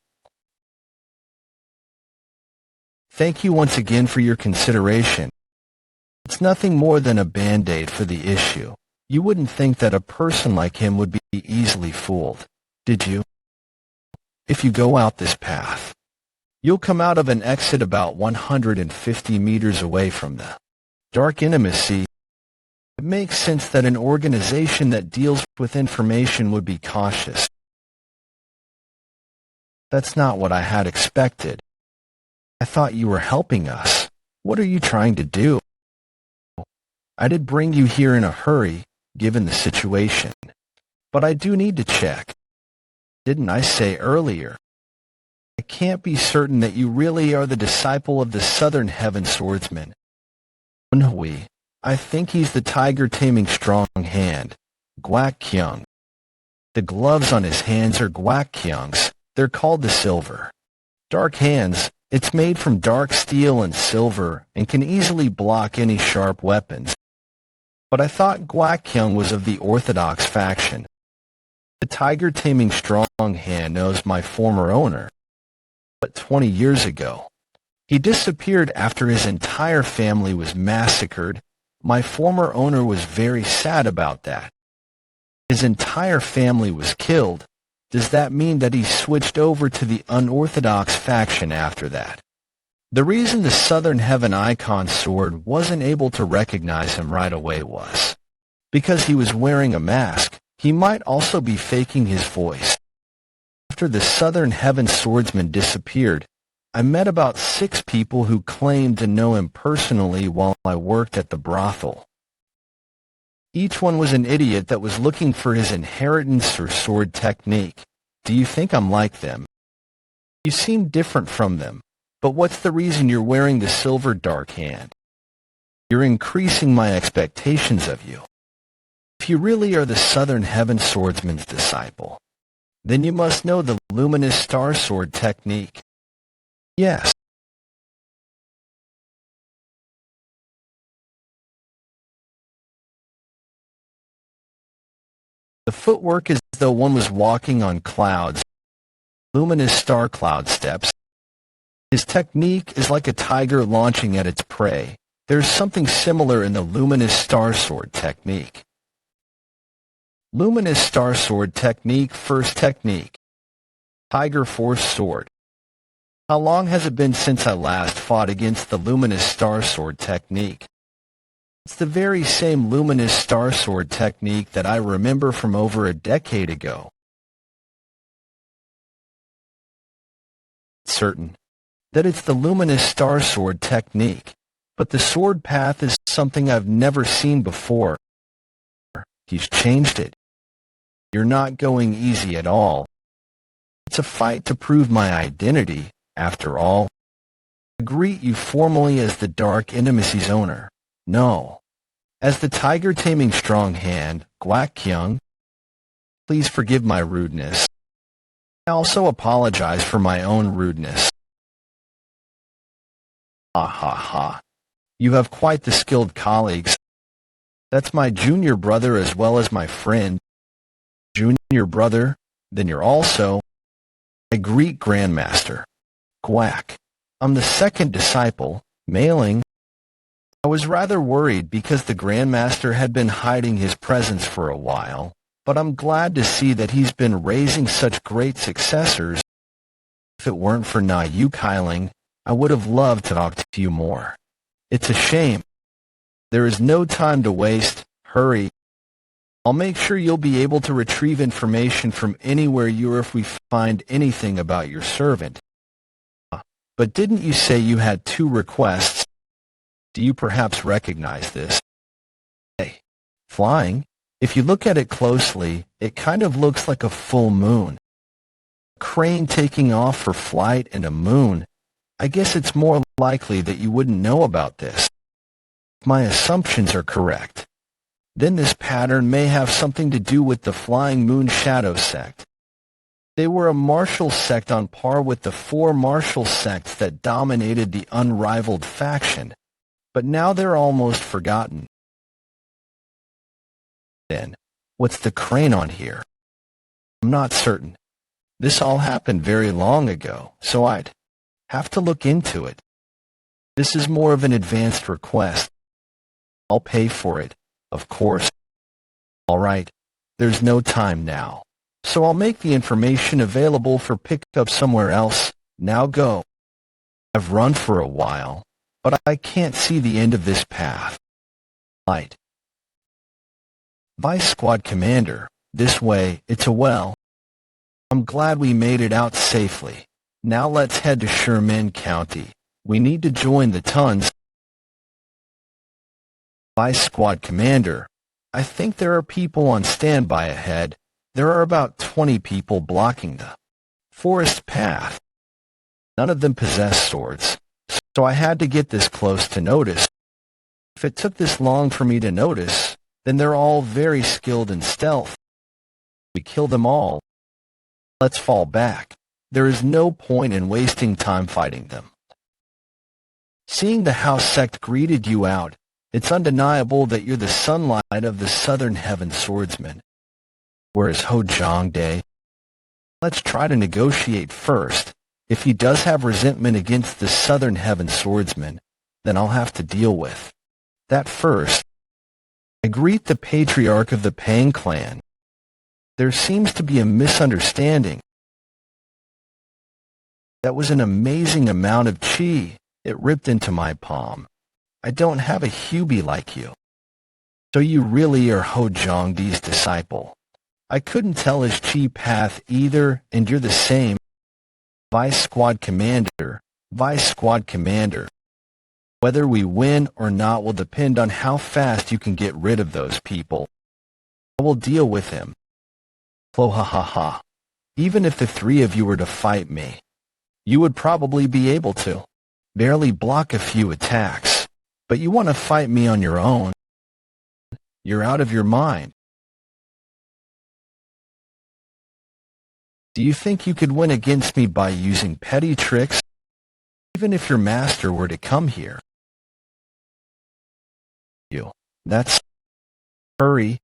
Thank you once again for your consideration. It's nothing more than a band-aid for the issue. You wouldn't think that a person like him would be easily fooled, did you? If you go out this path, you'll come out of an exit about 150 meters away from the dark intimacy. It makes sense that an organization that deals with information would be cautious. That's not what I had expected. I thought you were helping us. What are you trying to do? I did bring you here in a hurry, given the situation. But I do need to check. Didn't I say earlier? I can't be certain that you really are the disciple of the Southern Heaven Swordsman. Woon-Hwi, I think he's the tiger taming strong hand, Guak Kyung. The gloves on his hands are Guak Kyung's. They're called the silver. Dark hands. It's made from dark steel and silver and can easily block any sharp weapons. But I thought Guak Kyung was of the orthodox faction. The tiger taming strong hand knows my former owner. But 20 years ago, he disappeared after his entire family was massacred. My former owner was very sad about that. His entire family was killed. Does that mean that he switched over to the unorthodox faction after that? The reason the Southern Heaven Icon sword wasn't able to recognize him right away was because he was wearing a mask. He might also be faking his voice. After the Southern Heaven Swordsman disappeared, I met about 6 people who claimed to know him personally while I worked at the brothel. Each one was an idiot that was looking for his inheritance or sword technique. Do you think I'm like them? You seem different from them, but what's the reason you're wearing the silver dark hand? You're increasing my expectations of you. If you really are the Southern Heaven Swordsman's disciple, then you must know the luminous star sword technique. Yes. The footwork is as though one was walking on clouds, luminous star cloud steps. His technique is like a tiger launching at its prey. There's something similar in the luminous star sword technique. Luminous Star Sword Technique. First technique. Tiger Force Sword. How long has it been since I last fought against the Luminous Star Sword technique? It's the very same Luminous Star Sword technique that I remember from over a decade ago. Certain that it's the Luminous Star Sword technique, but the sword path is something I've never seen before. He's changed it. You're not going easy at all. It's a fight to prove my identity, after all. I greet you formally as the Dark Intimacy's owner. No. As the Tiger Taming Strong Hand, Gwak Kyung. Please forgive my rudeness. I also apologize for my own rudeness. Ha ha ha. You have quite the skilled colleagues. That's my junior brother as well as my friend. Junior brother, then you're also a Greek Grandmaster. Gwak. I'm the second disciple, mailing. I was rather worried because the Grandmaster had been hiding his presence for a while, but I'm glad to see that he's been raising such great successors. If it weren't for Na Yuk-Hiling, I would have loved to talk to you more. It's a shame. There is no time to waste. Hurry. I'll make sure you'll be able to retrieve information from anywhere you are if we find anything about your servant. But didn't you say you had 2 requests? Do you perhaps recognize this? Hey, flying? If you look at it closely, it kind of looks like a full moon. A crane taking off for flight and a moon. I guess it's more likely that you wouldn't know about this. If my assumptions are correct, then this pattern may have something to do with the Flying Moon Shadow sect. They were a martial sect on par with the 4 martial sects that dominated the unrivaled faction, but now they're almost forgotten. Then, what's the crane on here? I'm not certain. This all happened very long ago, so I'd have to look into it. This is more of an advanced request. I'll pay for it, of course. All right, there's no time now, so I'll make the information available for pickup somewhere else. Now go. I've run for a while, but I can't see the end of this path. Light. Vice Squad Commander, this way, it's a well. I'm glad we made it out safely. Now let's head to Sherman County. We need to join the Tons. Vice Squad Commander, I think there are people on standby ahead. There are about 20 people blocking the forest path. None of them possess swords, so I had to get this close to notice. If it took this long for me to notice, then they're all very skilled in stealth. We kill them all. Let's fall back. There is no point in wasting time fighting them. Seeing the house sect greeted you out, it's undeniable that you're the sunlight of the Southern Heaven swordsman. Where is Ho Jong Dae? Let's try to negotiate first. If he does have resentment against the Southern Heaven swordsman, then I'll have to deal with that first. I greet the patriarch of the Pang clan. There seems to be a misunderstanding. That was an amazing amount of chi. It ripped into my palm. I don't have a Hubie like you. So you really are Ho Jong Dae's disciple. I couldn't tell his chi path either, and you're the same. Vice Squad Commander, Vice Squad Commander. Whether we win or not will depend on how fast you can get rid of those people. I will deal with him. Flo ha ha ha. Even if the 3 of you were to fight me, you would probably be able to barely block a few attacks. But you want to fight me on your own. You're out of your mind. Do you think you could win against me by using petty tricks? Even if your master were to come here? That's... Hurry.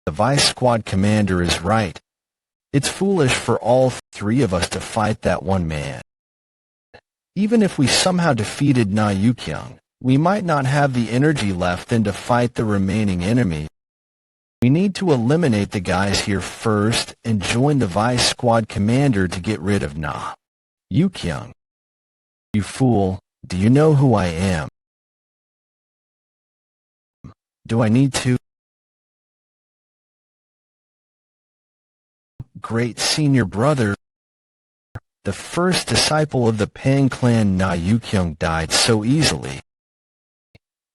The Vice Squad Commander is right. It's foolish for all 3 of us to fight that one man. Even if we somehow defeated Na Yukyung, we might not have the energy left then to fight the remaining enemy. We need to eliminate the guys here first and join the Vice Squad commander to get rid of Na Yukyung. You fool, do you know who I am? Do I need to? Great senior brother, the first disciple of the Pang clan Na Yukyung died so easily.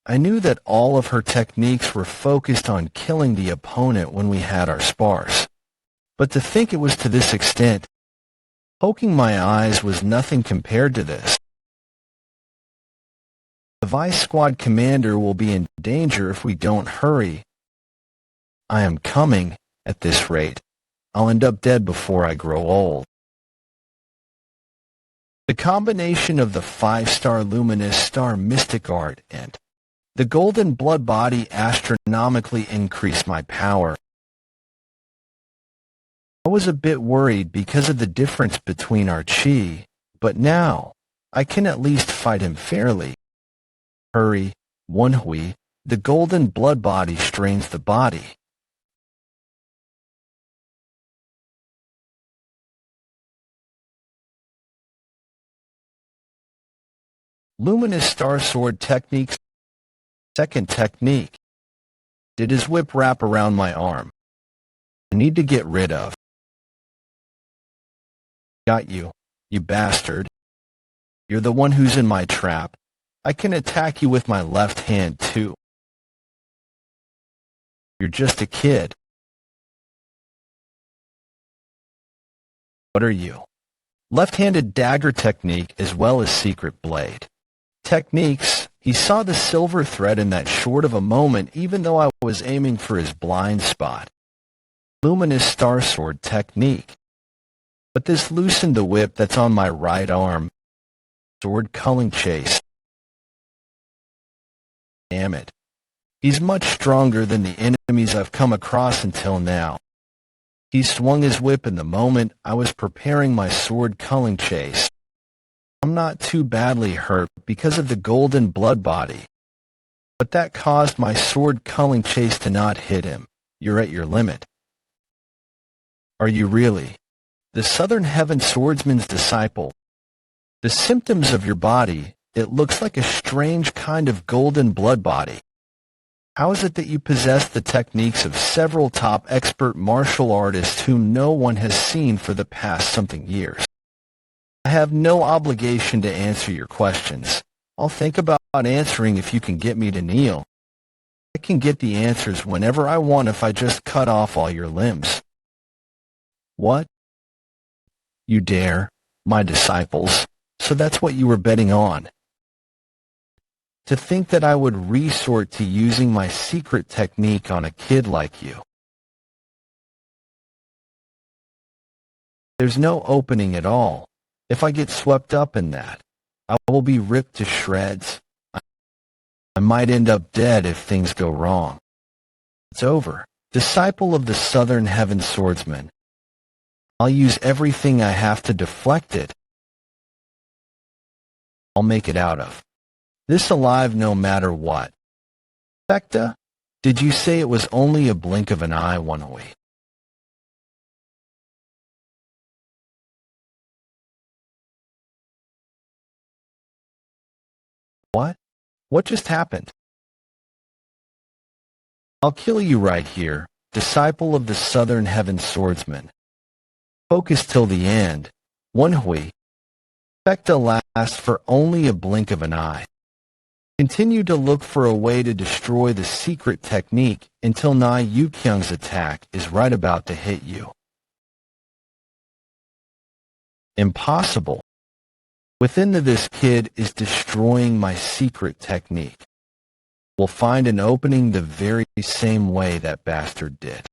I knew that all of her techniques were focused on killing the opponent when we had our spars. But to think it was to this extent, poking my eyes was nothing compared to this. The Vice Squad commander will be in danger if we don't hurry. I am coming. At this rate, I'll end up dead before I grow old. The combination of the 5-star luminous star mystic art and the golden blood body astronomically increased my power. I was a bit worried because of the difference between our chi, but now I can at least fight him fairly. Hurry, Woon-Hwi, the golden blood body strains the body. Luminous Star Sword Techniques. Second technique. Did his whip wrap around my arm? I need to get rid of. Got you, you bastard. You're the one who's in my trap. I can attack you with my left hand too. You're just a kid. What are you? Left-handed dagger technique as well as secret blade. Techniques. He saw the silver thread in that short of a moment even though I was aiming for his blind spot. Luminous Star Sword technique. But this loosened the whip that's on my right arm. Sword culling chase. Damn it. He's much stronger than the enemies I've come across until now. He swung his whip in the moment I was preparing my sword culling chase. I'm not too badly hurt because of the golden blood body, but that caused my sword culling chase to not hit him. You're at your limit. Are you really? The Southern Heaven Swordsman's disciple. The symptoms of your body, it looks like a strange kind of golden blood body. How is it that you possess the techniques of several top expert martial artists whom no one has seen for the past something years? I have no obligation to answer your questions. I'll think about answering if you can get me to kneel. I can get the answers whenever I want if I just cut off all your limbs. What? You dare? My disciples. So that's what you were betting on. To think that I would resort to using my secret technique on a kid like you. There's no opening at all. If I get swept up in that, I will be ripped to shreds. I might end up dead if things go wrong. It's over. Disciple of the Southern Heaven Swordsman. I'll use everything I have to deflect it. I'll make it out of this alive no matter what. Fekta, did you say it was only a blink of an eye, Woon-Hwi? What? What just happened? I'll kill you right here, disciple of the Southern Heaven Swordsman. Focus till the end. Woon-Hwi. Fekta lasts for only a blink of an eye. Continue to look for a way to destroy the secret technique until Na Yukyung's attack is right about to hit you. Impossible. Within this kid is destroying my secret technique. We'll find an opening the very same way that bastard did.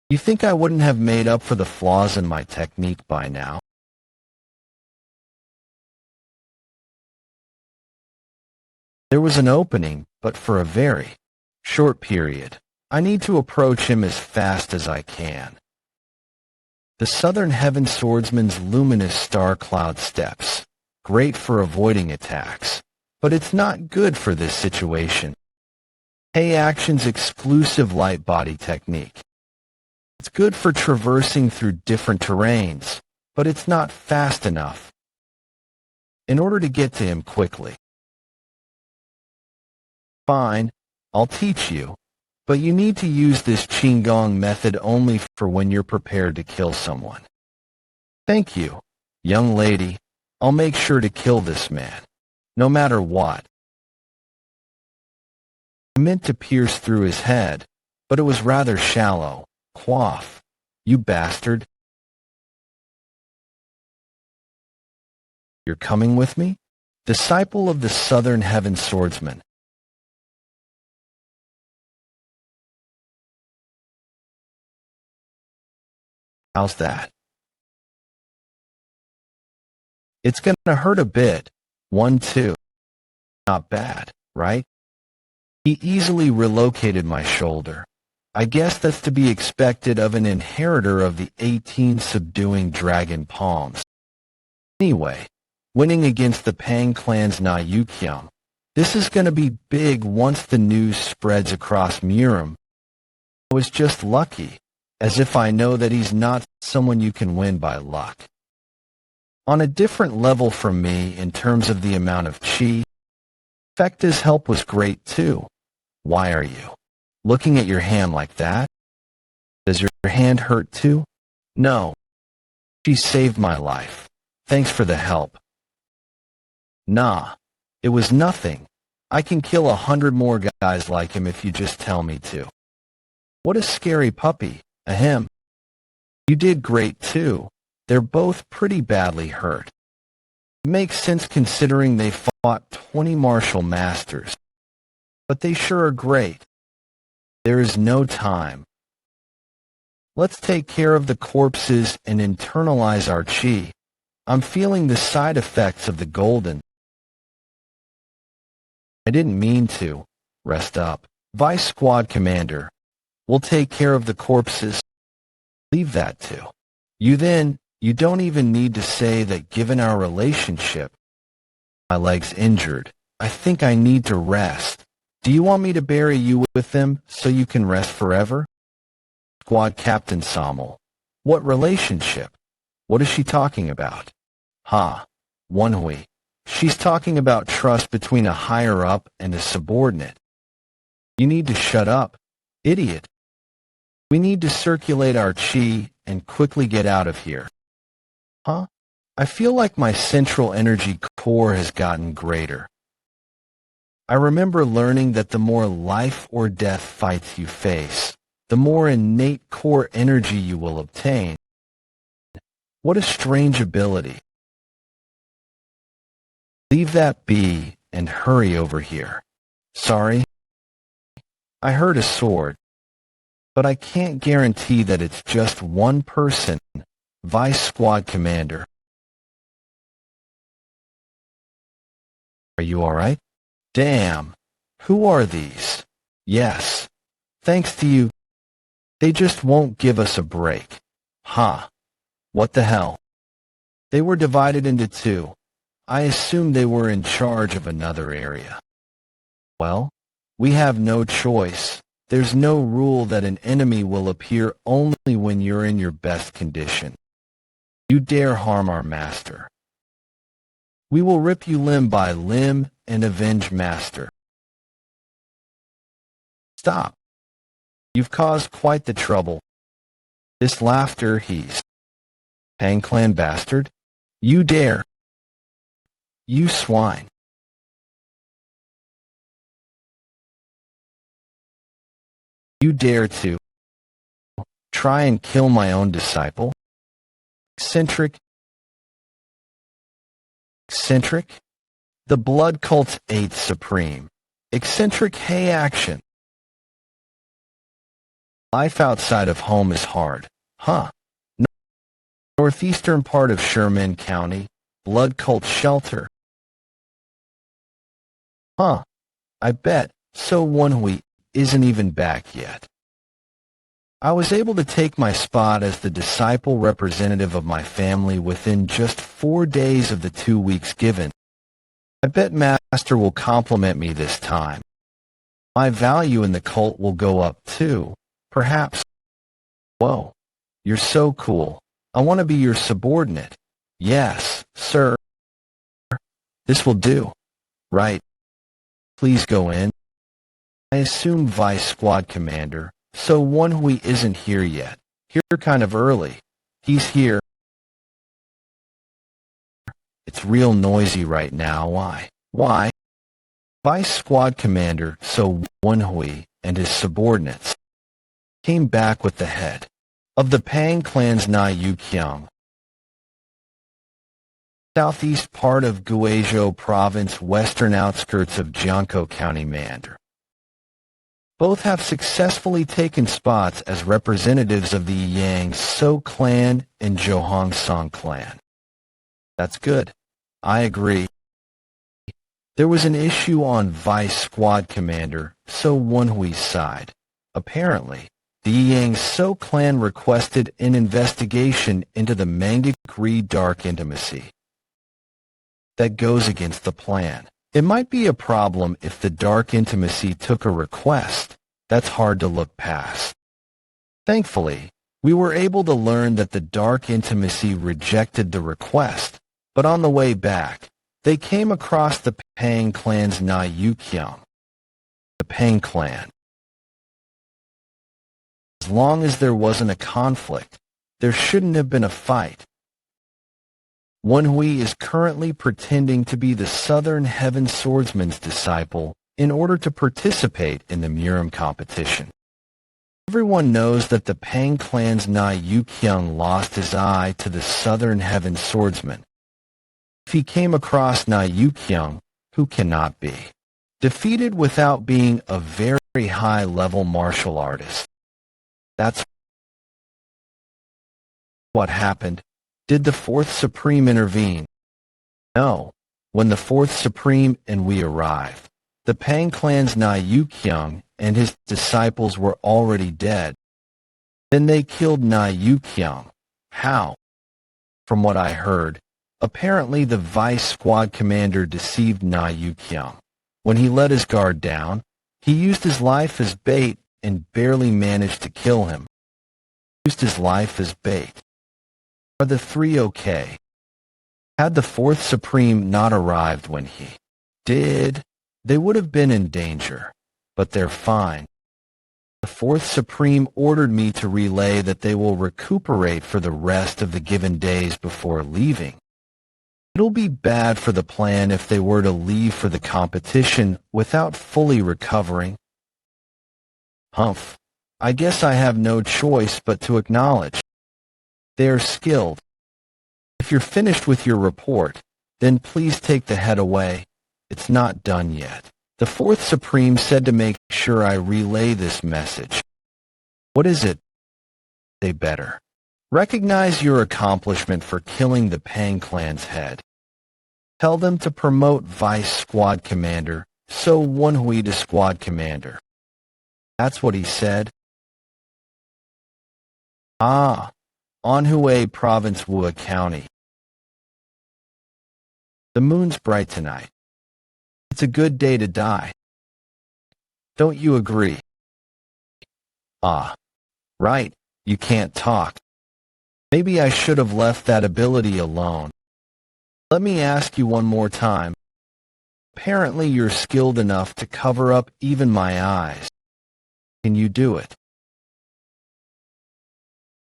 You think I wouldn't have made up for the flaws in my technique by now? There was an opening, but for a very short period. I need to approach him as fast as I can. The Southern Heaven Swordsman's luminous star cloud steps. Great for avoiding attacks, but it's not good for this situation. Hey Action's exclusive light body technique. It's good for traversing through different terrains, but it's not fast enough. In order to get to him quickly. Fine, I'll teach you, but you need to use this Qigong method only for when you're prepared to kill someone. Thank you, young lady. I'll make sure to kill this man, no matter what. I meant to pierce through his head, but it was rather shallow. Quaff, you bastard. You're coming with me? Disciple of the Southern Heaven Swordsman. How's that? It's gonna hurt a bit. 1, 2. Not bad, right? He easily relocated my shoulder. I guess that's to be expected of an inheritor of the 18 subduing dragon palms. Anyway, winning against the Pang clan's Na Yukyum. This is gonna be big once the news spreads across Murim. I was just lucky, as if I know that he's not someone you can win by luck. On a different level from me in terms of the amount of chi, Fecta's help was great too. Why are you looking at your hand like that? Does your hand hurt too? No. She saved my life. Thanks for the help. Nah, it was nothing. I can kill 100 more guys like him if you just tell me to. What a scary puppy, ahem. You did great too. They're both pretty badly hurt. It makes sense considering they fought 20 martial masters. But they sure are great. There is no time. Let's take care of the corpses and internalize our chi. I'm feeling the side effects of the golden. I didn't mean to. Rest up. Vice Squad Commander. We'll take care of the corpses. Leave that to you then. You don't even need to say that given our relationship. My leg's injured. I think I need to rest. Do you want me to bury you with them so you can rest forever? Squad Captain Sommel. What relationship? What is she talking about? Ha. Woon-Hwi. She's talking about trust between a higher-up and a subordinate. You need to shut up, idiot. We need to circulate our chi and quickly get out of here. Huh? I feel like my central energy core has gotten greater. I remember learning that the more life or death fights you face, the more innate core energy you will obtain. What a strange ability. Leave that be and hurry over here. Sorry. I heard a sword, but I can't guarantee that it's just one person. Vice Squad Commander. Are you alright? Damn. Who are these? Yes. Thanks to you. They just won't give us a break. Ha. What the hell? They were divided into two. I assumed they were in charge of another area. Well, we have no choice. There's no rule that an enemy will appear only when you're in your best condition. You dare harm our master. We will rip you limb by limb and avenge master. Stop. You've caused quite the trouble. This laughter, he's Pang Clan bastard. You dare. You swine. You dare to try and kill my own disciple? Eccentric. Eccentric? The blood cult's 8th supreme. Eccentric hey action. Life outside of home is hard, huh? Northeastern part of Sherman County, blood cult shelter. Huh, I bet, so Woon-Hwi isn't even back yet. I was able to take my spot as the disciple representative of my family within just 4 days of the 2 weeks given. I bet Master will compliment me this time. My value in the cult will go up too, perhaps. Whoa, you're so cool. I want to be your subordinate. Yes, sir. This will do. Right. Please go in. I assume Vice Squad Commander, so Woon-Hwi isn't here yet. You're kind of early. He's here. It's real noisy right now. Why? Vice Squad Commander, so Woon-Hwi and his subordinates came back with the head of the Pang clan's Na Yu-kyung, southeast part of Guizhou province, western outskirts of Jiangkou County, Mandarin. Both have successfully taken spots as representatives of the Yang So clan and Johong Song clan. That's good. I agree. There was an issue on Vice Squad Commander So Woon-Hwi's side. Apparently, the Yang So clan requested an investigation into the Mangak-Ri dark intimacy. That goes against the plan. It might be a problem if the dark intimacy took a request. That's hard to look past. Thankfully, we were able to learn that the dark intimacy rejected the request, but on the way back, they came across the Pang clan's Na Yu-kyung. The Pang clan. As long as there wasn't a conflict, there shouldn't have been a fight. Woon-Hwi is currently pretending to be the Southern Heaven Swordsman's disciple in order to participate in the Murim competition. Everyone knows that the Pang clan's Na Yu-kyung lost his eye to the Southern Heaven Swordsman. If he came across Na Yu-kyung, who cannot be defeated without being a very high-level martial artist. That's what happened. Did the Fourth Supreme intervene? No. When the Fourth Supreme and we arrived, the Pang clan's Na Yu-kyung and his disciples were already dead. Then they killed Na Yu-kyung. How? From what I heard, apparently the Vice Squad Commander deceived Na Yu-kyung. When he let his guard down, he used his life as bait and barely managed to kill him. Used his life as bait. Are the three okay? Had the Fourth Supreme not arrived when he did, they would have been in danger, but they're fine. The Fourth Supreme ordered me to relay that they will recuperate for the rest of the given days before leaving. It'll be bad for the plan if they were to leave for the competition without fully recovering. Humph. I guess I have no choice but to acknowledge. They are skilled. If you're finished with your report, then please take the head away. It's not done yet. The Fourth Supreme said to make sure I relay this message. What is it? They better recognize your accomplishment for killing the Pang clan's head. Tell them to promote Vice Squad Commander, so Woon-Hwi to Squad Commander. That's what he said. Woon-Hwi Province, Woon County. The moon's bright tonight. It's a good day to die. Don't you agree? Right, you can't talk. Maybe I should have left that ability alone. Let me ask you one more time. Apparently you're skilled enough to cover up even my eyes. Can you do it?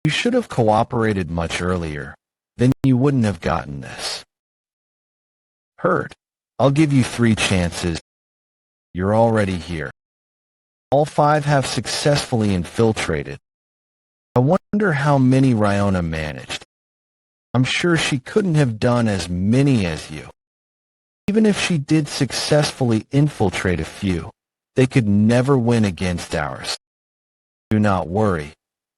You should have cooperated much earlier. Then you wouldn't have gotten this. Heard. I'll give you 3 chances. You're already here. All 5 have successfully infiltrated. I wonder how many Ryona managed. I'm sure she couldn't have done as many as you. Even if she did successfully infiltrate a few, they could never win against ours. Do not worry.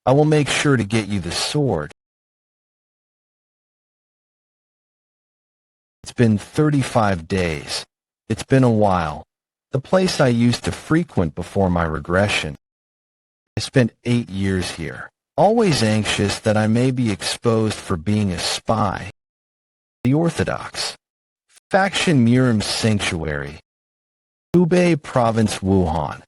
I will make sure to get you the sword. It's been 35 days. It's been a while. The place I used to frequent before my regression. I spent 8 years here, always anxious that I may be exposed for being a spy. The Orthodox faction Murim's sanctuary. Hubei Province, Wuhan.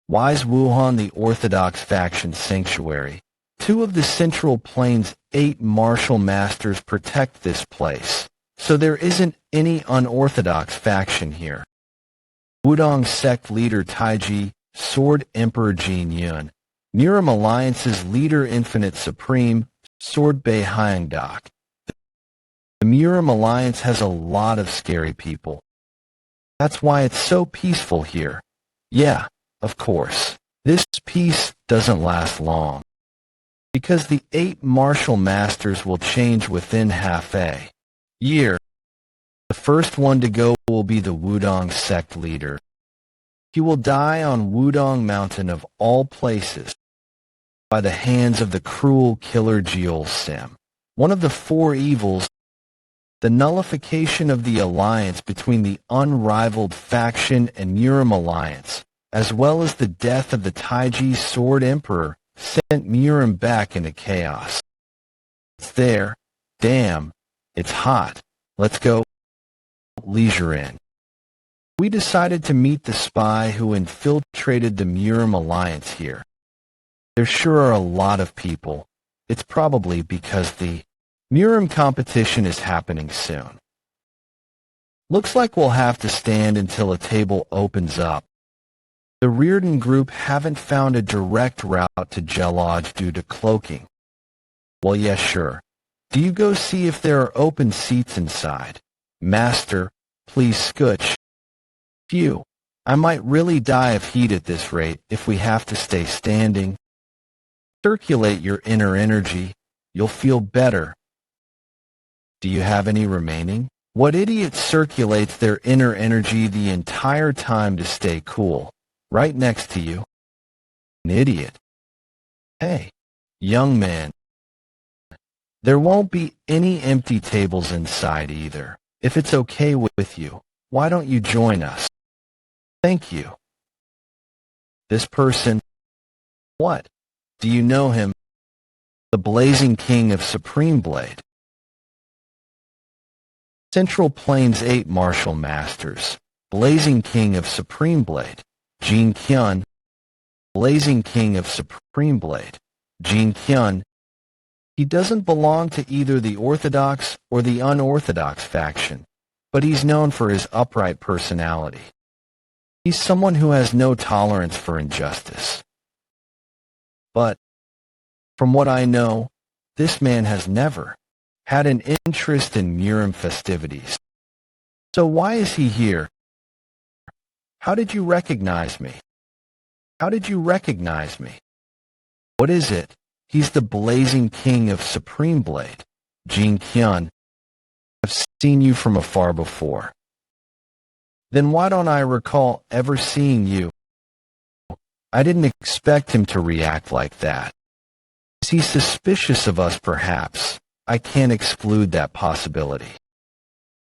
Wise Wuhan, the Orthodox faction sanctuary. 2 of the Central Plains' 8 martial masters protect this place, so there isn't any unorthodox faction here. Wudong sect leader Taiji, Sword Emperor Jin Yun. Murim Alliance's leader Infinite Supreme, Sword Bei Hyangdok. The Murim Alliance has a lot of scary people. That's why it's so peaceful here. Yeah, of course. This peace doesn't last long, because the 8 martial masters will change within half a year. The first one to go will be the Wudong sect leader. He will die on Wudong Mountain of all places by the hands of the cruel killer Jeol Sim. One of the 4 evils, the nullification of the alliance between the unrivaled faction and Murim Alliance, as well as the death of the Taiji Sword Emperor, sent Murim back into chaos. It's there. Damn, it's hot. Let's go. Leisure Inn. We decided to meet the spy who infiltrated the Murim Alliance here. There sure are a lot of people. It's probably because the Murim competition is happening soon. Looks like we'll have to stand until a table opens up. The Reardon group haven't found a direct route to Gelodge due to cloaking. Well, yeah, sure. Do you go see if there are open seats inside? Master, please scooch. Phew, I might really die of heat at this rate if we have to stay standing. Circulate your inner energy. You'll feel better. Do you have any remaining? What idiot circulates their inner energy the entire time to stay cool? Right next to you. An idiot. Hey, young man. There won't be any empty tables inside either. If it's okay with you, why don't you join us? Thank you. This person. What? Do you know him? The Blazing King of Supreme Blade. Central Plains 8 Martial Masters. Blazing King of Supreme Blade. Jin Kyun. Blazing King of Supreme Blade. Jin Kyun. He doesn't belong to either the Orthodox or the Unorthodox faction, but he's known for his upright personality. He's someone who has no tolerance for injustice. But, from what I know, this man has never had an interest in Murim festivities. So why is he here? How did you recognize me? How did you recognize me? What is it? He's the Blazing King of Supreme Blade, Jin Kyun. I've seen you from afar before. Then why don't I recall ever seeing you? I didn't expect him to react like that. Is he suspicious of us, perhaps? I can't exclude that possibility.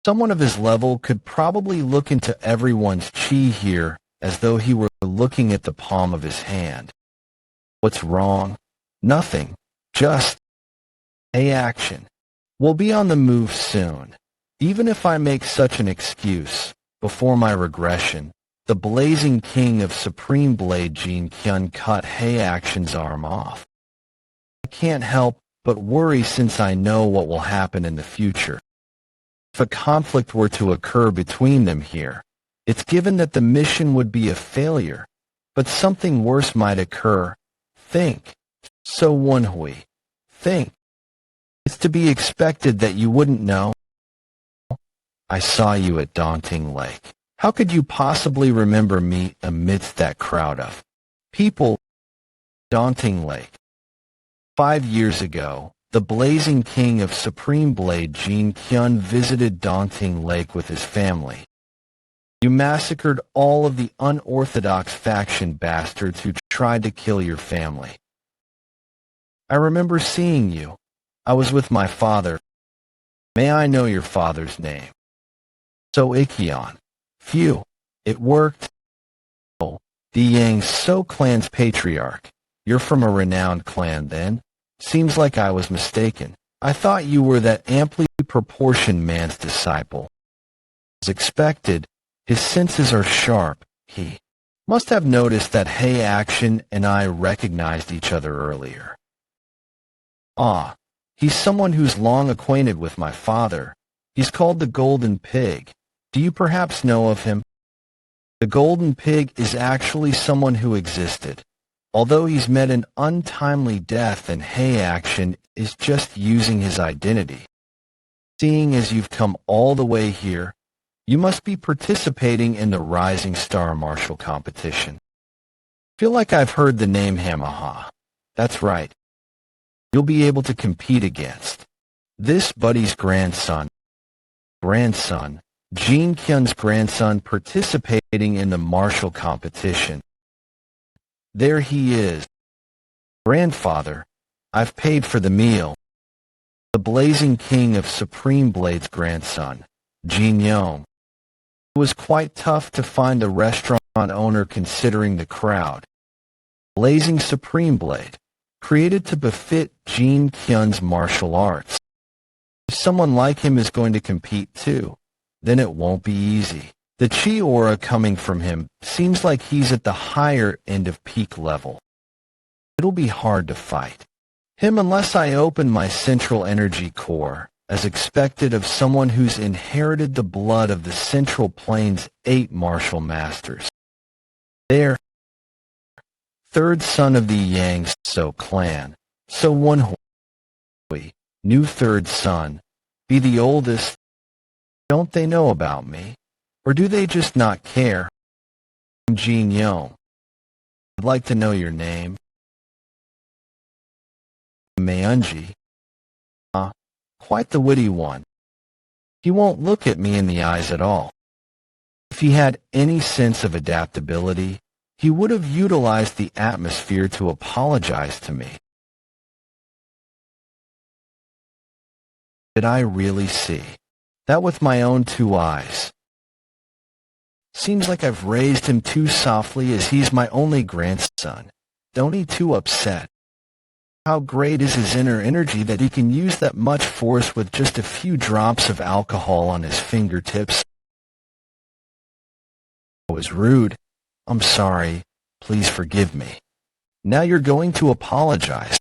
Someone of his level could probably look into everyone's chi here as though he were looking at the palm of his hand. What's wrong? Nothing. Just a action. We'll be on the move soon. Even if I make such an excuse, before my regression, the Blazing King of Supreme Blade Jin Kyun cut Hei Action's arm off. I can't help but worry since I know what will happen in the future. If a conflict were to occur between them here, it's given that the mission would be a failure, but something worse might occur. Think. So Woon-Hwi. Think. It's to be expected that you wouldn't know. I saw you at Dantian Lake. How could you possibly remember me amidst that crowd of people? Dantian Lake. 5 years ago, the Blazing King of Supreme Blade Jin Kyun visited Dantian Lake with his family. You massacred all of the unorthodox faction bastards who tried to kill your family. I remember seeing you. I was with my father. May I know your father's name? So Ikkion. Phew, it worked. Oh, the Yang So clan's patriarch. You're from a renowned clan then? Seems like I was mistaken. I thought you were that amply proportioned man's disciple. As expected, his senses are sharp. He Must have noticed that Hey Action and I recognized each other earlier. Ah, he's someone who's long acquainted with my father. He's called the Golden Pig. Do you perhaps know of him? The Golden Pig is actually someone who existed. Although he's met an untimely death and Hey Action is just using his identity. Seeing as you've come all the way here, you must be participating in the Rising Star Martial competition. Feel like I've heard the name Hamaha. That's right. You'll be able to compete against this buddy's grandson, Jin Kyun's grandson participating in the martial competition. There he is. Grandfather, I've paid for the meal. The blazing king of Supreme Blade's grandson, Jin Yong. It was quite tough to find a restaurant owner considering the crowd. Blazing Supreme Blade, created to befit Jin Kyun's martial arts. If someone like him is going to compete too, then it won't be easy. The chi aura coming from him seems like he's at the higher end of peak level. It'll be hard to fight him unless I open my central energy core, as expected of someone who's inherited the blood of the Central Plains 8 martial masters. There, third son of the Yang So clan, so Woon-Hwi, new third son, be the oldest. Don't they know about me? Or do they just not care? I'm Jin Yong. I'd like to know your name. Mayunji. Quite the witty one. He won't look at me in the eyes at all. If he had any sense of adaptability, he would have utilized the atmosphere to apologize to me. Did I really see that with my own 2 eyes? Seems like I've raised him too softly as he's my only grandson. Don't be too upset. How great is his inner energy that he can use that much force with just a few drops of alcohol on his fingertips? I was rude. I'm sorry. Please forgive me. Now you're going to apologize.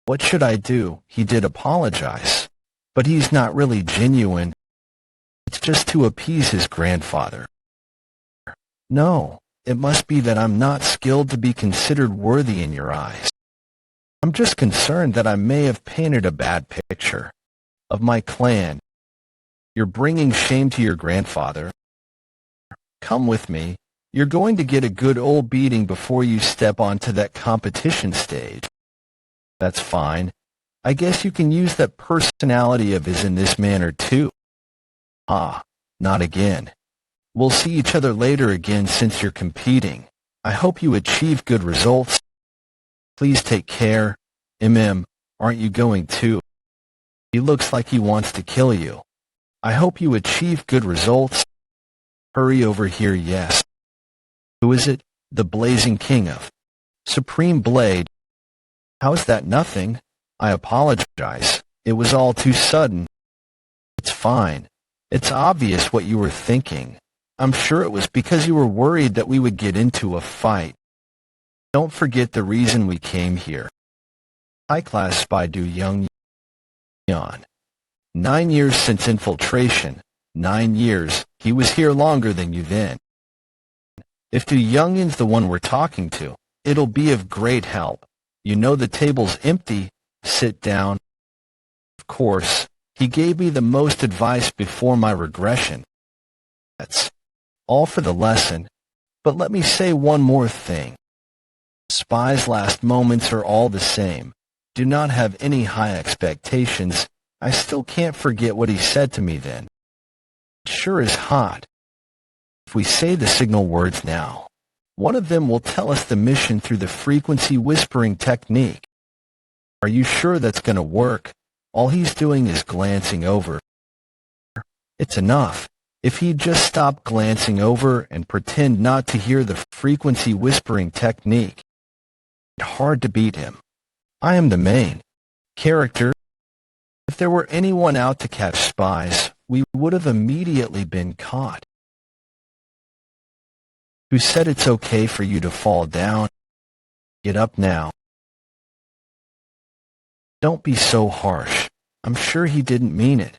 What should I do? He did apologize. But he's not really genuine. It's just to appease his grandfather. No, it must be that I'm not skilled to be considered worthy in your eyes. I'm just concerned that I may have painted a bad picture of my clan. You're bringing shame to your grandfather. Come with me. You're going to get a good old beating before you step onto that competition stage. That's fine. I guess you can use that personality of his in this manner too. Ah, not again. We'll see each other later again since you're competing. I hope you achieve good results. Please take care. Aren't you going too? He looks like he wants to kill you. I hope you achieve good results. Hurry over here, yes. Who is it? The blazing king of Supreme Blade. How's that nothing? I apologize. It was all too sudden. It's fine. It's obvious what you were thinking. I'm sure it was because you were worried that we would get into a fight. Don't forget the reason we came here. High-class spy Du Young Yan. 9 years since infiltration. 9 years. He was here longer than you then. If Du Youngin's the one we're talking to, it'll be of great help. You know the table's empty. Sit down. Of course, he gave me the most advice before my regression. That's all for the lesson. But let me say one more thing. Spies' last moments are all the same. Do not have any high expectations. I still can't forget what he said to me then. It sure is hot. If we say the signal words now, one of them will tell us the mission through the frequency whispering technique. Are you sure that's going to work? All he's doing is glancing over. It's enough. If he'd just stop glancing over and pretend not to hear the frequency whispering technique, it's hard to beat him. I am the main character. If there were anyone out to catch spies, we would have immediately been caught. Who said it's okay for you to fall down? Get up now. Don't be so harsh. I'm sure he didn't mean it.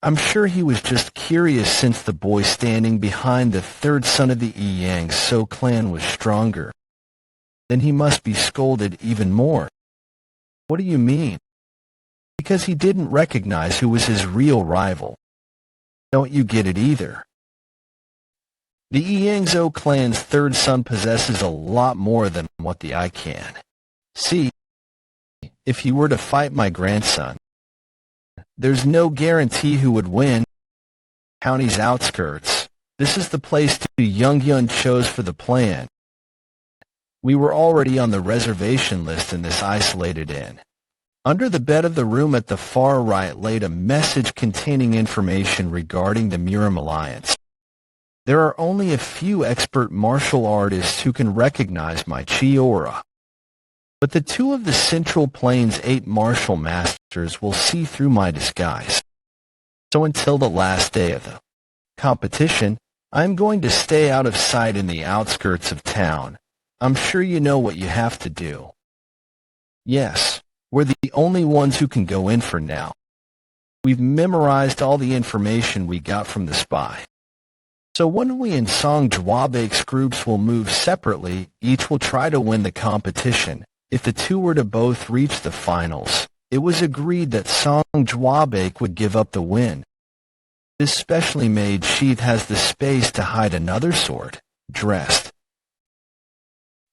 I'm sure he was just curious since the boy standing behind the third son of the Yang So clan was stronger. Then he must be scolded even more. What do you mean? Because he didn't recognize who was his real rival. Don't you get it either? The Yangzhou clan's third son possesses a lot more than what the I can. See, if he were to fight my grandson, there's no guarantee who would win. County's outskirts. This is the place Young-Yun chose for the plan. We were already on the reservation list in this isolated inn. Under the bed of the room at the far right laid a message containing information regarding the Murim Alliance. There are only a few expert martial artists who can recognize my chi aura. But the two of the Central Plains 8 martial masters will see through my disguise. So until the last day of the competition, I am going to stay out of sight in the outskirts of town. I'm sure you know what you have to do. Yes, we're the only ones who can go in for now. We've memorized all the information we got from the spy. So Woon-Hwi and Song Jwabaek's groups will move separately. Each will try to win the competition. If the two were to both reach the finals, it was agreed that Song Jwabaek would give up the win. This specially made sheath has the space to hide another sword, dressed.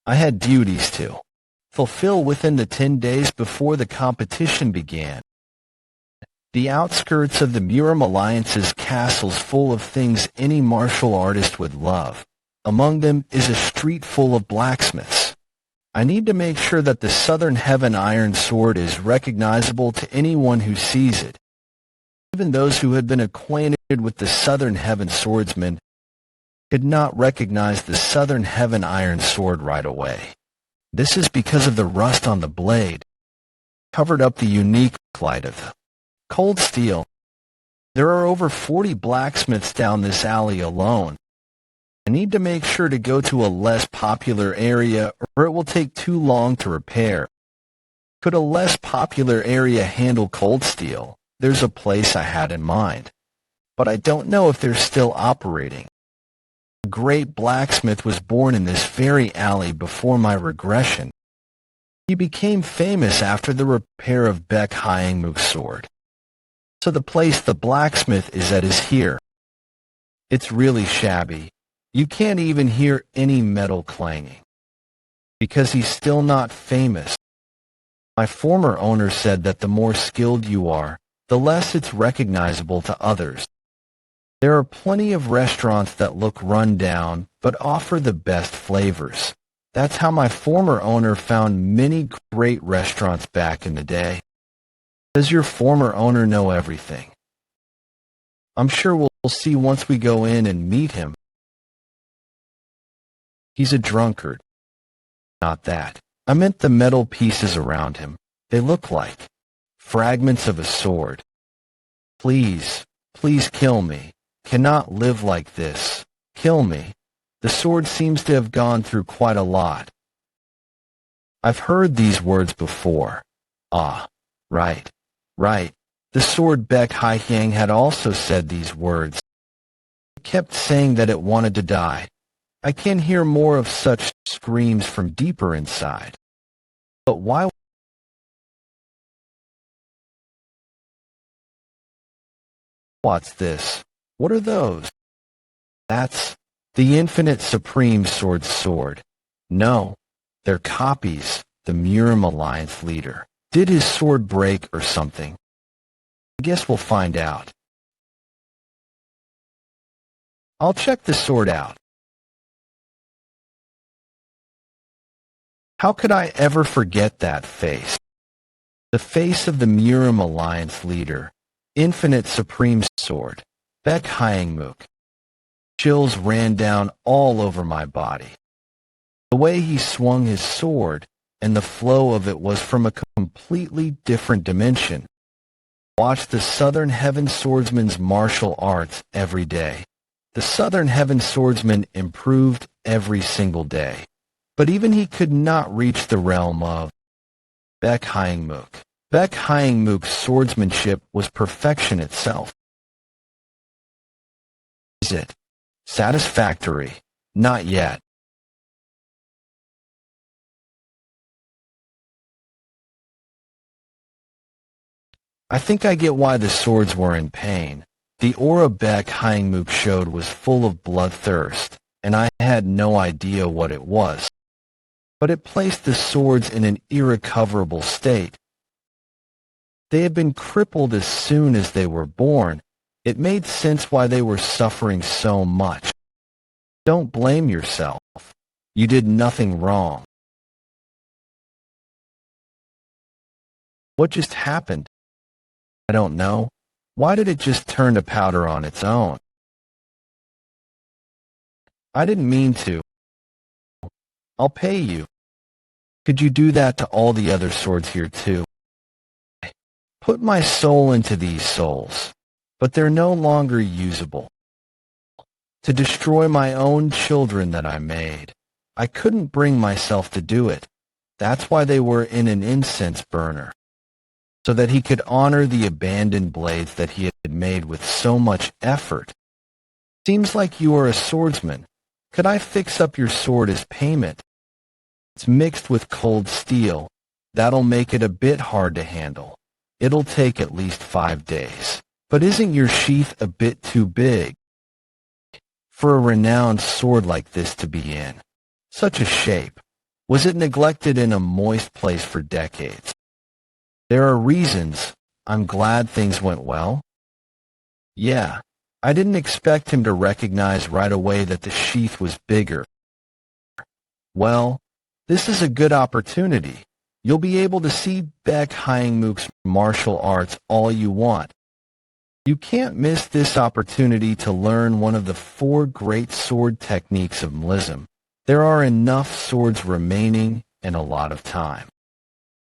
I had duties to fulfill within the 10 days before the competition began. The outskirts of the Murim Alliance's castle's full of things any martial artist would love. Among them is a street full of blacksmiths. I need to make sure that the Southern Heaven Iron Sword is recognizable to anyone who sees it. Even those who had been acquainted with the Southern Heaven Swordsman could not recognize the Southern Heaven Iron Sword right away. This is because of the rust on the blade, covered up the unique light of the cold steel. There are over 40 blacksmiths down this alley alone. I need to make sure to go to a less popular area or it will take too long to repair. Could a less popular area handle cold steel? There's a place I had in mind, but I don't know if they're still operating. A great blacksmith was born in this very alley before my regression. He became famous after the repair of Baek Hyangmuk's sword. So the place the blacksmith is at is here. It's really shabby. You can't even hear any metal clanging. Because he's still not famous. My former owner said that the more skilled you are, the less it's recognizable to others. There are plenty of restaurants that look run down, but offer the best flavors. That's how my former owner found many great restaurants back in the day. Does your former owner know everything? I'm sure we'll see once we go in and meet him. He's a drunkard. Not that. I meant the metal pieces around him. They look like fragments of a sword. Please, please kill me. Cannot live like this. Kill me. The sword seems to have gone through quite a lot. I've heard these words before. Ah, right. Right. The sword Baek Hyang had also said these words. It kept saying that it wanted to die. I can hear more of such screams from deeper inside. But why? What's this? What are those? That's the Infinite Supreme Sword's sword. No, they're copies. The Murim Alliance leader. Did his sword break or something? I guess we'll find out. I'll check the sword out. How could I ever forget that face? The face of the Murim Alliance leader, Infinite Supreme Sword, Baek Hyangmuk. Chills ran down all over my body. The way he swung his sword and the flow of it was from a completely different dimension. Watch the Southern Heaven Swordsman's martial arts every day. The Southern Heaven swordsman improved every single day, but even he could not reach the realm of Baek Hyangmook. Baek Hyangmook's swordsmanship was perfection itself. Is it satisfactory? Not yet. I think I get why the swords were in pain. The aura Baek Hyangmook showed was full of bloodthirst, and I had no idea what it was. But it placed the swords in an irrecoverable state. They had been crippled as soon as they were born. It made sense why they were suffering so much. Don't blame yourself. You did nothing wrong. What just happened? I don't know. Why did it just turn to powder on its own? I didn't mean to. I'll pay you. Could you do that to all the other swords here too? Put my soul into these souls, but they're no longer usable. To destroy my own children that I made. I couldn't bring myself to do it. That's why they were in an incense burner, so that he could honor the abandoned blades that he had made with so much effort. Seems like you are a swordsman. Could I fix up your sword as payment? It's mixed with cold steel. That'll make it a bit hard to handle. It'll take at least 5 days. But isn't your sheath a bit too big for a renowned sword like this to be in? Such a shape. Was it neglected in a moist place for decades? There are reasons. I'm glad things went well. Yeah, I didn't expect him to recognize right away that the sheath was bigger. Well, this is a good opportunity. You'll be able to see Baek Hyangmook's martial arts all you want. You can't miss this opportunity to learn one of the 4 great sword techniques of Mlism. There are enough swords remaining and a lot of time.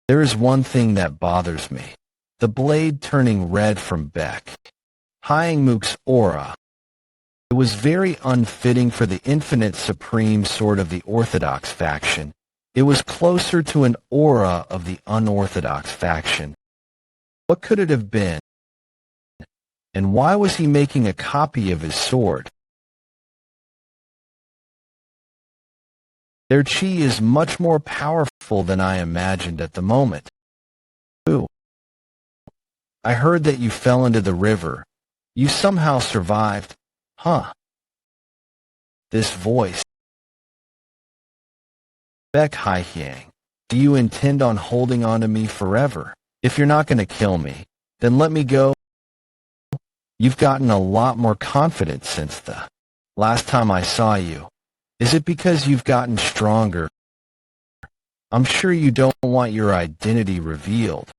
There is one thing that bothers me. The blade turning red from Baek Hyangmook's aura. It was very unfitting for the infinite supreme sword of the Orthodox faction. It was closer to an aura of the unorthodox faction. What could it have been? And why was he making a copy of his sword? Their chi is much more powerful than I imagined at the moment. Ooh. I heard that you fell into the river. You somehow survived. Huh. This voice. Baek Hyang, do you intend on holding on to me forever? If you're not going to kill me, then let me go. You've gotten a lot more confident since the last time I saw you. Is it because you've gotten stronger? I'm sure you don't want your identity revealed.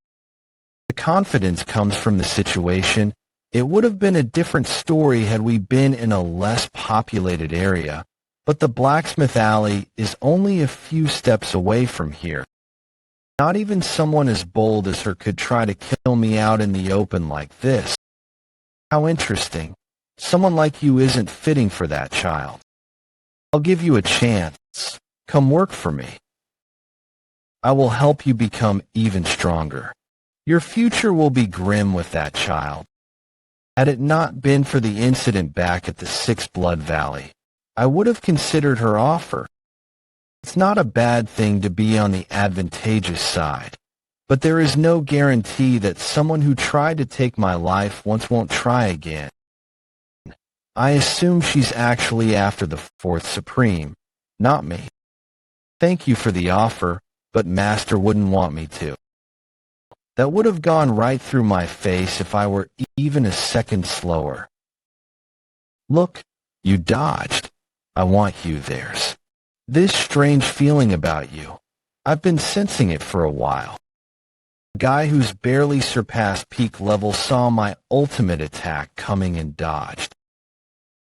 The confidence comes from the situation. It would have been a different story had we been in a less populated area, but the blacksmith alley is only a few steps away from here. Not even someone as bold as her could try to kill me out in the open like this. How interesting. Someone like you isn't fitting for that child. I'll give you a chance. Come work for me. I will help you become even stronger. Your future will be grim with that child. Had it not been for the incident back at the Six Blood Valley, I would have considered her offer. It's not a bad thing to be on the advantageous side, but there is no guarantee that someone who tried to take my life once won't try again. I assume she's actually after the Fourth Supreme, not me. Thank you for the offer, but Master wouldn't want me to. That would have gone right through my face if I were even a second slower. Look, you dodged. I want you theirs. This strange feeling about you. I've been sensing it for a while. A guy who's barely surpassed peak level saw my ultimate attack coming and dodged.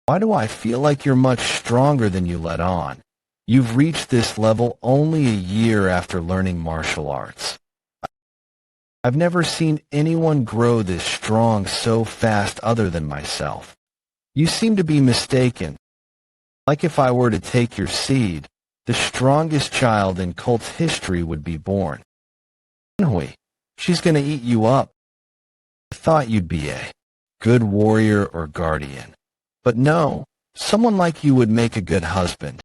Why do I feel like you're much stronger than you let on? You've reached this level only a year after learning martial arts. I've never seen anyone grow this strong so fast other than myself. You seem to be mistaken. Like if I were to take your seed, the strongest child in cult history would be born. Woon-Hwi, she's gonna eat you up. I thought you'd be a good warrior or guardian. But no, someone like you would make a good husband.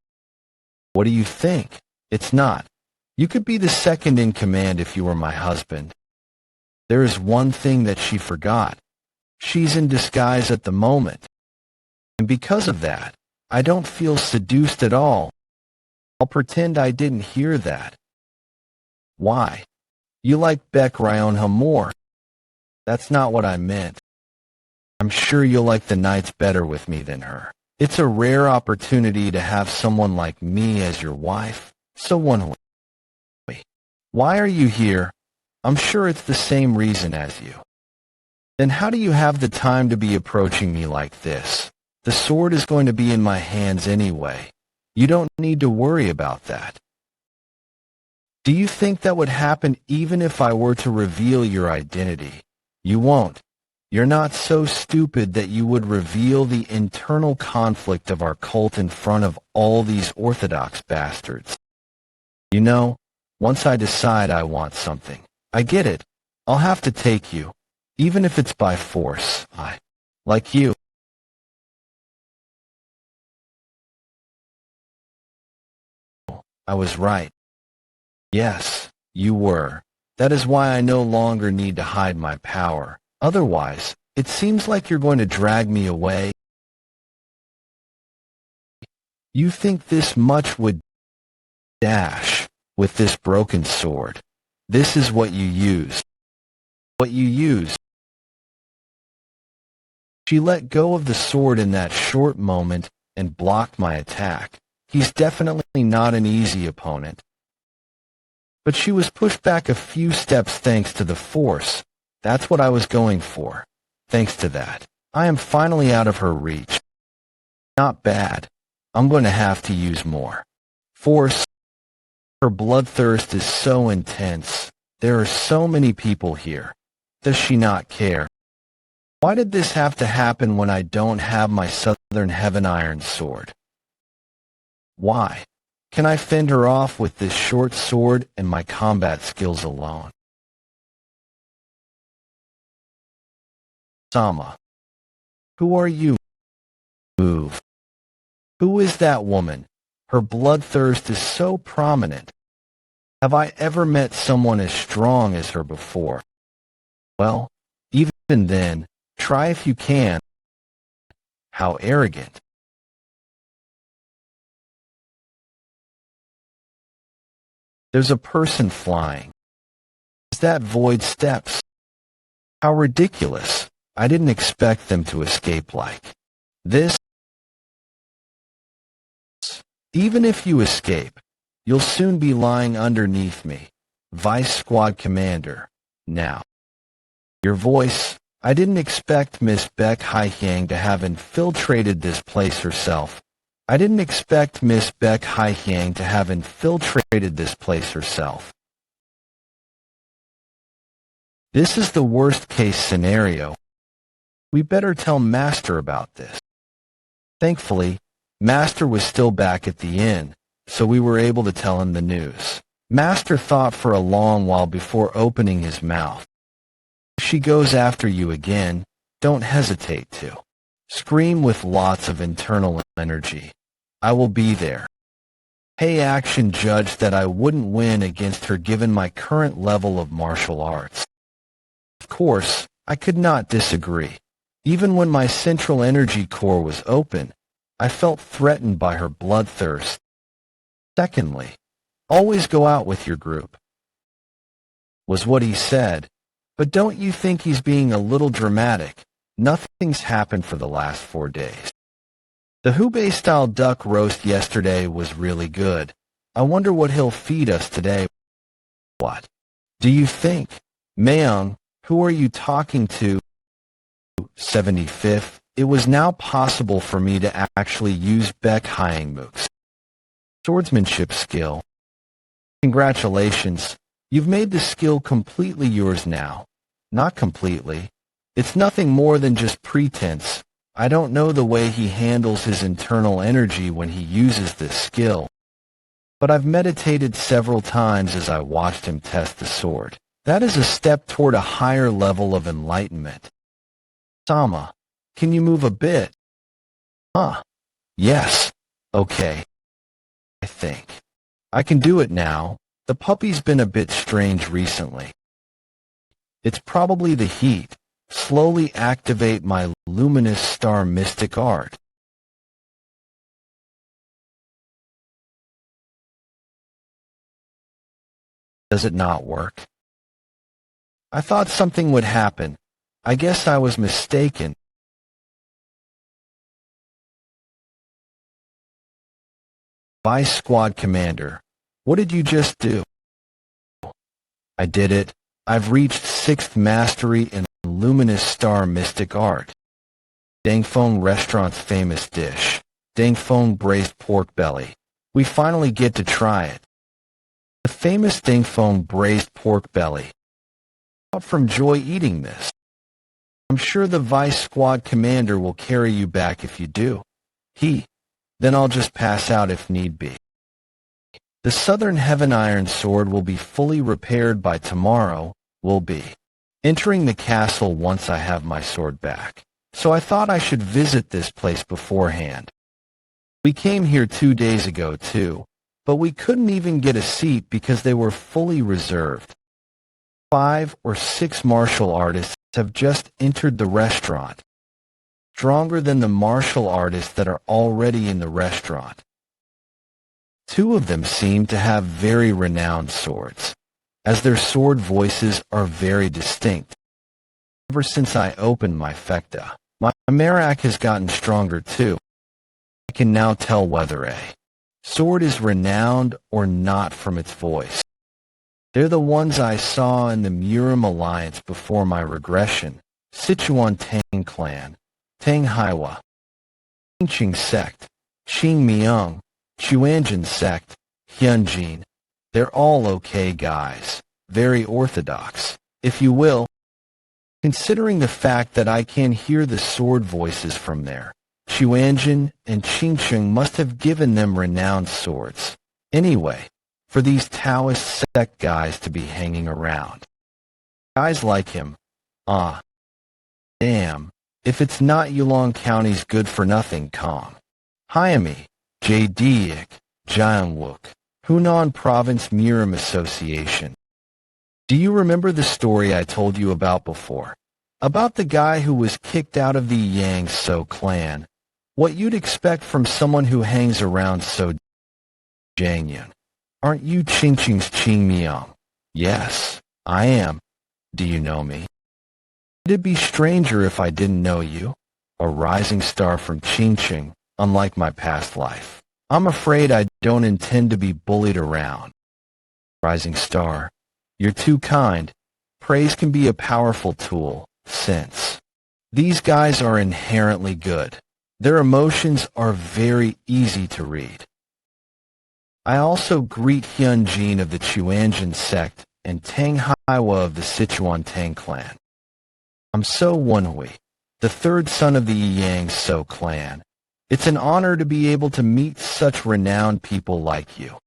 What do you think? It's not. You could be the second in command if you were my husband. There is one thing that she forgot. She's in disguise at the moment. And because of that, I don't feel seduced at all. I'll pretend I didn't hear that. Why? You like Beck Ryonha more. That's not what I meant. I'm sure you'll like the nights better with me than her. It's a rare opportunity to have someone like me as your wife. So Woon-Hwi, why are you here? I'm sure it's the same reason as you. Then how do you have the time to be approaching me like this? The sword is going to be in my hands anyway. You don't need to worry about that. Do you think that would happen even if I were to reveal your identity? You won't. You're not so stupid that you would reveal the internal conflict of our cult in front of all these orthodox bastards. You know, once I decide I want something, I get it. I'll have to take you, even if it's by force. Like you. I was right. Yes, you were. That is why I no longer need to hide my power. Otherwise, it seems like you're going to drag me away. You think this much would dash with this broken sword. This is what you use. What you use. She let go of the sword in that short moment and blocked my attack. He's definitely not an easy opponent. But she was pushed back a few steps thanks to the force. That's what I was going for. Thanks to that, I am finally out of her reach. Not bad. I'm going to have to use more force. Her bloodthirst is so intense. There are so many people here. Does she not care? Why did this have to happen when I don't have my Southern Heaven Iron sword? Why? Can I fend her off with this short sword and my combat skills alone? Sama. Who are you? Move. Who is that woman? Her bloodthirst is so prominent. Have I ever met someone as strong as her before? Well, even then, try if you can. How arrogant. There's a person flying. Is that void steps? How ridiculous. I didn't expect them to escape like this. Even if you escape, you'll soon be lying underneath me. Vice Squad Commander. Now. Your voice. I didn't expect Miss Beck Haihyang to have infiltrated this place herself. I didn't expect Miss Beck Haihyang to have infiltrated this place herself. This is the worst-case scenario. We better tell Master about this. Thankfully, Master was still back at the inn, so we were able to tell him the news. Master thought for a long while before opening his mouth. If she goes after you again, don't hesitate to scream with lots of internal energy. I will be there. Hey Action judged that I wouldn't win against her given my current level of martial arts. Of course, I could not disagree. Even when my central energy core was open, I felt threatened by her bloodthirst. Secondly, always go out with your group, was what he said. But don't you think he's being a little dramatic? Nothing's happened for the last 4 days. The Hubei-style duck roast yesterday was really good. I wonder what he'll feed us today. What do you think? Mayung, who are you talking to? 75th. It was now possible for me to actually use Beck Hyangmook's swordsmanship skill. Congratulations. You've made the skill completely yours now. Not completely. It's nothing more than just pretense. I don't know the way he handles his internal energy when he uses this skill, but I've meditated several times as I watched him test the sword. That is a step toward a higher level of enlightenment. Sama, can you move a bit? Huh. Yes. Okay. I think I can do it now. The puppy's been a bit strange recently. It's probably the heat. Slowly activate my luminous star mystic art. Does it not work? I thought something would happen. I guess I was mistaken. Vice Squad Commander, what did you just do? I did it. I've reached 6th mastery in luminous star mystic art. Dangfeng Restaurant's famous dish, Dangfeng braised pork belly. We finally get to try it. The famous Dangfeng braised pork belly. Out from joy eating this. I'm sure the Vice Squad Commander will carry you back if you do. Then I'll just pass out if need be. The Southern Heaven Iron Sword will be fully repaired by tomorrow. Will be entering the castle once I have my sword back. So I thought I should visit this place beforehand. We came here 2 days ago too, but we couldn't even get a seat because they were fully reserved. 5 or 6 martial artists have just entered the restaurant, stronger than the martial artists that are already in the restaurant. 2 of them seem to have very renowned swords, as their sword voices are very distinct. Ever since I opened my fecta, my Merak has gotten stronger too. I can now tell whether a sword is renowned or not from its voice. They're the ones I saw in the Murim Alliance before my regression, Sichuan Tang Clan, Tang Haiwa, Qingqing Sect, Qing Miang, Chuanjin Sect, Hyunjin. They're all okay guys, very orthodox, if you will, considering the fact that I can hear the sword voices from there. Chuanjin and Qingqing must have given them renowned swords. Anyway, for these Taoist sect guys to be hanging around. Guys like him. Damn, if it's not Yulong County's good-for-nothing calm. Hyami, Jadiak, Jiangwook, Hunan Province Murim Association. Do you remember the story I told you about before? About the guy who was kicked out of the Yang So clan. What you'd expect from someone who hangs around so Jiangyun. Aren't you Qingqing's Qing Miang? Yes, I am. Do you know me? It'd be stranger if I didn't know you. A rising star from Qingqing, unlike my past life. I'm afraid I don't intend to be bullied around. Rising star, you're too kind. Praise can be a powerful tool, since these guys are inherently good. Their emotions are very easy to read. I also greet Hyunjin of the Chuanjin sect and Tang Haiwa of the Sichuan Tang clan. I'm So Woon-Hwi, the 3rd son of the Yang So clan. It's an honor to be able to meet such renowned people like you.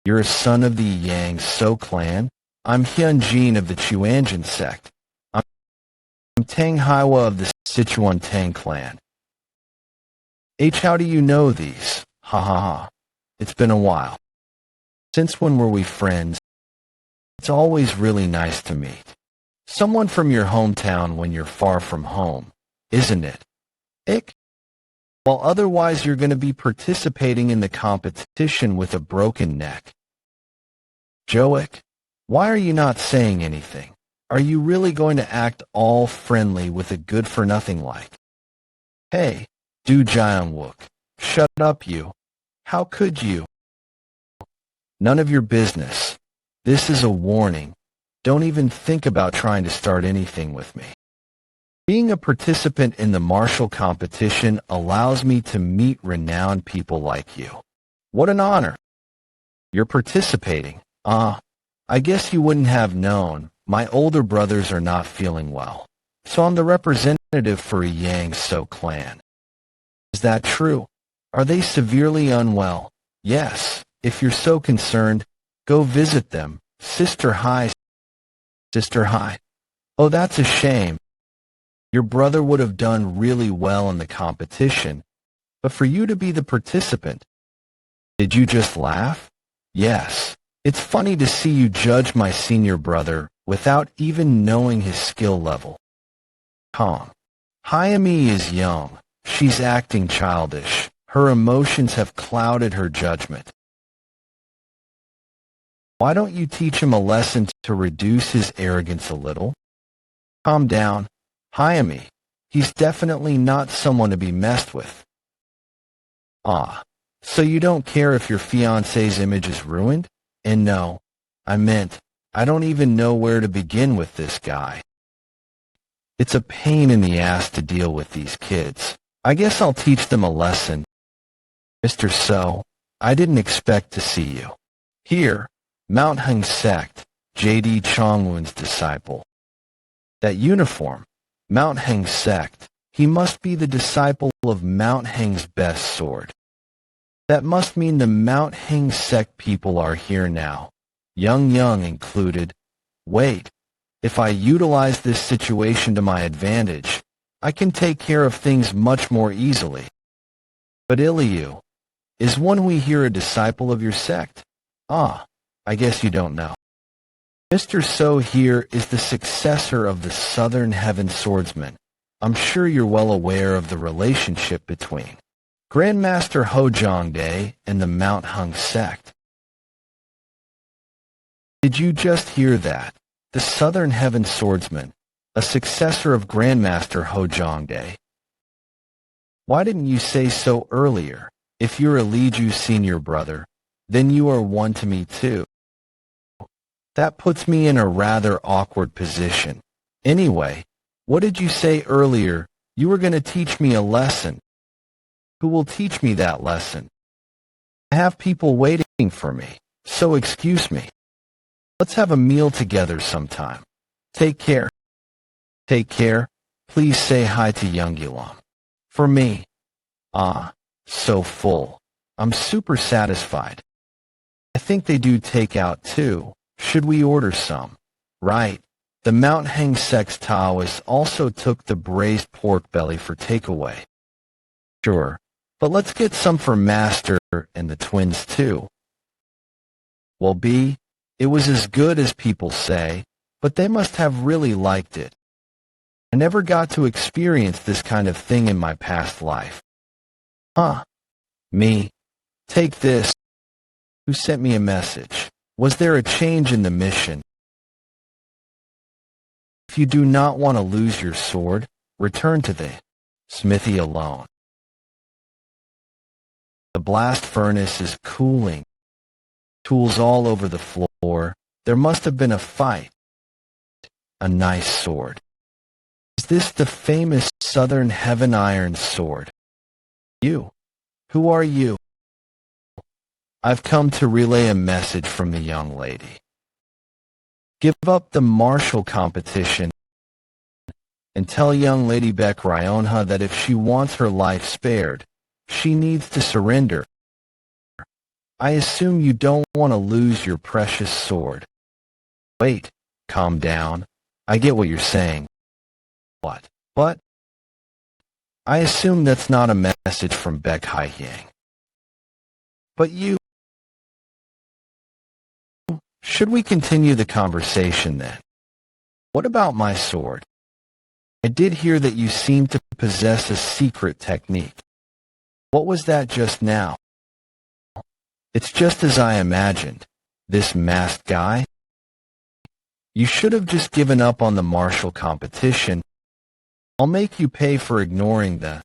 You're a son of the Yang So clan? I'm Hyunjin of the Chuanjin sect. I'm Tang Haiwa of the Sichuan Tang clan. How do you know these? Ha ha ha. It's been a while. Since when were we friends? It's always really nice to meet someone from your hometown when you're far from home, isn't it? While otherwise you're going to be participating in the competition with a broken neck. Joic, why are you not saying anything? Are you really going to act all friendly with a good-for-nothing like? Hey, Du Jianwook, shut up you. How could you? None of your business. This is a warning. Don't even think about trying to start anything with me. Being a participant in the martial competition allows me to meet renowned people like you. What an honor. You're participating. I guess you wouldn't have known. My older brothers are not feeling well. So I'm the representative for a Yang So clan. Is that true? Are they severely unwell? Yes. If you're so concerned, go visit them. Sister Hi. Sister Hi. Oh, that's a shame. Your brother would have done really well in the competition, but for you to be the participant. Did you just laugh? Yes. It's funny to see you judge my senior brother without even knowing his skill level. Calm. Hayami is young. She's acting childish. Her emotions have clouded her judgment. Why don't you teach him a lesson to reduce his arrogance a little? Calm down. Hayami. He's definitely not someone to be messed with. Ah. So you don't care if your fiancé's image is ruined? And no, I meant, I don't even know where to begin with this guy. It's a pain in the ass to deal with these kids. I guess I'll teach them a lesson. Mr. So, I didn't expect to see you. Here, Mount Heng sect, J.D. Chongwon's disciple. That uniform, Mount Heng sect, he must be the disciple of Mount Heng's best sword. That must mean the Mount Heng sect people are here now, Young included. Wait, if I utilize this situation to my advantage, I can take care of things much more easily. But Iliu, is Woon-Hwi here a disciple of your sect? Ah, I guess you don't know. Mr. So here is the successor of the Southern Heaven Swordsman. I'm sure you're well aware of the relationship between Grandmaster Hojongdae and the Mount Heng sect. Did you just hear that? The Southern Heaven Swordsman, a successor of Grandmaster Hojongdae. Why didn't you say so earlier? If you're a Liju senior brother, then you are one to me too. That puts me in a rather awkward position. Anyway, what did you say earlier? You were going to teach me a lesson. Who will teach me that lesson? I have people waiting for me, so excuse me. Let's have a meal together sometime. Take care. Take care. Please say hi to Younggulam. For me. Ah, so full. I'm super satisfied. I think they do takeout too. Should we order some? Right. The Mount Heng Sex Taoists also took the braised pork belly for takeaway. Sure, but let's get some for Master and the twins too. Well, B, it was as good as people say, but they must have really liked it. I never got to experience this kind of thing in my past life. Huh. Me. Take this. Who sent me a message? Was there a change in the mission? If you do not want to lose your sword, return to the smithy alone. The blast furnace is cooling. Tools all over the floor. There must have been a fight. A nice sword. Is this the famous Southern Heaven Iron sword? You. Who are you? I've come to relay a message from the young lady. Give up the martial competition and tell young Lady Beck Ryonha that if she wants her life spared, she needs to surrender. I assume you don't want to lose your precious sword. Wait, calm down. I get what you're saying. What? What? I assume that's not a message from Beck Haiyang. But you... Should we continue the conversation then? What about my sword? I did hear that you seem to possess a secret technique. What was that just now? It's just as I imagined. This masked guy? You should have just given up on the martial competition. I'll make you pay for ignoring the...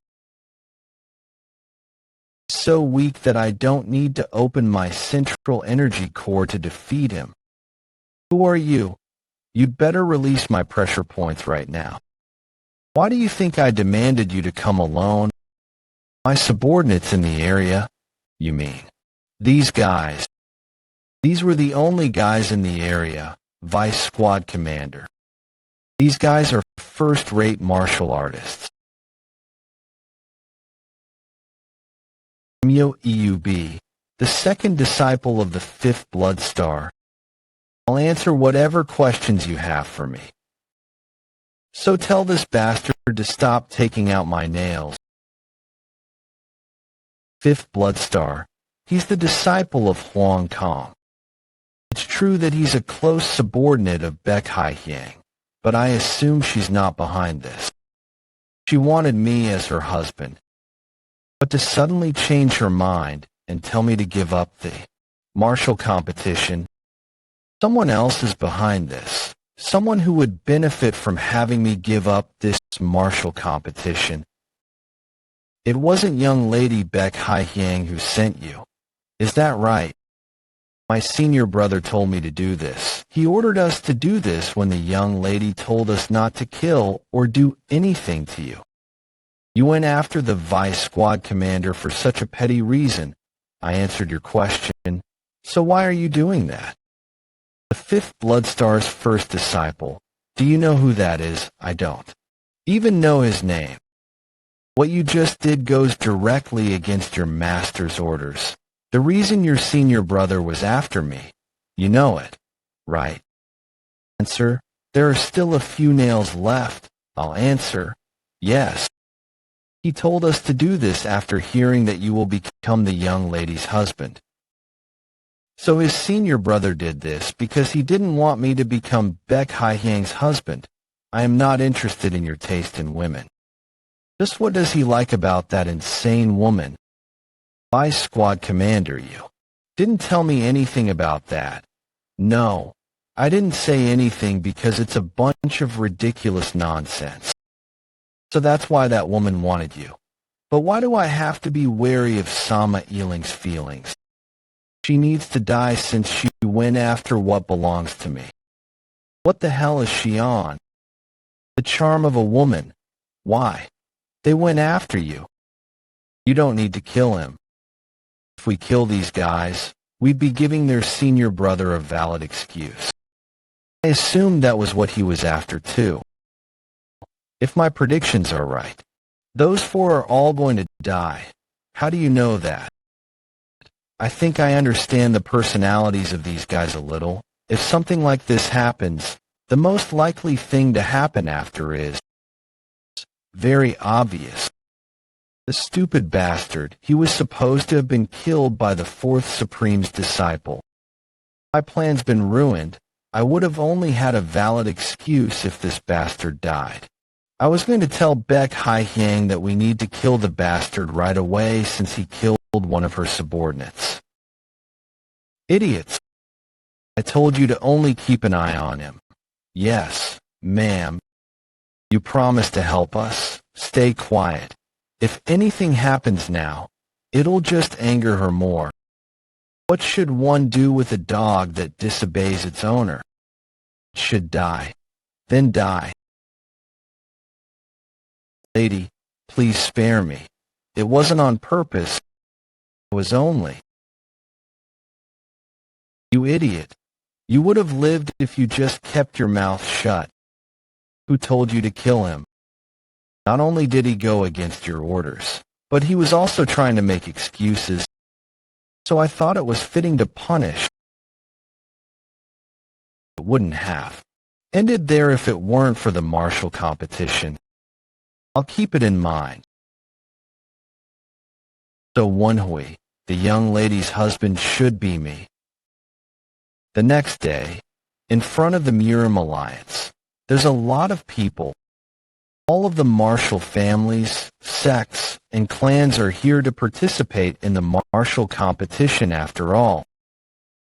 So weak that I don't need to open my central energy core to defeat him. Who are you? You'd better release my pressure points right now. Why do you think I demanded you to come alone? My subordinates in the area, you mean? These guys. These were the only guys in the area, Vice Squad Commander. These guys are first-rate martial artists. Eub, the second disciple of the fifth blood star. I'll answer whatever questions you have for me. So tell this bastard to stop taking out my nails. Fifth blood star. He's the disciple of Huang Kong. It's true that he's a close subordinate of Baek Hai-hyang, but I assume she's not behind this. She wanted me as her husband. But to suddenly change her mind and tell me to give up the martial competition, someone else is behind this. Someone who would benefit from having me give up this martial competition. It wasn't young lady Baek Hai-hyang who sent you. Is that right? My senior brother told me to do this. He ordered us to do this when the young lady told us not to kill or do anything to you. You went after the vice squad commander for such a petty reason. I answered your question. So why are you doing that? The fifth blood star's first disciple. Do you know who that is? I don't even know his name. What you just did goes directly against your master's orders. The reason your senior brother was after me. You know it, right? Answer. There are still a few nails left. I'll answer. Yes. He told us to do this after hearing that you will become the young lady's husband. So his senior brother did this because he didn't want me to become Baek Hai-hyang's husband. I am not interested in your taste in women. Just what does he like about that insane woman? Vice squad commander, you didn't tell me anything about that. No, I didn't say anything because it's a bunch of ridiculous nonsense. So that's why that woman wanted you. But why do I have to be wary of Sama Ealing's feelings? She needs to die since she went after what belongs to me. What the hell is she on? The charm of a woman. Why? They went after you. You don't need to kill him. If we kill these guys, we'd be giving their senior brother a valid excuse. I assumed that was what he was after too. If my predictions are right, those four are all going to die. How do you know that? I think I understand the personalities of these guys a little. If something like this happens, the most likely thing to happen after is very obvious. The stupid bastard, he was supposed to have been killed by the fourth Supreme's disciple. My plan's been ruined. I would have only had a valid excuse if this bastard died. I was going to tell Baek Hai-hyang that we need to kill the bastard right away since he killed one of her subordinates. Idiots. I told you to only keep an eye on him. Yes, ma'am. You promised to help us. Stay quiet. If anything happens now, it'll just anger her more. What should one do with a dog that disobeys its owner? It should die. Then die. Lady, please spare me. It wasn't on purpose. It was only. You idiot. You would have lived if you just kept your mouth shut. Who told you to kill him? Not only did he go against your orders, but he was also trying to make excuses. So I thought it was fitting to punish. It wouldn't have ended there if it weren't for the martial competition. I'll keep it in mind. So Woon-Hwi, the young lady's husband, should be me. The next day, in front of the Murim Alliance, there's a lot of people. All of the martial families, sects, and clans are here to participate in the martial competition after all.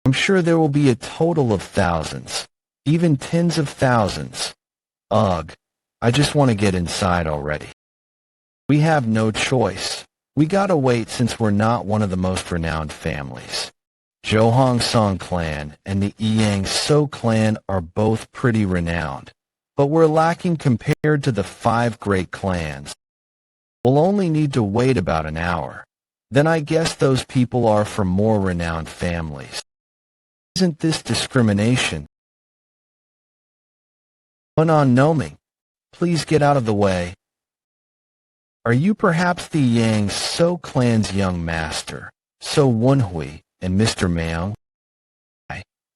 I'm sure there will be a total of thousands, even tens of thousands. Ugh, I just want to get inside already. We have no choice. We gotta wait since we're not one of the most renowned families. Johong Song clan and the Yang So clan are both pretty renowned, but we're lacking compared to the 5 great clans. We'll only need to wait about an hour. Then I guess those people are from more renowned families. Isn't this discrimination? Went on gnoming. Please get out of the way. Are you perhaps the Yang So clan's young master, So Woon-Hwi and Mr. Maung?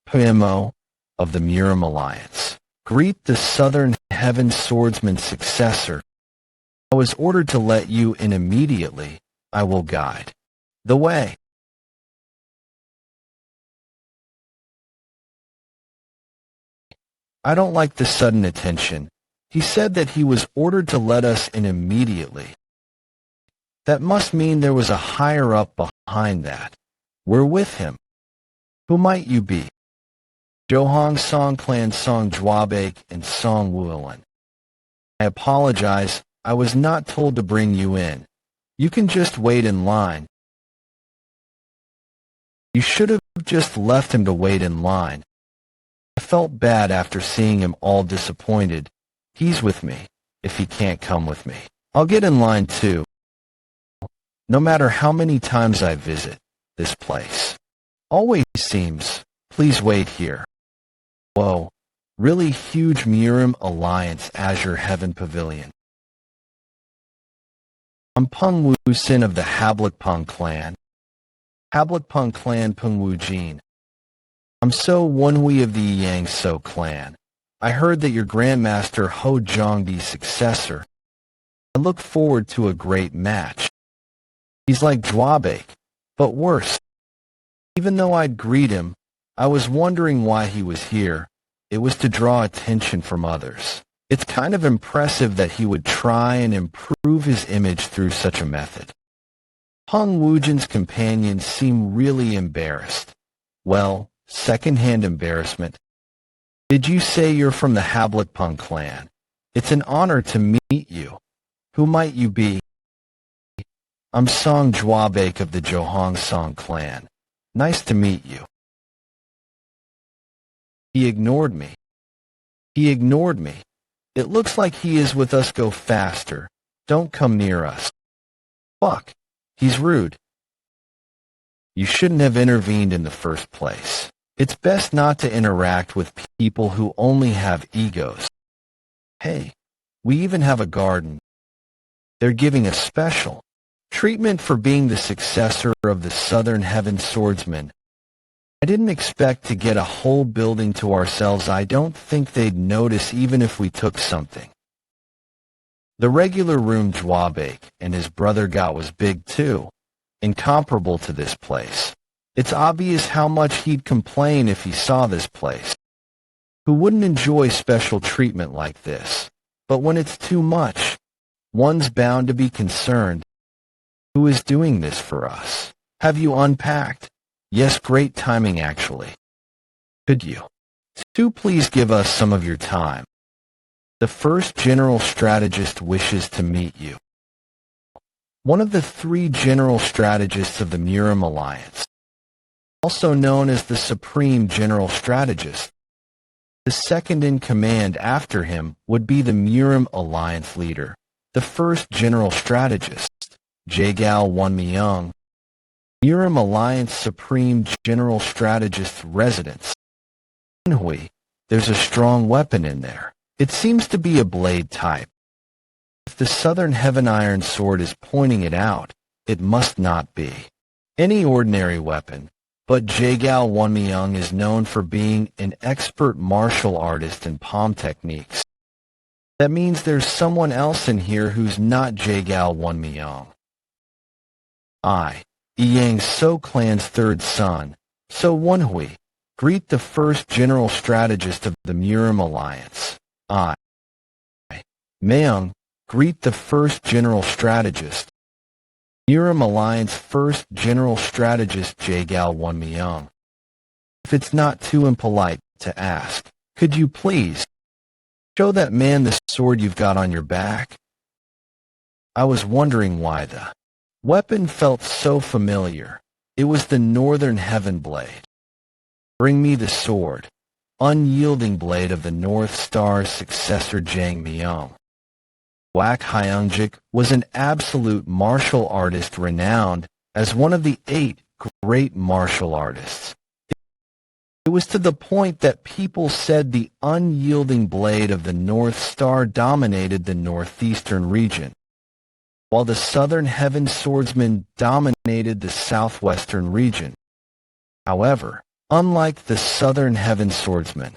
PMO of the Murim Alliance. Greet the Southern Heaven Swordsman's successor. I was ordered to let you in immediately. I will guide the way. I don't like the sudden attention. He said that he was ordered to let us in immediately. That must mean there was a higher-up behind that. We're with him. Who might you be? Johong Song Clan Song Jwabek and Song Wulan. I apologize. I was not told to bring you in. You can just wait in line. You should have just left him to wait in line. I felt bad after seeing him all disappointed. He's with me. If he can't come with me, I'll get in line too. No matter how many times I visit this place, always seems, please wait here. Whoa, really huge Murim Alliance Azure Heaven Pavilion. I'm Peng Wu Sin of the Hablakpung clan. Hablakpung clan Peng Wu Jin. I'm So Woon-Hwi of the Yang So clan. I heard that your Grandmaster Ho Jongdi's successor. I look forward to a great match. He's like Jwabek, but worse. Even though I'd greet him, I was wondering why he was here. It was to draw attention from others. It's kind of impressive that he would try and improve his image through such a method. Peng Wujin's companions seem really embarrassed. Well, second-hand embarrassment. Did you say you're from the Hablakpung clan? It's an honor to meet you. Who might you be? I'm Song Jwabek of the Johong Song clan. Nice to meet you. He ignored me. He ignored me. It looks like he is with us. Go faster. Don't come near us. Fuck. He's rude. You shouldn't have intervened in the first place. It's best not to interact with people who only have egos. Hey, we even have a garden. They're giving a special treatment for being the successor of the Southern Heaven Swordsman. I didn't expect to get a whole building to ourselves. I don't think they'd notice even if we took something. The regular room Jwabek and his brother got was big too, incomparable to this place. It's obvious how much he'd complain if he saw this place. Who wouldn't enjoy special treatment like this? But when it's too much, one's bound to be concerned. Who is doing this for us? Have you unpacked? Yes, great timing actually. Could you two please give us some of your time? The first general strategist wishes to meet you. One of the 3 general strategists of the Murim Alliance, also known as the Supreme General Strategist. The second in command after him would be the Murim Alliance leader, the first general strategist, Jagal Wonmyung, Murim Alliance Supreme General Strategist residence. Woon-Hwi, there's a strong weapon in there. It seems to be a blade type. If the Southern Heaven Iron Sword is pointing it out, it must not be any ordinary weapon. But Jagal Wonmyung is known for being an expert martial artist in palm techniques. That means there's someone else in here who's not Jagal Wonmyung. I, Yang So clan's 3rd son, So Woon-Hwi, greet the first general strategist of the Murim Alliance. I, Maung, greet the first general strategist. Murim Alliance first general strategist Jagal Wonmyung. If it's not too impolite to ask, could you please show that man the sword you've got on your back? I was wondering why the weapon felt so familiar. It was the Northern Heaven Blade. Bring me the sword, unyielding blade of the North Star's successor Jang Myung. Wak Hyungjik was an absolute martial artist renowned as one of the 8 great martial artists. It was to the point that people said the unyielding blade of the North Star dominated the northeastern region, while the southern heaven swordsman dominated the southwestern region. However, unlike the southern heaven swordsman,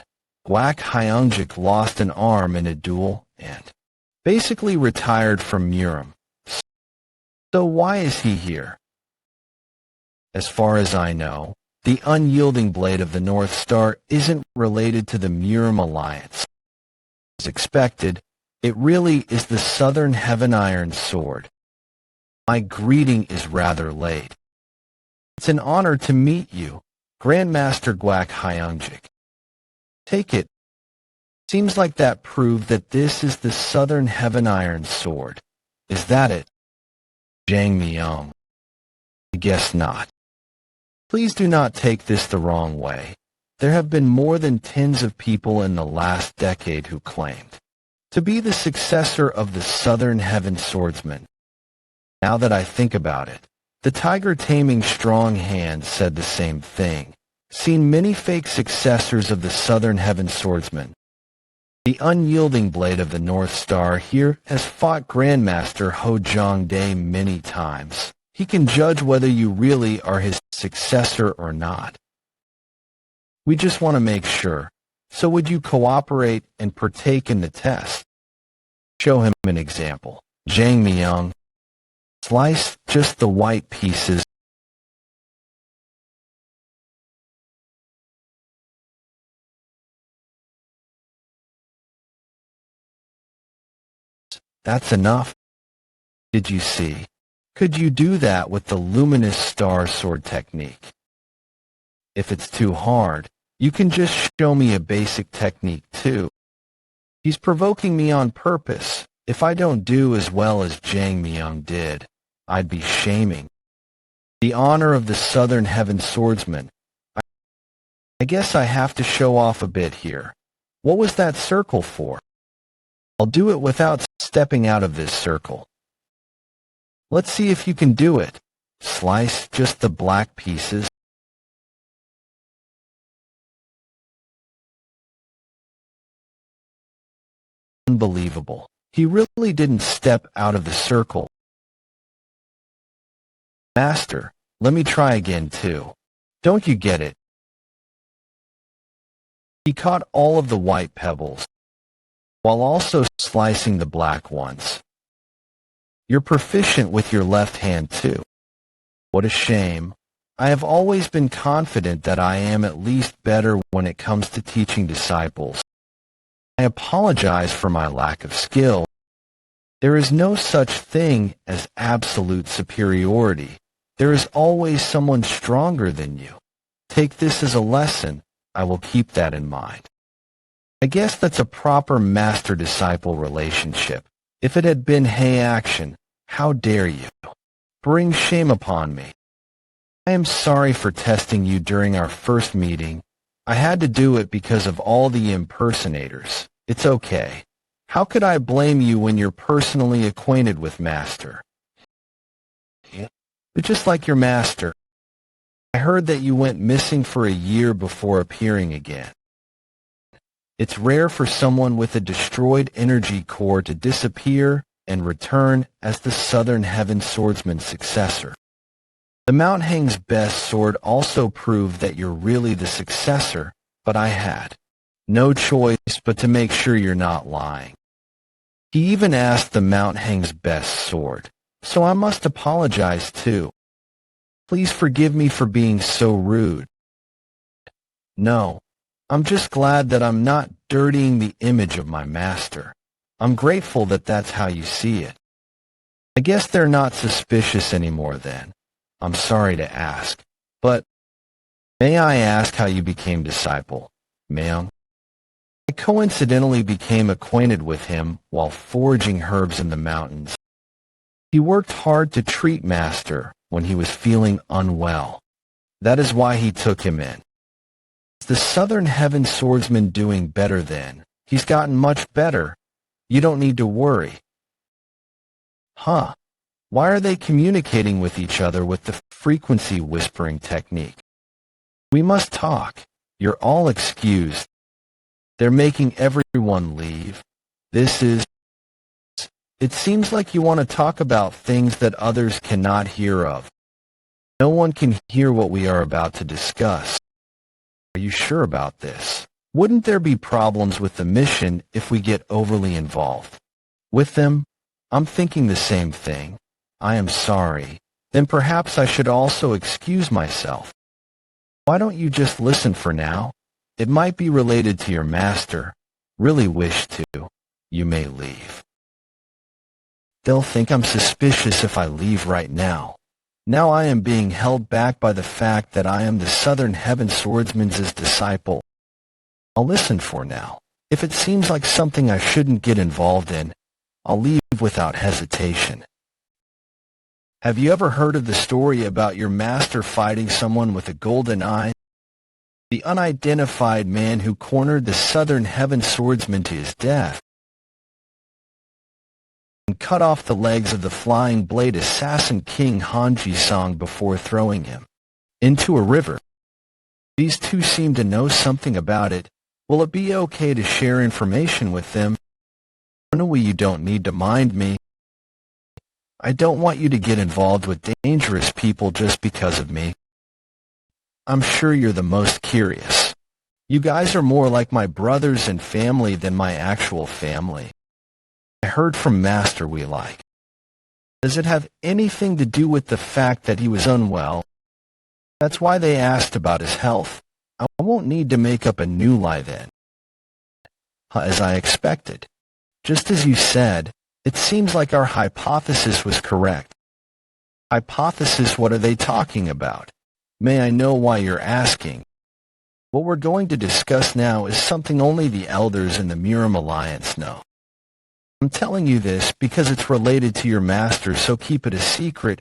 Gwak Hyungjik lost an arm in a duel and basically retired from Murim. So why is he here? As far as I know, the unyielding blade of the North Star isn't related to the Murim alliance. As expected, it really is the Southern Heaven Iron Sword. My greeting is rather late. It's an honor to meet you, Grandmaster Gwak Hyungjik. Take it. Seems like that proved that this is the Southern Heaven Iron Sword. Is that it? Jang Myung. I guess not. Please do not take this the wrong way. There have been more than tens of people in the last decade who claimed to be the successor of the Southern Heaven Swordsman. Now that I think about it, the tiger-taming strong hand said the same thing. Seen many fake successors of the Southern Heaven Swordsman. The unyielding blade of the North Star here has fought Grandmaster Ho Jong-dae many times. He can judge whether you really are his successor or not. We just want to make sure. So would you cooperate and partake in the test? Show him an example. Jang Myung. Slice just the white pieces. That's enough. Did you see? Could you do that with the luminous star sword technique? If it's too hard, you can just show me a basic technique too. He's provoking me on purpose. If I don't do as well as Jang Myung did, I'd be shaming the honor of the Southern Heaven Swordsman. I guess I have to show off a bit here. What was that circle for? I'll do it without stepping out of this circle. Let's see if you can do it. Slice just the black pieces. Unbelievable. He really didn't step out of the circle. Master, let me try again too. Don't you get it? He caught all of the white pebbles, while also slicing the black ones. You're proficient with your left hand too. What a shame. I have always been confident that I am at least better when it comes to teaching disciples. I apologize for my lack of skill. There is no such thing as absolute superiority. There is always someone stronger than you. Take this as a lesson. I will keep that in mind. I guess that's a proper master-disciple relationship. If it had been hey action, how dare you? Bring shame upon me. I am sorry for testing you during our first meeting. I had to do it because of all the impersonators. It's okay. How could I blame you when you're personally acquainted with Master? But just like your master, I heard that you went missing for a year before appearing again. It's rare for someone with a destroyed energy core to disappear and return as the Southern Heaven Swordsman's successor. The Mount Hang's best sword also proved that you're really the successor, but I had no choice but to make sure you're not lying. He even asked the Mount Hang's best sword, so I must apologize too. Please forgive me for being so rude. No, I'm just glad that I'm not dirtying the image of my master. I'm grateful that that's how you see it. I guess they're not suspicious anymore then. I'm sorry to ask, but may I ask how you became disciple, Myung? I coincidentally became acquainted with him while foraging herbs in the mountains. He worked hard to treat Master when he was feeling unwell. That is why he took him in. Is the Southern Heaven Swordsman doing better then? He's gotten much better. You don't need to worry. Huh. Why are they communicating with each other with the frequency whispering technique? We must talk. You're all excused. They're making everyone leave. It seems like you want to talk about things that others cannot hear of. No one can hear what we are about to discuss. Are you sure about this? Wouldn't there be problems with the mission if we get overly involved? With them? I'm thinking the same thing. I am sorry. Then perhaps I should also excuse myself. Why don't you just listen for now? It might be related to your master. Really wish to. You may leave. They'll think I'm suspicious if I leave right now. Now I am being held back by the fact that I am the Southern Heaven Swordsman's disciple. I'll listen for now. If it seems like something I shouldn't get involved in, I'll leave without hesitation. Have you ever heard of the story about your master fighting someone with a golden eye? The unidentified man who cornered the Southern Heaven Swordsman to his death and cut off the legs of the flying blade assassin King Hanji-song before throwing him into a river. These two seem to know something about it. Will it be okay to share information with them? Woon-Hwi, you don't need to mind me. I don't want you to get involved with dangerous people just because of me. I'm sure you're the most curious. You guys are more like my brothers and family than my actual family. I heard from Master we like. Does it have anything to do with the fact that he was unwell? That's why they asked about his health. I won't need to make up a new lie then. As I expected. Just as you said, it seems like our hypothesis was correct. Hypothesis, what are they talking about? May I know why you're asking? What we're going to discuss now is something only the elders in the Miram Alliance know. I'm telling you this because it's related to your master, so keep it a secret.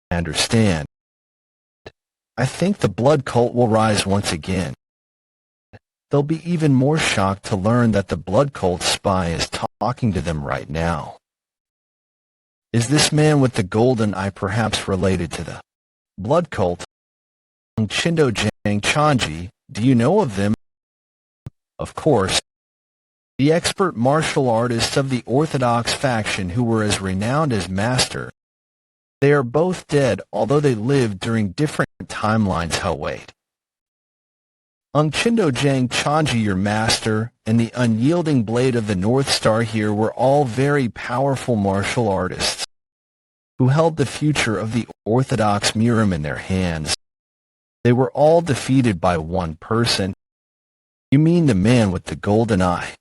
I understand. I think the blood cult will rise once again. They'll be even more shocked to learn that the blood cult spy is talking to them right now. Is this man with the golden eye perhaps related to the blood cult? Chindo Jang Chanji, do you know of them? Of course. The expert martial artists of the Orthodox faction who were as renowned as Master. They are both dead, although they lived during different timelines. Wait. Chindo Jang Chanji, your master, and the unyielding blade of the North Star here were all very powerful martial artists who held the future of the Orthodox Miram in their hands. They were all defeated by one person. You mean the man with the golden eye?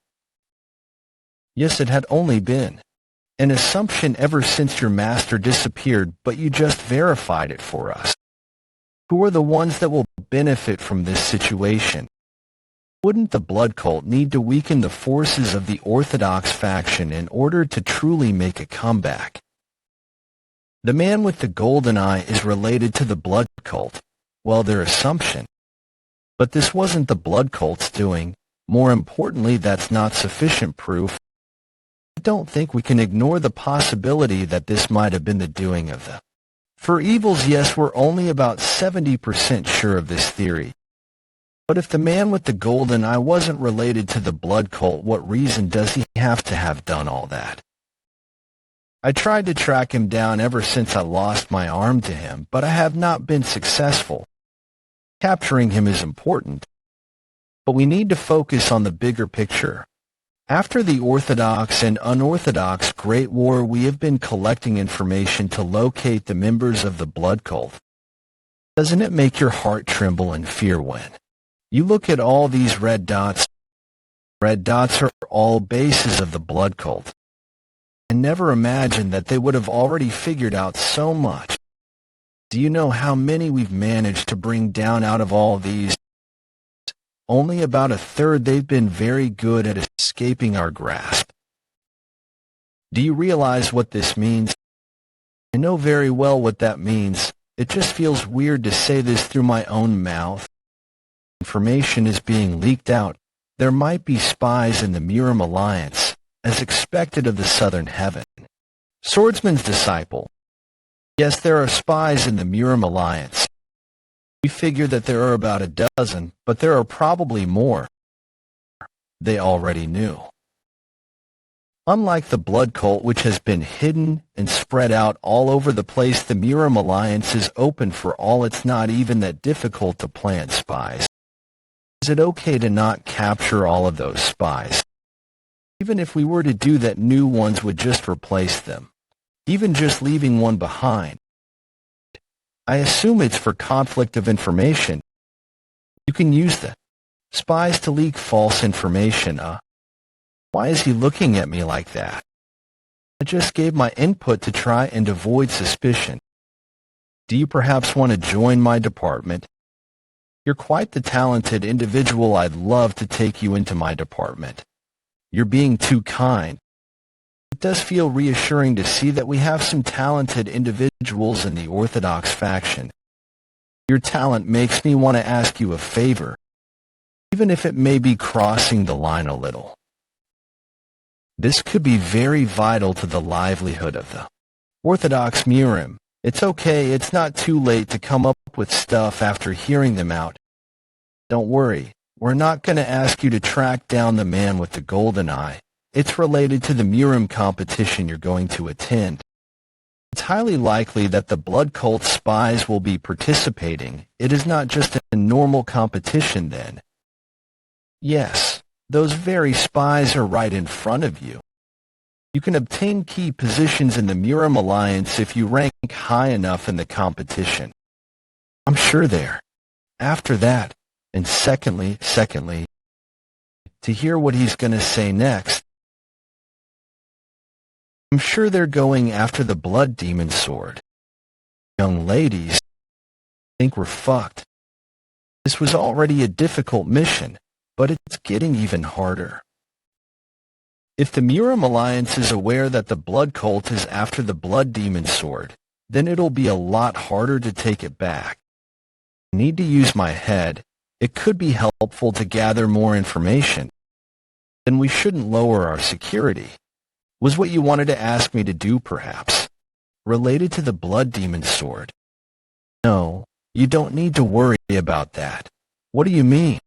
Yes, it had only been an assumption ever since your master disappeared, but you just verified it for us. Who are the ones that will benefit from this situation? Wouldn't the blood cult need to weaken the forces of the Orthodox faction in order to truly make a comeback? The man with the golden eye is related to the blood cult. Well, their assumption. But this wasn't the blood cult's doing. More importantly, that's not sufficient proof. I don't think we can ignore the possibility that this might have been the doing of the For evils. Yes, we're only about 70% sure of this theory. But if the man with the golden eye wasn't related to the blood cult, what reason does he have to have done all that? I tried to track him down ever since I lost my arm to him, but I have not been successful. Capturing him is important, but we need to focus on the bigger picture. After the Orthodox and Unorthodox Great War, we have been collecting information to locate the members of the blood cult. Doesn't it make your heart tremble in fear when you look at all these red dots? Red dots are all bases of the blood cult. I never imagined that they would have already figured out so much. Do you know how many we've managed to bring down out of all these? Only about a third. They've been very good at escaping our grasp. Do you realize what this means? I know very well what that means. It just feels weird to say this through my own mouth. Information is being leaked out. There might be spies in the Miram Alliance, as expected of the Southern Heaven Swordsman's disciple. Yes, there are spies in the Miram Alliance. We figure that there are about a dozen, but there are probably more. They already knew. Unlike the blood cult, which has been hidden and spread out all over the place, the Murim Alliance is open for all. It's not even that difficult to plant spies. Is it okay to not capture all of those spies? Even if we were to do that, new ones would just replace them. Even just leaving one behind. I assume it's for conflict of information. You can use the spies to leak false information. Why is he looking at me like that? I just gave my input to try and avoid suspicion. Do you perhaps want to join my department? You're quite the talented individual. I'd love to take you into my department. You're being too kind. It does feel reassuring to see that we have some talented individuals in the Orthodox faction. Your talent makes me want to ask you a favor, even if it may be crossing the line a little. This could be very vital to the livelihood of the Orthodox Murim. It's okay, it's not too late to come up with stuff after hearing them out. Don't worry, we're not going to ask you to track down the man with the golden eye. It's related to the Murim competition you're going to attend. It's highly likely that the blood cult spies will be participating. It is not just a normal competition then. Yes. Those very spies are right in front of you. You can obtain key positions in the Murim Alliance if you rank high enough in the competition. I'm sure there. After that, and secondly, to hear what he's going to say next, I'm sure they're going after the blood demon sword. Young ladies, I think we're fucked. This was already a difficult mission, but it's getting even harder. If the Murim Alliance is aware that the blood cult is after the blood demon sword, then it'll be a lot harder to take it back. I need to use my head. It could be helpful to gather more information. Then we shouldn't lower our security. Was what you wanted to ask me to do, perhaps? Related to the blood demon sword? No, you don't need to worry about that. What do you mean?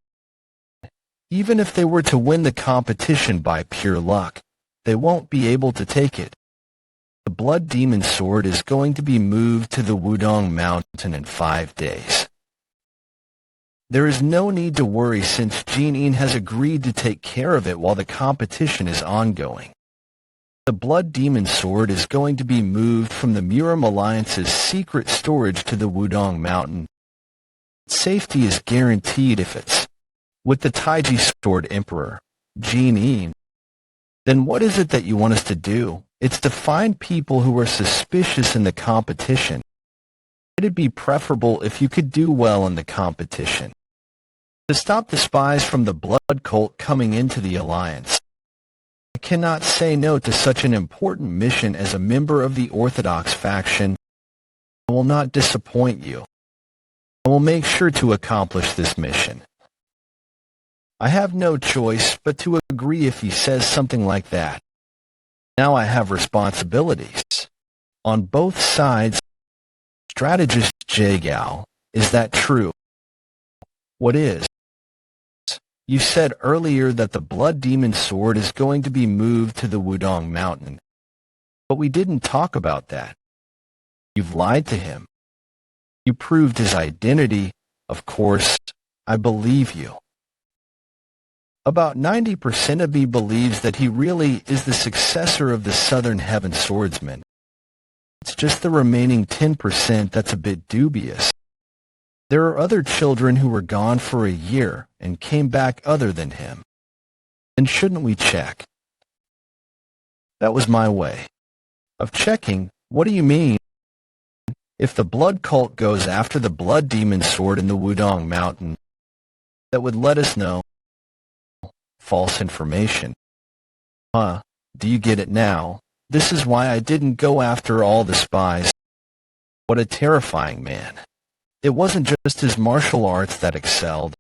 Even if they were to win the competition by pure luck, they won't be able to take it. The blood demon sword is going to be moved to the Wudong Mountain in 5 days. There is no need to worry since Jean has agreed to take care of it while the competition is ongoing. The blood demon sword is going to be moved from the Murim Alliance's secret storage to the Wudong Mountain. Safety is guaranteed if it's with the Taiji Sword Emperor, Jean. Then what is it that you want us to do? It's to find people who are suspicious in the competition. It'd be preferable if you could do well in the competition. To stop the spies from the blood cult coming into the alliance. I cannot say no to such an important mission as a member of the Orthodox faction. I will not disappoint you. I will make sure to accomplish this mission. I have no choice but to agree if he says something like that. Now I have responsibilities. On both sides, strategist Jagao, is that true? What is? You said earlier that the blood demon sword is going to be moved to the Wudong Mountain. But we didn't talk about that. You've lied to him. You proved his identity. Of course, I believe you. About 90% of me believes that he really is the successor of the Southern Heaven Swordsman. It's just the remaining 10% that's a bit dubious. There are other children who were gone for a year and came back other than him. And shouldn't we check? That was my way of checking. What do you mean? If the blood cult goes after the blood demon sword in the Wudong Mountain, that would let us know. False information. Do you get it now? This is why I didn't go after all the spies. What a terrifying man. It wasn't just his martial arts that excelled.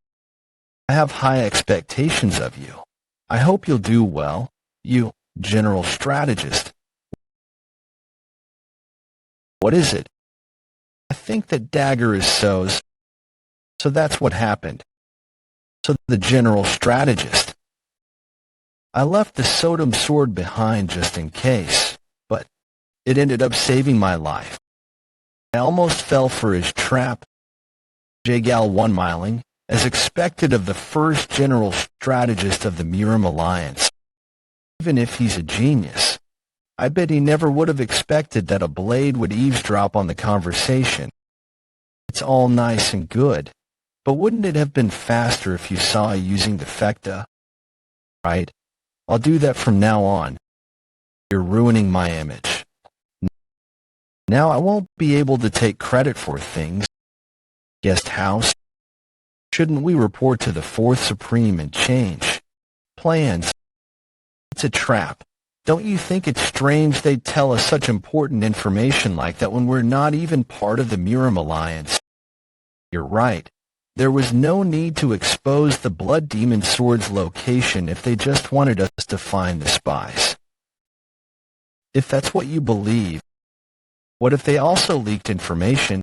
I have high expectations of you. I hope you'll do well, you, general strategist. What is it? I think that dagger is So's. So that's what happened. So the general strategist. I left the Sodom sword behind just in case, but it ended up saving my life. I almost fell for his trap. Jagal one-miling, as expected of the first general strategist of the Miram Alliance. Even if he's a genius, I bet he never would have expected that a blade would eavesdrop on the conversation. It's all nice and good, but wouldn't it have been faster if you saw using the fecta? Right? I'll do that from now on. You're ruining my image. Now I won't be able to take credit for things. Guest house? Shouldn't we report to the Fourth Supreme and change plans? It's a trap. Don't you think it's strange they'd tell us such important information like that when we're not even part of the Miram Alliance? You're right. There was no need to expose the Blood Demon Sword's location if they just wanted us to find the spies. If that's what you believe, what if they also leaked information?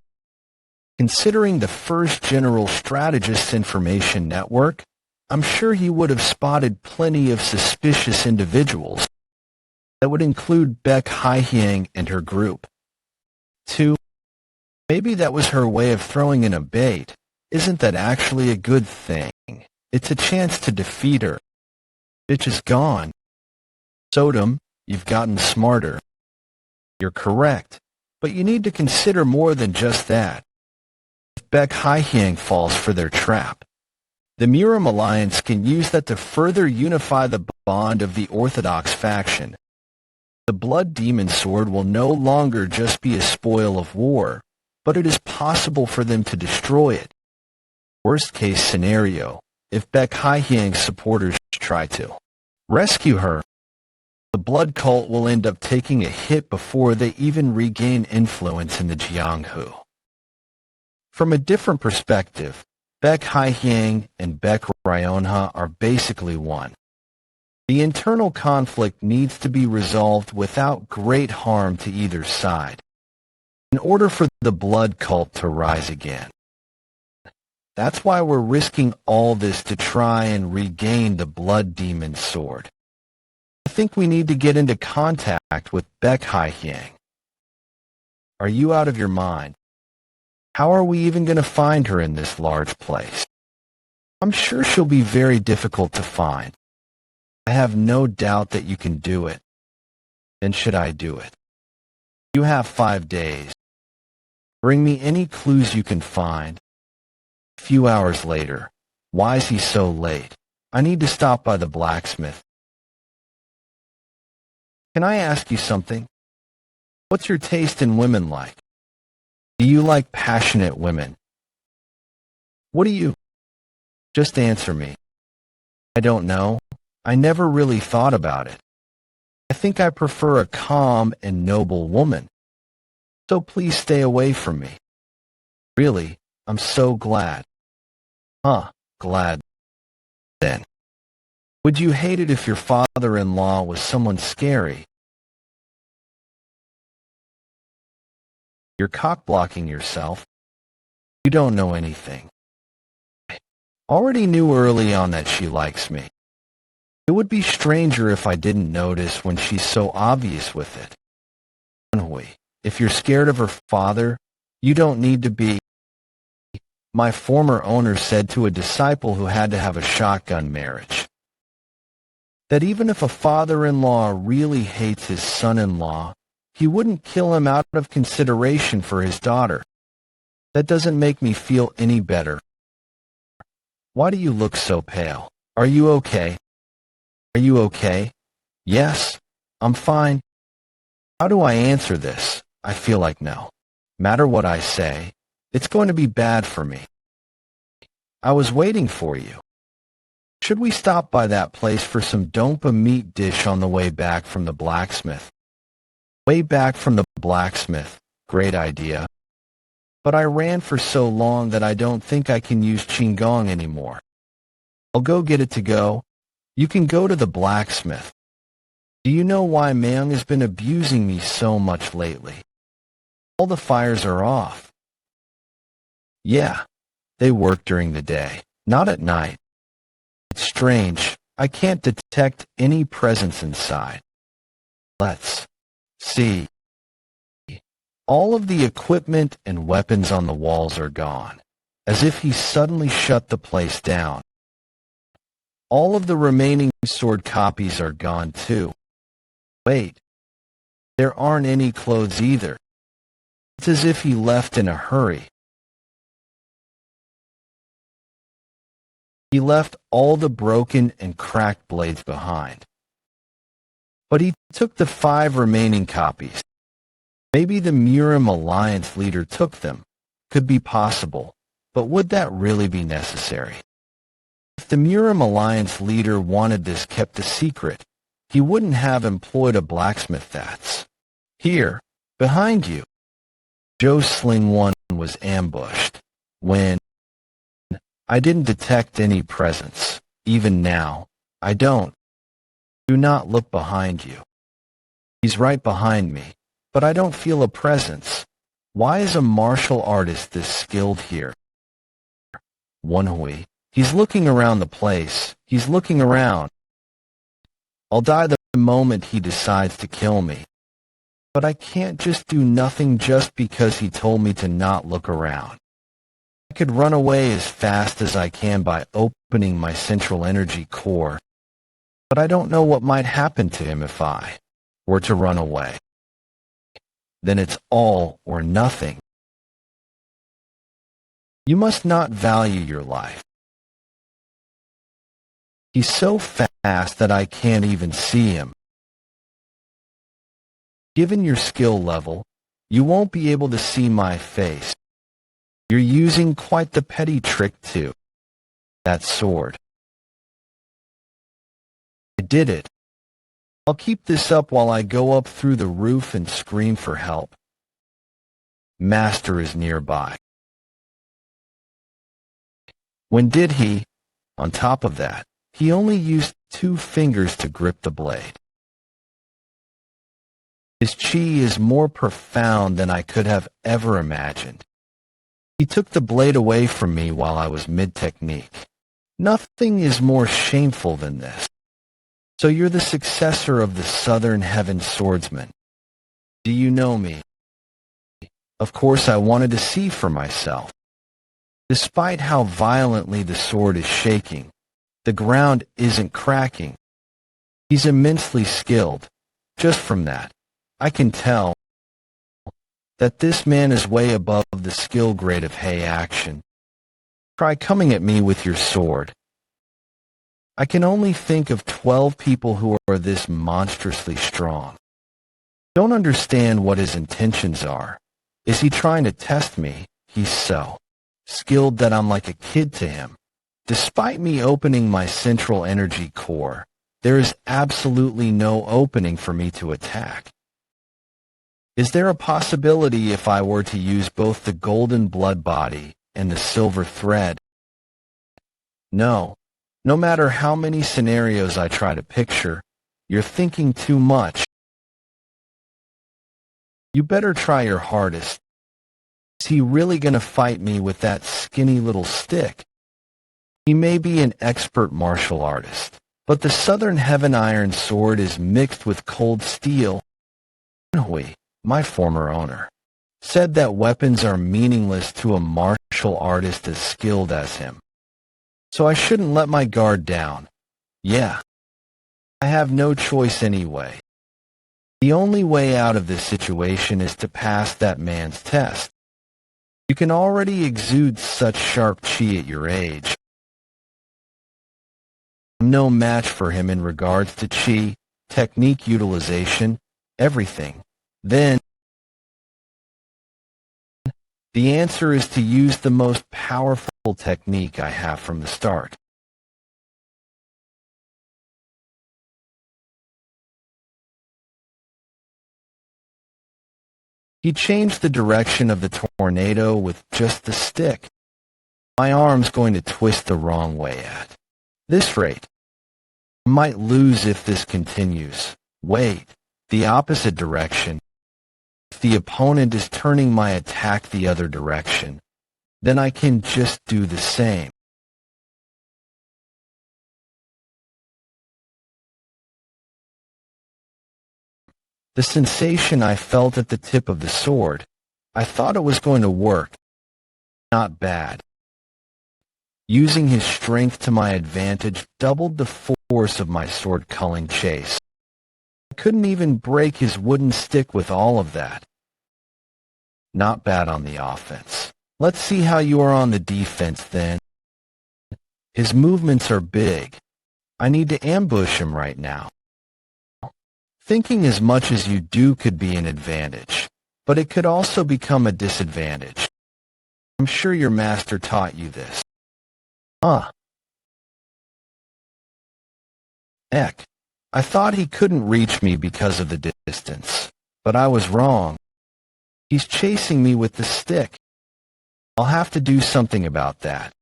Considering the first general strategist's information network, I'm sure he would have spotted plenty of suspicious individuals. That would include Beck Haihyang and her group. 2. Maybe that was her way of throwing in a bait. Isn't that actually a good thing? It's a chance to defeat her. Bitch is gone. Sodom, you've gotten smarter. You're correct, but you need to consider more than just that. If Beck Haihyang falls for their trap, the Miram Alliance can use that to further unify the bond of the Orthodox faction. The Blood Demon Sword will no longer just be a spoil of war, but it is possible for them to destroy it. Worst case scenario, if Beck Haihyang's supporters try to rescue her, the blood cult will end up taking a hit before they even regain influence in the Jianghu. From a different perspective, Beck Haihyang and Beck Ryonha are basically one. The internal conflict needs to be resolved without great harm to either side, in order for the blood cult to rise again. That's why we're risking all this to try and regain the Blood Demon Sword. I think we need to get into contact with Beck Haihyang. Are you out of your mind? How are we even going to find her in this large place? I'm sure she'll be very difficult to find. I have no doubt that you can do it. Then should I do it? You have 5 days. Bring me any clues you can find. A few hours later. Why is he so late? I need to stop by the blacksmith. Can I ask you something? What's your taste in women like? Do you like passionate women? What do you? Just answer me. I don't know. I never really thought about it. I think I prefer a calm and noble woman. So please stay away from me. Really, I'm so glad. Glad. Then. Would you hate it if your father-in-law was someone scary? You're cock-blocking yourself. You don't know anything. I already knew early on that she likes me. It would be stranger if I didn't notice when she's so obvious with it. Woon-Hwi, if you're scared of her father, you don't need to be. My former owner said to a disciple who had to have a shotgun marriage, that even if a father-in-law really hates his son-in-law, he wouldn't kill him out of consideration for his daughter. That doesn't make me feel any better. Why do you look so pale? Are you okay? Are you okay? Yes, I'm fine. How do I answer this? I feel like no matter what I say, it's going to be bad for me. I was waiting for you. Should we stop by that place for some dompa meat dish on the way back from the blacksmith? Way back from the blacksmith. Great idea. But I ran for so long that I don't think I can use Qigong anymore. I'll go get it to go. You can go to the blacksmith. Do you know why Myung has been abusing me so much lately? All the fires are off. Yeah, They work during the day, not at night. It's strange. I can't detect any presence inside. Let's see. All of the equipment and weapons on the walls are gone, as if he suddenly shut the place down. All of the remaining sword copies are gone too. Wait, there aren't any clothes either. It's as if he left in a hurry. He left all the broken and cracked blades behind. But he took the 5 remaining copies. Maybe the Murim Alliance leader took them. Could be possible, but would that really be necessary? If the Murim Alliance leader wanted this kept a secret, he wouldn't have employed a blacksmith that's here, behind you. Joe's Sling 1 was ambushed. When I didn't detect any presence. Even now, I don't. Do not look behind you. He's right behind me, but I don't feel a presence. Why is a martial artist this skilled here? Woon-Hwi. He's looking around the place. He's looking around. I'll die the moment he decides to kill me. But I can't just do nothing just because he told me to not look around. I could run away as fast as I can by opening my central energy core, but I don't know what might happen to him if I were to run away. Then it's all or nothing. You must not value your life. He's so fast that I can't even see him. Given your skill level, you won't be able to see my face. You're using quite the petty trick too. That sword. I did it. I'll keep this up while I go up through the roof and scream for help. Master is nearby. When did he? On top of that, he only used 2 fingers to grip the blade. His chi is more profound than I could have ever imagined. He took the blade away from me while I was mid-technique. Nothing is more shameful than this. So you're the successor of the Southern Heaven Swordsman. Do you know me? Of course I wanted to see for myself. Despite how violently the sword is shaking, the ground isn't cracking. He's immensely skilled. Just from that, I can tell that this man is way above the skill grade of Hei action. Try coming at me with your sword. I can only think of 12 people who are this monstrously strong. Don't understand what his intentions are. Is he trying to test me? He's so skilled that I'm like a kid to him. Despite me opening my central energy core, there is absolutely no opening for me to attack. Is there a possibility if I were to use both the golden blood body and the silver thread? No. No matter how many scenarios I try to picture, you're thinking too much. You better try your hardest. Is he really going to fight me with that skinny little stick? He may be an expert martial artist, but the Southern Heaven Iron Sword is mixed with cold steel. Woon-Hwi, my former owner, said that weapons are meaningless to a martial artist as skilled as him. So I shouldn't let my guard down. Yeah. I have no choice anyway. The only way out of this situation is to pass that man's test. You can already exude such sharp chi at your age. I'm no match for him in regards to chi, technique utilization, everything. Then, the answer is to use the most powerful technique I have from the start. He changed the direction of the tornado with just the stick. My arm's going to twist the wrong way at this rate. I might lose if this continues. Wait, the opposite direction. If the opponent is turning my attack the other direction, then I can just do the same. The sensation I felt at the tip of the sword, I thought it was going to work. Not bad. Using his strength to my advantage doubled the force of my sword-culling chase. I couldn't even break his wooden stick with all of that. Not bad on the offense. Let's see how you are on the defense then. His movements are big. I need to ambush him right now. Thinking as much as you do could be an advantage, but it could also become a disadvantage. I'm sure your master taught you this. Heck, I thought he couldn't reach me because of the distance, but I was wrong. He's chasing me with the stick. I'll have to do something about that.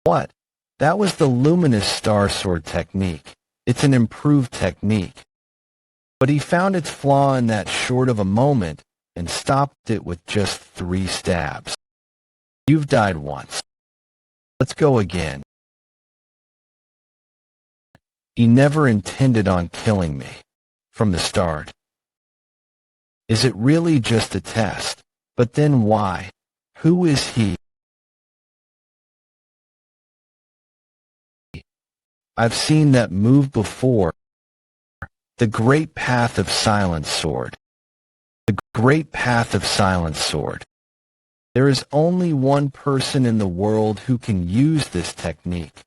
What? That was the luminous star sword technique. It's an improved technique. But he found its flaw in that short of a moment and stopped it with just 3 stabs. You've died once. Let's go again. He never intended on killing me. From the start. Is it really just a test? But then why? Who is he? I've seen that move before. The Great Path of Silence Sword. The Great Path of Silence Sword. There is only one person in the world who can use this technique.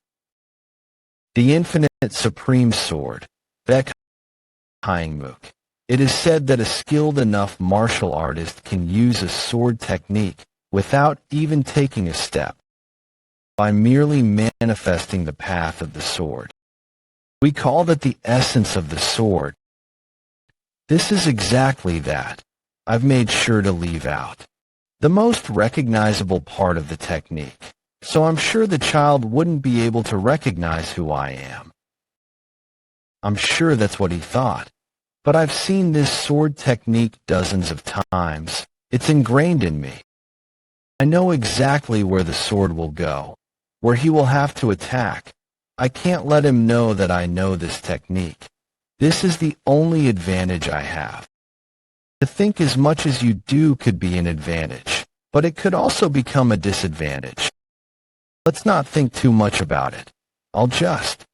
The Infinite Supreme Sword, Baek Hyangmook. It is said that a skilled enough martial artist can use a sword technique without even taking a step, by merely manifesting the path of the sword. We call that the essence of the sword. This is exactly that. I've made sure to leave out the most recognizable part of the technique, so I'm sure the child wouldn't be able to recognize who I am. I'm sure that's what he thought. But I've seen this sword technique dozens of times. It's ingrained in me. I know exactly where the sword will go, where he will have to attack. I can't let him know that I know this technique. This is the only advantage I have. To think as much as you do could be an advantage, but it could also become a disadvantage. Let's not think too much about it. I'll just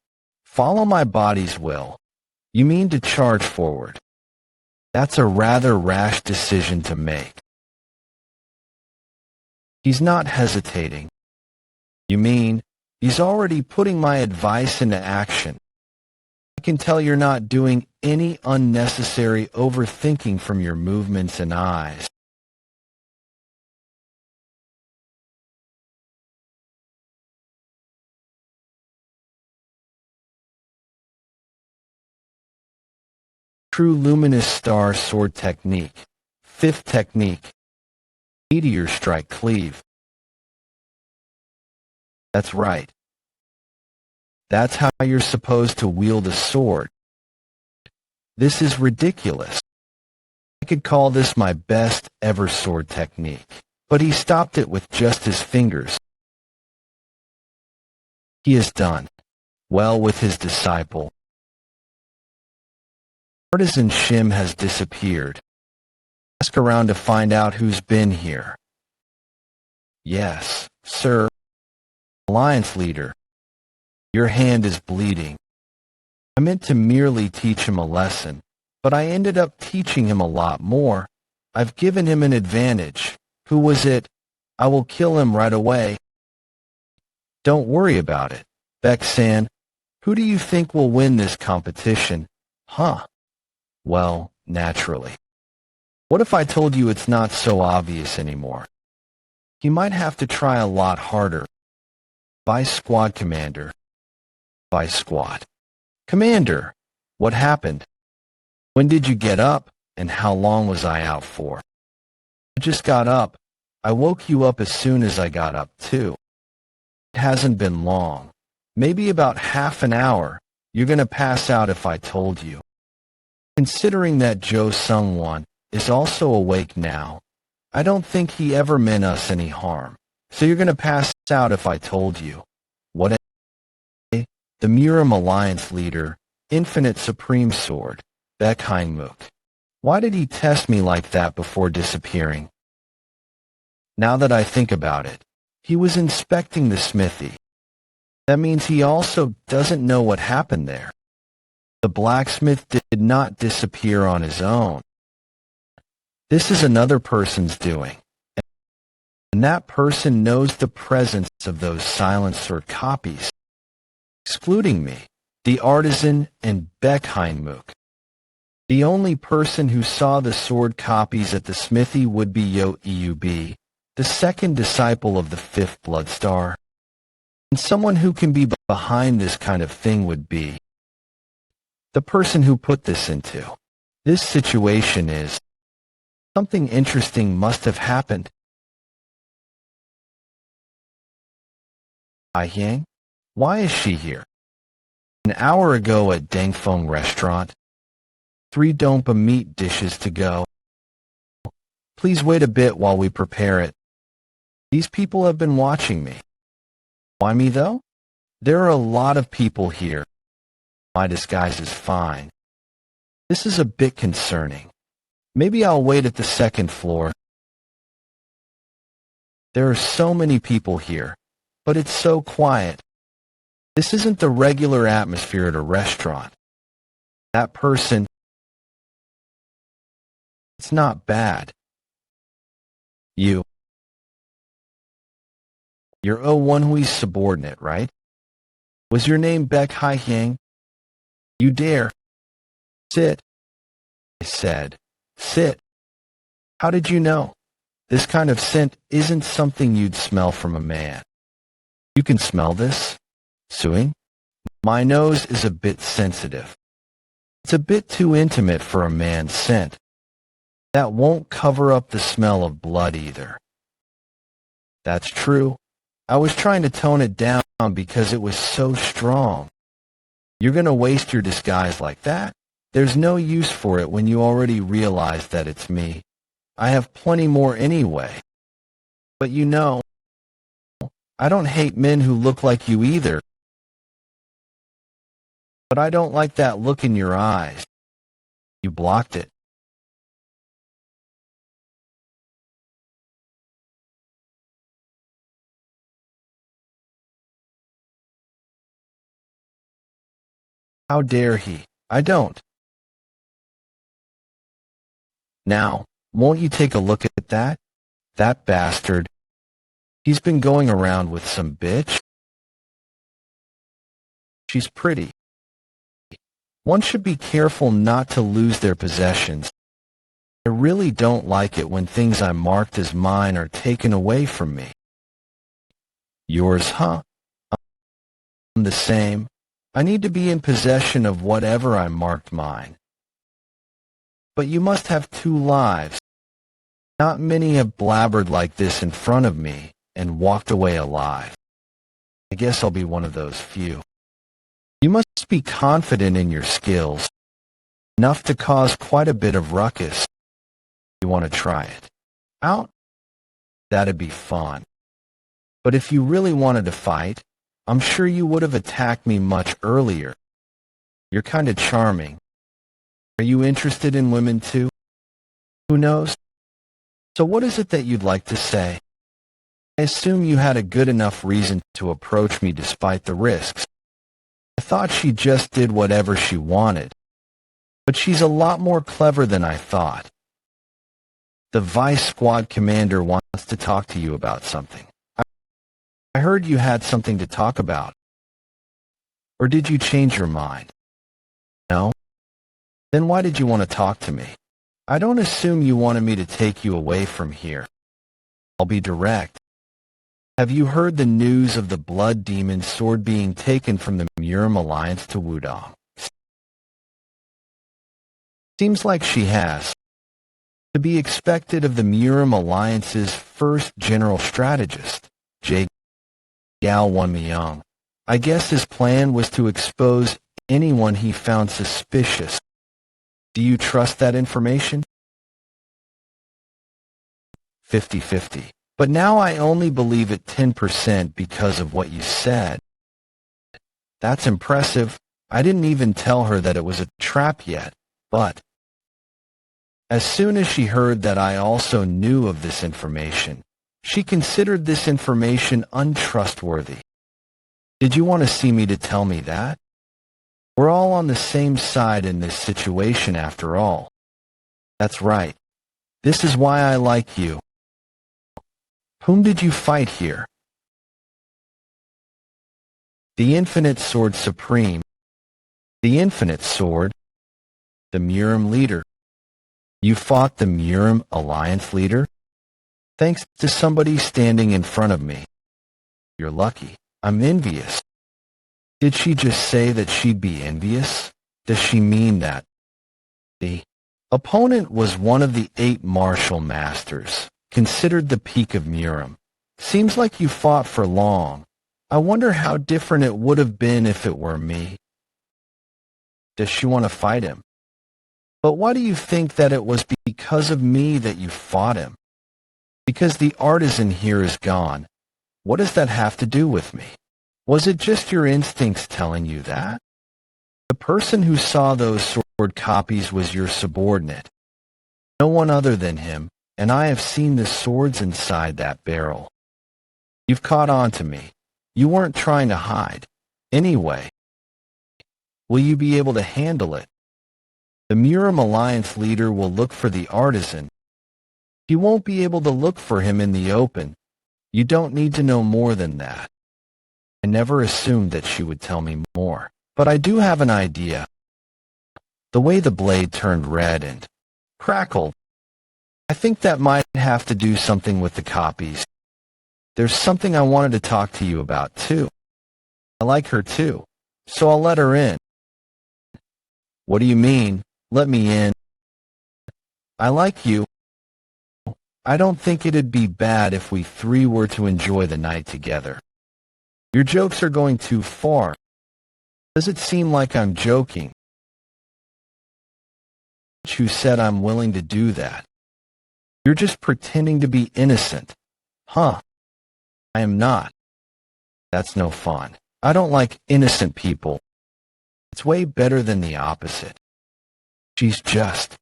follow my body's will. You mean to charge forward? That's a rather rash decision to make. He's not hesitating. You mean, he's already putting my advice into action. I can tell you're not doing any unnecessary overthinking from your movements and eyes. True luminous star sword technique. 5th technique. Meteor strike cleave. That's right. That's how you're supposed to wield a sword. This is ridiculous. I could call this my best ever sword technique, but he stopped it with just his fingers. He has done well with his disciple. Artisan Shim has disappeared. Ask around to find out who's been here. Yes, sir. Alliance leader. Your hand is bleeding. I meant to merely teach him a lesson, but I ended up teaching him a lot more. I've given him an advantage. Who was it? I will kill him right away. Don't worry about it. Baek-san, who do you think will win this competition? Huh? Well, naturally. What if I told you it's not so obvious anymore? He might have to try a lot harder. Vice Squad Commander. Vice Squad. Commander, what happened? When did you get up, and how long was I out for? I just got up. I woke you up as soon as I got up, too. It hasn't been long. Maybe about half an hour. You're gonna pass out if I told you. Considering that Jo Sung-won is also awake now, I don't think he ever meant us any harm. So you're gonna pass out if I told you. What? The Murim Alliance leader, Infinite Supreme Sword, Bekheinmuk. Why did he test me like that before disappearing? Now that I think about it, he was inspecting the smithy. That means he also doesn't know what happened there. The blacksmith did not disappear on his own. This is another person's doing. And that person knows the presence of those silent sword copies, excluding me, the artisan, and Bekheinmuk. The only person who saw the sword copies at the smithy would be Yo-Eub, the second disciple of the fifth Bloodstar. And someone who can be behind this kind of thing would be the person who put this into this situation. Is something interesting must have happened. Haiyang? Why is she here? An hour ago at Dangfeng restaurant. 3 Dompa meat dishes to go. Please wait a bit while we prepare it. These people have been watching me. Why me though? There are a lot of people here. My disguise is fine. This is a bit concerning. Maybe I'll wait at the second floor. There are so many people here, but it's so quiet. This isn't the regular atmosphere at a restaurant. That person, it's not bad. You're Woon-Hwi's subordinate, right? Was your name Bekheinmuk? You dare. Sit. I said, sit. How did you know? This kind of scent isn't something you'd smell from a man. You can smell this? Suing? My nose is a bit sensitive. It's a bit too intimate for a man's scent. That won't cover up the smell of blood either. That's true. I was trying to tone it down because it was so strong. You're gonna waste your disguise like that? There's no use for it when you already realize that it's me. I have plenty more anyway. But you know, I don't hate men who look like you either. But I don't like that look in your eyes. You blocked it. How dare he? I don't. Now, won't you take a look at that? That bastard. He's been going around with some bitch. She's pretty. One should be careful not to lose their possessions. I really don't like it when things I marked as mine are taken away from me. Yours, huh? I'm the same. I need to be in possession of whatever I marked mine. But you must have 2 lives. Not many have blabbered like this in front of me and walked away alive. I guess I'll be one of those few. You must be confident in your skills, enough to cause quite a bit of ruckus. You want to try it out? That'd be fun. But if you really wanted to fight, I'm sure you would have attacked me much earlier. You're kind of charming. Are you interested in women too? Who knows? So what is it that you'd like to say? I assume you had a good enough reason to approach me despite the risks. I thought she just did whatever she wanted. But she's a lot more clever than I thought. The vice squad commander wants to talk to you about something. I heard you had something to talk about. Or did you change your mind? No? Then why did you want to talk to me? I don't assume you wanted me to take you away from here. I'll be direct. Have you heard the news of the blood demon sword being taken from the Murim Alliance to Wudong? Seems like she has. To be expected of the Murim Alliance's first general strategist, J. Gao Won-Myung. I guess his plan was to expose anyone he found suspicious. Do you trust that information? 50-50. But now I only believe it 10% because of what you said. That's impressive. I didn't even tell her that it was a trap yet, but as soon as she heard that I also knew of this information, she considered this information untrustworthy. Did you want to see me to tell me that? We're all on the same side in this situation after all. That's right. This is why I like you. Whom did you fight here? The Infinite Sword Supreme. The Infinite Sword. The Murim leader. You fought the Murim Alliance leader? Thanks to somebody standing in front of me. You're lucky. I'm envious. Did she just say that she'd be envious? Does she mean that? The opponent was one of the 8 martial masters, considered the peak of Murim. Seems like you fought for long. I wonder how different it would have been if it were me. Does she want to fight him? But why do you think that it was because of me that you fought him? Because the artisan here is gone. What does that have to do with me? Was it just your instincts telling you that? The person who saw those sword copies was your subordinate. No one other than him, and I have seen the swords inside that barrel. You've caught on to me. You weren't trying to hide. Anyway, will you be able to handle it? The Murim Alliance leader will look for the artisan. He won't be able to look for him in the open. You don't need to know more than that. I never assumed that she would tell me more, but I do have an idea. The way the blade turned red and crackled, I think that might have to do something with the copies. There's something I wanted to talk to you about, too. I like her, too, so I'll let her in. What do you mean, let me in? I like you. I don't think it'd be bad if we 3 were to enjoy the night together. Your jokes are going too far. Does it seem like I'm joking? Who said I'm willing to do that? You're just pretending to be innocent. Huh? I am not. That's no fun. I don't like innocent people. It's way better than the opposite. She's just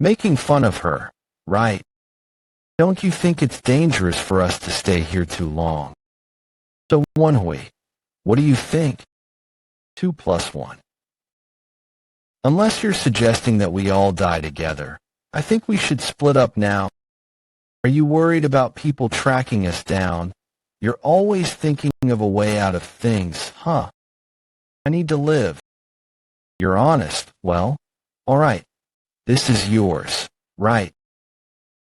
making fun of her, right? Don't you think it's dangerous for us to stay here too long? So, Woon-Hwi, what do you think? 2 + 1. Unless you're suggesting that we all die together, I think we should split up now. Are you worried about people tracking us down? You're always thinking of a way out of things, huh? I need to live. You're honest. Well, all right. This is yours, right?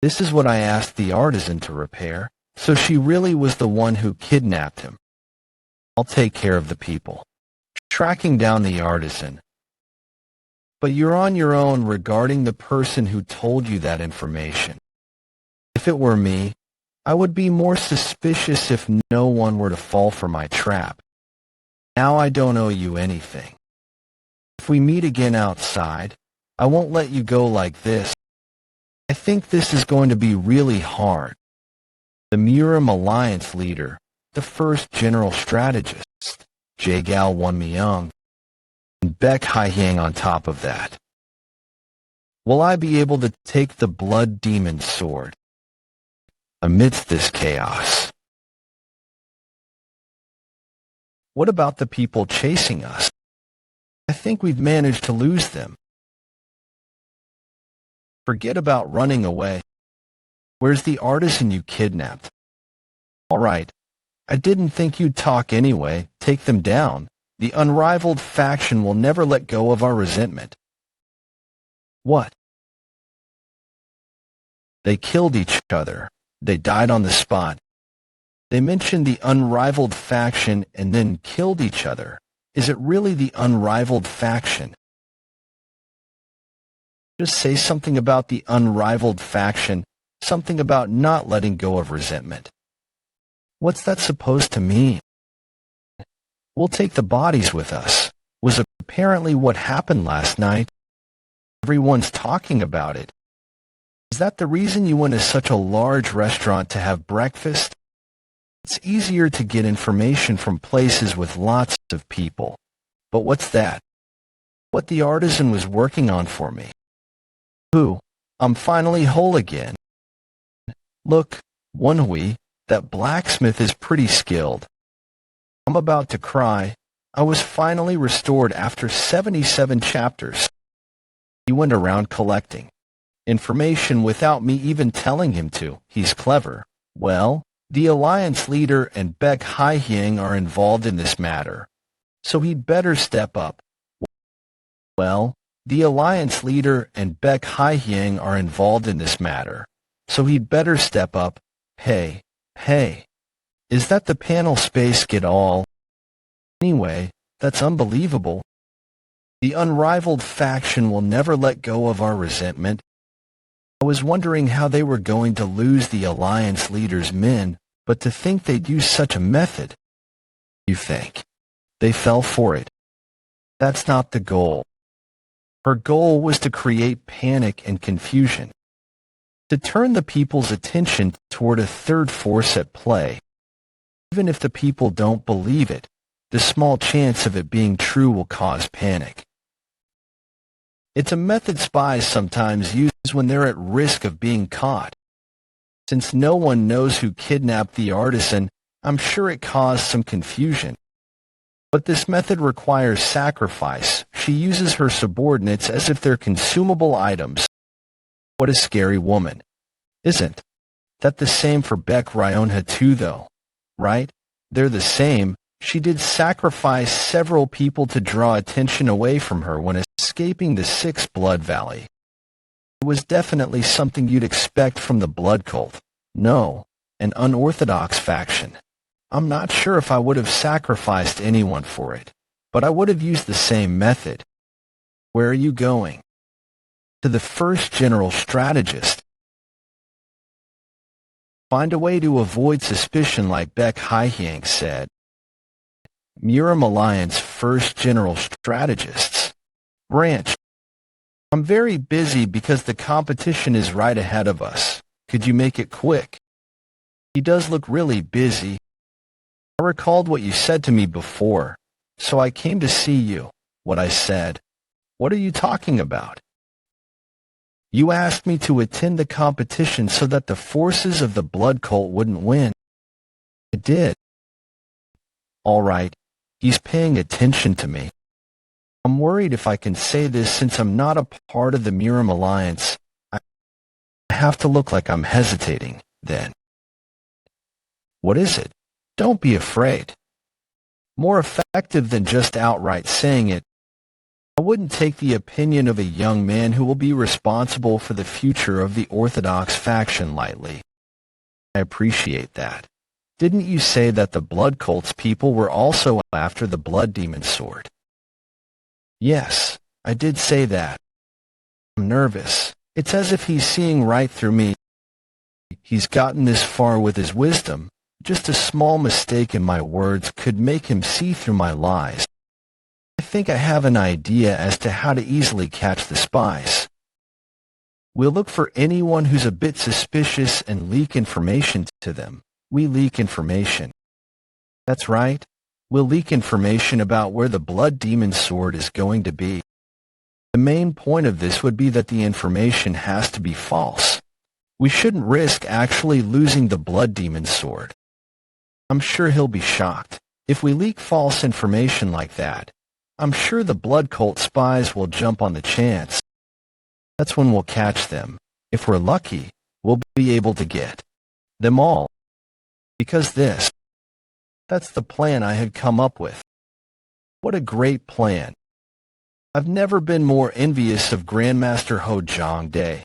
This is what I asked the artisan to repair, so she really was the one who kidnapped him. I'll take care of the people. Tracking down the artisan. But you're on your own regarding the person who told you that information. If it were me, I would be more suspicious if no one were to fall for my trap. Now I don't owe you anything. If we meet again outside, I won't let you go like this. I think this is going to be really hard. The Murim Alliance leader, the first general strategist, Jagal Woon-Myung, and Baek Hye-hyang on top of that. Will I be able to take the Blood Demon sword amidst this chaos? What about the people chasing us? I think we've managed to lose them. Forget about running away. Where's the artisan you kidnapped? All right. I didn't think you'd talk anyway. Take them down. The unrivaled faction will never let go of our resentment. What? They killed each other. They died on the spot. They mentioned the unrivaled faction and then killed each other. Is it really the unrivaled faction? Just say something about the unrivaled faction, something about not letting go of resentment. What's that supposed to mean? We'll take the bodies with us, was apparently what happened last night. Everyone's talking about it. Is that the reason you went to such a large restaurant to have breakfast? It's easier to get information from places with lots of people. But what's that? What the artisan was working on for me. Who? I'm finally whole again. Look, Woon-Hwi, that blacksmith is pretty skilled. I'm about to cry. I was finally restored after 77 chapters. He went around collecting information without me even telling him to. He's clever. Well, the Alliance leader and Baek Hye-hyang are involved in this matter, so he'd better step up. Well, the Alliance leader and Baek Hye-hyang are involved in this matter, so he'd better step up. Hey, is that the panel space get all? Anyway, that's unbelievable. The unrivaled faction will never let go of our resentment. I was wondering how they were going to lose the Alliance leader's men, but to think they'd use such a method. You think they fell for it? That's not the goal. Her goal was to create panic and confusion, to turn the people's attention toward a third force at play. Even if the people don't believe it, the small chance of it being true will cause panic. It's a method spies sometimes use when they're at risk of being caught. Since no one knows who kidnapped the artisan, I'm sure it caused some confusion. But this method requires sacrifice. She uses her subordinates as if they're consumable items. What a scary woman. Isn't that the same for Baek Ryeonha too, though? Right? They're the same. She did sacrifice several people to draw attention away from her when escaping the Sixth Blood Valley. It was definitely something you'd expect from the blood cult. No, an unorthodox faction. I'm not sure if I would have sacrificed anyone for it, but I would have used the same method. Where are you going? To the first general strategist. Find a way to avoid suspicion, like Baek Hye-hyang said. Murim Alliance first general strategists. Branch. I'm very busy because the competition is right ahead of us. Could you make it quick? He does look really busy. I recalled what you said to me before, so I came to see you. What I said. What are you talking about? You asked me to attend the competition so that the forces of the blood cult wouldn't win. I did. All right. He's paying attention to me. I'm worried if I can say this since I'm not a part of the Murim Alliance. I have to look like I'm hesitating, then. What is it? Don't be afraid. More effective than just outright saying it. I wouldn't take the opinion of a young man who will be responsible for the future of the Orthodox faction lightly. I appreciate that. Didn't you say that the blood cult's people were also after the blood demon sword? Yes, I did say that. I'm nervous. It's as if he's seeing right through me. He's gotten this far with his wisdom. Just a small mistake in my words could make him see through my lies. I think I have an idea as to how to easily catch the spies. We'll look for anyone who's a bit suspicious and leak information to them. We leak information. That's right. We'll leak information about where the blood demon sword is going to be. The main point of this would be that the information has to be false. We shouldn't risk actually losing the blood demon sword. I'm sure he'll be shocked. If we leak false information like that, I'm sure the blood cult spies will jump on the chance. That's when we'll catch them. If we're lucky, we'll be able to get them all. Because that's the plan I had come up with. What a great plan. I've never been more envious of Grandmaster Ho Jong-dae.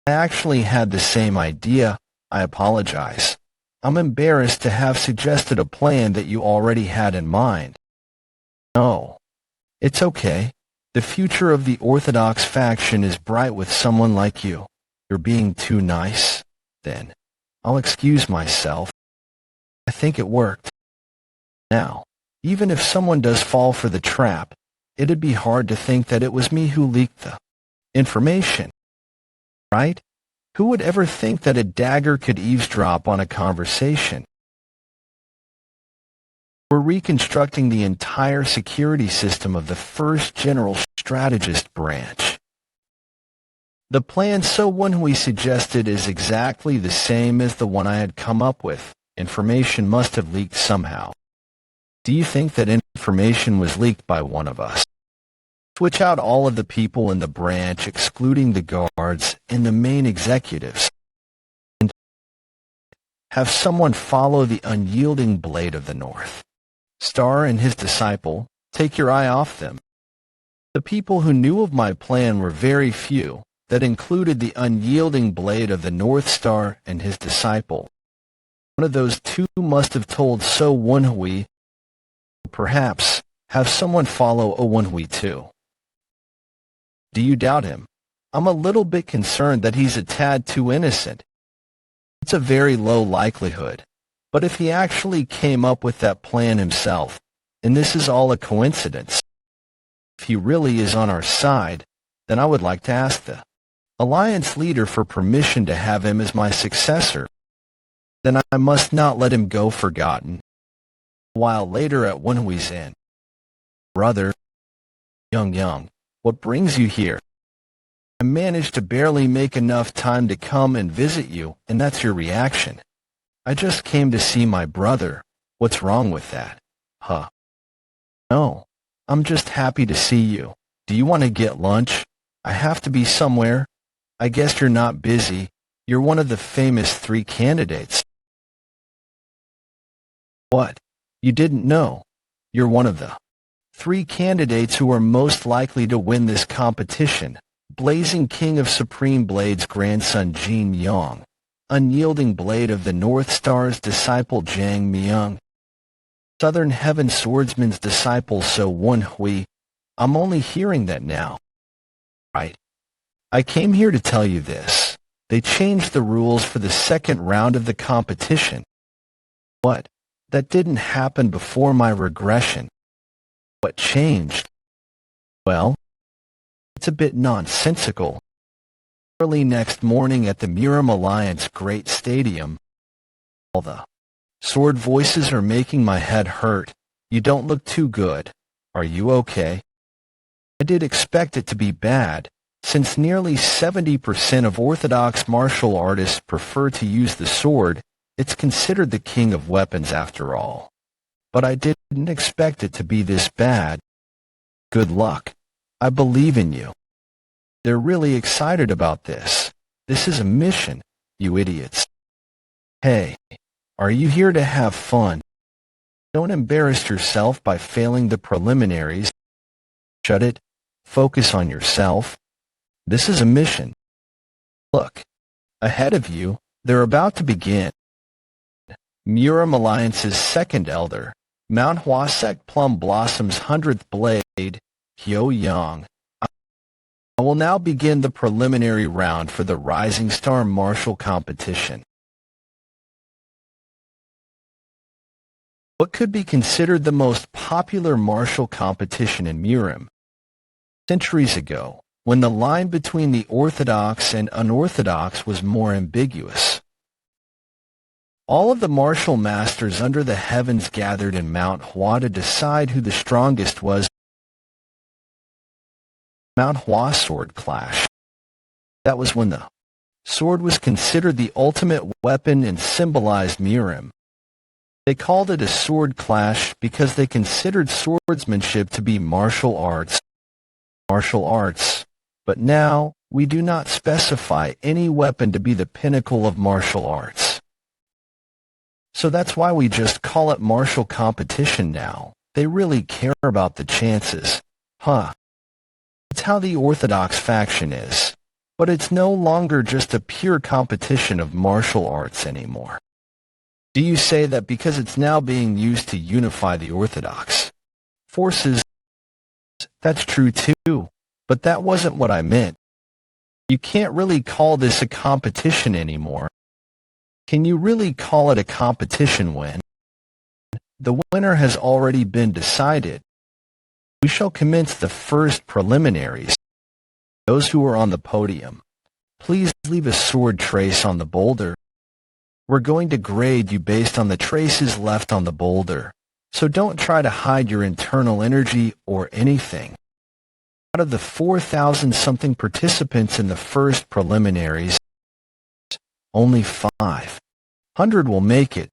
I actually had the same idea. I apologize. I'm embarrassed to have suggested a plan that you already had in mind. No, it's okay. The future of the Orthodox faction is bright with someone like you. You're being too nice. Then, I'll excuse myself. I think it worked. Now, even if someone does fall for the trap, it'd be hard to think that it was me who leaked the information. Right? Who would ever think that a dagger could eavesdrop on a conversation? We're reconstructing the entire security system of the first General Strategist branch. The plan Woon-Hwi suggested is exactly the same as the one I had come up with. Information must have leaked somehow. Do you think that information was leaked by one of us? Switch out all of the people in the branch, excluding the guards and the main executives, and have someone follow the unyielding blade of the North. Star and his disciple, take your eye off them. The people who knew of my plan were very few. That included the unyielding blade of the North Star and his disciple. One of those two must have told Woon-Hwi, perhaps have someone follow Woon-Hwi too. Do you doubt him? I'm a little bit concerned that he's a tad too innocent. It's a very low likelihood, but if he actually came up with that plan himself, and this is all a coincidence, if he really is on our side, then I would like to ask the Alliance leader for permission to have him as my successor. Then I must not let him go forgotten. A while later at Woon-Hwi's inn. Brother, young, what brings you here? I managed to barely make enough time to come and visit you, and that's your reaction. I just came to see my brother. What's wrong with that? Huh? No, I'm just happy to see you. Do you want to get lunch? I have to be somewhere. I guess you're not busy. You're one of the famous 3 candidates. What? You didn't know? You're one of the 3 candidates who are most likely to win this competition. Blazing King of Supreme Blade's grandson Jin Yong. Unyielding Blade of the North Star's disciple Jang Myung. Southern Heaven Swordsman's disciple Woon-Hwi. I'm only hearing that now. Right. I came here to tell you this. They changed the rules for the second round of the competition. What? That didn't happen before my regression. What changed? Well, it's a bit nonsensical. Early next morning at the Miram Alliance Great Stadium, all the sword voices are making my head hurt. You don't look too good. Are you okay? I did expect it to be bad, since nearly 70% of orthodox martial artists prefer to use the sword. It's considered the king of weapons after all. But I didn't expect it to be this bad. Good luck. I believe in you. They're really excited about this. This is a mission, you idiots. Hey, are you here to have fun? Don't embarrass yourself by failing the preliminaries. Shut it. Focus on yourself. This is a mission. Look, ahead of you, they're about to begin. Miram Alliance's second elder, Mount Hwasek Plum Blossom's 100th blade, Hyo Yang. I will now begin the preliminary round for the Rising Star Martial Competition. What could be considered the most popular martial competition in Miram? Centuries ago, when the line between the orthodox and unorthodox was more ambiguous. All of the martial masters under the heavens gathered in Mount Hwa to decide who the strongest was. Mount Hwa sword clash. That was when the sword was considered the ultimate weapon and symbolized Miram. They called it a sword clash because they considered swordsmanship to be martial arts. But now, we do not specify any weapon to be the pinnacle of martial arts. So that's why we just call it martial competition now. They really care about the chances. Huh. It's how the Orthodox faction is. But it's no longer just a pure competition of martial arts anymore. Do you say that because it's now being used to unify the Orthodox forces? That's true too. But that wasn't what I meant. You can't really call this a competition anymore. Can you really call it a competition when the winner has already been decided? We shall commence the first preliminaries. Those who are on the podium, Please leave a sword trace on the boulder. We're going to grade you based on the traces left on the boulder, so don't try to hide your internal energy or anything. Out of the 4,000-something participants in the first preliminaries, only 500 will make it.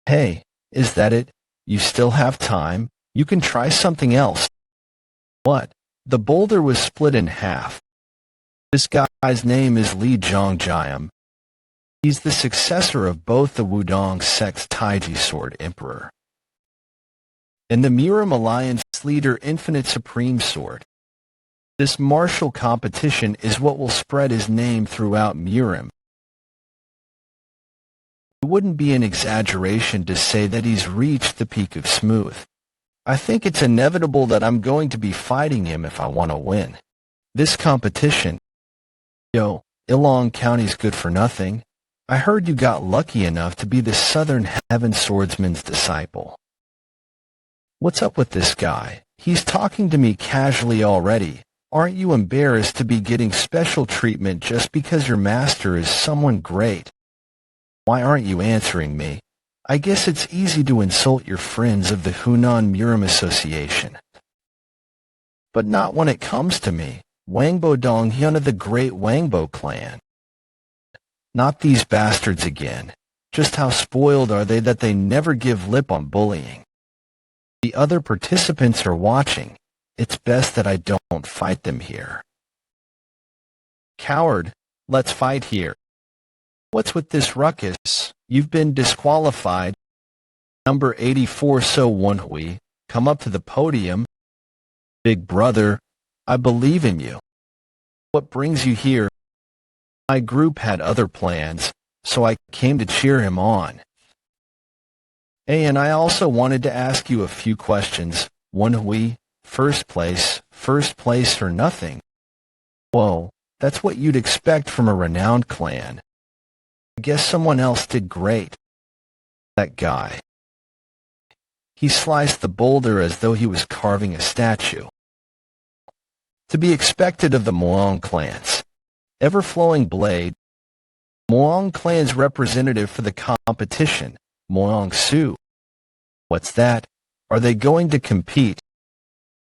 Hey, is that it? You still have time. You can try something else. What? The boulder was split in half. This guy's name is Li Zhongjiam. He's the successor of both the Wudong sect's Taiji Sword Emperor and the Miram Alliance leader Infinite Supreme Sword. This martial competition is what will spread his name throughout Miram. It wouldn't be an exaggeration to say that he's reached the peak of smooth. I think it's inevitable that I'm going to be fighting him if I want to win. This competition, yo, Ilong County's good for nothing. I heard you got lucky enough to be the Southern Heaven Swordsman's disciple. What's up with this guy? He's talking to me casually already. Aren't you embarrassed to be getting special treatment just because your master is someone great? Why aren't you answering me? I guess it's easy to insult your friends of the Hunan Miram Association. But not when it comes to me, Wangbo Donghyun of the Great Wangbo clan. Not these bastards again. Just how spoiled are they that they never give lip on bullying? The other participants are watching. It's best that I don't fight them here. Coward, let's fight here. What's with this ruckus? You've been disqualified. Number 84 So Woon-Hwi, come up to the podium. Big brother, I believe in you. What brings you here? My group had other plans, so I came to cheer him on. Hey, and I also wanted to ask you a few questions. Woon-Hwi, first place or nothing. Whoa, that's what you'd expect from a renowned clan. I guess someone else did great. That guy. He sliced the boulder as though he was carving a statue. To be expected of the Muong clans. Ever-flowing blade. Muong clan's representative for the competition, Muong Su. What's that? Are they going to compete?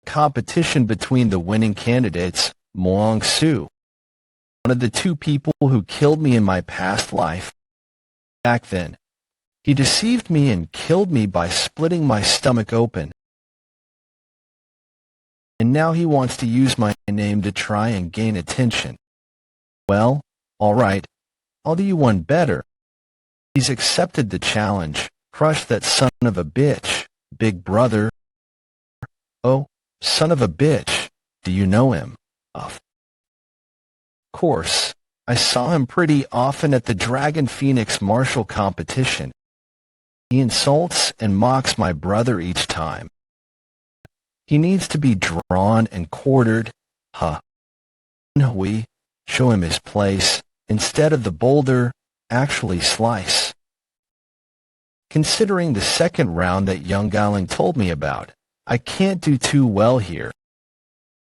Competition between the winning candidates, Muong Su. One of the two people who killed me in my past life. Back then, he deceived me and killed me by splitting my stomach open. And now he wants to use my name to try and gain attention. Well, all right, I'll do you one better. He's accepted the challenge. Crush that son of a bitch, big brother. Oh, son of a bitch, do you know him? Of course, I saw him pretty often at the Dragon Phoenix martial competition. He insults and mocks my brother each time. He needs to be drawn and quartered. Huh. Woon-Hwi, show him his place. Instead of the boulder, actually slice. Considering the second round that young Gailing told me about, I can't do too well here.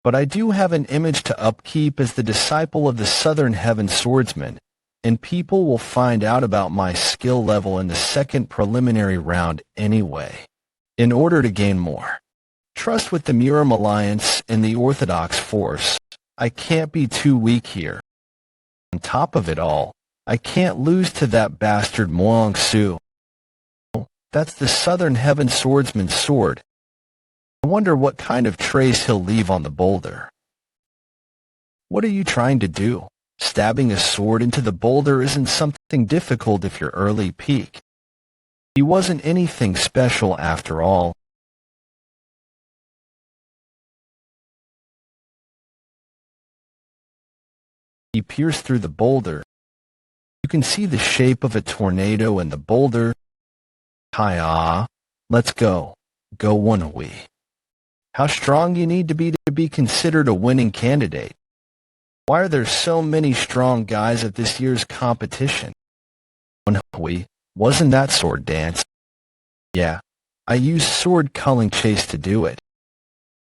But I do have an image to upkeep as the disciple of the Southern Heaven Swordsman, and people will find out about my skill level in the second preliminary round anyway. In order to gain more trust with the Miram Alliance and the Orthodox force, I can't be too weak here. On top of it all, I can't lose to that bastard Muong Su. That's the Southern Heaven Swordsman's sword. I wonder what kind of trace he'll leave on the boulder. What are you trying to do? Stabbing a sword into the boulder isn't something difficult if you're early peak. He wasn't anything special after all. He pierced through the boulder. You can see the shape of a tornado in the boulder. Hi-ah, let's go. Go Woon-Hwi. How strong you need to be considered a winning candidate. Why are there so many strong guys at this year's competition? Woon-Hwi, wasn't that sword dance? Yeah, I used sword culling chase to do it.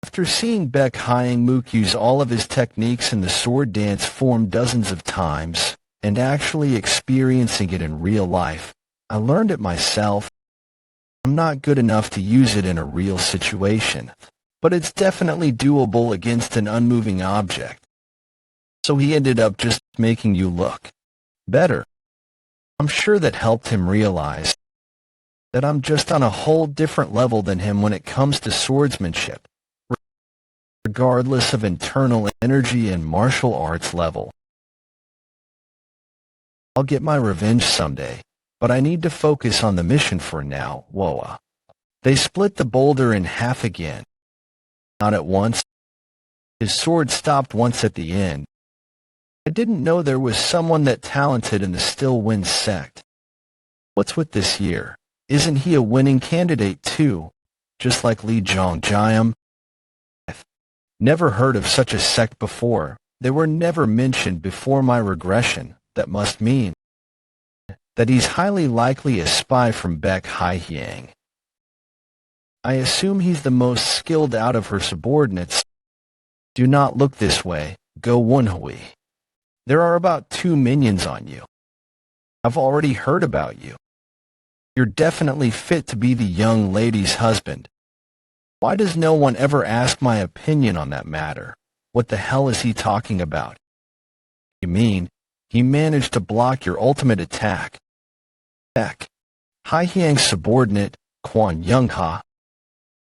After seeing Baek Hyang-mook use all of his techniques in the sword dance form dozens of times, and actually experiencing it in real life, I learned it myself. I'm not good enough to use it in a real situation, but it's definitely doable against an unmoving object. So he ended up just making you look better. I'm sure that helped him realize that I'm just on a whole different level than him when it comes to swordsmanship, regardless of internal energy and martial arts level. I'll get my revenge someday, but I need to focus on the mission for now, Woa. They split the boulder in half again. Not at once. His sword stopped once at the end. I didn't know there was someone that talented in the Still Wind sect. What's with this year? Isn't he a winning candidate too, just like Lee Jong-jiam? I've never heard of such a sect before. They were never mentioned before my regression. That must mean that he's highly likely a spy from Baek Hyang. I assume he's the most skilled out of her subordinates. Do not look this way, go Woon-Hwi. There are about 2 minions on you. I've already heard about you. You're definitely fit to be the young lady's husband. Why does no one ever ask my opinion on that matter? What the hell is he talking about? You mean, he managed to block your ultimate attack? Baek Hyang's subordinate, Kwon Young-ha.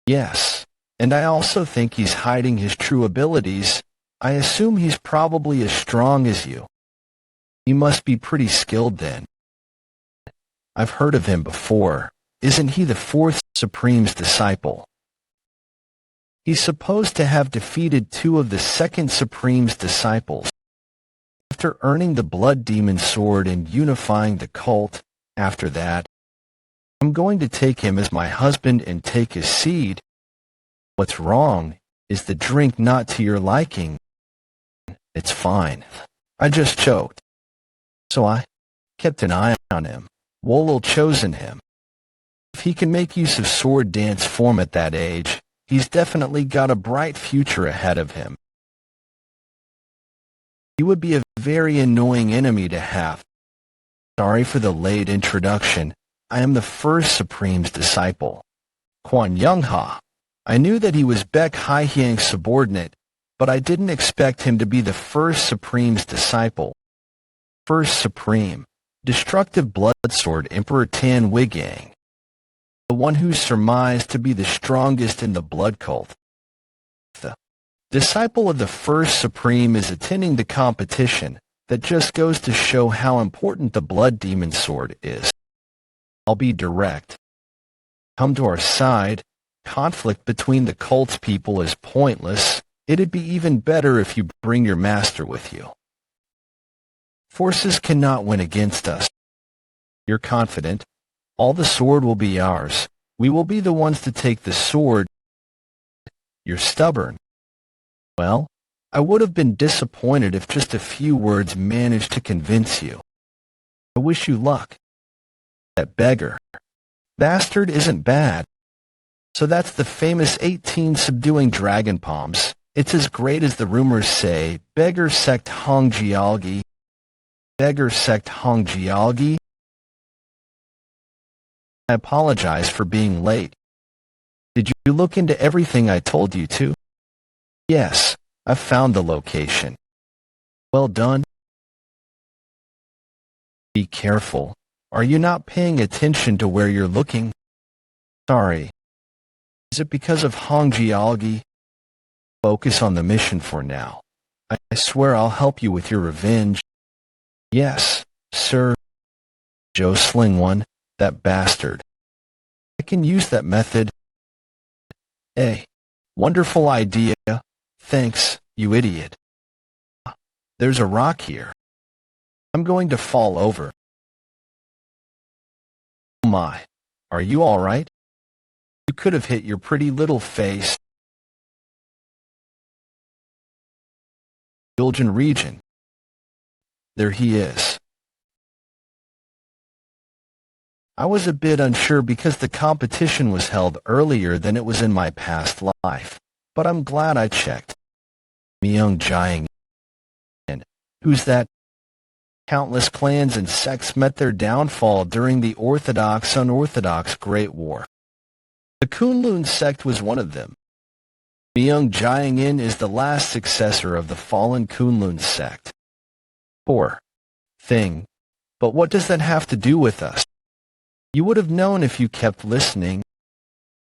Yes, and I also think he's hiding his true abilities. I assume he's probably as strong as you. He must be pretty skilled then. I've heard of him before. Isn't he the 4th Supreme's disciple? He's supposed to have defeated 2 of the 2nd Supreme's disciples. After earning the Blood Demon Sword and unifying the cult, after that, I'm going to take him as my husband and take his seed. What's wrong? Is the drink not to your liking? It's fine. I just choked. So I kept an eye on him. Wolol chosen him. If he can make use of sword dance form at that age, he's definitely got a bright future ahead of him. He would be a very annoying enemy to have. Sorry for the late introduction. I am the 1st Supreme's disciple. Kwon Young-ha. I knew that he was Baek Hyang's subordinate, but I didn't expect him to be the 1st Supreme's disciple. 1st Supreme, Destructive Bloodsword Emperor Tan Wigang. The one who's surmised to be the strongest in the blood cult. The disciple of the 1st Supreme is attending the competition. That just goes to show how important the Blood Demon Sword is. I'll be direct. Come to our side. Conflict between the cult's people is pointless. It'd be even better if you bring your master with you. Forces cannot win against us. You're confident. All the sword will be ours. We will be the ones to take the sword. You're stubborn. Well, I would have been disappointed if just a few words managed to convince you. I wish you luck. That beggar. Bastard isn't bad. So that's the famous 18 subduing dragon palms. It's as great as the rumors say. Beggar sect Hongjialgi. Beggar sect Hongjialgi. I apologize for being late. Did you look into everything I told you to? Yes, I've found the location. Well done. Be careful. Are you not paying attention to where you're looking? Sorry. Is it because of Hongjialgi? Focus on the mission for now. I swear I'll help you with your revenge. Yes, sir. Joe Sling One, that bastard. I can use that method. Hey, wonderful idea. Thanks, you idiot. There's a rock here. I'm going to fall over. Oh my, are you all right? You could have hit your pretty little face. Guljan region. There he is. I was a bit unsure because the competition was held earlier than it was in my past life. But I'm glad I checked. Myung Jiang in. Who's that? Countless clans and sects met their downfall during the Orthodox-Unorthodox Great War. The Kunlun sect was one of them. Myung Jiang is the last successor of the fallen Kunlun sect. Poor thing. But what does that have to do with us? You would have known if you kept listening.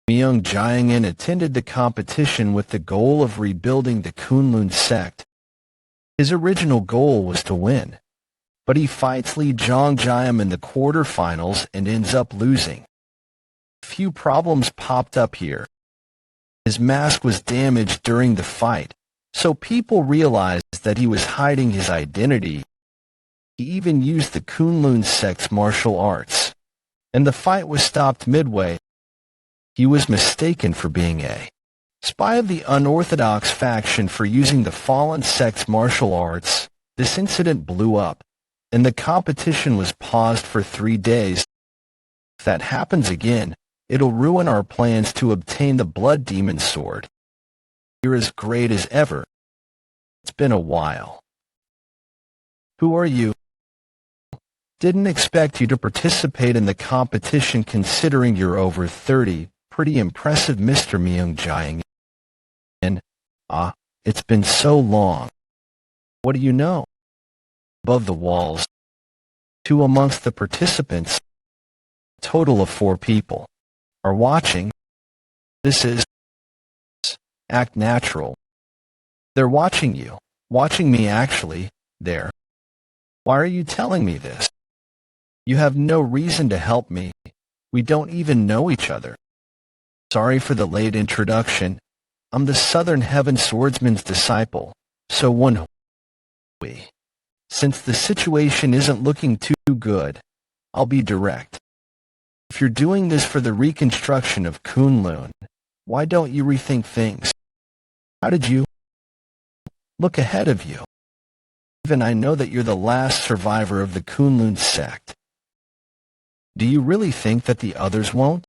Myung Jiang attended the competition with the goal of rebuilding the Kunlun sect. His original goal was to win, but he fights Li Zhongjiam in the quarterfinals and ends up losing. A few problems popped up here. His mask was damaged during the fight, so people realized that he was hiding his identity. He even used the Kunlun sect's martial arts, and the fight was stopped midway. He was mistaken for being a spy of the unorthodox faction for using the fallen sect's martial arts. This incident blew up, and the competition was paused for 3 days. If that happens again, it'll ruin our plans to obtain the Blood Demon Sword. You're as great as ever. It's been a while. Who are you? Didn't expect you to participate in the competition considering you're over 30. Pretty impressive, Mr. Myung Jiang. And, it's been so long. What do you know? Above the walls, 2 amongst the participants, a total of 4 people, are watching. This is act natural. They're watching you. Watching me actually. There. Why are you telling me this? You have no reason to help me. We don't even know each other. Sorry for the late introduction. I'm the Southern Heaven Swordsman's disciple, so Woon-Hwi. Since the situation isn't looking too good, I'll be direct. If you're doing this for the reconstruction of Kunlun, why don't you rethink things? How did you look ahead of you? Even I know that you're the last survivor of the Kunlun sect. Do you really think that the others won't?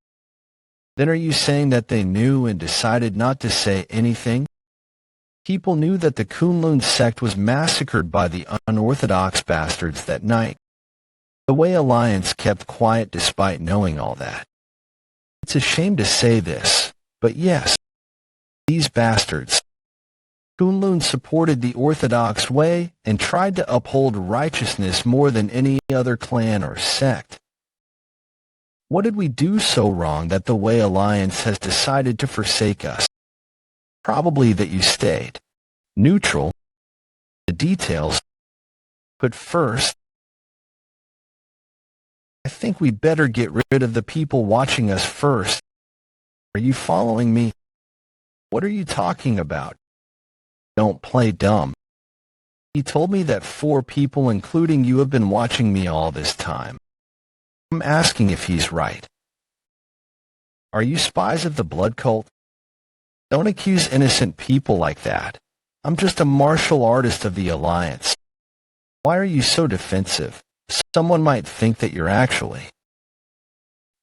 Then are you saying that they knew and decided not to say anything? People knew that the Kunlun sect was massacred by the unorthodox bastards that night. The Wei Alliance kept quiet despite knowing all that. It's a shame to say this, but yes, these bastards. Kunlun supported the Orthodox Way and tried to uphold righteousness more than any other clan or sect. What did we do so wrong that the Wei Alliance has decided to forsake us? Probably that you stayed neutral. The details. But first, I think we better get rid of the people watching us first. Are you following me? What are you talking about? Don't play dumb. He told me that 4 people, including you, have been watching me all this time. I'm asking if he's right. Are you spies of the blood cult? Don't accuse innocent people like that. I'm just a martial artist of the Alliance. Why are you so defensive? Someone might think that you're actually.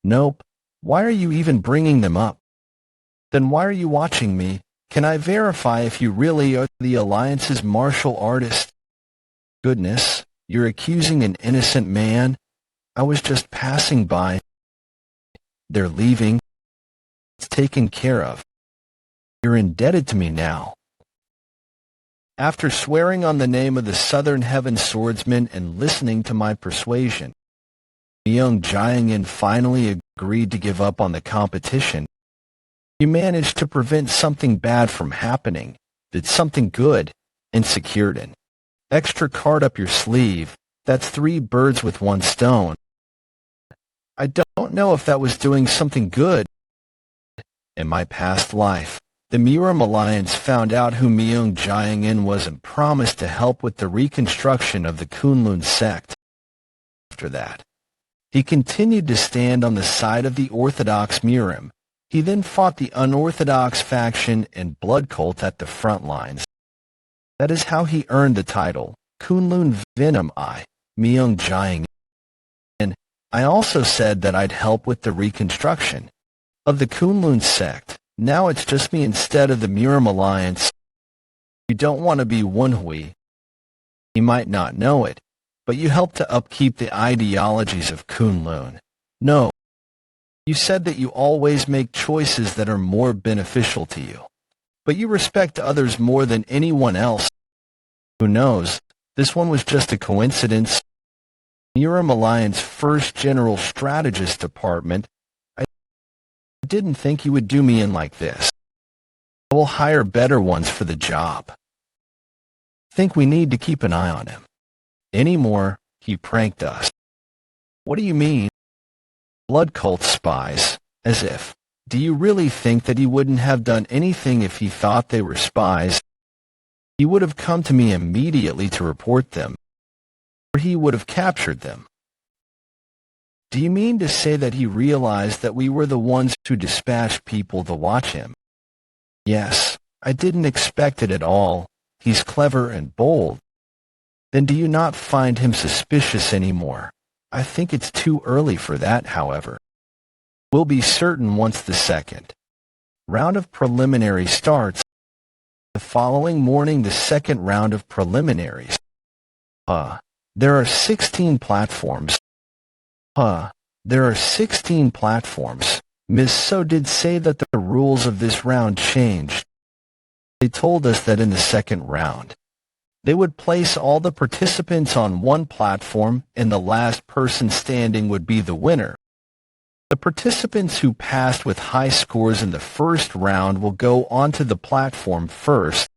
Nope. Why are you even bringing them up? Then why are you watching me? Can I verify if you really are the Alliance's martial artist? Goodness, you're accusing an innocent man? I was just passing by. They're leaving. It's taken care of. You're indebted to me now. After swearing on the name of the Southern Heaven Swordsman and listening to my persuasion, Myung Jiang finally agreed to give up on the competition. You managed to prevent something bad from happening, did something good, and secured an extra card up your sleeve. That's 3 birds with 1 stone. I don't know if that was doing something good. In my past life, the Murim Alliance found out who Myung Jiang was and promised to help with the reconstruction of the Kunlun sect. After that, he continued to stand on the side of the Orthodox Murim. He then fought the unorthodox faction and blood cult at the front lines. That is how he earned the title, Kunlun Venom I, Myung Jiang. I also said that I'd help with the reconstruction of the Kunlun sect. Now it's just me instead of the Murim Alliance. You don't want to be Woon-Hwi. You might not know it, but you help to upkeep the ideologies of Kunlun. No, you said that you always make choices that are more beneficial to you, but you respect others more than anyone else. Who knows? This one was just a coincidence. Murim Alliance First General Strategist Department. I didn't think you would do me in like this. I will hire better ones for the job. Think we need to keep an eye on him. Anymore, he pranked us. What do you mean? Blood cult spies, as if. Do you really think that he wouldn't have done anything if he thought they were spies? He would have come to me immediately to report them, or he would have captured them. Do you mean to say that he realized that we were the ones who dispatched people to watch him? Yes, I didn't expect it at all. He's clever and bold. Then do you not find him suspicious anymore? I think it's too early for that, however. We'll be certain once the second round of preliminary starts. The following morning, the second round of preliminaries. There are 16 platforms. There are 16 platforms. Ms. So did say that the rules of this round changed. They told us that in the second round, they would place all the participants on one platform and the last person standing would be the winner. The participants who passed with high scores in the first round will go onto the platform first.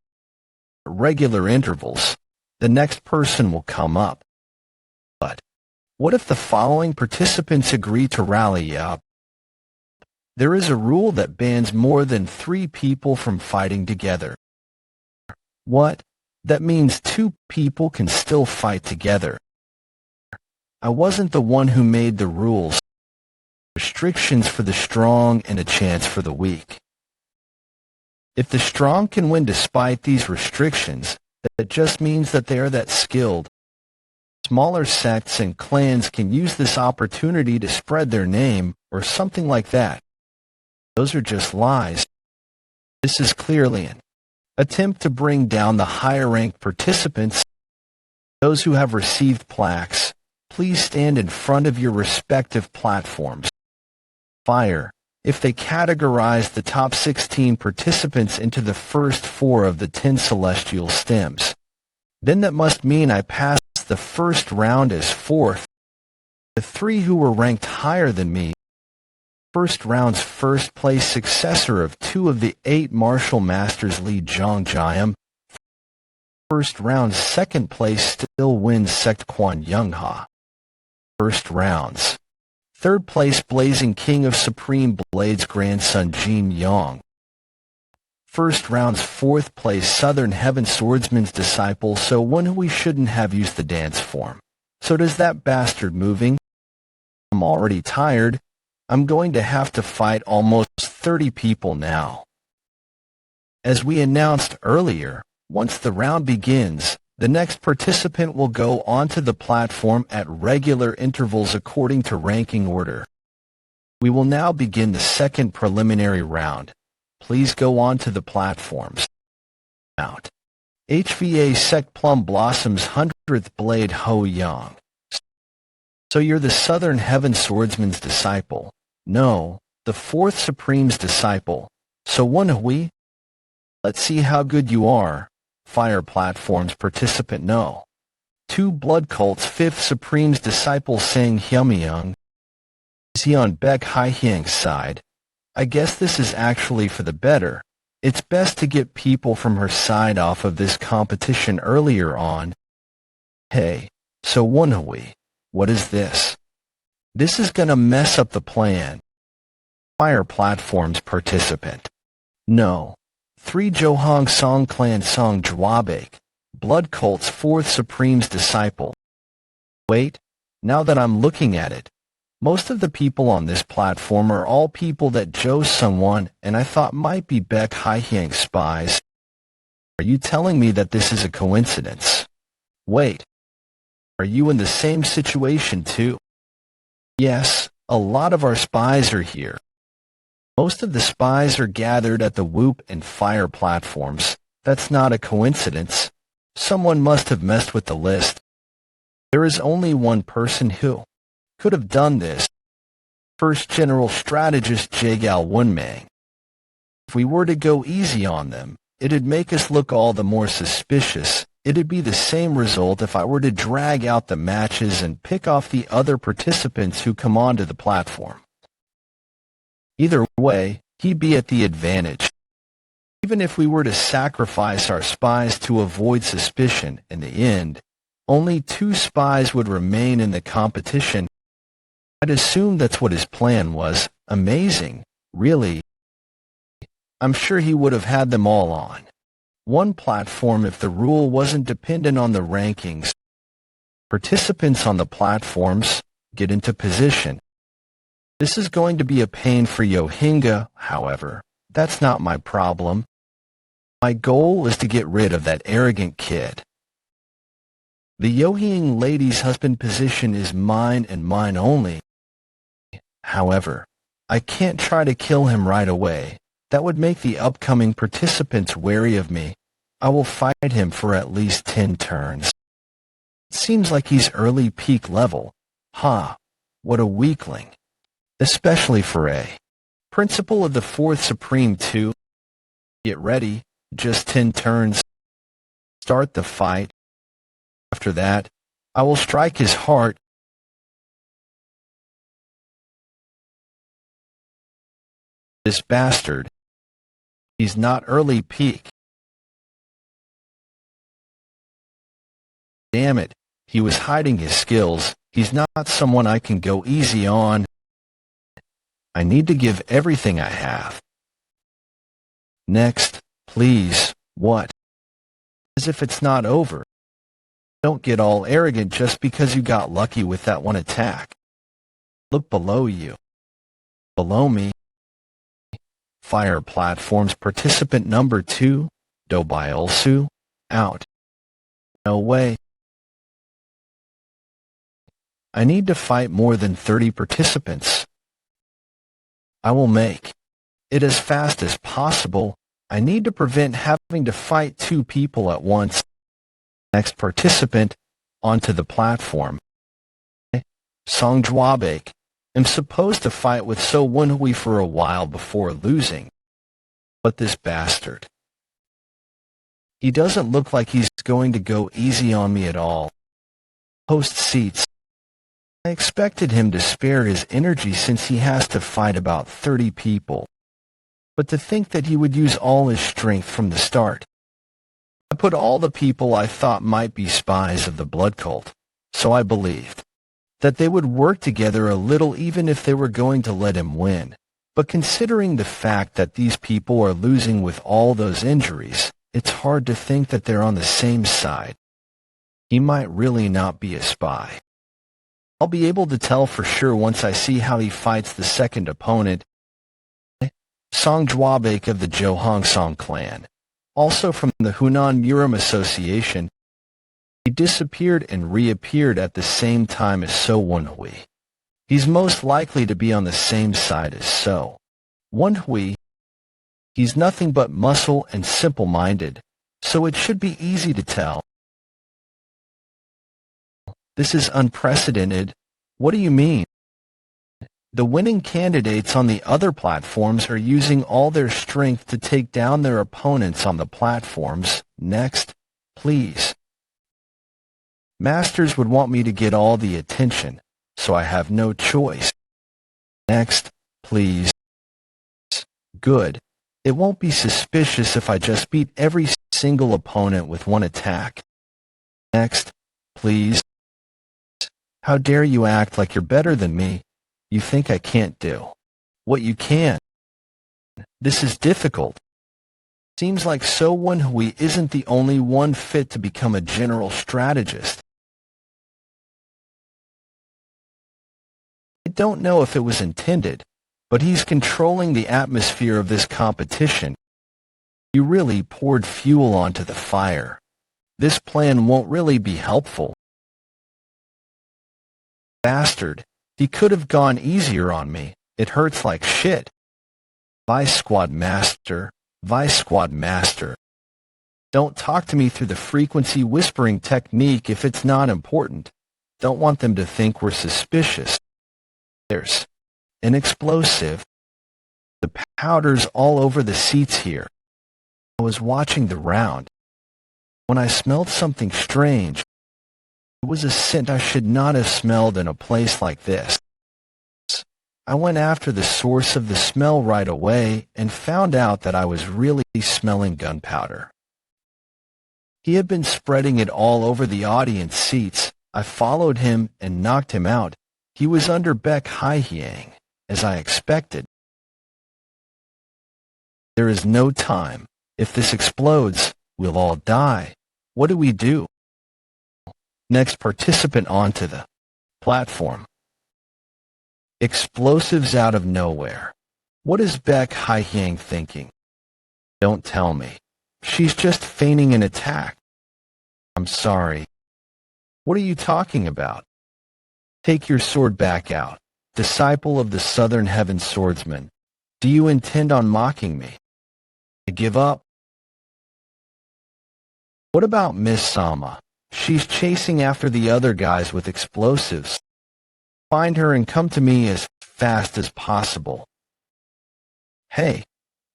At regular intervals, the next person will come up. But what if the following participants agree to rally up? There is a rule that bans more than 3 people from fighting together. What? That means 2 people can still fight together. I wasn't the one who made the rules. Restrictions for the strong and a chance for the weak. If the strong can win despite these restrictions, that just means that they are that skilled. Smaller sects and clans can use this opportunity to spread their name or something like that. Those are just lies. This is clearly an attempt to bring down the higher-ranked participants. Those who have received plaques, please stand in front of your respective platforms. Fire. If they categorize the top 16 participants into the first 4 of the 10 celestial stems, then that must mean I passed the first round as 4th. The 3 who were ranked higher than me, first round's first place successor of 2 of the 8 martial masters Li Zhongjiam. First round's second place still wins Sect Quan Youngha. First rounds. Third place Blazing King of Supreme Blade's grandson Jin Yong. First round's 4th place Southern Heaven Swordsman's disciple, so Woon-Hwi shouldn't have used the dance form. So does that bastard moving? I'm already tired. I'm going to have to fight almost 30 people now. As we announced earlier, once the round begins, the next participant will go onto the platform at regular intervals according to ranking order. We will now begin the second preliminary round. Please go on to the platforms. Out. HVA Sect Plum Blossom's 100th Blade Ho Yang. So you're the Southern Heaven Swordsman's disciple. No, the 4th Supreme's disciple. So Woon-Hwi? Let's see how good you are. Fire platforms participant no. 2 Blood Cult's 5th Supreme's disciple Sang Hyumyung. Is he on Baek Haihyang's side? I guess this is actually for the better. It's best to get people from her side off of this competition earlier on. Hey, so Woon-Hwi, what is this? This is gonna mess up the plan. Fire platforms participant. No. 3 Johong Song Clan Song Jwabek, Blood Cult's 4th Supreme's disciple. Wait, now that I'm looking at it, most of the people on this platform are all people that Jo Sung-won and I thought might be Baek Haihyang spies. Are you telling me that this is a coincidence? Wait, are you in the same situation too? Yes, a lot of our spies are here. Most of the spies are gathered at the whoop and fire platforms. That's not a coincidence. Someone must have messed with the list. There is only one person who could have done this. First General Strategist Jagal Woon-Hwi. If we were to go easy on them, it'd make us look all the more suspicious. It'd be the same result if I were to drag out the matches and pick off the other participants who come onto the platform. Either way, he'd be at the advantage. Even if we were to sacrifice our spies to avoid suspicion, in the end, only 2 spies would remain in the competition. I'd assume that's what his plan was. Amazing, really. I'm sure he would have had them all on one platform if the rule wasn't dependent on the rankings. Participants on the platforms get into position. This is going to be a pain for Yohinga, however. That's not my problem. My goal is to get rid of that arrogant kid. The Yohying lady's husband position is mine and mine only. However, I can't try to kill him right away. That would make the upcoming participants wary of me. I will fight him for at least 10 turns. It seems like he's early peak level. What a weakling. Especially for a principal of the 4th Supreme too. Get ready, just 10 turns. Start the fight. After that, I will strike his heart. This bastard. He's not early peak. Damn it, he was hiding his skills. He's not someone I can go easy on. I need to give everything I have. Next, please. What? As if it's not over. Don't get all arrogant just because you got lucky with that one attack. Look below you. Below me. Fire platforms participant number 2, Dobiolsu, out. No way. I need to fight more than 30 participants. I will make it as fast as possible. I need to prevent having to fight 2 people at once. Next participant, onto the platform. Song Jwabek. I'm supposed to fight with So Woon-Hwi for a while before losing. But this bastard. He doesn't look like he's going to go easy on me at all. Host seats. I expected him to spare his energy since he has to fight about 30 people. But to think that he would use all his strength from the start. I put all the people I thought might be spies of the blood cult, so I believed that they would work together a little even if they were going to let him win. But considering the fact that these people are losing with all those injuries, it's hard to think that they're on the same side. He might really not be a spy. I'll be able to tell for sure once I see how he fights the second opponent, Song Jwabek of the Johangsong clan, also from the Hunan Murim Association. He disappeared and reappeared at the same time as So Woon-Hwi. He's most likely to be on the same side as So Woon-Hwi. He's nothing but muscle and simple-minded, so it should be easy to tell. This is unprecedented. What do you mean? The winning candidates on the other platforms are using all their strength to take down their opponents on the platforms. Next, please. Masters would want me to get all the attention, so I have no choice. Next, please. Good. It won't be suspicious if I just beat every single opponent with one attack. Next, please. How dare you act like you're better than me? You think I can't do what you can. This is difficult. Seems like So Woon-Hwi isn't the only one fit to become a general strategist. I don't know if it was intended, but he's controlling the atmosphere of this competition. He really poured fuel onto the fire. This plan won't really be helpful. Bastard. He could have gone easier on me. It hurts like shit. Vice Squad Master, Vice Squad Master. Don't talk to me through the frequency whispering technique if it's not important. Don't want them to think we're suspicious. There's an explosive. The powder's all over the seats here. I was watching the round when I smelled something strange. It was a scent I should not have smelled in a place like this. I went after the source of the smell right away and found out that I was really smelling gunpowder. He had been spreading it all over the audience seats. I followed him and knocked him out. He was under Baek-Hai-Hyang, as I expected. There is no time. If this explodes, we'll all die. What do we do? Next participant onto the platform. Explosives out of nowhere. What is Baek-Hai-Hyang thinking? Don't tell me. She's just feigning an attack. I'm sorry. What are you talking about? Take your sword back out. Disciple of the Southern Heaven Swordsman. Do you intend on mocking me? I give up. What about Miss Sama? She's chasing after the other guys with explosives. Find her and come to me as fast as possible. Hey,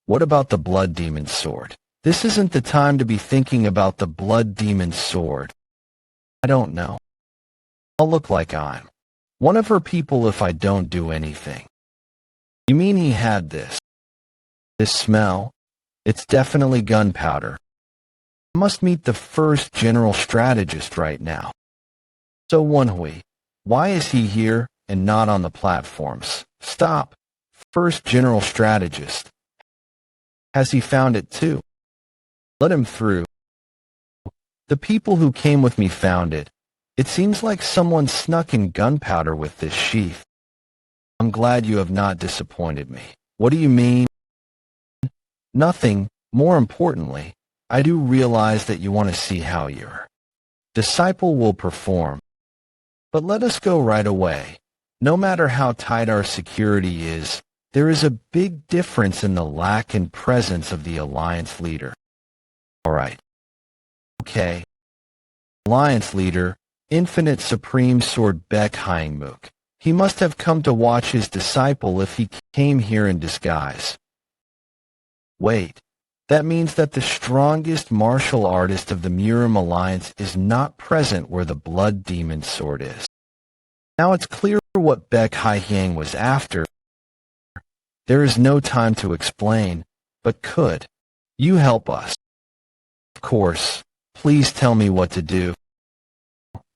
what about the Blood Demon Sword? This isn't the time to be thinking about the Blood Demon Sword. I don't know. I'll look like I'm one of her people if I don't do anything. You mean he had this? This smell? It's definitely gunpowder. I must meet the first general strategist right now. So Woon-Hwi, why is he here and not on the platforms? Stop. First general strategist. Has he found it too? Let him through. The people who came with me found it. It seems like someone snuck in gunpowder with this sheath. I'm glad you have not disappointed me. What do you mean? Nothing. More importantly, I do realize that you want to see how your disciple will perform. But let us go right away. No matter how tight our security is, there is a big difference in the lack and presence of the Alliance leader. All right. Okay. Alliance leader, Infinite Supreme Sword Baek-Hai-Hyang. He must have come to watch his disciple if he came here in disguise. Wait. That means that the strongest martial artist of the Murim Alliance is not present where the Blood Demon Sword is. Now it's clear what Baek-Hai-Hyang was after. There is no time to explain, but could you help us? Of course. Please tell me what to do.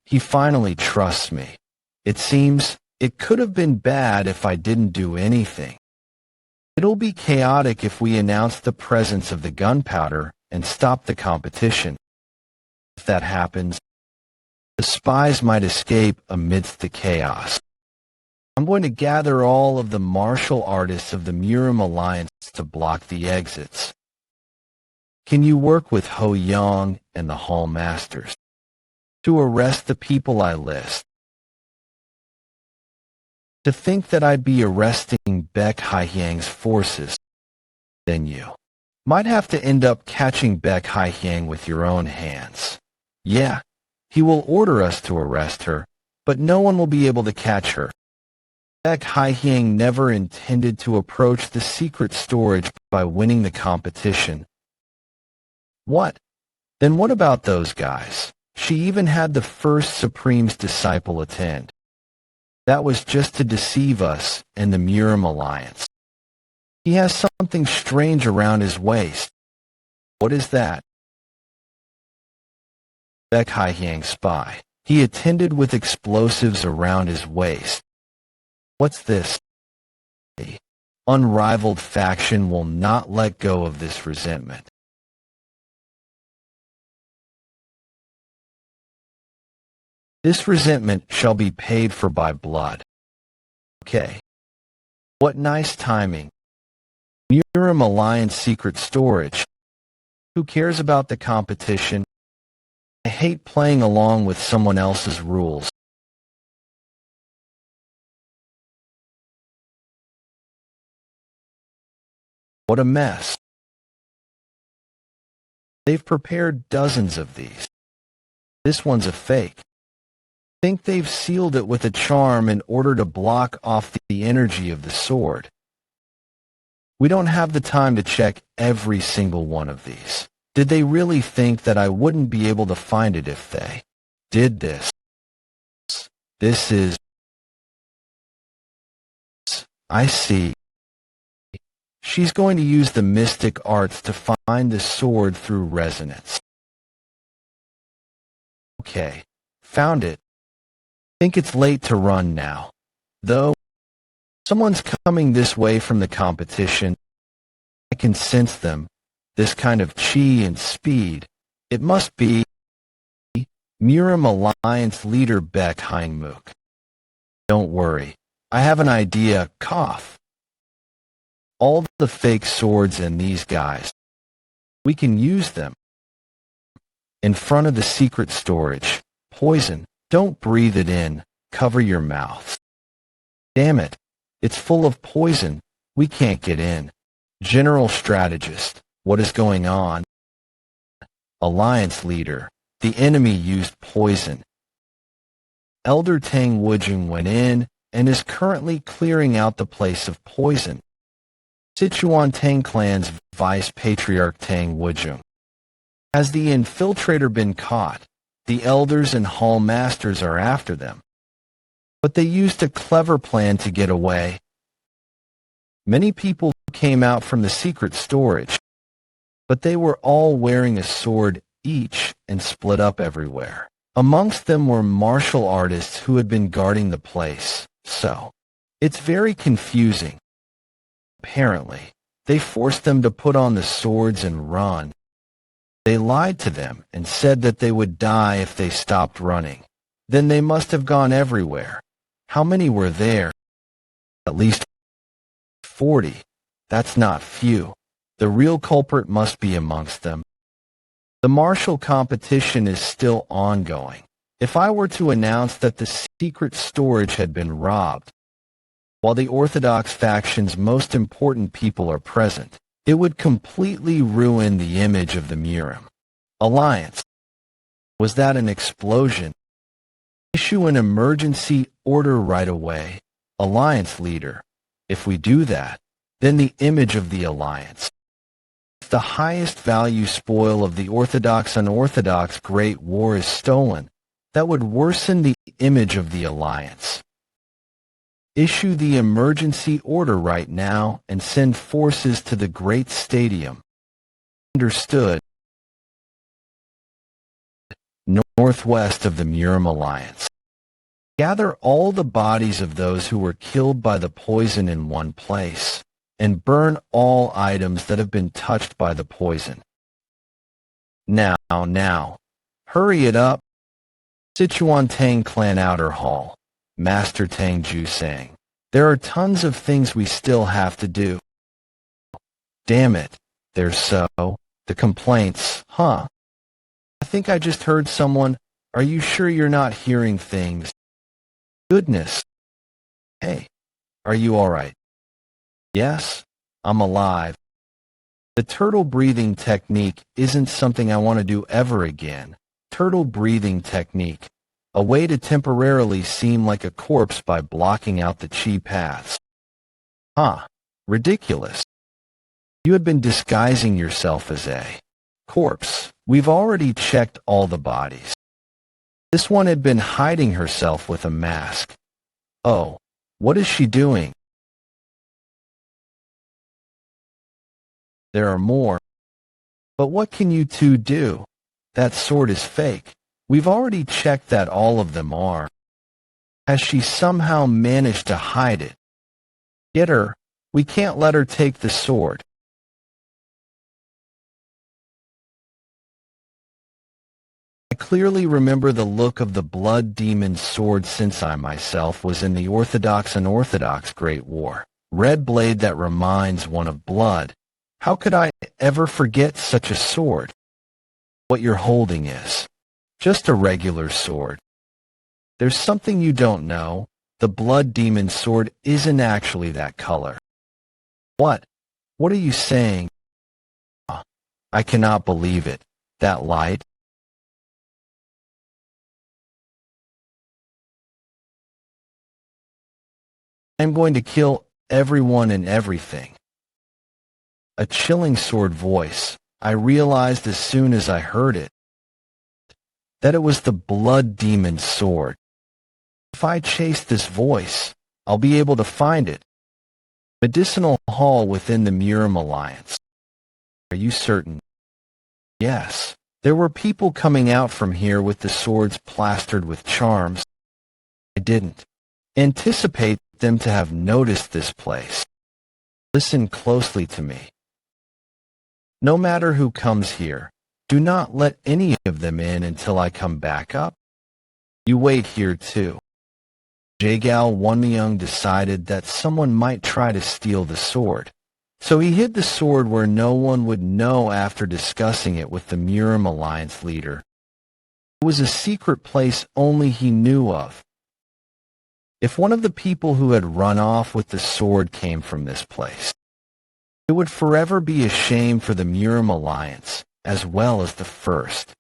He finally trusts me. It seems it could have been bad if I didn't do anything. It'll be chaotic if we announce the presence of the gunpowder and stop the competition. If that happens, the spies might escape amidst the chaos. I'm going to gather all of the martial artists of the Murim Alliance to block the exits. Can you work with Ho Young and the Hall Masters to arrest the people I list? To think that I'd be arresting Baek-Hai-Hyang's forces, then you might have to end up catching Baek-Hai-Hyang with your own hands. Yeah, he will order us to arrest her, but no one will be able to catch her. Baek-Hai-Hyang never intended to approach the secret storage by winning the competition. What? Then what about those guys? She even had the first Supreme's disciple attend. That was just to deceive us and the Murim Alliance. He has something strange around his waist. What is that? Baek-Hai-Hyang spy. He attended with explosives around his waist. What's this? The unrivaled faction will not let go of this resentment. This resentment shall be paid for by blood. Okay. What nice timing. Murim Alliance secret storage. Who cares about the competition? I hate playing along with someone else's rules. What a mess. They've prepared dozens of these. This one's a fake. Think they've sealed it with a charm in order to block off the energy of the sword. We don't have the time to check every single one of these. Did they really think that I wouldn't be able to find it if they did this? This is... I see. She's going to use the mystic arts to find the sword through resonance. Okay, found it. Think it's late to run now. Though, someone's coming this way from the competition. I can sense them. This kind of chi and speed. It must be Miram Alliance leader Beck Heinmook. Don't worry. I have an idea. Cough. All the fake swords and these guys. We can use them. In front of the secret storage. Poison. Don't breathe it in. Cover your mouths. Damn it. It's full of poison. We can't get in. General strategist. What is going on? Alliance leader. The enemy used poison. Elder Tang Wujing went in and is currently clearing out the place of poison. Sichuan Tang clan's vice patriarch Tang Wujing. Has the infiltrator been caught? The elders and hall masters are after them. But they used a clever plan to get away. Many people came out from the secret storage, but they were all wearing a sword each and split up everywhere. Amongst them were martial artists who had been guarding the place, so it's very confusing. Apparently, they forced them to put on the swords and run. They lied to them and said that they would die if they stopped running. Then they must have gone everywhere. How many were there? At least 40. That's not few. The real culprit must be amongst them. The martial competition is still ongoing. If I were to announce that the secret storage had been robbed, while the Orthodox faction's most important people are present, it would completely ruin the image of the Miram Alliance. Was that an explosion? Issue an emergency order right away, Alliance leader. If we do that, then the image of the Alliance, the highest value spoil of the Orthodox-Unorthodox Great War, is stolen, that would worsen the image of the Alliance. Issue the emergency order right now and send forces to the Great Stadium. Understood. Northwest of the Miram Alliance. Gather all the bodies of those who were killed by the poison in one place, and burn all items that have been touched by the poison. Now, hurry it up. Sichuan Tang Clan Outer Hall. Master Tang Ju sang. There are tons of things we still have to do. Damn it. They're so. The complaints, huh? I think I just heard someone. Are you sure you're not hearing things? Goodness. Hey, are you all right? Yes, I'm alive. The turtle breathing technique isn't something I want to do ever again. Turtle breathing technique. A way to temporarily seem like a corpse by blocking out the chi paths. Huh. Ridiculous. You had been disguising yourself as a corpse. We've already checked all the bodies. This one had been hiding herself with a mask. Oh, what is she doing? There are more. But what can you two do? That sword is fake. We've already checked that all of them are. Has she somehow managed to hide it? Get her. We can't let her take the sword. I clearly remember the look of the blood demon's sword since I myself was in the Orthodox-Unorthodox Great War. Red blade that reminds one of blood. How could I ever forget such a sword? What you're holding is just a regular sword. There's something you don't know. The blood demon's sword isn't actually that color. What? What are you saying? I cannot believe it. That light? I'm going to kill everyone and everything. A chilling sword voice. I realized as soon as I heard it that it was the blood demon's sword. If I chase this voice, I'll be able to find it. Medicinal hall within the Murim Alliance. Are you certain? Yes. There were people coming out from here with the swords plastered with charms. I didn't anticipate them to have noticed this place. Listen closely to me. No matter who comes here, do not let any of them in until I come back up. You wait here too. Jagal Woon-Hwi decided that someone might try to steal the sword, so he hid the sword where no one would know after discussing it with the Murim Alliance leader. It was a secret place only he knew of. If one of the people who had run off with the sword came from this place, it would forever be a shame for the Murim Alliance, as well as the first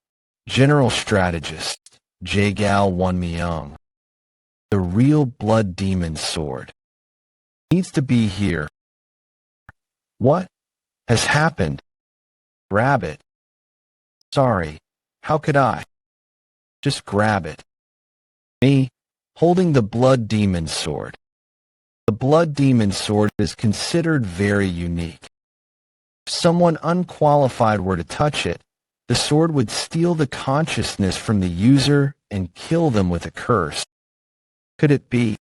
general strategist, Jagal Woon-Hwi. The real blood demon's sword needs to be here. What has happened? Grab it. Sorry, how could I? Just grab it. Me, holding the blood demon's sword. The blood demon's sword is considered very unique. If someone unqualified were to touch it, the sword would steal the consciousness from the user and kill them with a curse. Could it be?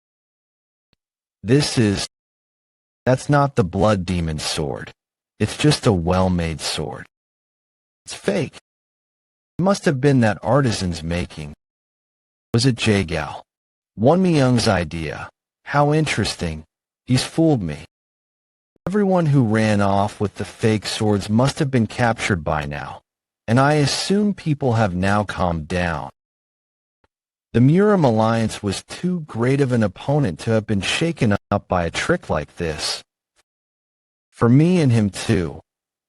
That's not the blood demon's sword. It's just a well-made sword. It's fake. It must have been that artisan's making. Was it Jagal Woon-Hwi's idea? How interesting. He's fooled me. Everyone who ran off with the fake swords must have been captured by now, and I assume people have now calmed down. The Murim Alliance was too great of an opponent to have been shaken up by a trick like this. For me and him too,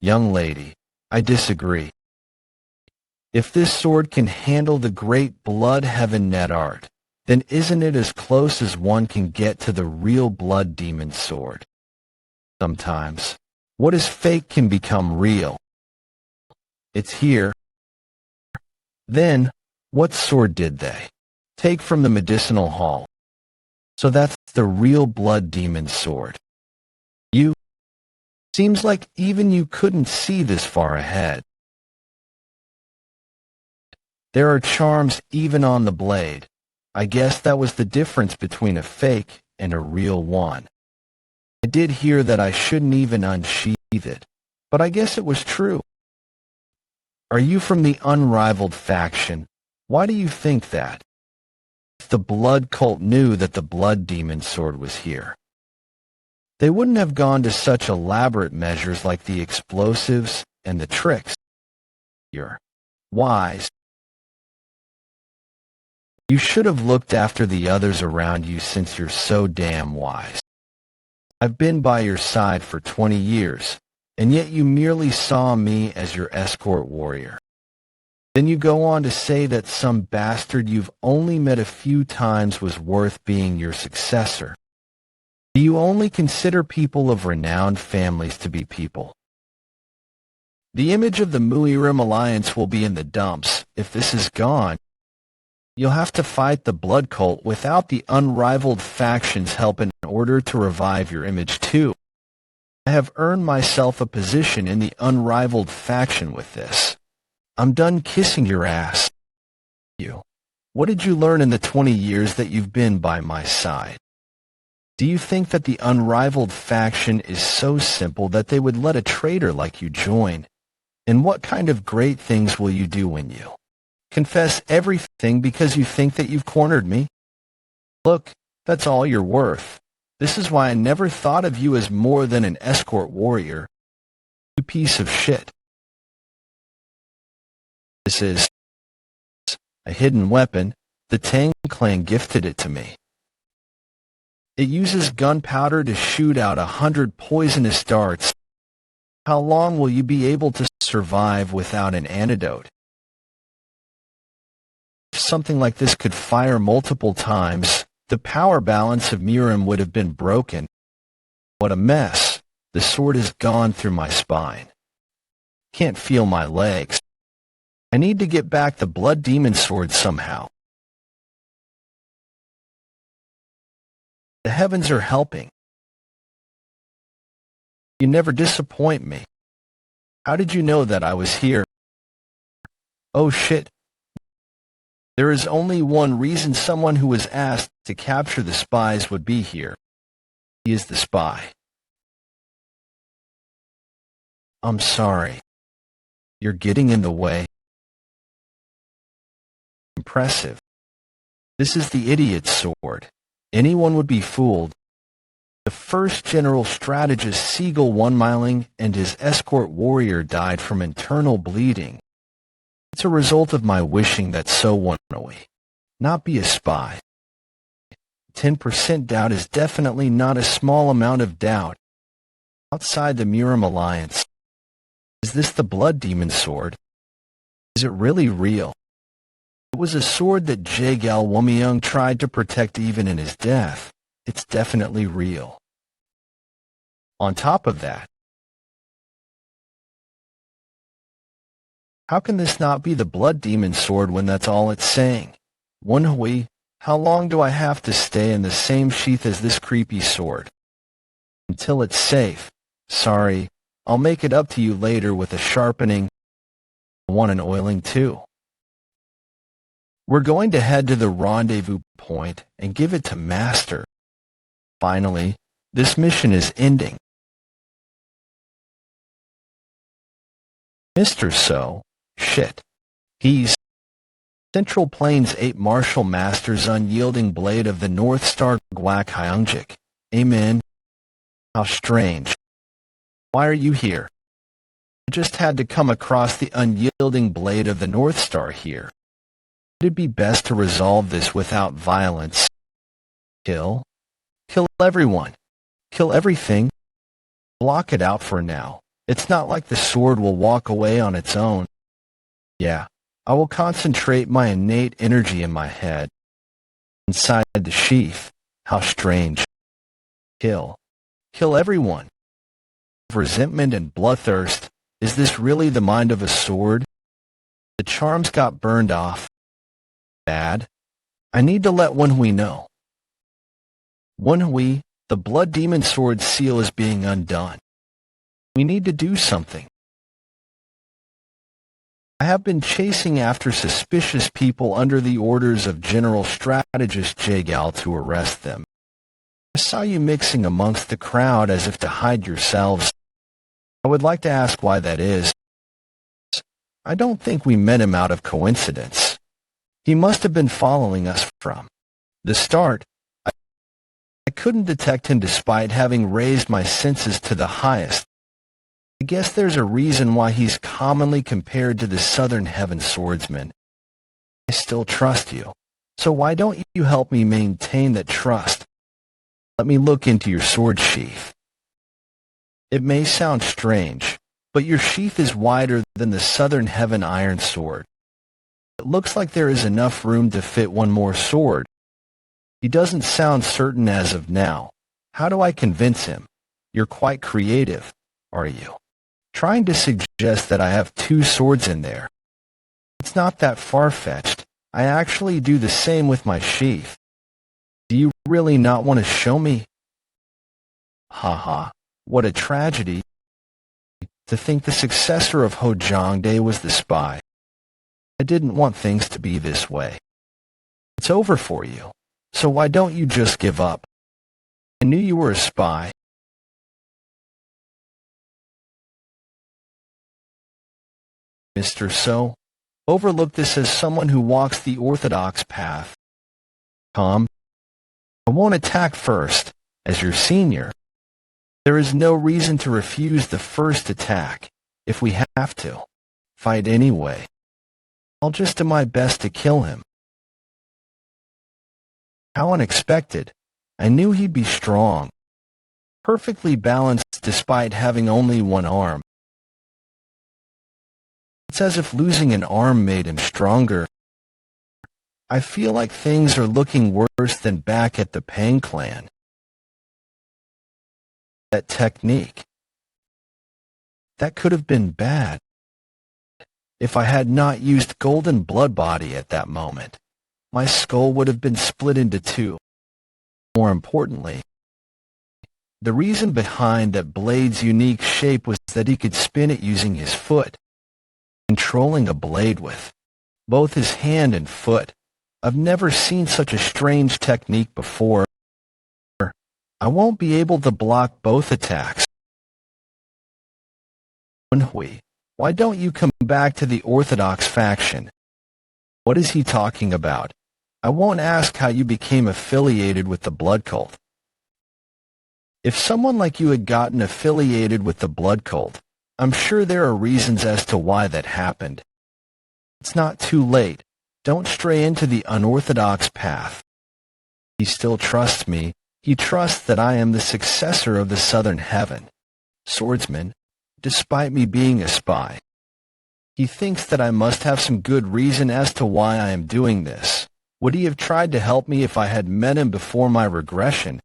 young lady, I disagree. If this sword can handle the great blood heaven net art, then isn't it as close as one can get to the real blood demon's sword? Sometimes, what is fake can become real. It's here. Then, what sword did they take from the medicinal hall? So that's the real blood demon's sword. Seems like even you couldn't see this far ahead. There are charms even on the blade. I guess that was the difference between a fake and a real one. I did hear that I shouldn't even unsheath it, but I guess it was true. Are you from the unrivaled faction? Why do you think that? If the blood cult knew that the blood demon sword was here, they wouldn't have gone to such elaborate measures like the explosives and the tricks. You're wise. You should have looked after the others around you since you're so damn wise. I've been by your side for 20 years, and yet you merely saw me as your escort warrior. Then you go on to say that some bastard you've only met a few times was worth being your successor. Do you only consider people of renowned families to be people? The image of the Murim Alliance will be in the dumps. If this is gone, you'll have to fight the blood cult without the unrivaled faction's help in order to revive your image too. I have earned myself a position in the unrivaled faction with this. I'm done kissing your ass. What did you learn in the 20 years that you've been by my side? Do you think that the unrivaled faction is so simple that they would let a traitor like you join? And what kind of great things will you do when you confess everything because you think that you've cornered me? Look, that's all you're worth. This is why I never thought of you as more than an escort warrior. You piece of shit. This is a hidden weapon. The Tang clan gifted it to me. It uses gunpowder to shoot out 100 poisonous darts How long will you be able to survive without an antidote? If something like this could fire multiple times, the power balance of Miram would have been broken. What a mess. The sword has gone through my spine. Can't feel my legs. I need to get back the blood demon sword somehow. The heavens are helping. You never disappoint me. How did you know that I was here? Oh shit. There is only one reason someone who was asked to capture the spies would be here. He is the spy. I'm sorry. You're getting in the way. Impressive. This is the idiot's sword. Anyone would be fooled. The first general strategist Siegel Woon-Hwi and his escort warrior died from internal bleeding. It's a result of my wishing that so Woon-Hwi not be a spy. 10% doubt is definitely not a small amount of doubt. Outside the Miram Alliance, is this the blood demon sword? Is it really real? It was a sword that Jagal Womyung tried to protect even in his death. It's definitely real. On top of that, how can this not be the blood demon sword when that's all it's saying? Woon-Hwi, how long do I have to stay in the same sheath as this creepy sword? Until it's safe. Sorry, I'll make it up to you later with a sharpening. I want an oiling too. We're going to head to the rendezvous point and give it to Master. Finally, this mission is ending. Mr. So, shit. He's Central Plains 8 Martial Master's unyielding blade of the North Star Gwak Hyungjik. Amen. How strange. Why are you here? I just had to come across the unyielding blade of the North Star here. Would it be best to resolve this without violence? Kill? Kill everyone. Kill everything. Block it out for now. It's not like the sword will walk away on its own. Yeah, I will concentrate my innate energy in my head. Inside the sheath. How strange. Kill. Kill everyone. Resentment and bloodthirst. Is this really the mind of a sword? The charms got burned off. Bad. I need to let Woon-Hwi know. Woon-Hwi, the blood demon sword seal is being undone. We need to do something. I have been chasing after suspicious people under the orders of General Strategist Jagal to arrest them. I saw you mixing amongst the crowd as if to hide yourselves. I would like to ask why that is. I don't think we met him out of coincidence. He must have been following us from the start. I couldn't detect him despite having raised my senses to the highest. I guess there's a reason why he's commonly compared to the Southern Heaven swordsman. I still trust you, so why don't you help me maintain that trust? Let me look into your sword sheath. It may sound strange, but your sheath is wider than the Southern Heaven iron sword. It looks like there is enough room to fit one more sword. He doesn't sound certain as of now. How do I convince him? You're quite creative, are you? Trying to suggest that I have 2 swords in there. It's not that far-fetched. I actually do the same with my sheath. Do you really not want to show me? Haha, what a tragedy. To think the successor of Hojongdae was the spy. I didn't want things to be this way. It's over for you, so why don't you just give up? I knew you were a spy. Mr. So, overlook this as someone who walks the orthodox path. Calm. I won't attack first, as your senior. There is no reason to refuse the first attack. If we have to, fight anyway. I'll just do my best to kill him. How unexpected. I knew he'd be strong. Perfectly balanced despite having only one arm. It's as if losing an arm made him stronger. I feel like things are looking worse than back at the Pang clan. That technique. That could have been bad if I had not used Golden Blood Body at that moment. My skull would have been split into two. More importantly, the reason behind that blade's unique shape was that he could spin it using his foot, controlling a blade with both his hand and foot. I've never seen such a strange technique before. I won't be able to block both attacks. Woon-Hwi, why don't you come back to the Orthodox faction? What is he talking about? I won't ask how you became affiliated with the blood cult. If someone like you had gotten affiliated with the blood cult, I'm sure there are reasons as to why that happened. It's not too late. Don't stray into the unorthodox path. He still trusts me. He trusts that I am the successor of the Southern Heaven Swordsman, despite me being a spy. He thinks that I must have some good reason as to why I am doing this. Would he have tried to help me if I had met him before my regression?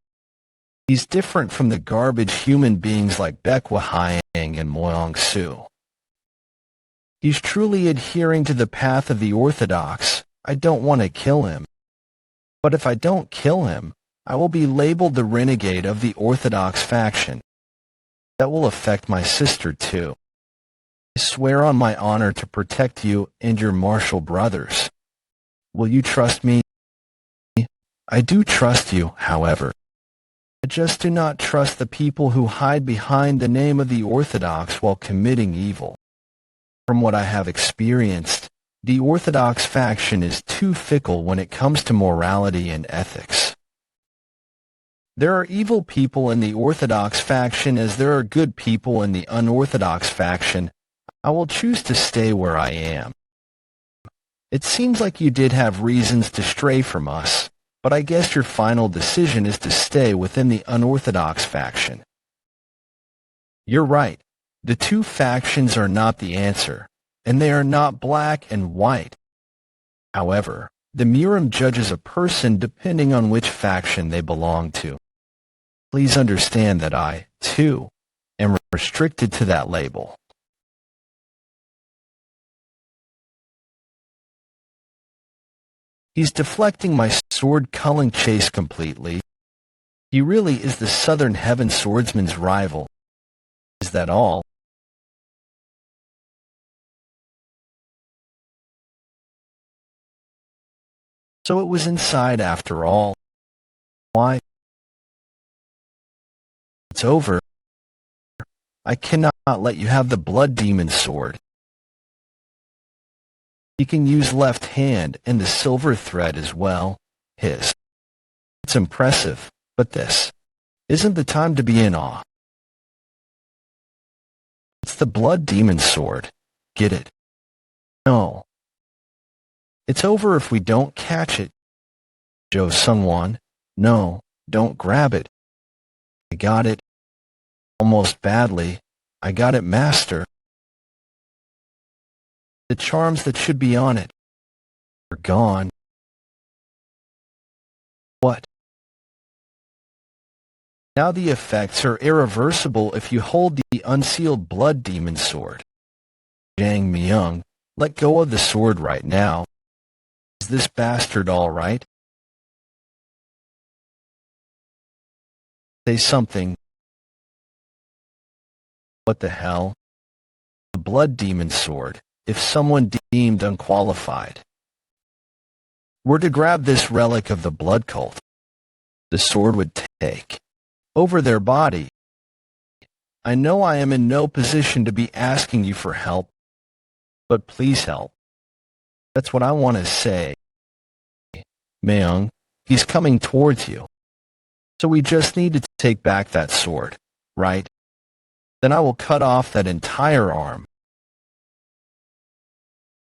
He's different from the garbage human beings like Baekwa Hyang and Moyong Su. He's truly adhering to the path of the Orthodox. I don't want to kill him. But if I don't kill him, I will be labeled the renegade of the Orthodox faction. That will affect my sister too. I swear on my honor to protect you and your martial brothers. Will you trust me? I do trust you, however. I just do not trust the people who hide behind the name of the Orthodox while committing evil. From what I have experienced, the Orthodox faction is too fickle when it comes to morality and ethics. There are evil people in the Orthodox faction as there are good people in the unorthodox faction. I will choose to stay where I am. It seems like you did have reasons to stray from us, but I guess your final decision is to stay within the unorthodox faction. You're right. The two factions are not the answer, and they are not black and white. However, the Murim judges a person depending on which faction they belong to. Please understand that I, too, am restricted to that label. He's deflecting my sword-culling chase completely. He really is the Southern Heaven Swordsman's rival. Is that all? So it was inside after all. Why? It's over. I cannot let you have the Blood Demon sword. He can use left hand and the silver thread as well. His. It's impressive, but this isn't the time to be in awe. It's the Blood Demon sword. Get it? No. It's over if we don't catch it. Jo Sungwon, no, don't grab it. I got it. Almost badly. I got it, master. The charms that should be on it are gone. What? Now the effects are irreversible if you hold the unsealed Blood Demon sword. Jang Myung, let go of the sword right now. Is this bastard all right? Say something. What the hell? The Blood Demon sword, if someone deemed unqualified were to grab this relic of the blood cult, the sword would take over their body. I know I am in no position to be asking you for help, but please help. That's what I want to say. Myung, he's coming towards you. So we just need to take back that sword, right? Then I will cut off that entire arm.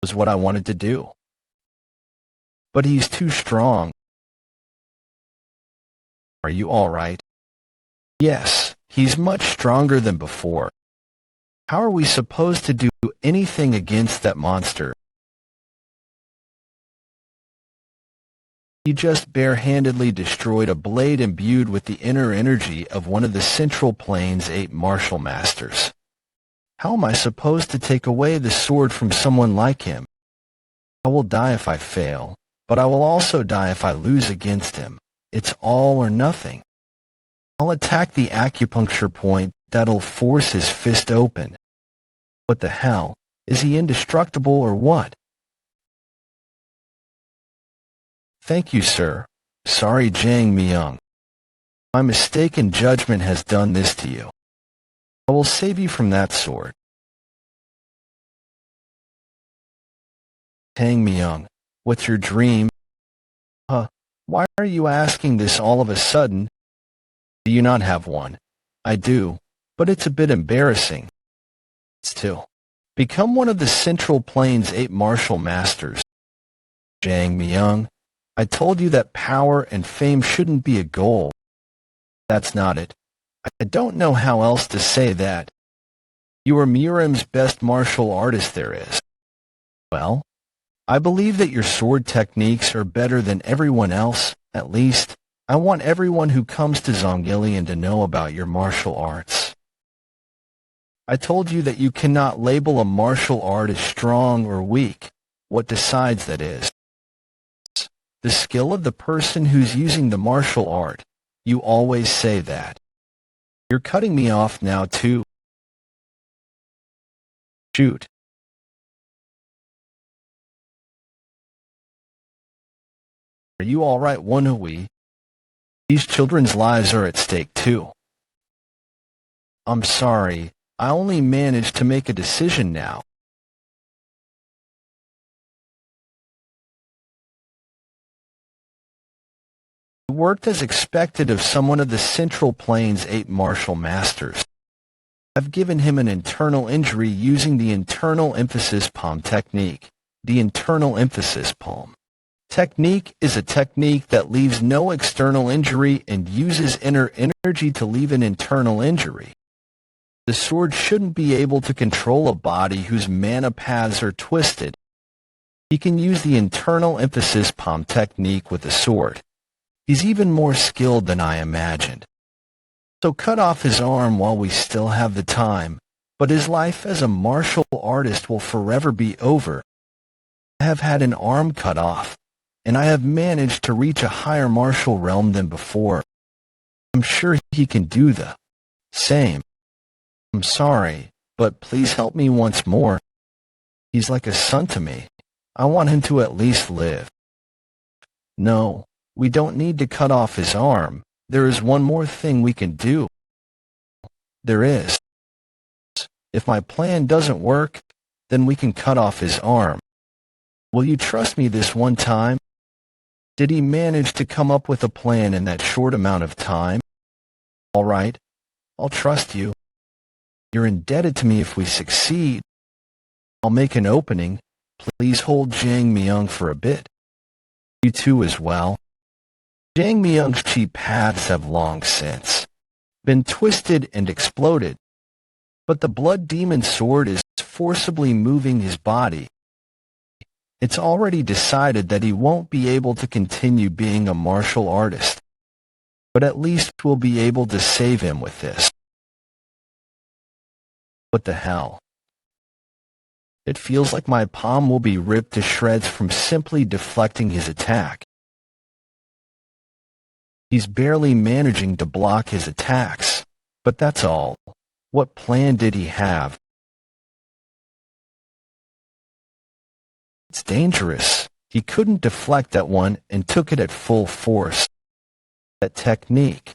Was what I wanted to do. But he's too strong. Are you all right? Yes, he's much stronger than before. How are we supposed to do anything against that monster? He just barehandedly destroyed a blade imbued with the inner energy of one of the Central Plains 8 martial masters. How am I supposed to take away the sword from someone like him? I will die if I fail, but I will also die if I lose against him. It's all or nothing. I'll attack the acupuncture point that'll force his fist open. What the hell? Is he indestructible or what? Thank you, sir. Sorry, Jang Myung. My mistaken judgment has done this to you. I will save you from that sword. Jang Myung, what's your dream? Why are you asking this all of a sudden? Do you not have one? I do, but it's a bit embarrassing. Still, become one of the Central Plains 8 martial masters. Jang Myung, I told you that power and fame shouldn't be a goal. That's not it. I don't know how else to say that. You are Murim's best martial artist there is. Well, I believe that your sword techniques are better than everyone else. At least, I want everyone who comes to Zongilian to know about your martial arts. I told you that you cannot label a martial art as strong or weak. What decides that is the skill of the person who's using the martial art. You always say that. You're cutting me off now, too. Shoot. Are you all right, Woon-Hwi? These children's lives are at stake, too. I'm sorry. I only managed to make a decision now. It worked as expected of someone of the Central Plains 8 martial masters. I've given him an internal injury using the internal emphasis palm technique. The internal emphasis palm technique is a technique that leaves no external injury and uses inner energy to leave an internal injury. The sword shouldn't be able to control a body whose mana paths are twisted. He can use the internal emphasis palm technique with the sword. He's even more skilled than I imagined. So cut off his arm while we still have the time, but his life as a martial artist will forever be over. I have had an arm cut off, and I have managed to reach a higher martial realm than before. I'm sure he can do the same. I'm sorry, but please help me once more. He's like a son to me. I want him to at least live. No. We don't need to cut off his arm. There is one more thing we can do. There is. If my plan doesn't work, then we can cut off his arm. Will you trust me this one time? Did he manage to come up with a plan in that short amount of time? All right, I'll trust you. You're indebted to me if we succeed. I'll make an opening. Please hold Jang Myung for a bit. You too as well. Jang Myung's chi paths have long since been twisted and exploded, but the blood demon sword is forcibly moving his body. It's already decided that he won't be able to continue being a martial artist, but at least we'll be able to save him with this. What the hell? It feels like my palm will be ripped to shreds from simply deflecting his attack. He's barely managing to block his attacks, but that's all. What plan did he have? It's dangerous. He couldn't deflect that one and took it at full force. That technique.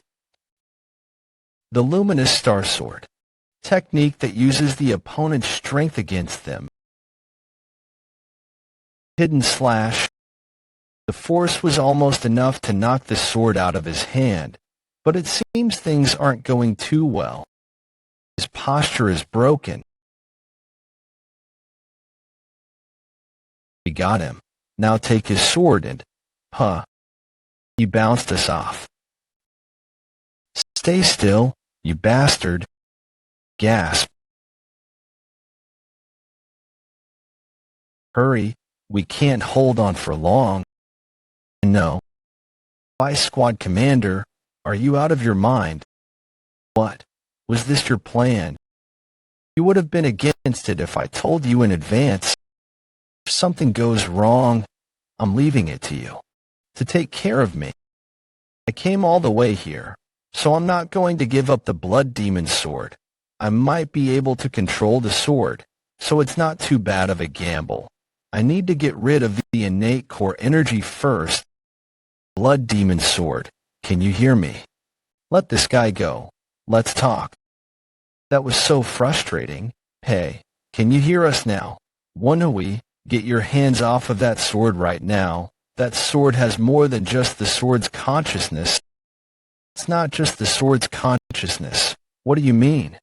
The Luminous Star Sword. Technique that uses the opponent's strength against them. Hidden Slash. The force was almost enough to knock the sword out of his hand, but it seems things aren't going too well. His posture is broken. We got him. Now take his sword and... He bounced us off. Stay still, you bastard. Gasp. Hurry, we can't hold on for long. No. Vice Squad Commander, are you out of your mind? What? Was this your plan? You would have been against it if I told you in advance. If something goes wrong, I'm leaving it to you to take care of me. I came all the way here, so I'm not going to give up the Blood Demon sword. I might be able to control the sword, so it's not too bad of a gamble. I need to get rid of the innate core energy first. Blood Demon sword, can you hear me? Let this guy go. Let's talk. That was so frustrating. Hey, can you hear us now? Woon-Hwi, get your hands off of that sword right now. That sword has more than just the sword's consciousness. It's not just the sword's consciousness. What do you mean?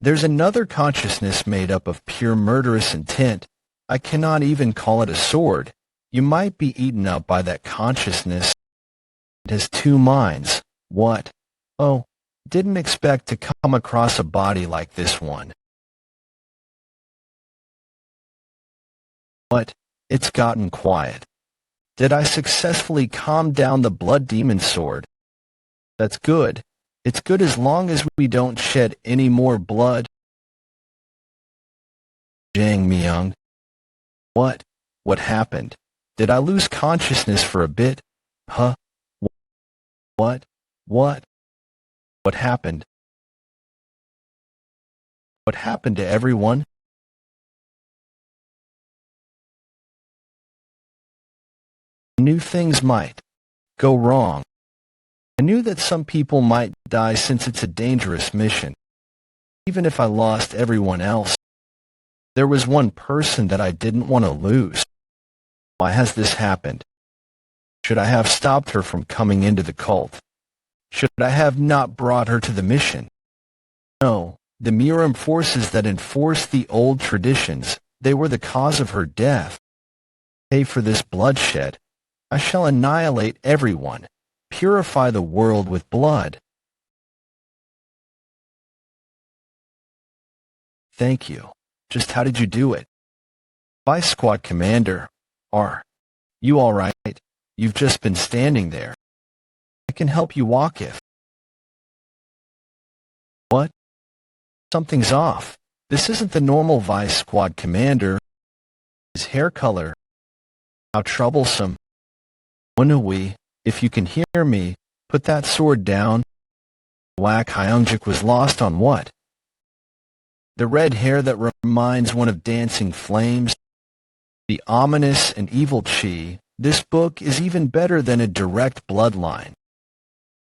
There's another consciousness made up of pure murderous intent. I cannot even call it a sword. You might be eaten up by that consciousness. It has two minds. What? Oh, didn't expect to come across a body like this one. What? It's gotten quiet. Did I successfully calm down the Blood Demon sword? That's good. It's good as long as we don't shed any more blood. Jang Myung. What? What happened? Did I lose consciousness for a bit? Huh? What? What? What happened? What happened to everyone? I knew things might go wrong. I knew that some people might die since it's a dangerous mission. Even if I lost everyone else, there was one person that I didn't want to lose. Why has this happened? Should I have stopped her from coming into the cult? Should I have not brought her to the mission? No, the Miram forces that enforced the old traditions, they were the cause of her death. Pay for this bloodshed. I shall annihilate everyone, purify the world with blood. Thank you. Just how did you do it? Vice Squad Commander, are you all right? You've just been standing there. I can help you walk if. What? Something's off. This isn't the normal Vice Squad Commander. His hair color. How troublesome. Woon-Hwi, if you can hear me, put that sword down. Whack Hyungjik was lost on what? The red hair that reminds one of dancing flames. The ominous and evil Chi. This book is even better than a direct bloodline.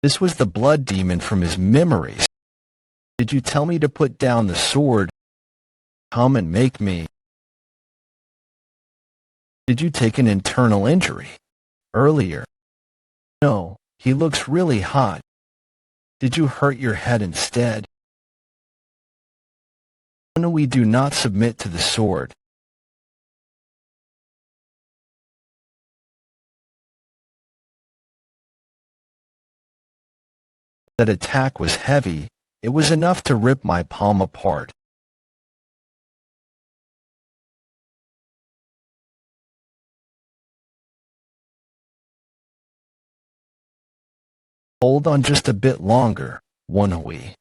This was the blood demon from his memories. Did you tell me to put down the sword? Come and make me. Did you take an internal injury? Earlier. No, he looks really hot. Did you hurt your head instead? We do not submit to the sword. That attack was heavy. It was enough to rip my palm apart. Hold on just a bit longer, Woon-Hwi.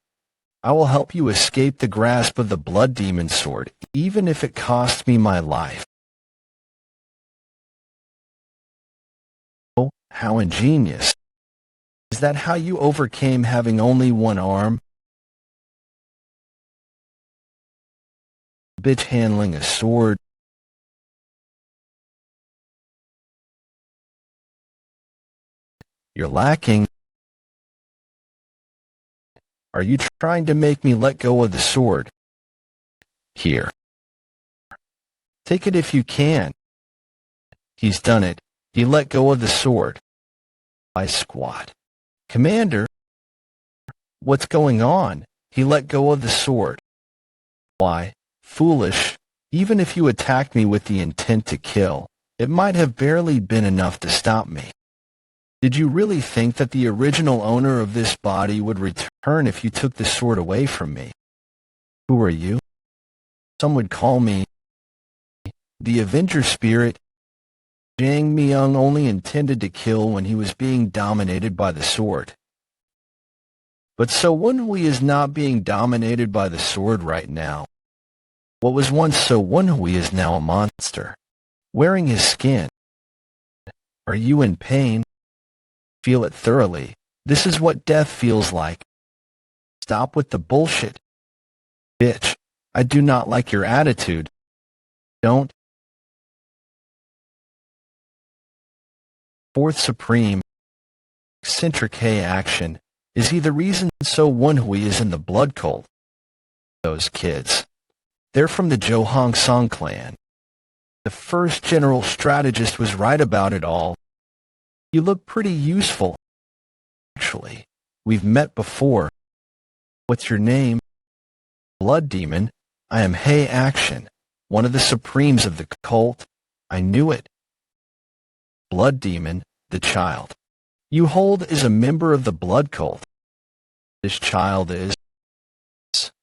I will help you escape the grasp of the Blood Demon sword, even if it costs me my life. Oh, how ingenious. Is that how you overcame having only one arm? Bitch handling a sword. You're lacking. Are you trying to make me let go of the sword? Here. Take it if you can. He's done it. He let go of the sword. I squat. Commander? What's going on? He let go of the sword. Why, foolish. Even if you attacked me with the intent to kill, it might have barely been enough to stop me. Did you really think that the original owner of this body would return if you took the sword away from me? Who are you? Some would call me The Avenger spirit, Jang Myung only intended to kill when he was being dominated by the sword. But so Woon-Hwi is not being dominated by the sword right now. What was once so Woon-Hwi is now a monster, wearing his skin. Are you in pain? Feel it thoroughly. This is what death feels like. Stop with the bullshit. Bitch, I do not like your attitude. Don't. Fourth Supreme, eccentric K action. Is he the reason so Woon-Hwi is in the blood cult? Those kids. They're from the Johong Song clan. The first general strategist was right about it all. You look pretty useful. Actually, we've met before. What's your name? Blood Demon. I am Hei Action, one of the supremes of the cult. I knew it. Blood Demon, the child you hold is a member of the blood cult. This child is.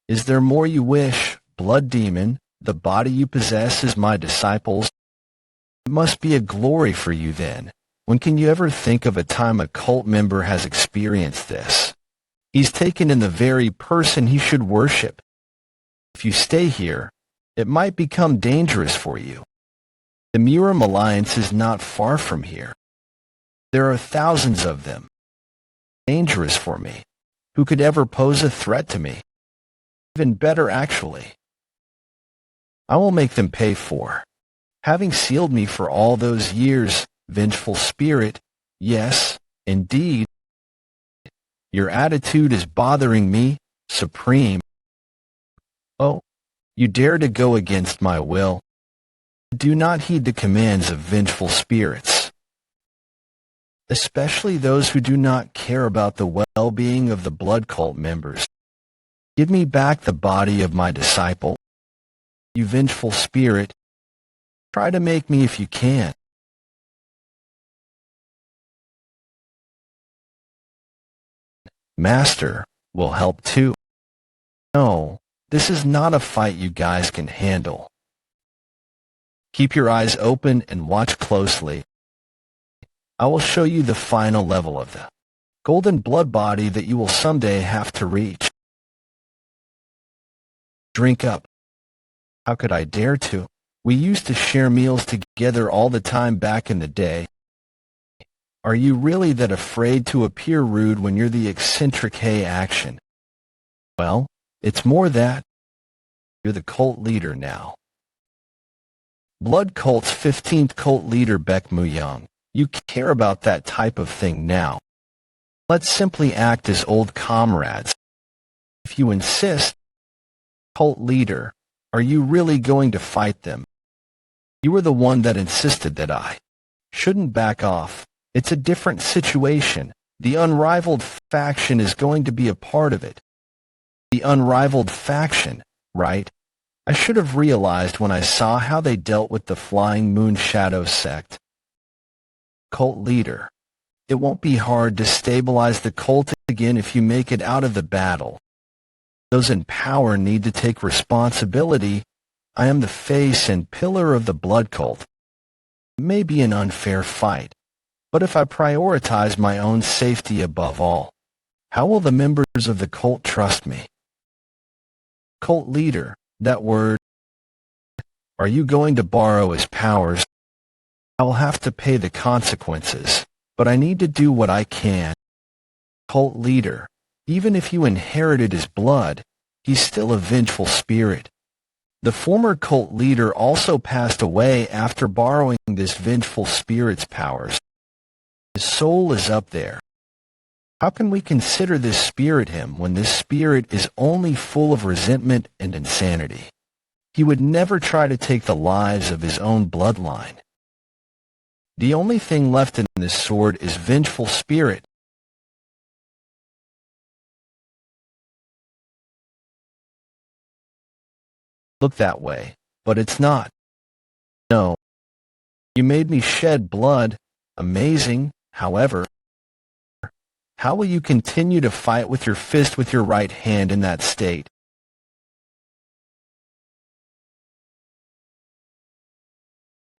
Is there more you wish, Blood Demon? The body you possess is my disciple's. It must be a glory for you then. When can you ever think of a time a cult member has experienced this? He's taken in the very person he should worship. If you stay here, it might become dangerous for you. The Murim Alliance is not far from here. There are thousands of them. Dangerous for me. Who could ever pose a threat to me? Even better, actually. I will make them pay for. Having sealed me for all those years, vengeful spirit, yes, indeed. Your attitude is bothering me, Supreme. Oh, you dare to go against my will. Do not heed the commands of vengeful spirits, especially those who do not care about the well-being of the blood cult members. Give me back the body of my disciple. You vengeful spirit, try to make me if you can. Master will help too. No, this is not a fight you guys can handle. Keep your eyes open and watch closely. I will show you the final level of the golden blood body that you will someday have to reach. Drink up. How could I dare to? We used to share meals together all the time back in the day. Are you really that afraid to appear rude when you're the eccentric Hei Action? Well, it's more that. You're the cult leader now. Blood Cult's 15th cult leader Baek Mu-young. You care about that type of thing now. Let's simply act as old comrades. If you insist, cult leader, are you really going to fight them? You were the one that insisted that I shouldn't back off. It's a different situation. The unrivaled faction is going to be a part of it. The unrivaled faction, right? I should have realized when I saw how they dealt with the Flying Moon Shadow sect. Cult leader. It won't be hard to stabilize the cult again if you make it out of the battle. Those in power need to take responsibility. I am the face and pillar of the blood cult. It may be an unfair fight, but if I prioritize my own safety above all, how will the members of the cult trust me? Cult leader, that word. Are you going to borrow his powers? I will have to pay the consequences, but I need to do what I can. Cult leader, even if you inherited his blood, he's still a vengeful spirit. The former cult leader also passed away after borrowing this vengeful spirit's powers. His soul is up there. How can we consider this spirit him when this spirit is only full of resentment and insanity? He would never try to take the lives of his own bloodline. The only thing left in this sword is vengeful spirit. Look that way, but it's not. No. You made me shed blood. Amazing, however. How will you continue to fight with your fist with your right hand in that state?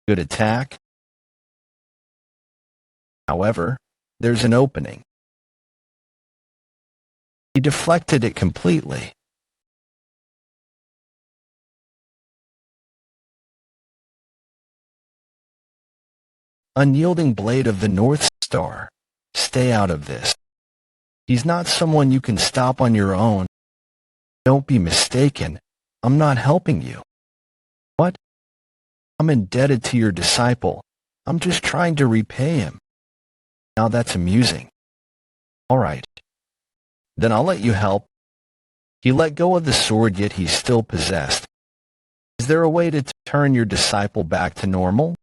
Good attack. However, there's an opening. He deflected it completely. Unyielding blade of the North Star. Stay out of this. He's not someone you can stop on your own. Don't be mistaken. I'm not helping you. What? I'm indebted to your disciple. I'm just trying to repay him. Now that's amusing. All right. Then I'll let you help. He let go of the sword, yet he's still possessed. Is there a way to turn your disciple back to normal?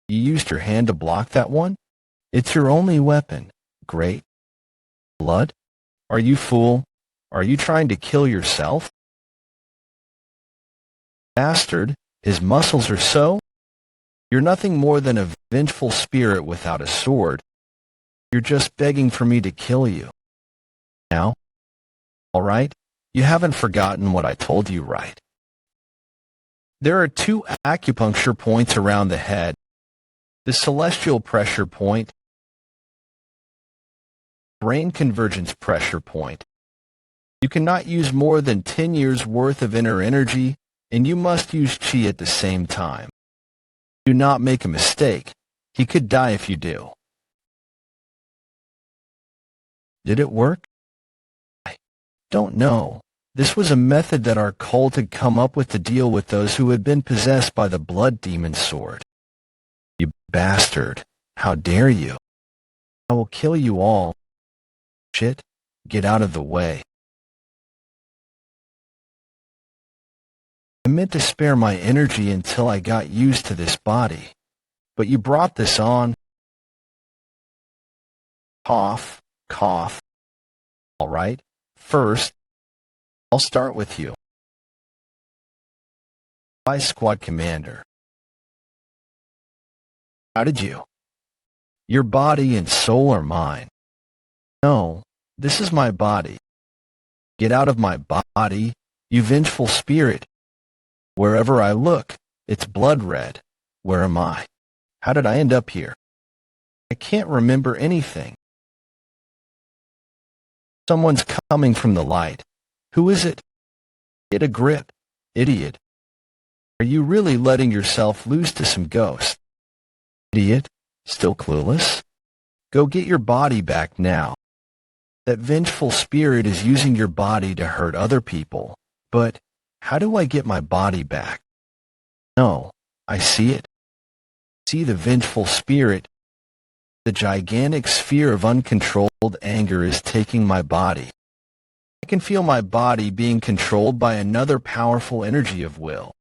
You used your hand to block that one? It's your only weapon. Great. Blood? Are you fool? Are you trying to kill yourself? Bastard, his muscles are so? You're nothing more than a vengeful spirit without a sword. You're just begging for me to kill you. Now? All right? You haven't forgotten what I told you, right? There are 2 acupuncture points around the head. The celestial pressure point, brain convergence pressure point. You cannot use more than 10 years' worth of inner energy, and you must use chi at the same time. Do not make a mistake. He could die if you do. Did it work? I don't know. This was a method that our cult had come up with to deal with those who had been possessed by the blood demon sword. You bastard! How dare you? I will kill you all. Shit, get out of the way. I meant to spare my energy until I got used to this body. But you brought this on. Cough, cough. All right, first, I'll start with you. Vice Squad Commander. How did you? Your body and soul are mine. No, this is my body. Get out of my body, you vengeful spirit. Wherever I look, it's blood red. Where am I? How did I end up here? I can't remember anything. Someone's coming from the light. Who is it? Get a grip, idiot. Are you really letting yourself loose to some ghost? Idiot, still clueless? Go get your body back now. That vengeful spirit is using your body to hurt other people. But how do I get my body back? No, I see it. See the vengeful spirit. The gigantic sphere of uncontrolled anger is taking my body. I can feel my body being controlled by another powerful energy of will.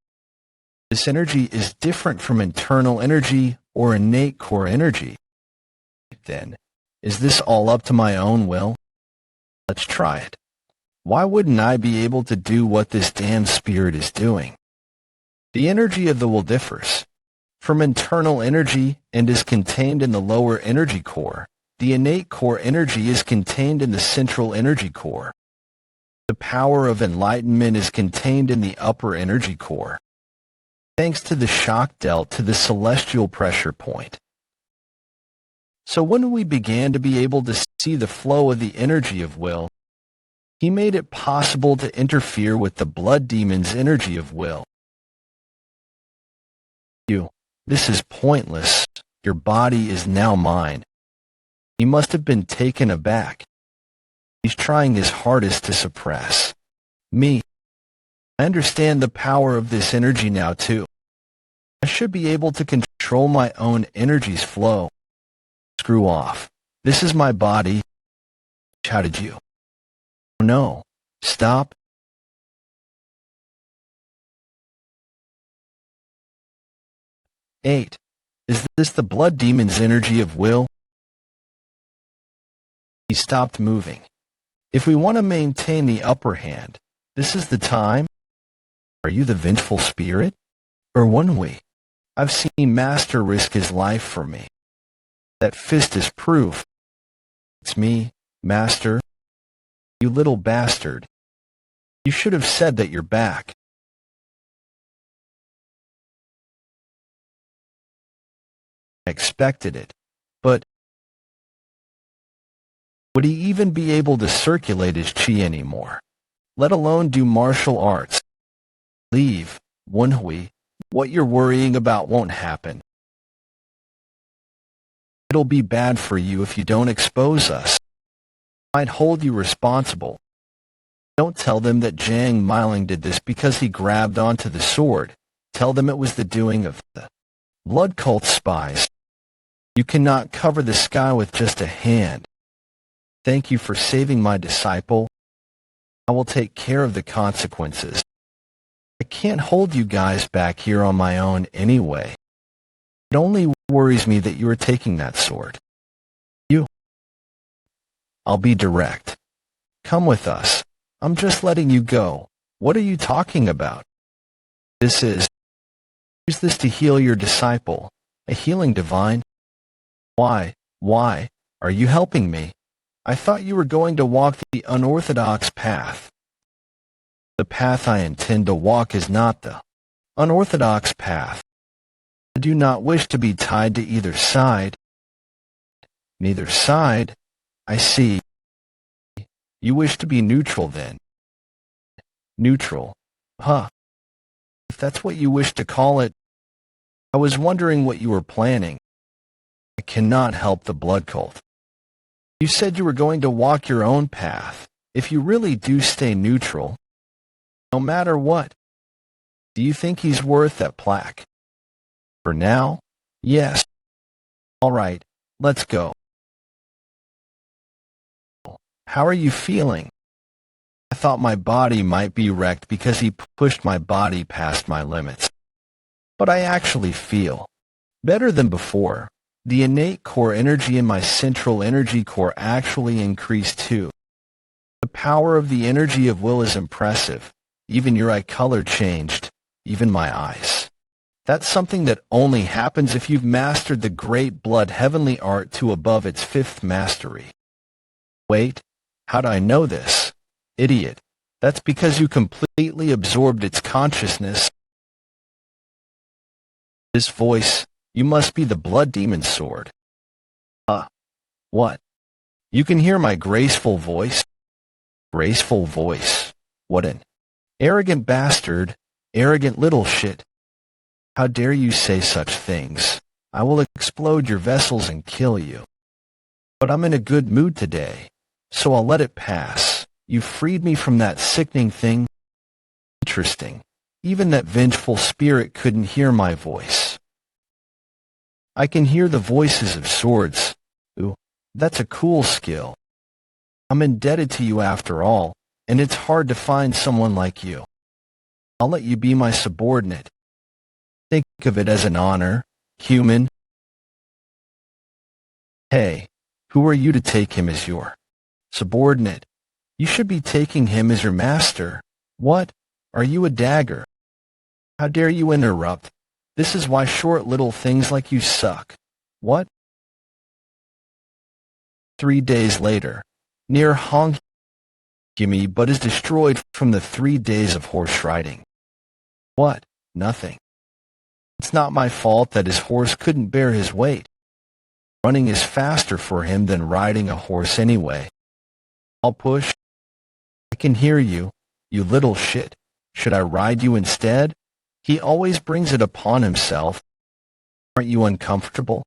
This energy is different from internal energy or innate core energy. Then, is this all up to my own will? Let's try it. Why wouldn't I be able to do what this damn spirit is doing? The energy of the will differs from internal energy and is contained in the lower energy core. The innate core energy is contained in the central energy core. The power of enlightenment is contained in the upper energy core, thanks to the shock dealt to the celestial pressure point. So when we began to be able to see the flow of the energy of will, he made it possible to interfere with the blood demon's energy of will. This is pointless. Your body is now mine. He must have been taken aback. He's trying his hardest to suppress me. I understand the power of this energy now too. I should be able to control my own energy's flow. Screw off. This is my body. How did you? Oh no. Stop. Eight. Is this the blood demon's energy of will? He stopped moving. If we want to maintain the upper hand, this is the time. Are you the vengeful spirit? Or Woon-Hwi? I've seen Master risk his life for me. That fist is proof. It's me, Master. You little bastard. You should have said that you're back. I expected it, but would he even be able to circulate his chi anymore, let alone do martial arts? Leave, Woon-Hwi. What you're worrying about won't happen. It'll be bad for you if you don't expose us. I'd hold you responsible. Don't tell them that Jiang Miling did this because he grabbed onto the sword. Tell them it was the doing of the blood cult spies. You cannot cover the sky with just a hand. Thank you for saving my disciple. I will take care of the consequences. I can't hold you guys back here on my own anyway. It only worries me that you are taking that sword. I'll be direct. Come with us. I'm just letting you go. What are you talking about? Use this to heal your disciple. A healing divine? Why? Are you helping me? I thought you were going to walk the unorthodox path. The path I intend to walk is not the unorthodox path. I do not wish to be tied to either side. Neither side? I see. You wish to be neutral then. Neutral? Huh. If that's what you wish to call it. I was wondering what you were planning. I cannot help the blood cult. You said you were going to walk your own path. If you really do stay neutral, no matter what, do you think he's worth that plaque? For now, yes. All right, let's go. How are you feeling? I thought my body might be wrecked because he pushed my body past my limits. But I actually feel better than before. The innate core energy in my central energy core actually increased too. The power of the energy of will is impressive. Even your eye color changed, even my eyes. That's something that only happens if you've mastered the great blood heavenly art to above its fifth mastery. Wait, how'd I know this? Idiot. That's because you completely absorbed its consciousness. This voice, you must be the blood demon sword. What? You can hear my graceful voice? Graceful voice? What an arrogant bastard, arrogant little shit. How dare you say such things? I will explode your vessels and kill you. But I'm in a good mood today, so I'll let it pass. You freed me from that sickening thing. Interesting. Even that vengeful spirit couldn't hear my voice. I can hear the voices of swords. Ooh, that's a cool skill. I'm indebted to you after all, and it's hard to find someone like you. I'll let you be my subordinate. Think of it as an honor, human. Hey, who are you to take him as your subordinate? You should be taking him as your master. What? Are you a dagger? How dare you interrupt? This is why short little things like you suck. What? 3 days later, near Hong Gimme but is destroyed from the 3 days of horse riding. What? Nothing. It's not my fault that his horse couldn't bear his weight. Running is faster for him than riding a horse anyway. I'll push. I can hear you, you little shit. Should I ride you instead? He always brings it upon himself. Aren't you uncomfortable?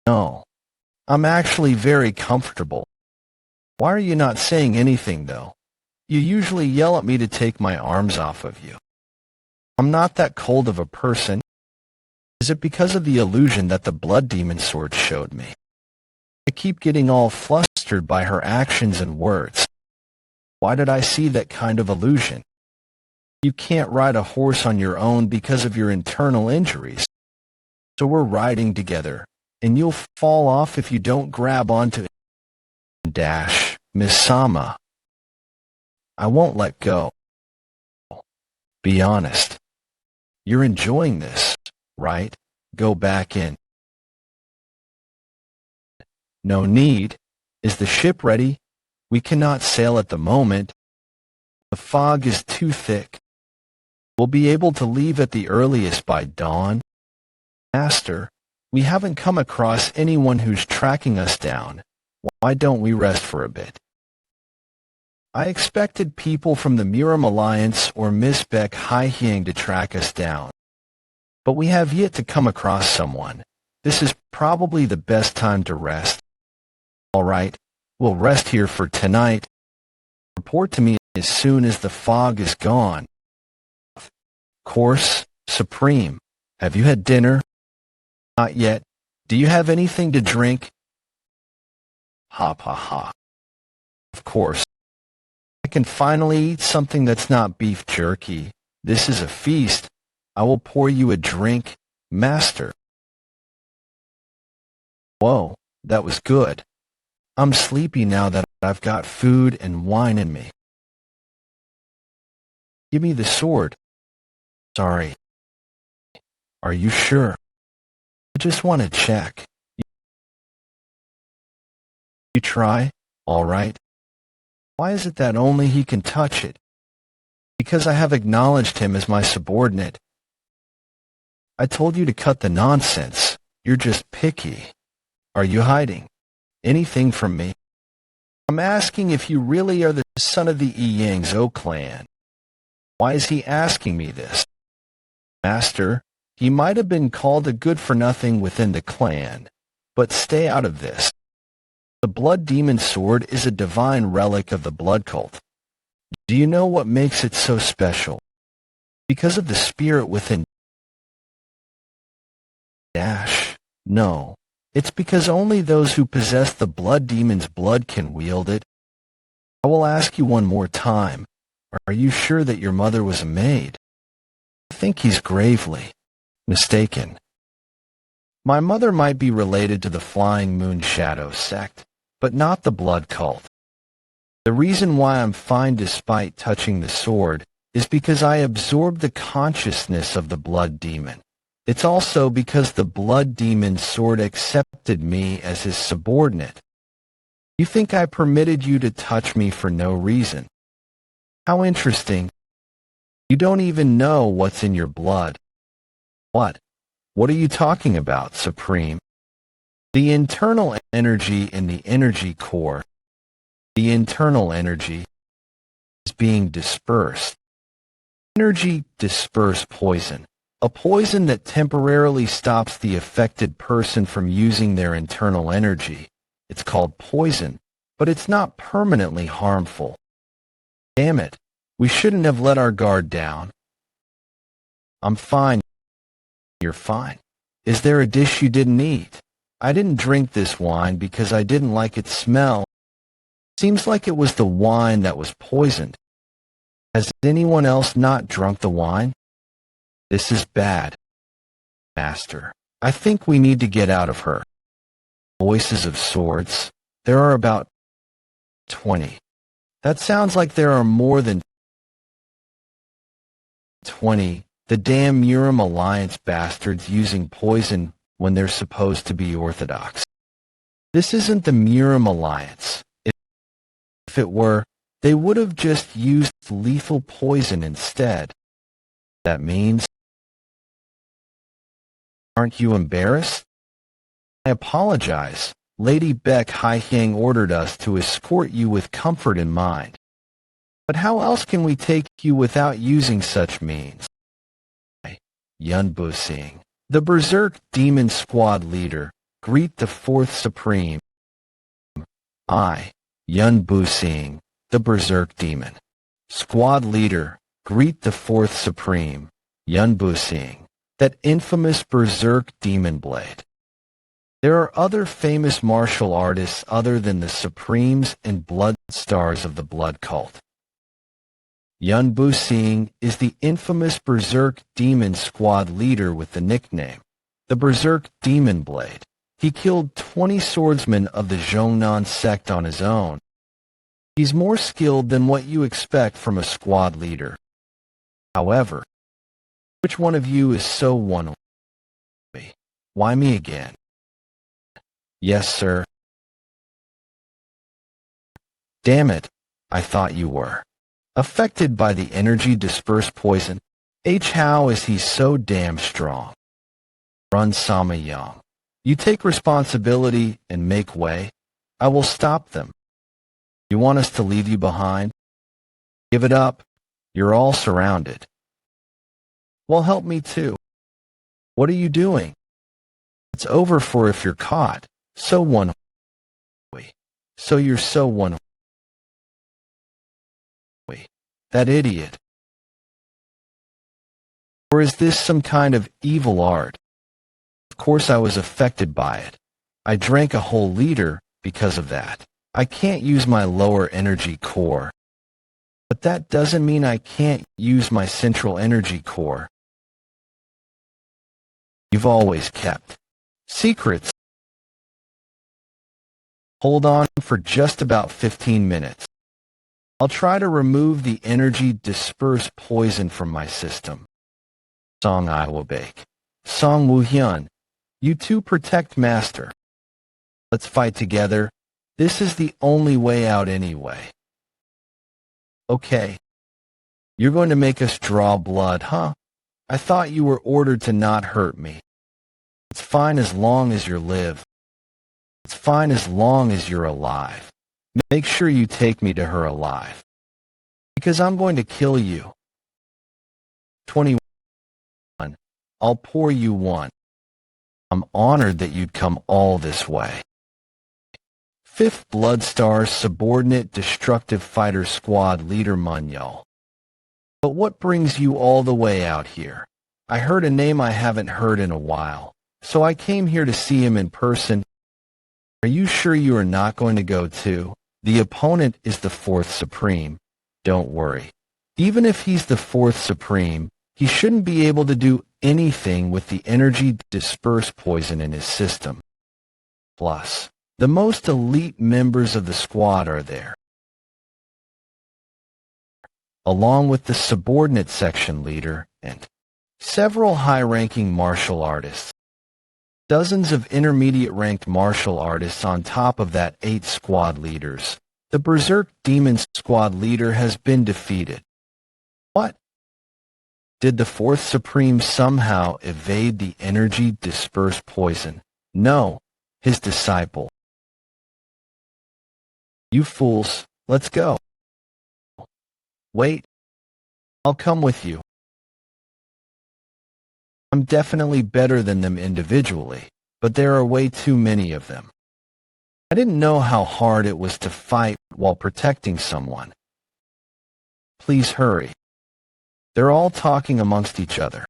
No. I'm actually very comfortable. Why are you not saying anything, though? You usually yell at me to take my arms off of you. I'm not that cold of a person. Is it because of the illusion that the blood demon sword showed me? I keep getting all flustered by her actions and words. Why did I see that kind of illusion? You can't ride a horse on your own because of your internal injuries. So we're riding together, and you'll fall off if you don't grab onto it. Dash, Miss Sama. I won't let go. Be honest. You're enjoying this, right? Go back in. No need. Is the ship ready? We cannot sail at the moment. The fog is too thick. We'll be able to leave at the earliest by dawn. Master, we haven't come across anyone who's tracking us down. Why don't we rest for a bit? I expected people from the Murim Alliance or Miss Beck Haihyang to track us down, but we have yet to come across someone. This is probably the best time to rest. All right, we'll rest here for tonight. Report to me as soon as the fog is gone. Course, Supreme, have you had dinner? Not yet. Do you have anything to drink? Ha ha ha. Of course. I can finally eat something that's not beef jerky. This is a feast. I will pour you a drink, Master. Whoa, that was good. I'm sleepy now that I've got food and wine in me. Give me the sword. Sorry. Are you sure? I just want to check. You try? All right. Why is it that only he can touch it? Because I have acknowledged him as my subordinate. I told you to cut the nonsense. You're just picky. Are you hiding anything from me? I'm asking if you really are the son of the Yang Zhou clan. Why is he asking me this? Master, he might have been called a good-for-nothing within the clan, but stay out of this. The blood demon sword is a divine relic of the blood cult. Do you know what makes it so special? Because of the spirit within. No, it's because only those who possess the blood demon's blood can wield it. I will ask you one more time. Are you sure that your mother was a maid? I think he's gravely mistaken. My mother might be related to the Flying Moon Shadow sect, but not the blood cult. The reason why I'm fine despite touching the sword is because I absorbed the consciousness of the blood demon. It's also because the blood demon's sword accepted me as his subordinate. You think I permitted you to touch me for no reason? How interesting. You don't even know what's in your blood. What? What are you talking about, Supreme? The internal energy in the energy core. The internal energy is being dispersed. Energy disperse poison. A poison that temporarily stops the affected person from using their internal energy. It's called poison, but it's not permanently harmful. Damn it, we shouldn't have let our guard down. I'm fine. You're fine. Is there a dish you didn't eat? I didn't drink this wine because I didn't like its smell. Seems like it was the wine that was poisoned. Has anyone else not drunk the wine? This is bad. Master, I think we need to get out of her. Voices of swords. There are about 20. That sounds like there are more than 20. The damn Murim Alliance bastards using poison when they're supposed to be orthodox. This isn't the Murim Alliance. If it were, they would have just used lethal poison instead. That means, aren't you embarrassed? I apologize. Lady Beck Haihyang ordered us to escort you with comfort in mind. But how else can we take you without using such means? Yun Bu-Sing, the Berserk Demon Squad leader, greet the Fourth Supreme. I, Yun Bu-Sing, the Berserk Demon Squad leader, greet the Fourth Supreme, Yun Bu-Sing, that infamous Berserk Demon Blade. There are other famous martial artists other than the Supremes and Blood Stars of the Blood Cult. Yun Bu-Sing is the infamous Berserk Demon Squad leader with the nickname, the Berserk Demon Blade. He killed 20 swordsmen of the Zhongnan sect on his own. He's more skilled than what you expect from a squad leader. However, which one of you is so Woon-Hwi? Why me again? Yes, sir. Damn it, I thought you were. Affected by the energy dispersed poison. How is he so damn strong? Run Sama Young. You take responsibility and make way. I will stop them. You want us to leave you behind? Give it up. You're all surrounded. Well, help me too. What are you doing? It's over for if you're caught. So Woon-Hwi. So you're so Woon-Hwi. That idiot. Or is this some kind of evil art? Of course I was affected by it. I drank a whole liter because of that. I can't use my lower energy core. But that doesn't mean I can't use my central energy core. You've always kept secrets. Hold on for just about 15 minutes. I'll try to remove the energy dispersed poison from my system. Song I will bake. Song Woo-Hyun. You two protect Master. Let's fight together. This is the only way out anyway. Okay. You're going to make us draw blood, huh? I thought you were ordered to not hurt me. It's fine as long as you live. It's fine as long as you're alive. Make sure you take me to her alive. Because I'm going to kill you. 21. I'll pour you one. I'm honored that you'd come all this way. 5th Blood Star's subordinate destructive fighter squad leader Munyul. But what brings you all the way out here? I heard a name I haven't heard in a while, so I came here to see him in person. Are you sure you are not going to go too? The opponent is the 4th Supreme. Don't worry. Even if he's the 4th Supreme, he shouldn't be able to do anything with the energy dispersed poison in his system. Plus, the most elite members of the squad are there, along with the subordinate section leader and several high-ranking martial artists. Dozens of intermediate-ranked martial artists on top of that 8 squad leaders. The Berserk Demon squad leader has been defeated. What? Did the 4th Supreme somehow evade the energy dispersed poison? No, his disciple. You fools, let's go. Wait, I'll come with you. I'm definitely better than them individually, but there are way too many of them. I didn't know how hard it was to fight while protecting someone. Please hurry. They're all talking amongst each other.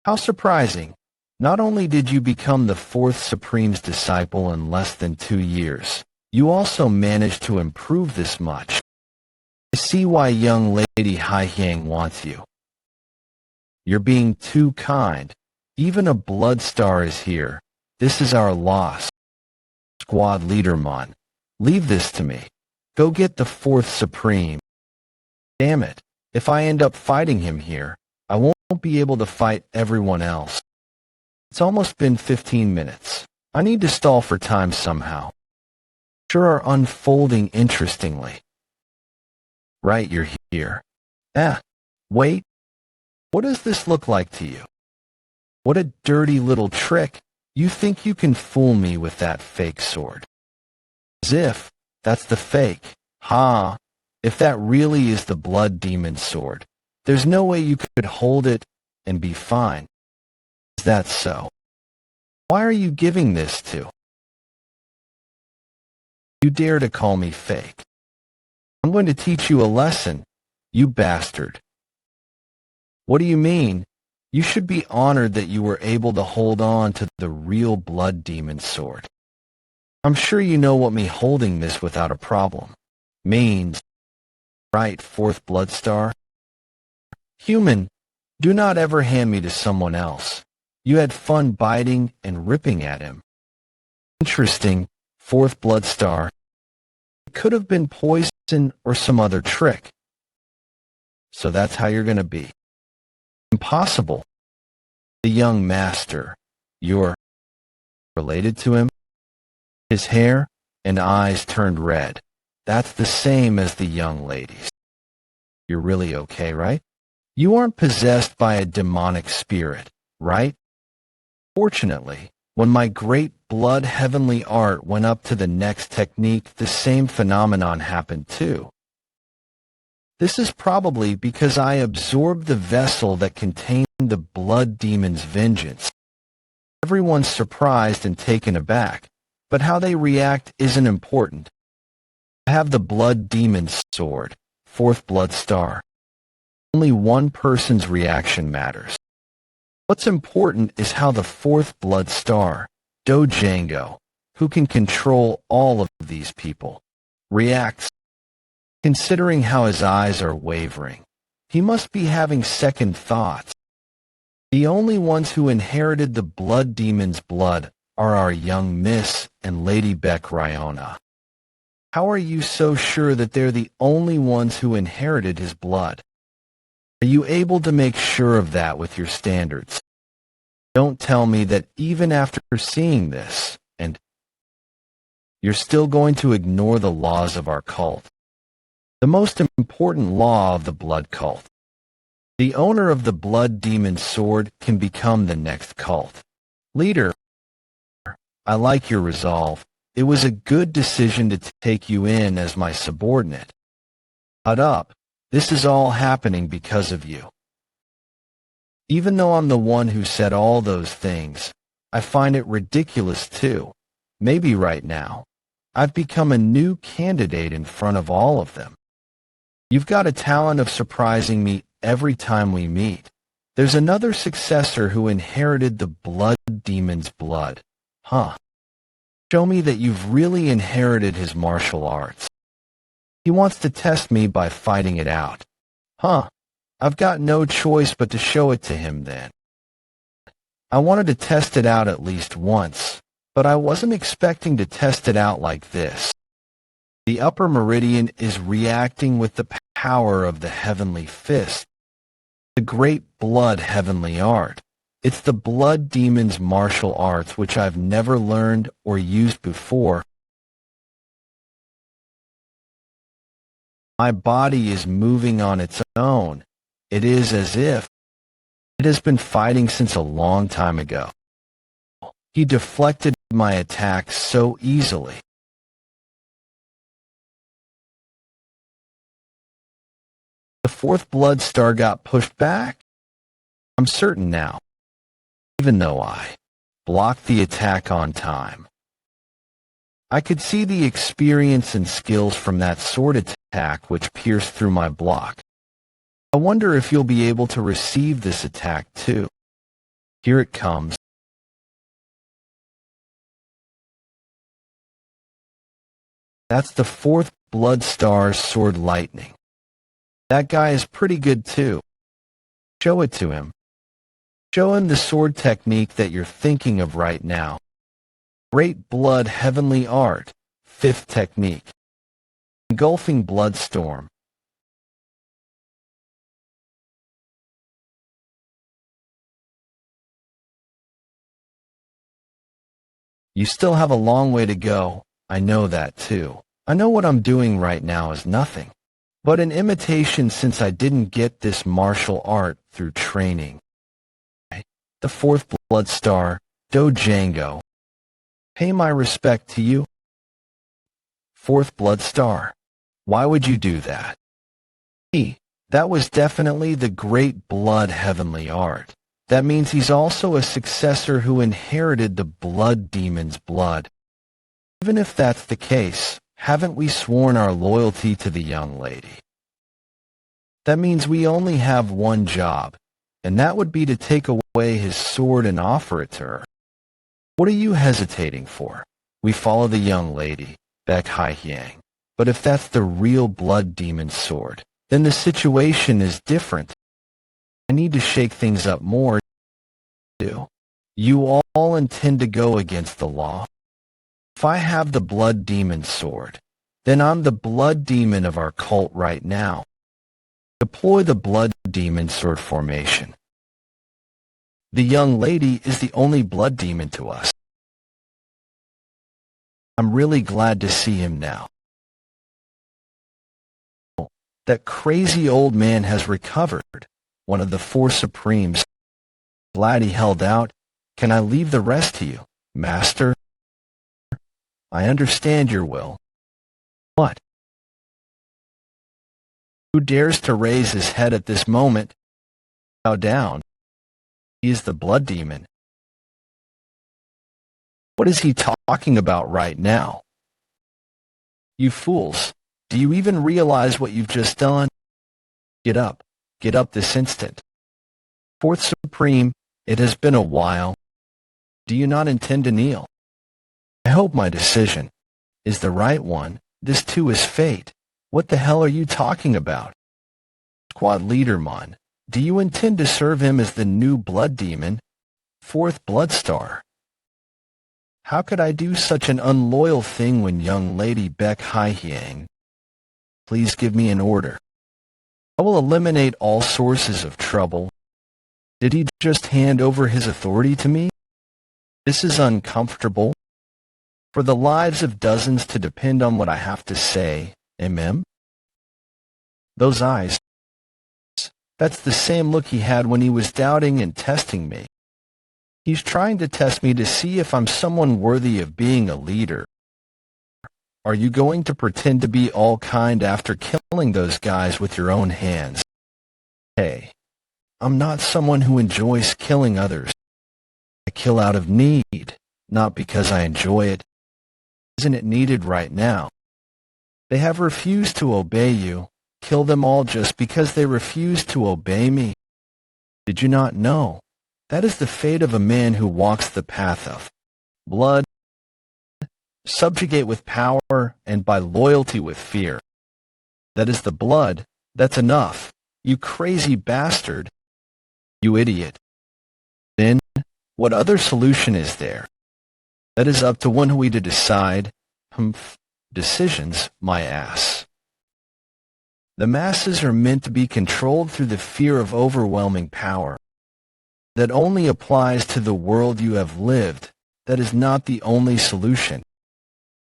How surprising. Not only did you become the 4th Supreme's disciple in less than 2 years, you also managed to improve this much. I see why young lady Hai Yang wants you. You're being too kind. Even a blood star is here. This is our loss. Squad leader Mon, leave this to me. Go get the 4th Supreme. Damn it. If I end up fighting him here, I won't be able to fight everyone else. It's almost been 15 minutes. I need to stall for time somehow. Sure are unfolding interestingly. Right, you're here. Wait. What does this look like to you? What a dirty little trick. You think you can fool me with that fake sword? As if that's the fake. Ha! If that really is the blood demon sword, there's no way you could hold it and be fine. Is that so? Why are you giving this to? You dare to call me fake. I'm going to teach you a lesson, you bastard. What do you mean? You should be honored that you were able to hold on to the real blood demon sword. I'm sure you know what me holding this without a problem means. Right, 4th Blood Star? Human, do not ever hand me to someone else. You had fun biting and ripping at him. Interesting, 4th Blood Star. It could have been poison or some other trick. So that's how you're going to be. Impossible. The young master. You're related to him? His hair and eyes turned red. That's the same as the young lady's. You're really okay, right? You aren't possessed by a demonic spirit, right? Fortunately, when my great blood heavenly art went up to the next technique, the same phenomenon happened too. This is probably because I absorbed the vessel that contained the blood demon's vengeance. Everyone's surprised and taken aback, but how they react isn't important. I have the blood demon's sword, fourth blood star. Only one person's reaction matters. What's important is how the fourth blood star, Django, who can control all of these people, reacts. Considering how his eyes are wavering, he must be having second thoughts. The only ones who inherited the blood demon's blood are our young Miss and Lady Beck Ryona. How are you so sure that they're the only ones who inherited his blood? Are you able to make sure of that with your standards? Don't tell me that even after seeing this, and you're still going to ignore the laws of our cult. The most important law of the blood cult. The owner of the blood demon sword can become the next cult leader. I like your resolve. It was a good decision to take you in as my subordinate. Shut up. This is all happening because of you. Even though I'm the one who said all those things, I find it ridiculous too. Maybe right now, I've become a new candidate in front of all of them. You've got a talent of surprising me every time we meet. There's another successor who inherited the blood demon's blood. Huh. Show me that you've really inherited his martial arts. He wants to test me by fighting it out. Huh. I've got no choice but to show it to him then. I wanted to test it out at least once, but I wasn't expecting to test it out like this. The upper meridian is reacting with the power of the heavenly fist, the great blood heavenly art. It's the blood demon's martial arts which I've never learned or used before. My body is moving on its own. It is as if it has been fighting since a long time ago. He deflected my attacks so easily. The fourth blood star got pushed back? I'm certain now, even though I blocked the attack on time. I could see the experience and skills from that sword attack which pierced through my block. I wonder if you'll be able to receive this attack too. Here it comes. That's the fourth blood star's sword lightning. That guy is pretty good too. Show it to him. Show him the sword technique that you're thinking of right now. Great blood heavenly art, fifth technique. Engulfing bloodstorm. You still have a long way to go. I know that too. I know what I'm doing right now is nothing but an imitation since I didn't get this martial art through training. The fourth blood star, Django. Pay my respect to you. Fourth blood star. Why would you do that? That was definitely the great blood heavenly art. That means he's also a successor who inherited the blood demon's blood. Even if that's the case, haven't we sworn our loyalty to the young lady? That means we only have one job, and that would be to take away his sword and offer it to her. What are you hesitating for? We follow the young lady, Beck Hai-Hyang. But if that's the real blood demon's sword, then the situation is different. I need to shake things up more. You all intend to go against the law. If I have the blood demon's sword, then I'm the blood demon of our cult right now. Deploy the blood demon sword formation. The young lady is the only blood demon to us. I'm really glad to see him now. That crazy old man has recovered, one of the four supremes. Glad he held out. Can I leave the rest to you, master? I understand your will. What? Who dares to raise his head at this moment? Bow down. He is the blood demon. What is he talking about right now? You fools, do you even realize what you've just done? Get up this instant. Fourth Supreme, it has been a while. Do you not intend to kneel? I hope my decision is the right one. This too is fate. What the hell are you talking about? Squad leader Mon, do you intend to serve him as the new blood demon, fourth blood star? How could I do such an unloyal thing when young lady Beck Haihyang? Please give me an order. I will eliminate all sources of trouble. Did he just hand over his authority to me? This is uncomfortable. For the lives of dozens to depend on what I have to say, Those eyes. That's the same look he had when he was doubting and testing me. He's trying to test me to see if I'm someone worthy of being a leader. Are you going to pretend to be all kind after killing those guys with your own hands? Hey, I'm not someone who enjoys killing others. I kill out of need, not because I enjoy it. Isn't it needed right now? They have refused to obey you. Kill them all just because they refuse to obey me. Did you not know? That is the fate of a man who walks the path of blood, subjugate with power, and by loyalty with fear. That is the blood. That's enough. You crazy bastard. You idiot. Then, what other solution is there? That is up to Woon-Hwi to decide. Decisions, my ass. The masses are meant to be controlled through the fear of overwhelming power. That only applies to the world you have lived. That is not the only solution.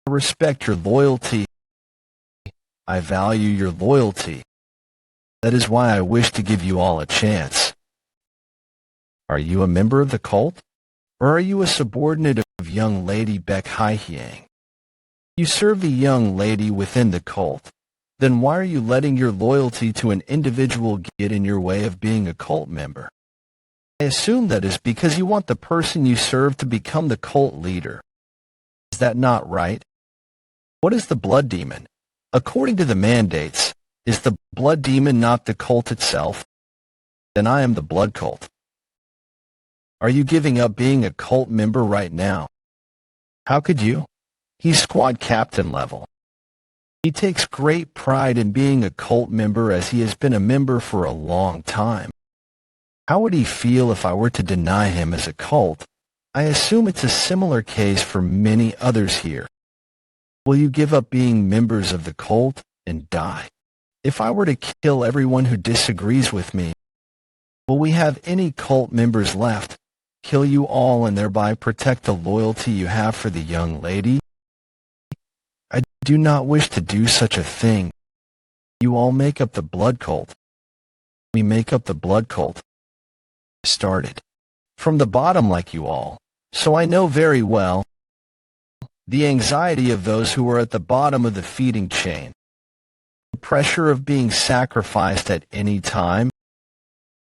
I respect your loyalty. I value your loyalty. That is why I wish to give you all a chance. Are you a member of the cult? Or are you a subordinate of young lady Beck Haihyang? You serve the young lady within the cult. Then why are you letting your loyalty to an individual get in your way of being a cult member? I assume that is because you want the person you serve to become the cult leader. Is that not right? What is the blood demon? According to the mandates, is the blood demon not the cult itself? Then I am the blood cult. Are you giving up being a cult member right now? How could you? He's squad captain level. He takes great pride in being a cult member as he has been a member for a long time. How would he feel if I were to deny him as a cult? I assume it's a similar case for many others here. Will you give up being members of the cult and die? If I were to kill everyone who disagrees with me, will we have any cult members left? Kill you all and thereby protect the loyalty you have for the young lady? I do not wish to do such a thing. You all make up the blood cult. We make up the blood cult. Started from the bottom like you all, so I know very well the anxiety of those who are at the bottom of the feeding chain, the pressure of being sacrificed at any time.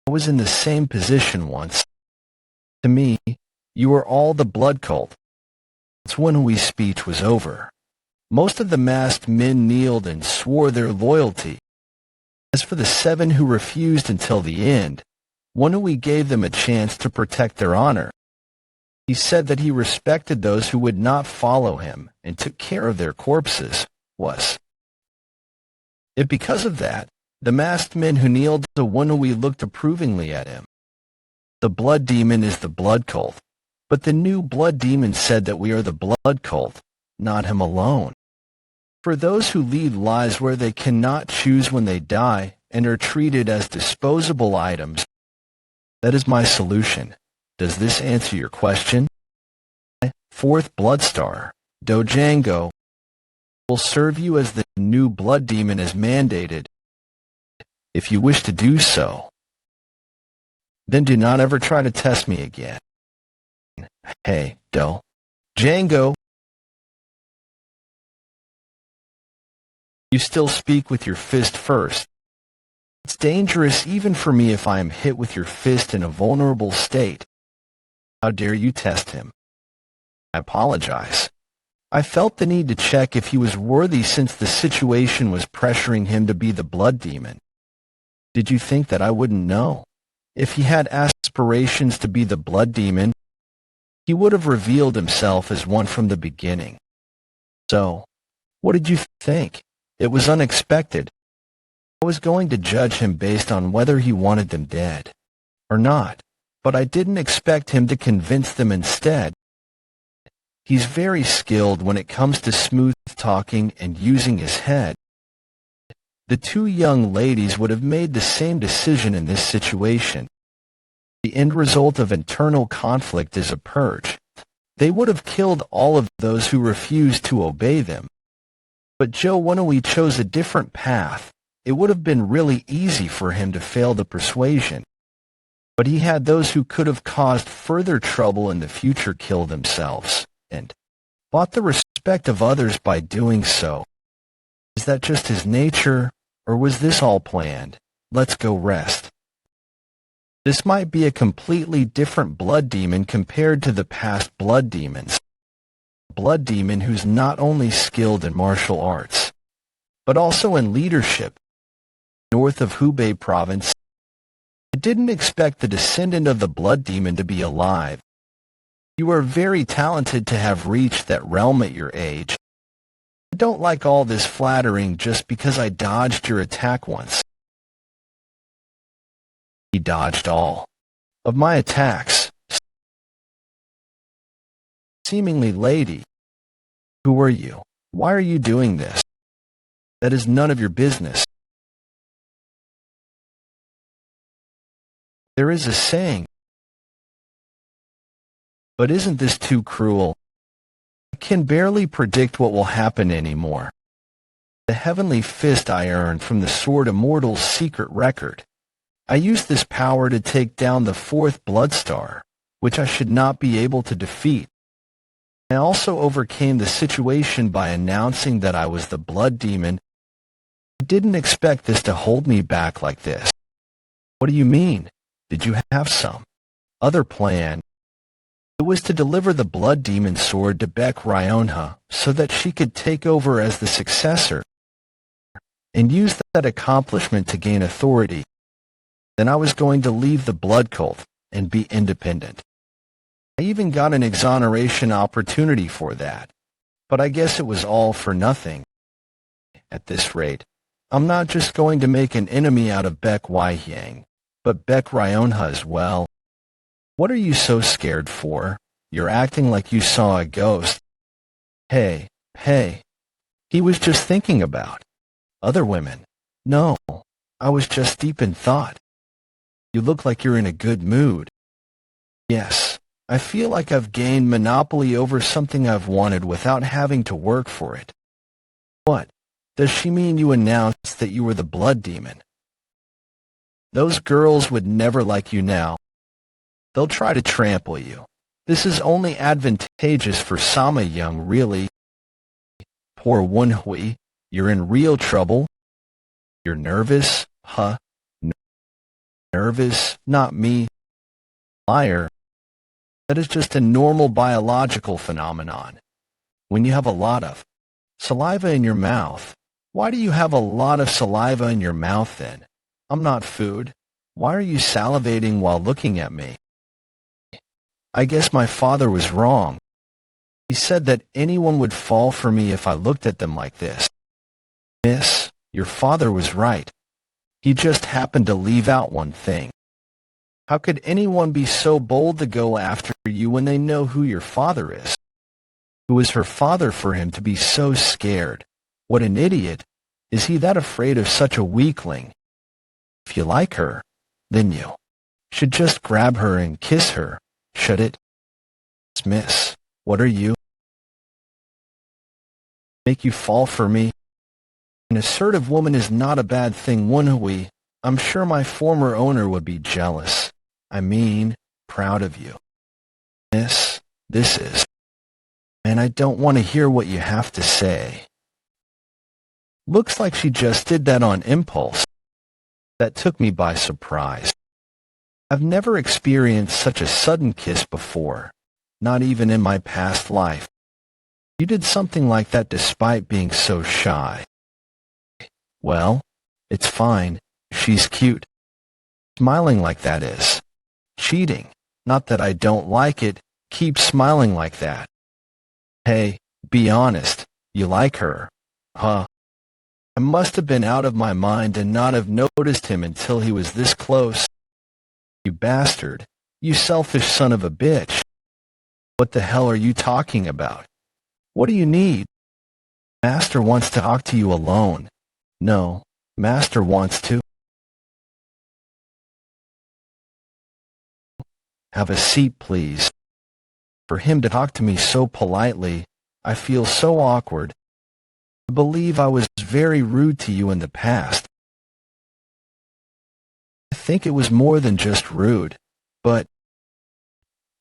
I was in the same position once. To me, you were all the blood cult. It's when Woon-Hwi's speech was over. Most of the masked men kneeled and swore their loyalty. As for the 7 who refused until the end, Woon-Hwi gave them a chance to protect their honor. He said that he respected those who would not follow him and took care of their corpses. Because of that, the masked men who kneeled to Woon-Hwi looked approvingly at him. The blood demon is the blood cult, but the new blood demon said that we are the blood cult, not him alone. For those who lead lives where they cannot choose when they die and are treated as disposable items, that is my solution. Does this answer your question? Fourth blood star, Dojango, will serve you as the new blood demon as mandated. If you wish to do so, then do not ever try to test me again. Hey, Do. Django, you still speak with your fist first. It's dangerous even for me if I am hit with your fist in a vulnerable state. How dare you test him? I apologize. I felt the need to check if he was worthy since the situation was pressuring him to be the blood demon. Did you think that I wouldn't know? If he had aspirations to be the blood demon, he would have revealed himself as one from the beginning. So, what did you think? It was unexpected. I was going to judge him based on whether he wanted them dead or not, but I didn't expect him to convince them instead. He's very skilled when it comes to smooth talking and using his head. The two young ladies would have made the same decision in this situation. The end result of internal conflict is a purge. They would have killed all of those who refused to obey them. But Woon-Hwi chose a different path. It would have been really easy for him to fail the persuasion. But he had those who could have caused further trouble in the future kill themselves, and bought the respect of others by doing so. Is that just his nature, or was this all planned? Let's go rest. This might be a completely different blood demon compared to the past blood demons. A blood demon who's not only skilled in martial arts, but also in leadership. North of Hubei province, I didn't expect the descendant of the blood demon to be alive. You are very talented to have reached that realm at your age. I don't like all this flattering just because I dodged your attack once. He dodged all of my attacks. Seemingly lady, who are you? Why are you doing this? That is none of your business. There is a saying, but isn't this too cruel? I can barely predict what will happen anymore. The heavenly fist I earned from the sword immortal's secret record. I used this power to take down the fourth blood star, which I should not be able to defeat. I also overcame the situation by announcing that I was the blood demon. I didn't expect this to hold me back like this. What do you mean? Did you have some other plan? It was to deliver the blood demon sword to Woon-Hwi so that she could take over as the successor and use that accomplishment to gain authority. Then I was going to leave the blood cult and be independent. I even got an exoneration opportunity for that, but I guess it was all for nothing. At this rate, I'm not just going to make an enemy out of Woon-Hwi, but Woon-Hwi as well. What are you so scared for? You're acting like you saw a ghost. Hey, he was just thinking about other women. No, I was just deep in thought. You look like you're in a good mood. Yes, I feel like I've gained monopoly over something I've wanted without having to work for it. What? Does she mean you announced that you were the blood demon? Those girls would never like you now. They'll try to trample you. This is only advantageous for Sama Young, really. Poor Woon-Hwi, you're in real trouble. You're nervous, huh? Nervous, not me. Liar. That is just a normal biological phenomenon. When you have a lot of saliva in your mouth. Why do you have a lot of saliva in your mouth then? I'm not food. Why are you salivating while looking at me? I guess my father was wrong. He said that anyone would fall for me if I looked at them like this. Miss, your father was right. He just happened to leave out one thing. How could anyone be so bold to go after you when they know who your father is? Who is her father for him to be so scared? What an idiot. Is he that afraid of such a weakling? If you like her, then you should just grab her and kiss her, should it? Miss, what are you? Make you fall for me? An assertive woman is not a bad thing, Woon-Hwi. I'm sure my former owner would be jealous. I mean, proud of you. This is. And I don't want to hear what you have to say. Looks like she just did that on impulse. That took me by surprise. I've never experienced such a sudden kiss before, not even in my past life. You did something like that despite being so shy. Well, it's fine. She's cute. Smiling like that is cheating. Not that I don't like it. Keep smiling like that. Hey, be honest. You like her? Huh? I must have been out of my mind and not have noticed him until he was this close. You bastard. You selfish son of a bitch. What the hell are you talking about? What do you need? Master wants to talk to you alone. No, Master wants to. Have a seat, please. For him to talk to me so politely, I feel so awkward. I believe I was very rude to you in the past. I think it was more than just rude, but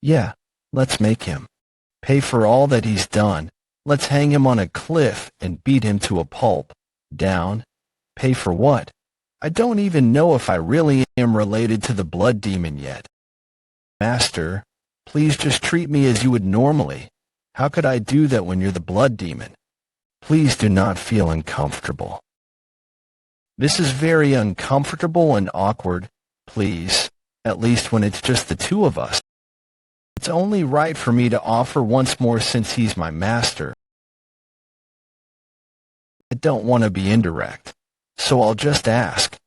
yeah, let's make him pay for all that he's done. Let's hang him on a cliff and beat him to a pulp. Down. Pay for what? I don't even know if I really am related to the blood demon yet. Master, please just treat me as you would normally. How could I do that when you're the blood demon? Please do not feel uncomfortable. This is very uncomfortable and awkward, please, at least when it's just the two of us. It's only right for me to offer once more since he's my master. I don't want to be indirect, so I'll just ask.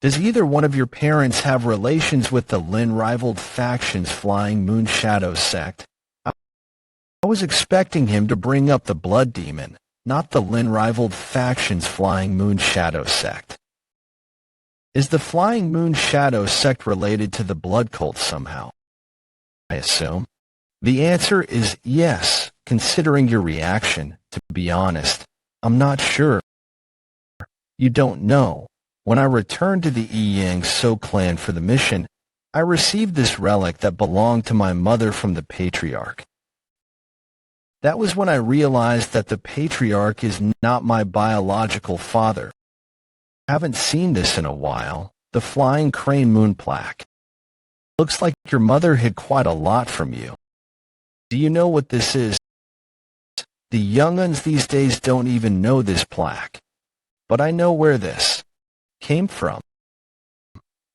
Does either one of your parents have relations with the Lin-rivaled faction's Flying Moon Shadow sect? I was expecting him to bring up the blood demon, not the Lin-rivaled faction's Flying Moon Shadow sect. Is the Flying Moon Shadow sect related to the blood cult somehow? I assume. The answer is yes, considering your reaction. To be honest, I'm not sure. You don't know. When I returned to the Yang So clan for the mission, I received this relic that belonged to my mother from the Patriarch. That was when I realized that the Patriarch is not my biological father. I haven't seen this in a while. The Flying Crane Moon plaque. Looks like your mother hid quite a lot from you. Do you know what this is? The young'uns these days don't even know this plaque. But I know where this came from.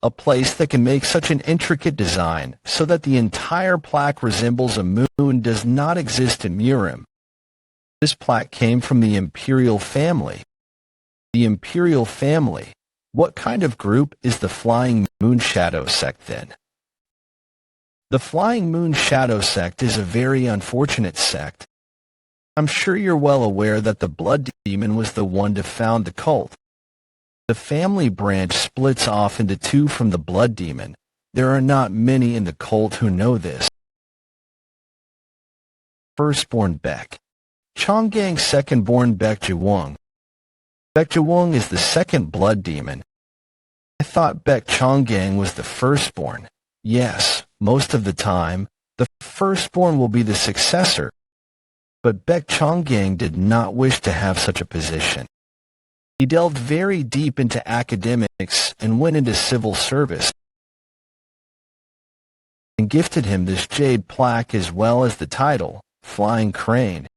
A place that can make such an intricate design so that the entire plaque resembles a moon does not exist in Murim. This plaque came from the Imperial family. The Imperial family. What kind of group is the Flying Moon Shadow sect then? The Flying Moon Shadow sect is a very unfortunate sect. I'm sure you're well aware that the blood demon was the one to found the cult. The family branch splits off into two from the blood demon. There are not many in the cult who know this. Firstborn Baek. Chonggang's secondborn Baek Jawung. Baek Jawung is the second blood demon. I thought Baek Chonggang was the firstborn. Yes, most of the time, the firstborn will be the successor. But Baek Chonggang did not wish to have such a position. He delved very deep into academics and went into civil service, and gifted him this jade plaque as well as the title, Flying Crane.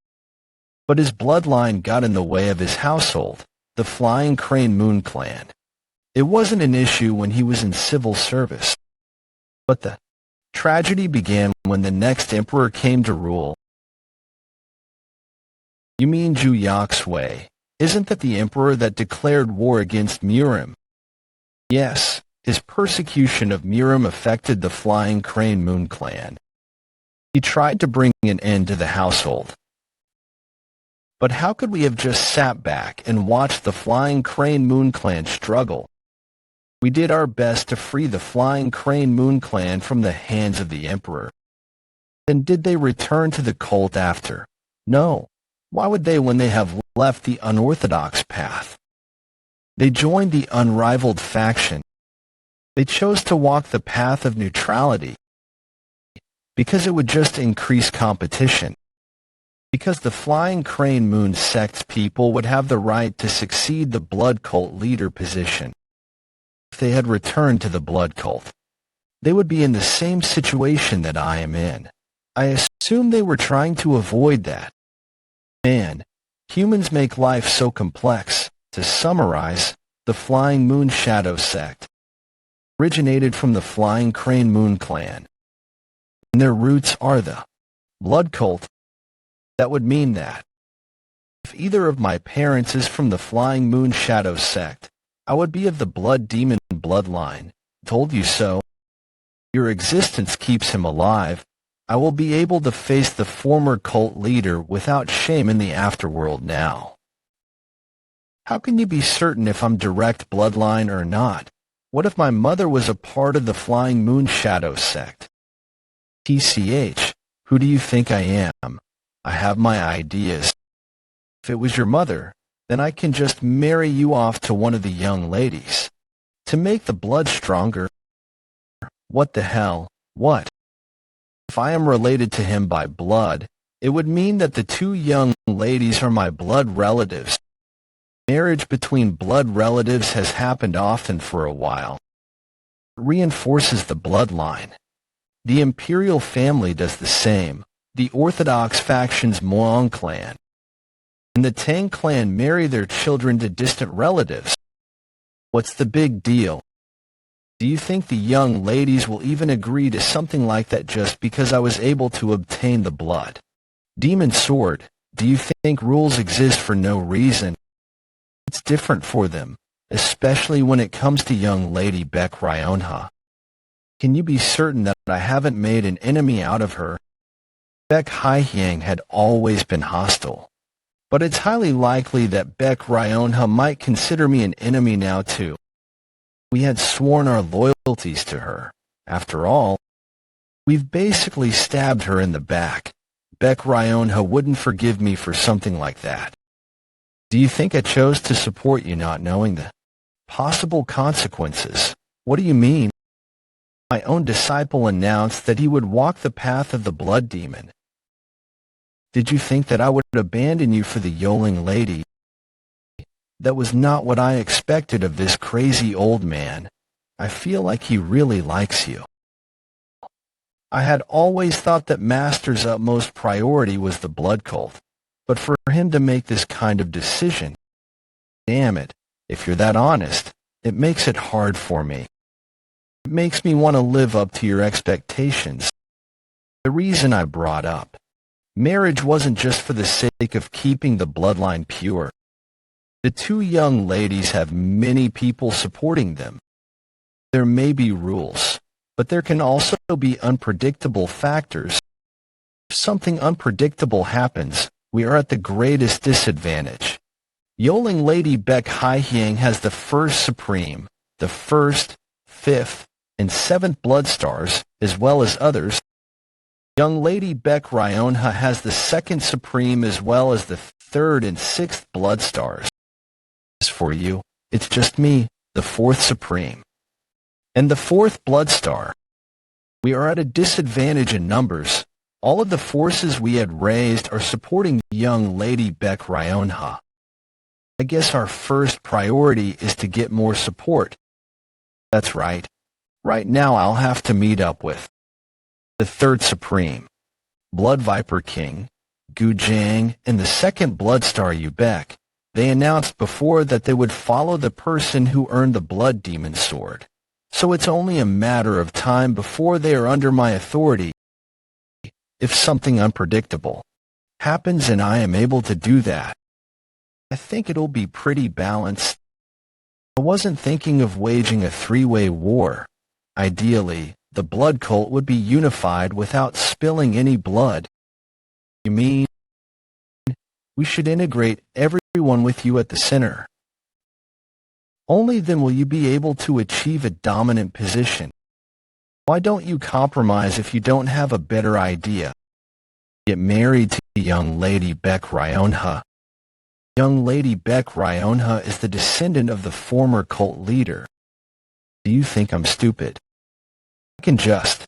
But his bloodline got in the way of his household, the Flying Crane Moon clan. It wasn't an issue when he was in civil service. But the tragedy began when the next emperor came to rule. You mean Zhu Yaxwei? Isn't that the emperor that declared war against Murim? Yes, his persecution of Murim affected the Flying Crane Moon clan. He tried to bring an end to the household. But how could we have just sat back and watched the Flying Crane Moon clan struggle? We did our best to free the Flying Crane Moon clan from the hands of the emperor. Then did they return to the cult after? No. Why would they when they have left the unorthodox path? They joined the unrivaled faction, They chose to walk the path of neutrality because it would just increase competition. Because the Flying Crane Moon sect's people would have the right to succeed the blood cult leader position. If they had returned to the blood cult, they would be in the same situation that I am in. I assume they were trying to avoid that. Man, humans make life so complex. To summarize, the Flying Moon Shadow sect originated from the Flying Crane Moon clan, and their roots are the blood cult. That would mean that if either of my parents is from the Flying Moon Shadow sect, I would be of the blood demon bloodline. Told you so. Your existence keeps him alive. I will be able to face the former cult leader without shame in the afterworld now. How can you be certain if I'm direct bloodline or not? What if my mother was a part of the Flying Moon Shadow sect? TCH, who do you think I am? I have my ideas. If it was your mother, then I can just marry you off to one of the young ladies. To make the blood stronger. What the hell? What? If I am related to him by blood, it would mean that the two young ladies are my blood relatives. Marriage between blood relatives has happened often for a while. It reinforces the bloodline. The imperial family does the same. The orthodox faction's Muang clan and the Tang clan marry their children to distant relatives. What's the big deal? Do you think the young ladies will even agree to something like that just because I was able to obtain the blood? Demon Sword, do you think rules exist for no reason? It's different for them, especially when it comes to young Lady Beck Ryonha. Can you be certain that I haven't made an enemy out of her? Beck Haihyang had always been hostile, but it's highly likely that Beck Ryonha might consider me an enemy now too. We had sworn our loyalties to her. After all, we've basically stabbed her in the back. Beck Ryonha wouldn't forgive me for something like that. Do you think I chose to support you not knowing the possible consequences? What do you mean? My own disciple announced that he would walk the path of the blood demon. Did you think that I would abandon you for the Yoling lady? That was not what I expected of this crazy old man. I feel like he really likes you. I had always thought that Master's utmost priority was the blood cult, but for him to make this kind of decision, damn it, if you're that honest, it makes it hard for me. It makes me want to live up to your expectations. The reason I brought up marriage wasn't just for the sake of keeping the bloodline pure. The two young ladies have many people supporting them. There may be rules, but there can also be unpredictable factors. If something unpredictable happens, we are at the greatest disadvantage. Yoling Lady Beck Haihyang has the first supreme, the first, fifth, and seventh blood stars, as well as others. Young Lady Beck Ryonha has the second supreme as well as the third and sixth blood stars. As for you, it's just me, the fourth supreme, and the fourth blood star. We are at a disadvantage in numbers. All of the forces we had raised are supporting young Lady Beck Ryonha. I guess our first priority is to get more support. That's right. Right now I'll have to meet up with the third supreme, Blood Viper King, Gu Jiang, and the second blood star Yubek. They announced before that they would follow the person who earned the blood demon sword. So it's only a matter of time before they are under my authority. If something unpredictable happens and I am able to do that, I think it'll be pretty balanced. I wasn't thinking of waging a three-way war. Ideally, the blood cult would be unified without spilling any blood. You mean we should integrate everyone with you at the center? Only then will you be able to achieve a dominant position. Why don't you compromise if you don't have a better idea? Get married to young Lady Beck Ryonha. Young Lady Beck Ryonha is the descendant of the former cult leader. Do you think I'm stupid? I can just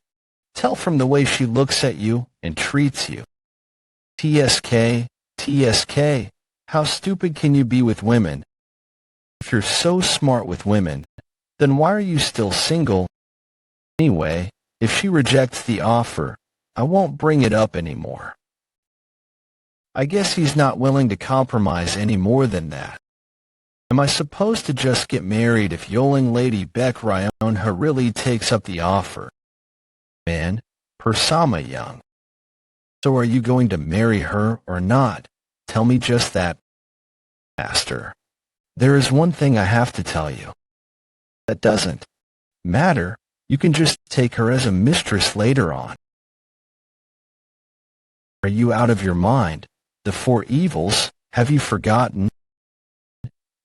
tell from the way she looks at you and treats you. TSK, TSK, how stupid can you be with women? If you're so smart with women, then why are you still single? Anyway, if she rejects the offer, I won't bring it up anymore. I guess he's not willing to compromise any more than that. Am I supposed to just get married if young Lady Beck Ryonha really takes up the offer? Man, Persama young. So are you going to marry her or not? Tell me just that, Master. There is one thing I have to tell you. That doesn't matter. You can just take her as a mistress later on. Are you out of your mind? The four evils, have you forgotten?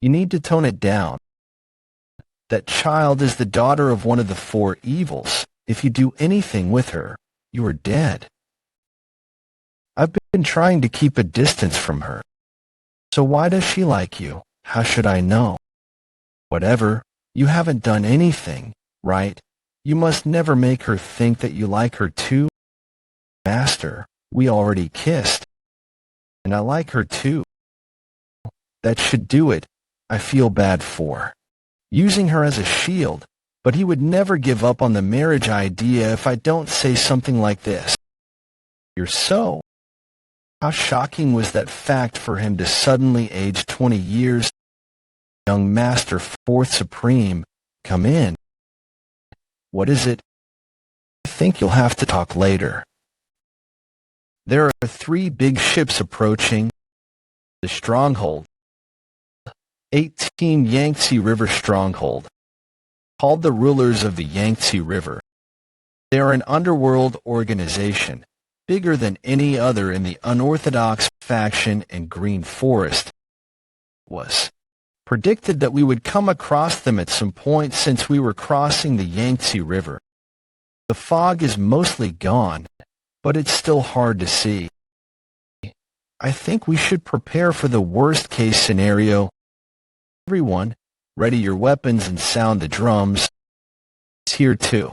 You need to tone it down. That child is the daughter of one of the four evils. If you do anything with her, you are dead. I've been trying to keep a distance from her. So why does she like you? How should I know? Whatever, you haven't done anything, right? You must never make her think that you like her too. Master, we already kissed. And I like her too. That should do it. I feel bad for using her as a shield, but he would never give up on the marriage idea if I don't say something like this. You're so. How shocking was that fact for him to suddenly age 20 years? Young Master Fourth Supreme, come in. What is it? I think you'll have to talk later. There are 3 big ships approaching the stronghold. 18 Yangtze River Stronghold, called the Rulers of the Yangtze River. They are an underworld organization, bigger than any other in the unorthodox faction in Green Forest. It was predicted that we would come across them at some point since we were crossing the Yangtze River. The fog is mostly gone, but it's still hard to see. I think we should prepare for the worst-case scenario. Everyone, ready your weapons and sound the drums. It's here too.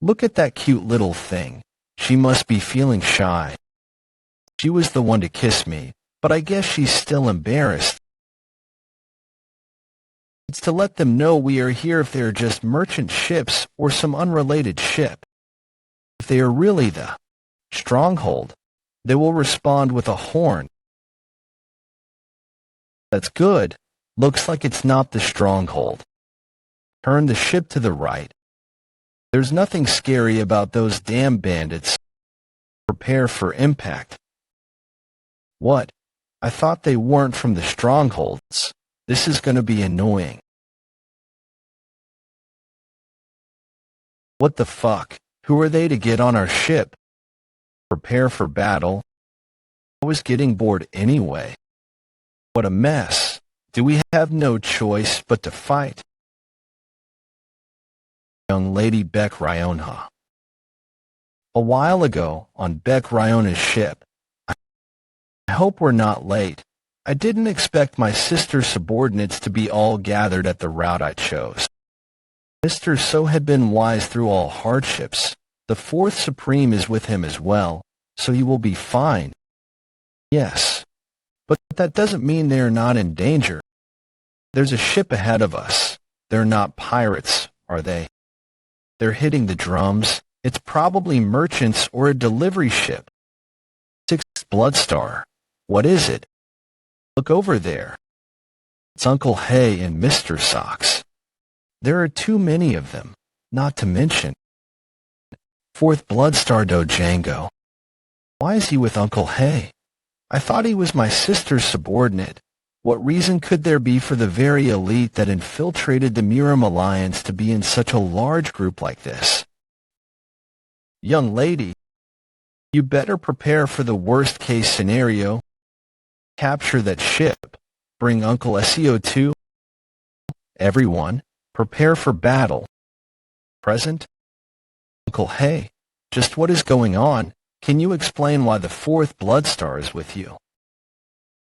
Look at that cute little thing. She must be feeling shy. She was the one to kiss me, but I guess she's still embarrassed. It's to let them know we are here if they are just merchant ships or some unrelated ship. If they are really the stronghold, they will respond with a horn. That's good. Looks like it's not the stronghold. Turn the ship to the right. There's nothing scary about those damn bandits. Prepare for impact. What? I thought they weren't from the strongholds. This is going to be annoying. What the fuck? Who are they to get on our ship? Prepare for battle. I was getting bored anyway. What a mess. Do we have no choice but to fight? Young Lady Beck Ryonha. A while ago, on Beck Ryonha's ship. I hope we're not late. I didn't expect my sister's subordinates to be all gathered at the route I chose. Mr. So had been wise through all hardships. The Fourth Supreme is with him as well, so he will be fine. Yes. But that doesn't mean they are not in danger. There's a ship ahead of us. They're not pirates, are they? They're hitting the drums. It's probably merchants or a delivery ship. 6th Bloodstar. What is it? Look over there. It's Uncle Hay and Mr. Socks. There are too many of them, not to mention 4th Bloodstar Dojango. Why is he with Uncle Hay? I thought he was my sister's subordinate. What reason could there be for the very elite that infiltrated the Miram Alliance to be in such a large group like this? Young lady, you better prepare for the worst-case scenario. Capture that ship. Bring Uncle SEO2. Everyone, prepare for battle. Present? Uncle Hay, just what is going on? Can you explain why the 4th Bloodstar is with you?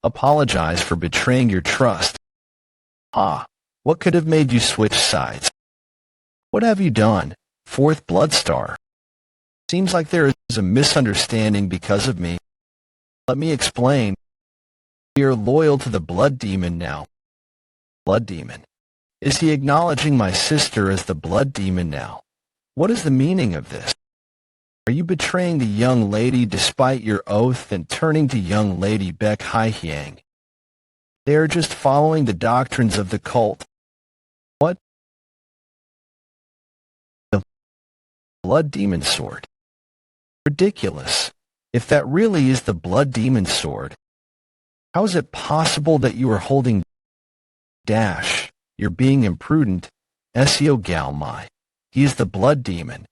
Apologize for betraying your trust. Ah, What could have made you switch sides? What have you done, fourth blood star? Seems like there is a misunderstanding because of me. Let me explain. We are loyal to the blood demon now. Blood demon. Is he acknowledging my sister as the blood demon now? What is the meaning of this? Are you betraying the young lady despite your oath and turning to young lady Baek Hye-hyang? They are just following the doctrines of the cult. What? The blood demon sword. Ridiculous. If that really is the blood demon sword, how is it possible that you are holding dash? You're being imprudent. Seo Galmai. He is the blood demon.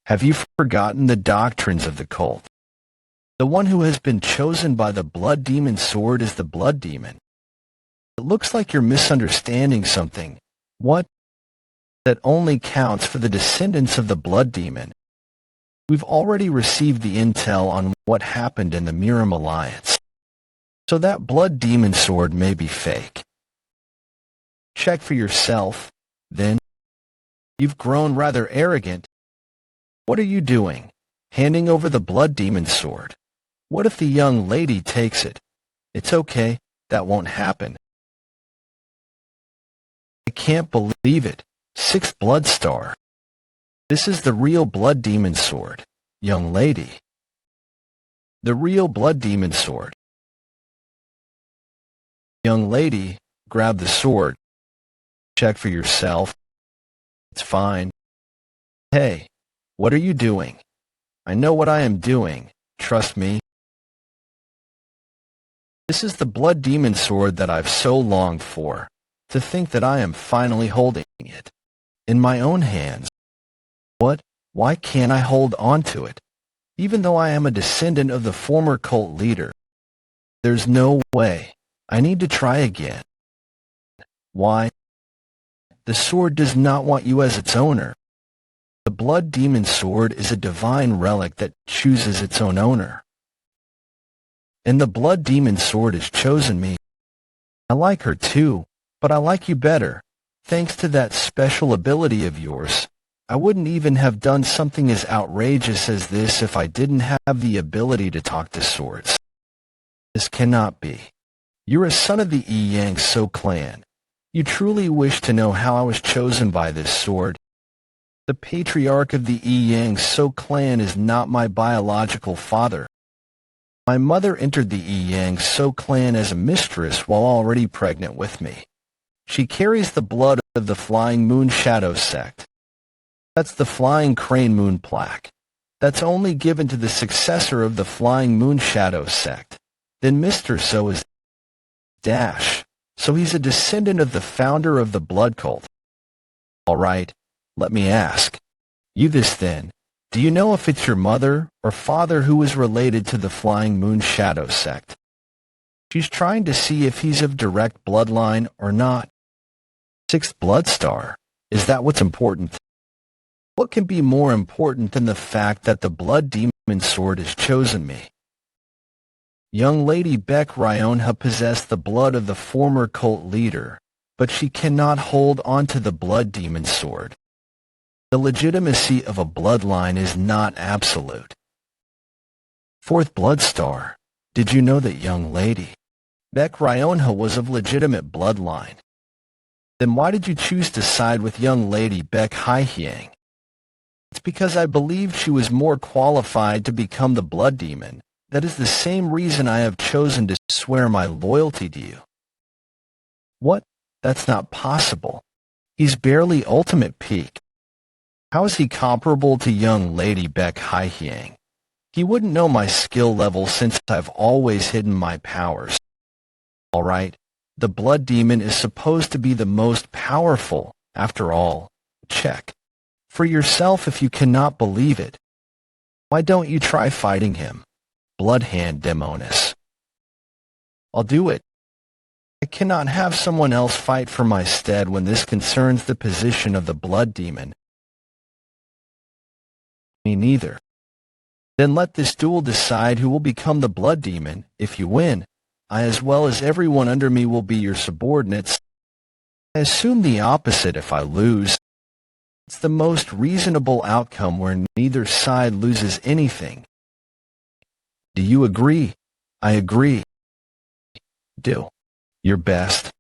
Have you forgotten the doctrines of the cult? The one who has been chosen by the blood demon sword is the blood demon. It looks like you're misunderstanding something. What? That only counts for the descendants of the blood demon. We've already received the intel on what happened in the Miram Alliance. So that blood demon sword may be fake. Check for yourself, then. You've grown rather arrogant. What are you doing? Handing over the blood demon sword. What if the young lady takes it? It's okay, that won't happen. I can't believe it. Sixth blood star. This is the real blood demon sword, young lady. The real blood demon sword. Young lady, grab the sword. Check for yourself. It's fine. Hey, what are you doing? I know what I am doing, trust me. This is the blood demon sword that I've so longed for. To think that I am finally holding it in my own hands. What? Why can't I hold on to it? Even though I am a descendant of the former cult leader. There's no way. I need to try again. Why? The sword does not want you as its owner. The blood demon sword is a divine relic that chooses its own owner. And the blood demon sword has chosen me. I like her too, but I like you better. Thanks to that special ability of yours. I wouldn't even have done something as outrageous as this if I didn't have the ability to talk to swords. This cannot be. You're a son of the Yi-Yang So clan. You truly wish to know how I was chosen by this sword. The patriarch of the Yi-Yang So clan is not my biological father. My mother entered the Yi-Yang So clan as a mistress while already pregnant with me. She carries the blood of the Flying Moon Shadow sect. That's the Flying Crane Moon plaque. That's only given to the successor of the Flying Moon Shadow sect. Then Mr. So is Dash. So he's a descendant of the founder of the blood cult. All right, let me ask. You this then, do you know if it's your mother or father who is related to the Flying Moon Shadow sect? She's trying to see if he's of direct bloodline or not. Sixth blood star, is that what's important? What can be more important than the fact that the blood demon sword has chosen me? Young Lady Baek Hye-hyang possessed the blood of the former cult leader, but she cannot hold onto the blood demon sword. The legitimacy of a bloodline is not absolute. Fourth blood star, did you know that young lady Baek Hye-hyang was of legitimate bloodline? Then why did you choose to side with young lady Baek Hye-hyang? It's because I believed she was more qualified to become the blood demon. That is the same reason I have chosen to swear my loyalty to you. What? That's not possible. He's barely ultimate peak. How is he comparable to young lady Baek Hye-hyang? He wouldn't know my skill level since I've always hidden my powers. All right, the blood demon is supposed to be the most powerful, after all. Check. For yourself if you cannot believe it. Why don't you try fighting him? Bloodhand Demonis. I'll do it. I cannot have someone else fight for my stead when this concerns the position of the blood demon. Me neither. Then let this duel decide who will become the blood demon. If you win, I as well as everyone under me will be your subordinates. I assume the opposite if I lose. It's the most reasonable outcome where neither side loses anything. Do you agree? I agree. Do your best.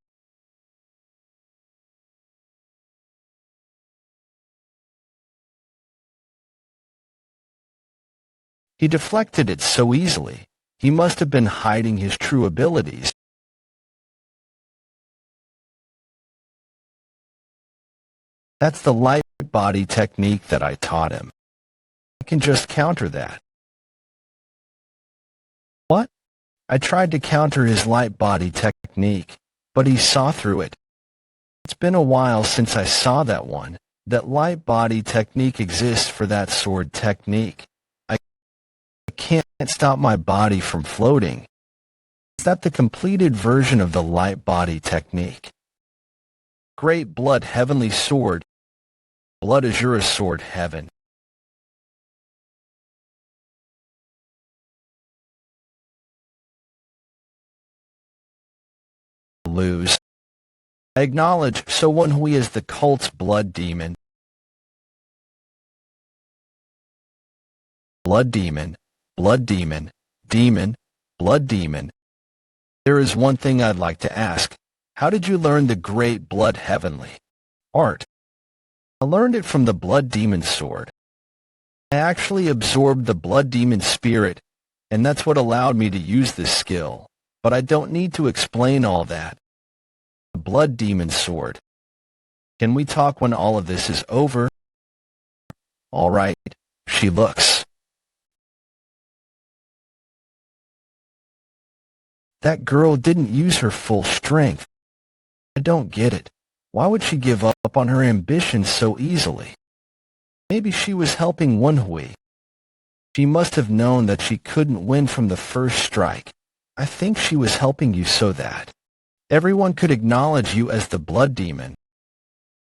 He deflected it so easily. He must have been hiding his true abilities. That's the light body technique that I taught him. I can just counter that. What? I tried to counter his light body technique, but he saw through it. It's been a while since I saw that one. That light body technique exists for that sword technique. I can't stop my body from floating. Is that the completed version of the light body technique? Great blood heavenly sword. Blood azure sword heaven. Lose. I acknowledge, so Woon-Hwi is the cult's blood demon. Blood demon, blood demon, demon, blood demon. There is one thing I'd like to ask. How did you learn the great blood heavenly art? I learned it from the blood demon sword. I actually absorbed the blood demon spirit, and that's what allowed me to use this skill. But I don't need to explain all that. The blood demon sword. Can we talk when all of this is over? All right, she looks. That girl didn't use her full strength. I don't get it. Why would she give up on her ambitions so easily? Maybe she was helping Woon-Hwi. She must have known that she couldn't win from the first strike. I think she was helping you so that everyone could acknowledge you as the blood demon.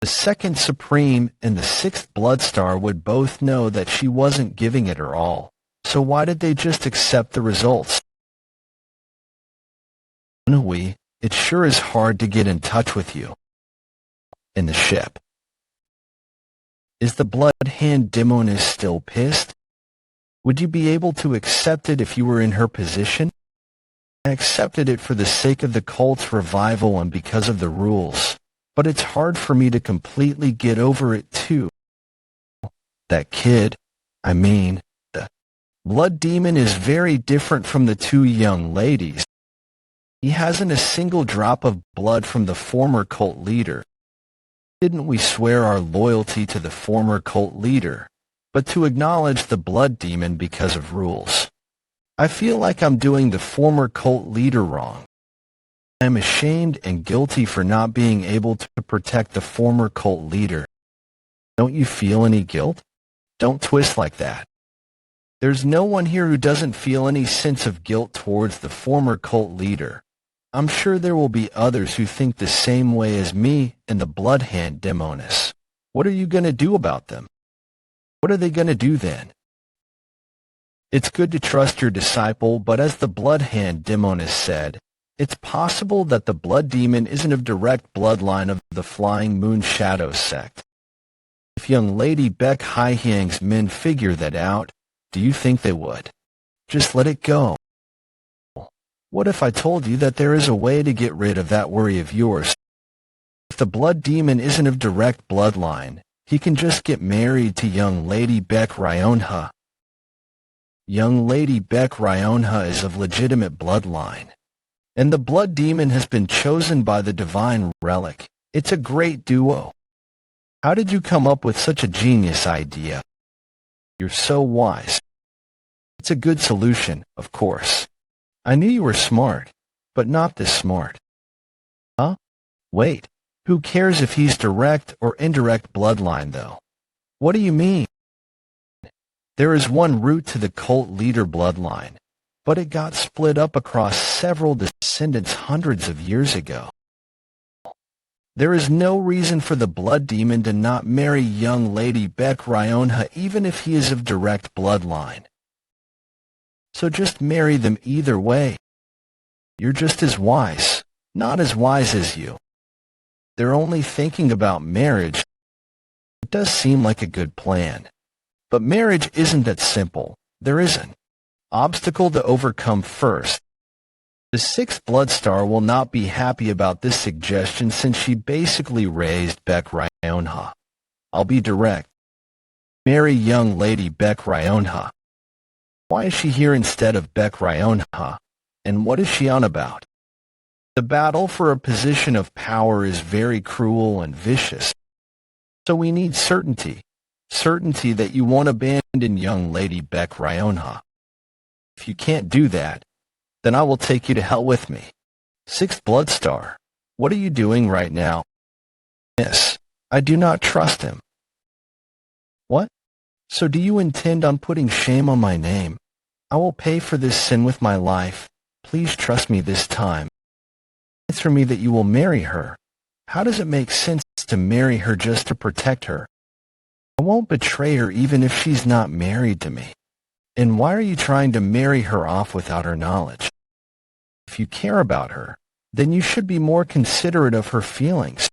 The second supreme and the sixth blood star would both know that she wasn't giving it her all. So why did they just accept the results? Woon-Hwi, it sure is hard to get in touch with you. In the ship. Is the blood hand demoness still pissed? Would you be able to accept it if you were in her position? I accepted it for the sake of the cult's revival and because of the rules, but it's hard for me to completely get over it too. That kid, the blood demon is very different from the two young ladies. He hasn't a single drop of blood from the former cult leader. Didn't we swear our loyalty to the former cult leader, but to acknowledge the blood demon because of rules? I feel like I'm doing the former cult leader wrong. I am ashamed and guilty for not being able to protect the former cult leader. Don't you feel any guilt? Don't twist like that. There's no one here who doesn't feel any sense of guilt towards the former cult leader. I'm sure there will be others who think the same way as me and the blood hand demoness. What are you going to do about them? What are they going to do then? It's good to trust your disciple, but as the blood hand demoness said, it's possible that the blood demon isn't of direct bloodline of the Flying Moon Shadow sect. If young Lady Beck Haihyang's men figure that out, do you think they would? Just let it go. What if I told you that there is a way to get rid of that worry of yours? If the blood demon isn't of direct bloodline, he can just get married to young Lady Beck Ryonha. Young Lady Beck Ryonha is of legitimate bloodline, and the blood demon has been chosen by the divine relic. It's a great duo. How did you come up with such a genius idea? You're so wise. It's a good solution, of course. I knew you were smart, but not this smart. Huh? Wait, who cares if he's direct or indirect bloodline, though? What do you mean? There is one root to the cult leader bloodline, but it got split up across several descendants hundreds of years ago. There is no reason for the blood demon to not marry young Lady Beck Ryonha even if he is of direct bloodline. So just marry them either way. You're just as wise, not as wise as you. They're only thinking about marriage. It does seem like a good plan. But marriage isn't that simple. There is an obstacle to overcome first. The sixth blood star will not be happy about this suggestion since she basically raised Beck Ryonha. I'll be direct. Marry young lady Beck Ryonha. Why is she here instead of Beck Ryonha? And what is she on about? The battle for a position of power is very cruel and vicious. So we need certainty. Certainty that you won't abandon young lady Beck Ryonha. If you can't do that, then I will take you to hell with me. Sixth blood star, what are you doing right now? Miss, I do not trust him. What? So do you intend on putting shame on my name? I will pay for this sin with my life. Please trust me this time. Answer me that you will marry her. How does it make sense to marry her just to protect her? I won't betray her even if she's not married to me. And why are you trying to marry her off without her knowledge? If you care about her, then you should be more considerate of her feelings.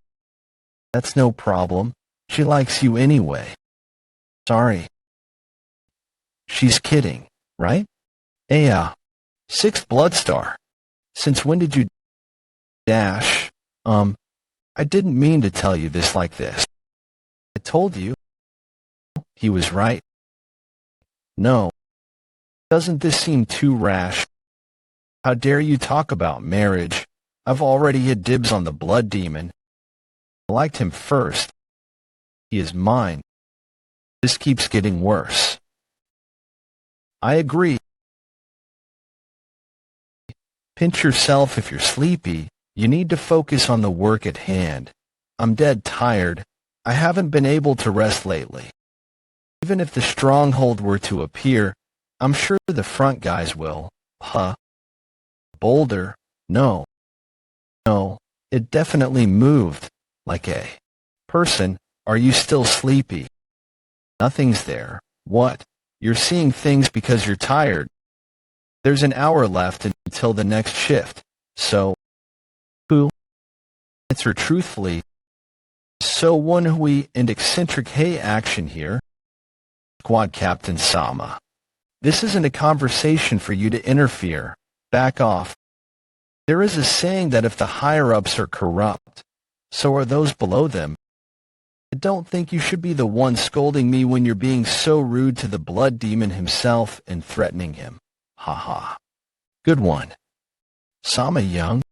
That's no problem. She likes you anyway. Sorry. She's kidding, right? Yeah. Sixth blood star. Since when did you dash? I didn't mean to tell you this like this. I told you. He was right. No. Doesn't this seem too rash? How dare you talk about marriage? I've already had dibs on the blood demon. I liked him first. He is mine. This keeps getting worse. I agree. Pinch yourself if you're sleepy. You need to focus on the work at hand. I'm dead tired. I haven't been able to rest lately. Even if the stronghold were to appear, I'm sure the front guys will. Huh? Boulder? No. No, it definitely moved. Like a person. Are you still sleepy? Nothing's there. What? You're seeing things because you're tired. There's an hour left until the next shift. So, who? Answer truthfully. So Woon-Hwi and eccentric Hey action here. Squad Captain Sama. This isn't a conversation for you to interfere. Back off. There is a saying that if the higher-ups are corrupt, so are those below them. I don't think you should be the one scolding me when you're being so rude to the blood demon himself and threatening him. Ha ha. Good one. Sama young.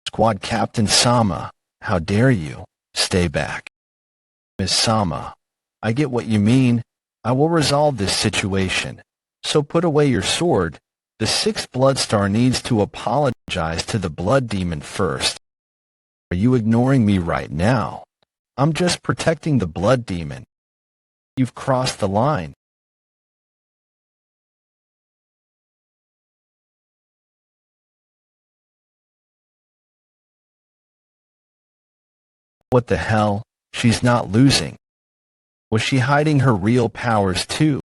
Squad Captain Sama, how dare you? Stay back. Miss Sama, I get what you mean. I will resolve this situation. So put away your sword. The sixth blood star needs to apologize to the blood demon first. Are you ignoring me right now? I'm just protecting the blood demon. You've crossed the line. What the hell? She's not losing. Was she hiding her real powers too?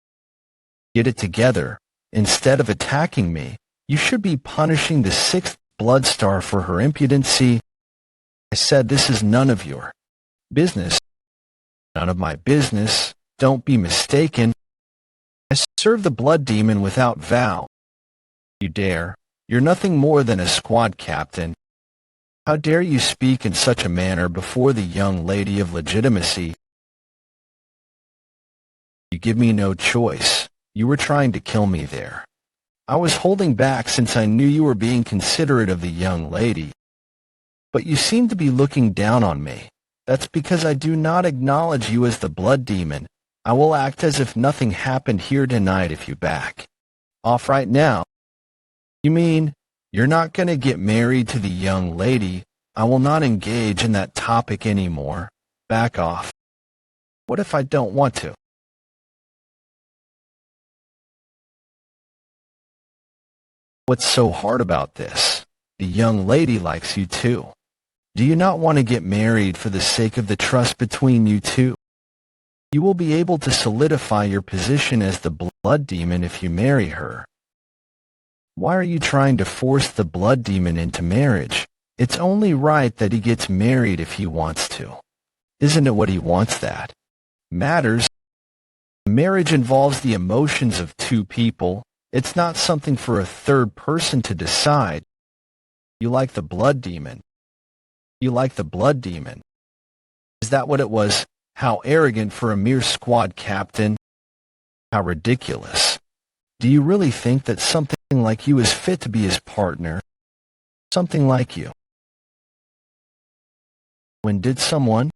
Get it together. Instead of attacking me, you should be punishing the sixth blood star for her impudency. I said this is none of your business. None of my business. Don't be mistaken. I serve the blood demon without vow. You dare. You're nothing more than a squad captain. How dare you speak in such a manner before the young lady of legitimacy? You give me no choice. You were trying to kill me there. I was holding back since I knew you were being considerate of the young lady. But you seem to be looking down on me. That's because I do not acknowledge you as the blood demon. I will act as if nothing happened here tonight if you back off right now. You mean you're not going to get married to the young lady? I will not engage in that topic anymore. Back off. What if I don't want to? What's so hard about this? The young lady likes you too. Do you not want to get married for the sake of the trust between you two? You will be able to solidify your position as the blood demon if you marry her. Why are you trying to force the blood demon into marriage? It's only right that he gets married if he wants to. Isn't it what he wants that matters? Marriage involves the emotions of two people. It's not something for a third person to decide. You like the blood demon. You like the blood demon. Is that what it was? How arrogant for a mere squad captain. How ridiculous. Do you really think that something like you is fit to be his partner? Something like you. When did someone?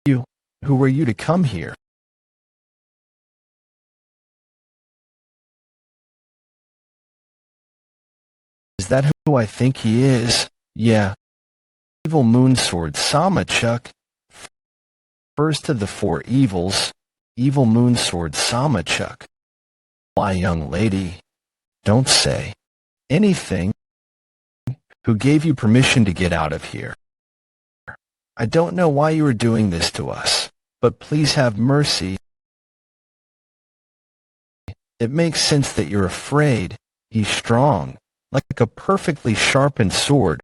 You. Who were you to come here? Is that who I think he is? Yeah. Evil Moonsword Samachuk. First of the four evils. Evil Moonsword Samachuk. Why, young lady, don't say anything. Who gave you permission to get out of here? I don't know why you are doing this to us, but please have mercy. It makes sense that you're afraid. He's strong, like a perfectly sharpened sword.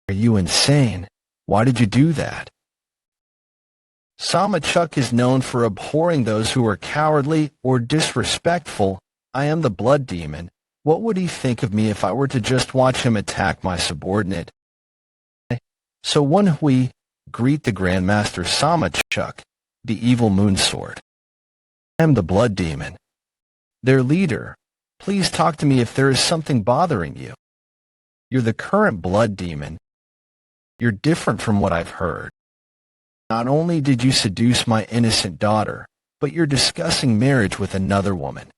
Are you insane? Why did you do that? Samachuk is known for abhorring those who are cowardly or disrespectful. I am the blood demon. What would he think of me if I were to just watch him attack my subordinate? So Woon-Hwi, greet the Grandmaster Samachuk, the evil Moonsword. I am the blood demon. Their leader. Please talk to me if there is something bothering you. You're the current blood demon. You're different from what I've heard. Not only did you seduce my innocent daughter, but you're discussing marriage with another woman.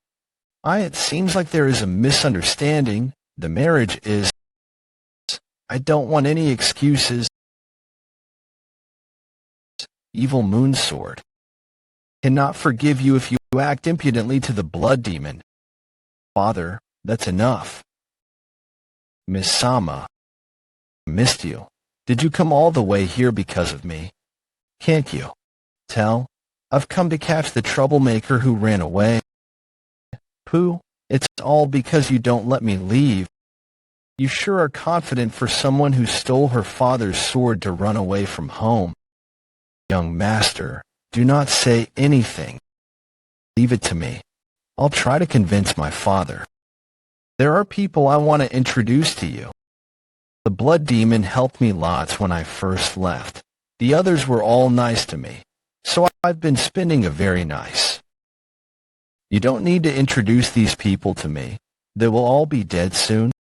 It seems like there is a misunderstanding. The marriage is... I don't want any excuses. Evil Moonsword. Cannot forgive you if you act impudently to the blood demon. Father, that's enough. Miss Sama. I missed you. Did you come all the way here because of me? Can't you tell? I've come to catch the troublemaker who ran away. Pooh, it's all because you don't let me leave. You sure are confident for someone who stole her father's sword to run away from home. Young master, do not say anything. Leave it to me. I'll try to convince my father. There are people I want to introduce to you. The blood demon helped me lots when I first left. The others were all nice to me, so I've been spending a very nice. You don't need to introduce these people to me. They will all be dead soon.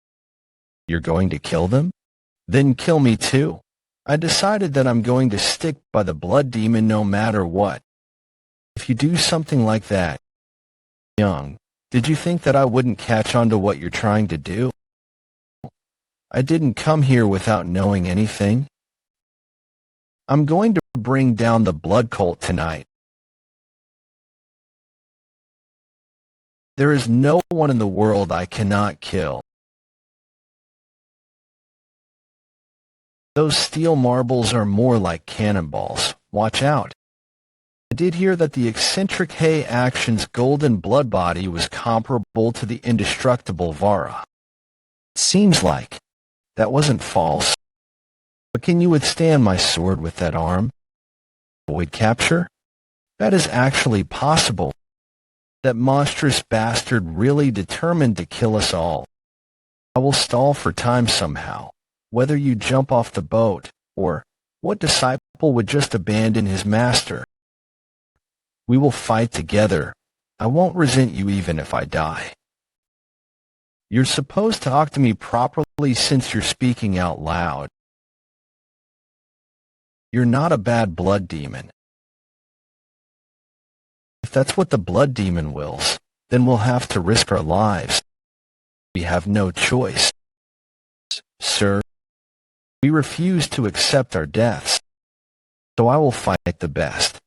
You're going to kill them? Then kill me too. I decided that I'm going to stick by the blood demon no matter what. If you do something like that, young, did you think that I wouldn't catch on to what you're trying to do? I didn't come here without knowing anything. I'm going to bring down the blood cult tonight. There is no one in the world I cannot kill. Those steel marbles are more like cannonballs. Watch out. I did hear that the eccentric Hay Action's golden blood body was comparable to the indestructible Vara. It seems like that wasn't false. But can you withstand my sword with that arm? Avoid capture? That is actually possible. That monstrous bastard really determined to kill us all. I will stall for time somehow, whether you jump off the boat, or what disciple would just abandon his master. We will fight together. I won't resent you even if I die. You're supposed to talk to me properly since you're speaking out loud. You're not a bad blood demon. If that's what the blood demon wills, then we'll have to risk our lives. We have no choice. Sir, we refuse to accept our deaths. So I will fight the best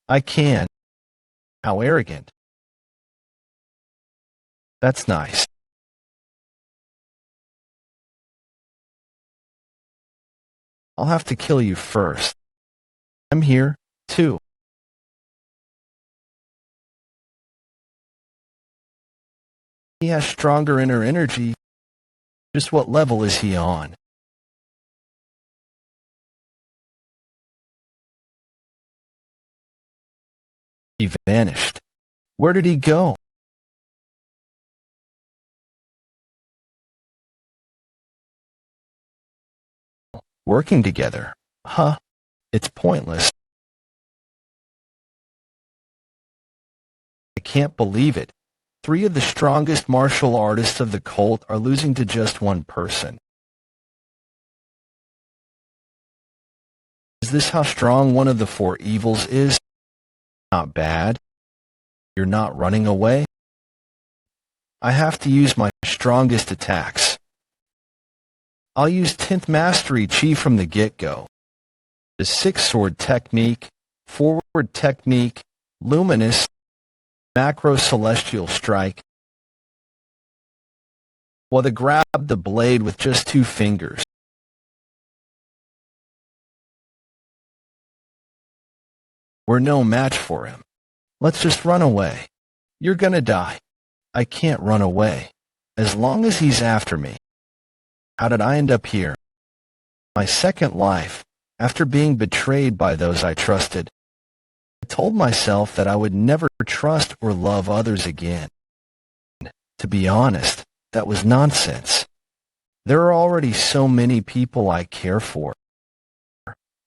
I can. How arrogant. That's nice. I'll have to kill you first. I'm here, too. He has stronger inner energy. Just what level is he on? He vanished. Where did he go? Working together. Huh? It's pointless. I can't believe it. 3 of the strongest martial artists of the cult are losing to just one person. Is this how strong one of the 4 evils is? Not bad. You're not running away? I have to use my strongest attacks. I'll use 10th Mastery Chi from the get-go. The 6-sword technique, forward technique, luminous, macro celestial strike. While grab the blade with just 2 fingers. We're no match for him. Let's just run away. You're gonna die. I can't run away. As long as he's after me. How did I end up here? My second life, after being betrayed by those I trusted. I told myself that I would never trust or love others again. To be honest, that was nonsense. There are already so many people I care for.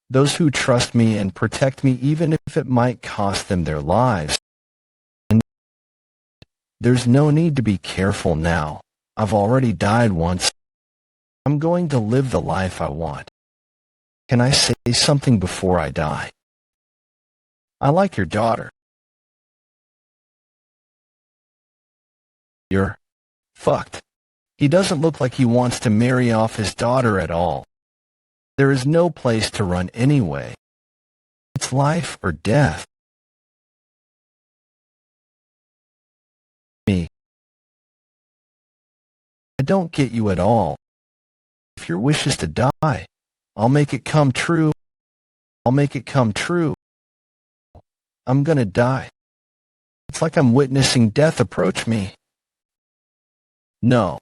Those who trust me and protect me even if it might cost them their lives. And there's no need to be careful now. I've already died once. I'm going to live the life I want. Can I say something before I die? I like your daughter. You're fucked. He doesn't look like he wants to marry off his daughter at all. There is no place to run anyway. It's life or death. Me. I don't get you at all. If your wish is to die, I'll make it come true. I'll make it come true. I'm gonna die. It's like I'm witnessing death approach me. No.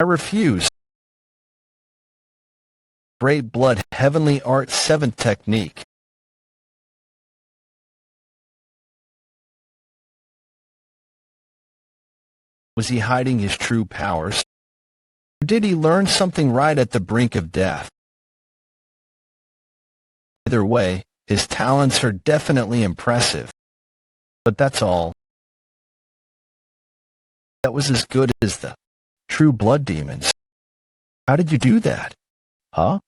I refuse. Great Blood Heavenly Art 7th Technique. Was he hiding his true powers? Or did he learn something right at the brink of death? Either way, his talents are definitely impressive. But that's all. That was as good as the true blood demons. How did you do that? Huh?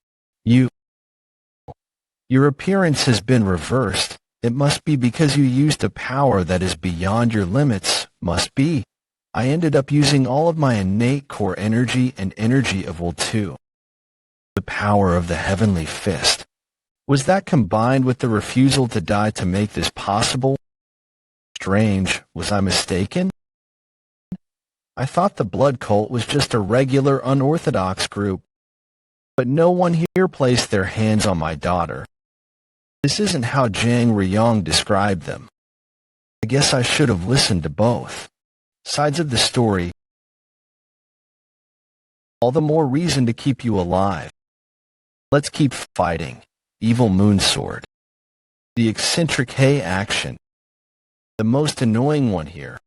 Your appearance has been reversed. It must be because you used a power that is beyond your limits. Must be. I ended up using all of my innate core energy and energy of will too. The power of the heavenly fist. Was that combined with the refusal to die to make this possible? Strange. Was I mistaken? I thought the blood cult was just a regular unorthodox group. But no one here placed their hands on my daughter. This isn't how Jang Ryong described them. I guess I should have listened to both sides of the story. All the more reason to keep you alive. Let's keep fighting. Evil Moonsword. The eccentric Hay action. The most annoying one here.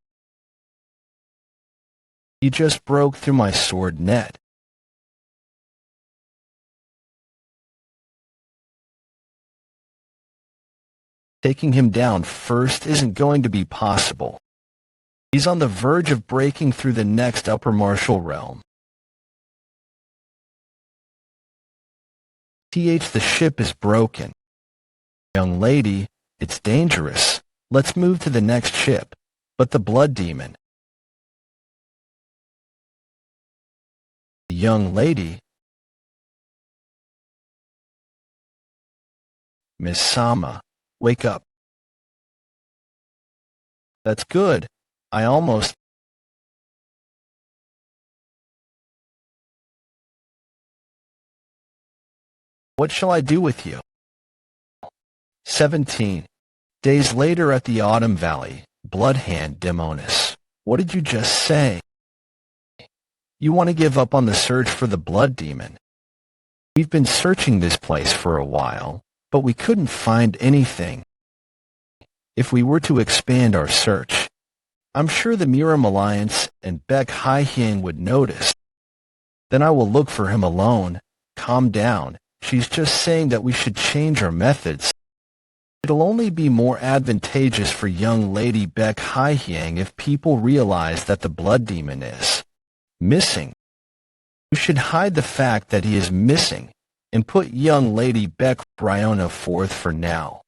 He just broke through my sword net. Taking him down first isn't going to be possible. He's on the verge of breaking through the next upper martial realm. The ship is broken. Young lady, it's dangerous. Let's move to the next ship. But the blood demon. The young lady. Miss Sama, wake up. That's good. I almost... What shall I do with you? 17. Days later at the Autumn Valley, Bloodhand Demonis. What did you just say? You want to give up on the search for the blood demon? We've been searching this place for a while, but we couldn't find anything. If we were to expand our search, I'm sure the Murim Alliance and Baek Hye-hyang would notice. Then I will look for him alone. Calm down. She's just saying that we should change our methods. It'll only be more advantageous for young lady Baek Hye-hyang if people realize that the blood demon is missing. You should hide the fact that he is missing and put young lady Baek Ryona forth for now.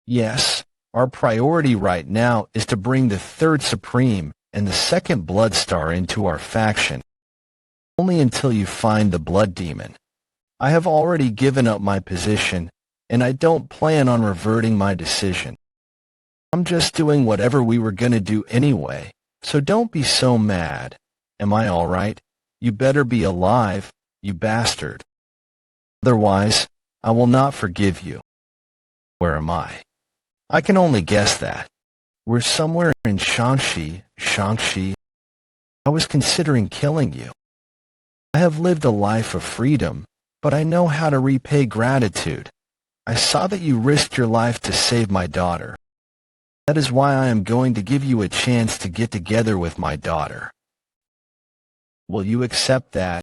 Yes, our priority right now is to bring the third Supreme and the second Blood Star into our faction. Only until you find the blood demon. I have already given up my position, and I don't plan on reverting my decision. I'm just doing whatever we were gonna do anyway, so don't be so mad. Am I all right? You better be alive, you bastard. Otherwise, I will not forgive you. Where am I? I can only guess that. We're somewhere in Shaanxi. I was considering killing you. I have lived a life of freedom, but I know how to repay gratitude. I saw that you risked your life to save my daughter. That is why I am going to give you a chance to get together with my daughter. Will you accept that?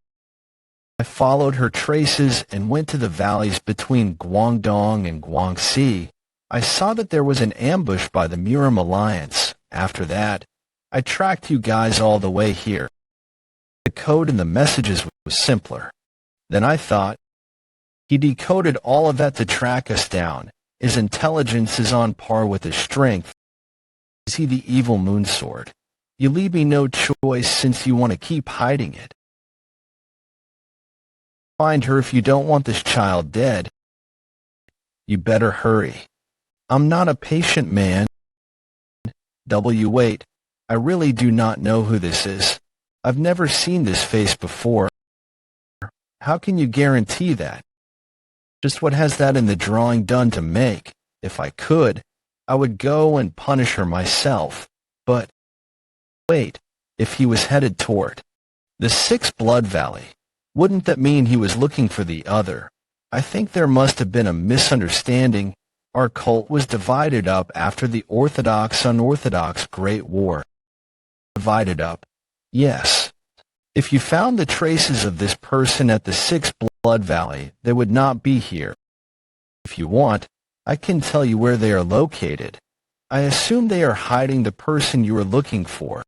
I followed her traces and went to the valleys between Guangdong and Guangxi. I saw that there was an ambush by the Murim Alliance. After that, I tracked you guys all the way here. The code in the messages was simpler. Then I thought, he decoded all of that to track us down. His intelligence is on par with his strength. Is he the evil moon sword? You leave me no choice since you want to keep hiding it. Find her if you don't want this child dead. You better hurry. I'm not a patient man. Wait, I really do not know who this is. I've never seen this face before. How can you guarantee that? Just what has that in the drawing done to make? If I could, I would go and punish her myself. But, wait, if he was headed toward the Sixth Blood Valley, wouldn't that mean he was looking for the other? I think there must have been a misunderstanding. Our cult was divided up after the Orthodox-Unorthodox Great War. Divided up. Yes. If you found the traces of this person at the Sixth Blood Valley, they would not be here. If you want, I can tell you where they are located. I assume they are hiding the person you are looking for.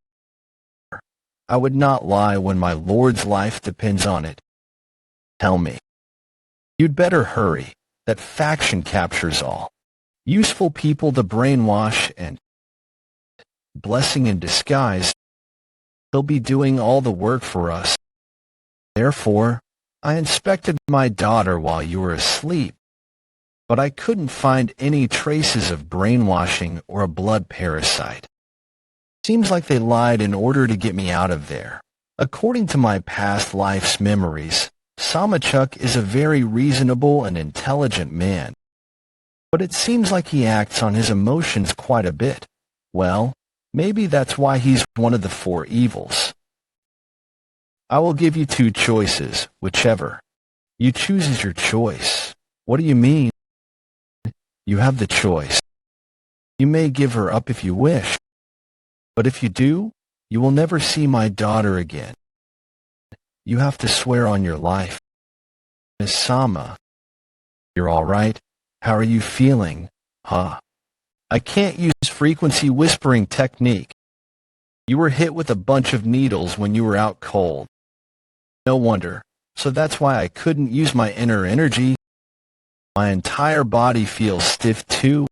I would not lie when my lord's life depends on it. Tell me. You'd better hurry. That faction captures all. Useful people to brainwash and blessing in disguise. They'll be doing all the work for us. Therefore, I inspected my daughter while you were asleep, but I couldn't find any traces of brainwashing or a blood parasite. Seems like they lied in order to get me out of there. According to my past life's memories, Samachuk is a very reasonable and intelligent man, but it seems like he acts on his emotions quite a bit. Well, maybe that's why he's one of the four evils. I will give you two choices, whichever. You choose is your choice. What do you mean? You have the choice. You may give her up if you wish, but if you do, you will never see my daughter again. You have to swear on your life. Miss Sama, you're all right? How are you feeling? Huh? I can't use frequency whispering technique. You were hit with a bunch of needles when you were out cold. No wonder. So that's why I couldn't use my inner energy. My entire body feels stiff too.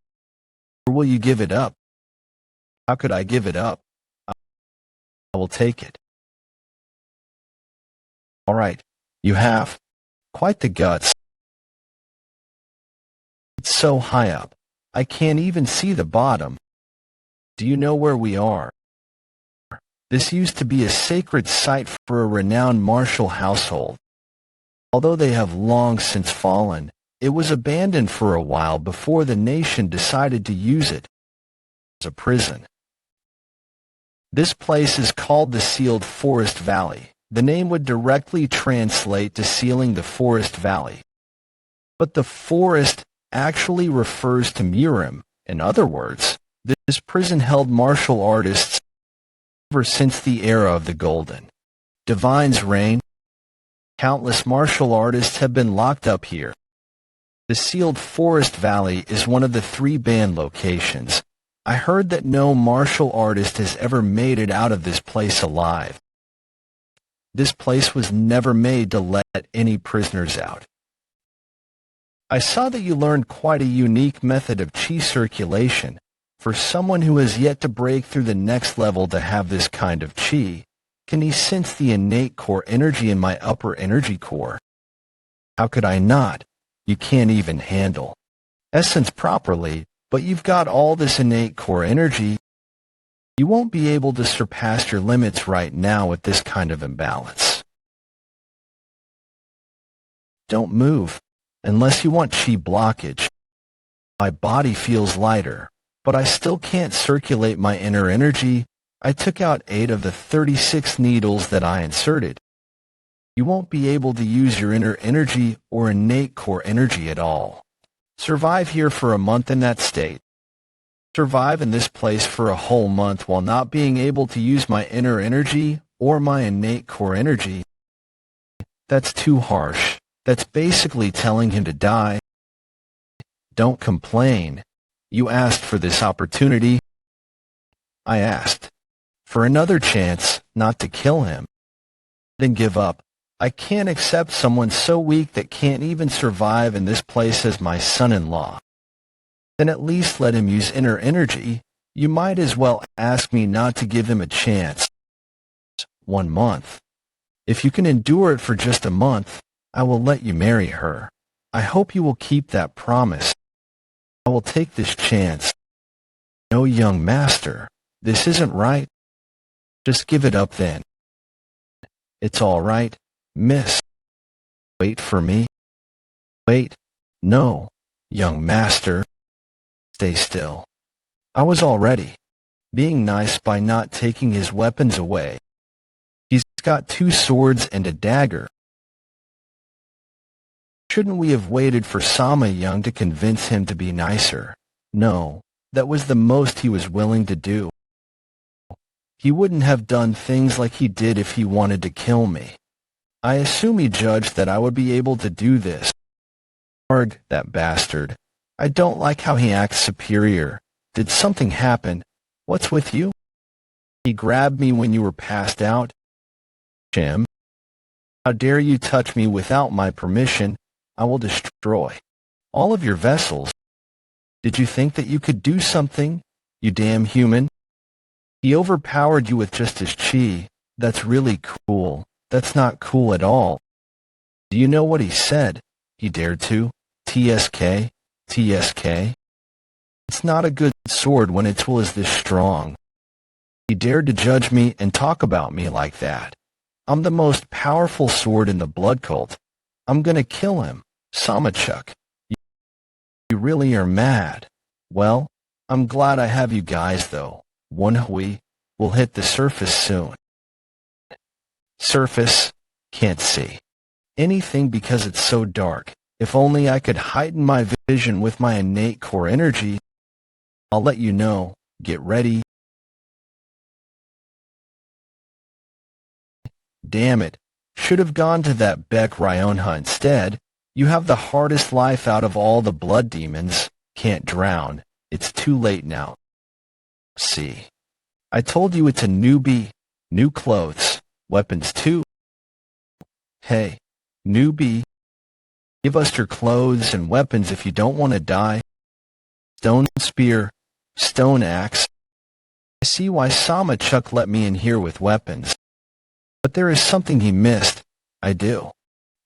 Or will you give it up? How could I give it up? I will take it. All right, you have quite the guts. It's so high up, I can't even see the bottom. Do you know where we are? This used to be a sacred site for a renowned martial household. Although they have long since fallen, it was abandoned for a while before the nation decided to use it as a prison. This place is called the Sealed Forest Valley. The name would directly translate to sealing the forest valley. But the forest actually refers to Murim. In other words, this prison held martial artists ever since the era of the Golden Divine's reign. Countless martial artists have been locked up here. The Sealed Forest Valley is one of the 3 banned locations. I heard that no martial artist has ever made it out of this place alive. This place was never made to let any prisoners out. I saw that you learned quite a unique method of chi circulation. For someone who has yet to break through the next level to have this kind of chi, can he sense the innate core energy in my upper energy core? How could I not? You can't even handle essence properly, but you've got all this innate core energy. You won't be able to surpass your limits right now with this kind of imbalance. Don't move, unless you want chi blockage. My body feels lighter, but I still can't circulate my inner energy. I took out 8 of the 36 needles that I inserted. You won't be able to use your inner energy or innate core energy at all. Survive here for a month in that state. Survive in this place for a whole month while not being able to use my inner energy or my innate core energy. That's too harsh. That's basically telling him to die. Don't complain. You asked for this opportunity. I asked for another chance not to kill him. Then give up. I can't accept someone so weak that can't even survive in this place as my son-in-law. Then at least let him use inner energy. You might as well ask me not to give him a chance. 1 month. If you can endure it for just a month, I will let you marry her. I hope you will keep that promise. I will take this chance. No, young master, this isn't right. Just give it up then. It's all right, miss. Wait for me. Wait. No, young master. Stay still. I was already being nice by not taking his weapons away. He's got 2 swords and a dagger. Shouldn't we have waited for Sama Young to convince him to be nicer? No, that was the most he was willing to do. He wouldn't have done things like he did if he wanted to kill me. I assume he judged that I would be able to do this. Arg, that bastard. I don't like how he acts superior. Did something happen? What's with you? He grabbed me when you were passed out. Jim, how dare you touch me without my permission? I will destroy all of your vessels. Did you think that you could do something, you damn human? He overpowered you with just his chi. That's really cool. That's not cool at all. Do you know what he said? He dared to. TSK? TSK? It's not a good sword when its tool is this strong. He dared to judge me and talk about me like that. I'm the most powerful sword in the blood cult. I'm gonna kill him. Samachuk. You really are mad. Well, I'm glad I have you guys though. Woon-Hwi will hit the surface soon. Surface? Can't see anything because it's so dark. If only I could heighten my vision with my innate core energy. I'll let you know. Get ready. Damn it. Should have gone to that Beck Ryonha instead. You have the hardest life out of all the blood demons. Can't drown. It's too late now. See. I told you it's a newbie. New clothes. Weapons too. Hey, newbie. Give us your clothes and weapons if you don't want to die. Stone spear. Stone axe. I see why Samachuk let me in here with weapons. But there is something he missed. I do.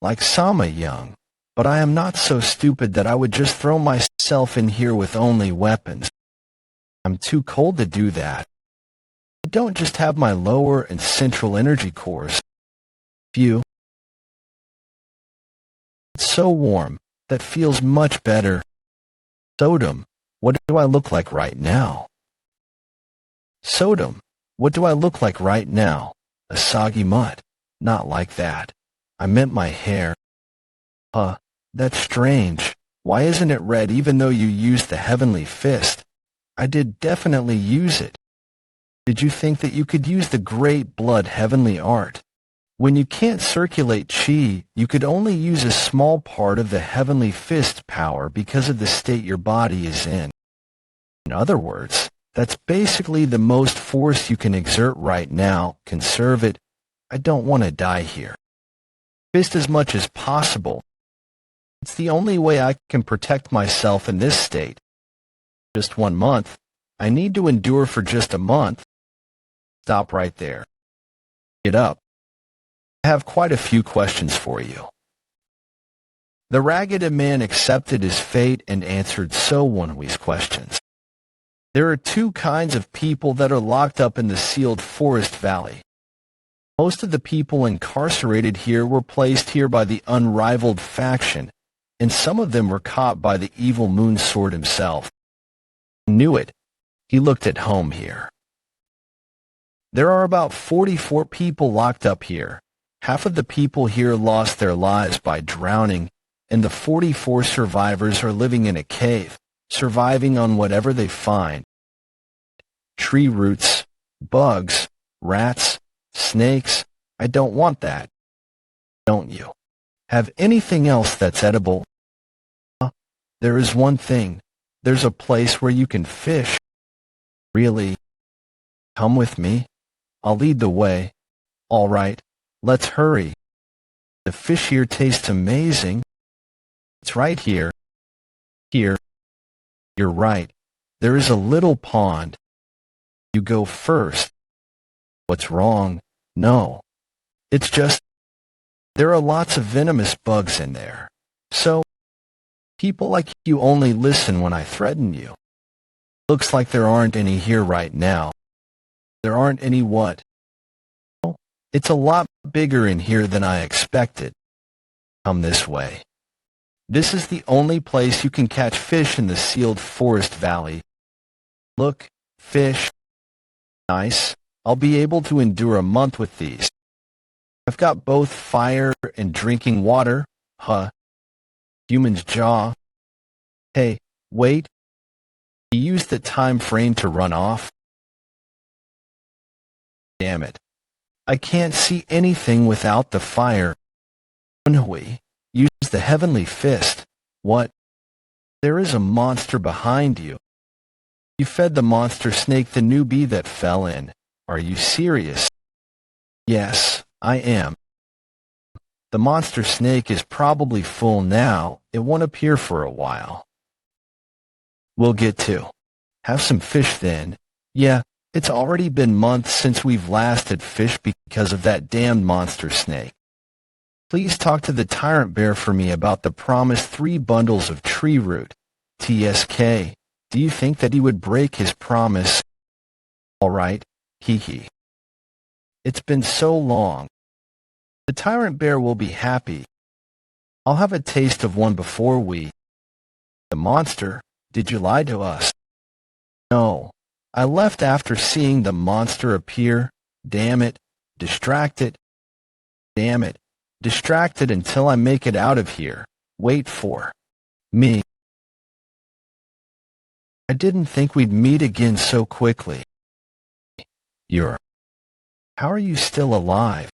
Like Sama Young. But I am not so stupid that I would just throw myself in here with only weapons. I'm too cold to do that. I don't just have my lower and central energy cores. Phew. It's so warm. That feels much better. Sodom. What do I look like right now? Sodom. What do I look like right now? A soggy mutt? Not like that. I meant my hair. Huh, that's strange. Why isn't it red even though you used the heavenly fist? I did definitely use it. Did you think that you could use the great blood heavenly art? When you can't circulate chi, you could only use a small part of the heavenly fist power because of the state your body is in. In other words, that's basically the most force you can exert right now. Conserve it. I don't want to die here. Fist as much as possible. It's the only way I can protect myself in this state. Just 1 month. I need to endure for just a month. Stop right there. Get up. I have quite a few questions for you. The ragged man accepted his fate and answered Woon-Hwi's questions. There are 2 kinds of people that are locked up in the sealed forest valley. Most of the people incarcerated here were placed here by the unrivaled faction, and some of them were caught by the evil moon sword himself. He knew it. He looked at home here. There are about 44 people locked up here. Half of the people here lost their lives by drowning, and the 44 survivors are living in a cave, surviving on whatever they find. Tree roots, bugs, rats, snakes. I don't want that. Don't you? Have anything else that's edible? There is one thing. There's a place where you can fish. Really? Come with me. I'll lead the way. All right, let's hurry. The fish here tastes amazing. It's right here. Here. You're right. There is a little pond. You go first. What's wrong? No. It's just, there are lots of venomous bugs in there. So, people like you only listen when I threaten you. Looks like there aren't any here right now. There aren't any what? It's a lot bigger in here than I expected. Come this way. This is the only place you can catch fish in the sealed forest valley. Look, fish. Nice. I'll be able to endure a month with these. I've got both fire and drinking water. Huh. Human's jaw. Hey, wait. He used the time frame to run off. Damn it. I can't see anything without the fire. Woon-Hwi, use the heavenly fist. What? There is a monster behind you. You fed the monster snake the newbie that fell in. Are you serious? Yes, I am. The monster snake is probably full now. It won't appear for a while. We'll get to. Have some fish then. Yeah, it's already been months since we've last had fish because of that damned monster snake. Please talk to the tyrant bear for me about the promised 3 bundles of tree root. TSK. Do you think that he would break his promise? All right. Hee hee. It's been so long. The tyrant bear will be happy. I'll have a taste of one before we... The monster, did you lie to us? No. I left after seeing the monster appear. Damn it. Distracted. Damn it. Distracted until I make it out of here. Wait for me. I didn't think we'd meet again so quickly. How are you still alive?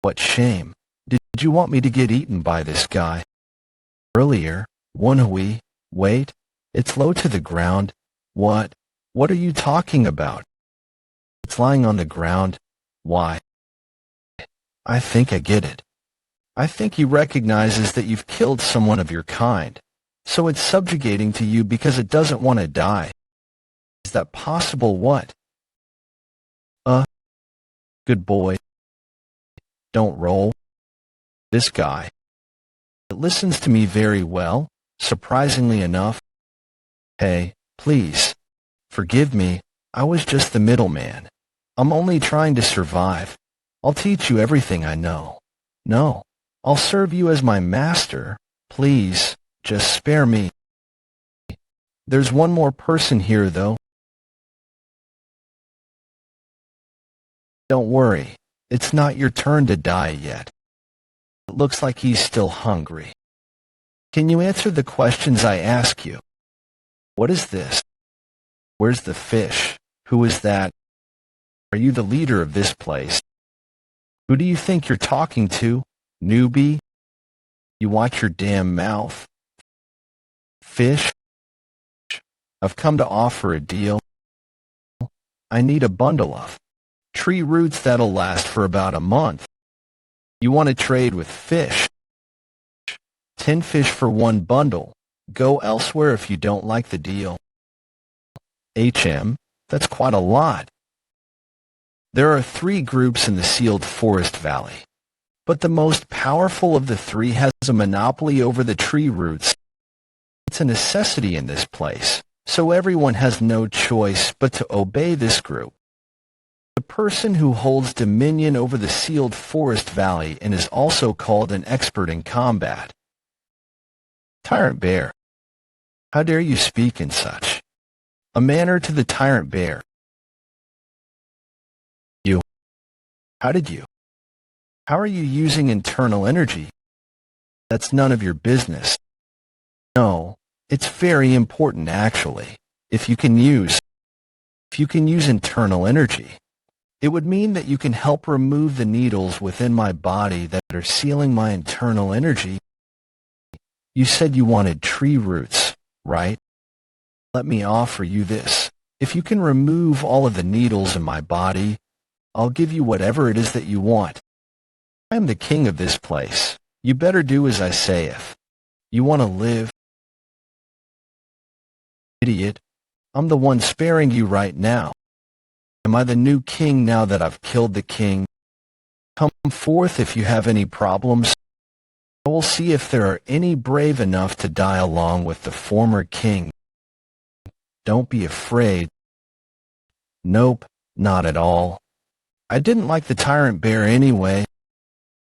What shame. Did you want me to get eaten by this guy? Earlier, Woon-Hwi, wait, it's low to the ground. What? What are you talking about? It's lying on the ground. Why? I think I get it. I think he recognizes that you've killed someone of your kind, so it's subjugating to you because it doesn't want to die. Is that possible? What? Good boy. Don't roll. This guy. It listens to me very well, surprisingly enough. Hey, please. Forgive me, I was just the middleman. I'm only trying to survive. I'll teach you everything I know. No, I'll serve you as my master. Please, just spare me. There's one more person here, though. Don't worry, it's not your turn to die yet. It looks like he's still hungry. Can you answer the questions I ask you? What is this? Where's the fish? Who is that? Are you the leader of this place? Who do you think you're talking to, newbie? You watch your damn mouth. Fish? I've come to offer a deal. I need a bundle of tree roots that'll last for about a month. You want to trade with fish? 10 fish for one bundle. Go elsewhere if you don't like the deal. That's quite a lot. There are 3 groups in the sealed forest valley, but the most powerful of the 3 has a monopoly over the tree roots. It's a necessity in this place, so everyone has no choice but to obey this group. The person who holds dominion over the sealed forest valley and is also called an expert in combat. Tyrant Bear, how dare you speak in such a manner to the Tyrant Bear? You. How did you? How are you using internal energy? That's none of your business. No, it's very important actually. If you can use internal energy, it would mean that you can help remove the needles within my body that are sealing my internal energy. You said you wanted tree roots, right? Let me offer you this. If you can remove all of the needles in my body, I'll give you whatever it is that you want. I am the king of this place. You better do as I say if you want to live. Idiot, I'm the one sparing you right now. Am I the new king now that I've killed the king? Come forth if you have any problems. I will see if there are any brave enough to die along with the former king. Don't be afraid. Nope, not at all. I didn't like the Tyrant Bear anyway.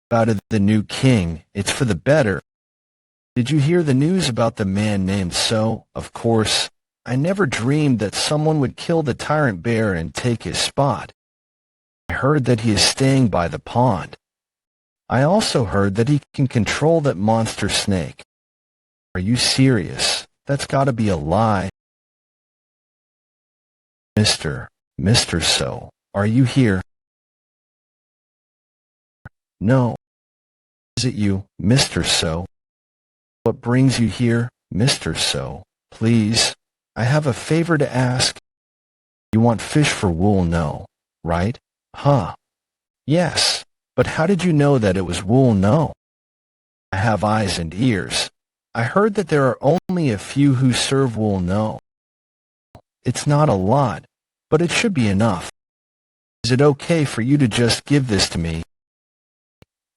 About the new king, it's for the better. Did you hear the news about the man named So? Of course, I never dreamed that someone would kill the Tyrant Bear and take his spot. I heard that he is staying by the pond. I also heard that he can control that monster snake. Are you serious? That's gotta be a lie. Mr. So, are you here? No. Is it you, Mr. So? What brings you here, Mr. So? Please, I have a favor to ask. You want fish for wool, no, right? Huh. Yes. But how did you know that it was wool? No. I have eyes and ears. I heard that there are only a few who serve wool. No. It's not a lot, but it should be enough. Is it okay for you to just give this to me?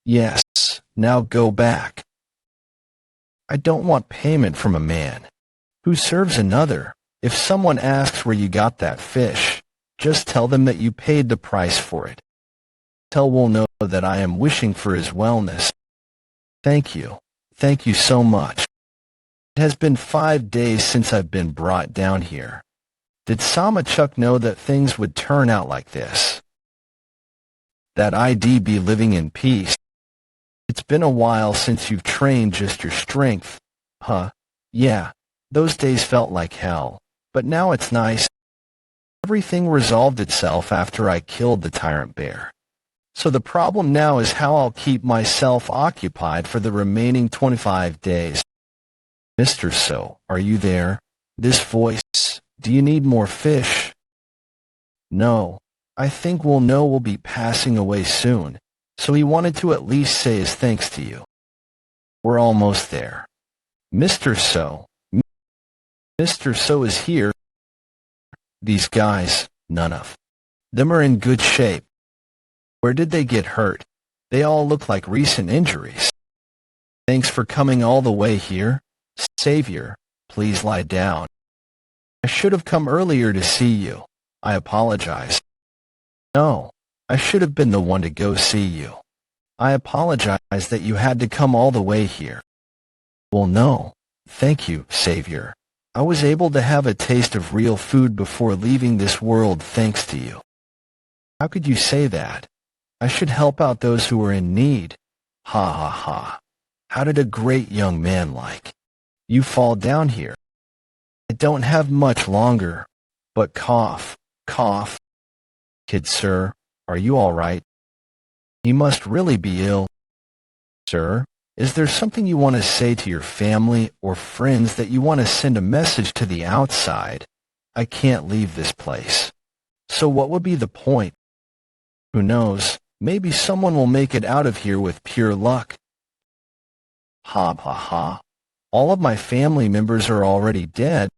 Yes, now go back. I don't want payment from a man who serves another. If someone asks where you got that fish, just tell them that you paid the price for it. Tell Wool know that I am wishing for his wellness. Thank you. Thank you so much. It has been 5 days since I've been brought down here. Did Samachuk know that things would turn out like this? That I'd be living in peace? It's been a while since you've trained just your strength. Huh? Yeah, those days felt like hell. But now it's nice. Everything resolved itself after I killed the Tyrant Bear. So the problem now is how I'll keep myself occupied for the remaining 25 days. Mr. So, are you there? This voice, do you need more fish? No, I think we'll know we'll be passing away soon, so he wanted to at least say his thanks to you. We're almost there. Mr. So is here. These guys, none of them are in good shape. Where did they get hurt? They all look like recent injuries. Thanks for coming all the way here. Savior, please lie down. I should have come earlier to see you. I apologize. No, I should have been the one to go see you. I apologize that you had to come all the way here. Well, no, thank you, Savior. I was able to have a taste of real food before leaving this world thanks to you. How could you say that? I should help out those who are in need. Ha ha ha. How did a great young man like you fall down here? I don't have much longer, but cough, cough. Kid sir, are you all right? He must really be ill. Sir, is there something you want to say to your family or friends that you want to send a message to the outside? I can't leave this place. So what would be the point? Who knows, maybe someone will make it out of here with pure luck. Ha ha ha. All of my family members are already dead.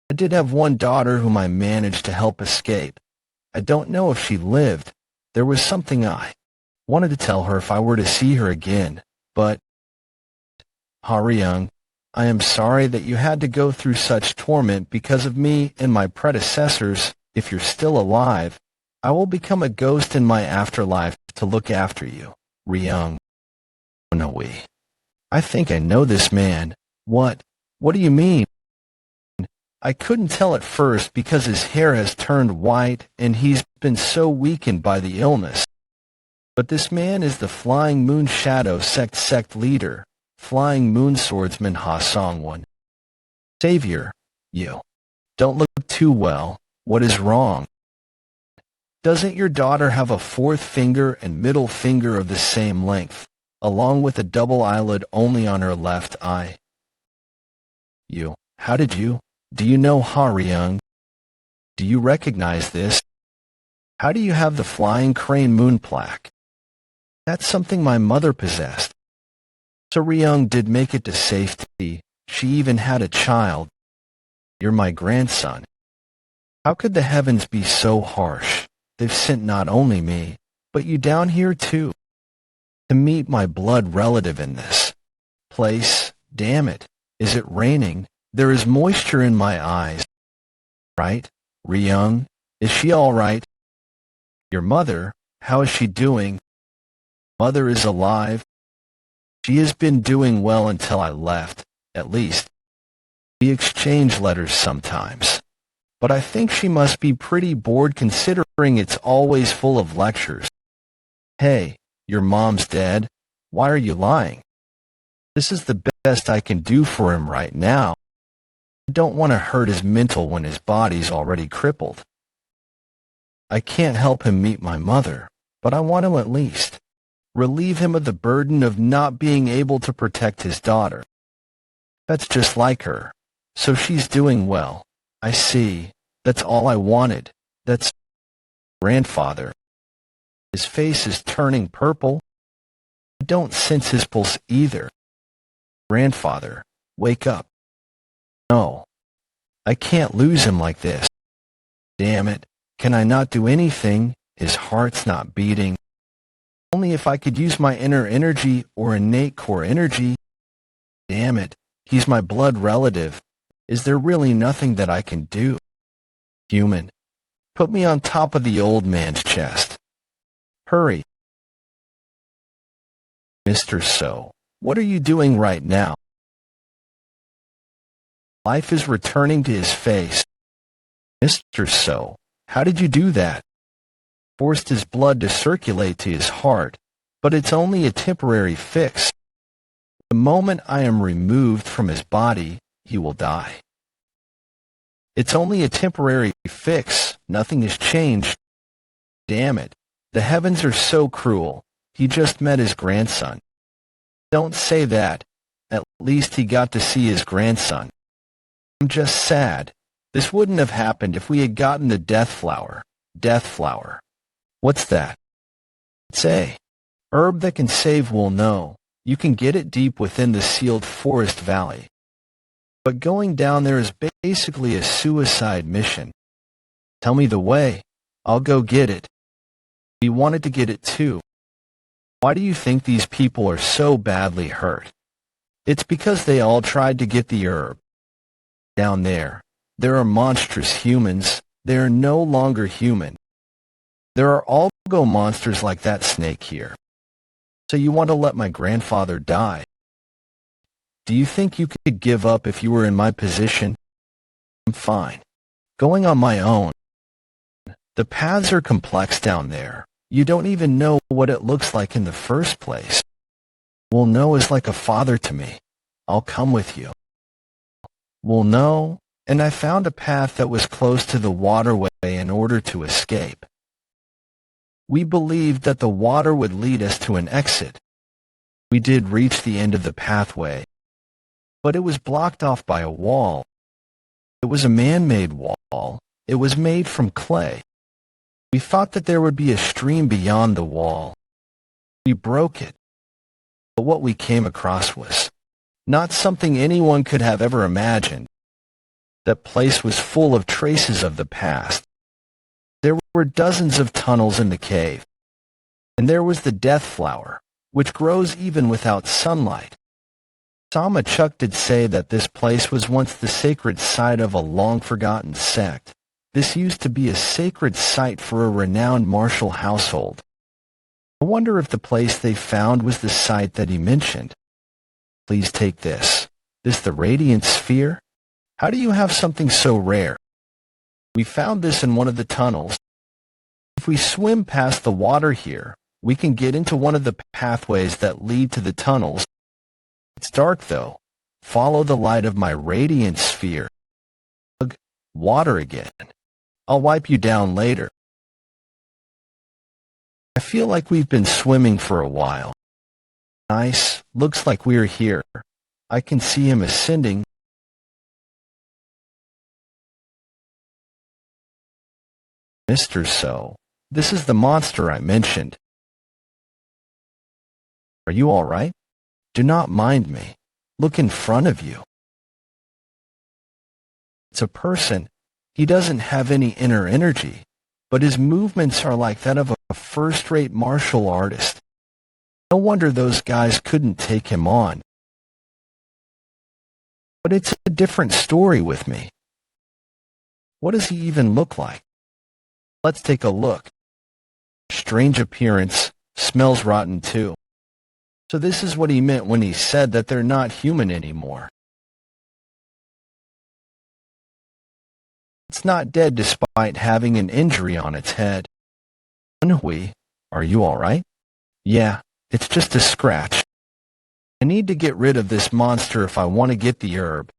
I did have one daughter whom I managed to help escape. I don't know if she lived. There was something I wanted to tell her if I were to see her again, but... Ha-ryung, I am sorry that you had to go through such torment because of me and my predecessors. If you're still alive, I will become a ghost in my afterlife to look after you. Ryung. Woon-Hwi. I think I know this man. What? What do you mean? I couldn't tell at first because his hair has turned white and he's been so weakened by the illness. But this man is the Flying Moon Shadow sect leader, Flying Moon Swordsman Ha Song-won. Savior, you don't look too well. What is wrong? Doesn't your daughter have a fourth finger and middle finger of the same length, along with a double eyelid only on her left eye? You, how did you? Do you know Ha-ryung? Do you recognize this? How do you have the Flying Crane Moon plaque? That's something my mother possessed. So Ryung did make it to safety. She even had a child. You're my grandson. How could the heavens be so harsh? They've sent not only me, but you down here too, to meet my blood relative in this place. Damn it, is it raining? There is moisture in my eyes. Right? Ryung, is she all right? Your mother, how is she doing? Mother is alive. She has been doing well until I left, at least. We exchange letters sometimes. But I think she must be pretty bored considering it's always full of lectures. Hey, your mom's dead. Why are you lying? This is the best I can do for him right now. I don't want to hurt his mental when his body's already crippled. I can't help him meet my mother, but I want to at least relieve him of the burden of not being able to protect his daughter. That's just like her. So she's doing well. I see. That's all I wanted. That's grandfather. His face is turning purple. I don't sense his pulse either. Grandfather, wake up. No. I can't lose him like this. Damn it. Can I not do anything? His heart's not beating. Only if I could use my inner energy or innate core energy. Damn it. He's my blood relative. Is there really nothing that I can do? Human. Put me on top of the old man's chest. Hurry. Mr. So, what are you doing right now? Life is returning to his face. Mr. So, how did you do that? Forced his blood to circulate to his heart, but it's only a temporary fix. The moment I am removed from his body, he will die. It's only a temporary fix. Nothing has changed. Damn it. The heavens are so cruel. He just met his grandson. Don't say that. At least he got to see his grandson. I'm just sad. This wouldn't have happened if we had gotten the death flower. Death flower. What's that? It's a herb that can save Wool-No. You can get it deep within the sealed forest valley. But going down there is basically a suicide mission. Tell me the way. I'll go get it. We wanted to get it too. Why do you think these people are so badly hurt? It's because they all tried to get the herb. Down there are monstrous humans. They are no longer human. There are algo monsters like that snake here. So you want to let my grandfather die? Do you think you could give up if you were in my position? I'm fine. Going on my own. The paths are complex down there. You don't even know what it looks like in the first place. Well, no is like a father to me. I'll come with you. Well, no, and I found a path that was close to the waterway in order to escape. We believed that the water would lead us to an exit. We did reach the end of the pathway, but it was blocked off by a wall. It was a man-made wall. It was made from clay. We thought that there would be a stream beyond the wall. We broke it, but what we came across was not something anyone could have ever imagined. That place was full of traces of the past. There were dozens of tunnels in the cave, and there was the death flower, which grows even without sunlight. Sama Chuck did say that this place was once the sacred site of a long-forgotten sect. This used to be a sacred site for a renowned martial household. I wonder if the place they found was the site that he mentioned. Please take this. This the radiant sphere? How do you have something so rare? We found this in one of the tunnels. If we swim past the water here, we can get into one of the pathways that lead to the tunnels. It's dark though. Follow the light of my radiant sphere. Water again. I'll wipe you down later. I feel like we've been swimming for a while. Nice. Looks like we're here. I can see him ascending. Mr. So, this is the monster I mentioned. Are you all right? Do not mind me. Look in front of you. It's a person. He doesn't have any inner energy, but his movements are like that of a first-rate martial artist. No wonder those guys couldn't take him on. But it's a different story with me. What does he even look like? Let's take a look. Strange appearance, smells rotten too. So this is what he meant when he said that they're not human anymore. It's not dead despite having an injury on its head. Woon-Hwi, are you all right? Yeah, it's just a scratch. I need to get rid of this monster if I want to get the herb.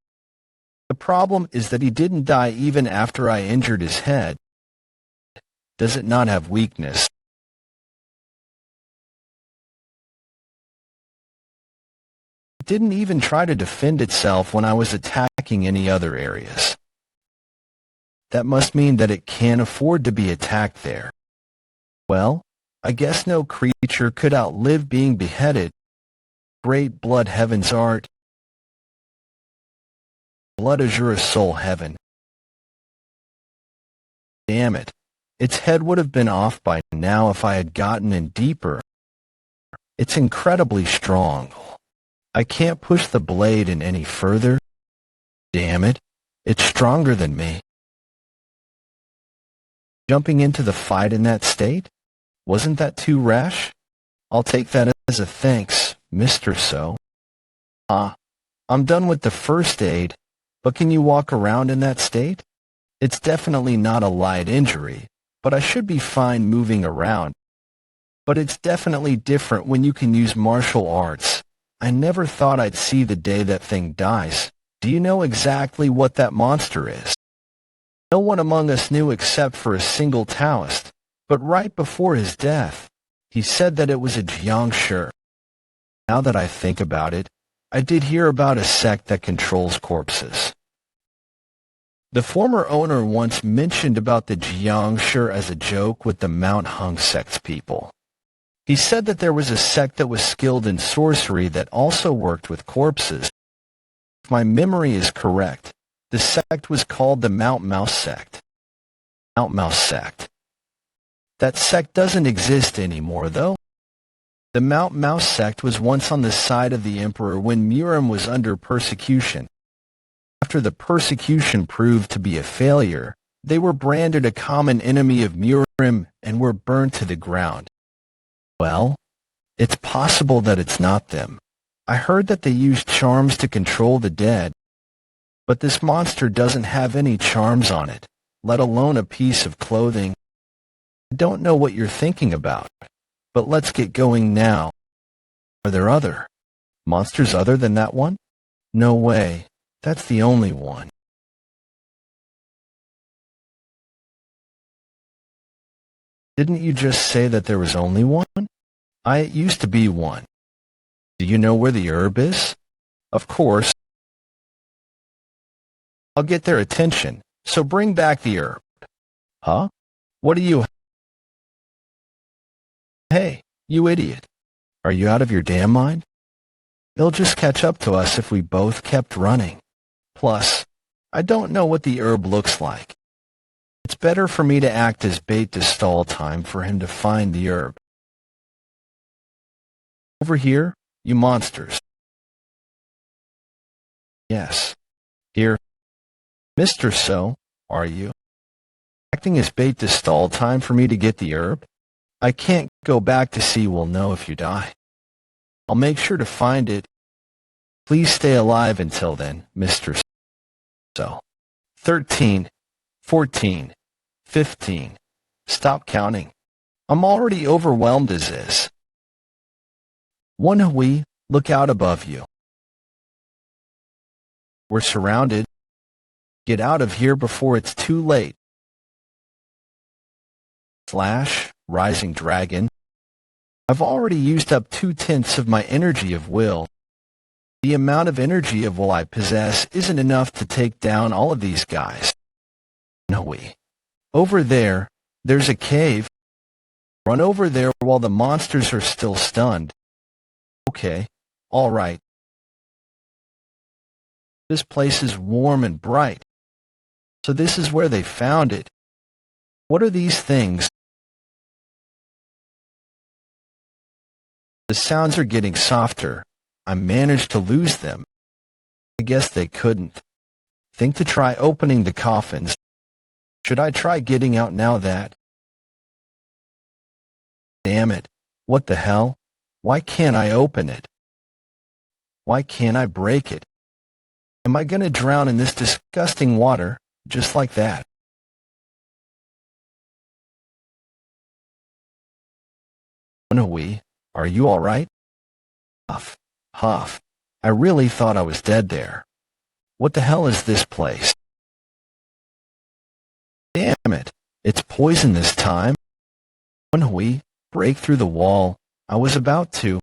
The problem is that he didn't die even after I injured his head. Does it not have weakness? It didn't even try to defend itself when I was attacking any other areas. That must mean that it can't afford to be attacked there. Well, I guess no creature could outlive being beheaded. Great blood heavens art. Blood azure soul heaven. Damn it. Its head would have been off by now if I had gotten in deeper. It's incredibly strong. I can't push the blade in any further. Damn it. It's stronger than me. Jumping into the fight in that state? Wasn't that too rash? I'll take that as a thanks, Mr. So. I'm done with the first aid, but can you walk around in that state? It's definitely not a light injury, but I should be fine moving around. But it's definitely different when you can use martial arts. I never thought I'd see the day that thing dies. Do you know exactly what that monster is? No one among us knew except for a single Taoist, but right before his death, he said that it was a Jiangshi. Now that I think about it, I did hear about a sect that controls corpses. The former owner once mentioned about the Jiangshi as a joke with the Mount Hung sect's people. He said that there was a sect that was skilled in sorcery that also worked with corpses. If my memory is correct, the sect was called the Mount Mouse sect. Mount Mouse sect. That sect doesn't exist anymore, though. The Mount Mouse sect was once on the side of the emperor when Murim was under persecution. After the persecution proved to be a failure, they were branded a common enemy of Murim and were burned to the ground. Well, it's possible that it's not them. I heard that they used charms to control the dead. But this monster doesn't have any charms on it, let alone a piece of clothing. I don't know what you're thinking about, but let's get going now. Are there other monsters other than that one? No way. That's the only one. Didn't you just say that there was only one? It used to be one. Do you know where the herb is? Of course. I'll get their attention, so bring back the herb. Huh? What are you? Hey, you idiot. Are you out of your damn mind? They'll just catch up to us if we both kept running. Plus, I don't know what the herb looks like. It's better for me to act as bait to stall time for him to find the herb. Over here, you monsters. Yes. Here. Mr. So, are you acting as bait to stall time for me to get the herb? I can't go back to see we'll know if you die. I'll make sure to find it. Please stay alive until then, Mr. So. 13, 14, 15. Stop counting. I'm already overwhelmed as is. Woon-Hwi, look out above you. We're surrounded. Get out of here before it's too late. Slash, rising dragon. I've already used up 2/10 of my energy of will. The amount of energy of will I possess isn't enough to take down all of these guys. Woon-Hwi. Over there, there's a cave. Run over there while the monsters are still stunned. Okay, all right. This place is warm and bright. So this is where they found it. What are these things? The sounds are getting softer. I managed to lose them. I guess they couldn't. Think to try opening the coffins. Should I try getting out now that? Damn it. What the hell? Why can't I open it? Why can't I break it? Am I gonna drown in this disgusting water, just like that? Woon-Hwi, are you all right? Huff, huff. I really thought I was dead there. What the hell is this place? Damn it. It's poison this time. Woon-Hwi, break through the wall. I was about to.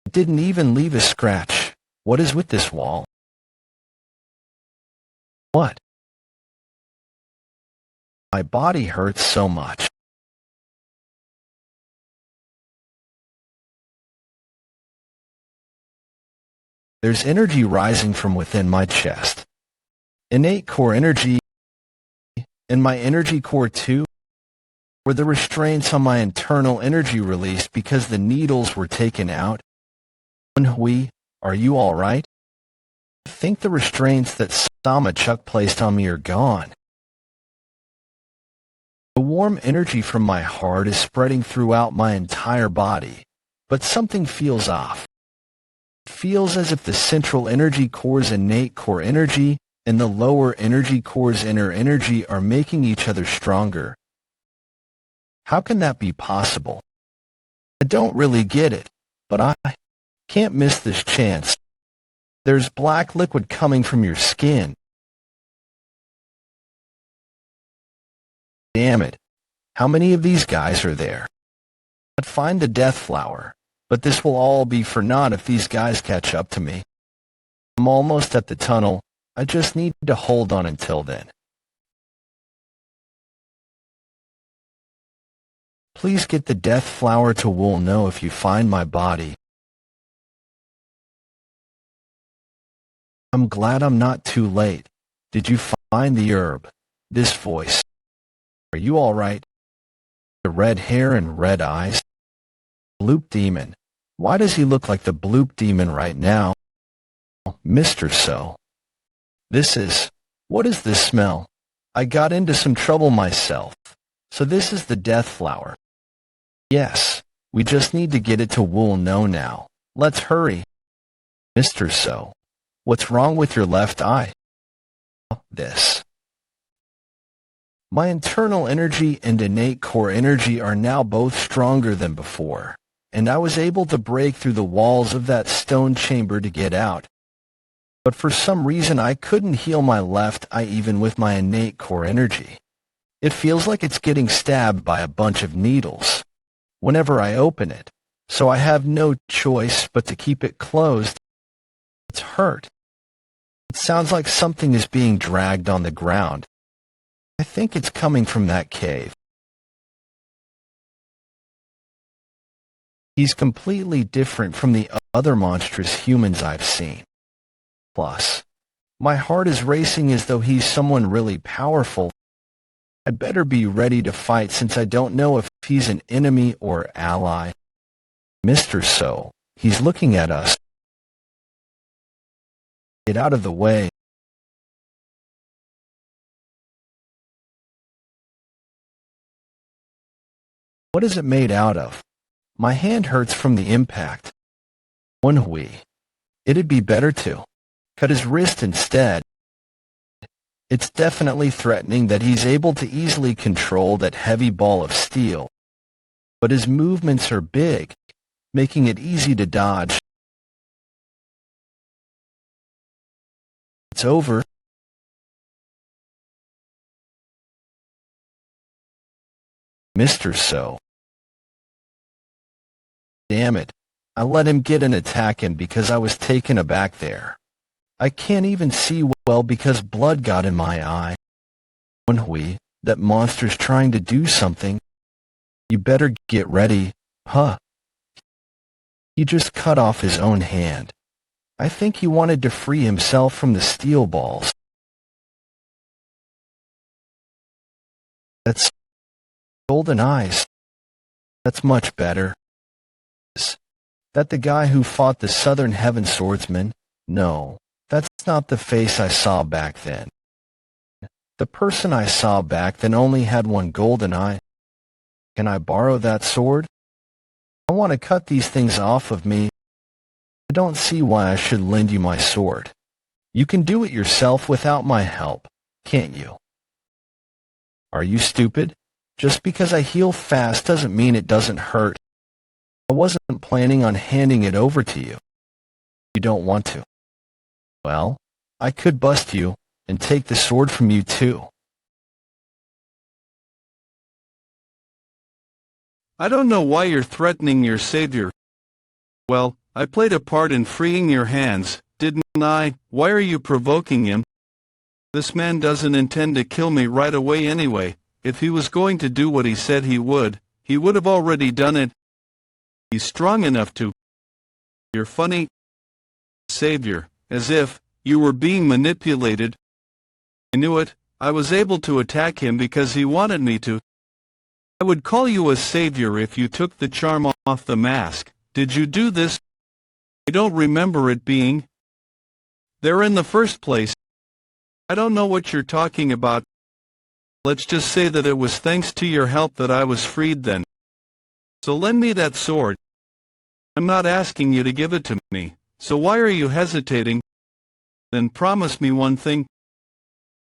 It didn't even leave a scratch. What is with this wall? What? My body hurts so much. There's energy rising from within my chest. Innate core energy. In my energy core too, were the restraints on my internal energy released because the needles were taken out. Woon-Hwi, are you all right? I think the restraints that Chuck placed on me are gone. The warm energy from my heart is spreading throughout my entire body, but something feels off. It feels as if the central energy core's innate core energy and the lower energy core's inner energy are making each other stronger. How can that be possible? I don't really get it, but I can't miss this chance. There's black liquid coming from your skin. Damn it. How many of these guys are there? I'd find the death flower, but this will all be for naught if these guys catch up to me. I'm almost at the tunnel. I just need to hold on until then. Please get the death flower to Wool know if you find my body. I'm glad I'm not too late. Did you find the herb? This voice. Are you all right? The red hair and red eyes. Bloop demon. Why does he look like the bloop demon right now? Mr. So. What is this smell? I got into some trouble myself. So this is the death flower. Yes, we just need to get it to Wool know now. Let's hurry. Mr. So. What's wrong with your left eye? This. My internal energy and innate core energy are now both stronger than before, and I was able to break through the walls of that stone chamber to get out. But for some reason I couldn't heal my left eye even with my innate core energy. It feels like it's getting stabbed by a bunch of needles whenever I open it, so I have no choice but to keep it closed. It's hurt. It sounds like something is being dragged on the ground. I think it's coming from that cave. He's completely different from the other monstrous humans I've seen. Plus, my heart is racing as though he's someone really powerful. I'd better be ready to fight since I don't know if he's an enemy or ally. Mr. So, he's looking at us. Get out of the way. What is it made out of? My hand hurts from the impact. Woon-Hwi. It'd be better to cut his wrist instead. It's definitely threatening that he's able to easily control that heavy ball of steel. But his movements are big, making it easy to dodge. It's over. Mr. So. Damn it. I let him get an attack in because I was taken aback there. I can't even see well because blood got in my eye. Woon-Hwi, that monster's trying to do something. You better get ready, huh? He just cut off his own hand. I think he wanted to free himself from the steel balls. That's golden eyes. That's much better. That the guy who fought the Southern Heaven Swordsman? No. That's not the face I saw back then. The person I saw back then only had one golden eye. Can I borrow that sword? I want to cut these things off of me. I don't see why I should lend you my sword. You can do it yourself without my help, can't you? Are you stupid? Just because I heal fast doesn't mean it doesn't hurt. I wasn't planning on handing it over to you. You don't want to. Well, I could bust you and take the sword from you too. I don't know why you're threatening your savior. Well, I played a part in freeing your hands, didn't I? Why are you provoking him? This man doesn't intend to kill me right away anyway. If he was going to do what he said he would have already done it. He's strong enough to. You're funny, savior, as if you were being manipulated. I knew it. I was able to attack him because he wanted me to. I would call you a savior if you took the charm off the mask. Did you do this? I don't remember it being there in the first place. I don't know what you're talking about. Let's just say that it was thanks to your help that I was freed then. So lend me that sword. I'm not asking you to give it to me, so why are you hesitating? Then promise me one thing.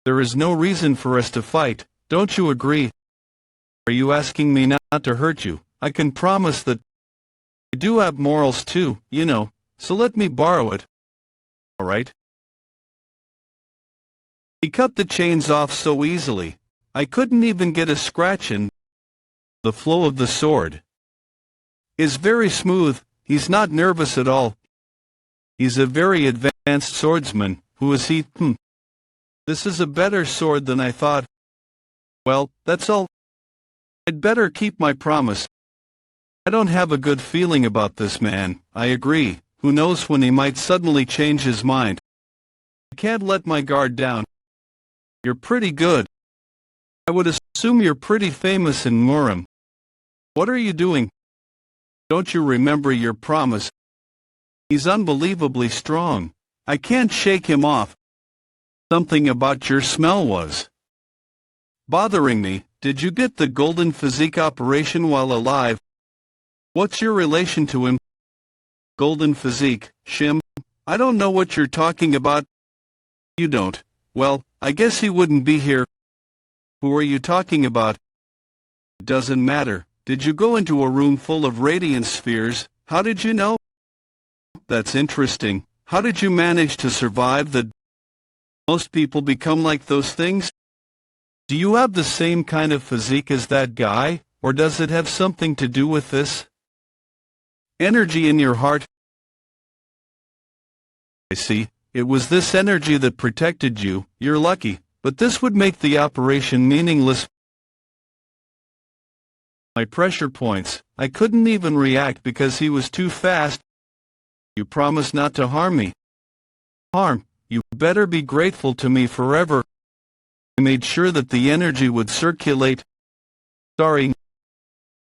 There is no reason for us to fight, don't you agree? Are you asking me not to hurt you? I can promise that I do have morals too, you know, so let me borrow it. All right? He cut the chains off so easily, I couldn't even get a scratch in. The flow of the sword is very smooth. He's not nervous at all. He's a very advanced swordsman. Who is he? This is a better sword than I thought. Well, that's all. I'd better keep my promise. I don't have a good feeling about this man. I agree. Who knows when he might suddenly change his mind. I can't let my guard down. You're pretty good. I would assume you're pretty famous in Murim. What are you doing? Don't you remember your promise? He's unbelievably strong. I can't shake him off. Something about your smell was bothering me. Did you get the golden physique operation while alive? What's your relation to him? Golden physique, Shim? I don't know what you're talking about. You don't. Well, I guess he wouldn't be here. Who are you talking about? It doesn't matter. Did you go into a room full of radiant spheres? How did you know? That's interesting. How did you manage to survive the... Most people become like those things? Do you have the same kind of physique as that guy, or does it have something to do with this? Energy in your heart? I see. It was this energy that protected you. You're lucky, but this would make the operation meaningless. My pressure points. I couldn't even react because he was too fast. You promised not to harm me. Harm? You better be grateful to me forever. I made sure that the energy would circulate. Sorry.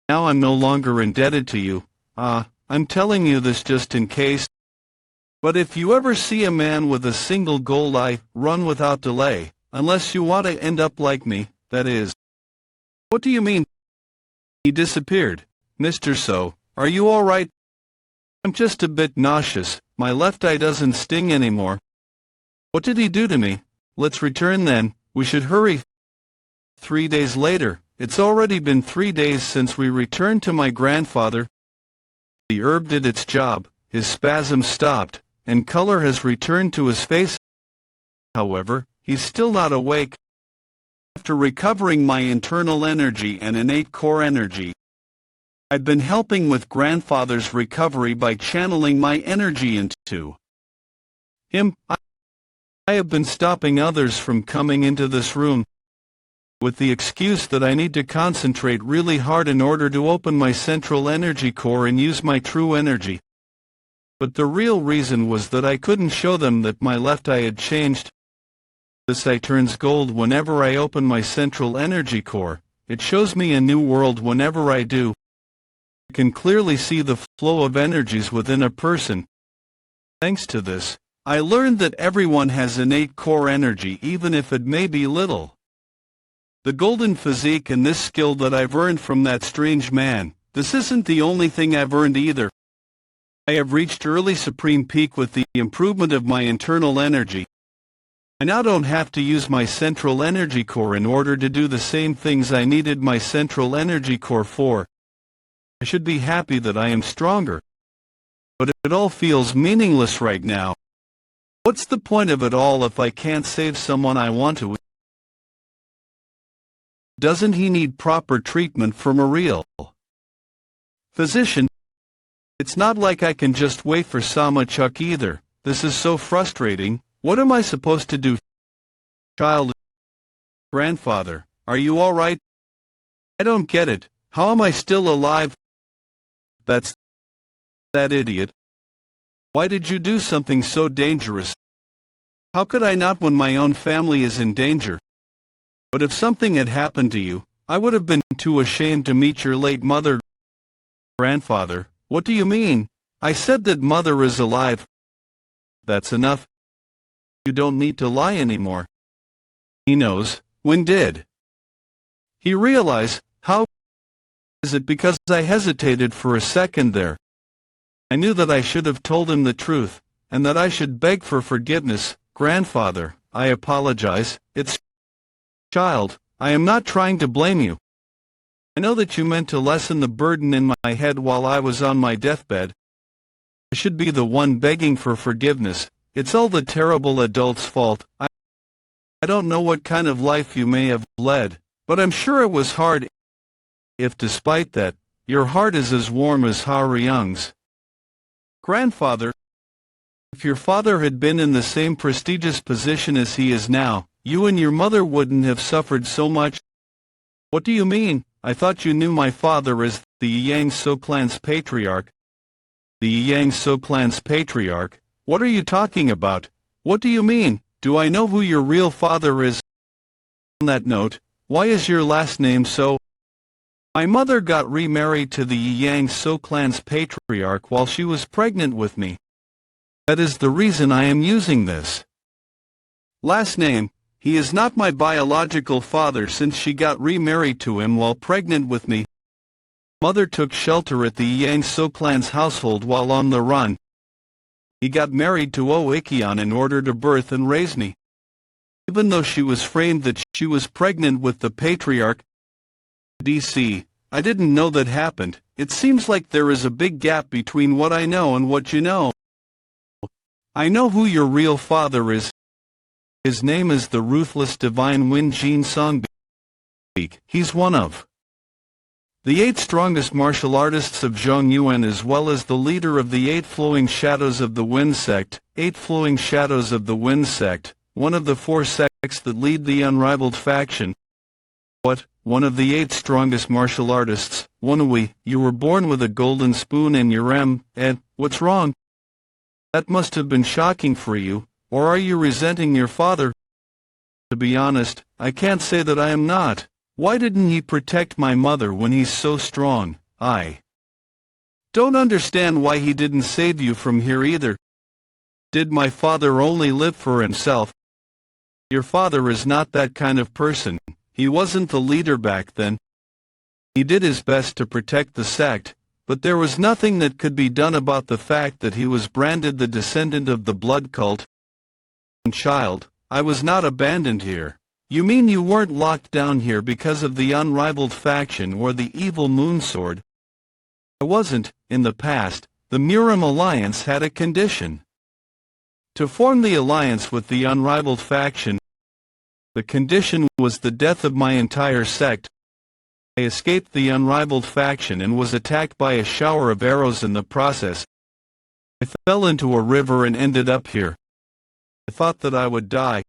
Now I'm no longer indebted to you. I'm telling you this just in case. But if you ever see a man with a single goal, run without delay, unless you want to end up like me, that is. What do you mean? He disappeared. Mr. So, are you all right? I'm just a bit nauseous. My left eye doesn't sting anymore. What did he do to me? Let's return then. We should hurry. 3 days later. It's already been 3 days since we returned to my grandfather. The herb did its job. His spasms stopped, and color has returned to his face. However, he's still not awake. After recovering my internal energy and innate core energy, I've been helping with grandfather's recovery by channeling my energy into him. I have been stopping others from coming into this room, with the excuse that I need to concentrate really hard in order to open my central energy core and use my true energy. But the real reason was that I couldn't show them that my left eye had changed. This eye turns gold whenever I open my central energy core. It shows me a new world whenever I do. I can clearly see the flow of energies within a person. Thanks to this, I learned that everyone has innate core energy, even if it may be little. The golden physique and this skill that I've earned from that strange man, this isn't the only thing I've earned either. I have reached early supreme peak with the improvement of my internal energy. I now don't have to use my central energy core in order to do the same things I needed my central energy core for. I should be happy that I am stronger. But it all feels meaningless right now. What's the point of it all if I can't save someone I want to? Doesn't he need proper treatment from a real physician? It's not like I can just wait for Sama-chuk either. This is so frustrating. What am I supposed to do? Child. Grandfather, are you all right? I don't get it. How am I still alive? That's that idiot. Why did you do something so dangerous? How could I not when my own family is in danger? But if something had happened to you, I would have been too ashamed to meet your late mother. Grandfather, what do you mean? I said that mother is alive. That's enough. You don't need to lie anymore. He knows. When did he realize? How is it? Because I hesitated for a second there. I knew that I should have told him the truth, and that I should beg for forgiveness. Grandfather, I apologize. It's child, I am not trying to blame you. I know that you meant to lessen the burden in my head while I was on my deathbed. I should be the one begging for forgiveness. It's all the terrible adult's fault. I don't know what kind of life you may have led, but I'm sure it was hard. If despite that, your heart is as warm as Ha-ryung's. Grandfather, if your father had been in the same prestigious position as he is now, you and your mother wouldn't have suffered so much. What do you mean? I thought you knew my father as the Yang-so clan's patriarch. The Yang-so clan's patriarch? What are you talking about? What do you mean? Do I know who your real father is? On that note, why is your last name So? My mother got remarried to the Yang-so clan's patriarch while she was pregnant with me. That is the reason I am using this last name. He is not my biological father since she got remarried to him while pregnant with me. Mother took shelter at the Yang-so clan's household while on the run. He got married to Oh Ikkeon in order to birth and raise me. Even though she was framed that She was pregnant with the patriarch. DC, I didn't know that happened. It seems like there is a big gap between what I know and what you know. I know who your real father is. His name is the ruthless divine Wen-Jin Songbeak. He's one of the 8 strongest martial artists of Zhongyuan, as well as the leader of the 8 flowing shadows of the Wind Sect. 8 flowing shadows of the Wind Sect, one of the 4 sects that lead the unrivaled faction. What? One of the 8 strongest martial artists, Woon-Hwi, you were born with a golden spoon in your what's wrong? That must have been shocking for you, or are you resenting your father? To be honest, I can't say that I am not. Why didn't he protect my mother when he's so strong? I don't understand why he didn't save you from here either. Did my father only live for himself? Your father is not that kind of person. He wasn't the leader back then. He did his best to protect the sect, but there was nothing that could be done about the fact that he was branded the descendant of the blood cult. Child, I was not abandoned here. You mean you weren't locked down here because of the unrivaled faction or the evil moonsword? I wasn't. In the past, the Murim Alliance had a condition. To form the alliance with the unrivaled faction, the condition was the death of my entire sect. I escaped the unrivaled faction and was attacked by a shower of arrows in the process. I fell into a river and ended up here. I thought that I would die.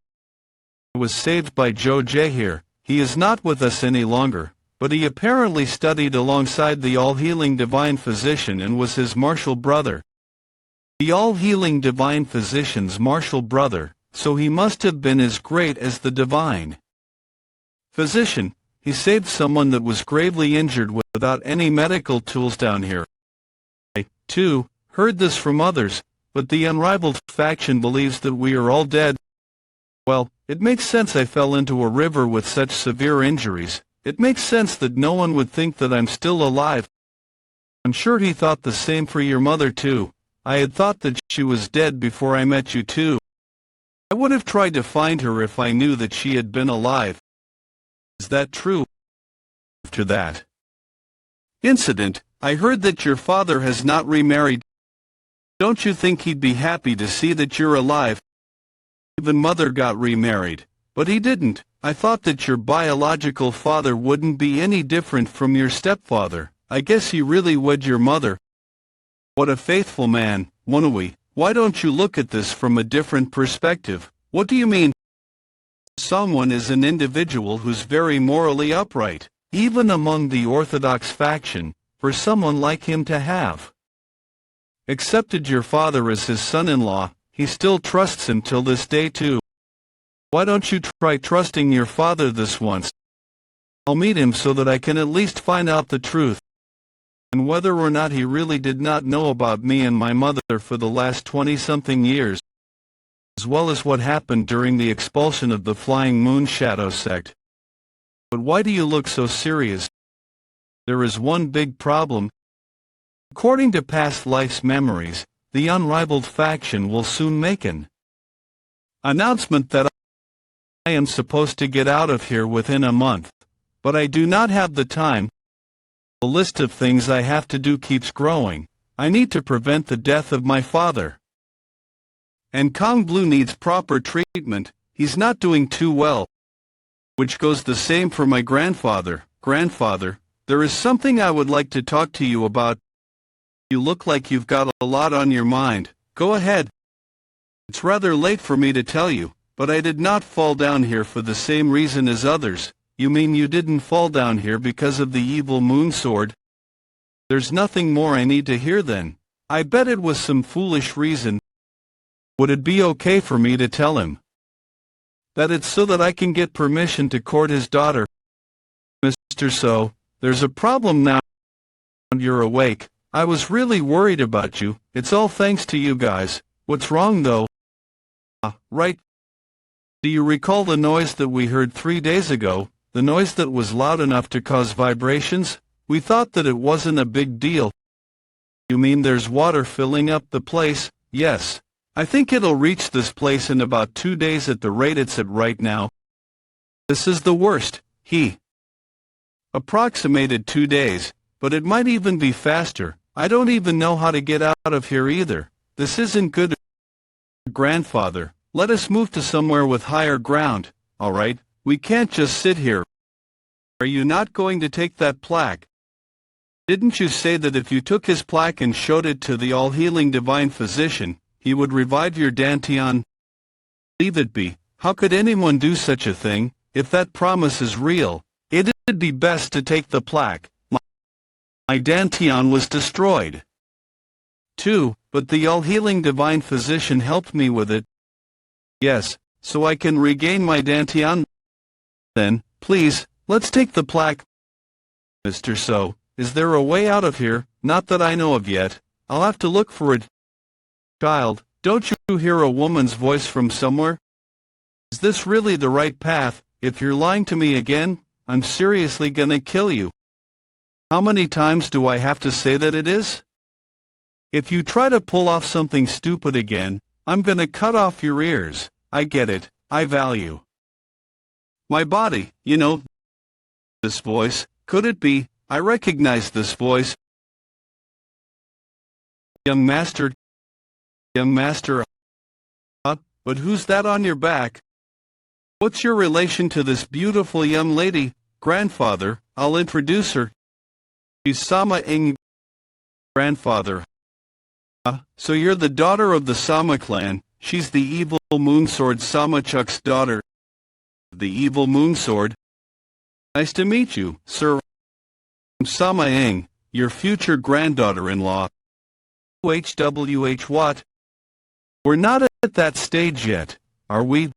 I was saved by Zhou Jie here. He is not with us any longer, but he apparently studied alongside the all-healing divine physician and was his martial brother. The all-healing divine physician's martial brother, so he must have been as great as the divine physician. He saved someone that was gravely injured without any medical tools down here. I, too, heard this from others, but the unrivaled faction believes that we are all dead. Well, it makes sense I fell into a river with such severe injuries. It makes sense that no one would think that I'm still alive. I'm sure he thought the same for your mother too. I had thought that she was dead before I met you too. I would have tried to find her if I knew that she had been alive. Is that true? After that incident, I heard that your father has not remarried. Don't you think he'd be happy to see that you're alive? Even mother got remarried, but he didn't. I thought that your biological father wouldn't be any different from your stepfather. I guess he really wed your mother. What a faithful man, Woon-Hwi. Why don't you look at this from a different perspective? What do you mean? Someone is an individual who's very morally upright, even among the Orthodox faction, for someone like him to have accepted your father as his son-in-law. He still trusts him till this day too. Why don't you try trusting your father this once? I'll meet him so that I can at least find out the truth, and whether or not he really did not know about me and my mother for the last 20-something years, as well as what happened during the expulsion of the Flying Moon Shadow sect. But why do you look so serious? There is one big problem. According to past life's memories, the unrivaled faction will soon make an announcement that I am supposed to get out of here within a month, but I do not have the time. The list of things I have to do keeps growing. I need to prevent the death of my father. And Kong Blue needs proper treatment. He's not doing too well. Which goes the same for my grandfather. Grandfather, there is something I would like to talk to you about. You look like you've got a lot on your mind. Go ahead. It's rather late for me to tell you, but I did not fall down here for the same reason as others. You mean you didn't fall down here because of the evil moon sword? There's nothing more I need to hear then. I bet it was some foolish reason. Would it be okay for me to tell him that it's so that I can get permission to court his daughter? Mr. So, there's a problem now. You're awake. I was really worried about you. It's all thanks to you guys. What's wrong though? Right. Do you recall the noise that we heard 3 days ago? The noise that was loud enough to cause vibrations? We thought that it wasn't a big deal. You mean there's water filling up the place? Yes. I think it'll reach this place in about 2 days at the rate it's at right now. This is the worst. He approximated 2 days, but it might even be faster. I don't even know how to get out of here either. This isn't good. Grandfather, let us move to somewhere with higher ground, alright? We can't just sit here. Are you not going to take that plaque? Didn't you say that if you took his plaque and showed it to the all-healing divine physician, he would revive your Dantian? Leave it be. How could anyone do such a thing? If that promise is real, it'd be best to take the plaque. My Dantian was destroyed too, but the all-healing divine physician helped me with it. Yes, so I can regain my Dantian. Then, please, let's take the plaque. Mr. So, is there a way out of here? Not that I know of yet. I'll have to look for it. Child, don't you hear a woman's voice from somewhere? Is this really the right path? If you're lying to me again, I'm seriously gonna kill you. How many times do I have to say that it is? If you try to pull off something stupid again, I'm gonna cut off your ears. I get it. I value my body, you know. This voice, could it be? I recognize this voice. Young master. But who's that on your back? What's your relation to this beautiful young lady? Grandfather, I'll introduce her. She's Sama Ing. Grandfather. So you're the daughter of the Sama clan. She's the evil moonsword Samachuk's daughter. The evil moonsword. Nice to meet you, sir. I'm Sama Ing, your future granddaughter-in-law. What? We're not at that stage yet, are we?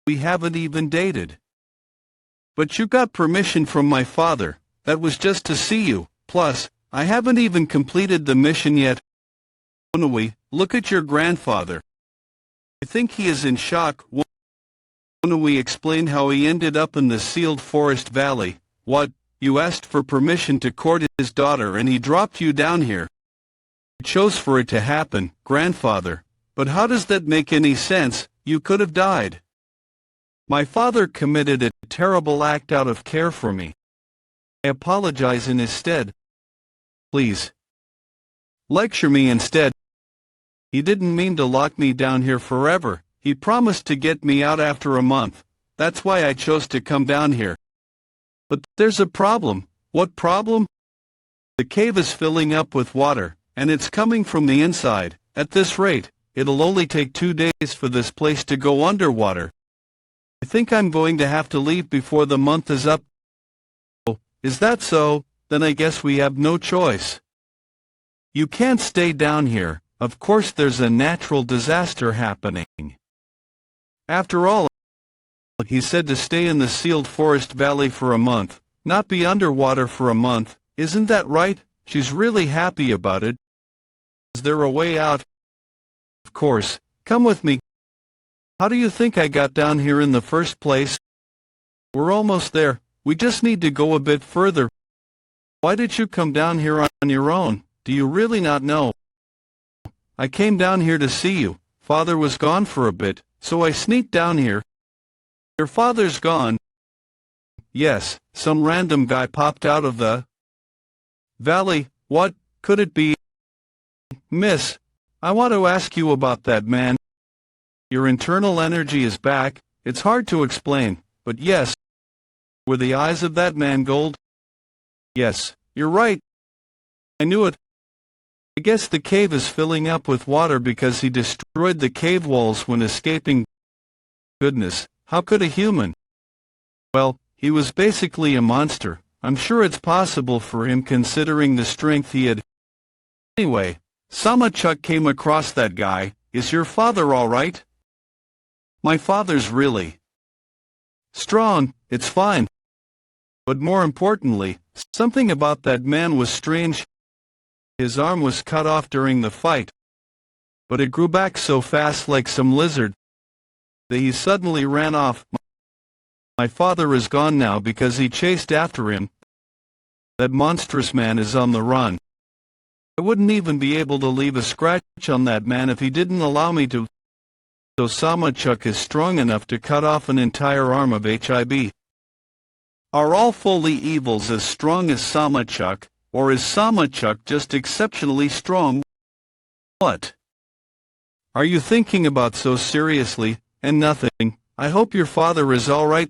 We haven't even dated. But you got permission from my father. That was just to see you. Plus, I haven't even completed the mission yet. Woon-Hwi, look at your grandfather. I think he is in shock. Woon-Hwi explained how he ended up in the sealed forest valley. What? You asked for permission to court his daughter and he dropped you down here. You chose for it to happen, grandfather. But how does that make any sense? You could have died. My father committed a terrible act out of care for me. I apologize in his stead. Please. Lecture me instead. He didn't mean to lock me down here forever. He promised to get me out after a month. That's why I chose to come down here. But there's a problem. What problem? The cave is filling up with water, and it's coming from the inside. At this rate, it'll only take 2 days for this place to go underwater. I think I'm going to have to leave before the month is up. Oh, is that so? Then I guess we have no choice. You can't stay down here. Of course there's a natural disaster happening. After all, he said to stay in the sealed forest valley for a month, not be underwater for a month. Isn't that right? She's really happy about it. Is there a way out? Of course. Come with me. How do you think I got down here in the first place? We're almost there. We just need to go a bit further. Why did you come down here on your own? Do you really not know? I came down here to see you. Father was gone for a bit, so I sneaked down here. Your father's gone? Yes, some random guy popped out of the valley. What could it be? Miss, I want to ask you about that man. Your internal energy is back. It's hard to explain, but yes. Were the eyes of that man gold? Yes, you're right. I knew it. I guess the cave is filling up with water because he destroyed the cave walls when escaping. Goodness, how could a human? Well, he was basically a monster. I'm sure it's possible for him considering the strength he had. Anyway, Samachuk came across that guy. Is your father all right? My father's really strong. It's fine. But more importantly, something about that man was strange. His arm was cut off during the fight, but it grew back so fast like some lizard that he suddenly ran off. My father is gone now because he chased after him. That monstrous man is on the run. I wouldn't even be able to leave a scratch on that man if he didn't allow me to. So Samachuk is strong enough to cut off an entire arm of HIB. Are all fully evils as strong as Samachuk, or is Samachuk just exceptionally strong? What are you thinking about so seriously? And nothing. I hope your father is all right.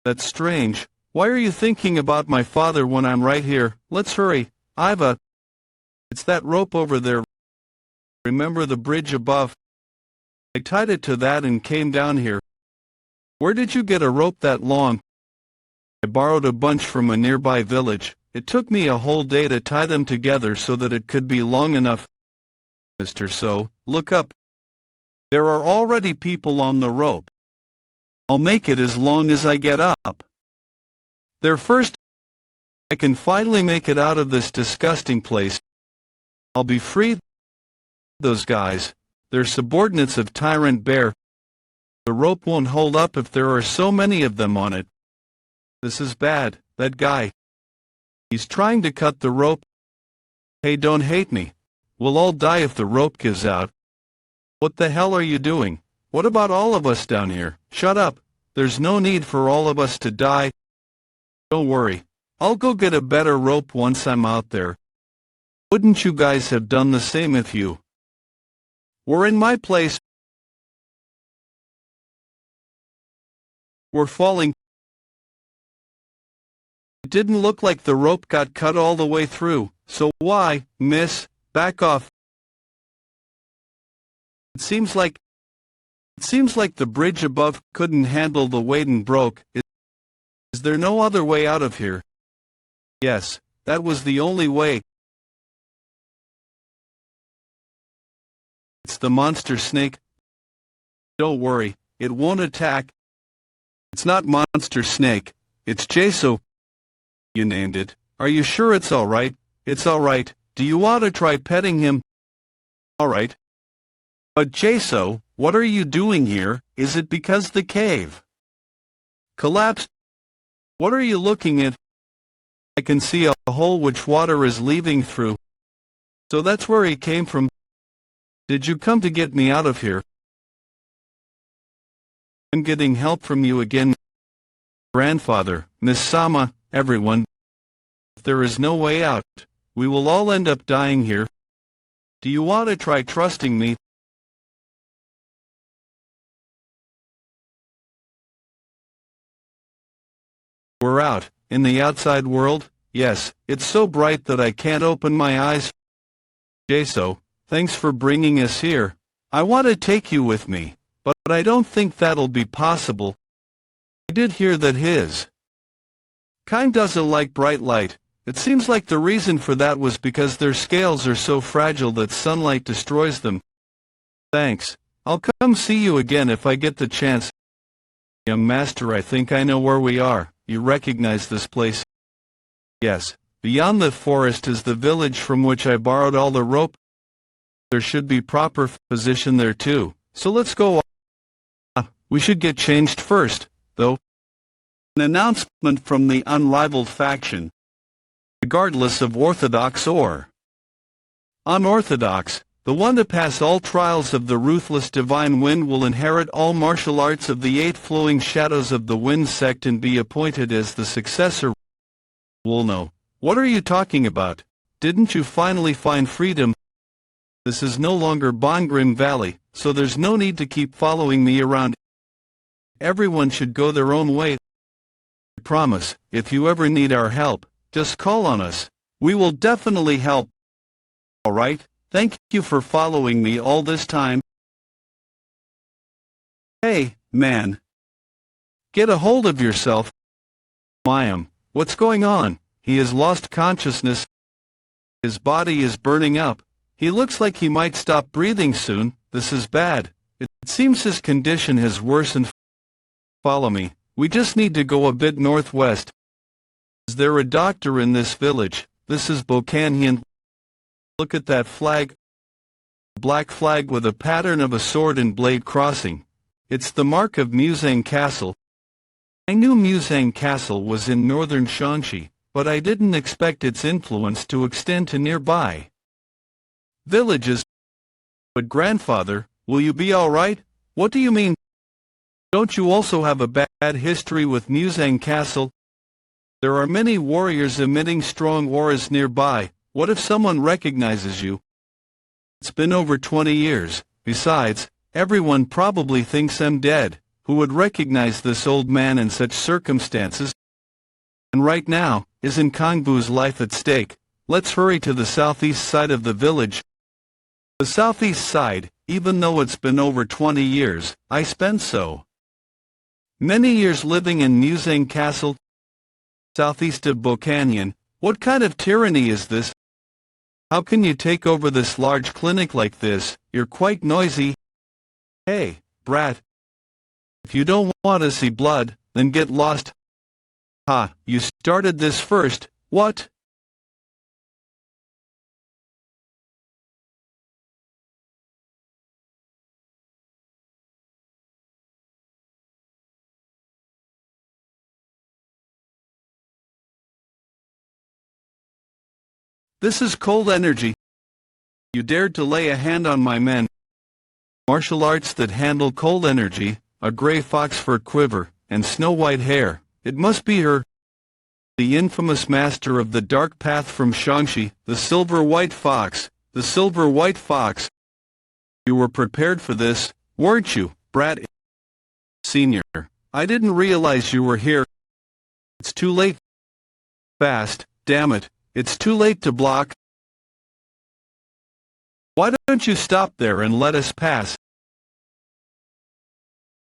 That's strange. Why are you thinking about my father when I'm right here? Let's hurry. It's that rope over there. Remember the bridge above? I tied it to that and came down here. Where did you get a rope that long? I borrowed a bunch from a nearby village. It took me a whole day to tie them together so that it could be long enough. Mr. So, look up. There are already people on the rope. I'll make it as long as I get up. There first. I can finally make it out of this disgusting place. I'll be free. Those guys, they're subordinates of Tyrant Bear. The rope won't hold up if there are so many of them on it. This is bad. That guy. He's trying to cut the rope. Hey, don't hate me. We'll all die if the rope gives out. What the hell are you doing? What about all of us down here? Shut up. There's no need for all of us to die. Don't worry. I'll go get a better rope once I'm out there. Wouldn't you guys have done the same if you were in my place? We're falling. It didn't look like the rope got cut all the way through, so why, miss, back off. It seems like the bridge above couldn't handle the weight and broke. Is there no other way out of here? Yes, that was the only way. It's the monster snake. Don't worry, it won't attack. It's not monster snake, it's Jeso. You named it. Are you sure it's alright? It's alright. Do you want to try petting him? Alright. But Jeso, what are you doing here? Is it because the cave collapsed? What are you looking at? I can see a hole which water is leaving through. So that's where he came from. Did you come to get me out of here? I'm getting help from you again. Grandfather, Miss Sama, everyone. If there is no way out, we will all end up dying here. Do you want to try trusting me? We're out, in the outside world. Yes, it's so bright that I can't open my eyes. Jeso, thanks for bringing us here. I want to take you with me, but I don't think that'll be possible. I did hear that his kind doesn't like bright light. It seems like the reason for that was because their scales are so fragile that sunlight destroys them. Thanks. I'll come see you again if I get the chance. Young master, I think I know where we are. You recognize this place? Yes. Beyond the forest is the village from which I borrowed all the rope. There should be proper position there too. So let's go. We should get changed first, though. An announcement from the unrivaled faction. Regardless of orthodox or unorthodox, the one to pass all trials of the ruthless divine wind will inherit all martial arts of the 8 flowing shadows of the wind sect and be appointed as the successor. Woon-Hwi, what are you talking about? Didn't you finally find freedom? This is no longer Bongrim Valley, so there's no need to keep following me around. Everyone should go their own way. I promise, if you ever need our help, just call on us. We will definitely help. Alright? Thank you for following me all this time. Hey, man. Get a hold of yourself. Mayim, what's going on? He has lost consciousness. His body is burning up. He looks like he might stop breathing soon. This is bad. It seems his condition has worsened. Follow me. We just need to go a bit northwest. Is there a doctor in this village? This is Bokanhian. Look at that flag. A black flag with a pattern of a sword and blade crossing. It's the mark of Musang Castle. I knew Musang Castle was in northern Shanxi, but I didn't expect its influence to extend to nearby villages. But grandfather, will you be all right? What do you mean? Don't you also have a bad history with Muzang Castle? There are many warriors emitting strong auras nearby. What if someone recognizes you? It's been over 20 years. Besides, everyone probably thinks I'm dead. Who would recognize this old man in such circumstances? And right now, isn't Kangbu's life at stake? Let's hurry to the southeast side of the village. The southeast side, even though it's been over 20 years, I spent so many years living in Muzang Castle, southeast of Bokanyan. What kind of tyranny is this? How can you take over this large clinic like this? You're quite noisy. Hey, brat. If you don't want to see blood, then get lost. Ha, you started this first, what? This is cold energy. You dared to lay a hand on my men. Martial arts that handle cold energy, a gray fox fur quiver, and snow-white hair. It must be her. The infamous master of the dark path from Shangxi, the silver-white fox. The silver-white fox. You were prepared for this, weren't you, brat? Senior, I didn't realize you were here. It's too late. Fast, damn it. It's too late to block. Why don't you stop there and let us pass?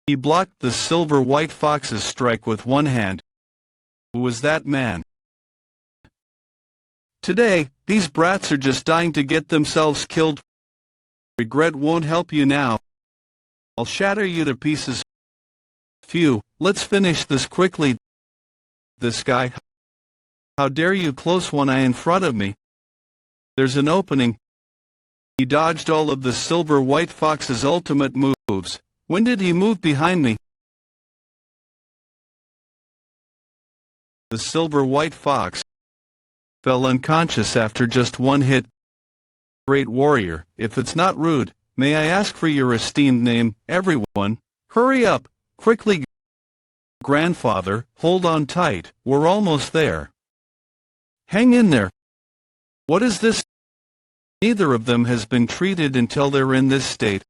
He blocked the silver-white fox's strike with one hand. Who was that man? Today, these brats are just dying to get themselves killed. Regret won't help you now. I'll shatter you to pieces. Phew, let's finish this quickly. This guy. How dare you close one eye in front of me? There's an opening. He dodged all of the silver-white fox's ultimate moves. When did he move behind me? The silver-white fox fell unconscious after just one hit. Great warrior, if it's not rude, may I ask for your esteemed name? Everyone, hurry up, quickly. Grandfather, hold on tight, we're almost there. Hang in there. What is this? Neither of them has been treated until they're in this state.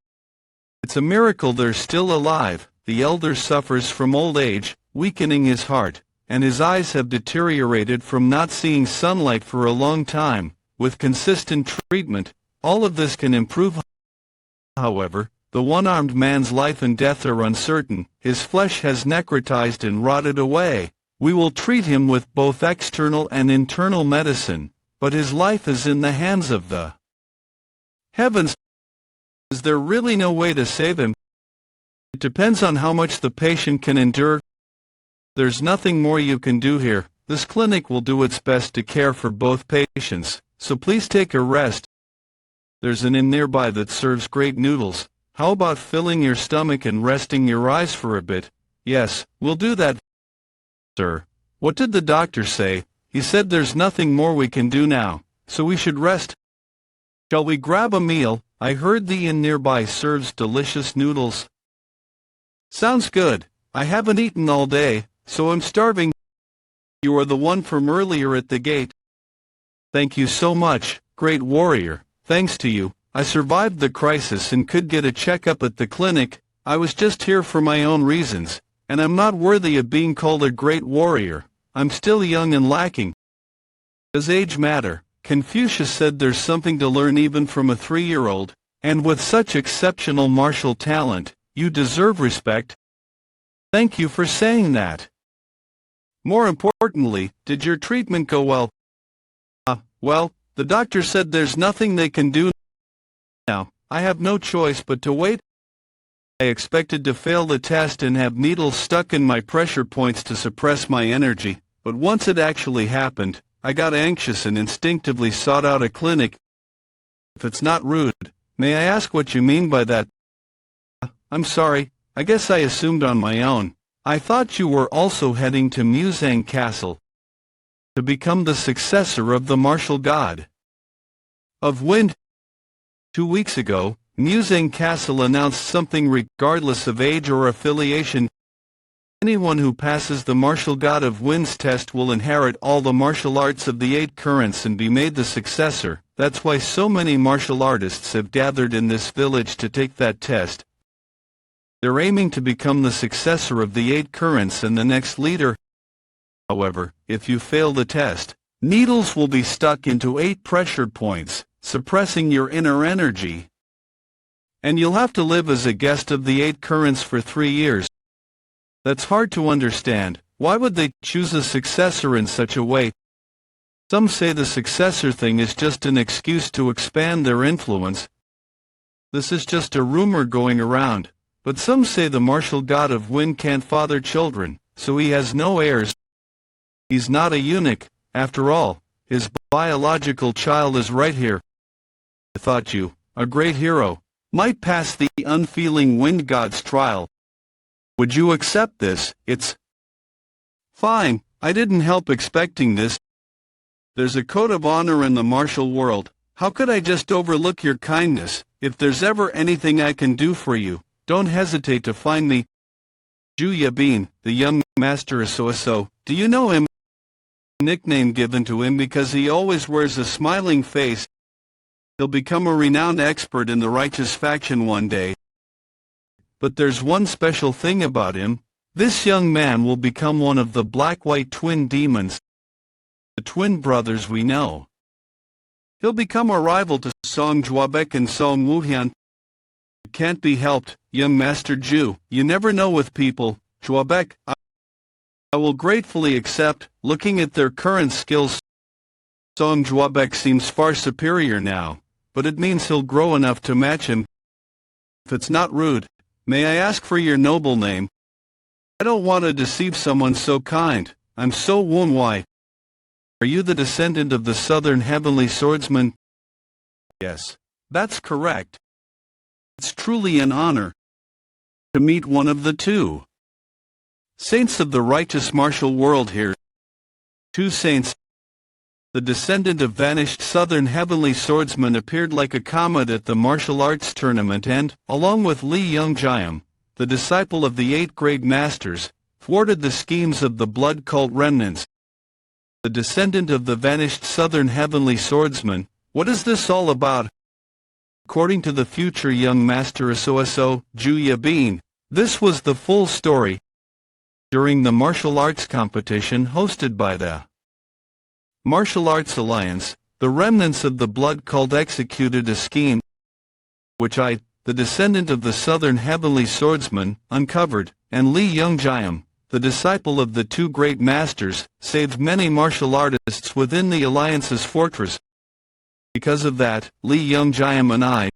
It's a miracle they're still alive. The elder suffers from old age, weakening his heart, and his eyes have deteriorated from not seeing sunlight for a long time. With consistent treatment, all of this can improve. However, the one-armed man's life and death are uncertain. His flesh has necrotized and rotted away. We will treat him with both external and internal medicine, but his life is in the hands of the heavens. Is there really no way to save him? It depends on how much the patient can endure. There's nothing more you can do here. This clinic will do its best to care for both patients, so please take a rest. There's an inn nearby that serves great noodles. How about filling your stomach and resting your eyes for a bit? Yes, we'll do that. Sir, what did the doctor say? He said there's nothing more we can do now, so we should rest. Shall we grab a meal? I heard the inn nearby serves delicious noodles. Sounds good. I haven't eaten all day, so I'm starving. You are the one from earlier at the gate. Thank you so much, great warrior. Thanks to you, I survived the crisis and could get a checkup at the clinic. I was just here for my own reasons, and I'm not worthy of being called a great warrior. I'm still young and lacking. Does age matter? Confucius said there's something to learn even from a 3-year-old, and with such exceptional martial talent, you deserve respect. Thank you for saying that. More importantly, did your treatment go well? Well, the doctor said there's nothing they can do now. I have no choice but to wait. I expected to fail the test and have needles stuck in my pressure points to suppress my energy, but once it actually happened, I got anxious and instinctively sought out a clinic. If it's not rude, may I ask what you mean by that? I'm sorry, I guess I assumed on my own. I thought you were also heading to Muzang Castle to become the successor of the martial god of wind. 2 weeks ago, Muzang Castle announced something regardless of age or affiliation. Anyone who passes the martial god of winds test will inherit all the martial arts of the 8 currents and be made the successor. That's why so many martial artists have gathered in this village to take that test. They're aiming to become the successor of the 8 currents and the next leader. However, if you fail the test, needles will be stuck into 8 pressure points, suppressing your inner energy. And you'll have to live as a guest of the 8 currents for 3 years. That's hard to understand. Why would they choose a successor in such a way? Some say the successor thing is just an excuse to expand their influence. This is just a rumor going around, but some say the martial god of wind can't father children, so he has no heirs. He's not a eunuch, after all. His biological child is right here. I thought you, a great hero, might pass the unfeeling wind god's trial. Would you accept this? It's fine. I didn't help expecting this. There's a code of honor in the martial world. How could I just overlook your kindness? If there's ever anything I can do for you, don't hesitate to find me. Juya Bean, the young master so. Do you know him? Nickname given to him because he always wears a smiling face. He'll become a renowned expert in the righteous faction one day. But there's one special thing about him. This young man will become one of the black-white twin demons, the twin brothers we know. He'll become a rival to Song Juabek and Song Wuhan. It can't be helped, young Master Ju. You never know with people. Juabek, I will gratefully accept. Looking at their current skills, Song Juabek seems far superior now, but it means he'll grow enough to match him. If it's not rude, may I ask for your noble name? I don't want to deceive someone so kind. I'm so Woon-Hwi. Are you the descendant of the southern heavenly swordsman? Yes, that's correct. It's truly an honor to meet one of the 2 saints of the righteous martial world here. 2 saints. The descendant of vanished southern heavenly swordsman appeared like a comet at the martial arts tournament and, along with Li Youngjiam, the disciple of the 8 great masters, thwarted the schemes of the blood cult remnants. The descendant of the vanished southern heavenly swordsman. What is this all about? According to the future young master so Juya Bean, this was the full story. During the martial arts competition hosted by the Martial Arts Alliance, the remnants of the blood cult executed a scheme which I, the descendant of the southern heavenly swordsman, uncovered, and Li Youngjiam, the disciple of the 2 great masters, saved many martial artists within the Alliance's fortress. Because of that, Li Youngjiam and I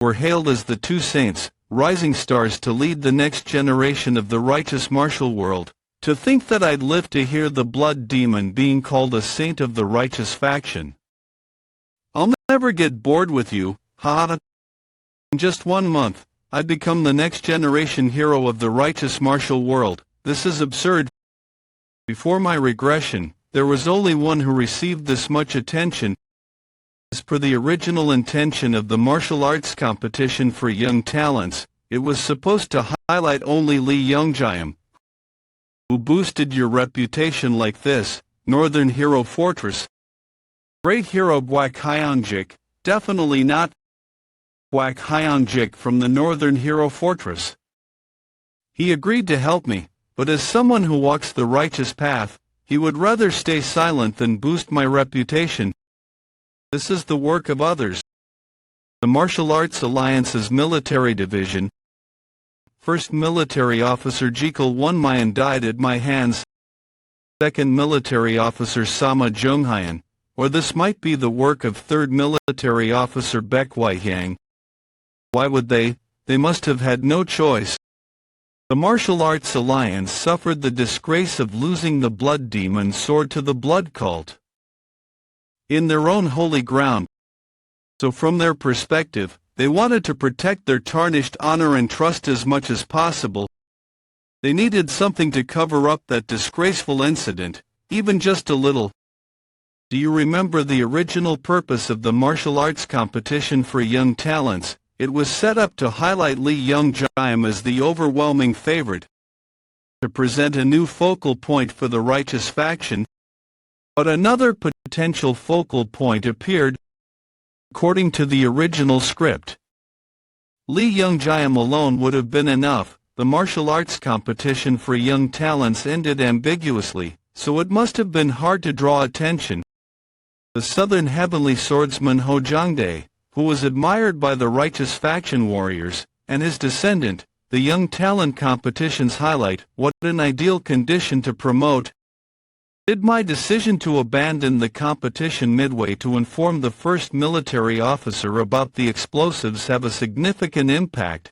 were hailed as the 2 saints, rising stars to lead the next generation of the righteous martial world. To think that I'd live to hear the blood demon being called a saint of the righteous faction. I'll never get bored with you, haha. In just 1 month, I'd become the next generation hero of the righteous martial world. This is absurd. Before my regression, there was only one who received this much attention. As per the original intention of the martial arts competition for young talents, it was supposed to highlight only Li Youngjiam, who boosted your reputation like this. Northern Hero Fortress. Great hero Bwak Hyongjik, definitely not Bwak Hyongjik from the Northern Hero Fortress. He agreed to help me, but as someone who walks the righteous path, he would rather stay silent than boost my reputation. This is the work of others. The Martial Arts Alliance's military division. First military officer Jekyll Woon-Hwi died at my hands. Second military officer Sama Jonghyun, or this might be the work of third military officer Baek Hwi-hyang. Why would they? They must have had no choice. The Martial Arts Alliance suffered the disgrace of losing the blood demon sword to the blood cult in their own holy ground. So from their perspective, they wanted to protect their tarnished honor and trust as much as possible. They needed something to cover up that disgraceful incident, even just a little. Do you remember the original purpose of the martial arts competition for young talents? it was set up to highlight Lee Young-jaem as the overwhelming favorite, to present a new focal point for the righteous faction. But another potential focal point appeared. According to the original script, Lee Young-jaem alone would have been enough. The martial arts competition for young talents ended ambiguously, so it must have been hard to draw attention. The southern heavenly swordsman Ho Jongdae, who was admired by the righteous faction warriors, and his descendant, the young talent competitions highlight what an ideal condition to promote. Did my decision to abandon the competition midway to inform the first military officer about the explosives have a significant impact?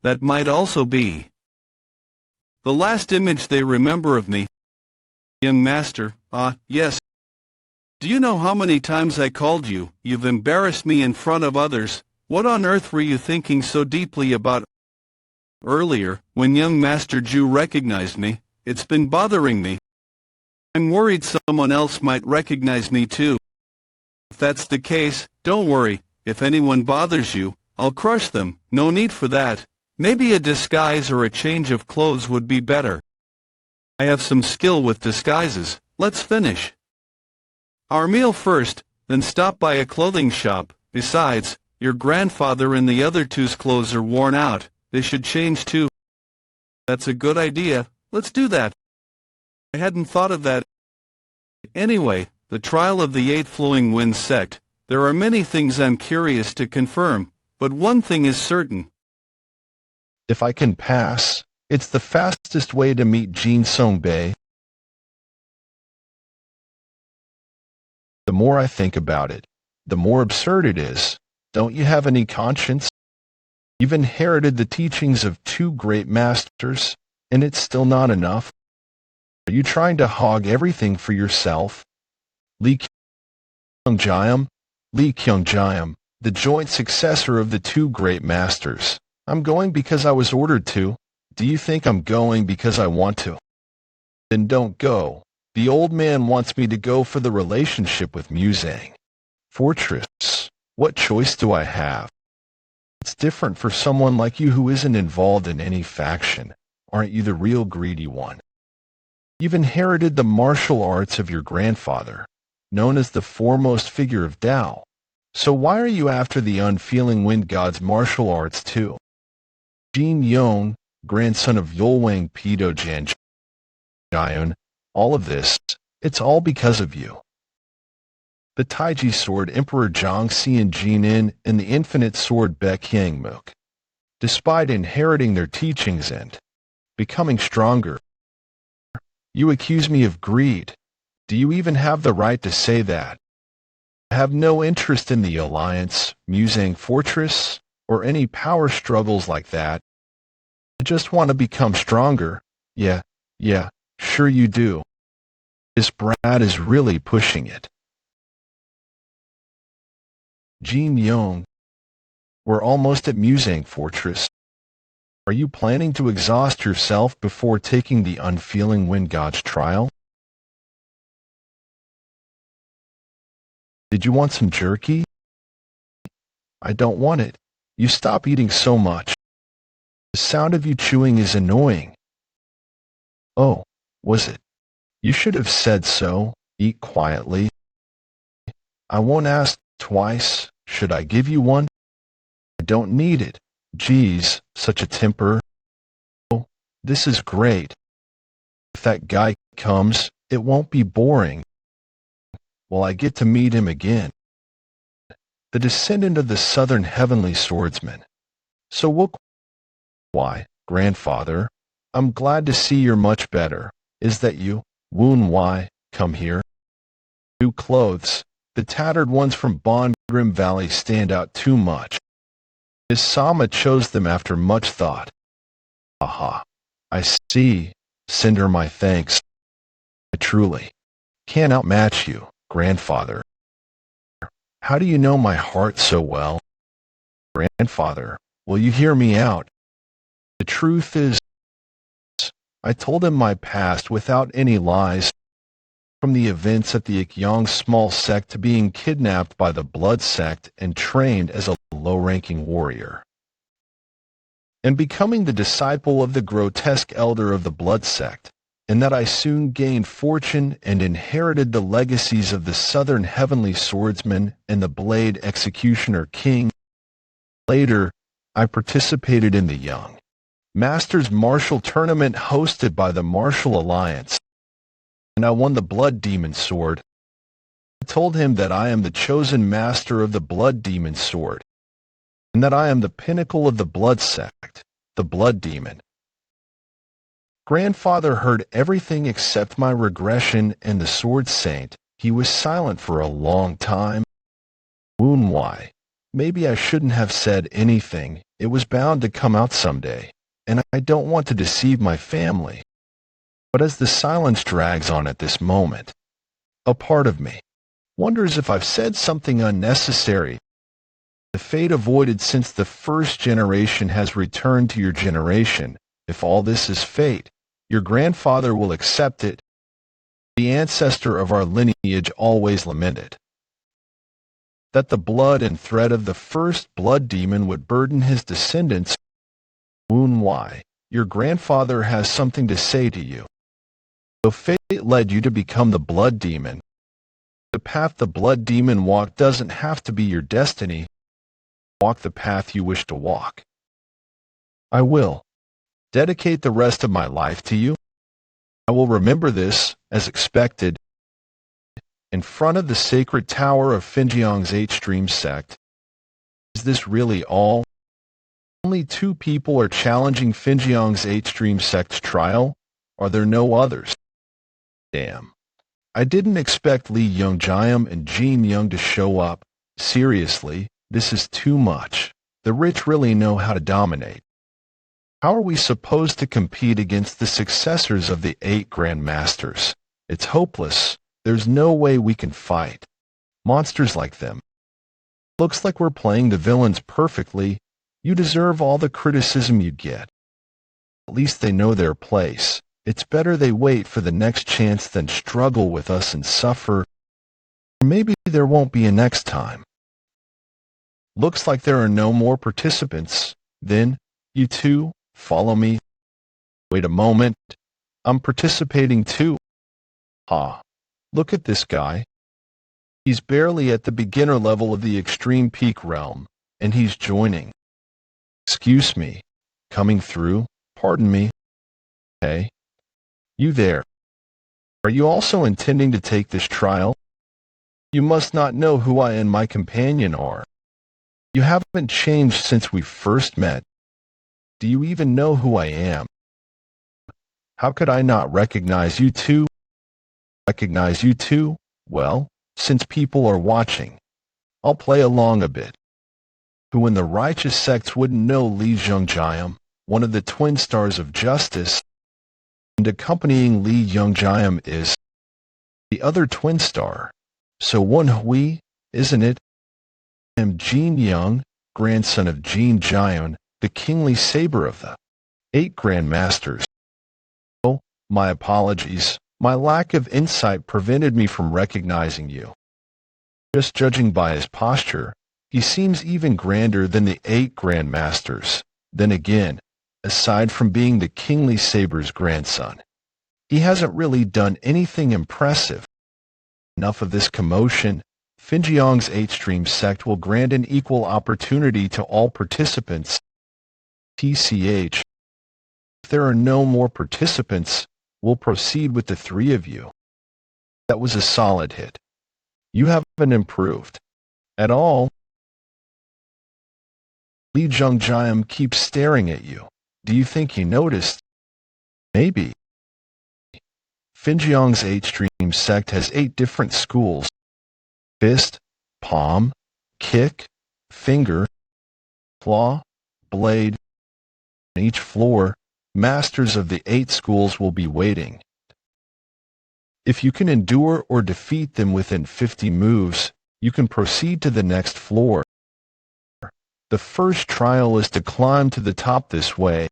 That might also be the last image they remember of me. Young master, yes. Do you know how many times I called you? You've embarrassed me in front of others. What on earth were you thinking so deeply about? Earlier, when young Master Ju recognized me, it's been bothering me. I'm worried someone else might recognize me too. If that's the case, don't worry. If anyone bothers you, I'll crush them. No need for that. Maybe a disguise or a change of clothes would be better. I have some skill with disguises. Let's finish our meal first, then stop by a clothing shop. Besides, your grandfather and the other two's clothes are worn out. They should change too. That's a good idea. Let's do that. I hadn't thought of that. Anyway, the trial of the 8 Flowing Winds sect. There are many things I'm curious to confirm, but one thing is certain. If I can pass, it's the fastest way to meet Jin Song-bae. The more I think about it, the more absurd it is. Don't you have any conscience? You've inherited the teachings of 2 great masters, and it's still not enough. Are you trying to hog everything for yourself? Lee Young-jaem, the joint successor of the 2 great masters. I'm going because I was ordered to. Do you think I'm going because I want to? Then don't go. The old man wants me to go for the relationship with Muzang. Fortress, what choice do I have? It's different for someone like you who isn't involved in any faction. Aren't you the real greedy one? You've inherited the martial arts of your grandfather, known as the foremost figure of Tao. So why are you after the unfeeling wind god's martial arts too? Jin Yong, grandson of Yolwang Pido Jian, all of this, it's all because of you. The Taiji sword Emperor Jiangxi and Jinin and the infinite sword Baek Hyangmook. Despite inheriting their teachings and becoming stronger, you accuse me of greed. Do you even have the right to say that? I have no interest in the alliance, Muzang Fortress, or any power struggles like that. I just want to become stronger. Yeah, sure you do. This brat is really pushing it. Jin Yong, we're almost at Muzang Fortress. Are you planning to exhaust yourself before taking the unfeeling wind god's trial? Did you want some jerky? I don't want it. You stop eating so much. The sound of you chewing is annoying. Oh, was it? You should have said so. Eat quietly. I won't ask twice. Should I give you one? I don't need it. Geez, such a temper. Oh, this is great. If that guy comes, it won't be boring. Well, I get to meet him again. The descendant of the southern heavenly swordsman. So why, grandfather, I'm glad to see you're much better. Is that you, Woon-Hwi? Come here. New clothes. The tattered ones from Bongrim Valley stand out too much. His Sama chose them after much thought. Aha. I see. Send her my thanks. I truly can't outmatch you, grandfather. How do you know my heart so well? Grandfather, will you hear me out? The truth is, I told him my past without any lies. From the events at the Ikyong small sect to being kidnapped by the blood sect and trained as a low-ranking warrior, and becoming the disciple of the grotesque elder of the blood sect, and that I soon gained fortune and inherited the legacies of the southern heavenly swordsman and the blade executioner king. Later, I participated in the Young Masters Martial Tournament hosted by the Martial Alliance, and I won the Blood Demon Sword. I told him that I am the chosen master of the Blood Demon Sword, and that I am the pinnacle of the Blood Sect, the Blood Demon. Grandfather heard everything except my regression and the Sword Saint. He was silent for a long time. Woon-Hwi. Maybe I shouldn't have said anything. It was bound to come out someday, and I don't want to deceive my family. But as the silence drags on at this moment, a part of me wonders if I've said something unnecessary. The fate avoided since the first generation has returned to your generation. If all this is fate, your grandfather will accept it. The ancestor of our lineage always lamented that the blood and thread of the first blood demon would burden his descendants. Woon-Hwi, your grandfather has something to say to you. Though fate led you to become the blood demon, the path the blood demon walked doesn't have to be your destiny. Walk the path you wish to walk. I will dedicate the rest of my life to you. I will remember this, as expected, in front of the sacred tower of Finjiang's H-Stream sect. Is this really all? Only 2 people are challenging Finjiang's H-Stream sect's trial? Are there no others? Damn. I didn't expect Li Yongjiam and Jin Young to show up. Seriously, this is too much. The rich really know how to dominate. How are we supposed to compete against the successors of the 8 Grandmasters? It's hopeless. There's no way we can fight monsters like them. Looks like we're playing the villains perfectly. You deserve all the criticism you get. At least they know their place. It's better they wait for the next chance than struggle with us and suffer. Maybe there won't be a next time. Looks like there are no more participants. Then, you two, follow me. Wait a moment. I'm participating too. Ha. Look at this guy. He's barely at the beginner level of the extreme peak realm, and he's joining. Excuse me. Coming through? Pardon me. Hey. You there. Are you also intending to take this trial? You must not know who I and my companion are. You haven't changed since we first met. Do you even know who I am? How could I not recognize you two? Recognize you two? Well, since people are watching, I'll play along a bit. Who in the righteous sects wouldn't know Li Yongjiam, one of the twin stars of justice, and accompanying Li Yongjiam is the other twin star. So Woon-Hwi, isn't it? I am Jin Young, grandson of Jin Jian, the kingly saber of the 8 Grandmasters. Oh, my apologies. My lack of insight prevented me from recognizing you. Just judging by his posture, he seems even grander than the 8 Grandmasters. Then again, aside from being the kingly saber's grandson, he hasn't really done anything impressive. Enough of this commotion. Finjiang's H-Stream sect will grant an equal opportunity to all participants. TCH. If there are no more participants, we'll proceed with the 3 of you. That was a solid hit. You haven't improved at all. Li Yongjiam keeps staring at you. Do you think he noticed? Maybe. Finjiang's H-Stream sect has 8 different schools. Fist, palm, kick, finger, claw, blade. On each floor, masters of the 8 schools will be waiting. If you can endure or defeat them within 50 moves, you can proceed to the next floor. The first trial is to climb to the top this way.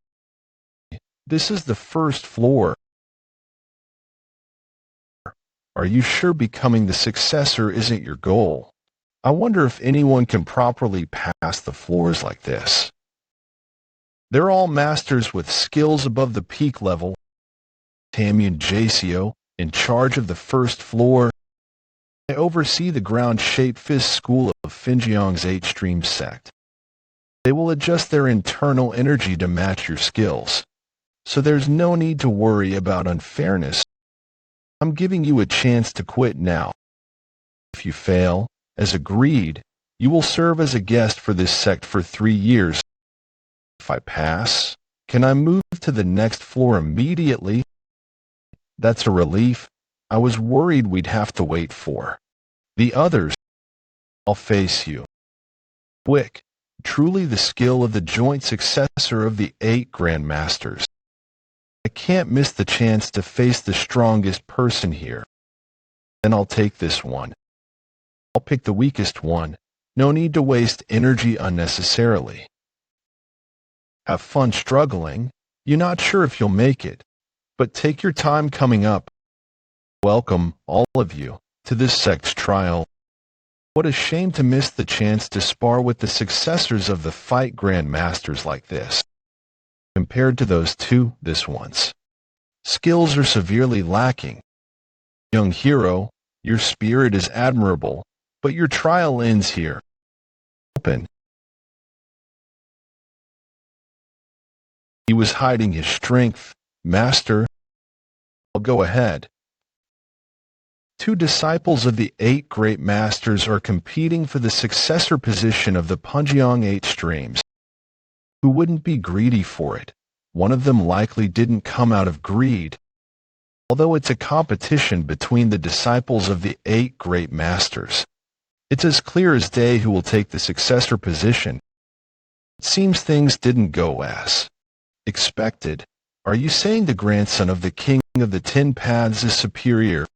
This is the first floor. Are you sure becoming the successor isn't your goal? I wonder if anyone can properly pass the floors like this. They're all masters with skills above the peak level. Dantian Jacio, in charge of the first floor. I oversee the ground-shaped fist school of Finjiang's 8-stream sect. They will adjust their internal energy to match your skills, so there's no need to worry about unfairness. I'm giving you a chance to quit now. If you fail, as agreed, you will serve as a guest for this sect for 3 years. If I pass, can I move to the next floor immediately? That's a relief. I was worried we'd have to wait for the others. I'll face you. Quick, truly the skill of the joint successor of the 8 Grandmasters. I can't miss the chance to face the strongest person here. Then I'll take this one. I'll pick the weakest one. No need to waste energy unnecessarily. Have fun struggling. You're not sure if you'll make it, but take your time coming up. Welcome, all of you, to this sect's trial. What a shame to miss the chance to spar with the successors of the fight Grandmasters like this. Compared to those two this once, skills are severely lacking. Young hero, your spirit is admirable, but your trial ends here. Open. He was hiding his strength, master. I'll go ahead. 2 disciples of the 8 great masters are competing for the successor position of the Punjiang 8 streams. Who wouldn't be greedy for it? One of them likely didn't come out of greed. Although it's a competition between the disciples of the 8 great masters, it's as clear as day who will take the successor position. It seems things didn't go as expected. Are you saying the grandson of the king of the 10 paths is superior?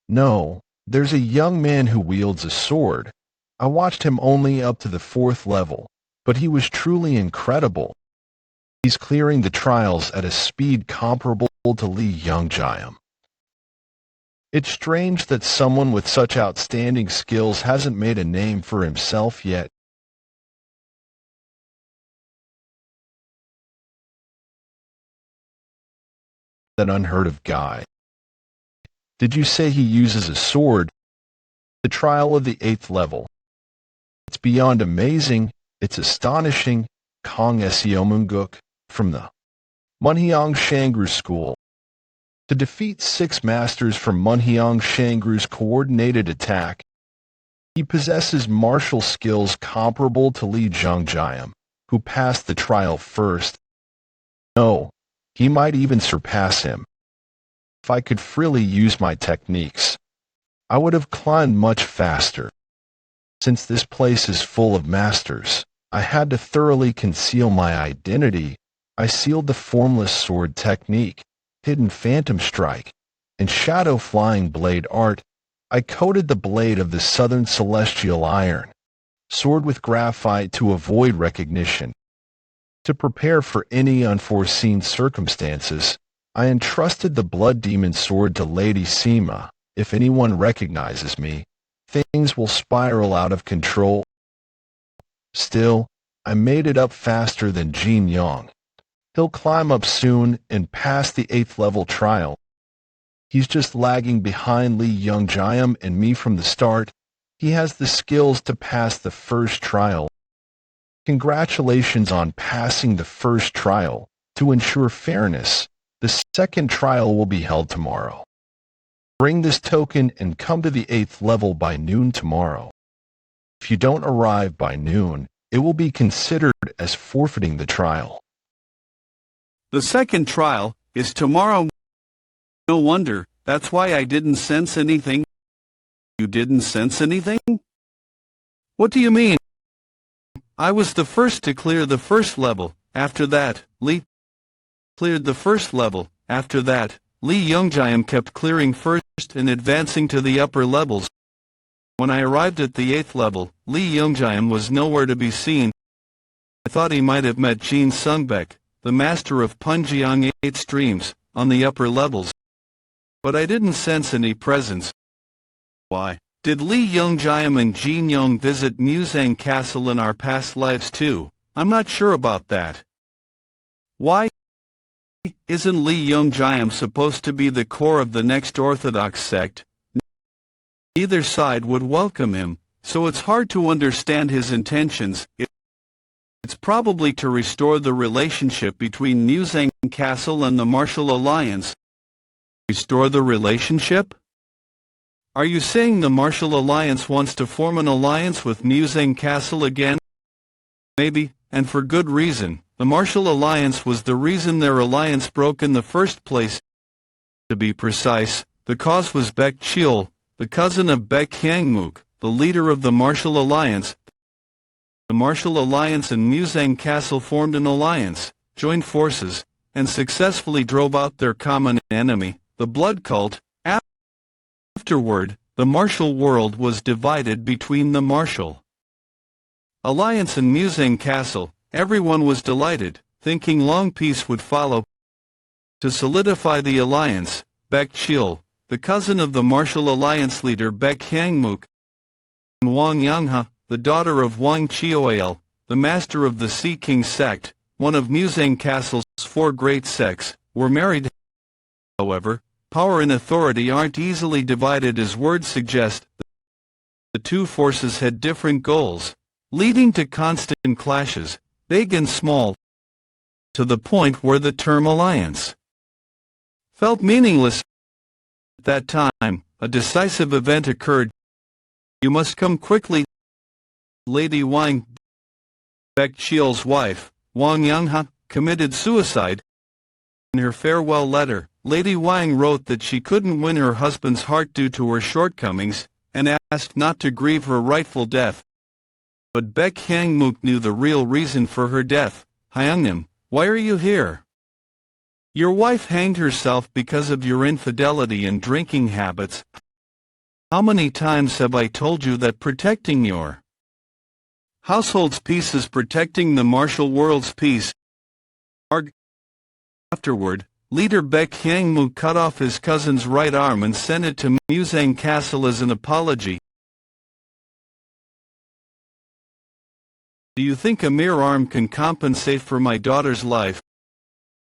No, there's a young man who wields a sword. I watched him only up to the 4th level, but he was truly incredible. He's clearing the trials at a speed comparable to Li Yongjiam. It's strange that someone with such outstanding skills hasn't made a name for himself yet. That unheard of guy. Did you say he uses a sword? The trial of the 8th level. It's beyond amazing, it's astonishing. Kong Seomunguk, from the Munhyang Shangru School. To defeat 6 masters from Munhyang Shangru's coordinated attack, he possesses martial skills comparable to Li Zhongjiam, who passed the trial first. No, he might even surpass him. If I could freely use my techniques, I would have climbed much faster. Since this place is full of masters, I had to thoroughly conceal my identity. I sealed the formless sword technique, hidden phantom strike, and shadow flying blade art. I coated the blade of the southern celestial iron sword with graphite to avoid recognition. To prepare for any unforeseen circumstances, I entrusted the blood demon sword to Lady Sima. If anyone recognizes me, things will spiral out of control. Still, I made it up faster than Jin Yong. He'll climb up soon and pass the 8th level trial. He's just lagging behind Li Yongjiam and me from the start. He has the skills to pass the first trial. Congratulations on passing the first trial. To ensure fairness, the second trial will be held tomorrow. Bring this token and come to the 8th level by noon tomorrow. If you don't arrive by noon, it will be considered as forfeiting the trial. The second trial is tomorrow. No wonder, that's why I didn't sense anything. You didn't sense anything? What do you mean? I was the first to clear the first level. After that, Li cleared the first level. After that, Li Yongjiam kept clearing first and advancing to the upper levels. When I arrived at the 8th level, Li Yongjiam was nowhere to be seen. I thought he might have met Jin Sungbek, the master of Punjiang 8 streams, on the upper levels. But I didn't sense any presence. Why Did Lee Young-jiam and Jin Young visit Muzang Castle in our past lives too? I'm not sure about that. Why? Isn't Lee Young-jiam supposed to be the core of the next Orthodox sect? Neither side would welcome him, so it's hard to understand his intentions. It's probably to restore the relationship between Muzang Castle and the Martial Alliance. Restore the relationship? Are you saying the Martial Alliance wants to form an alliance with Muzang Castle again? Maybe, and for good reason. The Martial Alliance was the reason their alliance broke in the first place. To be precise, the cause was Baek Cheol, the cousin of Baek Hyangmook, the leader of the Martial Alliance. The Martial Alliance and Muzang Castle formed an alliance, joined forces, and successfully drove out their common enemy, the blood cult. Afterward, the martial world was divided between the Martial Alliance and Muzang Castle. Everyone was delighted, thinking long peace would follow. To solidify the alliance, Baek Cheol, the cousin of the Martial Alliance leader Baek Hyangmook, and Wang Yangha, the daughter of Wang Cheoil, the master of the Sea King sect, one of Muzang Castle's 4 great sects, were married. However, power and authority aren't easily divided as words suggest. The two forces had different goals, leading to constant clashes, big and small, to the point where the term alliance felt meaningless. At that time, a decisive event occurred. You must come quickly. Lady Wang, Baek Cheol's wife, Wang Yangha, committed suicide. In her farewell letter, Lady Wang wrote that she couldn't win her husband's heart due to her shortcomings, and asked not to grieve her rightful death. But Baek Hyangmook knew the real reason for her death. Hyungnim, why are you here? Your wife hanged herself because of your infidelity and drinking habits. How many times have I told you that protecting your household's peace is protecting the martial world's peace? Afterward, leader Baek Hyangmook cut off his cousin's right arm and sent it to Muzang Castle as an apology. Do you think a mere arm can compensate for my daughter's life?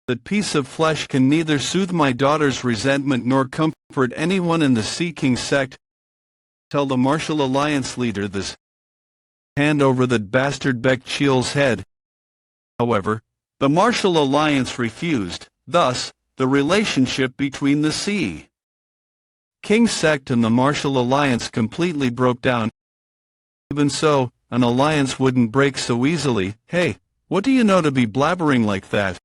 That piece of flesh can neither soothe my daughter's resentment nor comfort anyone in the Sea King sect. Tell the Martial Alliance leader this. Hand over that bastard Baek Cheol's head. However, the Martial Alliance refused. Thus, the relationship between the Sea King sect and the Martial Alliance completely broke down. Even so, an alliance wouldn't break so easily. Hey, what do you know to be blabbering like that?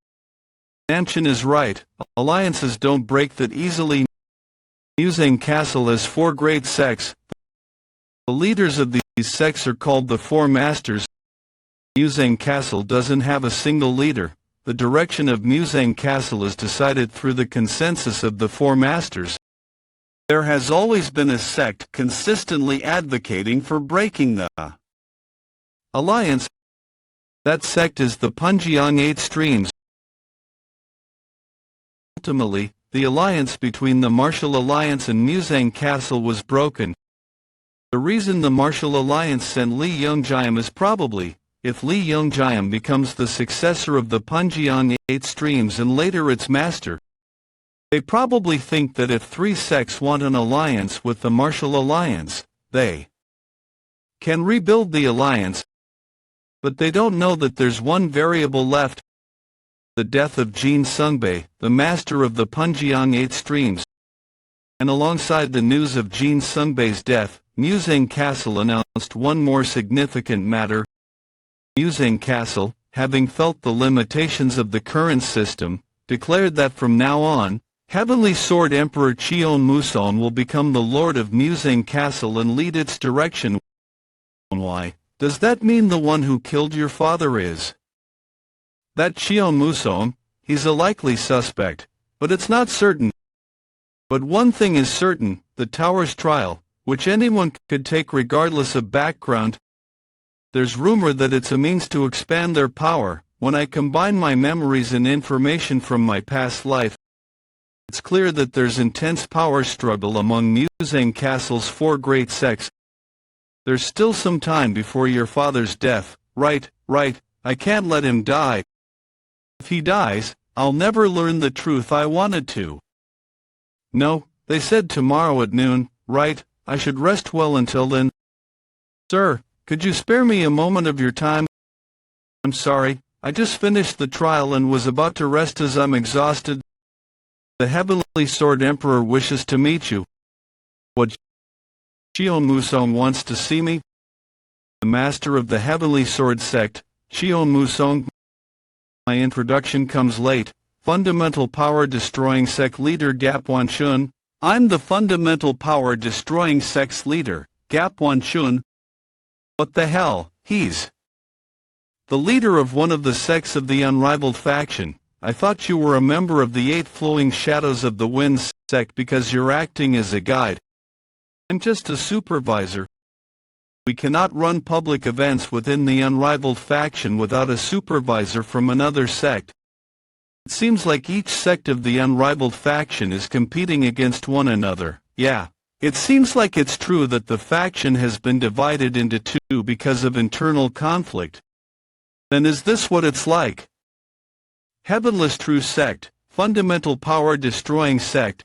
Dantian is right, alliances don't break that easily. Muzang Castle has 4 great sects. The leaders of these sects are called the 4 masters. Muzang Castle doesn't have a single leader. The direction of Muzang Castle is decided through the consensus of the 4 masters. There has always been a sect consistently advocating for breaking the alliance. That sect is the Punjiang 8 Streams. Ultimately, the alliance between the Martial Alliance and Muzang Castle was broken. The reason the Martial Alliance sent Lee Young-jiam is probably, if Lee Young-jiam becomes the successor of the Punjiang 8 Streams and later its master, they probably think that if 3 sects want an alliance with the Martial Alliance, they can rebuild the alliance. But they don't know that there's one variable left. The death of Jin Sungbei, the master of the Punjiang 8 Streams. And alongside the news of Jin Sungbei's death, Muzang Castle announced one more significant matter. Muzang Castle, having felt the limitations of the current system, declared that from now on, Heavenly Sword Emperor Cheon Muson will become the Lord of Muzang Castle and lead its direction. Why? Does that mean the one who killed your father is that Cheon Muson? He's a likely suspect, but it's not certain. But one thing is certain, the Tower's trial, which anyone could take regardless of background. There's rumor that it's a means to expand their power. When I combine my memories and information from my past life, It's clear that there's intense power struggle among Muzang Castle's 4 great sects. There's still some time before your father's death. Right, I can't let him die. If he dies, I'll never learn the truth I wanted to. No, they said tomorrow at noon, right? I should rest well until then. Sir, could you spare me a moment of your time? I'm sorry, I just finished the trial and was about to rest as I'm exhausted. The Heavenly Sword Emperor wishes to meet you. What? Cheon Musong wants to see me? The master of the Heavenly Sword sect, Cheon Musong. My introduction comes late. Fundamental Power Destroying Sect Leader Gapwan Chun. I'm the Fundamental Power Destroying Sect's leader, Gapwan Chun. What the hell, he's the leader of one of the sects of the unrivaled faction. I thought you were a member of the 8 Flowing Shadows of the Wind sect because you're acting as a guide. I'm just a supervisor. We cannot run public events within the unrivaled faction without a supervisor from another sect. It seems like each sect of the unrivaled faction is competing against one another. Yeah, it seems like it's true that the faction has been divided into 2 because of internal conflict. Then is this what it's like? Heavenless True Sect, Fundamental Power Destroying Sect.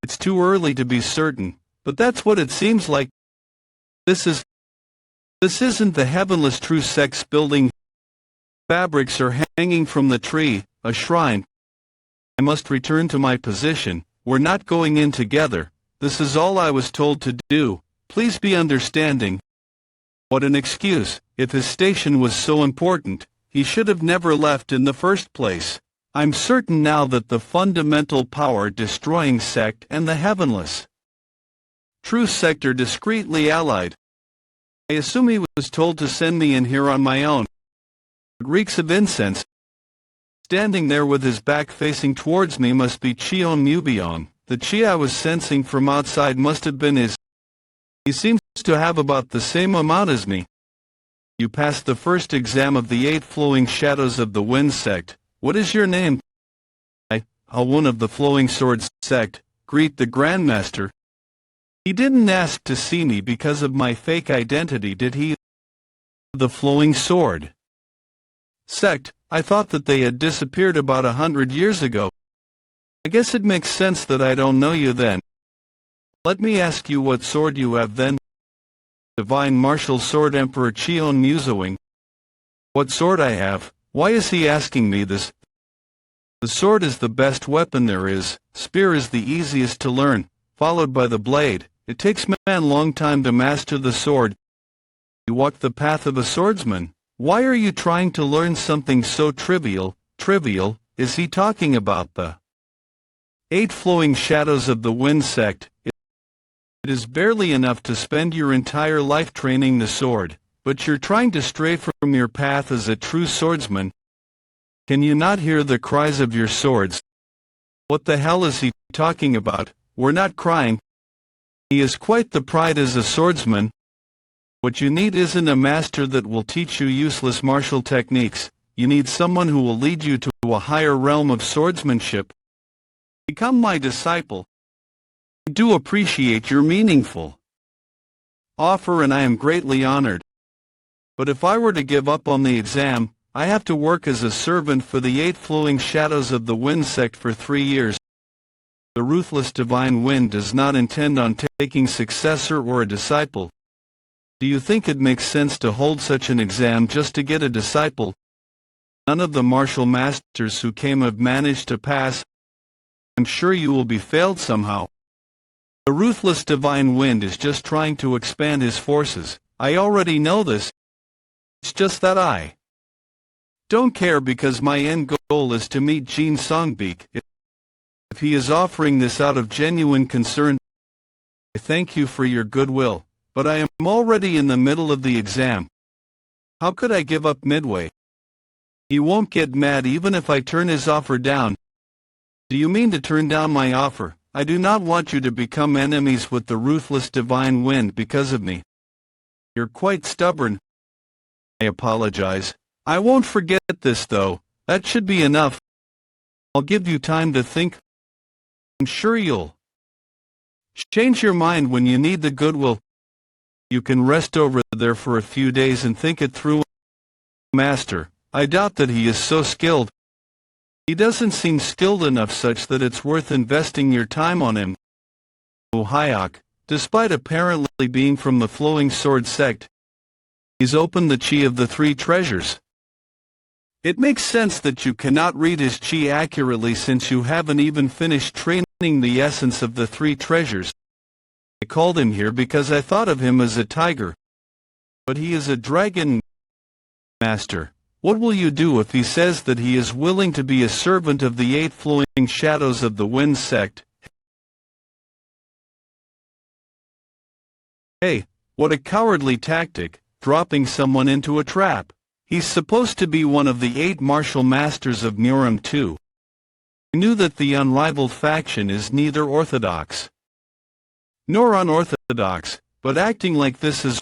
It's too early to be certain, but that's what it seems like. This isn't the Heavenless True Sect's building. Fabrics are hanging from the tree, a shrine. I must return to my position. We're not going in together. This is all I was told to do. Please be understanding. What an excuse. If his station was so important, he should have never left in the first place. I'm certain now that the Fundamental Power Destroying Sect and the Heavenless True Sect are discreetly allied. I assume he was told to send me in here on my own. It reeks of incense. Standing there with his back facing towards me must be Cheon Mubyong. The chi I was sensing from outside must have been his. He seems to have about the same amount as me. You passed the first exam of the 8 Flowing Shadows of the Wind sect. What is your name? Woon of the Flowing Swords sect. Greet the Grandmaster. He didn't ask to see me because of my fake identity, did he? The Flowing Sword sect. I thought that they had disappeared about 100 years ago. I guess it makes sense that I don't know you then. Let me ask you what sword you have then. Divine Martial Sword Emperor Cheon Musong. What sword I have? Why is he asking me this? The sword is the best weapon there is. Spear is the easiest to learn, followed by the blade. It takes man a long time to master the sword. You walk the path of a swordsman. Why are you trying to learn something so trivial? Trivial? Is he talking about the 8 Flowing Shadows of the Wind sect? It is barely enough to spend your entire life training the sword, but you're trying to stray from your path as a true swordsman. Can you not hear the cries of your swords? What the hell is he talking about? We're not crying. He is quite the pride as a swordsman. What you need isn't a master that will teach you useless martial techniques. You need someone who will lead you to a higher realm of swordsmanship. Become my disciple. I do appreciate your meaningful offer and I am greatly honored. But if I were to give up on the exam, I have to work as a servant for the 8 Flowing Shadows of the Wind sect for 3 years. The ruthless Divine Wind does not intend on taking successor or a disciple. Do you think it makes sense to hold such an exam just to get a disciple? None of the martial masters who came have managed to pass. I'm sure you will be failed somehow. The ruthless Divine Wind is just trying to expand his forces. I already know this. It's just that I don't care because my end goal is to meet Jin Songbeek. If he is offering this out of genuine concern, I thank you for your goodwill, but I am already in the middle of the exam. How could I give up midway? He won't get mad even if I turn his offer down. Do you mean to turn down my offer? I do not want you to become enemies with the ruthless Divine Wind because of me. You're quite stubborn. I apologize. I won't forget this though. That should be enough. I'll give you time to think. I'm sure you'll change your mind when you need the goodwill. You can rest over there for a few days and think it through. Master, I doubt that he is so skilled. He doesn't seem skilled enough such that it's worth investing your time on him. Woon-Hwi, despite apparently being from the flowing sword sect, he's opened the chi of the three treasures. It makes sense that you cannot read his chi accurately since you haven't even finished training the essence of the three treasures. I called him here because I thought of him as a tiger. But he is a dragon. Master, what will you do if he says that he is willing to be a servant of the 8 flowing shadows of the wind sect? Hey, what a cowardly tactic, dropping someone into a trap. He's supposed to be one of the 8 martial masters of Murim too. I knew that the unrivaled faction is neither orthodox nor unorthodox, but acting like this is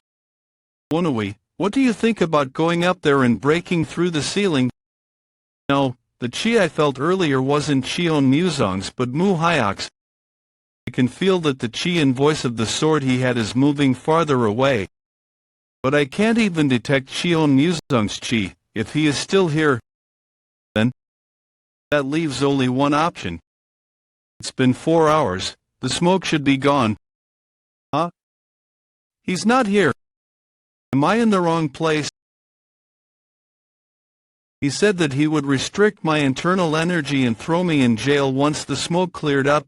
Woon-Hwi. What do you think about going up there and breaking through the ceiling? No, the chi I felt earlier wasn't Cheon Muzong's but Woon-Hwi's. I can feel that the chi and voice of the sword he had is moving farther away. But I can't even detect Cheon Muzong's chi. If he is still here, then that leaves only one option. It's been 4 hours, the smoke should be gone. Huh? He's not here. Am I in the wrong place? He said that he would restrict my internal energy and throw me in jail once the smoke cleared up.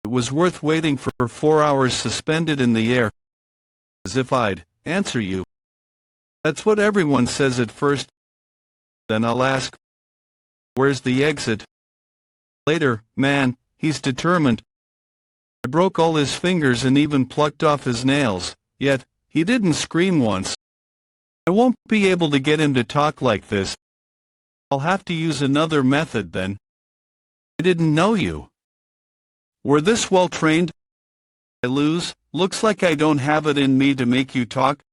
It was worth waiting for 4 hours suspended in the air. As if I'd answer you. That's what everyone says at first. Then I'll ask, where's the exit? Later, man, he's determined. I broke all his fingers and even plucked off his nails, yet he didn't scream once. I won't be able to get him to talk like this. I'll have to use another method then. I didn't know you were this well trained. I lose. Looks like I don't have it in me to make you talk.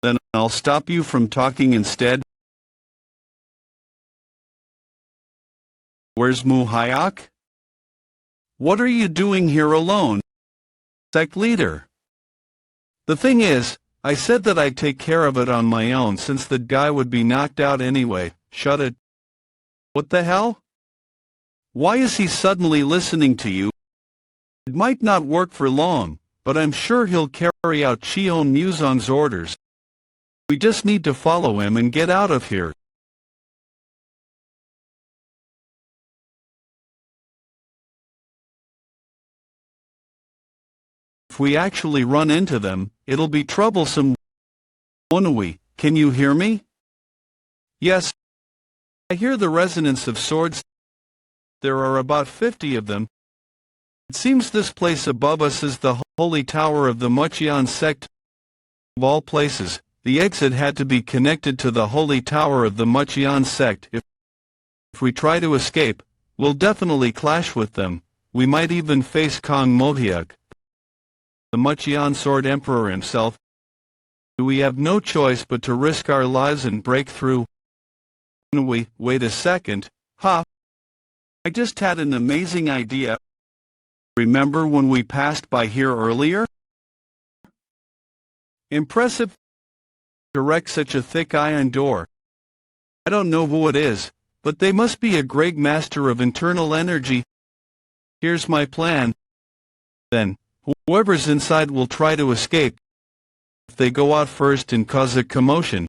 Then I'll stop you from talking instead. Where's Woon-Hwi? What are you doing here alone? Sect leader. The thing is, I said that I'd take care of it on my own since the guy would be knocked out anyway. Shut it. What the hell? Why is he suddenly listening to you? It might not work for long, but I'm sure he'll carry out Cheon Muzong's orders. We just need to follow him and get out of here. If we actually run into them, it'll be troublesome. Woon-Hwi, can you hear me? Yes. I hear the resonance of swords. There are about 50 of them. It seems this place above us is the holy tower of the Mucheon sect. Of all places, the exit had to be connected to the holy tower of the Mucheon sect. If we try to escape, we'll definitely clash with them. We might even face Kong Mohyuk, the Mucheon Sword Emperor himself. We have no choice but to risk our lives and break through. Wait a second, huh? I just had an amazing idea. Remember when we passed by here earlier? Impressive to wreck such a thick iron door. I don't know who it is, but they must be a great master of internal energy. Here's my plan. Then, whoever's inside will try to escape. If they go out first and cause a commotion,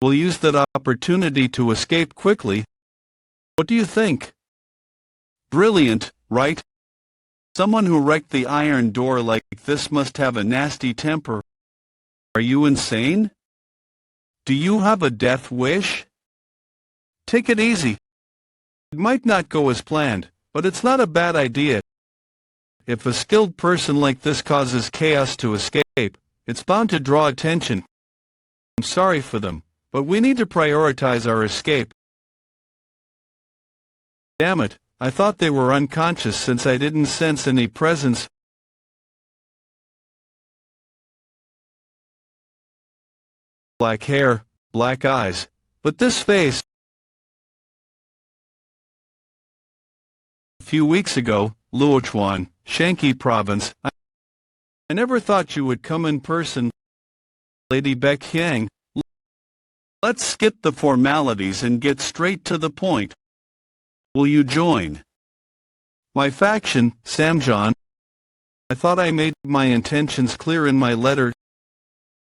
we'll use that opportunity to escape quickly. What do you think? Brilliant, right? Someone who wrecked the iron door like this must have a nasty temper. Are you insane? Do you have a death wish? Take it easy. It might not go as planned, but it's not a bad idea. If a skilled person like this causes chaos to escape, it's bound to draw attention. I'm sorry for them, but we need to prioritize our escape. Damn it, I thought they were unconscious since I didn't sense any presence. Black hair, black eyes, but this face. few weeks ago, Luochuan, Shanxi Province. I never thought you would come in person, Lady Baekhyang. Let's skip the formalities and get straight to the point. Will you join my faction, Samjon? I thought I made my intentions clear in my letter.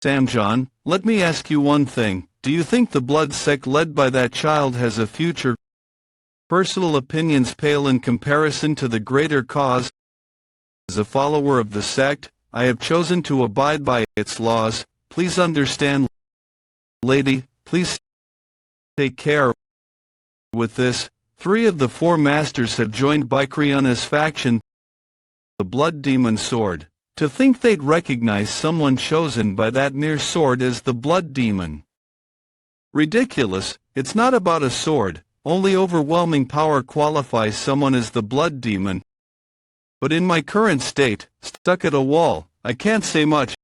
Samjon, let me ask you one thing. Do you think the blood sect led by that child has a future? Personal opinions pale in comparison to the greater cause. As a follower of the sect, I have chosen to abide by its laws. Please understand, lady, please take care. With this, 3 of the 4 masters have joined Baekryuna's faction, the Blood Demon Sword. To think they'd recognize someone chosen by that mere sword as the Blood Demon. Ridiculous. It's not about a sword. Only overwhelming power qualifies someone as the Blood Demon. But in my current state, stuck at a wall, I can't say much.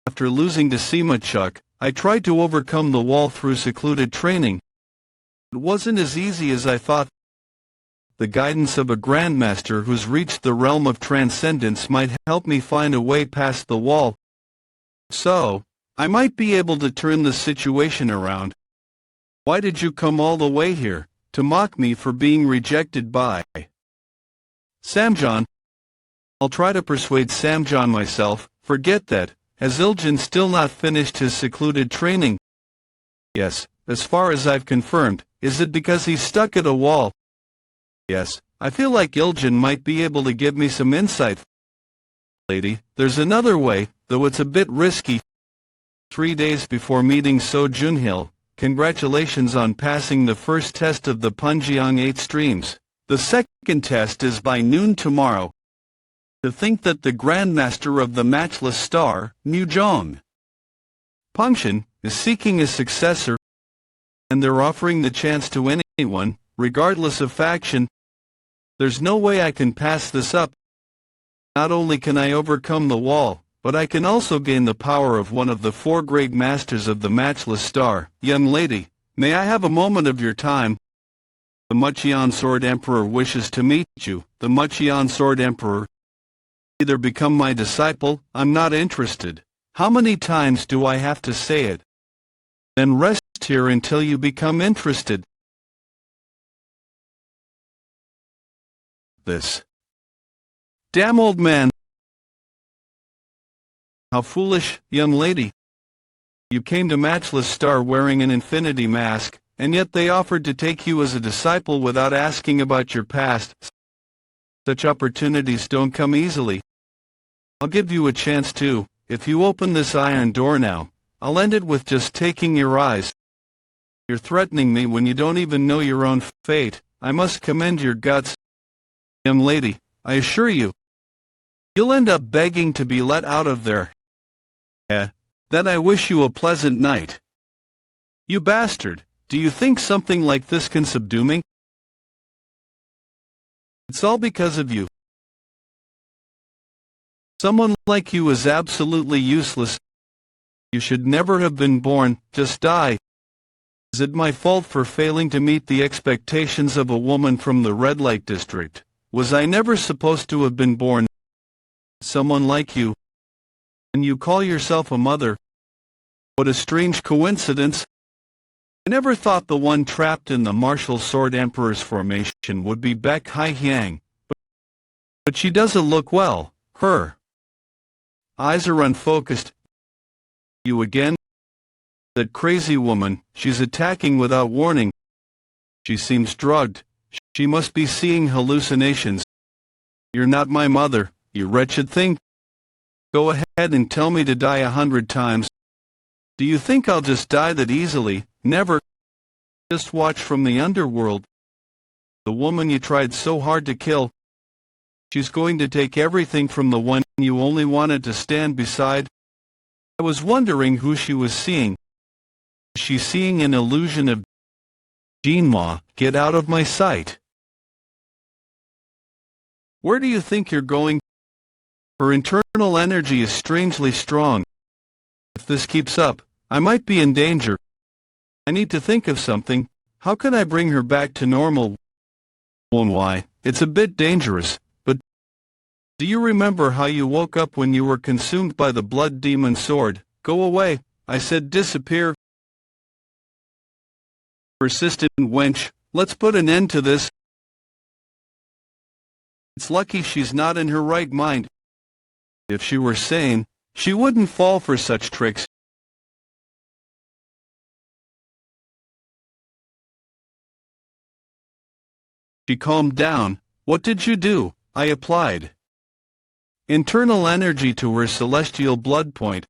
After losing to Simachuk, I tried to overcome the wall through secluded training. It wasn't as easy as I thought. The guidance of a grandmaster who's reached the realm of transcendence might help me find a way past the wall. So, I might be able to turn the situation around. Why did you come all the way here, to mock me for being rejected by Samjon? I'll try to persuade Samjon myself. Forget that. Has Iljan still not finished his secluded training? Yes, as far as I've confirmed. Is it because he's stuck at a wall? Yes, I feel like Iljan might be able to give me some insight. Lady, there's another way, though it's a bit risky. 3 days before meeting So Junhil, congratulations on passing the first test of the Punjiang 8 streams. The second test is by noon tomorrow. To think that the Grandmaster of the Matchless Star, Muzhong Pangshan, is seeking a successor, and they're offering the chance to anyone, regardless of faction. There's no way I can pass this up. Not only can I overcome the wall, but I can also gain the power of one of the 4 great masters of the Matchless Star. Young lady, may I have a moment of your time? The Mucheon Sword Emperor wishes to meet you. The Mucheon Sword Emperor. Either become my disciple, I'm not interested. How many times do I have to say it? Then rest here until you become interested. This damn old man. How foolish, young lady. You came to Matchless Star wearing an infinity mask, and yet they offered to take you as a disciple without asking about your past. Such opportunities don't come easily. I'll give you a chance too. If you open this iron door now, I'll end it with just taking your eyes. You're threatening me when you don't even know your own fate. I must commend your guts. Young lady, I assure you, you'll end up begging to be let out of there. Then I wish you a pleasant night. You bastard, do you think something like this can subdue me? It's all because of you. Someone like you is absolutely useless. You should never have been born, just die. Is it my fault for failing to meet the expectations of a woman from the red light district? Was I never supposed to have been born? Someone like you. And you call yourself a mother. What a strange coincidence. I never thought the one trapped in the Martial Sword Emperor's formation would be Baekhyang. But she doesn't look well. Her eyes are unfocused. You again? That crazy woman, she's attacking without warning. She seems drugged. She must be seeing hallucinations. You're not my mother, you wretched thing. Go ahead and tell me to die 100 times. Do you think I'll just die that easily? Never. Just watch from the underworld. The woman you tried so hard to kill. She's going to take everything from the one you only wanted to stand beside. I was wondering who she was seeing. Is she seeing an illusion of Jinma? Get out of my sight. Where do you think you're going? Her internal energy is strangely strong. If this keeps up, I might be in danger. I need to think of something. How can I bring her back to normal? Woon-Hwi, it's a bit dangerous, but do you remember how you woke up when you were consumed by the blood demon sword? Go away, I said, disappear. Persistent wench, let's put an end to this. It's lucky she's not in her right mind. If she were sane, she wouldn't fall for such tricks. She calmed down. What did you do? I applied internal energy to her celestial blood point.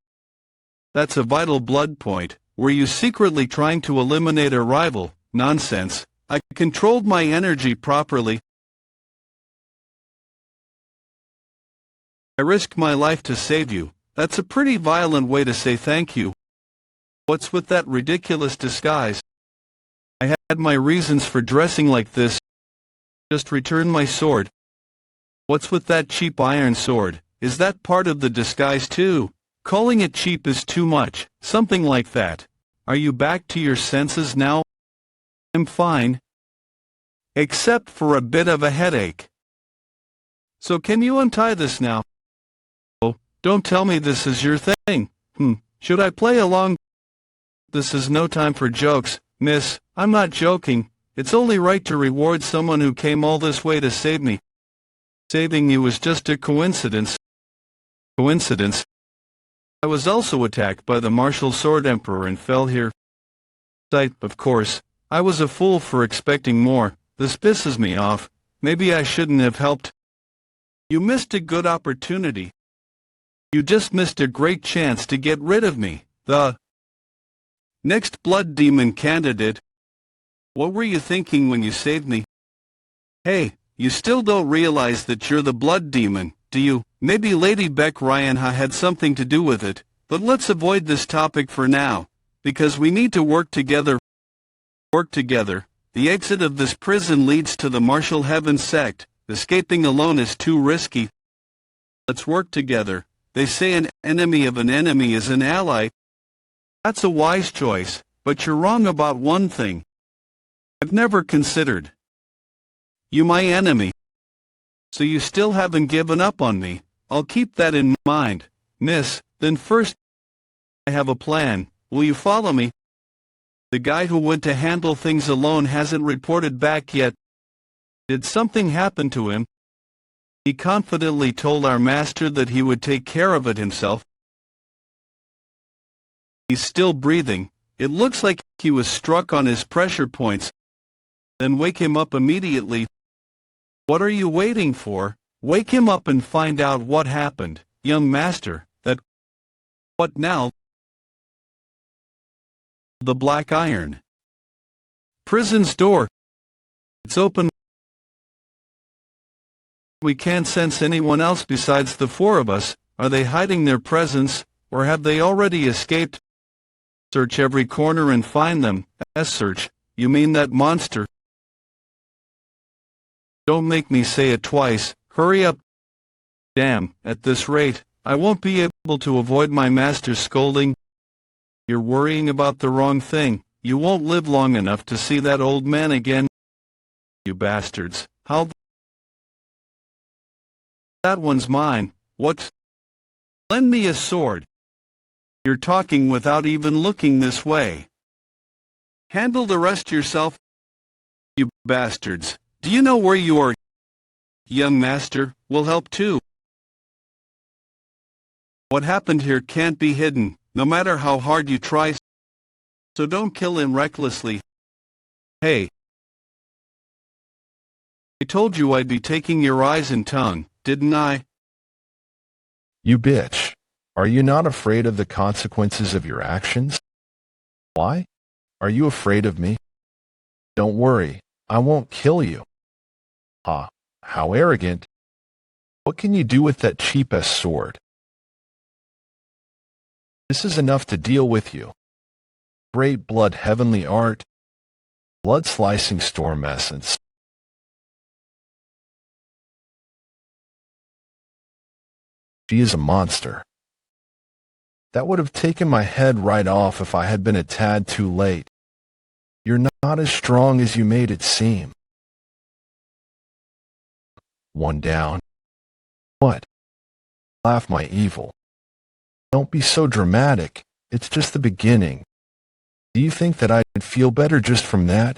That's a vital blood point. Were you secretly trying to eliminate a rival? Nonsense. I controlled my energy properly. I risked my life to save you. That's a pretty violent way to say thank you. What's with that ridiculous disguise? I had my reasons for dressing like this. Just return my sword. What's with that cheap iron sword? Is that part of the disguise too? Calling it cheap is too much. Something like that. Are you back to your senses now? I'm fine. Except for a bit of a headache. So can you untie this now? Oh, don't tell me this is your thing. Should I play along? This is no time for jokes, miss. I'm not joking. It's only right to reward someone who came all this way to save me. Saving you was just a coincidence. Coincidence? I was also attacked by the martial sword emperor and fell here. Of course, I was a fool for expecting more. This pisses me off. Maybe I shouldn't have helped. You missed a good opportunity. You just missed a great chance to get rid of me, the next blood demon candidate. What were you thinking when you saved me? Hey, you still don't realize that you're the blood demon, do you? Maybe Lady Beck Ryanha had something to do with it, but let's avoid this topic for now, because we need to work together. Work together. The exit of this prison leads to the Martial Heaven sect. Escaping alone is too risky. Let's work together. They say an enemy of an enemy is an ally. That's a wise choice, but you're wrong about one thing. I've never considered you my enemy. So you still haven't given up on me. I'll keep that in mind, miss. Then first, I have a plan. Will you follow me? The guy who went to handle things alone hasn't reported back yet. Did something happen to him? He confidently told our master that he would take care of it himself. He's still breathing. It looks like he was struck on his pressure points. Then wake him up immediately. What are you waiting for? Wake him up and find out what happened, young master. That. What now? The black iron. Prison's door. It's open. We can't sense anyone else besides the four of us. Are they hiding their presence, or have they already escaped? Search every corner and find them. Search. You mean that monster? Don't make me say it twice. Hurry up. Damn, at this rate, I won't be able to avoid my master's scolding. You're worrying about the wrong thing. You won't live long enough to see that old man again. You bastards. How? That one's mine. What? Lend me a sword. You're talking without even looking this way. Handle the rest yourself. You bastards. Do you know where you are? Young master, will help too. What happened here can't be hidden, no matter how hard you try. So don't kill him recklessly. Hey. I told you I'd be taking your eyes and tongue, didn't I? You bitch. Are you not afraid of the consequences of your actions? Why? Are you afraid of me? Don't worry, I won't kill you. Ah, how arrogant. What can you do with that cheap-ass sword? This is enough to deal with you. Great blood heavenly art. Blood-slicing storm essence. She is a monster. That would have taken my head right off if I had been a tad too late. You're not as strong as you made it seem. One down. What? Laugh my evil. Don't be so dramatic. It's just the beginning. Do you think that I'd feel better just from that?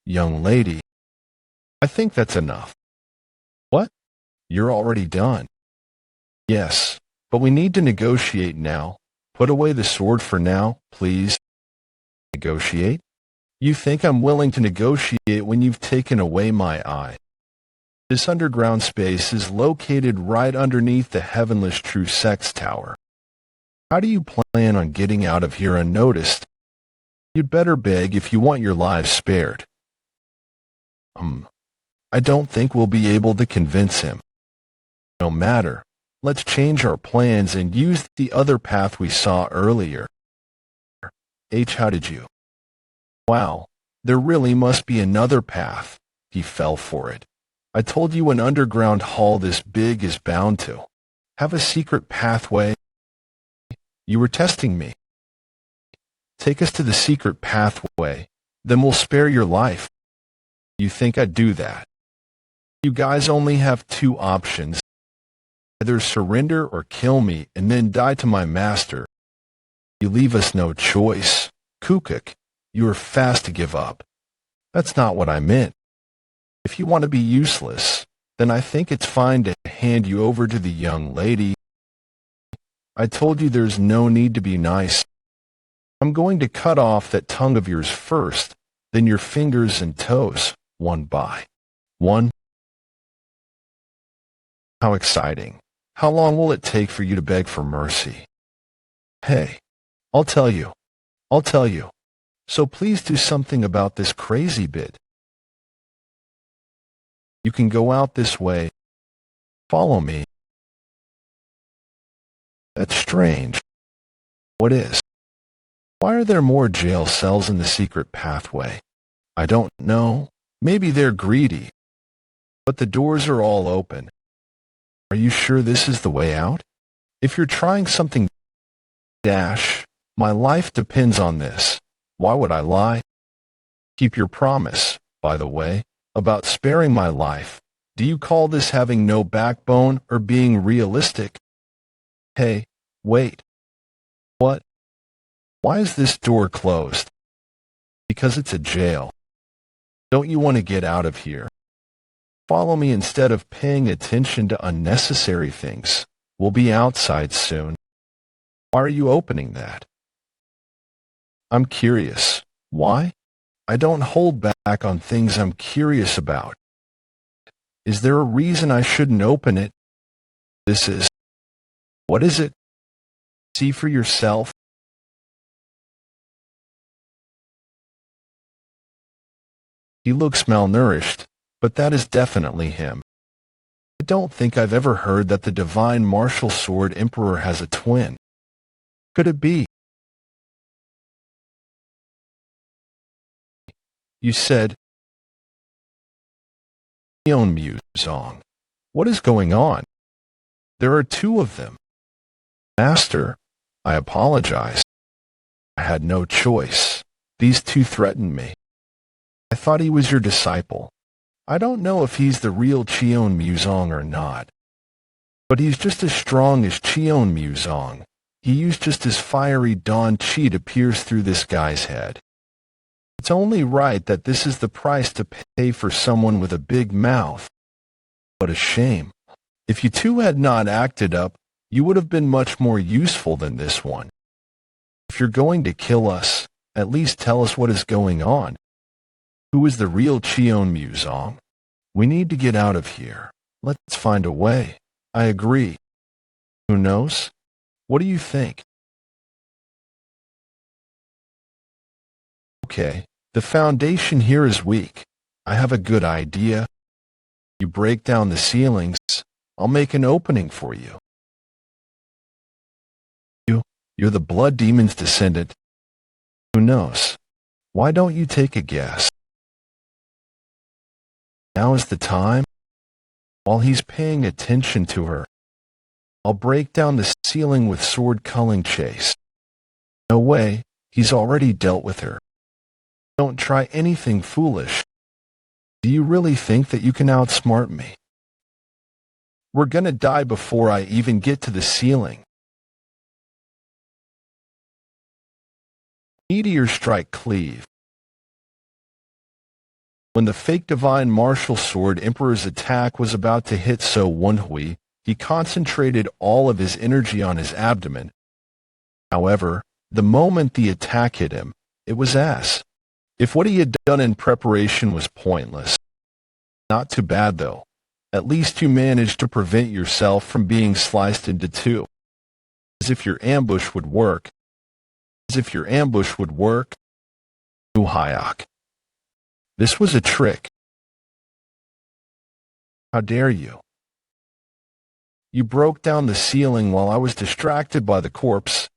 Young lady, I think that's enough. What? You're already done. Yes, but we need to negotiate now. Put away the sword for now, please. Negotiate? You think I'm willing to negotiate when you've taken away my eye? This underground space is located right underneath the Heavenless True Sex Tower. How do you plan on getting out of here unnoticed? You'd better beg if you want your lives spared. I don't think we'll be able to convince him. No matter. Let's change our plans and use the other path we saw earlier. How did you? Wow, there really must be another path. He fell for it. I told you an underground hall this big is bound to have a secret pathway. You were testing me. Take us to the secret pathway, then we'll spare your life. You think I'd do that? You guys only have two options. Either surrender or kill me and then die to my master. You leave us no choice. Kukuk, you are fast to give up. That's not what I meant. If you want to be useless, then I think it's fine to hand you over to the young lady. I told you there's no need to be nice. I'm going to cut off that tongue of yours first, then your fingers and toes, one by one. How exciting. How long will it take for you to beg for mercy? Hey, I'll tell you. So please do something about this crazy bit. You can go out this way. Follow me. That's strange. What is? Why are there more jail cells in the secret pathway? I don't know. Maybe they're greedy. But the doors are all open. Are you sure this is the way out? If you're trying something, my life depends on this. Why would I lie? Keep your promise, by the way, about sparing my life. Do you call this having no backbone or being realistic? Hey, wait. What? Why is this door closed? Because it's a jail. Don't you want to get out of here? Follow me instead of paying attention to unnecessary things. We'll be outside soon. Why are you opening that? I'm curious. Why? I don't hold back on things I'm curious about. Is there a reason I shouldn't open it? What is it? See for yourself. He looks malnourished, but that is definitely him. I don't think I've ever heard that the divine martial sword emperor has a twin. Could it be? You said, Musong. What is going on? There are two of them. Master, I apologize. I had no choice. These two threatened me. I thought he was your disciple. I don't know if he's the real Cheon Musong or not. But he's just as strong as Cheon Musong. He used just his fiery dawn chi to pierce through this guy's head. It's only right that this is the price to pay for someone with a big mouth. What a shame. If you two had not acted up, you would have been much more useful than this one. If you're going to kill us, at least tell us what is going on. Who is the real Cheon Musong? We need to get out of here. Let's find a way. I agree. Who knows? What do you think? Okay, the foundation here is weak. I have a good idea. You break down the ceilings, I'll make an opening for you. You're the blood demon's descendant. Who knows? Why don't you take a guess? Now is the time. While he's paying attention to her, I'll break down the ceiling with sword culling chase. No way, he's already dealt with her. Don't try anything foolish. Do you really think that you can outsmart me? We're gonna die before I even get to the ceiling. Meteor strike cleave. When the fake divine martial sword Emperor's attack was about to hit Woon-Hwi, he concentrated all of his energy on his abdomen. However, the moment the attack hit him, it was ass. If what he had done in preparation was pointless. Not too bad though. At least you managed to prevent yourself from being sliced into two. As if your ambush would work. As if your ambush would work. Woon-Hwi. This was a trick. How dare you? You broke down the ceiling while I was distracted by the corpse.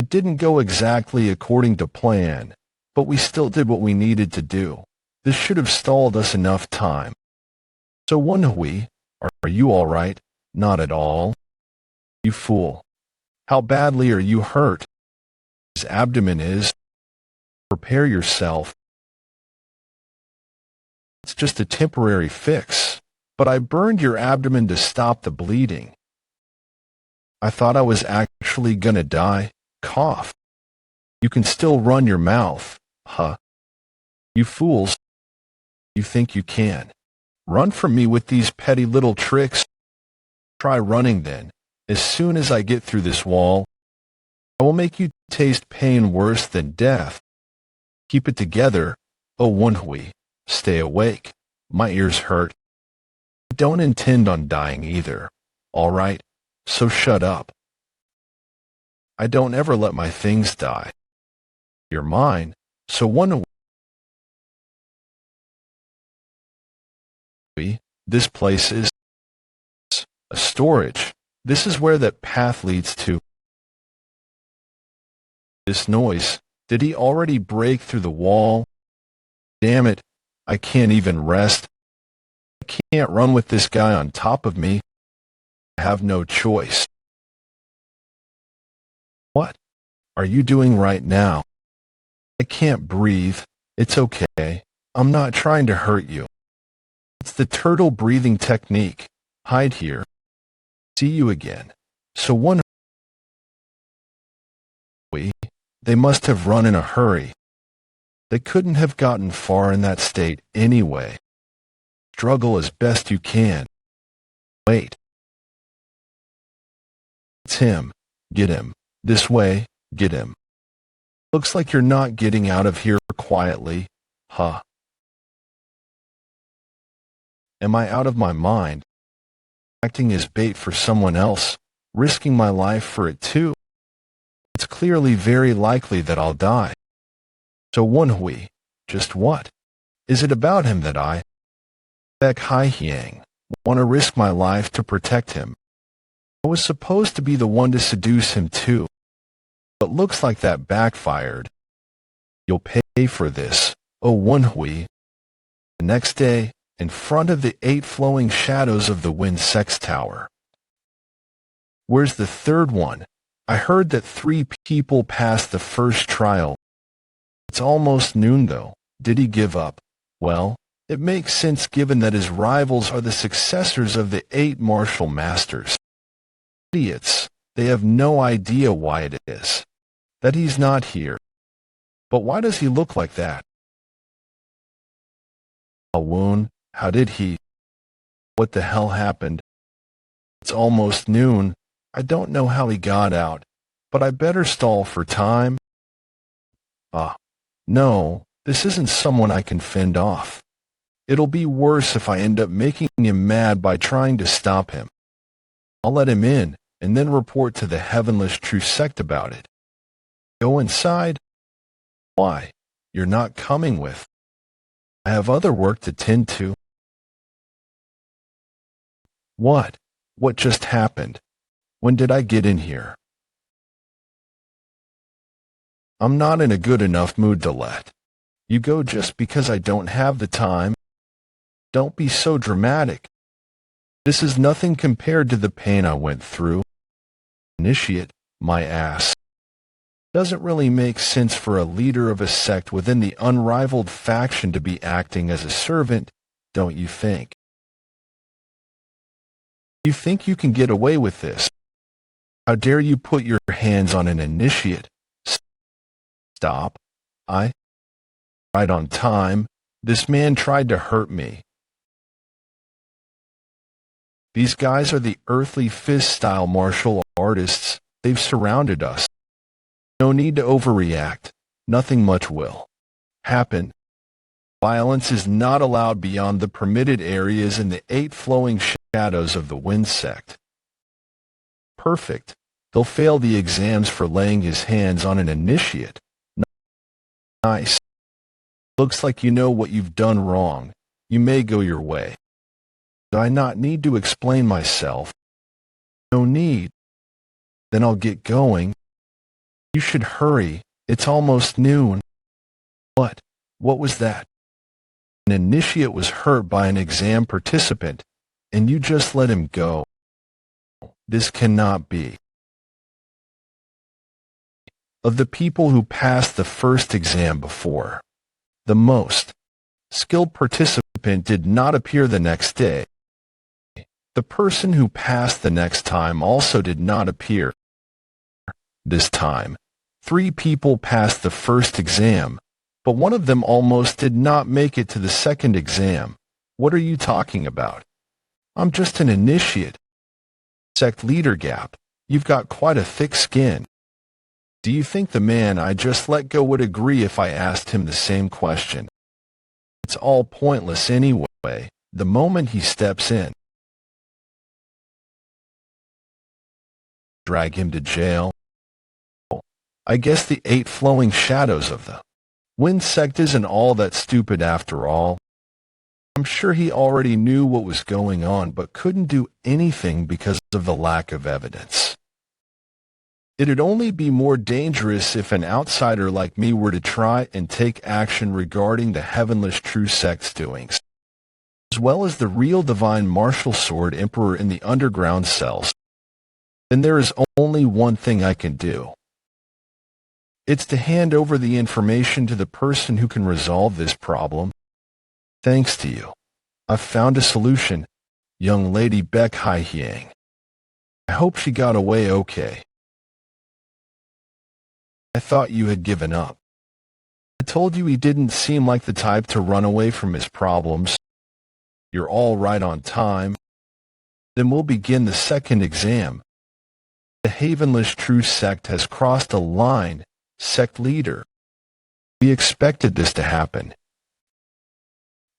It didn't go exactly according to plan, but we still did what we needed to do. This should have stalled us enough time. So Woon-Hwi, are you all right? Not at all. You fool. How badly are you hurt? His abdomen is. Prepare yourself. It's just a temporary fix, but I burned your abdomen to stop the bleeding. I thought I was actually gonna die. Cough. You can still run your mouth, huh? You fools. You think you can. Run from me with these petty little tricks? Try running then. As soon as I get through this wall, I will make you taste pain worse than death. Keep it together, oh Woon-Hwi. Stay awake. My ears hurt. I don't intend on dying either. All right, so shut up. I don't ever let my things die. You're mine, so Woon-Hwi. This place is a storage. This is where that path leads to. This noise. Did he already break through the wall? Damn it, I can't even rest. I can't run with this guy on top of me. I have no choice. What are you doing right now? I can't breathe. It's okay. I'm not trying to hurt you. It's the turtle breathing technique. Hide here. See you again. So Woon-Hwi. They must have run in a hurry. They couldn't have gotten far in that state anyway. Struggle as best you can. Wait. It's him. Get him. This way. Get him. Looks like you're not getting out of here quietly, huh? Am I out of my mind? Acting as bait for someone else, risking my life for it too? It's clearly very likely that I'll die. So Woon-Hwi, just what? Is it about him that I, Baek Hai-hyang, want to risk my life to protect him? I was supposed to be the one to seduce him too, but looks like that backfired. You'll pay for this, oh Woon-Hwi. The next day, in front of the 8 flowing shadows of the Wind Sex Tower. Where's the third one? I heard that 3 people passed the first trial. It's almost noon though. Did he give up? Well, it makes sense given that his rivals are the successors of the 8 martial masters. Idiots. They have no idea why it is. That he's not here. But why does he look like that? Woon, how did he? What the hell happened? It's almost noon. I don't know how he got out, but I better stall for time. No, this isn't someone I can fend off. It'll be worse if I end up making him mad by trying to stop him. I'll let him in, and then report to the Heavenless True Sect about it. Go inside? Why? You're not coming with. I have other work to tend to. What? What just happened? When did I get in here? I'm not in a good enough mood to let you go just because I don't have the time. Don't be so dramatic. This is nothing compared to the pain I went through. Initiate, my ass. Doesn't really make sense for a leader of a sect within the unrivaled faction to be acting as a servant, don't you think? You think you can get away with this? How dare you put your hands on an initiate? Stop. Right on time. This man tried to hurt me. These guys are the earthly fist-style martial artists. They've surrounded us. No need to overreact. Nothing much will happen. Violence is not allowed beyond the permitted areas in the 8 flowing shadows of the Wind sect. Perfect. They'll fail the exams for laying his hands on an initiate. Nice. Looks like you know what you've done wrong. You may go your way. Do I not need to explain myself? No need. Then I'll get going. You should hurry. It's almost noon. What? What was that? An initiate was hurt by an exam participant, and you just let him go. This cannot be. Of the people who passed the first exam before, the most skilled participant did not appear the next day. The person who passed the next time also did not appear. This time, 3 people passed the first exam, but one of them almost did not make it to the second exam. What are you talking about? I'm just an initiate. Sect leader gap. You've got quite a thick skin. Do you think the man I just let go would agree if I asked him the same question? It's all pointless anyway, the moment he steps in. Drag him to jail. I guess the 8 flowing shadows of the Wind sect isn't all that stupid after all. I'm sure he already knew what was going on but couldn't do anything because of the lack of evidence. It'd only be more dangerous if an outsider like me were to try and take action regarding the Heavenless True Sect's doings, as well as the real divine martial sword emperor in the underground cells. Then there is only one thing I can do. It's to hand over the information to the person who can resolve this problem. Thanks to you, I've found a solution, young lady Beck Hai-Hyang. I hope she got away okay. I thought you had given up. I told you he didn't seem like the type to run away from his problems. You're all right on time. Then we'll begin the second exam. The Havenless True Sect has crossed a line, sect leader. We expected this to happen.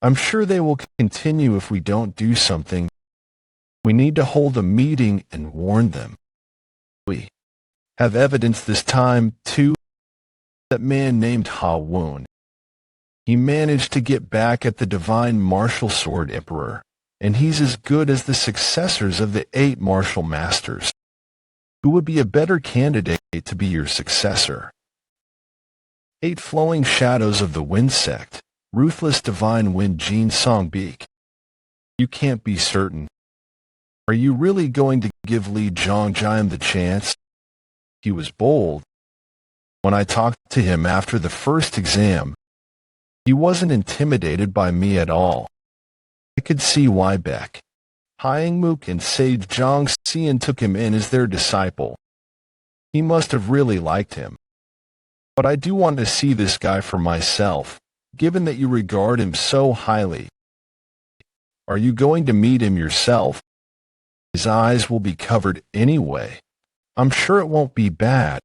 I'm sure they will continue if we don't do something. We need to hold a meeting and warn them. We have evidence this time, too. That man named Ha-Woon. He managed to get back at the divine martial sword emperor, and he's as good as the successors of the 8 martial masters. Who would be a better candidate to be your successor? 8 flowing shadows of the Wind sect, ruthless divine Wind Jin Songbeek. You can't be certain. Are you really going to give Li Zhongjian the chance? He was bold. When I talked to him after the first exam, he wasn't intimidated by me at all. I could see why Beck Hyangmook and Sage Zhongxian took him in as their disciple. He must have really liked him. But I do want to see this guy for myself, given that you regard him so highly. Are you going to meet him yourself? His eyes will be covered anyway. I'm sure it won't be bad.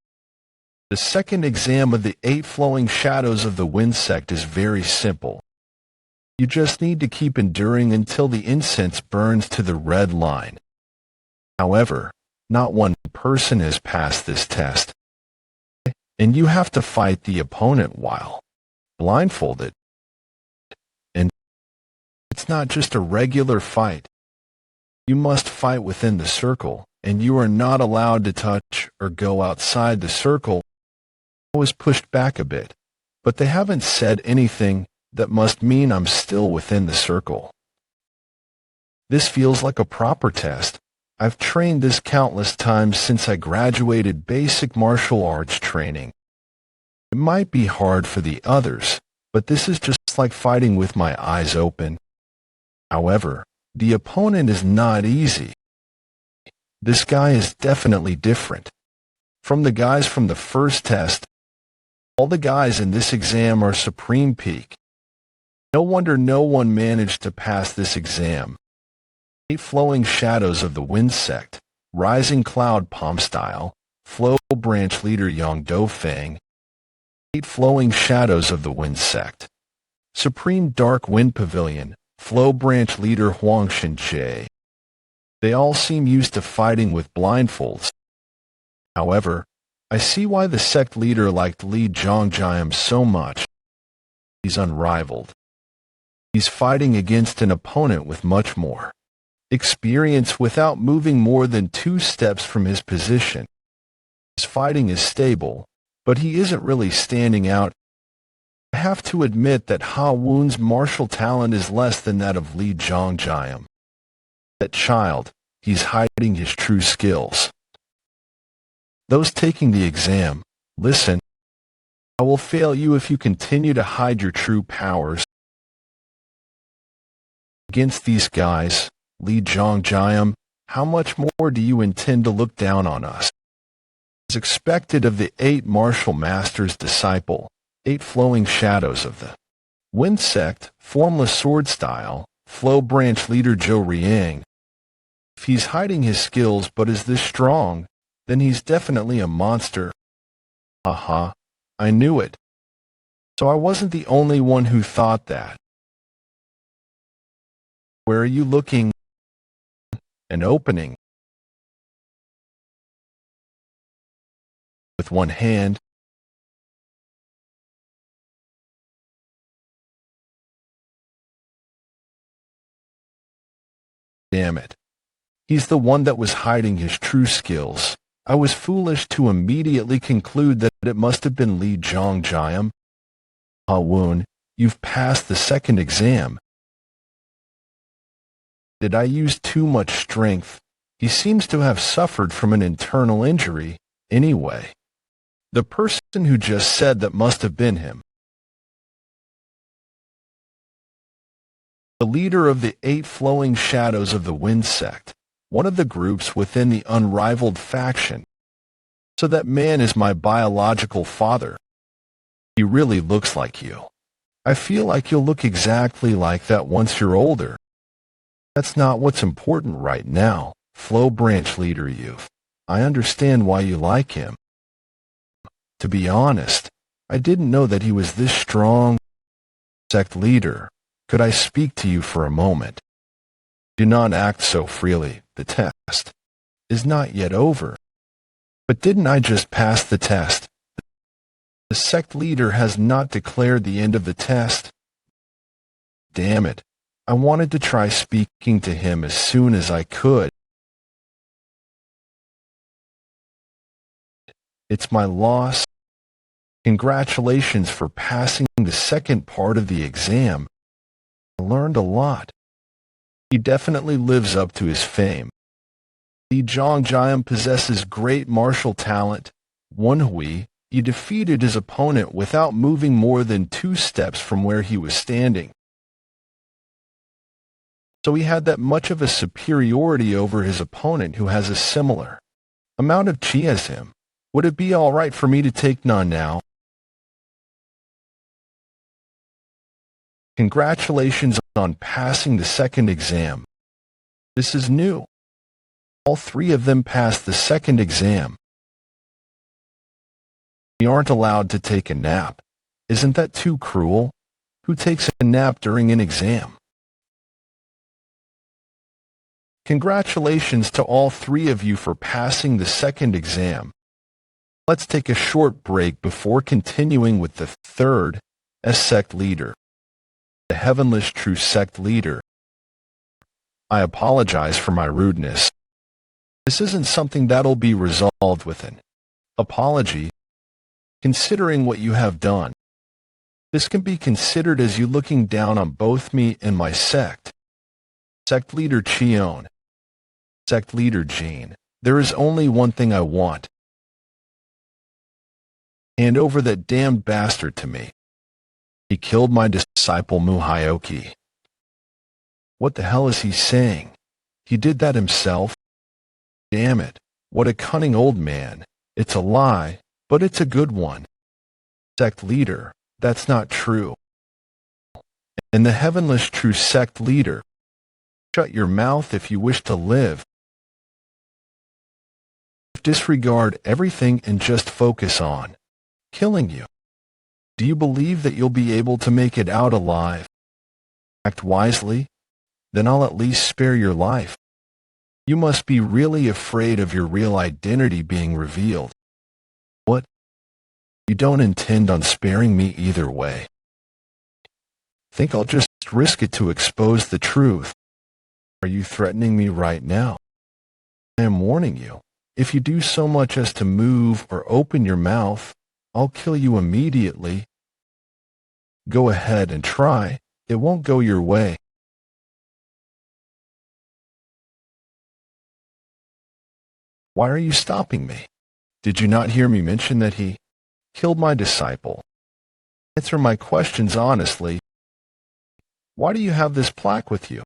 The second exam of the 8 flowing shadows of the Wind sect is very simple. You just need to keep enduring until the incense burns to the red line. However, not one person has passed this test, and you have to fight the opponent while blindfolded. And it's not just a regular fight. You must fight within the circle, and you are not allowed to touch or go outside the circle. I was pushed back a bit, but they haven't said anything that must mean I'm still within the circle. This feels like a proper test, I've trained this countless times since I graduated basic martial arts training. It might be hard for the others, but this is just like fighting with my eyes open. However, the opponent is not easy. This guy is definitely different. From the guys from the first test, all the guys in this exam are supreme peak. No wonder no one managed to pass this exam. 8 flowing shadows of the wind sect, rising cloud palm style, flow branch leader Yang Dofang. 8 flowing shadows of the wind sect. Supreme dark wind pavilion, flow branch leader Huang Shinche. They all seem used to fighting with blindfolds. However, I see why the sect leader liked Li Zhongjiam so much. He's unrivaled. He's fighting against an opponent with much more experience without moving more than 2 steps from his position. His fighting is stable, but he isn't really standing out. I have to admit that Ha Woon's martial talent is less than that of Li Zhongjiam. That child, he's hiding his true skills. Those taking the exam, listen. I will fail you if you continue to hide your true powers. Against these guys, Li Zhongjiam, how much more do you intend to look down on us? As expected of the 8 martial masters' disciple, 8 flowing shadows of the wind sect, formless sword style, flow branch leader Zhou Riang. If he's hiding his skills but is this strong, then he's definitely a monster. Haha, I knew it. So I wasn't the only one who thought that. Where are you looking? An opening. With one hand. Damn it. He's the one that was hiding his true skills. I was foolish to immediately conclude that it must have been Li Zhongjiam. Ha Woon, you've passed the second exam. Did I use too much strength? He seems to have suffered from an internal injury, anyway. The person who just said that must have been him. The leader of the 8 flowing shadows of the wind sect, one of the groups within the unrivaled faction. So that man is my biological father. He really looks like you. I feel like you'll look exactly like that once you're older. That's not what's important right now, flow branch leader youth. I understand why you like him. To be honest, I didn't know that he was this strong. Sect leader, could I speak to you for a moment? Do not act so freely. The test is not yet over. But didn't I just pass the test? The sect leader has not declared the end of the test. Damn it. I wanted to try speaking to him as soon as I could. It's my loss. Congratulations for passing the second part of the exam. I learned a lot. He definitely lives up to his fame. Li Zhongjiam possesses great martial talent. Woon-Hwi, he defeated his opponent without moving more than 2 steps from where he was standing. So he had that much of a superiority over his opponent who has a similar amount of chi as him. Would it be all right for me to take none now? Congratulations on passing the second exam. This is new. All 3 of them passed the second exam. We aren't allowed to take a nap. Isn't that too cruel? Who takes a nap during an exam? Congratulations to all 3 of you for passing the second exam. Let's take a short break before continuing with the third sect leader, the Heavenless True Sect Leader. I apologize for my rudeness. This isn't something that'll be resolved with an apology. Considering what you have done, this can be considered as you looking down on both me and my sect. Sect leader Chion. Sect leader Jean, there is only one thing I want. Hand over that damned bastard to me. He killed my disciple Muhyoki. What the hell is he saying? He did that himself? Damn it, what a cunning old man. It's a lie, but it's a good one. Sect leader, that's not true. And the heavenless true sect leader, shut your mouth if you wish to live. Disregard everything and just focus on killing you. Do you believe that you'll be able to make it out alive? Act wisely, then I'll at least spare your life. You must be really afraid of your real identity being revealed. What? You don't intend on sparing me either way. Think I'll just risk it to expose the truth? Are you threatening me right now? I am warning you. If you do so much as to move or open your mouth, I'll kill you immediately. Go ahead and try. It won't go your way. Why are you stopping me? Did you not hear me mention that he killed my disciple? Answer my questions honestly. Why do you have this plaque with you?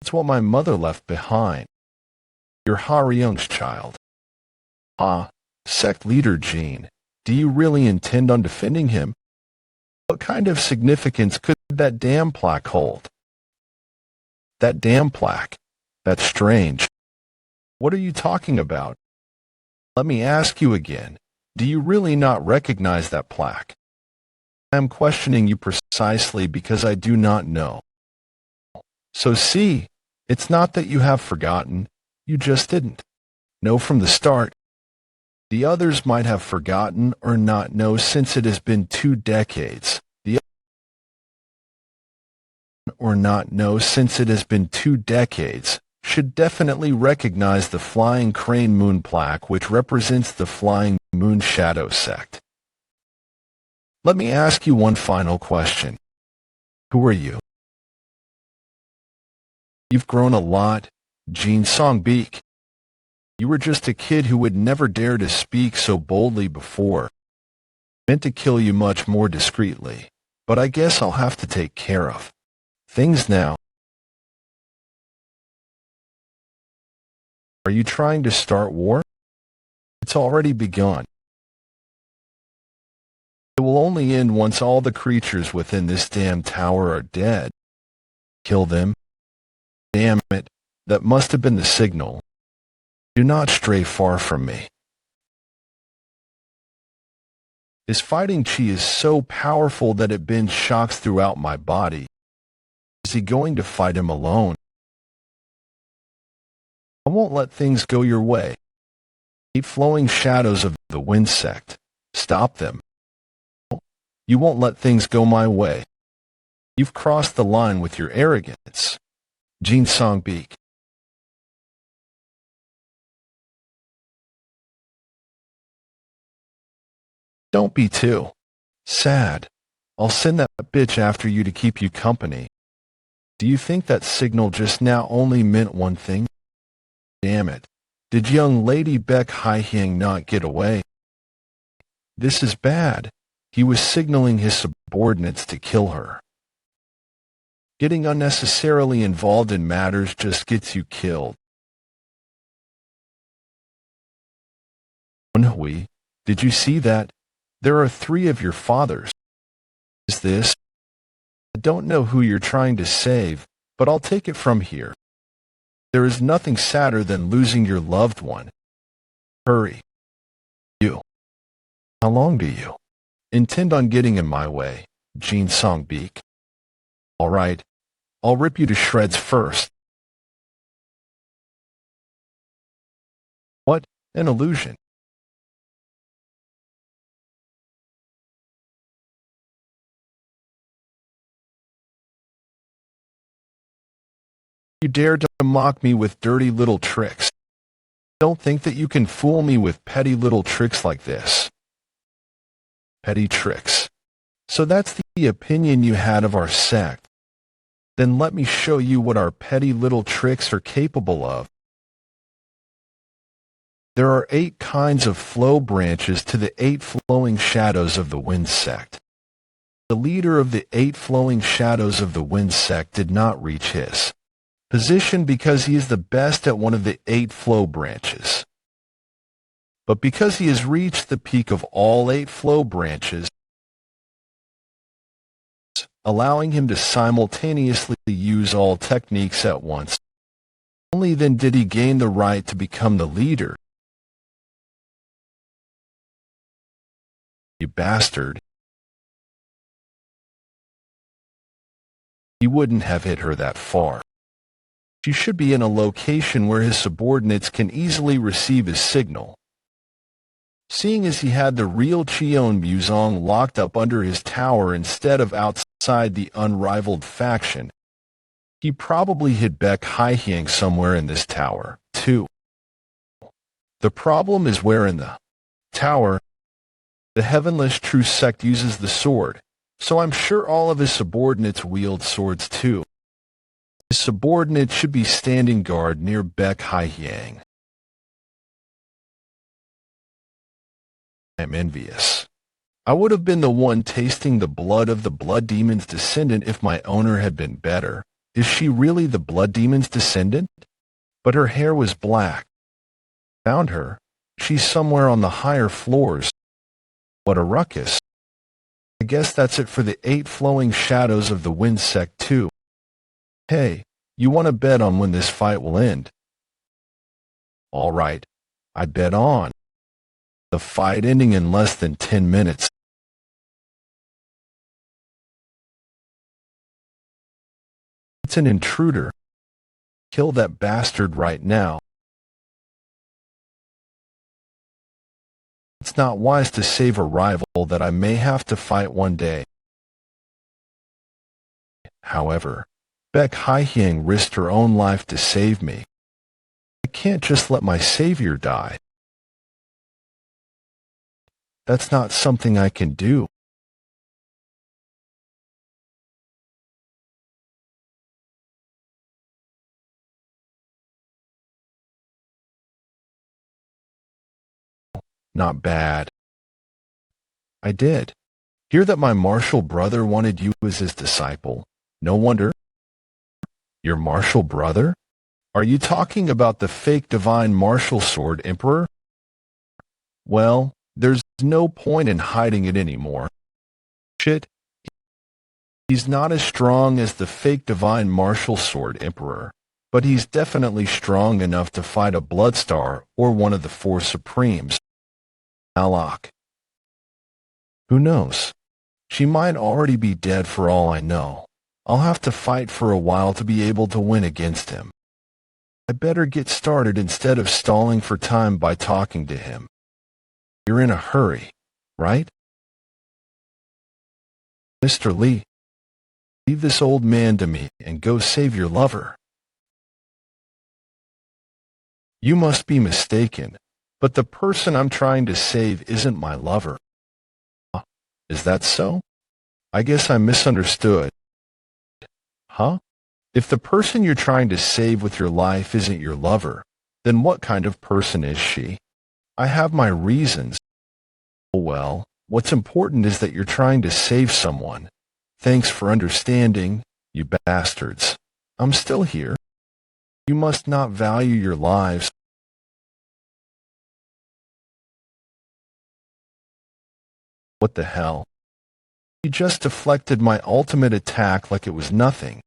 It's what my mother left behind. You're Haryung's child. Sect leader Jean, do you really intend on defending him? What kind of significance could that damn plaque hold? That damn plaque? That's strange. What are you talking about? Let me ask you again. Do you really not recognize that plaque? I am questioning you precisely because I do not know. So see, it's not that you have forgotten. You just didn't know from the start. The others might have forgotten or not know since it has been 2 decades. Should definitely recognize the Flying Crane Moon plaque, which represents the Flying Moon Shadow sect. Let me ask you one final question. Who are you? You've grown a lot, Jean Songbeek. You were just a kid who would never dare to speak so boldly before. Meant to kill you much more discreetly, but I guess I'll have to take care of things now. Are you trying to start war? It's already begun. It will only end once all the creatures within this damn tower are dead. Kill them. Damn it, that must have been the signal. Do not stray far from me. His fighting chi is so powerful that it bends shocks throughout my body. Is he going to fight him alone? I won't let things go your way. Keep flowing shadows of the wind sect. Stop them. You won't let things go my way. You've crossed the line with your arrogance. Jean Songbeek. Don't be too sad. I'll send that bitch after you to keep you company. Do you think that signal just now only meant one thing? Damn it. Did young Lady Beck Haihyang not get away? This is bad. He was signaling his subordinates to kill her. Getting unnecessarily involved in matters just gets you killed. Woon-Hwi, did you see that? There are 3 of your fathers. Is this? I don't know who you're trying to save, but I'll take it from here. There is nothing sadder than losing your loved one. Hurry. You. How long do you intend on getting in my way, Jean Songbeek? All right, I'll rip you to shreds first. What an illusion. You dare to mock me with dirty little tricks. Don't think that you can fool me with petty little tricks like this. Petty tricks. So that's the opinion you had of our sect. Then let me show you what our petty little tricks are capable of. There are 8 kinds of flow branches to the 8 flowing shadows of the wind sect. The leader of the 8 flowing shadows of the wind sect did not reach his position because he is the best at one of the 8 flow branches, but because he has reached the peak of all 8 flow branches, allowing him to simultaneously use all techniques at once. Only then did he gain the right to become the leader. You bastard. He wouldn't have hit her that far. She should be in a location where his subordinates can easily receive his signal. Seeing as he had the real Cheon Muzong locked up under his tower instead of outside the unrivaled faction, he probably hid Baek Haihyang somewhere in this tower, too. The problem is where in the tower the Heavenless True Sect uses the sword, so I'm sure all of his subordinates wield swords too. His subordinates should be standing guard near Baek Haihyang. I'm envious. I would have been the one tasting the blood of the Blood Demon's descendant if my owner had been better. Is she really the Blood Demon's descendant? But her hair was black. Found her. She's somewhere on the higher floors. What a ruckus. I guess that's it for the 8 flowing shadows of the wind sect too. Hey, you want to bet on when this fight will end? All right, I bet on the fight ending in less than 10 minutes. It's an intruder. Kill that bastard right now. It's not wise to save a rival that I may have to fight one day. However, Baek Haihyang risked her own life to save me. I can't just let my savior die. That's not something I can do. Not bad. I did. Hear that my martial brother wanted you as his disciple. No wonder. Your martial brother? Are you talking about the fake divine martial sword emperor? Well, there's no point in hiding it anymore. Shit. He's not as strong as the fake divine martial sword emperor, but he's definitely strong enough to fight a Bloodstar or one of the 4 Supremes. Alok. Who knows? She might already be dead for all I know. I'll have to fight for a while to be able to win against him. I better get started instead of stalling for time by talking to him. You're in a hurry, right? Mr. Lee, leave this old man to me and go save your lover. You must be mistaken. But the person I'm trying to save isn't my lover. Is that so? I guess I misunderstood. Huh? If the person you're trying to save with your life isn't your lover, then what kind of person is she? I have my reasons. Well, what's important is that you're trying to save someone. Thanks for understanding, you bastards. I'm still here. You must not value your lives. What the hell? He just deflected my ultimate attack like it was nothing.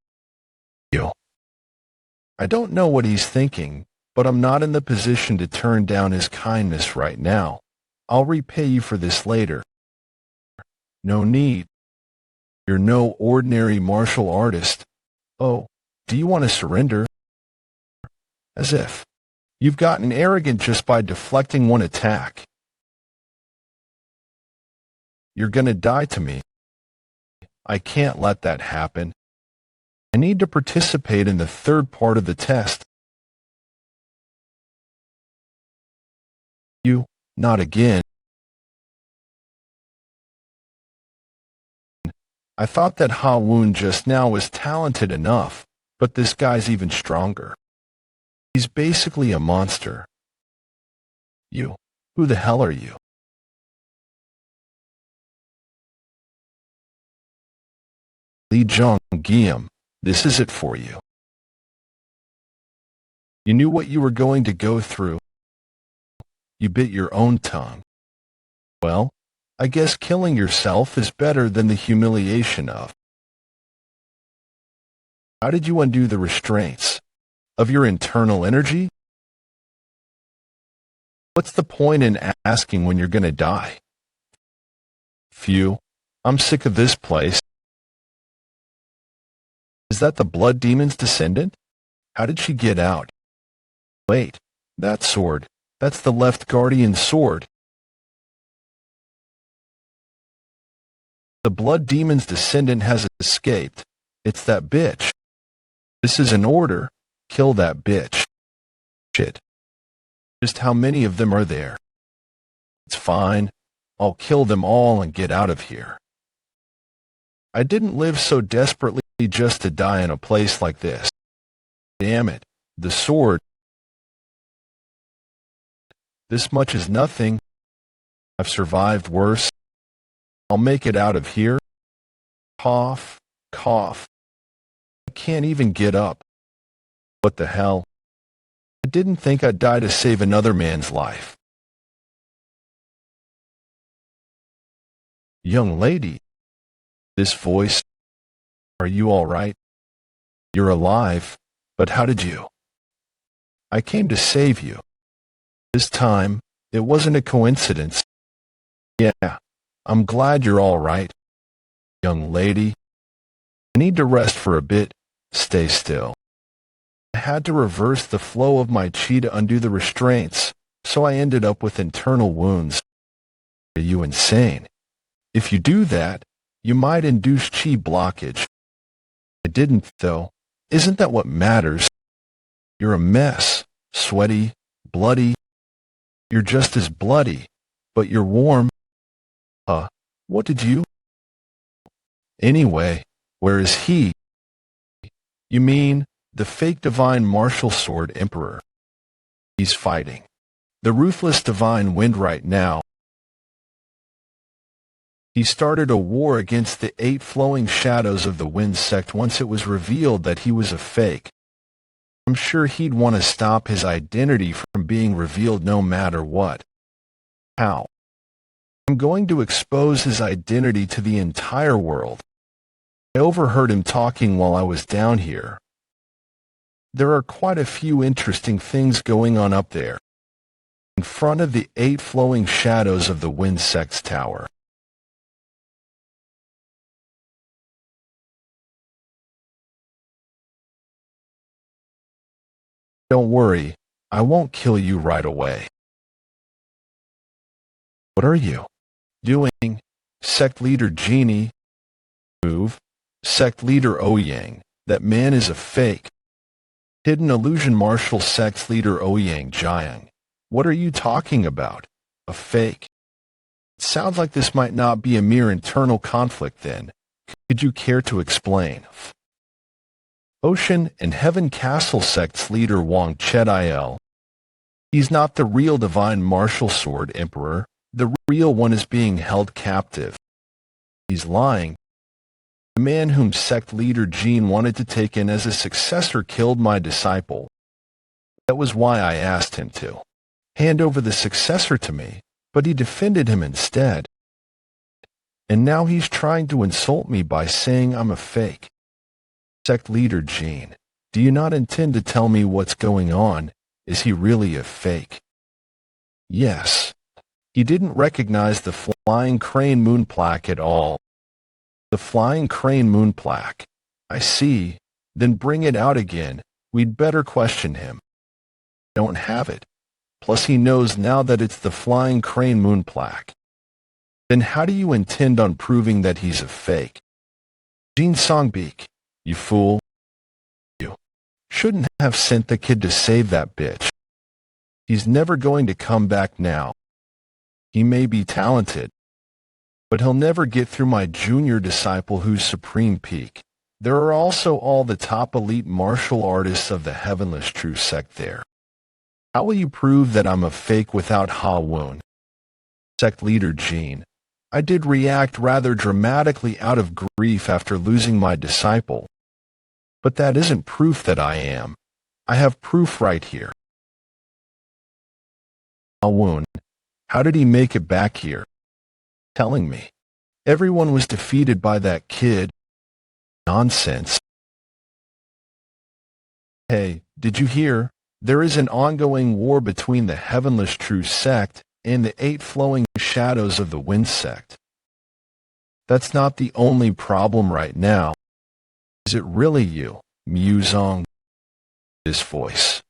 I don't know what he's thinking, but I'm not in the position to turn down his kindness right now. I'll repay you for this later. No need. You're no ordinary martial artist. Oh, do you want to surrender? As if. You've gotten arrogant just by deflecting one attack. You're gonna die to me. I can't let that happen. I need to participate in the 3rd part of the test. You, not again. I thought that Ha Woon just now was talented enough, but this guy's even stronger. He's basically a monster. You. Who the hell are you? Li Zhong Guillaume, this is it for you. You knew what you were going to go through. You bit your own tongue. Well, I guess killing yourself is better than the humiliation of. How did you undo the restraints of your internal energy? What's the point in asking when you're going to die? Phew, I'm sick of this place. Is that the blood demon's descendant? How did she get out? Wait, that sword, that's the left guardian's sword. The blood demon's descendant has escaped. It's that bitch. This is an order. Kill that bitch. Shit. Just how many of them are there? It's fine. I'll kill them all and get out of here. I didn't live so desperately just to die in a place like this. Damn it. The sword. This much is nothing. I've survived worse. I'll make it out of here. Cough, cough. I can't even get up. What the hell? I didn't think I'd die to save another man's life. Young lady. This voice. Are you all right? You're alive, but how did you? I came to save you. This time, it wasn't a coincidence. Yeah, I'm glad you're all right. Young lady. I need to rest for a bit. Stay still. I had to reverse the flow of my chi to undo the restraints, so I ended up with internal wounds. Are you insane? If you do that, you might induce chi blockage. I didn't, though. Isn't that what matters? You're a mess. Sweaty, bloody. You're just as bloody, but you're warm. What did you? Anyway, where is he? You mean the fake divine martial sword emperor? He's fighting the ruthless divine wind right now. He started a war against the 8 flowing shadows of the wind sect once it was revealed that he was a fake. I'm sure he'd want to stop his identity from being revealed no matter what. How? I'm going to expose his identity to the entire world. I overheard him talking while I was down here. There are quite a few interesting things going on up there, in front of the 8 flowing shadows of the wind sect's tower. Don't worry, I won't kill you right away. What are you doing? Sect leader Genie. Move. Sect leader Ouyang. That man is a fake. Hidden illusion martial sect leader Ouyang Jiang. What are you talking about? A fake. It sounds like this might not be a mere internal conflict then. Could you care to explain? Ocean and Heaven Castle sect's leader Wang Chediel. He's not the real divine martial sword emperor. The real one is being held captive. He's lying. The man whom sect leader Jean wanted to take in as a successor killed my disciple. That was why I asked him to hand over the successor to me, but he defended him instead. And now he's trying to insult me by saying I'm a fake. Sect leader Jean, do you not intend to tell me what's going on? Is he really a fake? Yes. He didn't recognize the flying crane moon plaque at all. The flying crane moon plaque. I see. Then bring it out again. We'd better question him. Don't have it. Plus he knows now that it's the flying crane moon plaque. Then how do you intend on proving that he's a fake? Jean Songbeek, you fool. You shouldn't have sent the kid to save that bitch. He's never going to come back now. He may be talented, but he'll never get through my junior disciple who's supreme peak. There are also all the top elite martial artists of the Heavenless True sect there. How will you prove that I'm a fake without Ha-Woon? Sect leader Jean. I did react rather dramatically out of grief after losing my disciple. But that isn't proof that I am. I have proof right here. Ha-Woon, how did he make it back here? Telling me. Everyone was defeated by that kid. Nonsense. Hey, did you hear? There is an ongoing war between the Heavenless True Sect and the 8 flowing shadows of the Wind Sect. That's not the only problem right now. Is it really you, Muzong? His voice.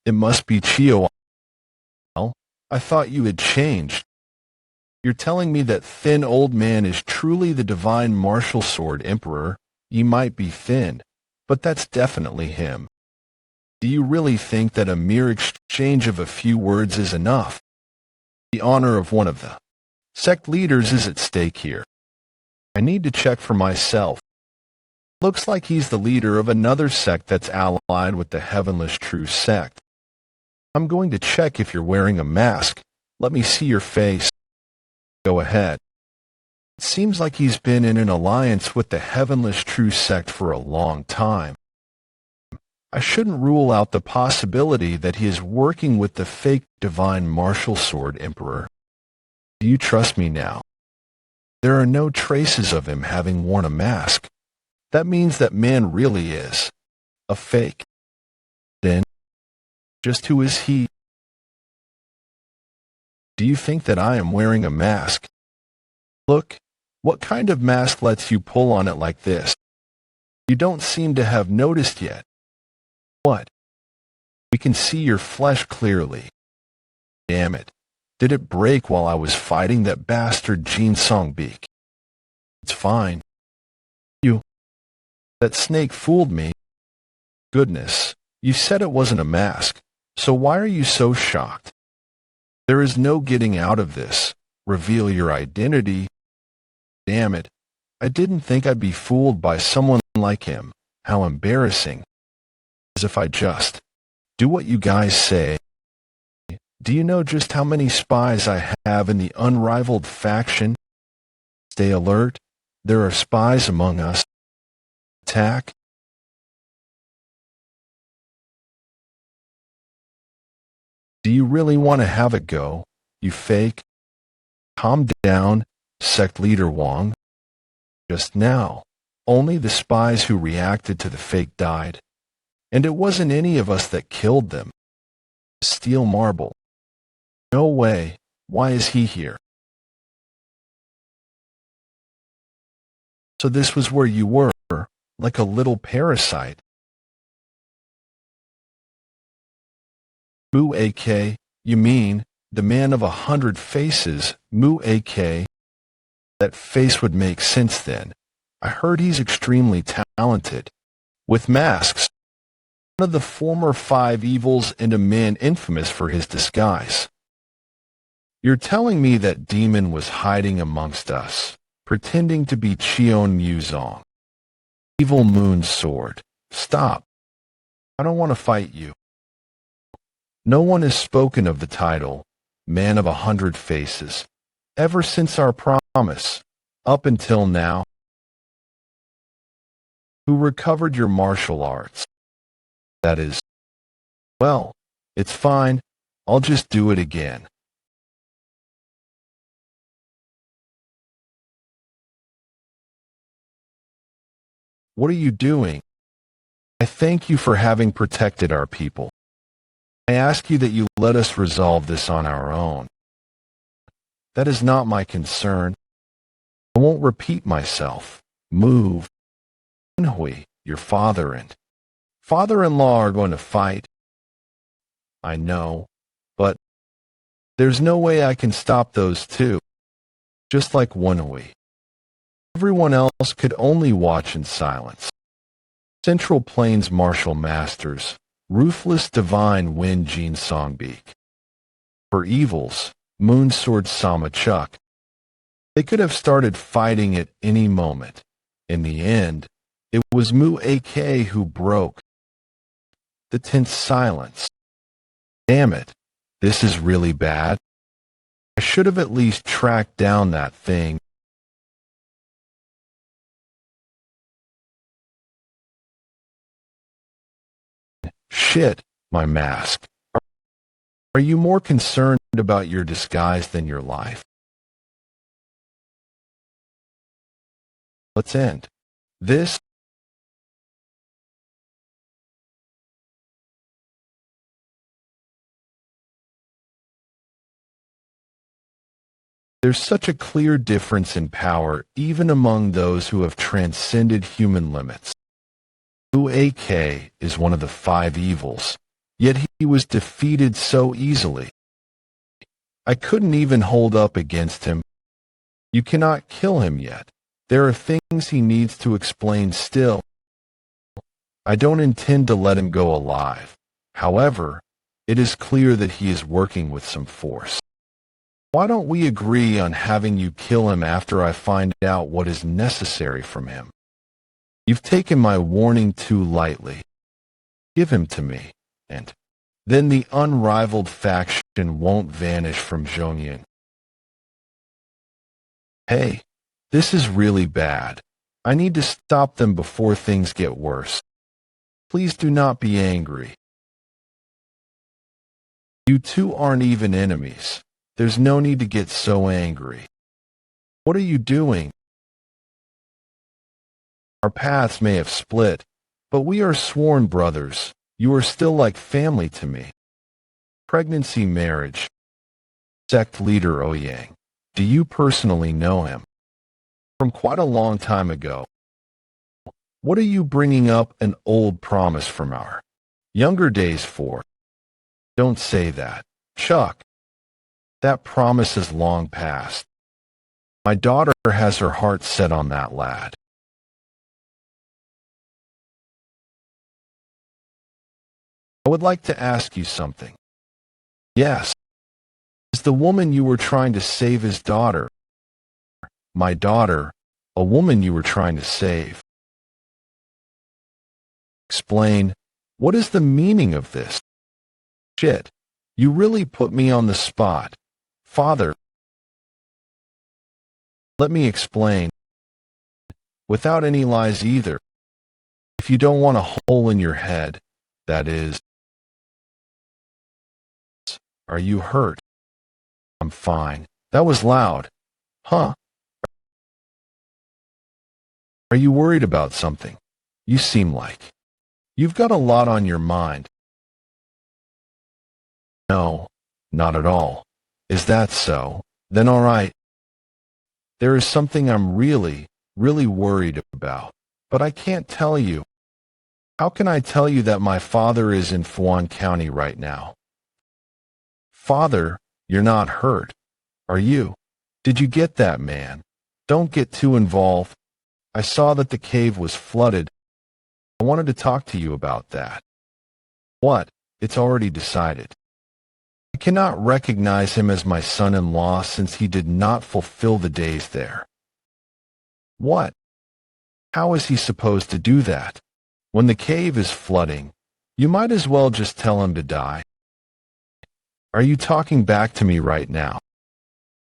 It must be Chio. Well, I thought you had changed. You're telling me that thin old man is truly the divine martial sword emperor. He might be thin, but that's definitely him. Do you really think that a mere exchange of a few words is enough? The honor of one of the sect leaders is at stake here. I need to check for myself. Looks like he's the leader of another sect that's allied with the Heavenless True Sect. I'm going to check if you're wearing a mask. Let me see your face. Go ahead. It seems like he's been in an alliance with the Heavenless True Sect for a long time. I shouldn't rule out the possibility that he is working with the fake divine martial sword emperor. Do you trust me now? There are no traces of him having worn a mask. That means that man really is a fake. Then, just who is he? Do you think that I am wearing a mask? Look, what kind of mask lets you pull on it like this? You don't seem to have noticed yet. What? We can see your flesh clearly. Damn it. Did it break while I was fighting that bastard Jin Songbeek? It's fine. That snake fooled me. Goodness, you said it wasn't a mask, so why are you so shocked? There is no getting out of this. Reveal your identity. Damn it, I didn't think I'd be fooled by someone like him. How embarrassing. As if I just do what you guys say. Do you know just how many spies I have in the unrivaled faction? Stay alert. There are spies among us. Attack. Do you really want to have it go, you fake? Calm down, sect leader Wong. Just now, only the spies who reacted to the fake died. And it wasn't any of us that killed them. Steel marble. No way. Why is he here? So this was where you were, like a little parasite. Mu-AK, you mean, the man of 100 faces, Mu-AK. That face would make sense then. I heard he's extremely talented. With masks. One of the former 5 evils and a man infamous for his disguise. You're telling me that demon was hiding amongst us, pretending to be Cheon Muzong. Evil Moon Sword. Stop. I don't want to fight you. No one has spoken of the title, Man of 100 Faces, ever since our promise, up until now. Who recovered your martial arts? That is, well, it's fine. I'll just do it again. What are you doing? I thank you for having protected our people. I ask you that you let us resolve this on our own. That is not my concern. I won't repeat myself. Move. Woon-Hwi, your father and father-in-law are going to fight. I know, but there's no way I can stop those two. Just like Woon-Hwi. Everyone else could only watch in silence. Central Plains martial masters, ruthless divine Wind Jin Songbeek. For evils, Moon Sword Sama Chuk. They could have started fighting at any moment. In the end, it was Mu-AK who broke the tense silence. Damn it. This is really bad. I should have at least tracked down that thing. Shit, my mask. Are you more concerned about your disguise than your life? Let's end this. There's such a clear difference in power even among those who have transcended human limits. Woon-Hwi is one of the five evils, yet he was defeated so easily. I couldn't even hold up against him. You cannot kill him yet. There are things he needs to explain still. I don't intend to let him go alive. However, it is clear that he is working with some force. Why don't we agree on having you kill him after I find out what is necessary from him? You've taken my warning too lightly. Give him to me, and then the unrivaled faction won't vanish from Zhongying. Hey, this is really bad. I need to stop them before things get worse. Please do not be angry. You two aren't even enemies. There's no need to get so angry. What are you doing? Our paths may have split, but we are sworn brothers. You are still like family to me. Pregnancy marriage. Sect leader Ouyang. Do you personally know him? From quite a long time ago. What are you bringing up an old promise from our younger days for? Don't say that, Chuck. That promise is long past. My daughter has her heart set on that lad. I would like to ask you something. Yes. Is the woman you were trying to save his daughter? My daughter, a woman you were trying to save. Explain, what is the meaning of this? Shit, you really put me on the spot. Father, let me explain. Without any lies either. If you don't want a hole in your head, that is. Are you hurt? I'm fine. That was loud. Huh? Are you worried about something? You seem like. You've got a lot on your mind. No, not at all. Is that so? Then all right. There is something I'm really worried about, but I can't tell you. How can I tell you that my father is in Fuan County right now? Father, you're not hurt, are you? Did you get that, man? Don't get too involved. I saw that the cave was flooded. I wanted to talk to you about that. What? It's already decided. I cannot recognize him as my son-in-law since he did not fulfill the days there. What? How is he supposed to do that? When the cave is flooding, you might as well just tell him to die. Are you talking back to me right now?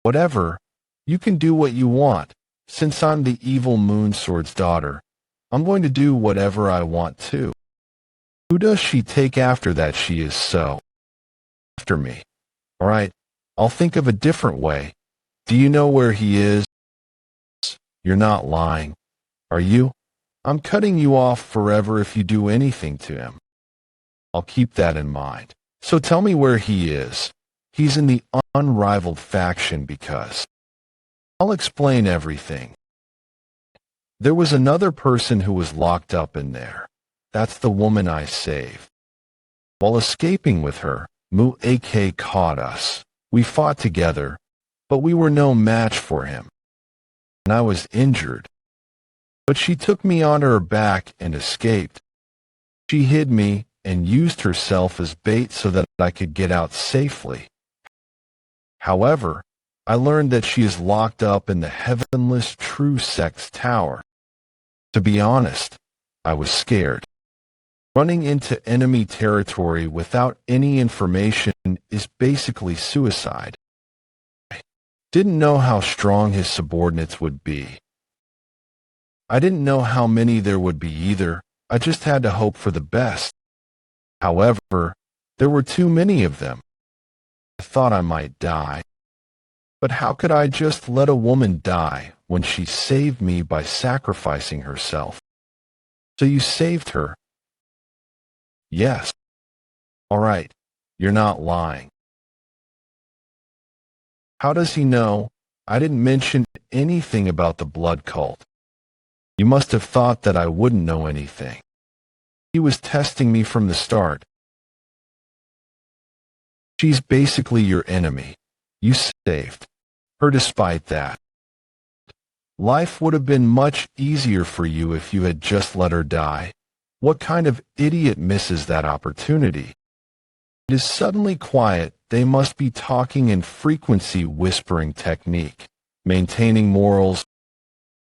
Whatever, you can do what you want. Since I'm the evil Moonsword's daughter, I'm going to do whatever I want too. Who does she take after that she is so? After me. All right, I'll think of a different way. Do you know where he is? You're not lying, are you? I'm cutting you off forever if you do anything to him. I'll keep that in mind. So tell me where he is. He's in the unrivaled faction because... I'll explain everything. There was another person who was locked up in there. That's the woman I saved. While escaping with her, Woon-Hwi caught us. We fought together, but we were no match for him. And I was injured. But she took me on her back and escaped. She hid me and used herself as bait so that I could get out safely. However, I learned that she is locked up in the heavenless True Sect's tower. To be honest, I was scared. Running into enemy territory without any information is basically suicide. I didn't know how strong his subordinates would be. I didn't know how many there would be either. I just had to hope for the best. However, there were too many of them. I thought I might die. But how could I just let a woman die when she saved me by sacrificing herself? So you saved her? Yes. All right, you're not lying. How does he know? I didn't mention anything about the blood cult. You must have thought that I wouldn't know anything. He was testing me from the start. She's basically your enemy. You saved her despite that. Life would have been much easier for you if you had just let her die. What kind of idiot misses that opportunity? It is suddenly quiet. They must be talking in frequency whispering technique, maintaining morals.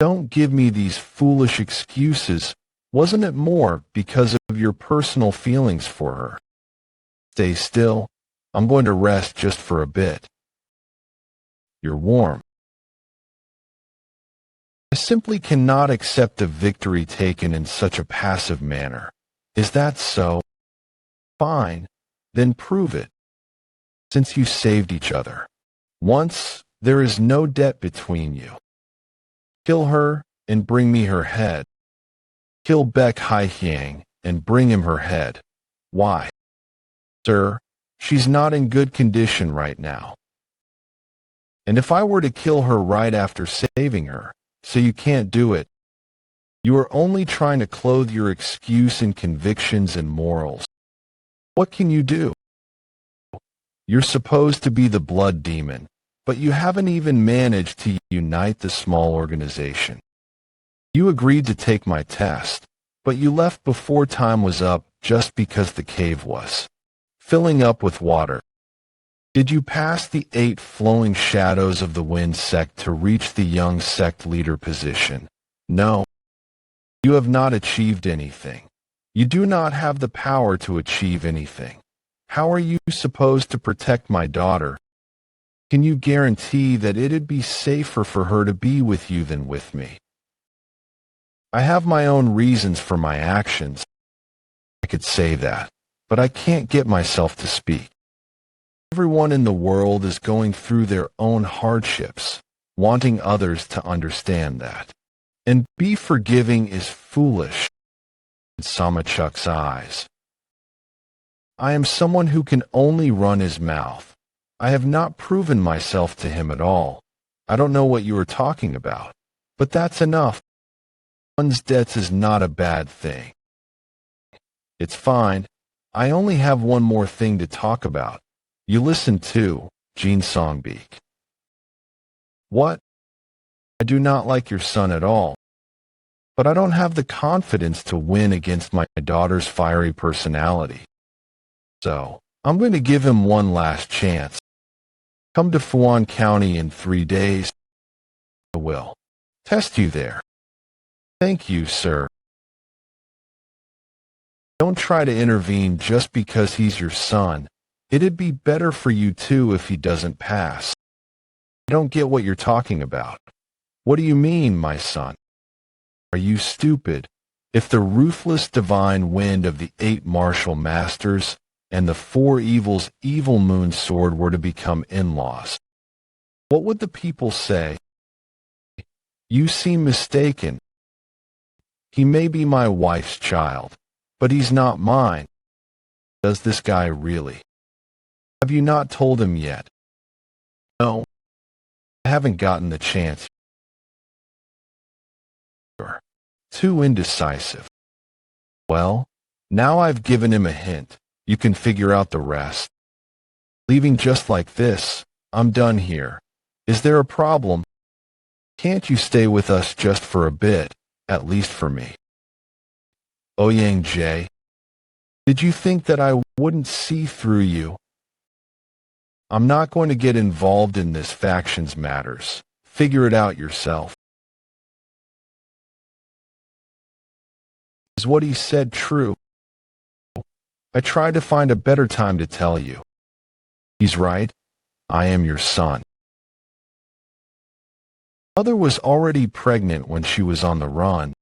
Don't give me these foolish excuses. Wasn't it more because of your personal feelings for her? Stay still. I'm going to rest just for a bit. You're warm. I simply cannot accept a victory taken in such a passive manner. Is that so? Fine, then prove it. Since you saved each other once, there is no debt between you. Kill her and bring me her head. Kill Baek Hai-hyang and bring him her head. Why? Sir, she's not in good condition right now. And if I were to kill her right after saving her, so you can't do it, you are only trying to clothe your excuse in convictions and morals. What can you do? You're supposed to be the blood demon, but you haven't even managed to unite the small organization. You agreed to take my test, but you left before time was up just because the cave was filling up with water. Did you pass the 8 flowing shadows of the wind sect to reach the young sect leader position? No. You have not achieved anything. You do not have the power to achieve anything. How are you supposed to protect my daughter? Can you guarantee that it'd be safer for her to be with you than with me? I have my own reasons for my actions. I could say that, but I can't get myself to speak. Everyone in the world is going through their own hardships, wanting others to understand that. And be forgiving is foolish in Samachuk's eyes. I am someone who can only run his mouth. I have not proven myself to him at all. I don't know what you are talking about, but that's enough. One's debts is not a bad thing. It's fine. I only have one more thing to talk about. You listen too, Jean Songbeek. What? I do not like your son at all. But I don't have the confidence to win against my daughter's fiery personality. So, I'm going to give him one last chance. Come to Fuan County in 3 days. I will test you there. Thank you, sir. Don't try to intervene just because he's your son. It'd be better for you too if he doesn't pass. I don't get what you're talking about. What do you mean, my son? Are you stupid? If the ruthless divine wind of the 8 martial masters and the 4 evils' evil moon sword were to become in-laws, what would the people say? You seem mistaken. He may be my wife's child, but he's not mine. Does this guy really? Have you not told him yet? No, I haven't gotten the chance. You're too indecisive. Well, now I've given him a hint. You can figure out the rest. Leaving just like this, I'm done here. Is there a problem? Can't you stay with us just for a bit, at least for me? Ouyang Jae, did you think that I wouldn't see through you? I'm not going to get involved in this faction's matters. Figure it out yourself. Is what he said true? I tried to find a better time to tell you. He's right. I am your son. Mother was already pregnant when she was on the run.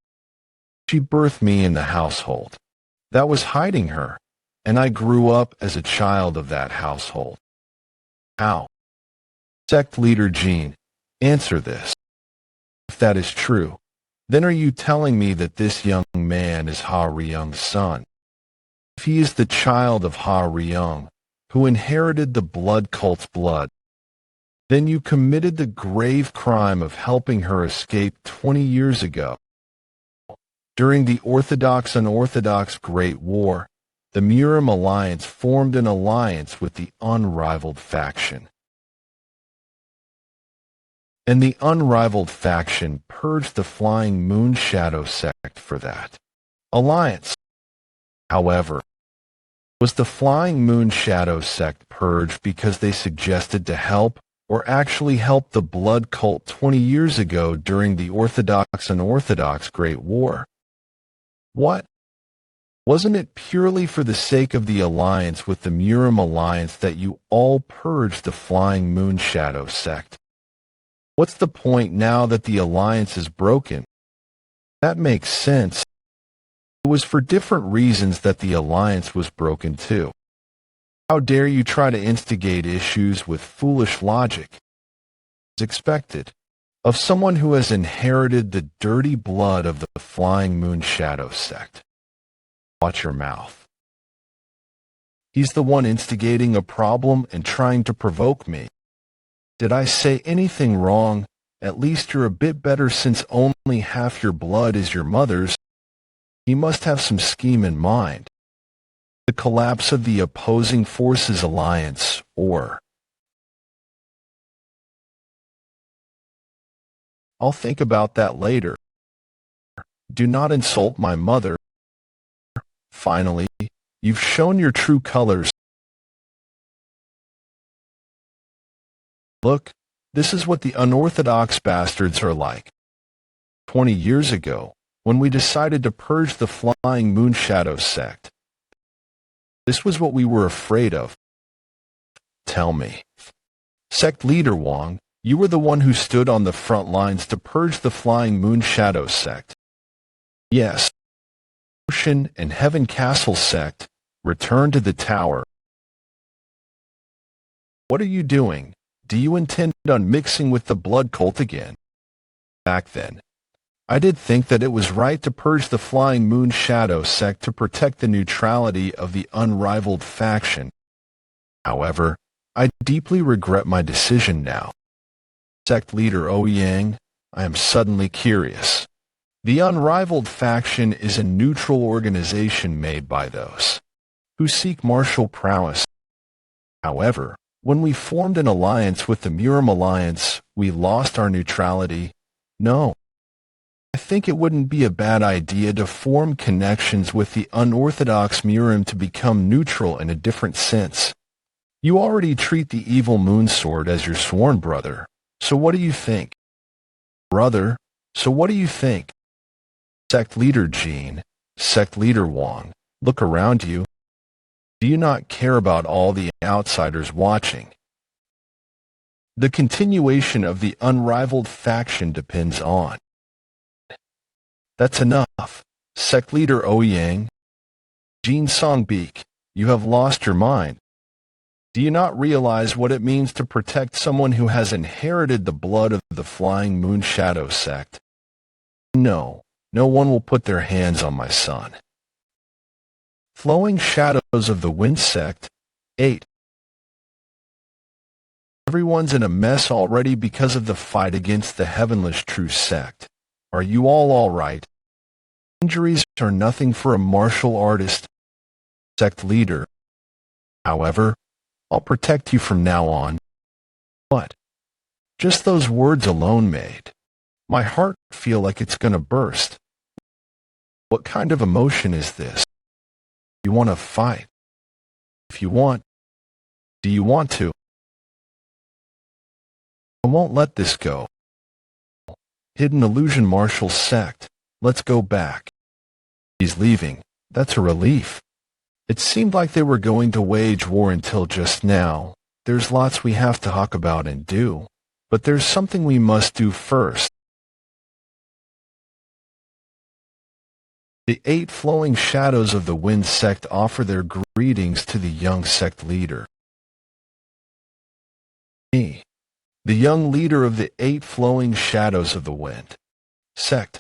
She birthed me in the household that was hiding her, and I grew up as a child of that household. How? Sect leader Jean, answer this. If that is true, then are you telling me that this young man is Ha Ryung's son? If he is the child of Ha Ryung, who inherited the blood cult's blood, then you committed the grave crime of helping her escape 20 years ago. During the Orthodox-Unorthodox Great War, the Murim Alliance formed an alliance with the unrivaled faction. And the unrivaled faction purged the Flying Moon Shadow sect for that alliance. However, was the Flying Moon Shadow sect purged because they suggested to help or actually helped the blood cult 20 years ago during the Orthodox-Unorthodox Great War? What? Wasn't it purely for the sake of the alliance with the Murim Alliance that you all purged the Flying Moon Shadow sect? What's the point now that the alliance is broken? That makes sense. It was for different reasons that the alliance was broken too. How dare you try to instigate issues with foolish logic? As expected, of someone who has inherited the dirty blood of the Flying Moon Shadow sect. Watch your mouth. He's the one instigating a problem and trying to provoke me. Did I say anything wrong? At least you're a bit better since only half your blood is your mother's. He must have some scheme in mind. The collapse of the opposing forces alliance, or... I'll think about that later. Do not insult my mother. Finally, you've shown your true colors. Look, this is what the unorthodox bastards are like. 20 years ago, when we decided to purge the Flying Moon Shadow sect, this was what we were afraid of. Tell me. Sect leader Wang, you were the one who stood on the front lines to purge the Flying Moon Shadow sect. Yes. Ocean and Heaven Castle sect, return to the tower. What are you doing? Do you intend on mixing with the blood cult again? Back then, I did think that it was right to purge the Flying Moon Shadow sect to protect the neutrality of the unrivaled faction. However, I deeply regret my decision now. Sect leader Ouyang, I am suddenly curious. The unrivaled faction is a neutral organization made by those who seek martial prowess. However, when we formed an alliance with the Murim Alliance, we lost our neutrality. No. I think it wouldn't be a bad idea to form connections with the unorthodox Murim to become neutral in a different sense. You already treat the evil Moonsword as your sworn brother, so what do you think? Brother, so what do you think? Sect leader Jean, sect leader Wang, look around you. Do you not care about all the outsiders watching? The continuation of the unrivaled faction depends on. That's enough. Sect leader Ouyang. Jean Songbeek, you have lost your mind. Do you not realize what it means to protect someone who has inherited the blood of the Flying Moon Shadow sect? No, no one will put their hands on my son. Flowing Shadows of the Wind sect, 8. Everyone's in a mess already because of the fight against the Heavenless True sect. Are you all right? Injuries are nothing for a martial artist. Sect leader. However, I'll protect you from now on. What? Just those words alone made my heart feel like it's gonna burst. What kind of emotion is this? You want to fight? If you want, do you want to? I won't let this go. Hidden Illusion Martial sect, let's go back. He's leaving, that's a relief. It seemed like they were going to wage war until just now. There's lots we have to talk about and do, but there's something we must do first. The 8 flowing shadows of the wind sect offer their greetings to the young sect leader. Me, the young leader of the 8 flowing shadows of the wind sect.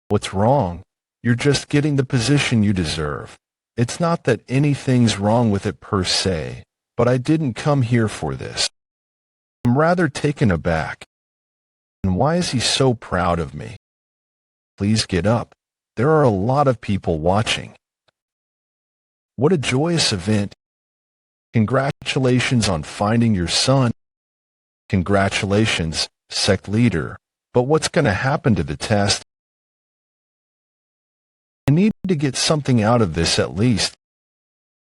What's wrong? You're just getting the position you deserve. It's not that anything's wrong with it per se, but I didn't come here for this. I'm rather taken aback. And why is he so proud of me? Please get up. There are a lot of people watching. What a joyous event. Congratulations on finding your son. Congratulations, sect leader. But what's going to happen to the test? I need to get something out of this at least.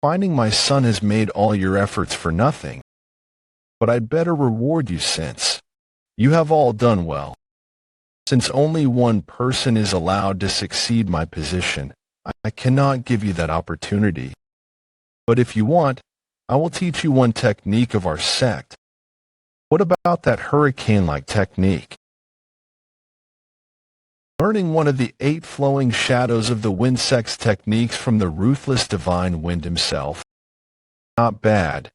Finding my son has made all your efforts for nothing. But I'd better reward you since you have all done well. Since only one person is allowed to succeed my position, I cannot give you that opportunity. But if you want, I will teach you one technique of our sect. What about that hurricane-like technique? Learning one of the 8 flowing shadows of the wind sect's techniques from the ruthless divine wind himself. Not bad.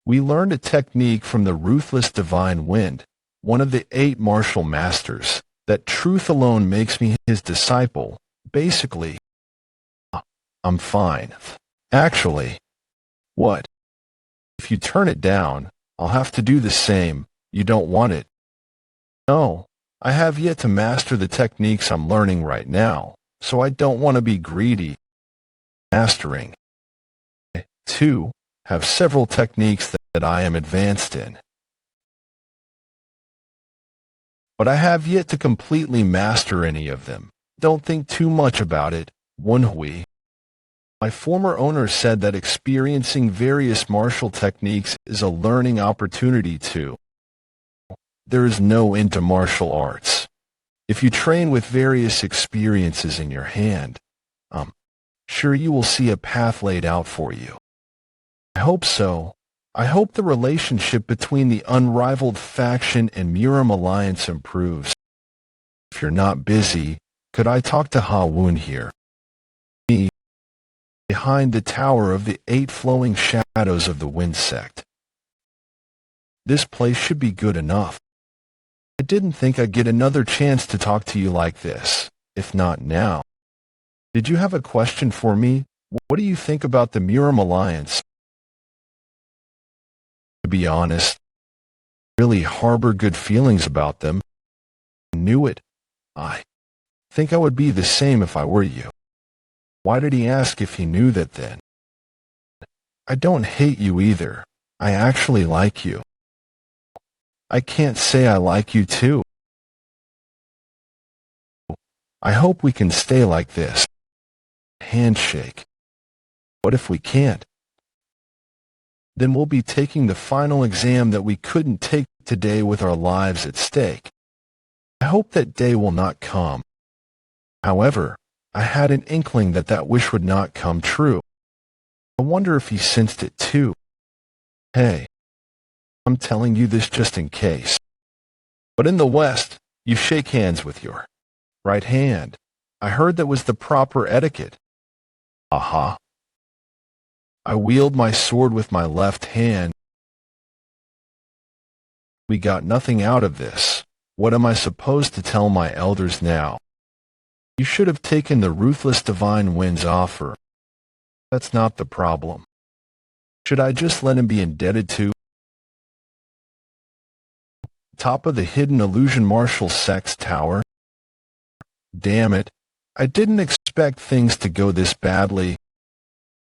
We learned a technique from the ruthless divine wind, one of the 8 martial masters, that truth alone makes me his disciple. Basically, I'm fine. Actually, what? If you turn it down, I'll have to do the same. You don't want it? No. I have yet to master the techniques I'm learning right now, so I don't want to be greedy. Mastering. I, too, have several techniques that I am advanced in. But I have yet to completely master any of them. Don't think too much about it, Woon-Hwi. My former owner said that experiencing various martial techniques is a learning opportunity too. There is no end to martial arts. If you train with various experiences in your hand, sure you will see a path laid out for you. I hope so. I hope the relationship between the unrivaled faction and Murim Alliance improves. If you're not busy, could I talk to Ha-Woon here? Me, behind the tower of the 8 flowing shadows of the wind sect. This place should be good enough. I didn't think I'd get another chance to talk to you like this, if not now. Did you have a question for me? What do you think about the Murim Alliance? To be honest, I really harbor good feelings about them. I knew it. I think I would be the same if I were you. Why did he ask if he knew that then? I don't hate you either. I actually like you. I can't say I like you too. I hope we can stay like this. Handshake. What if we can't? Then we'll be taking the final exam that we couldn't take today with our lives at stake. I hope that day will not come. However, I had an inkling that that wish would not come true. I wonder if he sensed it too. Hey, I'm telling you this just in case. But in the West, you shake hands with your right hand. I heard that was the proper etiquette. Aha. I wield my sword with my left hand. We got nothing out of this. What am I supposed to tell my elders now? You should have taken the ruthless divine wind's offer. That's not the problem. Should I just let him be indebted to? Top of the hidden illusion martial sect's tower? Damn it. I didn't expect things to go this badly.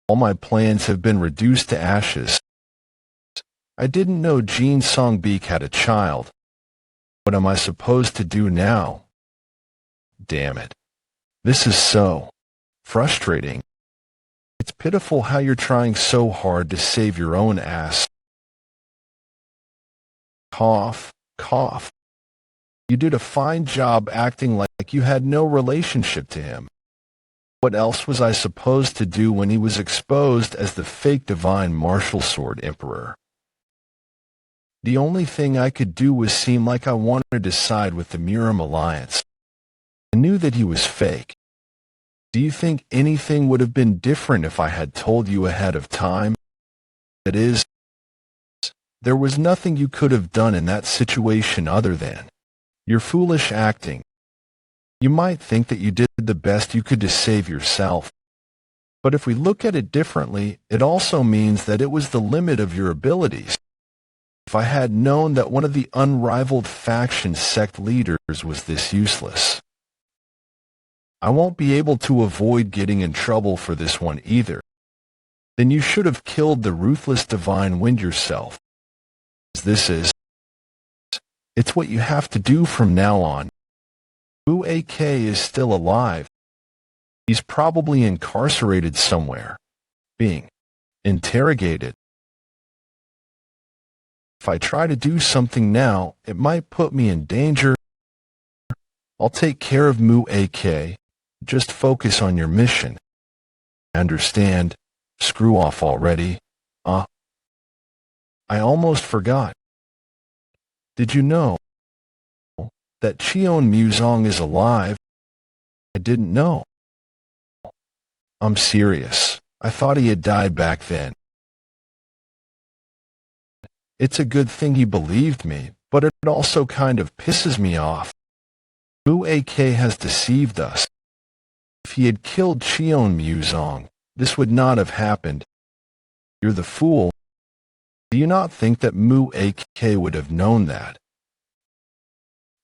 All my plans have been reduced to ashes. I didn't know Jean Songbeek had a child. What am I supposed to do now? Damn it. This is so frustrating. It's pitiful how you're trying so hard to save your own ass. Cough, cough. You did a fine job acting like you had no relationship to him. What else was I supposed to do when he was exposed as the fake divine martial sword emperor? The only thing I could do was seem like I wanted to side with the Miram alliance. I knew that he was fake. Do you think anything would have been different if I had told you ahead of time? That is, there was nothing you could have done in that situation other than your foolish acting. You might think that you did the best you could to save yourself. But if we look at it differently, it also means that it was the limit of your abilities. If I had known that one of the unrivaled faction sect leaders was this useless, I won't be able to avoid getting in trouble for this one either. Then you should have killed the ruthless divine wind yourself. It's what you have to do from now on. Woon-Hwi is still alive. He's probably incarcerated somewhere, being interrogated. If I try to do something now, it might put me in danger. I'll take care of Woon-Hwi. Just focus on your mission. Understand? Screw off already. I almost forgot. Did you know that Cheon Muzong is alive? I didn't know. I'm serious. I thought he had died back then. It's a good thing he believed me, but it also kind of pisses me off. Woon-Hwi has deceived us. If he had killed Cheon Muzong, this would not have happened. You're the fool. Do you not think that Woon-Hwi would have known that?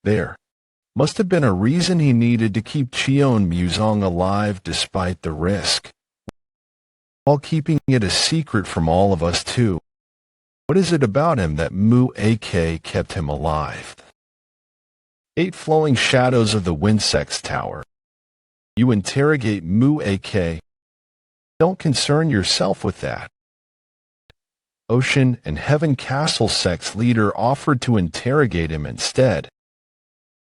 There must have been a reason he needed to keep Cheon Muzong alive despite the risk, while keeping it a secret from all of us too. What is it about him that Woon-Hwi kept him alive? 8 flowing shadows of the Windsect's tower. You interrogate Woon-Hwi. Don't concern yourself with that. Ocean and Heaven Castle sect's leader offered to interrogate him instead,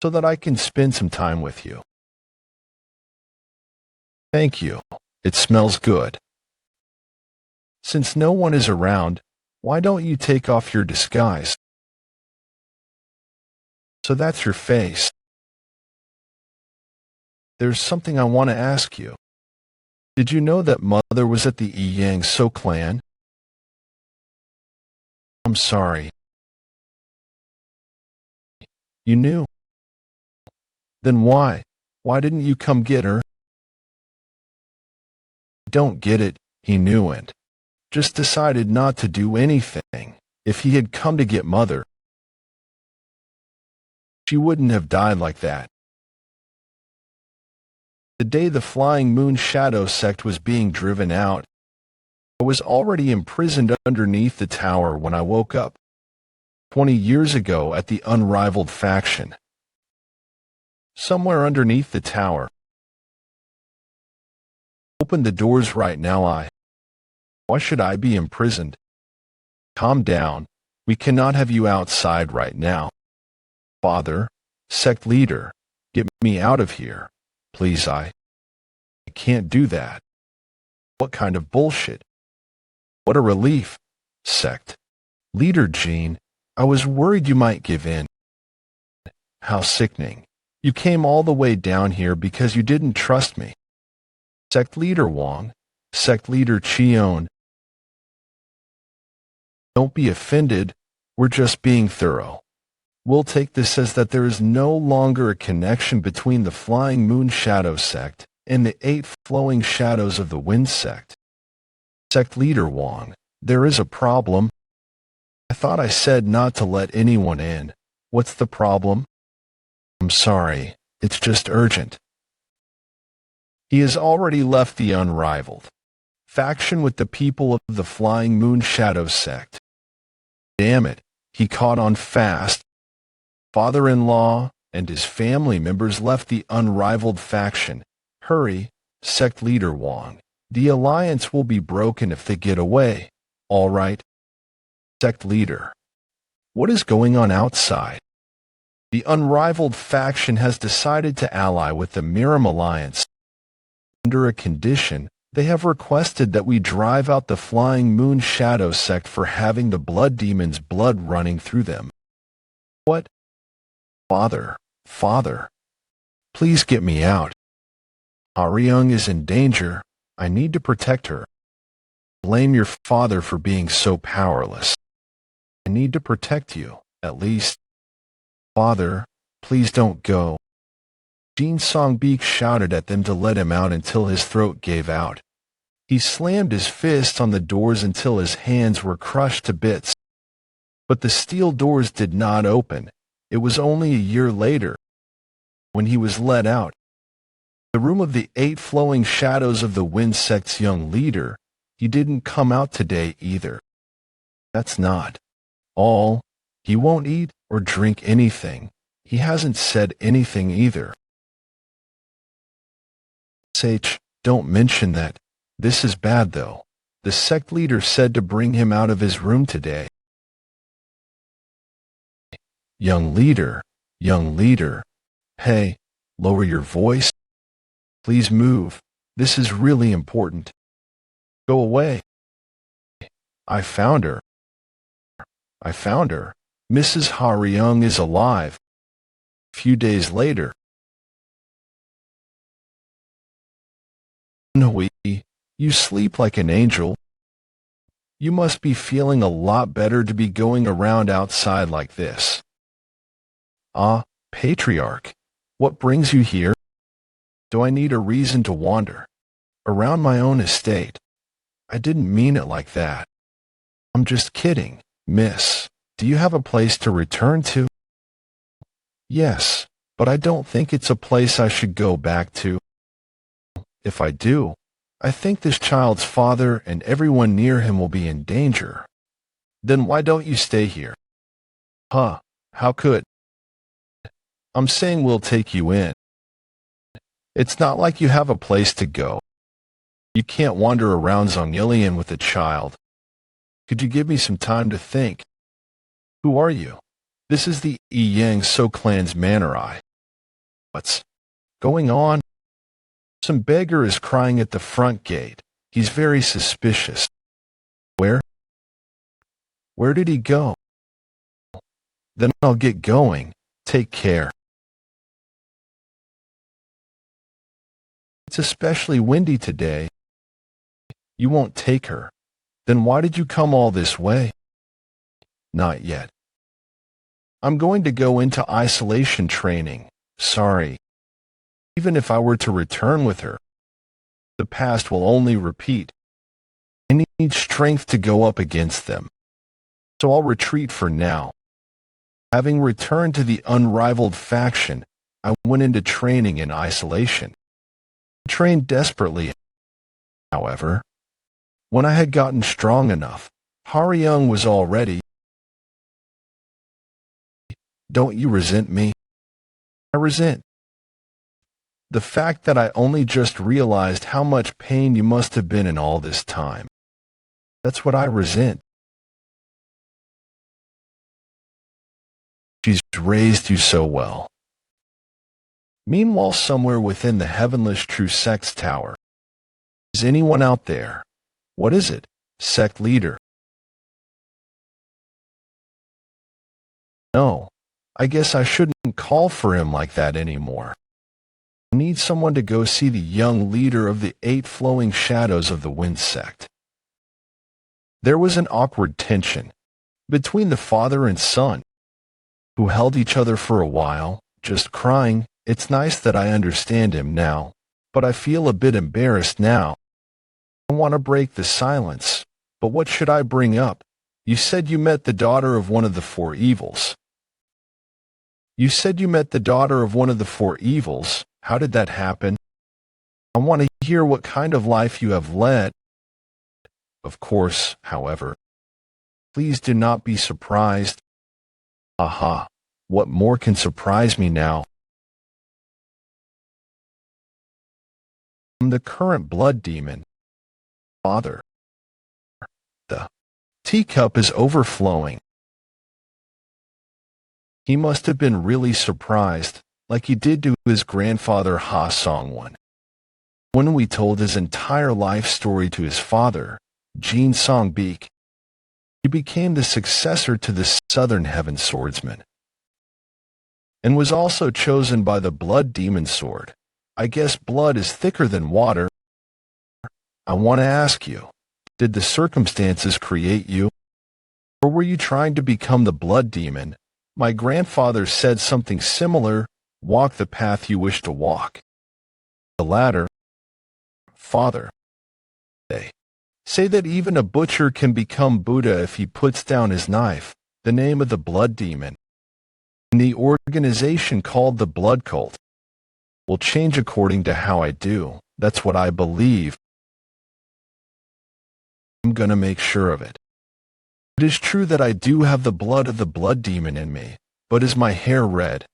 so that I can spend some time with you. Thank you. It smells good. Since no one is around, why don't you take off your disguise? So that's your face. There's something I want to ask you. Did you know that Mother was at the Yang So clan? I'm sorry. You knew. Then why? Why didn't you come get her? Don't get it, he knew and just decided not to do anything. If he had come to get Mother, she wouldn't have died like that. The day the Flying Moon Shadow sect was being driven out, I was already imprisoned underneath the tower when I woke up, 20 years ago at the unrivaled faction. Somewhere underneath the tower. Open the doors right now. Why should I be imprisoned? Calm down. We cannot have you outside right now. Father, sect leader, get me out of here. Please, I can't do that. What kind of bullshit? What a relief. Sect leader Jean, I was worried you might give in. How sickening. You came all the way down here because you didn't trust me. Sect leader Wong, sect leader Cheon. Don't be offended. We're just being thorough. We'll take this as that there is no longer a connection between the Flying Moon Shadow sect and the 8 flowing shadows of the Wind sect. Sect leader Wong, there is a problem. I thought I said not to let anyone in. What's the problem? I'm sorry, it's just urgent. He has already left the unrivaled faction with the people of the Flying Moon Shadow sect. Damn it, he caught on fast. Father-in-law and his family members left the unrivaled faction. Hurry, sect leader Wong. The alliance will be broken if they get away. All right. Sect leader. What is going on outside? The unrivaled faction has decided to ally with the Miram alliance. Under a condition, they have requested that we drive out the Flying Moon Shadow sect for having the blood demon's blood running through them. What? Father, please get me out. Haryung is in danger. I need to protect her. Blame your father for being so powerless. I need to protect you, at least. Father, please don't go. Jin Songbeek shouted at them to let him out until his throat gave out. He slammed his fists on the doors until his hands were crushed to bits. But the steel doors did not open. It was only a year later, when he was let out. The room of the 8 flowing shadows of the Wind Sect's young leader. He didn't come out today either. That's not all. He won't eat or drink anything. He hasn't said anything either. Sage, don't mention that. This is bad though. The sect leader said to bring him out of his room today. Young leader. Hey, lower your voice. Please move. This is really important. Go away. I found her. Mrs. Haryung is alive. A few days later. Woon-Hwi, you sleep like an angel. You must be feeling a lot better to be going around outside like this. Ah, Patriarch, what brings you here? Do I need a reason to wander around my own estate? I didn't mean it like that. I'm just kidding, miss. Do you have a place to return to? Yes, but I don't think it's a place I should go back to. If I do, I think this child's father and everyone near him will be in danger. Then why don't you stay here? Huh, how could? I'm saying we'll take you in. It's not like you have a place to go. You can't wander around Zongyilian with a child. Could you give me some time to think? Who are you? This is the Yang So clan's Manor. What's going on? Some beggar is crying at the front gate. He's very suspicious. Where? Where did he go? Then I'll get going. Take care. It's especially windy today. You won't take her. Then why did you come all this way? Not yet. I'm going to go into isolation training. Sorry. Even if I were to return with her, the past will only repeat. I need strength to go up against them. So I'll retreat for now. Having returned to the unrivaled faction, I went into training in isolation. I trained desperately, however. When I had gotten strong enough, Haryung was already. Don't you resent me? I resent the fact that I only just realized how much pain you must have been in all this time. That's what I resent. She's raised you so well. Meanwhile, somewhere within the Heavenless True Sect's tower. Is anyone out there? What is it? Sect leader. No, I guess I shouldn't call for him like that anymore. I need someone to go see the young leader of the 8 flowing shadows of the Wind Sect. There was an awkward tension between the father and son, who held each other for a while, just crying. It's nice that I understand him now, but I feel a bit embarrassed now. I want to break the silence, but what should I bring up? You said you met the daughter of one of the 4 evils. You said you met the daughter of one of the 4 evils. How did that happen? I want to hear what kind of life you have led. Of course, however, please do not be surprised. Aha, what more can surprise me now? I'm the current blood demon. Father. The teacup is overflowing. He must have been really surprised, like he did to his grandfather Ha Song-won. Woon-Hwi told his entire life story to his father, Jin Song-beek. He became the successor to the Southern Heaven Swordsman, and was also chosen by the Blood Demon Sword. I guess blood is thicker than water. I want to ask you, did the circumstances create you? Or were you trying to become the Blood Demon? My grandfather said something similar, walk the path you wish to walk. The latter, father. They say that even a butcher can become Buddha if he puts down his knife, the name of the Blood Demon. And the organization called the Blood Cult will change according to how I do. That's what I believe. I'm gonna make sure of it. It is true that I do have the blood of the Blood Demon in me, but is my hair red?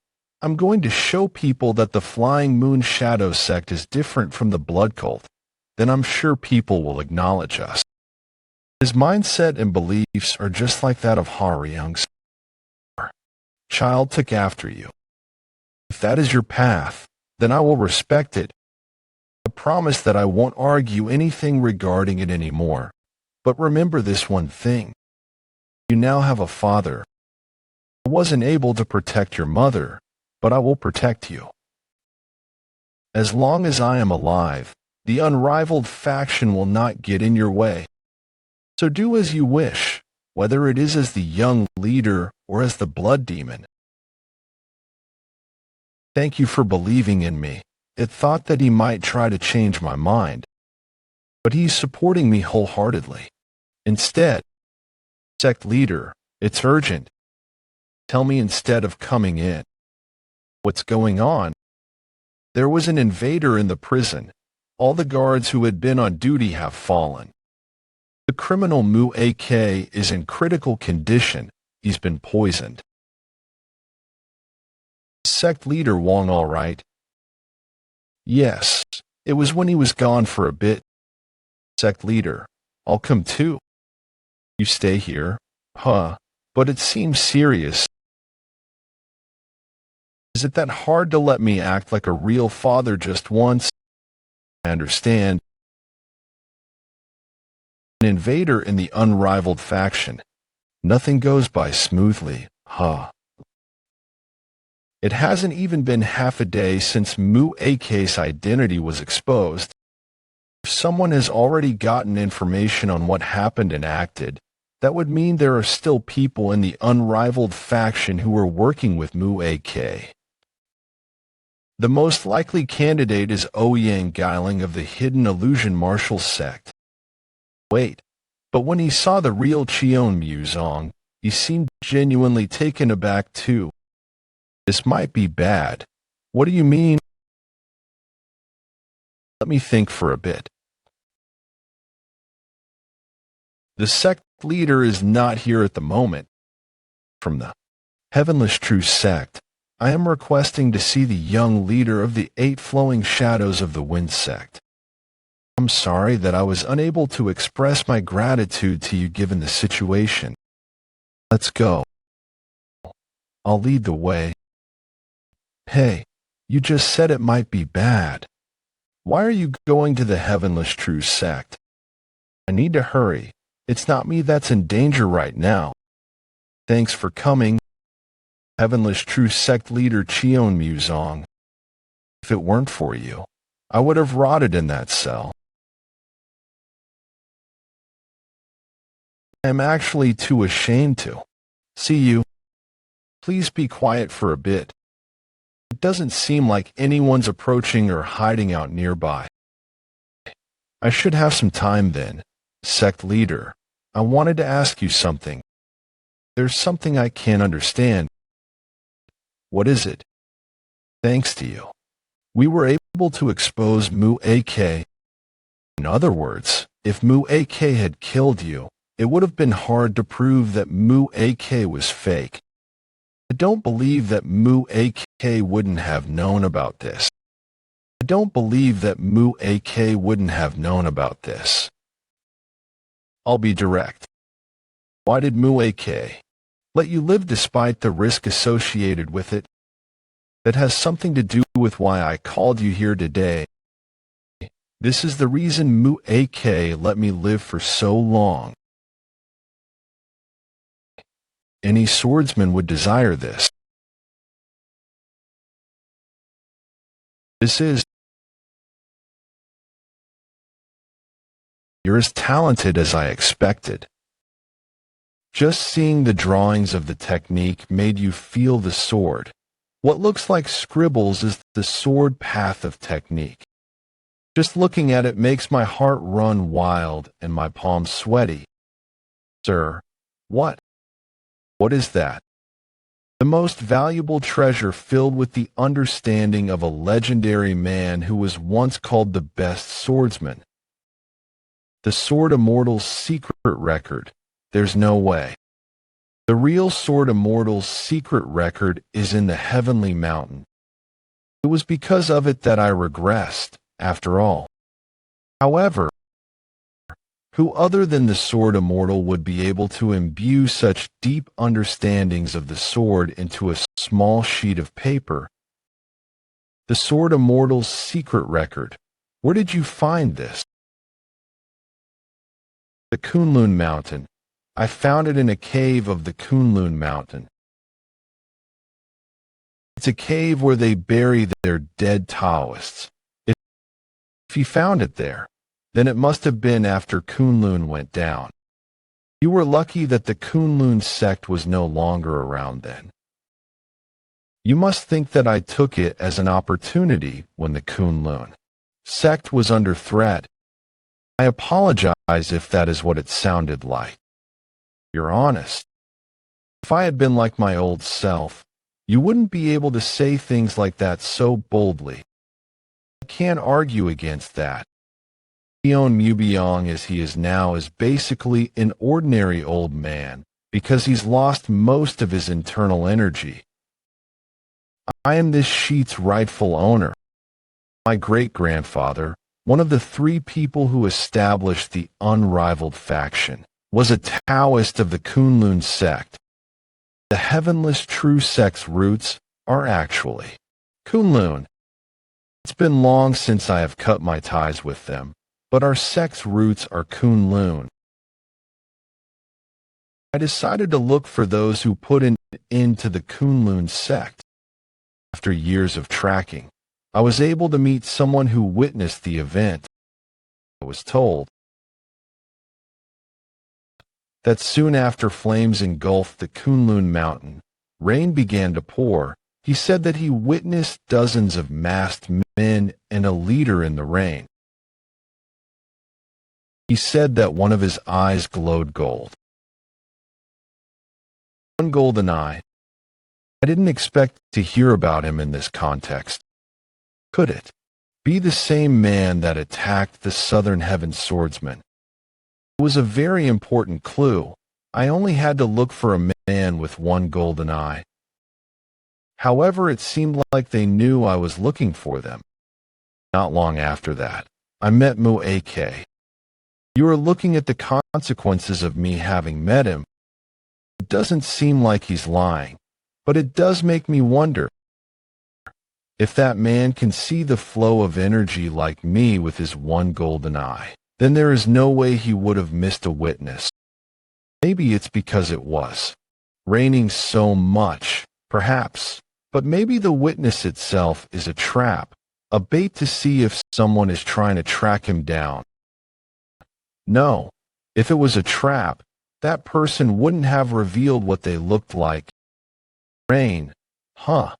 I'm going to show people that the Flying Moon Shadow sect is different from the Blood Cult. Then I'm sure people will acknowledge us. His mindset and beliefs are just like that of Haryung's child took after you. If that is your path, then I will respect it. I promise that I won't argue anything regarding it anymore. But remember this one thing. You now have a father. I wasn't able to protect your mother, but I will protect you. As long as I am alive, the unrivaled faction will not get in your way. So do as you wish, whether it is as the young leader or as the Blood Demon. Thank you for believing in me. It thought that he might try to change my mind, but he's supporting me wholeheartedly. Instead, sect leader, it's urgent. Tell me instead of coming in. What's going on? There was an invader in the prison. All the guards who had been on duty have fallen. The criminal Mu-AK is in critical condition. He's been poisoned. Sect leader Wong all right? Yes, it was when he was gone for a bit. Sect leader, I'll come too. You stay here? Huh, but it seems serious. Is it that hard to let me act like a real father just once? I understand. An invader in the unrivaled faction. Nothing goes by smoothly, huh? It hasn't even been half a day since Mu-AK's identity was exposed. If someone has already gotten information on what happened and acted, that would mean there are still people in the unrivaled faction who are working with Mu-AK. The most likely candidate is Ouyang Geiling of the Hidden Illusion Martial Sect. Wait, but when he saw the real Cheon Muzong, he seemed genuinely taken aback too. This might be bad. What do you mean? Let me think for a bit. The sect leader is not here at the moment. From the Heavenless True Sect, I am requesting to see the young leader of the 8 Flowing Shadows of the Wind Sect. I'm sorry that I was unable to express my gratitude to you given the situation. Let's go. I'll lead the way. Hey, you just said it might be bad. Why are you going to the Heavenless True Sect? I need to hurry. It's not me that's in danger right now. Thanks for coming. Heavenless True Sect leader Cheon Muzong. If it weren't for you, I would have rotted in that cell. I am actually too ashamed to. See you. Please be quiet for a bit. It doesn't seem like anyone's approaching or hiding out nearby. I should have some time then. Sect leader, I wanted to ask you something. There's something I can't understand. What is it? Thanks to you, we were able to expose Mu-AK. In other words, if Mu-AK had killed you, it would have been hard to prove that Mu-AK was fake. I don't believe that Mu-AK wouldn't have known about this. I don't believe that Mu-AK wouldn't have known about this. I'll be direct. Why did Mu-AK let you live despite the risk associated with it? That has something to do with why I called you here today. This is the reason Mu-AK let me live for so long. Any swordsman would desire this. You're as talented as I expected. Just seeing the drawings of the technique made you feel the sword. What looks like scribbles is the sword path of technique. Just looking at it makes my heart run wild and my palms sweaty. Sir, what? What is that? The most valuable treasure filled with the understanding of a legendary man who was once called the best swordsman. The Sword Immortal's secret record. There's no way. The real Sword Immortal's secret record is in the heavenly mountain. It was because of it that I regressed, after all. However, who other than the Sword Immortal would be able to imbue such deep understandings of the sword into a small sheet of paper? The Sword Immortal's secret record. Where did you find this? The Kunlun Mountain. I found it in a cave of the Kunlun Mountain. It's a cave where they bury their dead Taoists. If you found it there, then it must have been after Kunlun went down. You were lucky that the Kunlun sect was no longer around then. You must think that I took it as an opportunity when the Kunlun sect was under threat. I apologize if that is what it sounded like. You're honest. If I had been like my old self, you wouldn't be able to say things like that so boldly. I can't argue against that. Leon Mubyong as he is now is basically an ordinary old man because he's lost most of his internal energy. I am this sheet's rightful owner. My great-grandfather, one of the 3 people who established the unrivaled faction, was a Taoist of the Kunlun sect. The heavenless true sect's roots are actually Kunlun. It's been long since I have cut my ties with them, but our sect's roots are Kunlun. I decided to look for those who put an end to the Kunlun sect. After years of tracking, I was able to meet someone who witnessed the event. I was told that soon after flames engulfed the Kunlun mountain, rain began to pour. He said that he witnessed dozens of masked men and a leader in the rain. He said that one of his eyes glowed gold. One golden eye. I didn't expect to hear about him in this context. Could it be the same man that attacked the Southern Heaven swordsman? It was a very important clue. I only had to look for a man with one golden eye. However, it seemed like they knew I was looking for them. Not long after that, I met Mu-AK. You are looking at the consequences of me having met him. It doesn't seem like he's lying, but it does make me wonder. If that man can see the flow of energy like me with his one golden eye, then there is no way he would have missed a witness. Maybe it's because it was raining so much, perhaps, but maybe the witness itself is a trap, a bait to see if someone is trying to track him down. No, if it was a trap, that person wouldn't have revealed what they looked like. Rain, huh?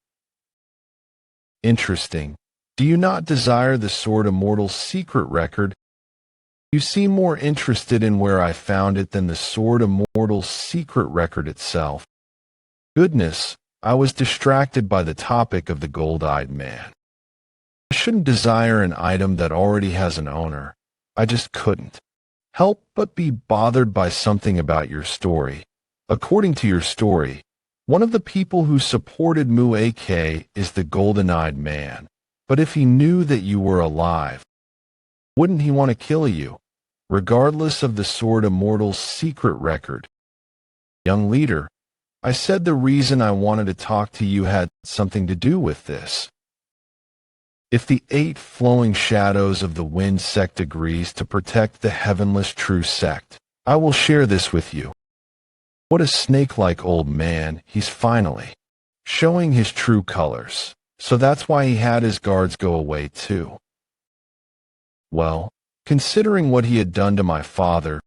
Interesting. Do you not desire the Sword Immortal's secret record? You seem more interested in where I found it than the Sword Immortal's secret record itself. Goodness, I was distracted by the topic of the gold-eyed man. I shouldn't desire an item that already has an owner. I just couldn't help but be bothered by something about your story. According to your story, one of the people who supported Mu-AK is the golden-eyed man. But if he knew that you were alive, wouldn't he want to kill you, regardless of the Sword Immortal's secret record? Young leader, I said the reason I wanted to talk to you had something to do with this. If the 8 flowing shadows of the wind sect agrees to protect the heavenless true sect, I will share this with you. What a snake-like old man, he's finally showing his true colors. So that's why he had his guards go away too. Well, considering what he had done to my father,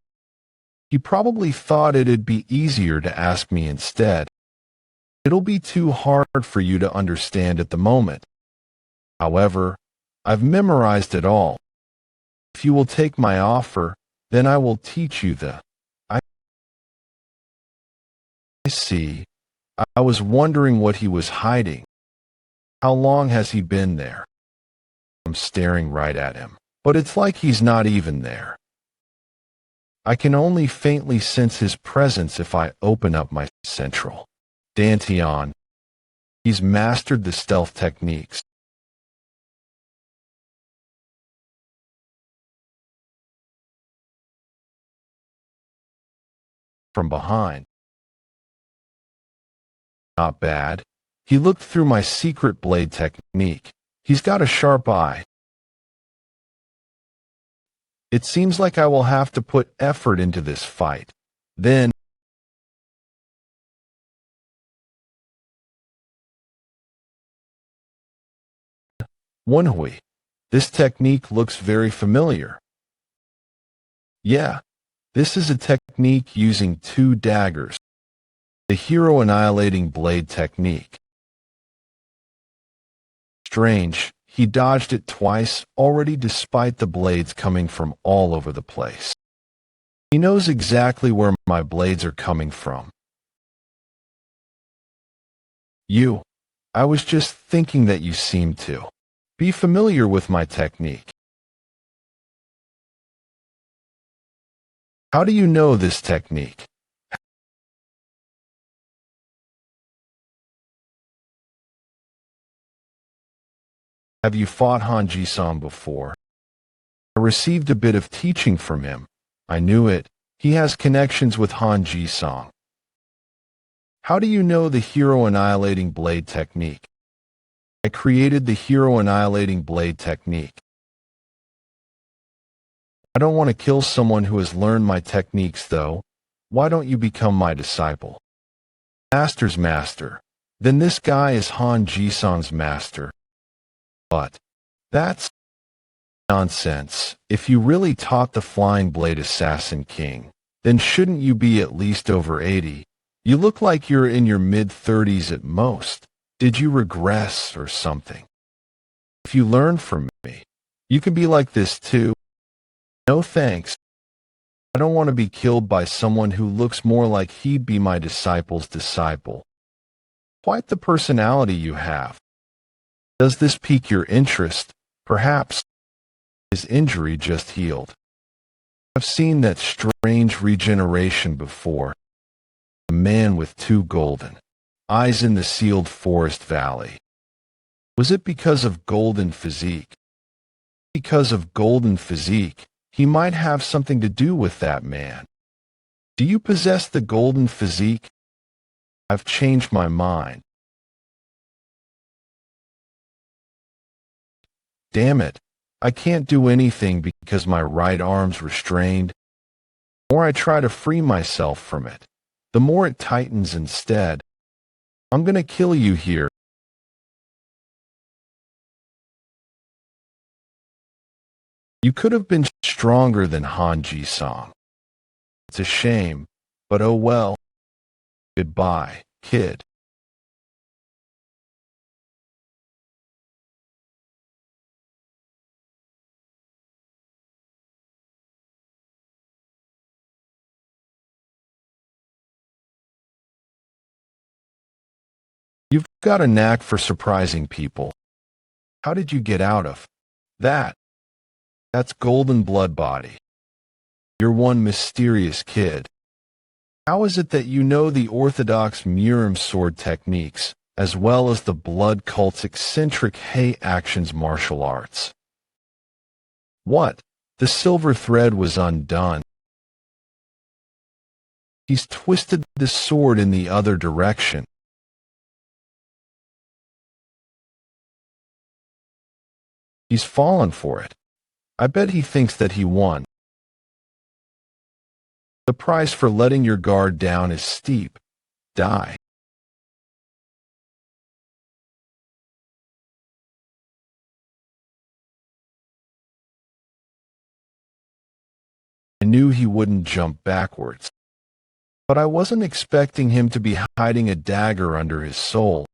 he probably thought it'd be easier to ask me instead. It'll be too hard for you to understand at the moment. However, I've memorized it all. If you will take my offer, then I will teach you the. I see. I was wondering what he was hiding. How long has he been there? I'm staring right at him, but it's like he's not even there. I can only faintly sense his presence if I open up my central. Dantian. He's mastered the stealth techniques. From behind. Not bad. He looked through my secret blade technique. He's got a sharp eye. It seems like I will have to put effort into this fight. Then, Woon-Hwi. This technique looks very familiar. Yeah, this is a technique using 2 daggers. The hero annihilating blade technique. Strange, he dodged it twice already despite the blades coming from all over the place. He knows exactly where my blades are coming from. I was just thinking that you seem to be familiar with my technique. How do you know this technique? Have you fought Han Ji-song before? I received a bit of teaching from him. I knew it. He has connections with Han Ji-song. How do you know the hero annihilating blade technique? I created the hero annihilating blade technique. I don't want to kill someone who has learned my techniques though. Why don't you become my disciple? Master's master. Then this guy is Han Ji-song's master. But that's nonsense. If you really taught the Flying Blade Assassin King, then shouldn't you be at least over 80? You look like you're in your mid-30s at most. Did you regress or something? If you learn from me, you can be like this too. No thanks. I don't want to be killed by someone who looks more like he'd be my disciple's disciple. Quite the personality you have. Does this pique your interest? Perhaps his injury just healed. I've seen that strange regeneration before. A man with 2 golden eyes in the sealed forest valley. Was it because of golden physique? Because of golden physique, he might have something to do with that man. Do you possess the golden physique? I've changed my mind. Damn it, I can't do anything because my right arm's restrained. The more I try to free myself from it, the more it tightens instead. I'm gonna kill you here. You could have been stronger than Han Ji-song. It's a shame, but oh well. Goodbye, kid. You've got a knack for surprising people. How did you get out of that? That's golden blood body. You're one mysterious kid. How is it that you know the orthodox Murim sword techniques, as well as the blood cult's eccentric Hay actions martial arts? What? The silver thread was undone. He's twisted the sword in the other direction. He's fallen for it. I bet he thinks that he won. The price for letting your guard down is steep. Die. I knew he wouldn't jump backwards, but I wasn't expecting him to be hiding a dagger under his soul.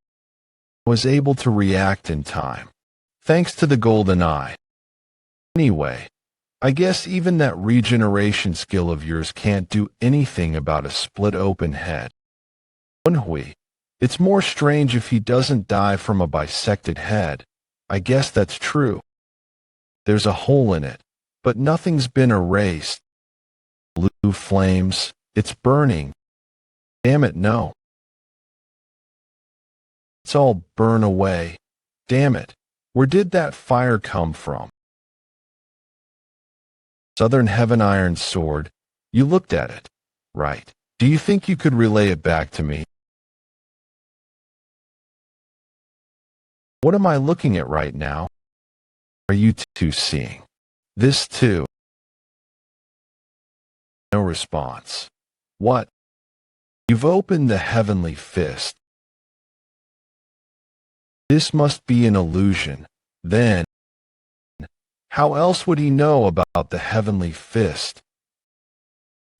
I was able to react in time, thanks to the golden eye. Anyway, I guess even that regeneration skill of yours can't do anything about a split open head. Woon-Hwi, it's more strange if he doesn't die from a bisected head. I guess that's true. There's a hole in it, but nothing's been erased. Blue flames, it's burning. Damn it, no. It's all burn away. Damn it, where did that fire come from? Southern Heaven Iron Sword, you looked at it, right? Do you think you could relay it back to me? What am I looking at right now? Are you two seeing this too? No response. What? You've opened the heavenly fist. This must be an illusion. Then, how else would he know about the heavenly fist?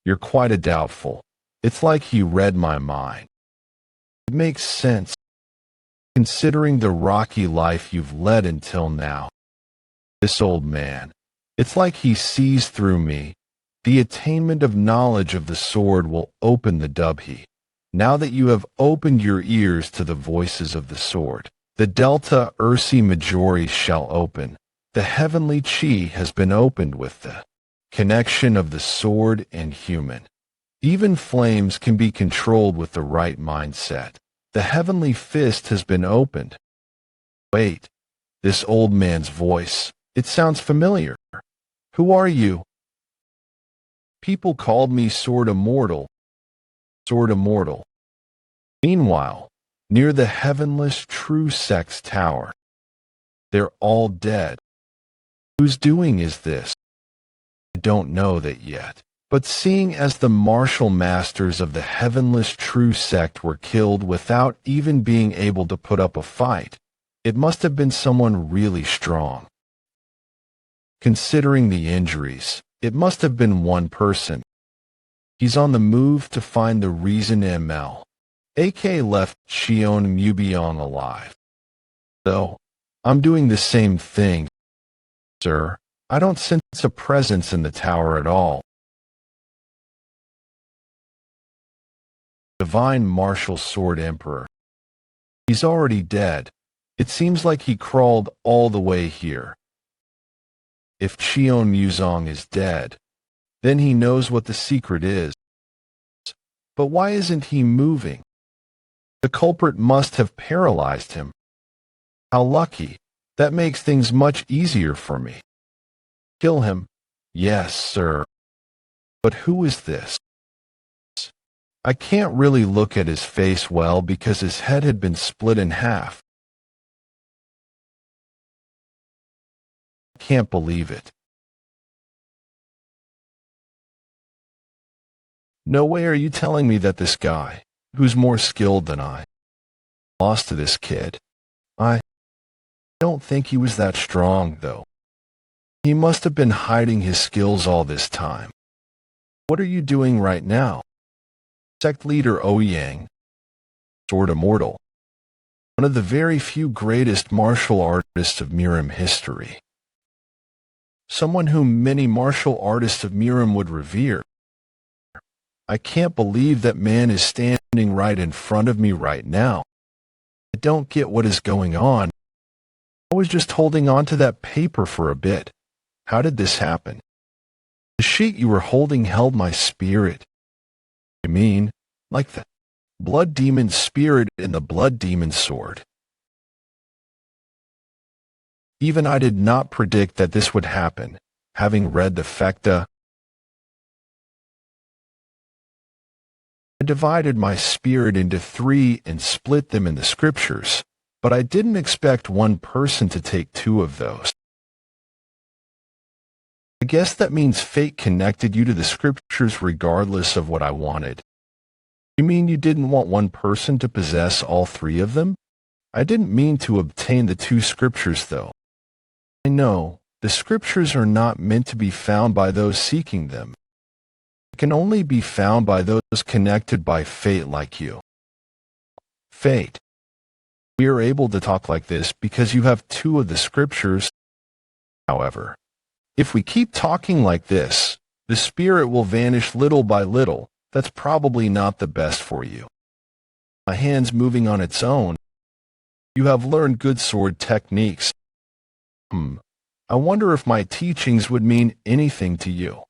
You're quite a doubtful. It's like he read my mind. It makes sense, considering the rocky life you've led until now. This old man, it's like he sees through me. The attainment of knowledge of the sword will open the Dubhi. Now that you have opened your ears to the voices of the sword, the Delta Ursi Majori shall open. The heavenly chi has been opened with the connection of the sword and human. Even flames can be controlled with the right mindset. The heavenly fist has been opened. Wait, this old man's voice, it sounds familiar. Who are you? People called me Sword Immortal. Sword Immortal. Meanwhile, near the heavenless True Sex Tower, they're all dead. Whose doing is this? I don't know that yet, but seeing as the martial masters of the heavenless True Sect were killed without even being able to put up a fight, it must have been someone really strong. Considering the injuries, it must have been one person. He's on the move to find the reason ML. AK left Cheon Mubyong alive. So, I'm doing the same thing, sir. I don't sense a presence in the tower at all. Divine Martial Sword Emperor. He's already dead. It seems like he crawled all the way here. If Cheon Muzong is dead, then he knows what the secret is. But why isn't he moving? The culprit must have paralyzed him. How lucky. That makes things much easier for me. Kill him. Yes, sir. But who is this? I can't really look at his face well because his head had been split in half. I can't believe it. No way are you telling me that this guy, who's more skilled than I, lost to this kid. I don't think he was that strong, though. He must have been hiding his skills all this time. What are you doing right now? Sect leader Ouyang, Sword Immortal, one of the very few greatest martial artists of Mirim history. Someone whom many martial artists of Mirim would revere. I can't believe that man is standing right in front of me right now. I don't get what is going on. I was just holding on to that paper for a bit. How did this happen? The sheet you were holding held my spirit. You mean, like the blood demon spirit in the blood demon sword? Even I did not predict that this would happen, having read the Fekta. I divided my spirit into 3 and split them in the scriptures, but I didn't expect one person to take 2 of those. I guess that means fate connected you to the scriptures regardless of what I wanted. You mean you didn't want one person to possess all three of them? I didn't mean to obtain the two scriptures, though. I know, the scriptures are not meant to be found by those seeking them. They can only be found by those connected by fate like you. Fate. We are able to talk like this because you have two of the scriptures. However, if we keep talking like this, the spirit will vanish little by little. That's probably not the best for you. My hand's moving on its own. You have learned good sword techniques. I wonder if my teachings would mean anything to you.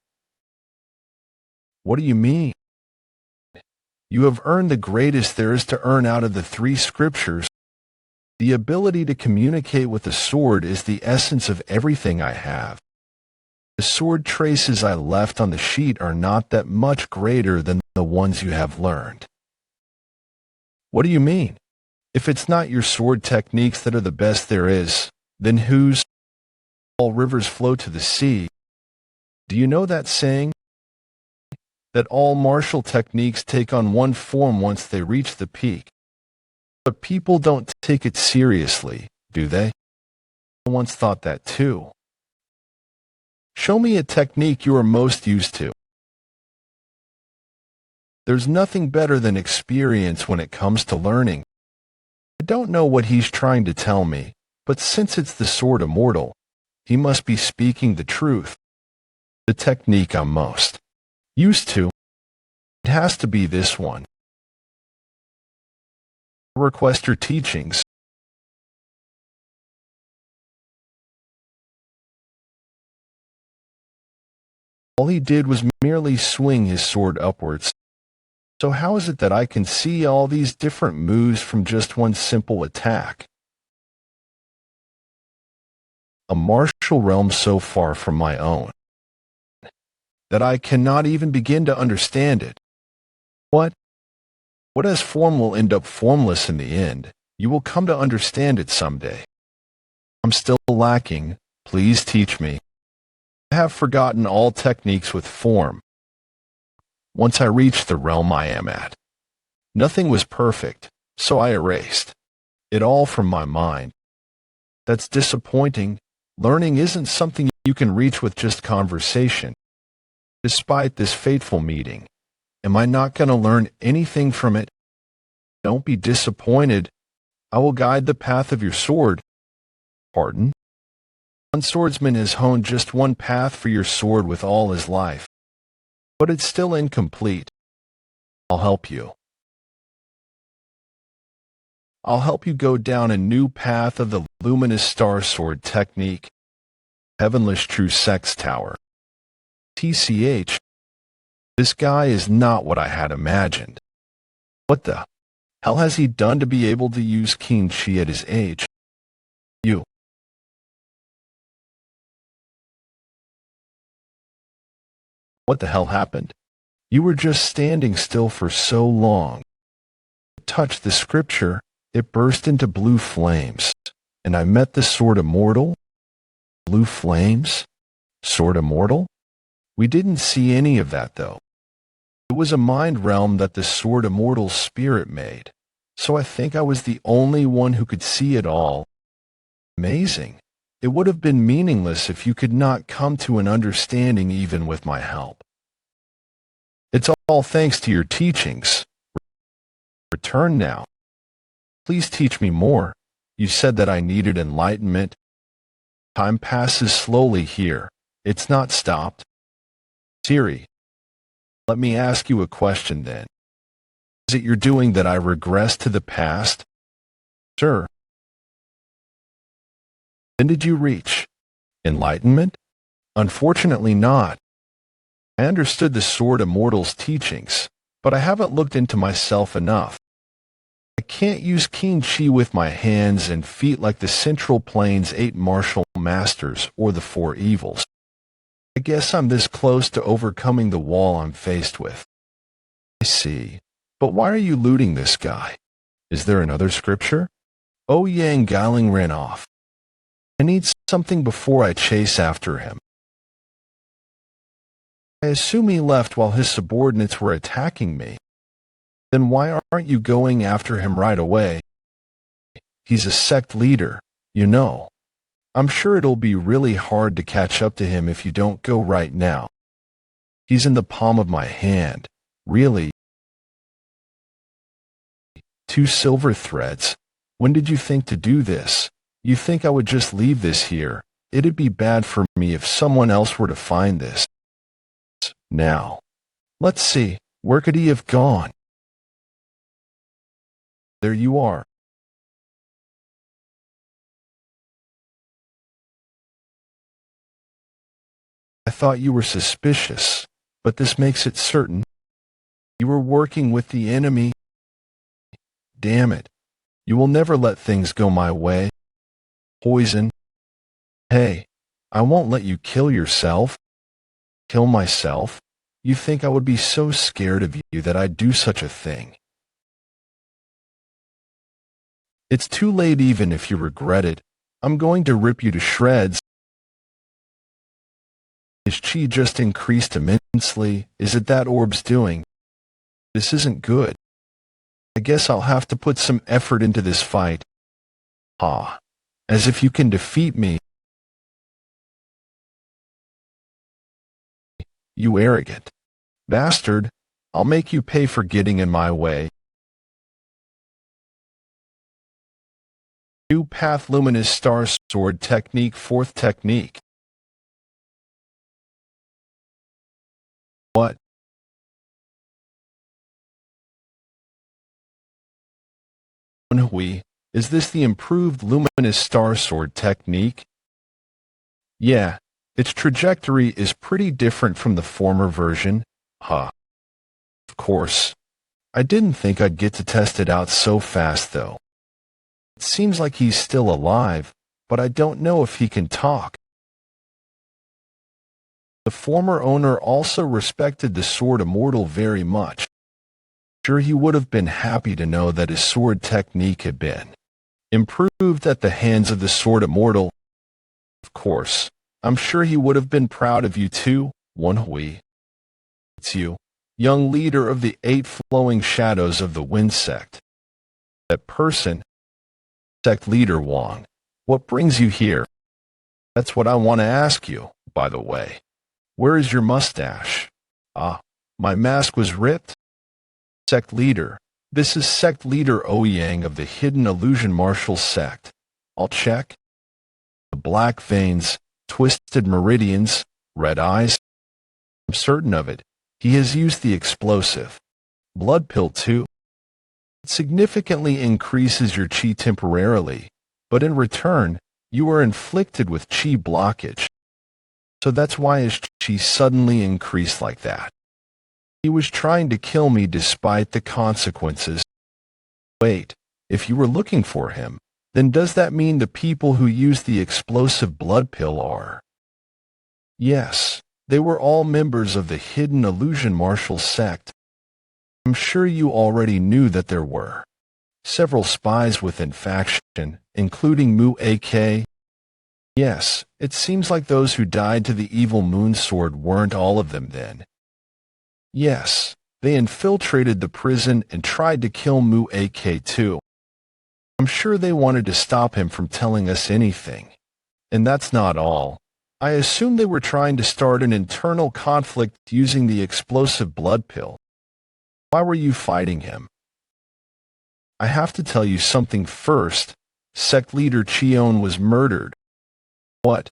What do you mean? You have earned the greatest there is to earn out of the three scriptures. The ability to communicate with the sword is the essence of everything I have. The sword traces I left on the sheet are not that much greater than the ones you have learned. What do you mean? If it's not your sword techniques that are the best there is, then whose? All rivers flow to the sea. Do you know that saying? That all martial techniques take on one form once they reach the peak. But people don't take it seriously, do they? I once thought that too. Show me a technique you are most used to. There's nothing better than experience when it comes to learning. I don't know what he's trying to tell me, but since it's the sword immortal, he must be speaking the truth. The technique I'm most used to, it has to be this one. Request your teachings. All he did was merely swing his sword upwards. So how is it that I can see all these different moves from just one simple attack? A martial realm so far from my own that I cannot even begin to understand it. What has form will end up formless in the end. You will come to understand it someday. I'm still lacking. Please teach me. I have forgotten all techniques with form. Once I reached the realm I am at, nothing was perfect, so I erased it all from my mind. That's disappointing. Learning isn't something you can reach with just conversation. Despite this fateful meeting, am I not going to learn anything from it? Don't be disappointed. I will guide the path of your sword. Pardon? One swordsman has honed just one path for your sword with all his life. But it's still incomplete. I'll help you. I'll help you go down a new path of the luminous star sword technique. Heavenless True Sex Tower. TCH. This guy is not what I had imagined. What the hell has he done to be able to use keen chi at his age? You. What the hell happened? You were just standing still for so long. Touched the scripture, it burst into blue flames, and I met the sword immortal. Blue flames? Sword immortal? We didn't see any of that, though. It was a mind realm that the sword immortal's spirit made, so I think I was the only one who could see it all. Amazing. It would have been meaningless if you could not come to an understanding even with my help. It's all thanks to your teachings. Return now. Please teach me more. You said that I needed enlightenment. Time passes slowly here. It's not stopped. Siri, let me ask you a question then. Is it your doing that I regress to the past? Sure. When did you reach enlightenment? Unfortunately not. I understood the sword immortal's teachings, but I haven't looked into myself enough. I can't use keen chi with my hands and feet like the Central Plains 8 martial masters or the 4 evils. I guess I'm this close to overcoming the wall I'm faced with. I see. But why are you looting this guy? Is there another scripture? Oh Yang Galing ran off. I need something before I chase after him. I assume he left while his subordinates were attacking me. Then why aren't you going after him right away? He's a sect leader, you know. I'm sure it'll be really hard to catch up to him if you don't go right now. He's in the palm of my hand. Really? 2 silver threads. When did you think to do this? You think I would just leave this here? It'd be bad for me if someone else were to find this. Now, let's see, where could he have gone? There you are. I thought you were suspicious, but this makes it certain. You were working with the enemy. Damn it. You will never let things go my way. Poison. Hey, I won't let you kill yourself. Kill myself? You think I would be so scared of you that I'd do such a thing? It's too late even if you regret it. I'm going to rip you to shreds. His chi just increased immensely. Is it that orb's doing? This isn't good. I guess I'll have to put some effort into this fight. Ha. As if you can defeat me. You arrogant bastard. I'll make you pay for getting in my way. New Path Luminous Star Sword Technique 4th Technique. What? Woon-Hwi, is this the improved Luminous Star Sword technique? Yeah, its trajectory is pretty different from the former version. Huh. Of course. I didn't think I'd get to test it out so fast though. It seems like he's still alive, but I don't know if he can talk. The former owner also respected the sword immortal very much. Sure, he would have been happy to know that his sword technique had been improved at the hands of the sword immortal. Of course, I'm sure he would have been proud of you too, Woon-Hwi. It's you, young leader of the 8 flowing shadows of the Wind Sect. That person, Sect Leader Wong, what brings you here? That's what I want to ask you, by the way. Where is your mustache? Ah, my mask was ripped? Sect Leader, this is Sect Leader Ouyang of the Hidden Illusion Martial Sect. I'll check. The black veins, twisted meridians, red eyes. I'm certain of it. He has used the explosive blood pill too. It significantly increases your chi temporarily, but in return, you are inflicted with chi blockage. So that's why his chi suddenly increased like that. He was trying to kill me despite the consequences. Wait, if you were looking for him, then does that mean the people who used the explosive blood pill are? Yes, they were all members of the Hidden Illusion Martial Sect. I'm sure you already knew that there were several spies within faction, including Mu-AK. Yes, it seems like those who died to the evil moon sword weren't all of them then. Yes, they infiltrated the prison and tried to kill Mu-AK too. I'm sure they wanted to stop him from telling us anything. And that's not all. I assume they were trying to start an internal conflict using the explosive blood pill. Why were you fighting him? I have to tell you something first. Sect leader Cheon was murdered. What?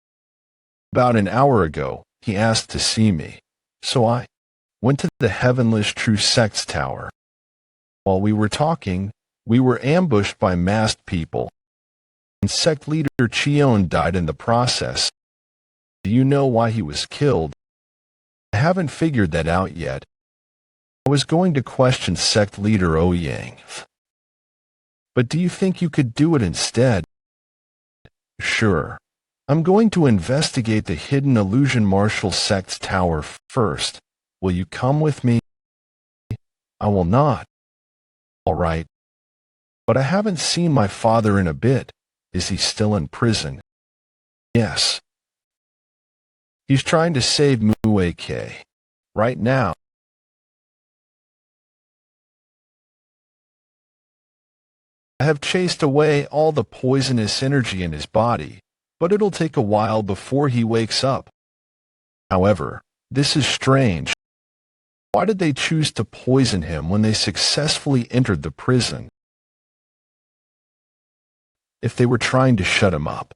About an hour ago, he asked to see me. So I went to the Heavenless True Sect's tower. While we were talking, we were ambushed by masked people, and Sect leader Cheon died in the process. Do you know why he was killed? I haven't figured that out yet. I was going to question Sect leader Ouyang. But do you think you could do it instead? Sure. I'm going to investigate the Hidden Illusion Martial Sect's tower first. Will you come with me? I will not. All right. But I haven't seen my father in a bit. Is he still in prison? Yes. He's trying to save Mu-AK. right now. I have chased away all the poisonous energy in his body, but it'll take a while before he wakes up. However, this is strange. Why did they choose to poison him when they successfully entered the prison? If they were trying to shut him up,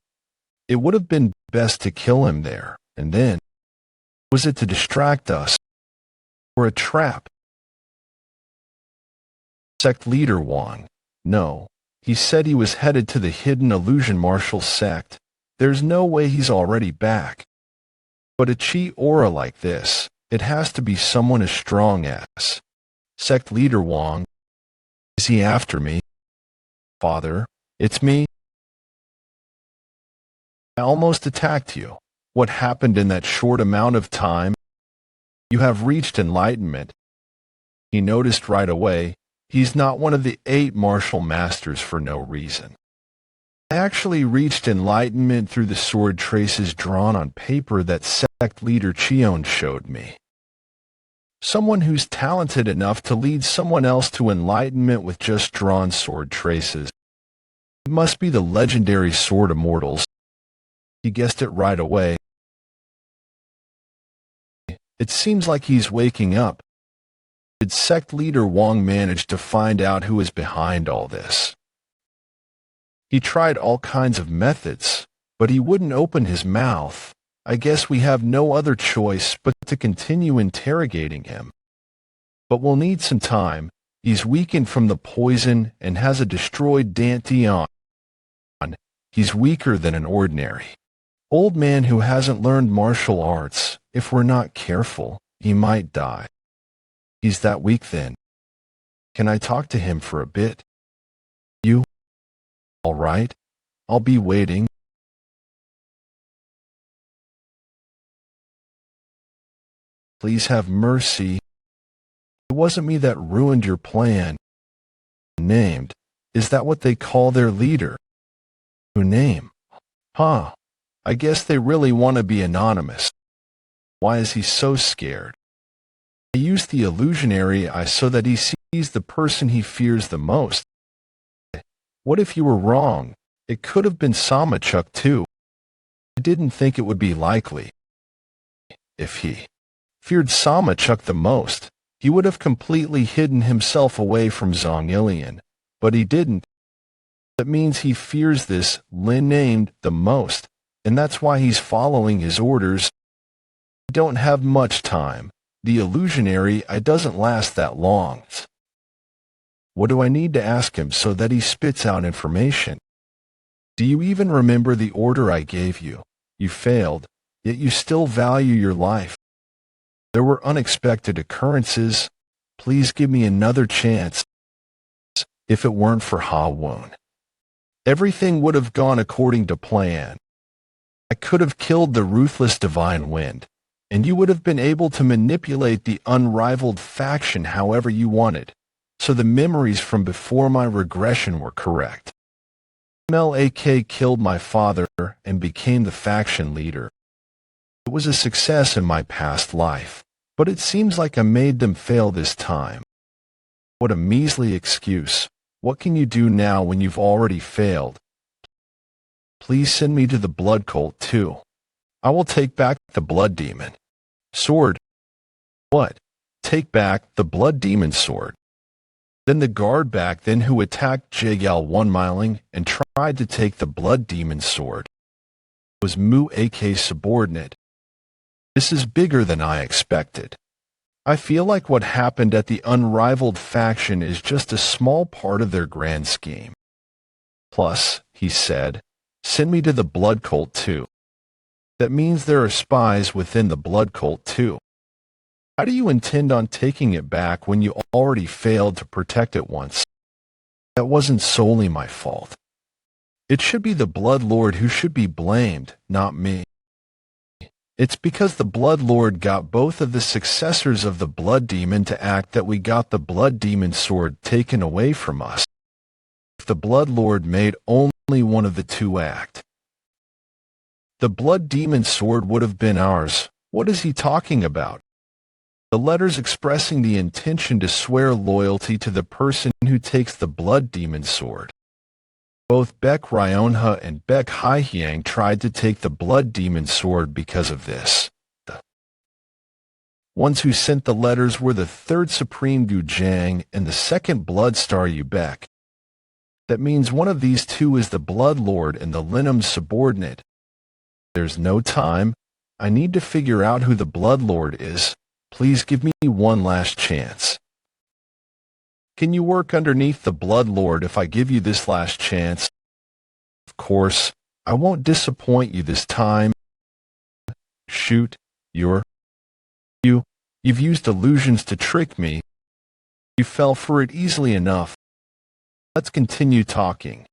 it would have been best to kill him there and then. Was it to distract us or a trap? Sect leader Wong. No, he said he was headed to the hidden illusion martial sect. There's no way he's already back. But a chi aura like this, it has to be someone as strong as. Sect leader Wong. Is he after me? Father, it's me. I almost attacked you. What happened in that short amount of time? You have reached enlightenment. He noticed right away, he's not one of the 8 martial masters for no reason. I actually reached enlightenment through the sword traces drawn on paper that sect leader Cheon showed me. Someone who's talented enough to lead someone else to enlightenment with just drawn sword traces. It must be the legendary sword immortals. He guessed it right away. It seems like he's waking up. Did sect leader Wong manage to find out who is behind all this? He tried all kinds of methods, but he wouldn't open his mouth. I guess we have no other choice but to continue interrogating him. But we'll need some time. He's weakened from the poison and has a destroyed Dantian. He's weaker than an ordinary old man who hasn't learned martial arts. If we're not careful, he might die. He's that weak then. Can I talk to him for a bit? You? All right. I'll be waiting. Please have mercy. It wasn't me that ruined your plan. Named. Is that what they call their leader? Who name? Huh. I guess they really want to be anonymous. Why is he so scared? I used the illusionary eye so that he sees the person he fears the most. What if you were wrong? It could have been Samachuk too. I didn't think it would be likely. If he feared Samachuk the most, he would have completely hidden himself away from Zhongilian, but he didn't. That means he fears this Lin named the most, and that's why he's following his orders. I don't have much time. The illusionary eye doesn't last that long. What do I need to ask him so that he spits out information? Do you even remember the order I gave you? You failed, yet you still value your life. There were unexpected occurrences. Please give me another chance. If it weren't for Ha-Woon, everything would have gone according to plan. I could have killed the ruthless divine wind, and you would have been able to manipulate the unrivaled faction however you wanted, so the memories from before my regression were correct. MLAK killed my father and became the faction leader. It was a success in my past life, but it seems like I made them fail this time. What a measly excuse. What can you do now when you've already failed? Please send me to the blood cult too. I will take back the blood demon sword. What? Take back the blood demon sword. Then the guard back then who attacked Jayal 1-miling and tried to take the blood demon sword was Mu-AK's subordinate. This is bigger than I expected. I feel like what happened at the unrivaled faction is just a small part of their grand scheme. Plus, he said, send me to the blood cult too. That means there are spies within the blood cult too. How do you intend on taking it back when you already failed to protect it once? That wasn't solely my fault. It should be the Blood Lord who should be blamed, not me. It's because the Blood Lord got both of the successors of the Blood Demon to act that we got the Blood Demon sword taken away from us. If the Blood Lord made only one of the two act, the Blood Demon sword would have been ours. What is he talking about? The letters expressing the intention to swear loyalty to the person who takes the blood demon sword. Both Baek Ryonha and Baek Haihyang tried to take the blood demon sword because of this. The ones who sent the letters were the third Supreme Gujang and the second Blood Star Ubek. That means one of these two is the Blood Lord and the Linum's subordinate. There's no time. I need to figure out who the Blood Lord is. Please give me one last chance. Can you work underneath the Blood Lord if I give you this last chance? Of course, I won't disappoint you this time. Shoot, you've used illusions to trick me. You fell for it easily enough. Let's continue talking.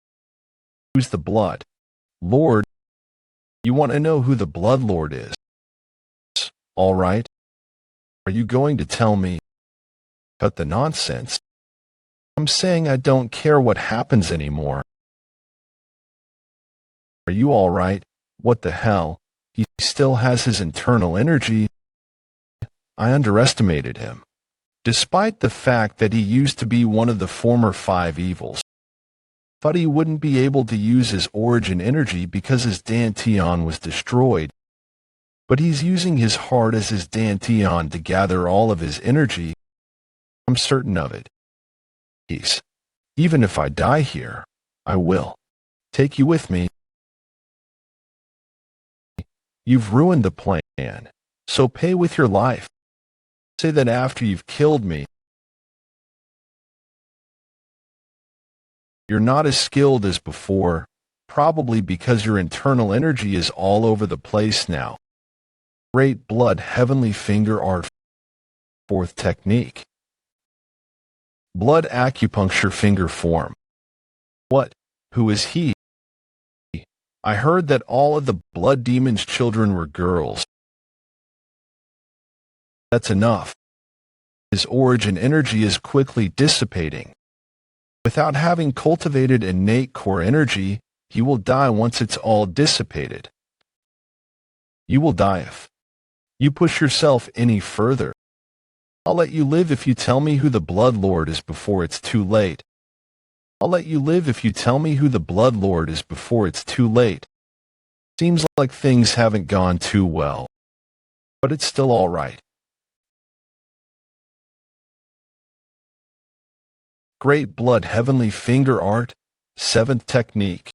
Who's the Blood Lord? You want to know who the Blood Lord is? All right. Are you going to tell me? Cut the nonsense. I'm saying I don't care what happens anymore. Are you all right? What the hell? He still has his internal energy. I underestimated him. Despite the fact that he used to be one of the former 5 evils, thought he wouldn't be able to use his origin energy because his Dantian was destroyed. But he's using his heart as his Dantian to gather all of his energy. I'm certain of it. Even if I die here, I will take you with me. You've ruined the plan, so pay with your life. Say that after you've killed me. You're not as skilled as before, probably because your internal energy is all over the place now. Great Blood Heavenly Finger Art. 4th technique. Blood acupuncture finger form. What? Who is he? I heard that all of the blood demon's children were girls. That's enough. His origin energy is quickly dissipating. Without having cultivated innate core energy, he will die once it's all dissipated. You will die if you push yourself any further. I'll let you live if you tell me who the Blood Lord is before it's too late. I'll let you live if you tell me who the Blood Lord is before it's too late. Seems like things haven't gone too well, but it's still all right. Great Blood Heavenly Finger Art, 7th technique.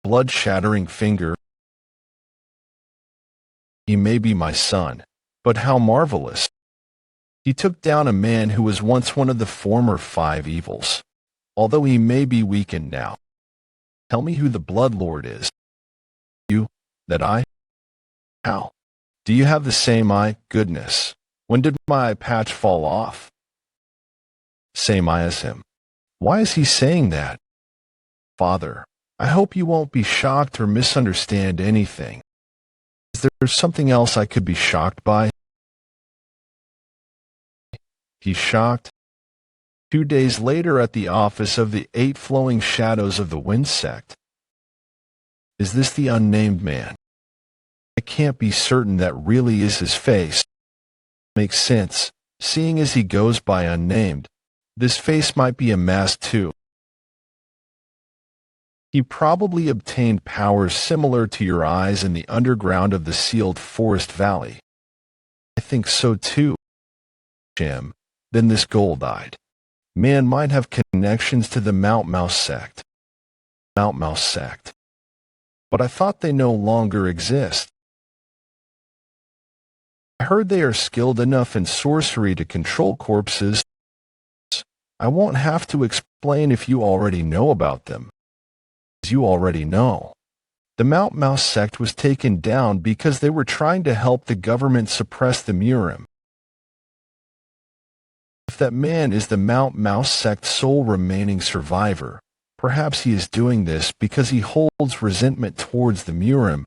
Blood shattering finger. He may be my son, but how marvelous. He took down a man who was once one of the former 5 evils, although he may be weakened now. Tell me who the Blood Lord is. You, that eye? How? Do you have the same eye? Goodness. When did my eye patch fall off? Same eye as him. Why is he saying that? Father, I hope you won't be shocked or misunderstand anything. Is there something else I could be shocked by? He's shocked. 2 days later at the office of the 8 Flowing Shadows of the Wind Sect. Is this the unnamed man? I can't be certain that really is his face. Makes sense, seeing as he goes by unnamed. This face might be a mask too. He probably obtained powers similar to your eyes in the underground of the sealed forest valley. I think so too, Jim. Then this gold-eyed man might have connections to the Mouse sect. Mouse sect. But I thought they no longer exist. I heard they are skilled enough in sorcery to control corpses. I won't have to explain if you already know about them. As you already know, the Mouse sect was taken down because they were trying to help the government suppress the Murim. If that man is the Mouse sect's sole remaining survivor, perhaps he is doing this because he holds resentment towards the Murim.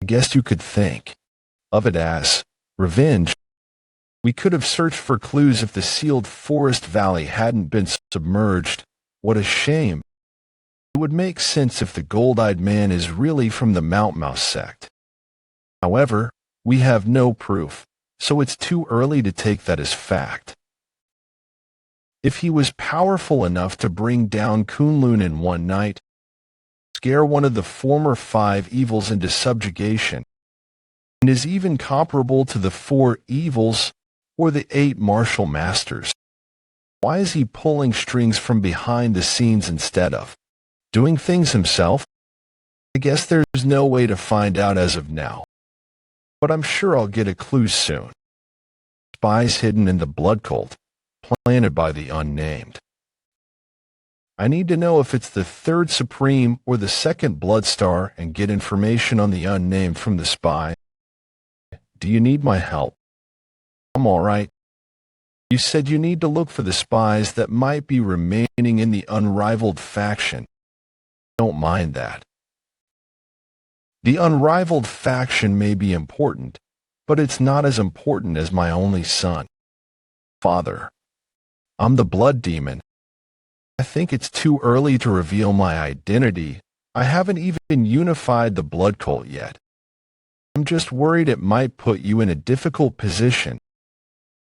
I guess you could think of it as revenge. We could have searched for clues if the sealed forest valley hadn't been submerged. What a shame. It would make sense if the gold-eyed man is really from the Mouse sect. However, We have no proof, so it's too early to take that as fact. If he was powerful enough to bring down Kunlun in one night, scare one of the former 5 evils into subjugation, and is even comparable to the 4 evils or the 8 martial masters, why is he pulling strings from behind the scenes instead of doing things himself? I guess there's no way to find out as of now, but I'm sure I'll get a clue soon. Spies hidden in the blood cult, planted by the unnamed. I need to know if it's the 3rd Supreme or the 2nd Blood Star and get information on the unnamed from the spy. Do you need my help? I'm all right. You said you need to look for the spies that might be remaining in the unrivaled faction. Don't mind that. The unrivaled faction may be important, but it's not as important as my only son. Father, I'm the blood demon. I think it's too early to reveal my identity. I haven't even unified the blood cult yet. I'm just worried it might put you in a difficult position.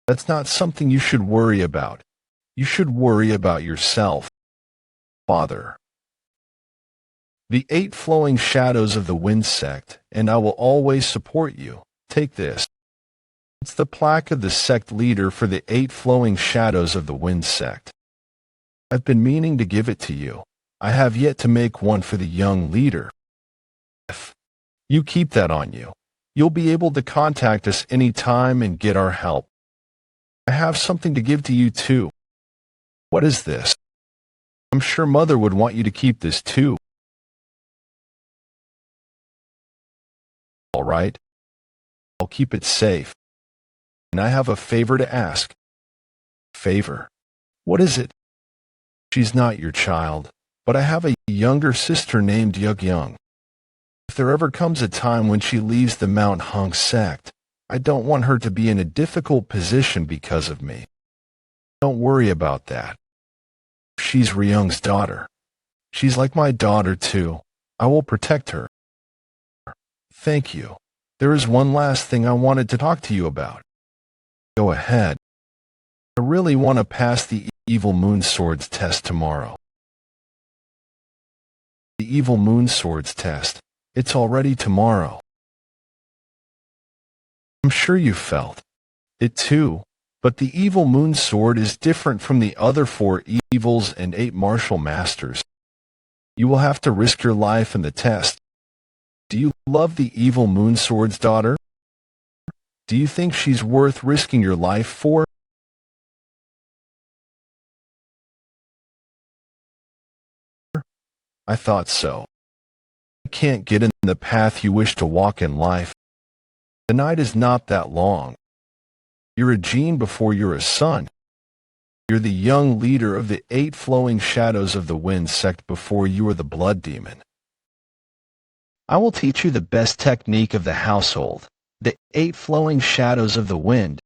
That's not something you should worry about. You should worry about yourself. Father. The 8 flowing shadows of the wind sect, and I will always support you. Take this. It's the plaque of the sect leader for the 8 flowing shadows of the wind sect. I've been meaning to give it to you. I have yet to make one for the young leader. If you keep that on you, you'll be able to contact us any time and get our help. I have something to give to you too. What is this? I'm sure Mother would want you to keep this too. All right. I'll keep it safe. And I have a favor to ask. Favor? What is it? She's not your child, but I have a younger sister named Young. If there ever comes a time when she leaves the Mount Hung sect, I don't want her to be in a difficult position because of me. Don't worry about that. She's Ryung's daughter. She's like my daughter too. I will protect her. Thank you. There is one last thing I wanted to talk to you about. Go ahead. I really want to pass the Evil Moon Swords test tomorrow. The Evil Moon Swords test. It's already tomorrow. I'm sure you felt it too, but the Evil Moon Sword is different from the other 4 evils and 8 martial masters. You will have to risk your life in the test. Do you love the Evil Moon Sword's daughter? Do you think she's worth risking your life for? I thought so. You can't get in the path you wish to walk in life. The night is not that long. You're a Jin before you're a son. You're the young leader of the 8 flowing shadows of the wind sect before you are the blood demon. I will teach you the best technique of the household, the 8 flowing shadows of the wind.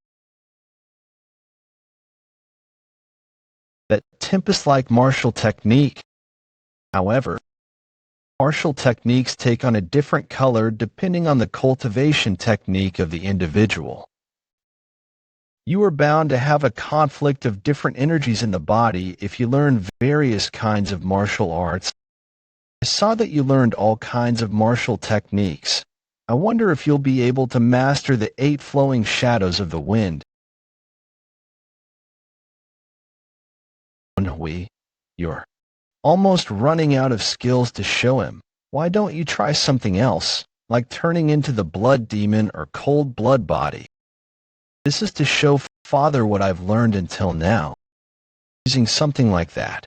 That tempest-like martial technique. However, martial techniques take on a different color depending on the cultivation technique of the individual. You are bound to have a conflict of different energies in the body if you learn various kinds of martial arts. I saw that you learned all kinds of martial techniques. I wonder if you'll be able to master the 8 flowing shadows of the wind. Woon-Hwi, you're almost running out of skills to show him. Why don't you try something else, like turning into the blood demon or cold blood body? This is to show Father what I've learned until now. Using something like that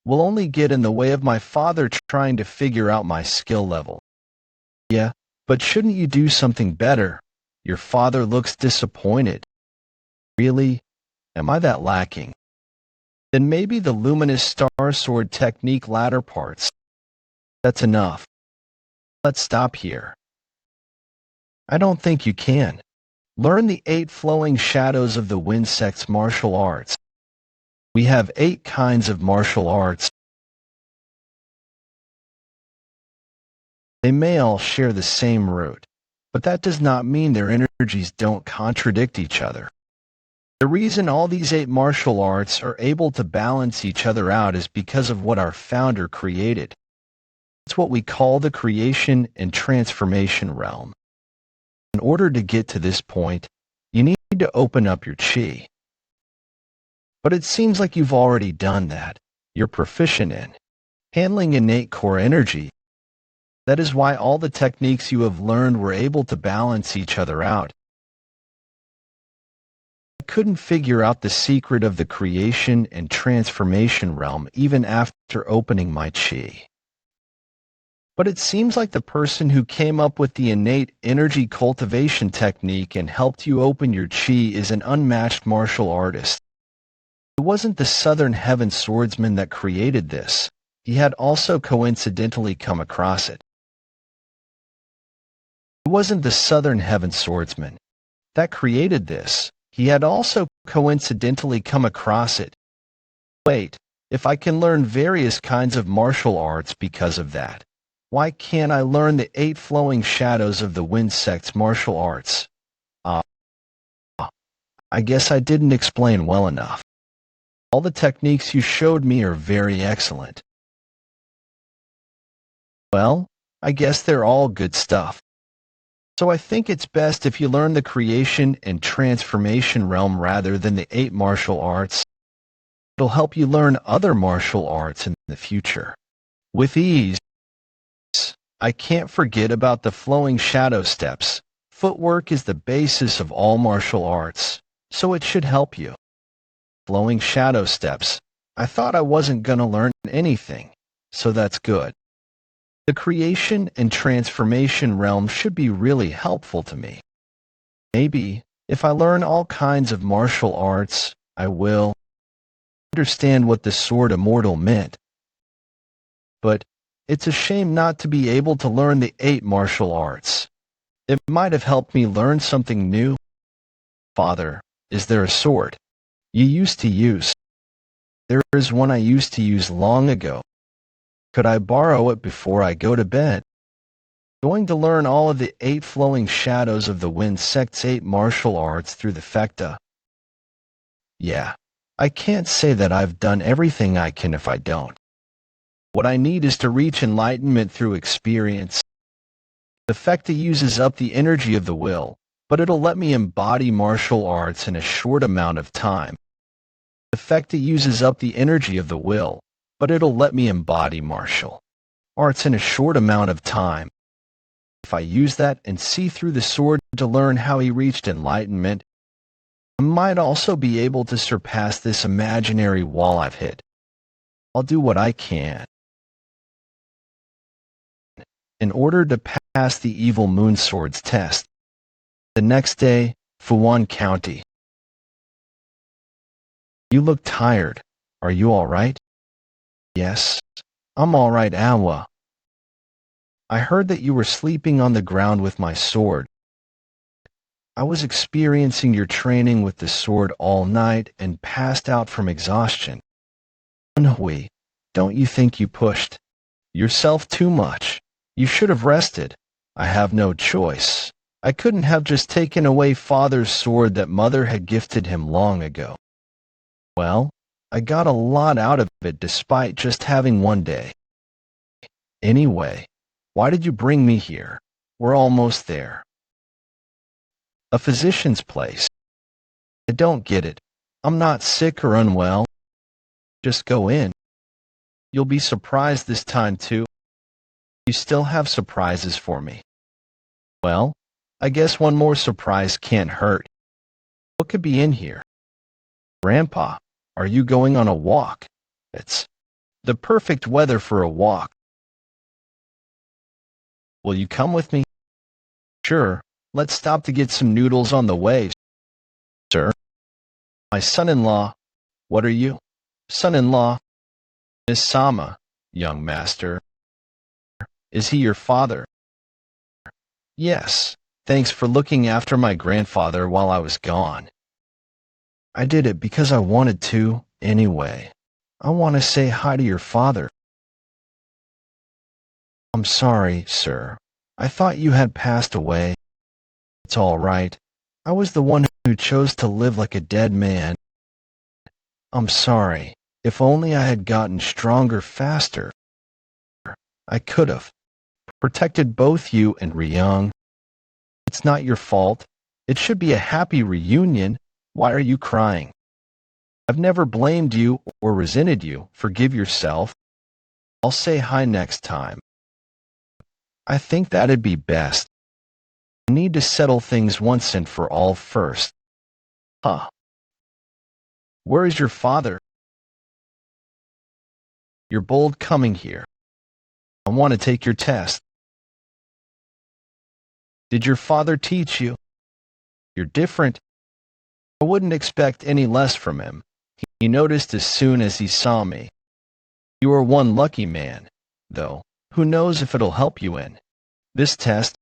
will only get in the way of my father trying to figure out my skill level. Yeah, but shouldn't you do something better? Your father looks disappointed. Really? Am I that lacking? Then maybe the luminous star sword technique latter parts. That's enough. Let's stop here. I don't think you can. Learn the 8 flowing shadows of the wind sect's martial arts. We have 8 kinds of martial arts. They may all share the same root. But that does not mean their energies don't contradict each other. The reason all these 8 martial arts are able to balance each other out is because of what our founder created. It's what we call the creation and transformation realm. In order to get to this point, you need to open up your chi. But it seems like you've already done that. You're proficient in handling innate core energy. That is why all the techniques you have learned were able to balance each other out. I couldn't figure out the secret of the creation and transformation realm even after opening my chi. But it seems like the person who came up with the innate energy cultivation technique and helped you open your chi is an unmatched martial artist. It wasn't the Southern Heaven swordsman that created this. He had also coincidentally come across it. It wasn't the Southern Heaven swordsman that created this. He had also coincidentally come across it. Wait, if I can learn various kinds of martial arts because of that, why can't I learn the 8 flowing shadows of the wind sect's martial arts? I guess I didn't explain well enough. All the techniques you showed me are very excellent. Well, I guess they're all good stuff. So I think it's best if you learn the creation and transformation realm rather than the 8 martial arts. It'll help you learn other martial arts in the future with ease. I can't forget about the flowing shadow steps. Footwork is the basis of all martial arts, so it should help you. Flowing shadow steps. I thought I wasn't gonna learn anything, so that's good. The creation and transformation realm should be really helpful to me. Maybe, if I learn all kinds of martial arts, I will understand what the sword immortal meant. But it's a shame not to be able to learn the 8 martial arts. It might have helped me learn something new. Father, is there a sword you used to use? There is one I used to use long ago. Could I borrow it before I go to bed? Going to learn all of the 8 flowing shadows of the wind sect's 8 martial arts through the fecta. Yeah, I can't say that I've done everything I can if I don't. What I need is to reach enlightenment through experience. The fecta uses up the energy of the will, but it'll let me embody martial arts in a short amount of time. The fecta uses up the energy of the will, but it'll let me embody martial arts in a short amount of time. If I use that and see through the sword to learn how he reached enlightenment, I might also be able to surpass this imaginary wall I've hit. I'll do what I can in order to pass the evil moon sword's test. The next day, Fuwon County. You look tired. Are you all right? Yes, I'm all right, Awa. I heard that you were sleeping on the ground with my sword. I was experiencing your training with the sword all night and passed out from exhaustion. Woon-Hwi, don't you think you pushed yourself too much? You should have rested. I have no choice. I couldn't have just taken away father's sword that mother had gifted him long ago. Well, I got a lot out of it despite just having one day. Anyway, why did you bring me here? We're almost there. A physician's place. I don't get it. I'm not sick or unwell. Just go in. You'll be surprised this time too. You still have surprises for me. Well, I guess one more surprise can't hurt. What could be in here? Grandpa, are you going on a walk? It's the perfect weather for a walk. Will you come with me? Sure, let's stop to get some noodles on the way. Sir? My son-in-law. What are you? Son-in-law. Miss Sama, young master. Is he your father? Yes, thanks for looking after my grandfather while I was gone. I did it because I wanted to, anyway. I want to say hi to your father. I'm sorry, sir. I thought you had passed away. It's all right. I was the one who chose to live like a dead man. I'm sorry. If only I had gotten stronger faster. I could have protected both you and Ryung. It's not your fault. It should be a happy reunion. Why are you crying? I've never blamed you or resented you. Forgive yourself. I'll say hi next time. I think that'd be best. I need to settle things once and for all first. Huh. Where is your father? You're bold coming here. I want to take your test. Did your father teach you? You're different. I wouldn't expect any less from him. He noticed as soon as he saw me. You are one lucky man, though. Who knows if it'll help you in this test?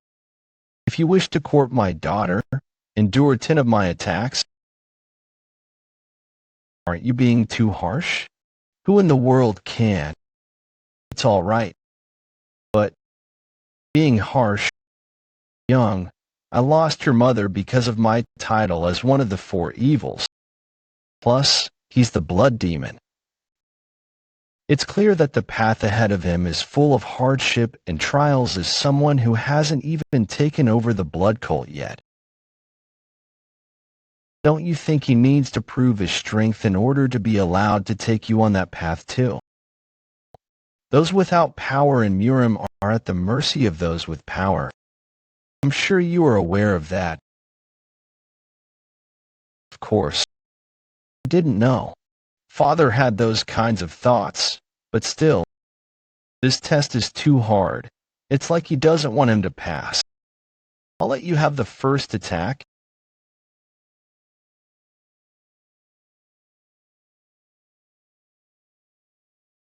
If you wish to court my daughter, endure 10 of my attacks. Aren't you being too harsh? Who in the world can? It's all right. But being harsh, young, I lost your mother because of my title as one of the 4 evils. Plus, he's the blood demon. It's clear that the path ahead of him is full of hardship and trials as someone who hasn't even taken over the blood cult yet. Don't you think he needs to prove his strength in order to be allowed to take you on that path too? Those without power in Murim are at the mercy of those with power. I'm sure you are aware of that. Of course. I didn't know. Father had those kinds of thoughts, but still, this test is too hard. It's like he doesn't want him to pass. I'll let you have the first attack.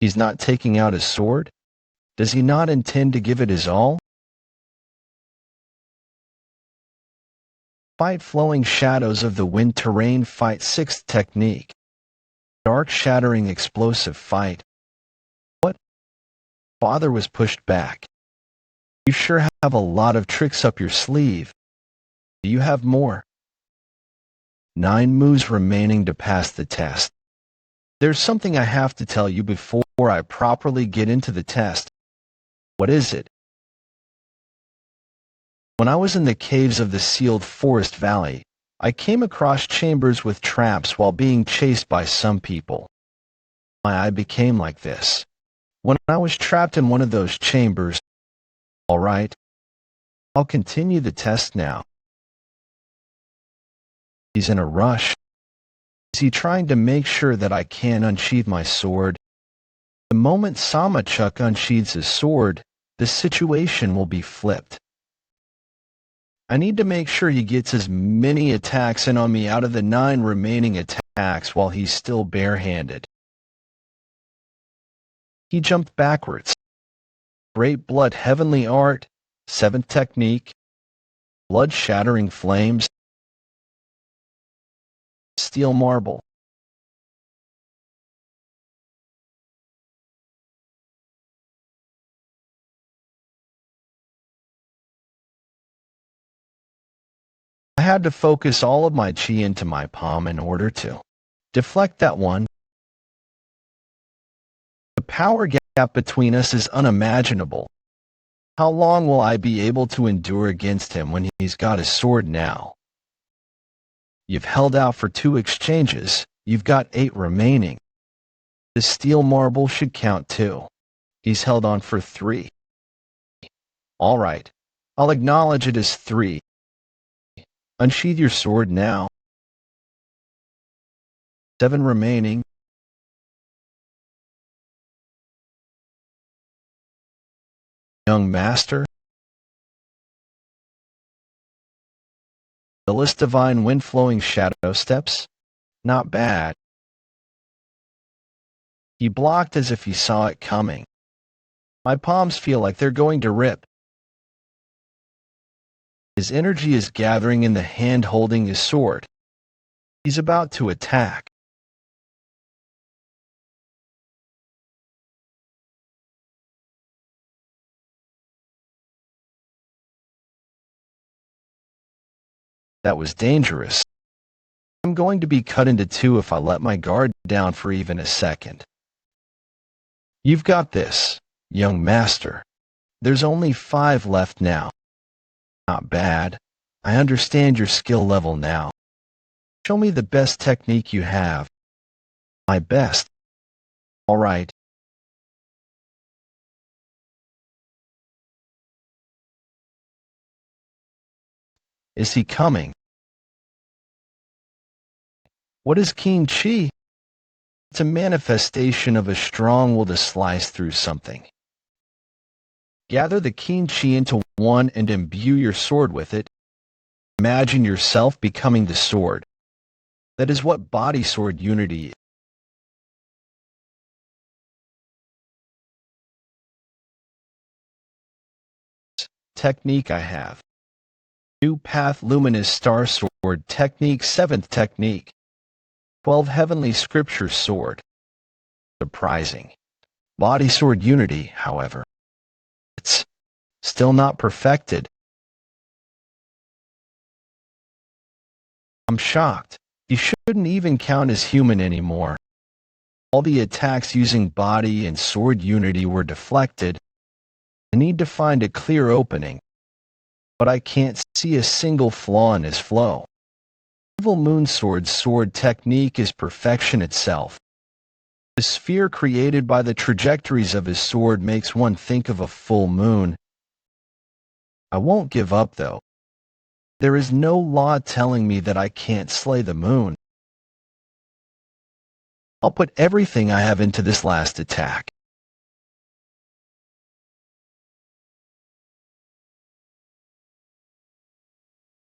He's not taking out his sword? Does he not intend to give it his all? Fight flowing shadows of the wind terrain fight 6th technique. Dark shattering explosive fight. What? Father was pushed back. You sure have a lot of tricks up your sleeve. Do you have more? 9 moves remaining to pass the test. There's something I have to tell you before I properly get into the test. What is it? When I was in the caves of the sealed forest valley, I came across chambers with traps while being chased by some people. My eye became like this. When I was trapped in one of those chambers, all right, I'll continue the test now. He's in a rush. Is he trying to make sure that I can't unsheath my sword? The moment Samachuk unsheathes his sword, the situation will be flipped. I need to make sure he gets as many attacks in on me out of the 9 remaining attacks while he's still barehanded. He jumped backwards. Great blood heavenly art, 7th technique, blood-shattering flames, steel marble. I had to focus all of my chi into my palm in order to deflect that one. The power gap between us is unimaginable. How long will I be able to endure against him when he's got his sword now? You've held out for 2 exchanges. You've got 8 remaining. The steel marble should count too. He's held on for 3. All right. I'll acknowledge it as 3. Unsheath your sword now. 7 remaining. Young master. The list divine wind flowing shadow steps. Not bad. He blocked as if he saw it coming. My palms feel like they're going to rip. His energy is gathering in the hand holding his sword. He's about to attack. That was dangerous. I'm going to be cut into two if I let my guard down for even a second. You've got this, young master. There's only 5 left now. Not bad. I understand your skill level now. Show me the best technique you have. My best. All right. Is he coming? What is Qin Chi? It's a manifestation of a strong will to slice through something. Gather the Qin Chi into one and imbue your sword with it. Imagine yourself becoming the sword. That is what body sword unity is. Technique I have. New Path Luminous Star Sword Technique 7th Technique. 12 Heavenly Scripture Sword. Surprising. Body sword unity, however. It's still not perfected. I'm shocked. You shouldn't even count as human anymore. All the attacks using body and sword unity were deflected. I need to find a clear opening, but I can't see a single flaw in his flow. Evil Moonsword's sword technique is perfection itself. The sphere created by the trajectories of his sword makes one think of a full moon. I won't give up, though. There is no law telling me that I can't slay the moon. I'll put everything I have into this last attack.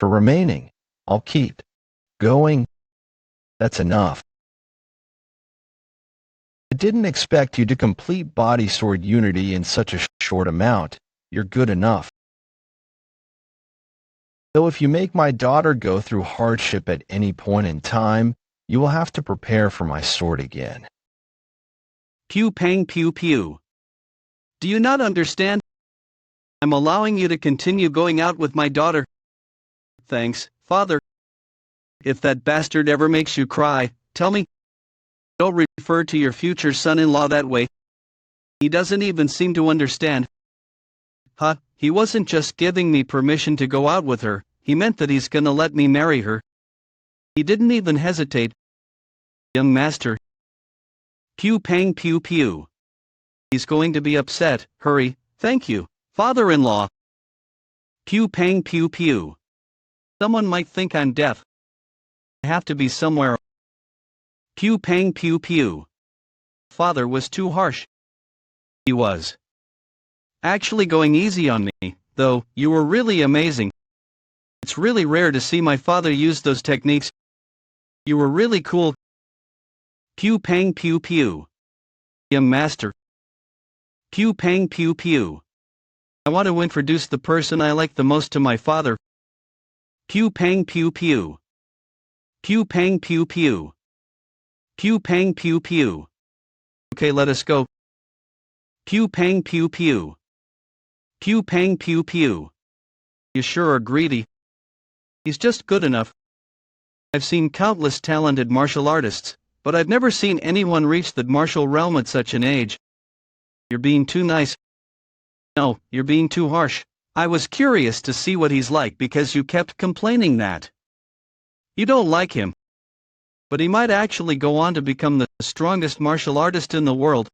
For remaining, I'll keep going. That's enough. I didn't expect you to complete body sword unity in such a short amount. You're good enough. Though if you make my daughter go through hardship at any point in time, you will have to prepare for my sword again. Pew pang pew pew. Do you not understand? I'm allowing you to continue going out with my daughter. Thanks, Father. If that bastard ever makes you cry, tell me. Don't refer to your future son-in-law that way. He doesn't even seem to understand. Huh, he wasn't just giving me permission to go out with her, he meant that he's gonna let me marry her. He didn't even hesitate. Young master. Pew pang pew pew. He's going to be upset. Hurry. Thank you, father-in-law. Pew pang pew pew. Someone might think I'm deaf. I have to be somewhere. Pew pang pew pew. Father was too harsh. He was. Actually going easy on me, though. You were really amazing. It's really rare to see my father use those techniques. You were really cool. Pew pang pew pew. Young master. Pew pang pew pew. I want to introduce the person I like the most to my father. Pew pang pew pew. Pew pang pew pew. Pew pang pew pew. Okay, let us go. Pew pang pew pew. Pew pang pew pew. You sure are greedy. He's just good enough. I've seen countless talented martial artists, but I've never seen anyone reach the martial realm at such an age. You're being too nice. No, you're being too harsh. I was curious to see what he's like because you kept complaining that you don't like him. But he might actually go on to become the strongest martial artist in the world.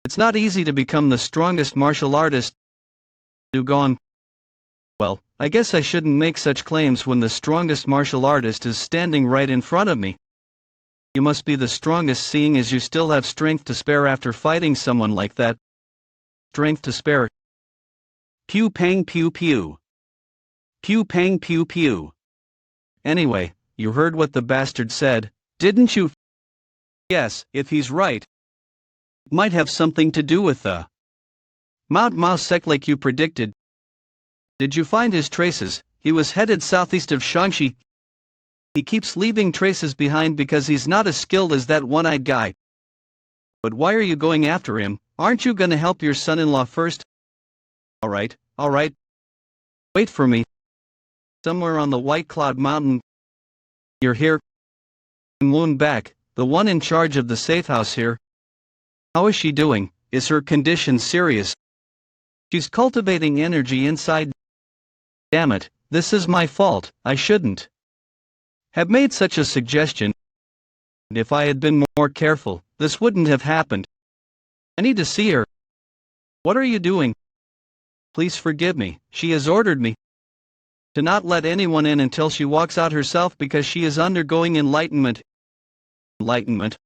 It's not easy to become the strongest martial artist. Gone. Well, I guess I shouldn't make such claims when the strongest martial artist is standing right in front of me. You must be the strongest seeing as you still have strength to spare after fighting someone like that. Strength to spare. Pew pang pew pew. Pew pang pew pew. Anyway, you heard what the bastard said, didn't you? Yes, if he's right. Might have something to do with the Mount Mao Sec like you predicted. Did you find his traces? He was headed southeast of Shaanxi. He keeps leaving traces behind because he's not as skilled as that one-eyed guy. But why are you going after him? Aren't you gonna help your son-in-law first? Alright. Wait for me. somewhere on the White Cloud Mountain. You're here? Woon back, the one in charge of the safe house here. How is she doing? Is her condition serious? She's cultivating energy inside. Damn it, this is my fault. I shouldn't have made such a suggestion. If I had been more careful, this wouldn't have happened. I need to see her. What are you doing? Please forgive me. She has ordered me to not let anyone in until she walks out herself because she is undergoing enlightenment. Enlightenment?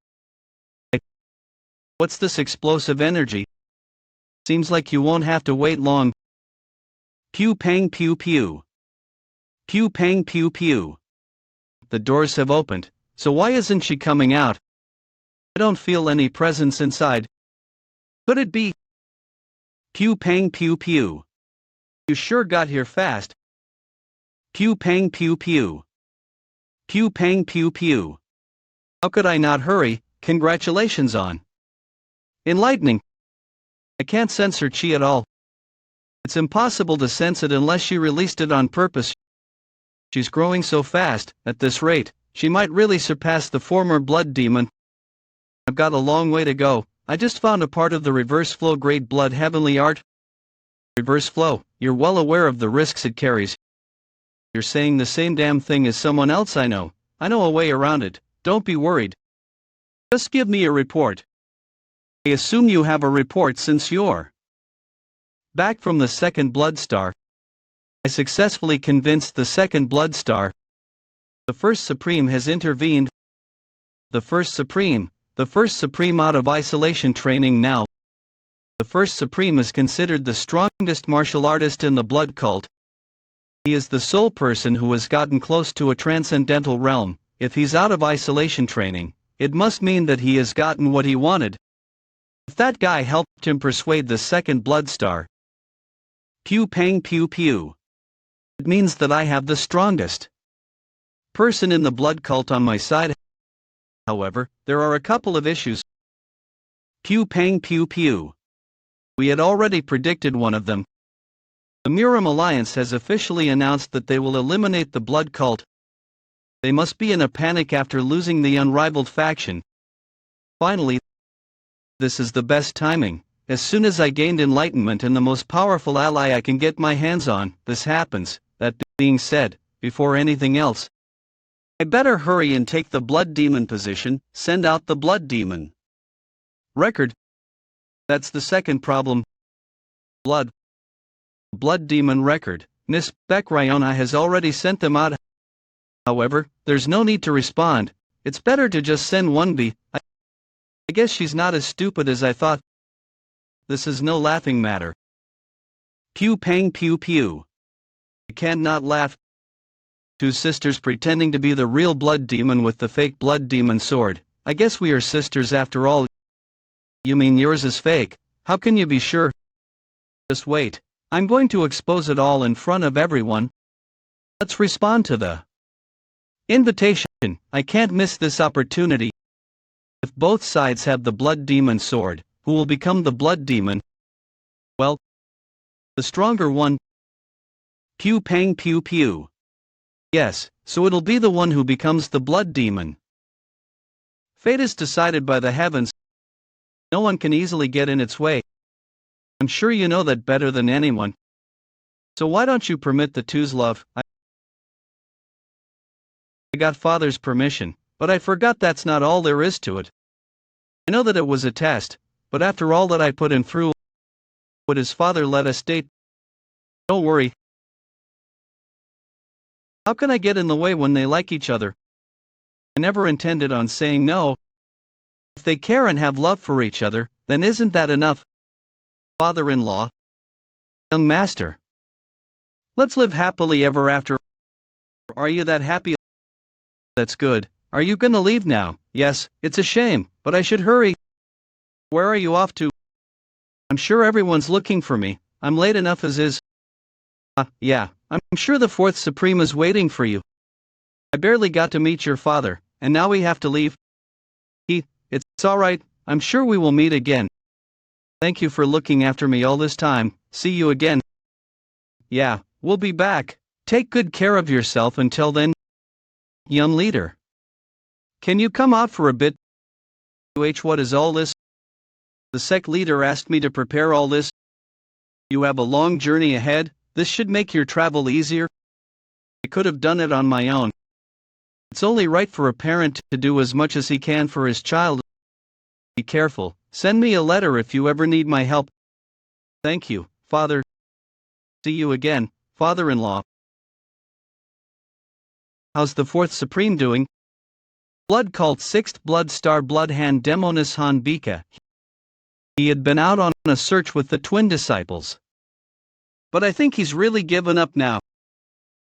What's this explosive energy? Seems like you won't have to wait long. Pew pang pew pew. Pew pang pew pew. The doors have opened, so why isn't she coming out? I don't feel any presence inside. Could it be? Pew pang pew pew. You sure got here fast. Pew pang pew pew. Pew pang pew pew. How could I not hurry? Congratulations on enlightening. I can't sense her chi at all. It's impossible to sense it unless she released it on purpose. She's growing so fast, at this rate, she might really surpass the former blood demon. I've got a long way to go. I just found a part of the reverse flow great blood heavenly art. Reverse flow, you're well aware of the risks it carries. You're saying the same damn thing as someone else I know. I know a way around it, don't be worried. Just give me a report. I assume you have a report since you're back from the second blood star. I successfully convinced the second blood star. The first Supreme has intervened. The first Supreme out of isolation training now. The first Supreme is considered the strongest martial artist in the blood cult. He is the sole person who has gotten close to a transcendental realm. If he's out of isolation training, it must mean that he has gotten what he wanted. If that guy helped him persuade the second blood star. Pew pang pew pew. It means that I have the strongest person in the blood cult on my side. However, there are a couple of issues. Pew pang pew pew. We had already predicted one of them. The Murim Alliance has officially announced that they will eliminate the blood cult. They must be in a panic after losing the unrivaled faction. Finally, this is the best timing. As soon as I gained enlightenment and the most powerful ally I can get my hands on, this happens. That being said, before anything else, I better hurry and take the blood demon position, send out the blood demon record. That's the second problem. Blood demon record. Miss Beck-Ryona has already sent them out. However, there's no need to respond. It's better to just send one B. I guess she's not as stupid as I thought. This is no laughing matter. Pew pang pew pew. I can't not laugh. Two sisters pretending to be the real blood demon with the fake blood demon sword. I guess we are sisters after all. You mean yours is fake? How can you be sure? Just wait. I'm going to expose it all in front of everyone. Let's respond to the invitation. I can't miss this opportunity. If both sides have the blood demon sword, who will become the blood demon? Well, the stronger one. Pew pang pew pew. Yes, so it'll be the one who becomes the blood demon. Fate is decided by the heavens. No one can easily get in its way. I'm sure you know that better than anyone. So why don't you permit the two's love? I got Father's permission, but I forgot that's not all there is to it. I know that it was a test, but after all that I put him through, would his father let us date? Don't worry. How can I get in the way when they like each other? I never intended on saying no. If they care and have love for each other, then isn't that enough? Father-in-law. Young master. Let's live happily ever after. Are you that happy? That's good. Are you gonna leave now? Yes, it's a shame, but I should hurry. Where are you off to? I'm sure everyone's looking for me. I'm late enough as is. Yeah, I'm sure the fourth Supreme is waiting for you. I barely got to meet your father, and now we have to leave. It's alright, I'm sure we will meet again. Thank you for looking after me all this time. See you again. Yeah, we'll be back. Take good care of yourself until then, young leader. Can you come out for a bit? What is all this? The sect leader asked me to prepare all this. You have a long journey ahead, this should make your travel easier. I could have done it on my own. It's only right for a parent to do as much as he can for his child. Be careful, send me a letter if you ever need my help. Thank you, Father. See you again, father-in-law. How's the fourth supreme doing? Blood cult 6th blood star bloodhand Demonis Han Bika. He had been out on a search with the twin disciples. But I think he's really given up now.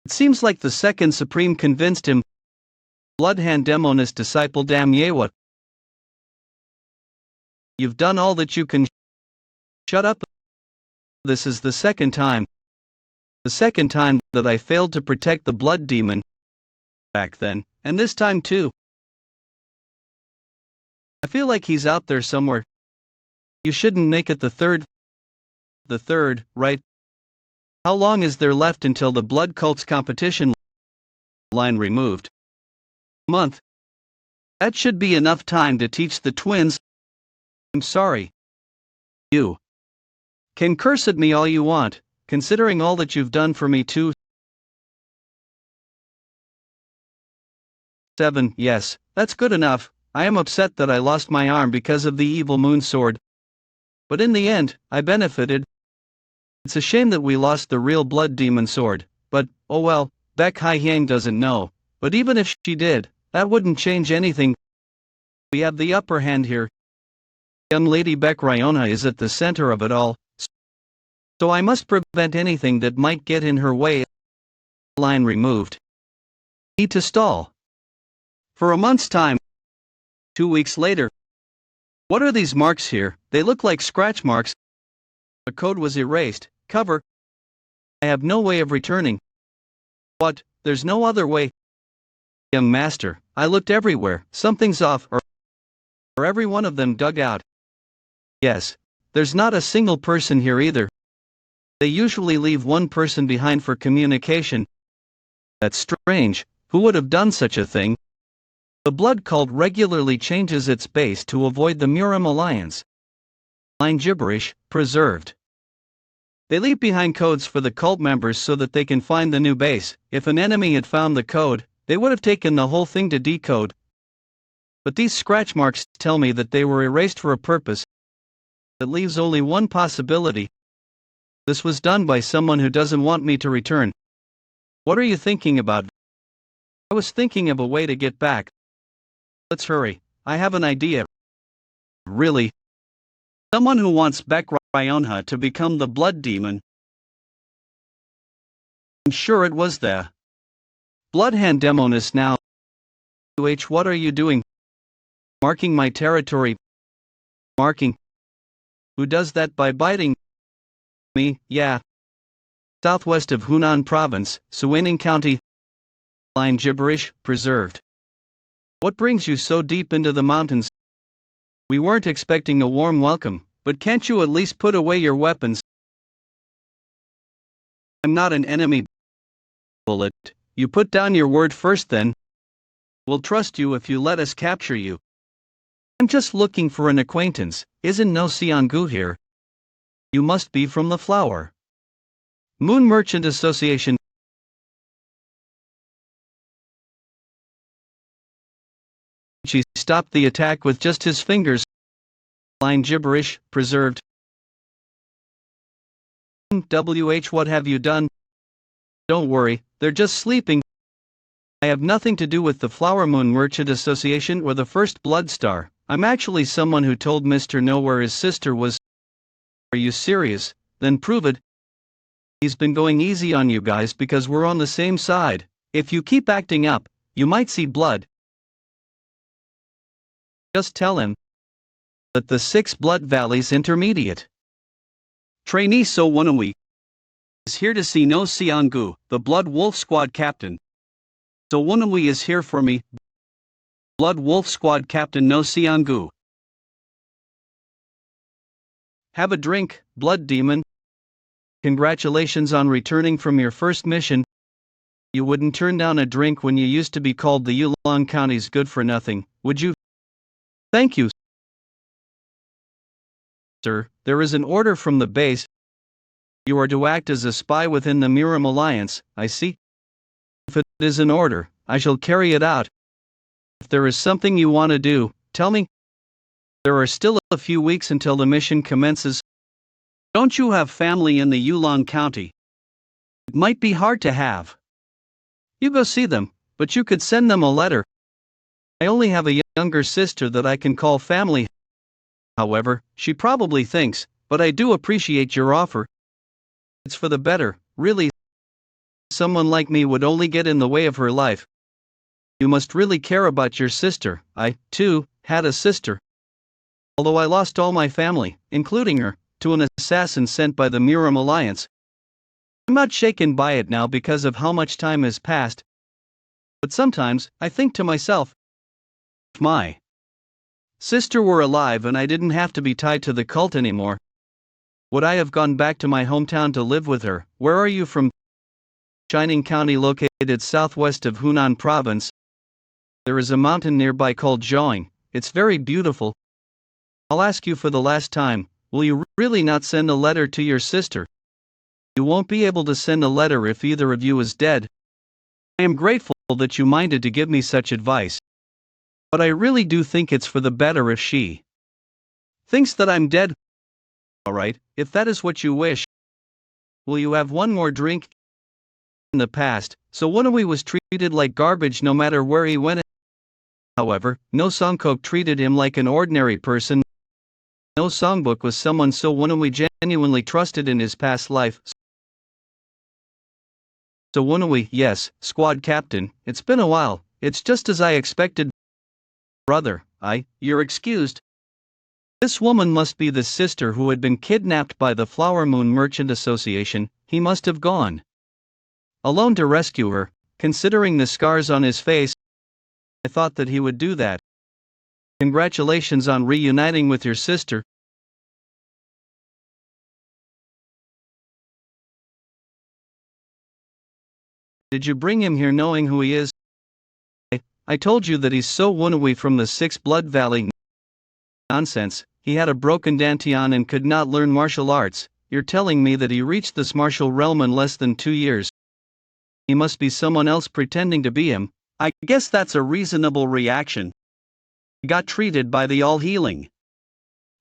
It seems like the second supreme convinced him. Bloodhand Demonis disciple Damyewa. You've done all that you can. Shut up. This is the second time. The second time that I failed to protect the blood demon. Back then, and this time too. I feel like he's out there somewhere. You shouldn't make it the third. The third, right? How long is there left until the blood cults competition line removed? Month. That should be enough time to teach the twins. I'm sorry. You can curse at me all you want, considering all that you've done for me too. 7. Yes, that's good enough. I am upset that I lost my arm because of the evil moon sword. But in the end, I benefited. It's a shame that we lost the real blood demon sword, but, oh well, Beck Hai-Yang doesn't know. But even if she did, that wouldn't change anything. We have the upper hand here. Young Lady Beck Ryona is at the center of it all. So I must prevent anything that might get in her way. Line removed. Need to stall. For a month's time. 2 weeks later. What are these marks here? They look like scratch marks. The code was erased. Cover. I have no way of returning. What? There's no other way. Young master, I looked everywhere. Something's off, or every one of them dug out. Yes. There's not a single person here either. They usually leave one person behind for communication. That's strange. Who would have done such a thing? The blood cult regularly changes its base to avoid the Murim alliance. Line gibberish, preserved. They leave behind codes for the cult members so that they can find the new base. If an enemy had found the code, they would have taken the whole thing to decode. But these scratch marks tell me that they were erased for a purpose. That leaves only one possibility. This was done by someone who doesn't want me to return. What are you thinking about? I was thinking of a way to get back. Let's hurry. I have an idea. Really? Someone who wants Beck Ryonha to become the blood demon. I'm sure it was the Bloodhand Demonis now. What are you doing? Marking my territory. Marking. Who does that by biting me? Yeah. Southwest of Hunan Province, Suining County. Line gibberish, preserved. What brings you so deep into the mountains? We weren't expecting a warm welcome, but can't you at least put away your weapons? I'm not an enemy. Bullet, you put down your word first then. We'll trust you if you let us capture you. I'm just looking for an acquaintance, isn't no Xiangu here? You must be from the flower Moon Merchant Association. She stopped the attack with just his fingers. Line gibberish, preserved. WH, what have you done? Don't worry, they're just sleeping. I have nothing to do with the Flower Moon Merchant Association or the First Blood Star. I'm actually someone who told Mr. No where his sister was. Are you serious? Then prove it. He's been going easy on you guys because we're on the same side. If you keep acting up, you might see blood. Just tell him that the 6 Blood Valleys Intermediate trainee So Woon-Hwi is here to see No Xiangu, the Blood Wolf Squad captain. So Woon-Hwi is here for me. Blood Wolf Squad captain No Xiangu. Have a drink, blood demon. Congratulations on returning from your first mission. You wouldn't turn down a drink when you used to be called the Yulong County's good for nothing, would you? Thank you, sir. There is an order from the base. You are to act as a spy within the Miram Alliance, I see. If it is an order, I shall carry it out. If there is something you want to do, tell me. There are still a few weeks until the mission commences. Don't you have family in the Yulong County? It might be hard to have. You go see them, but you could send them a letter. I only have a younger sister that I can call family. However, she probably thinks, but I do appreciate your offer. It's for the better, really. Someone like me would only get in the way of her life. You must really care about your sister. I, too, had a sister. Although I lost all my family, including her, to an assassin sent by the Miram Alliance. I'm not shaken by it now because of how much time has passed. But sometimes, I think to myself, if my sister were alive and I didn't have to be tied to the cult anymore, would I have gone back to my hometown to live with her? Where are you from? Shining County, located southwest of Hunan Province. There is a mountain nearby called Zhaoying. It's very beautiful. I'll ask you for the last time, will you really not send a letter to your sister? You won't be able to send a letter if either of you is dead. I am grateful that you minded to give me such advice. But I really do think it's for the better if she thinks that I'm dead. Alright, if that is what you wish. Will you have one more drink? In the past, so Woon-Hwi was treated like garbage no matter where he went. However, no Songkok treated him like an ordinary person. No Songbok was someone so Woon-Hwi genuinely trusted in his past life. So Woon-Hwi, yes, squad captain, it's been a while, it's just as I expected. Brother, you're excused. This woman must be the sister who had been kidnapped by the Flower Moon Merchant Association. He must have gone alone to rescue her. Considering the scars on his face, I thought that he would do that. Congratulations on reuniting with your sister. Did you bring him here knowing who he is? I told you that he's so Woon-Hwi from the Six Blood Valley. Nonsense, he had a broken Dantian and could not learn martial arts. You're telling me that he reached this martial realm in less than 2 years. He must be someone else pretending to be him. I guess that's a reasonable reaction. I got treated by the all-healing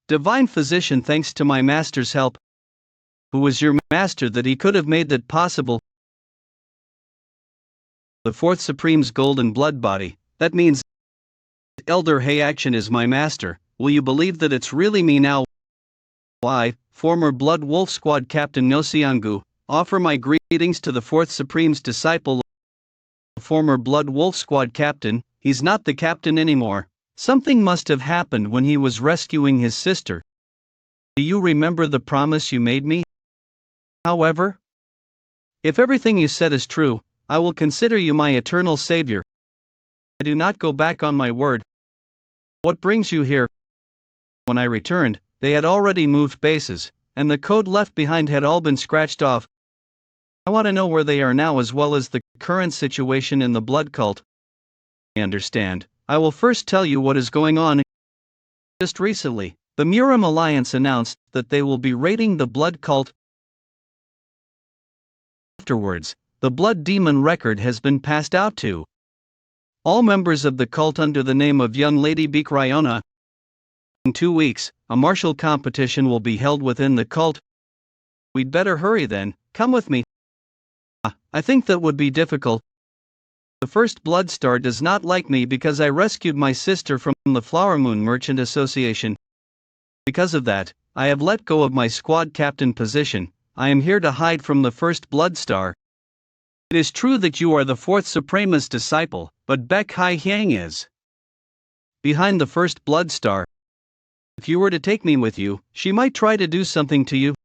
divine physician thanks to my master's help. Who was your master that he could have made that possible? The Fourth Supreme's golden blood body. That means Elder Hayakshin is my master. Will you believe that it's really me now? Why, former Blood Wolf Squad Captain Nosiangu, offer my greetings to the Fourth Supreme's disciple. Former Blood Wolf Squad Captain, he's not the captain anymore. Something must have happened when he was rescuing his sister. Do you remember the promise you made me? However, if everything you said is true, I will consider you my eternal savior. I do not go back on my word. What brings you here? When I returned, they had already moved bases, and the code left behind had all been scratched off. I want to know where they are now as well as the current situation in the blood cult. I understand. I will first tell you what is going on. Just recently, the Miram Alliance announced that they will be raiding the blood cult. Afterwards, the blood demon record has been passed out to all members of the cult under the name of Young Lady Bikryona. In 2 weeks, a martial competition will be held within the cult. We'd better hurry then, come with me. I think that would be difficult. The First Blood Star does not like me because I rescued my sister from the Flower Moon Merchant Association. Because of that, I have let go of my squad captain position. I am here to hide from the First Blood Star. It is true that you are the Fourth Suprema's disciple, but Baek Hai Hyang is behind the First Blood Star. If you were to take me with you, she might try to do something to you.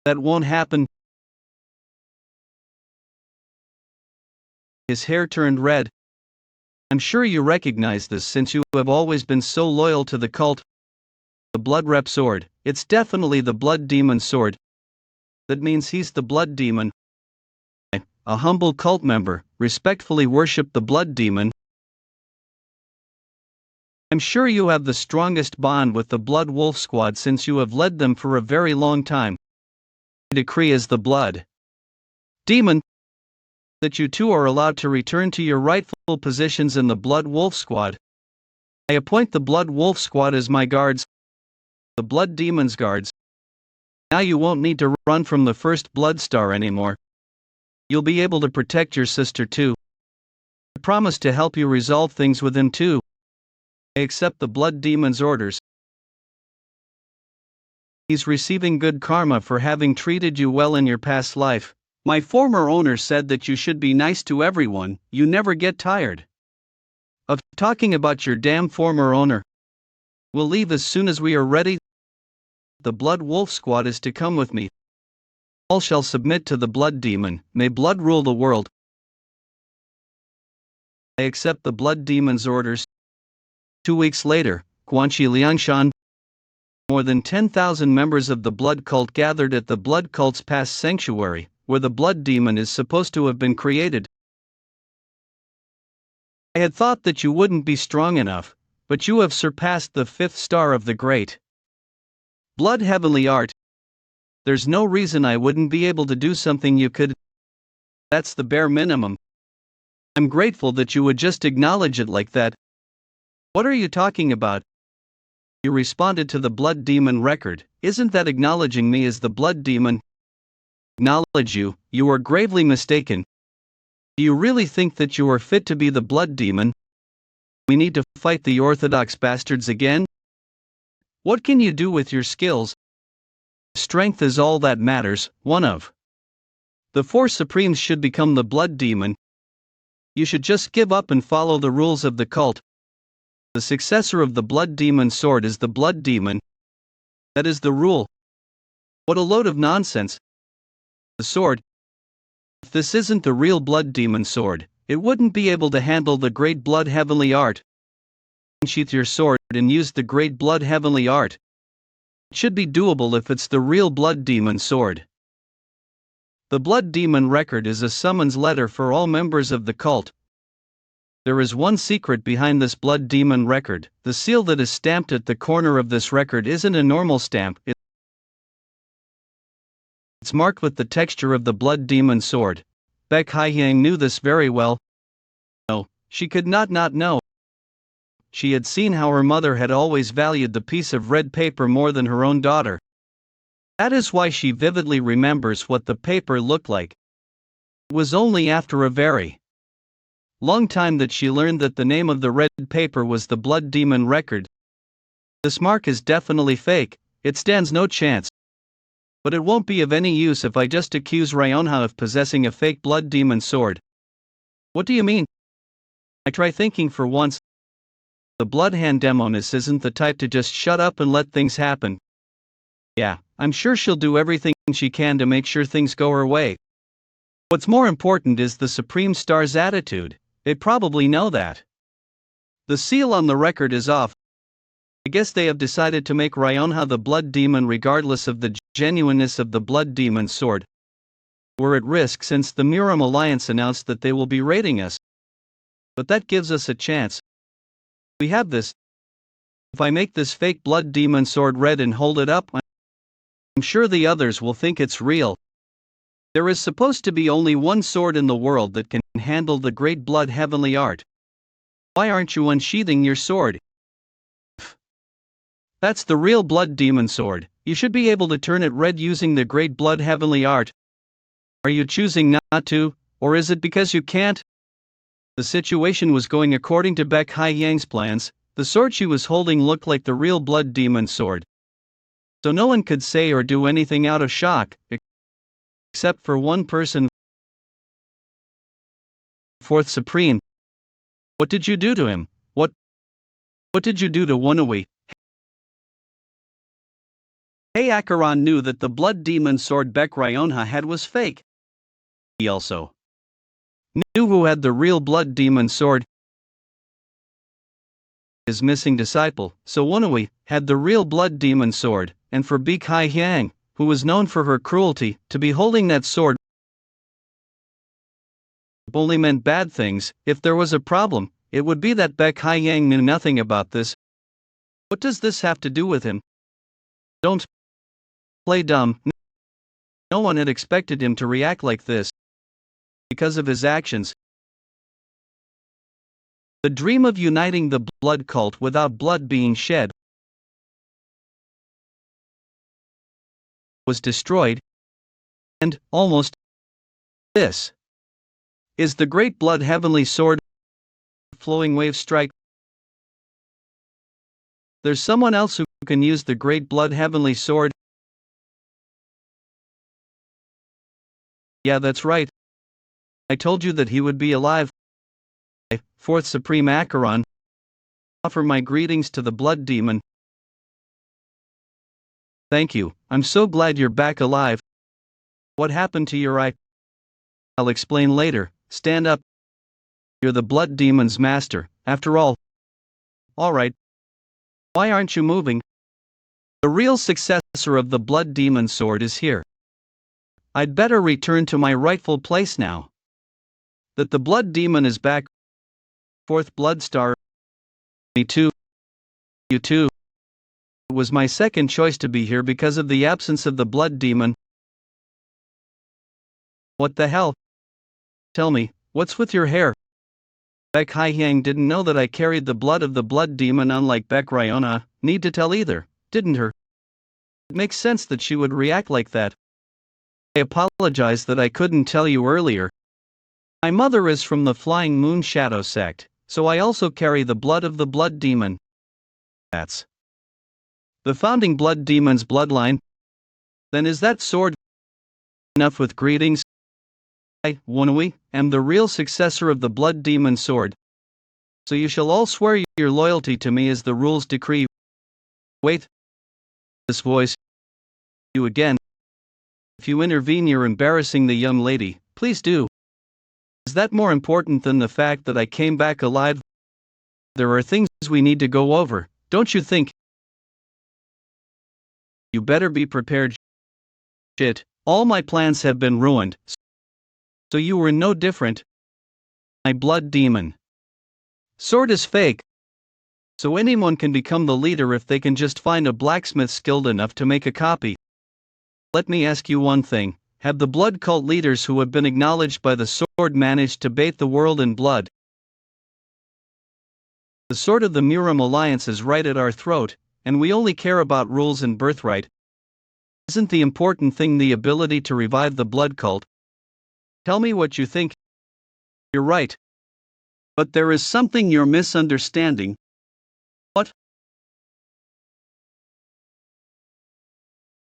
That won't happen. His hair turned red. I'm sure you recognize this since you have always been so loyal to the cult. The Blood Rep sword, it's definitely the Blood Demon sword. That means he's the Blood Demon. a humble cult member, respectfully worship the blood demon. I'm sure you have the strongest bond with the Blood Wolf Squad since you have led them for a very long time. I decree as the blood demon that you two are allowed to return to your rightful positions in the Blood Wolf Squad. I appoint the Blood Wolf Squad as my guards, the Blood Demon's guards. Now you won't need to run from the first Blood Star anymore. You'll be able to protect your sister too. I promise to help you resolve things with him too. I accept the Blood Demon's orders. He's receiving good karma for having treated you well in your past life. My former owner said that you should be nice to everyone, you never get tired of talking about your damn former owner. We'll leave as soon as we are ready. The Blood Wolf Squad is to come with me. All shall submit to the Blood Demon, may blood rule the world. I accept the Blood Demon's orders. 2 weeks later, Guanxi Liangshan. More than 10,000 members of the Blood Cult gathered at the Blood Cult's past sanctuary, where the Blood Demon is supposed to have been created. I had thought that you wouldn't be strong enough, but you have surpassed the 5th star of the great Blood Heavenly Art. There's no reason I wouldn't be able to do something you could. That's the bare minimum. I'm grateful that you would just acknowledge it like that. What are you talking about? You responded to the Blood Demon record. Isn't that acknowledging me as the Blood Demon? Acknowledge you, you are gravely mistaken. Do you really think that you are fit to be the Blood Demon? We need to fight the orthodox bastards again? What can you do with your skills? Strength is all that matters. One of the 4 Supremes should become the Blood Demon. You should just give up and follow the rules of the cult. The successor of the Blood Demon sword is the Blood Demon. That is the rule. What a load of nonsense. The sword. If this isn't the real Blood Demon sword, it wouldn't be able to handle the Great Blood Heavenly Art. Unsheath your sword and use the Great Blood Heavenly Art. It should be doable if it's the real Blood Demon sword. The Blood Demon record is a summons letter for all members of the cult. There is one secret behind this Blood Demon record. The seal that is stamped at the corner of this record isn't a normal stamp. It's marked with the texture of the Blood Demon sword. Baek Haihyang knew this very well. No, she could not know. She had seen how her mother had always valued the piece of red paper more than her own daughter. That is why she vividly remembers what the paper looked like. It was only after a very long time that she learned that the name of the red paper was the Blood Demon record. This mark is definitely fake, it stands no chance. But it won't be of any use if I just accuse Ryonha of possessing a fake Blood Demon sword. What do you mean? I try thinking for once. The Bloodhand Demoness isn't the type to just shut up and let things happen. Yeah, I'm sure she'll do everything she can to make sure things go her way. What's more important is the Supreme Star's attitude. They probably know that. The seal on the record is off. I guess they have decided to make Ryonha the Blood Demon regardless of the genuineness of the Blood Demon sword. We're at risk since the Miram Alliance announced that they will be raiding us. But that gives us a chance. We have this. If I make this fake Blood Demon sword red and hold it up, I'm sure the others will think it's real. There is supposed to be only one sword in the world that can handle the Great Blood Heavenly Art. Why aren't you unsheathing your sword? That's the real Blood Demon sword. You should be able to turn it red using the Great Blood Heavenly Art. Are you choosing not to, or is it because you can't? The situation was going according to Baek Haihyang's plans. The sword she was holding looked like the real Blood Demon sword. So no one could say or do anything out of shock, except for one person. 4th Supreme. What did you do to him? What did you do to Woon-Hwi? Akaran knew that the Blood Demon sword Baek Ryonha had was fake. He also knew who had the real Blood Demon sword. His missing disciple, so Woon-Hwi, had the real Blood Demon sword, and for Baek Haihyang, who was known for her cruelty, to be holding that sword only meant bad things. If there was a problem, it would be that Baek Hai-yang knew nothing about this. What does this have to do with him? Don't play dumb. No one had expected him to react like this. Because of his actions, the dream of uniting the blood cult without blood being shed was destroyed, and, almost, this is the great blood heavenly sword. Flowing wave strike. There's someone else who can use the great blood heavenly sword. Yeah, that's right. I told you that he would be alive. Fourth Supreme Acheron. Offer my greetings to the blood demon. Thank you, I'm so glad you're back alive. What happened to your eye? I'll explain later. Stand up. You're the blood demon's master, after all. Alright. Why aren't you moving? The real successor of the blood demon sword is here. I'd better return to my rightful place now. That the blood demon is back. Fourth blood star. Me too. You too. It was my second choice to be here because of the absence of the blood demon. What the hell? Tell me, what's with your hair? Baek Hai-yang didn't know that I carried the blood of the blood demon, unlike Baek Ryona. Need to tell either, didn't her? It makes sense that she would react like that. I apologize that I couldn't tell you earlier. My mother is from the Flying Moon Shadow sect, so I also carry the blood of the blood demon. That's the founding blood demon's bloodline. Then is that sword enough with greetings? I, Woon-Hwi, am the real successor of the blood demon sword. So you shall all swear your loyalty to me as the rules decree. Wait. This voice. You again. If you intervene, you're embarrassing the young lady. Please do. Is that more important than the fact that I came back alive? There are things we need to go over, don't you think? You better be prepared. Shit, all my plans have been ruined. So you were no different. My blood demon sword is fake. So anyone can become the leader if they can just find a blacksmith skilled enough to make a copy. Let me ask you one thing. Have the blood cult leaders who have been acknowledged by the sword managed to bathe the world in blood? The sword of the Murim Alliance is right at our throat, and we only care about rules and birthright. Isn't the important thing the ability to revive the blood cult? Tell me what you think. You're right. But there is something you're misunderstanding. What?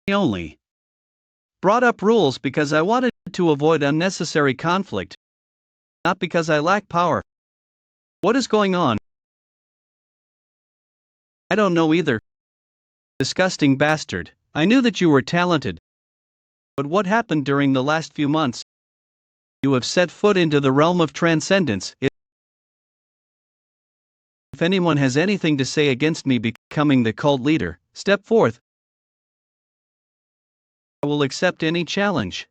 I only brought up rules because I wanted to avoid unnecessary conflict, not because I lack power. What is going on? I don't know either. Disgusting bastard. I knew that you were talented. But what happened during the last few months? You have set foot into the realm of transcendence. If anyone has anything to say against me becoming the cult leader, step forth. I will accept any challenge.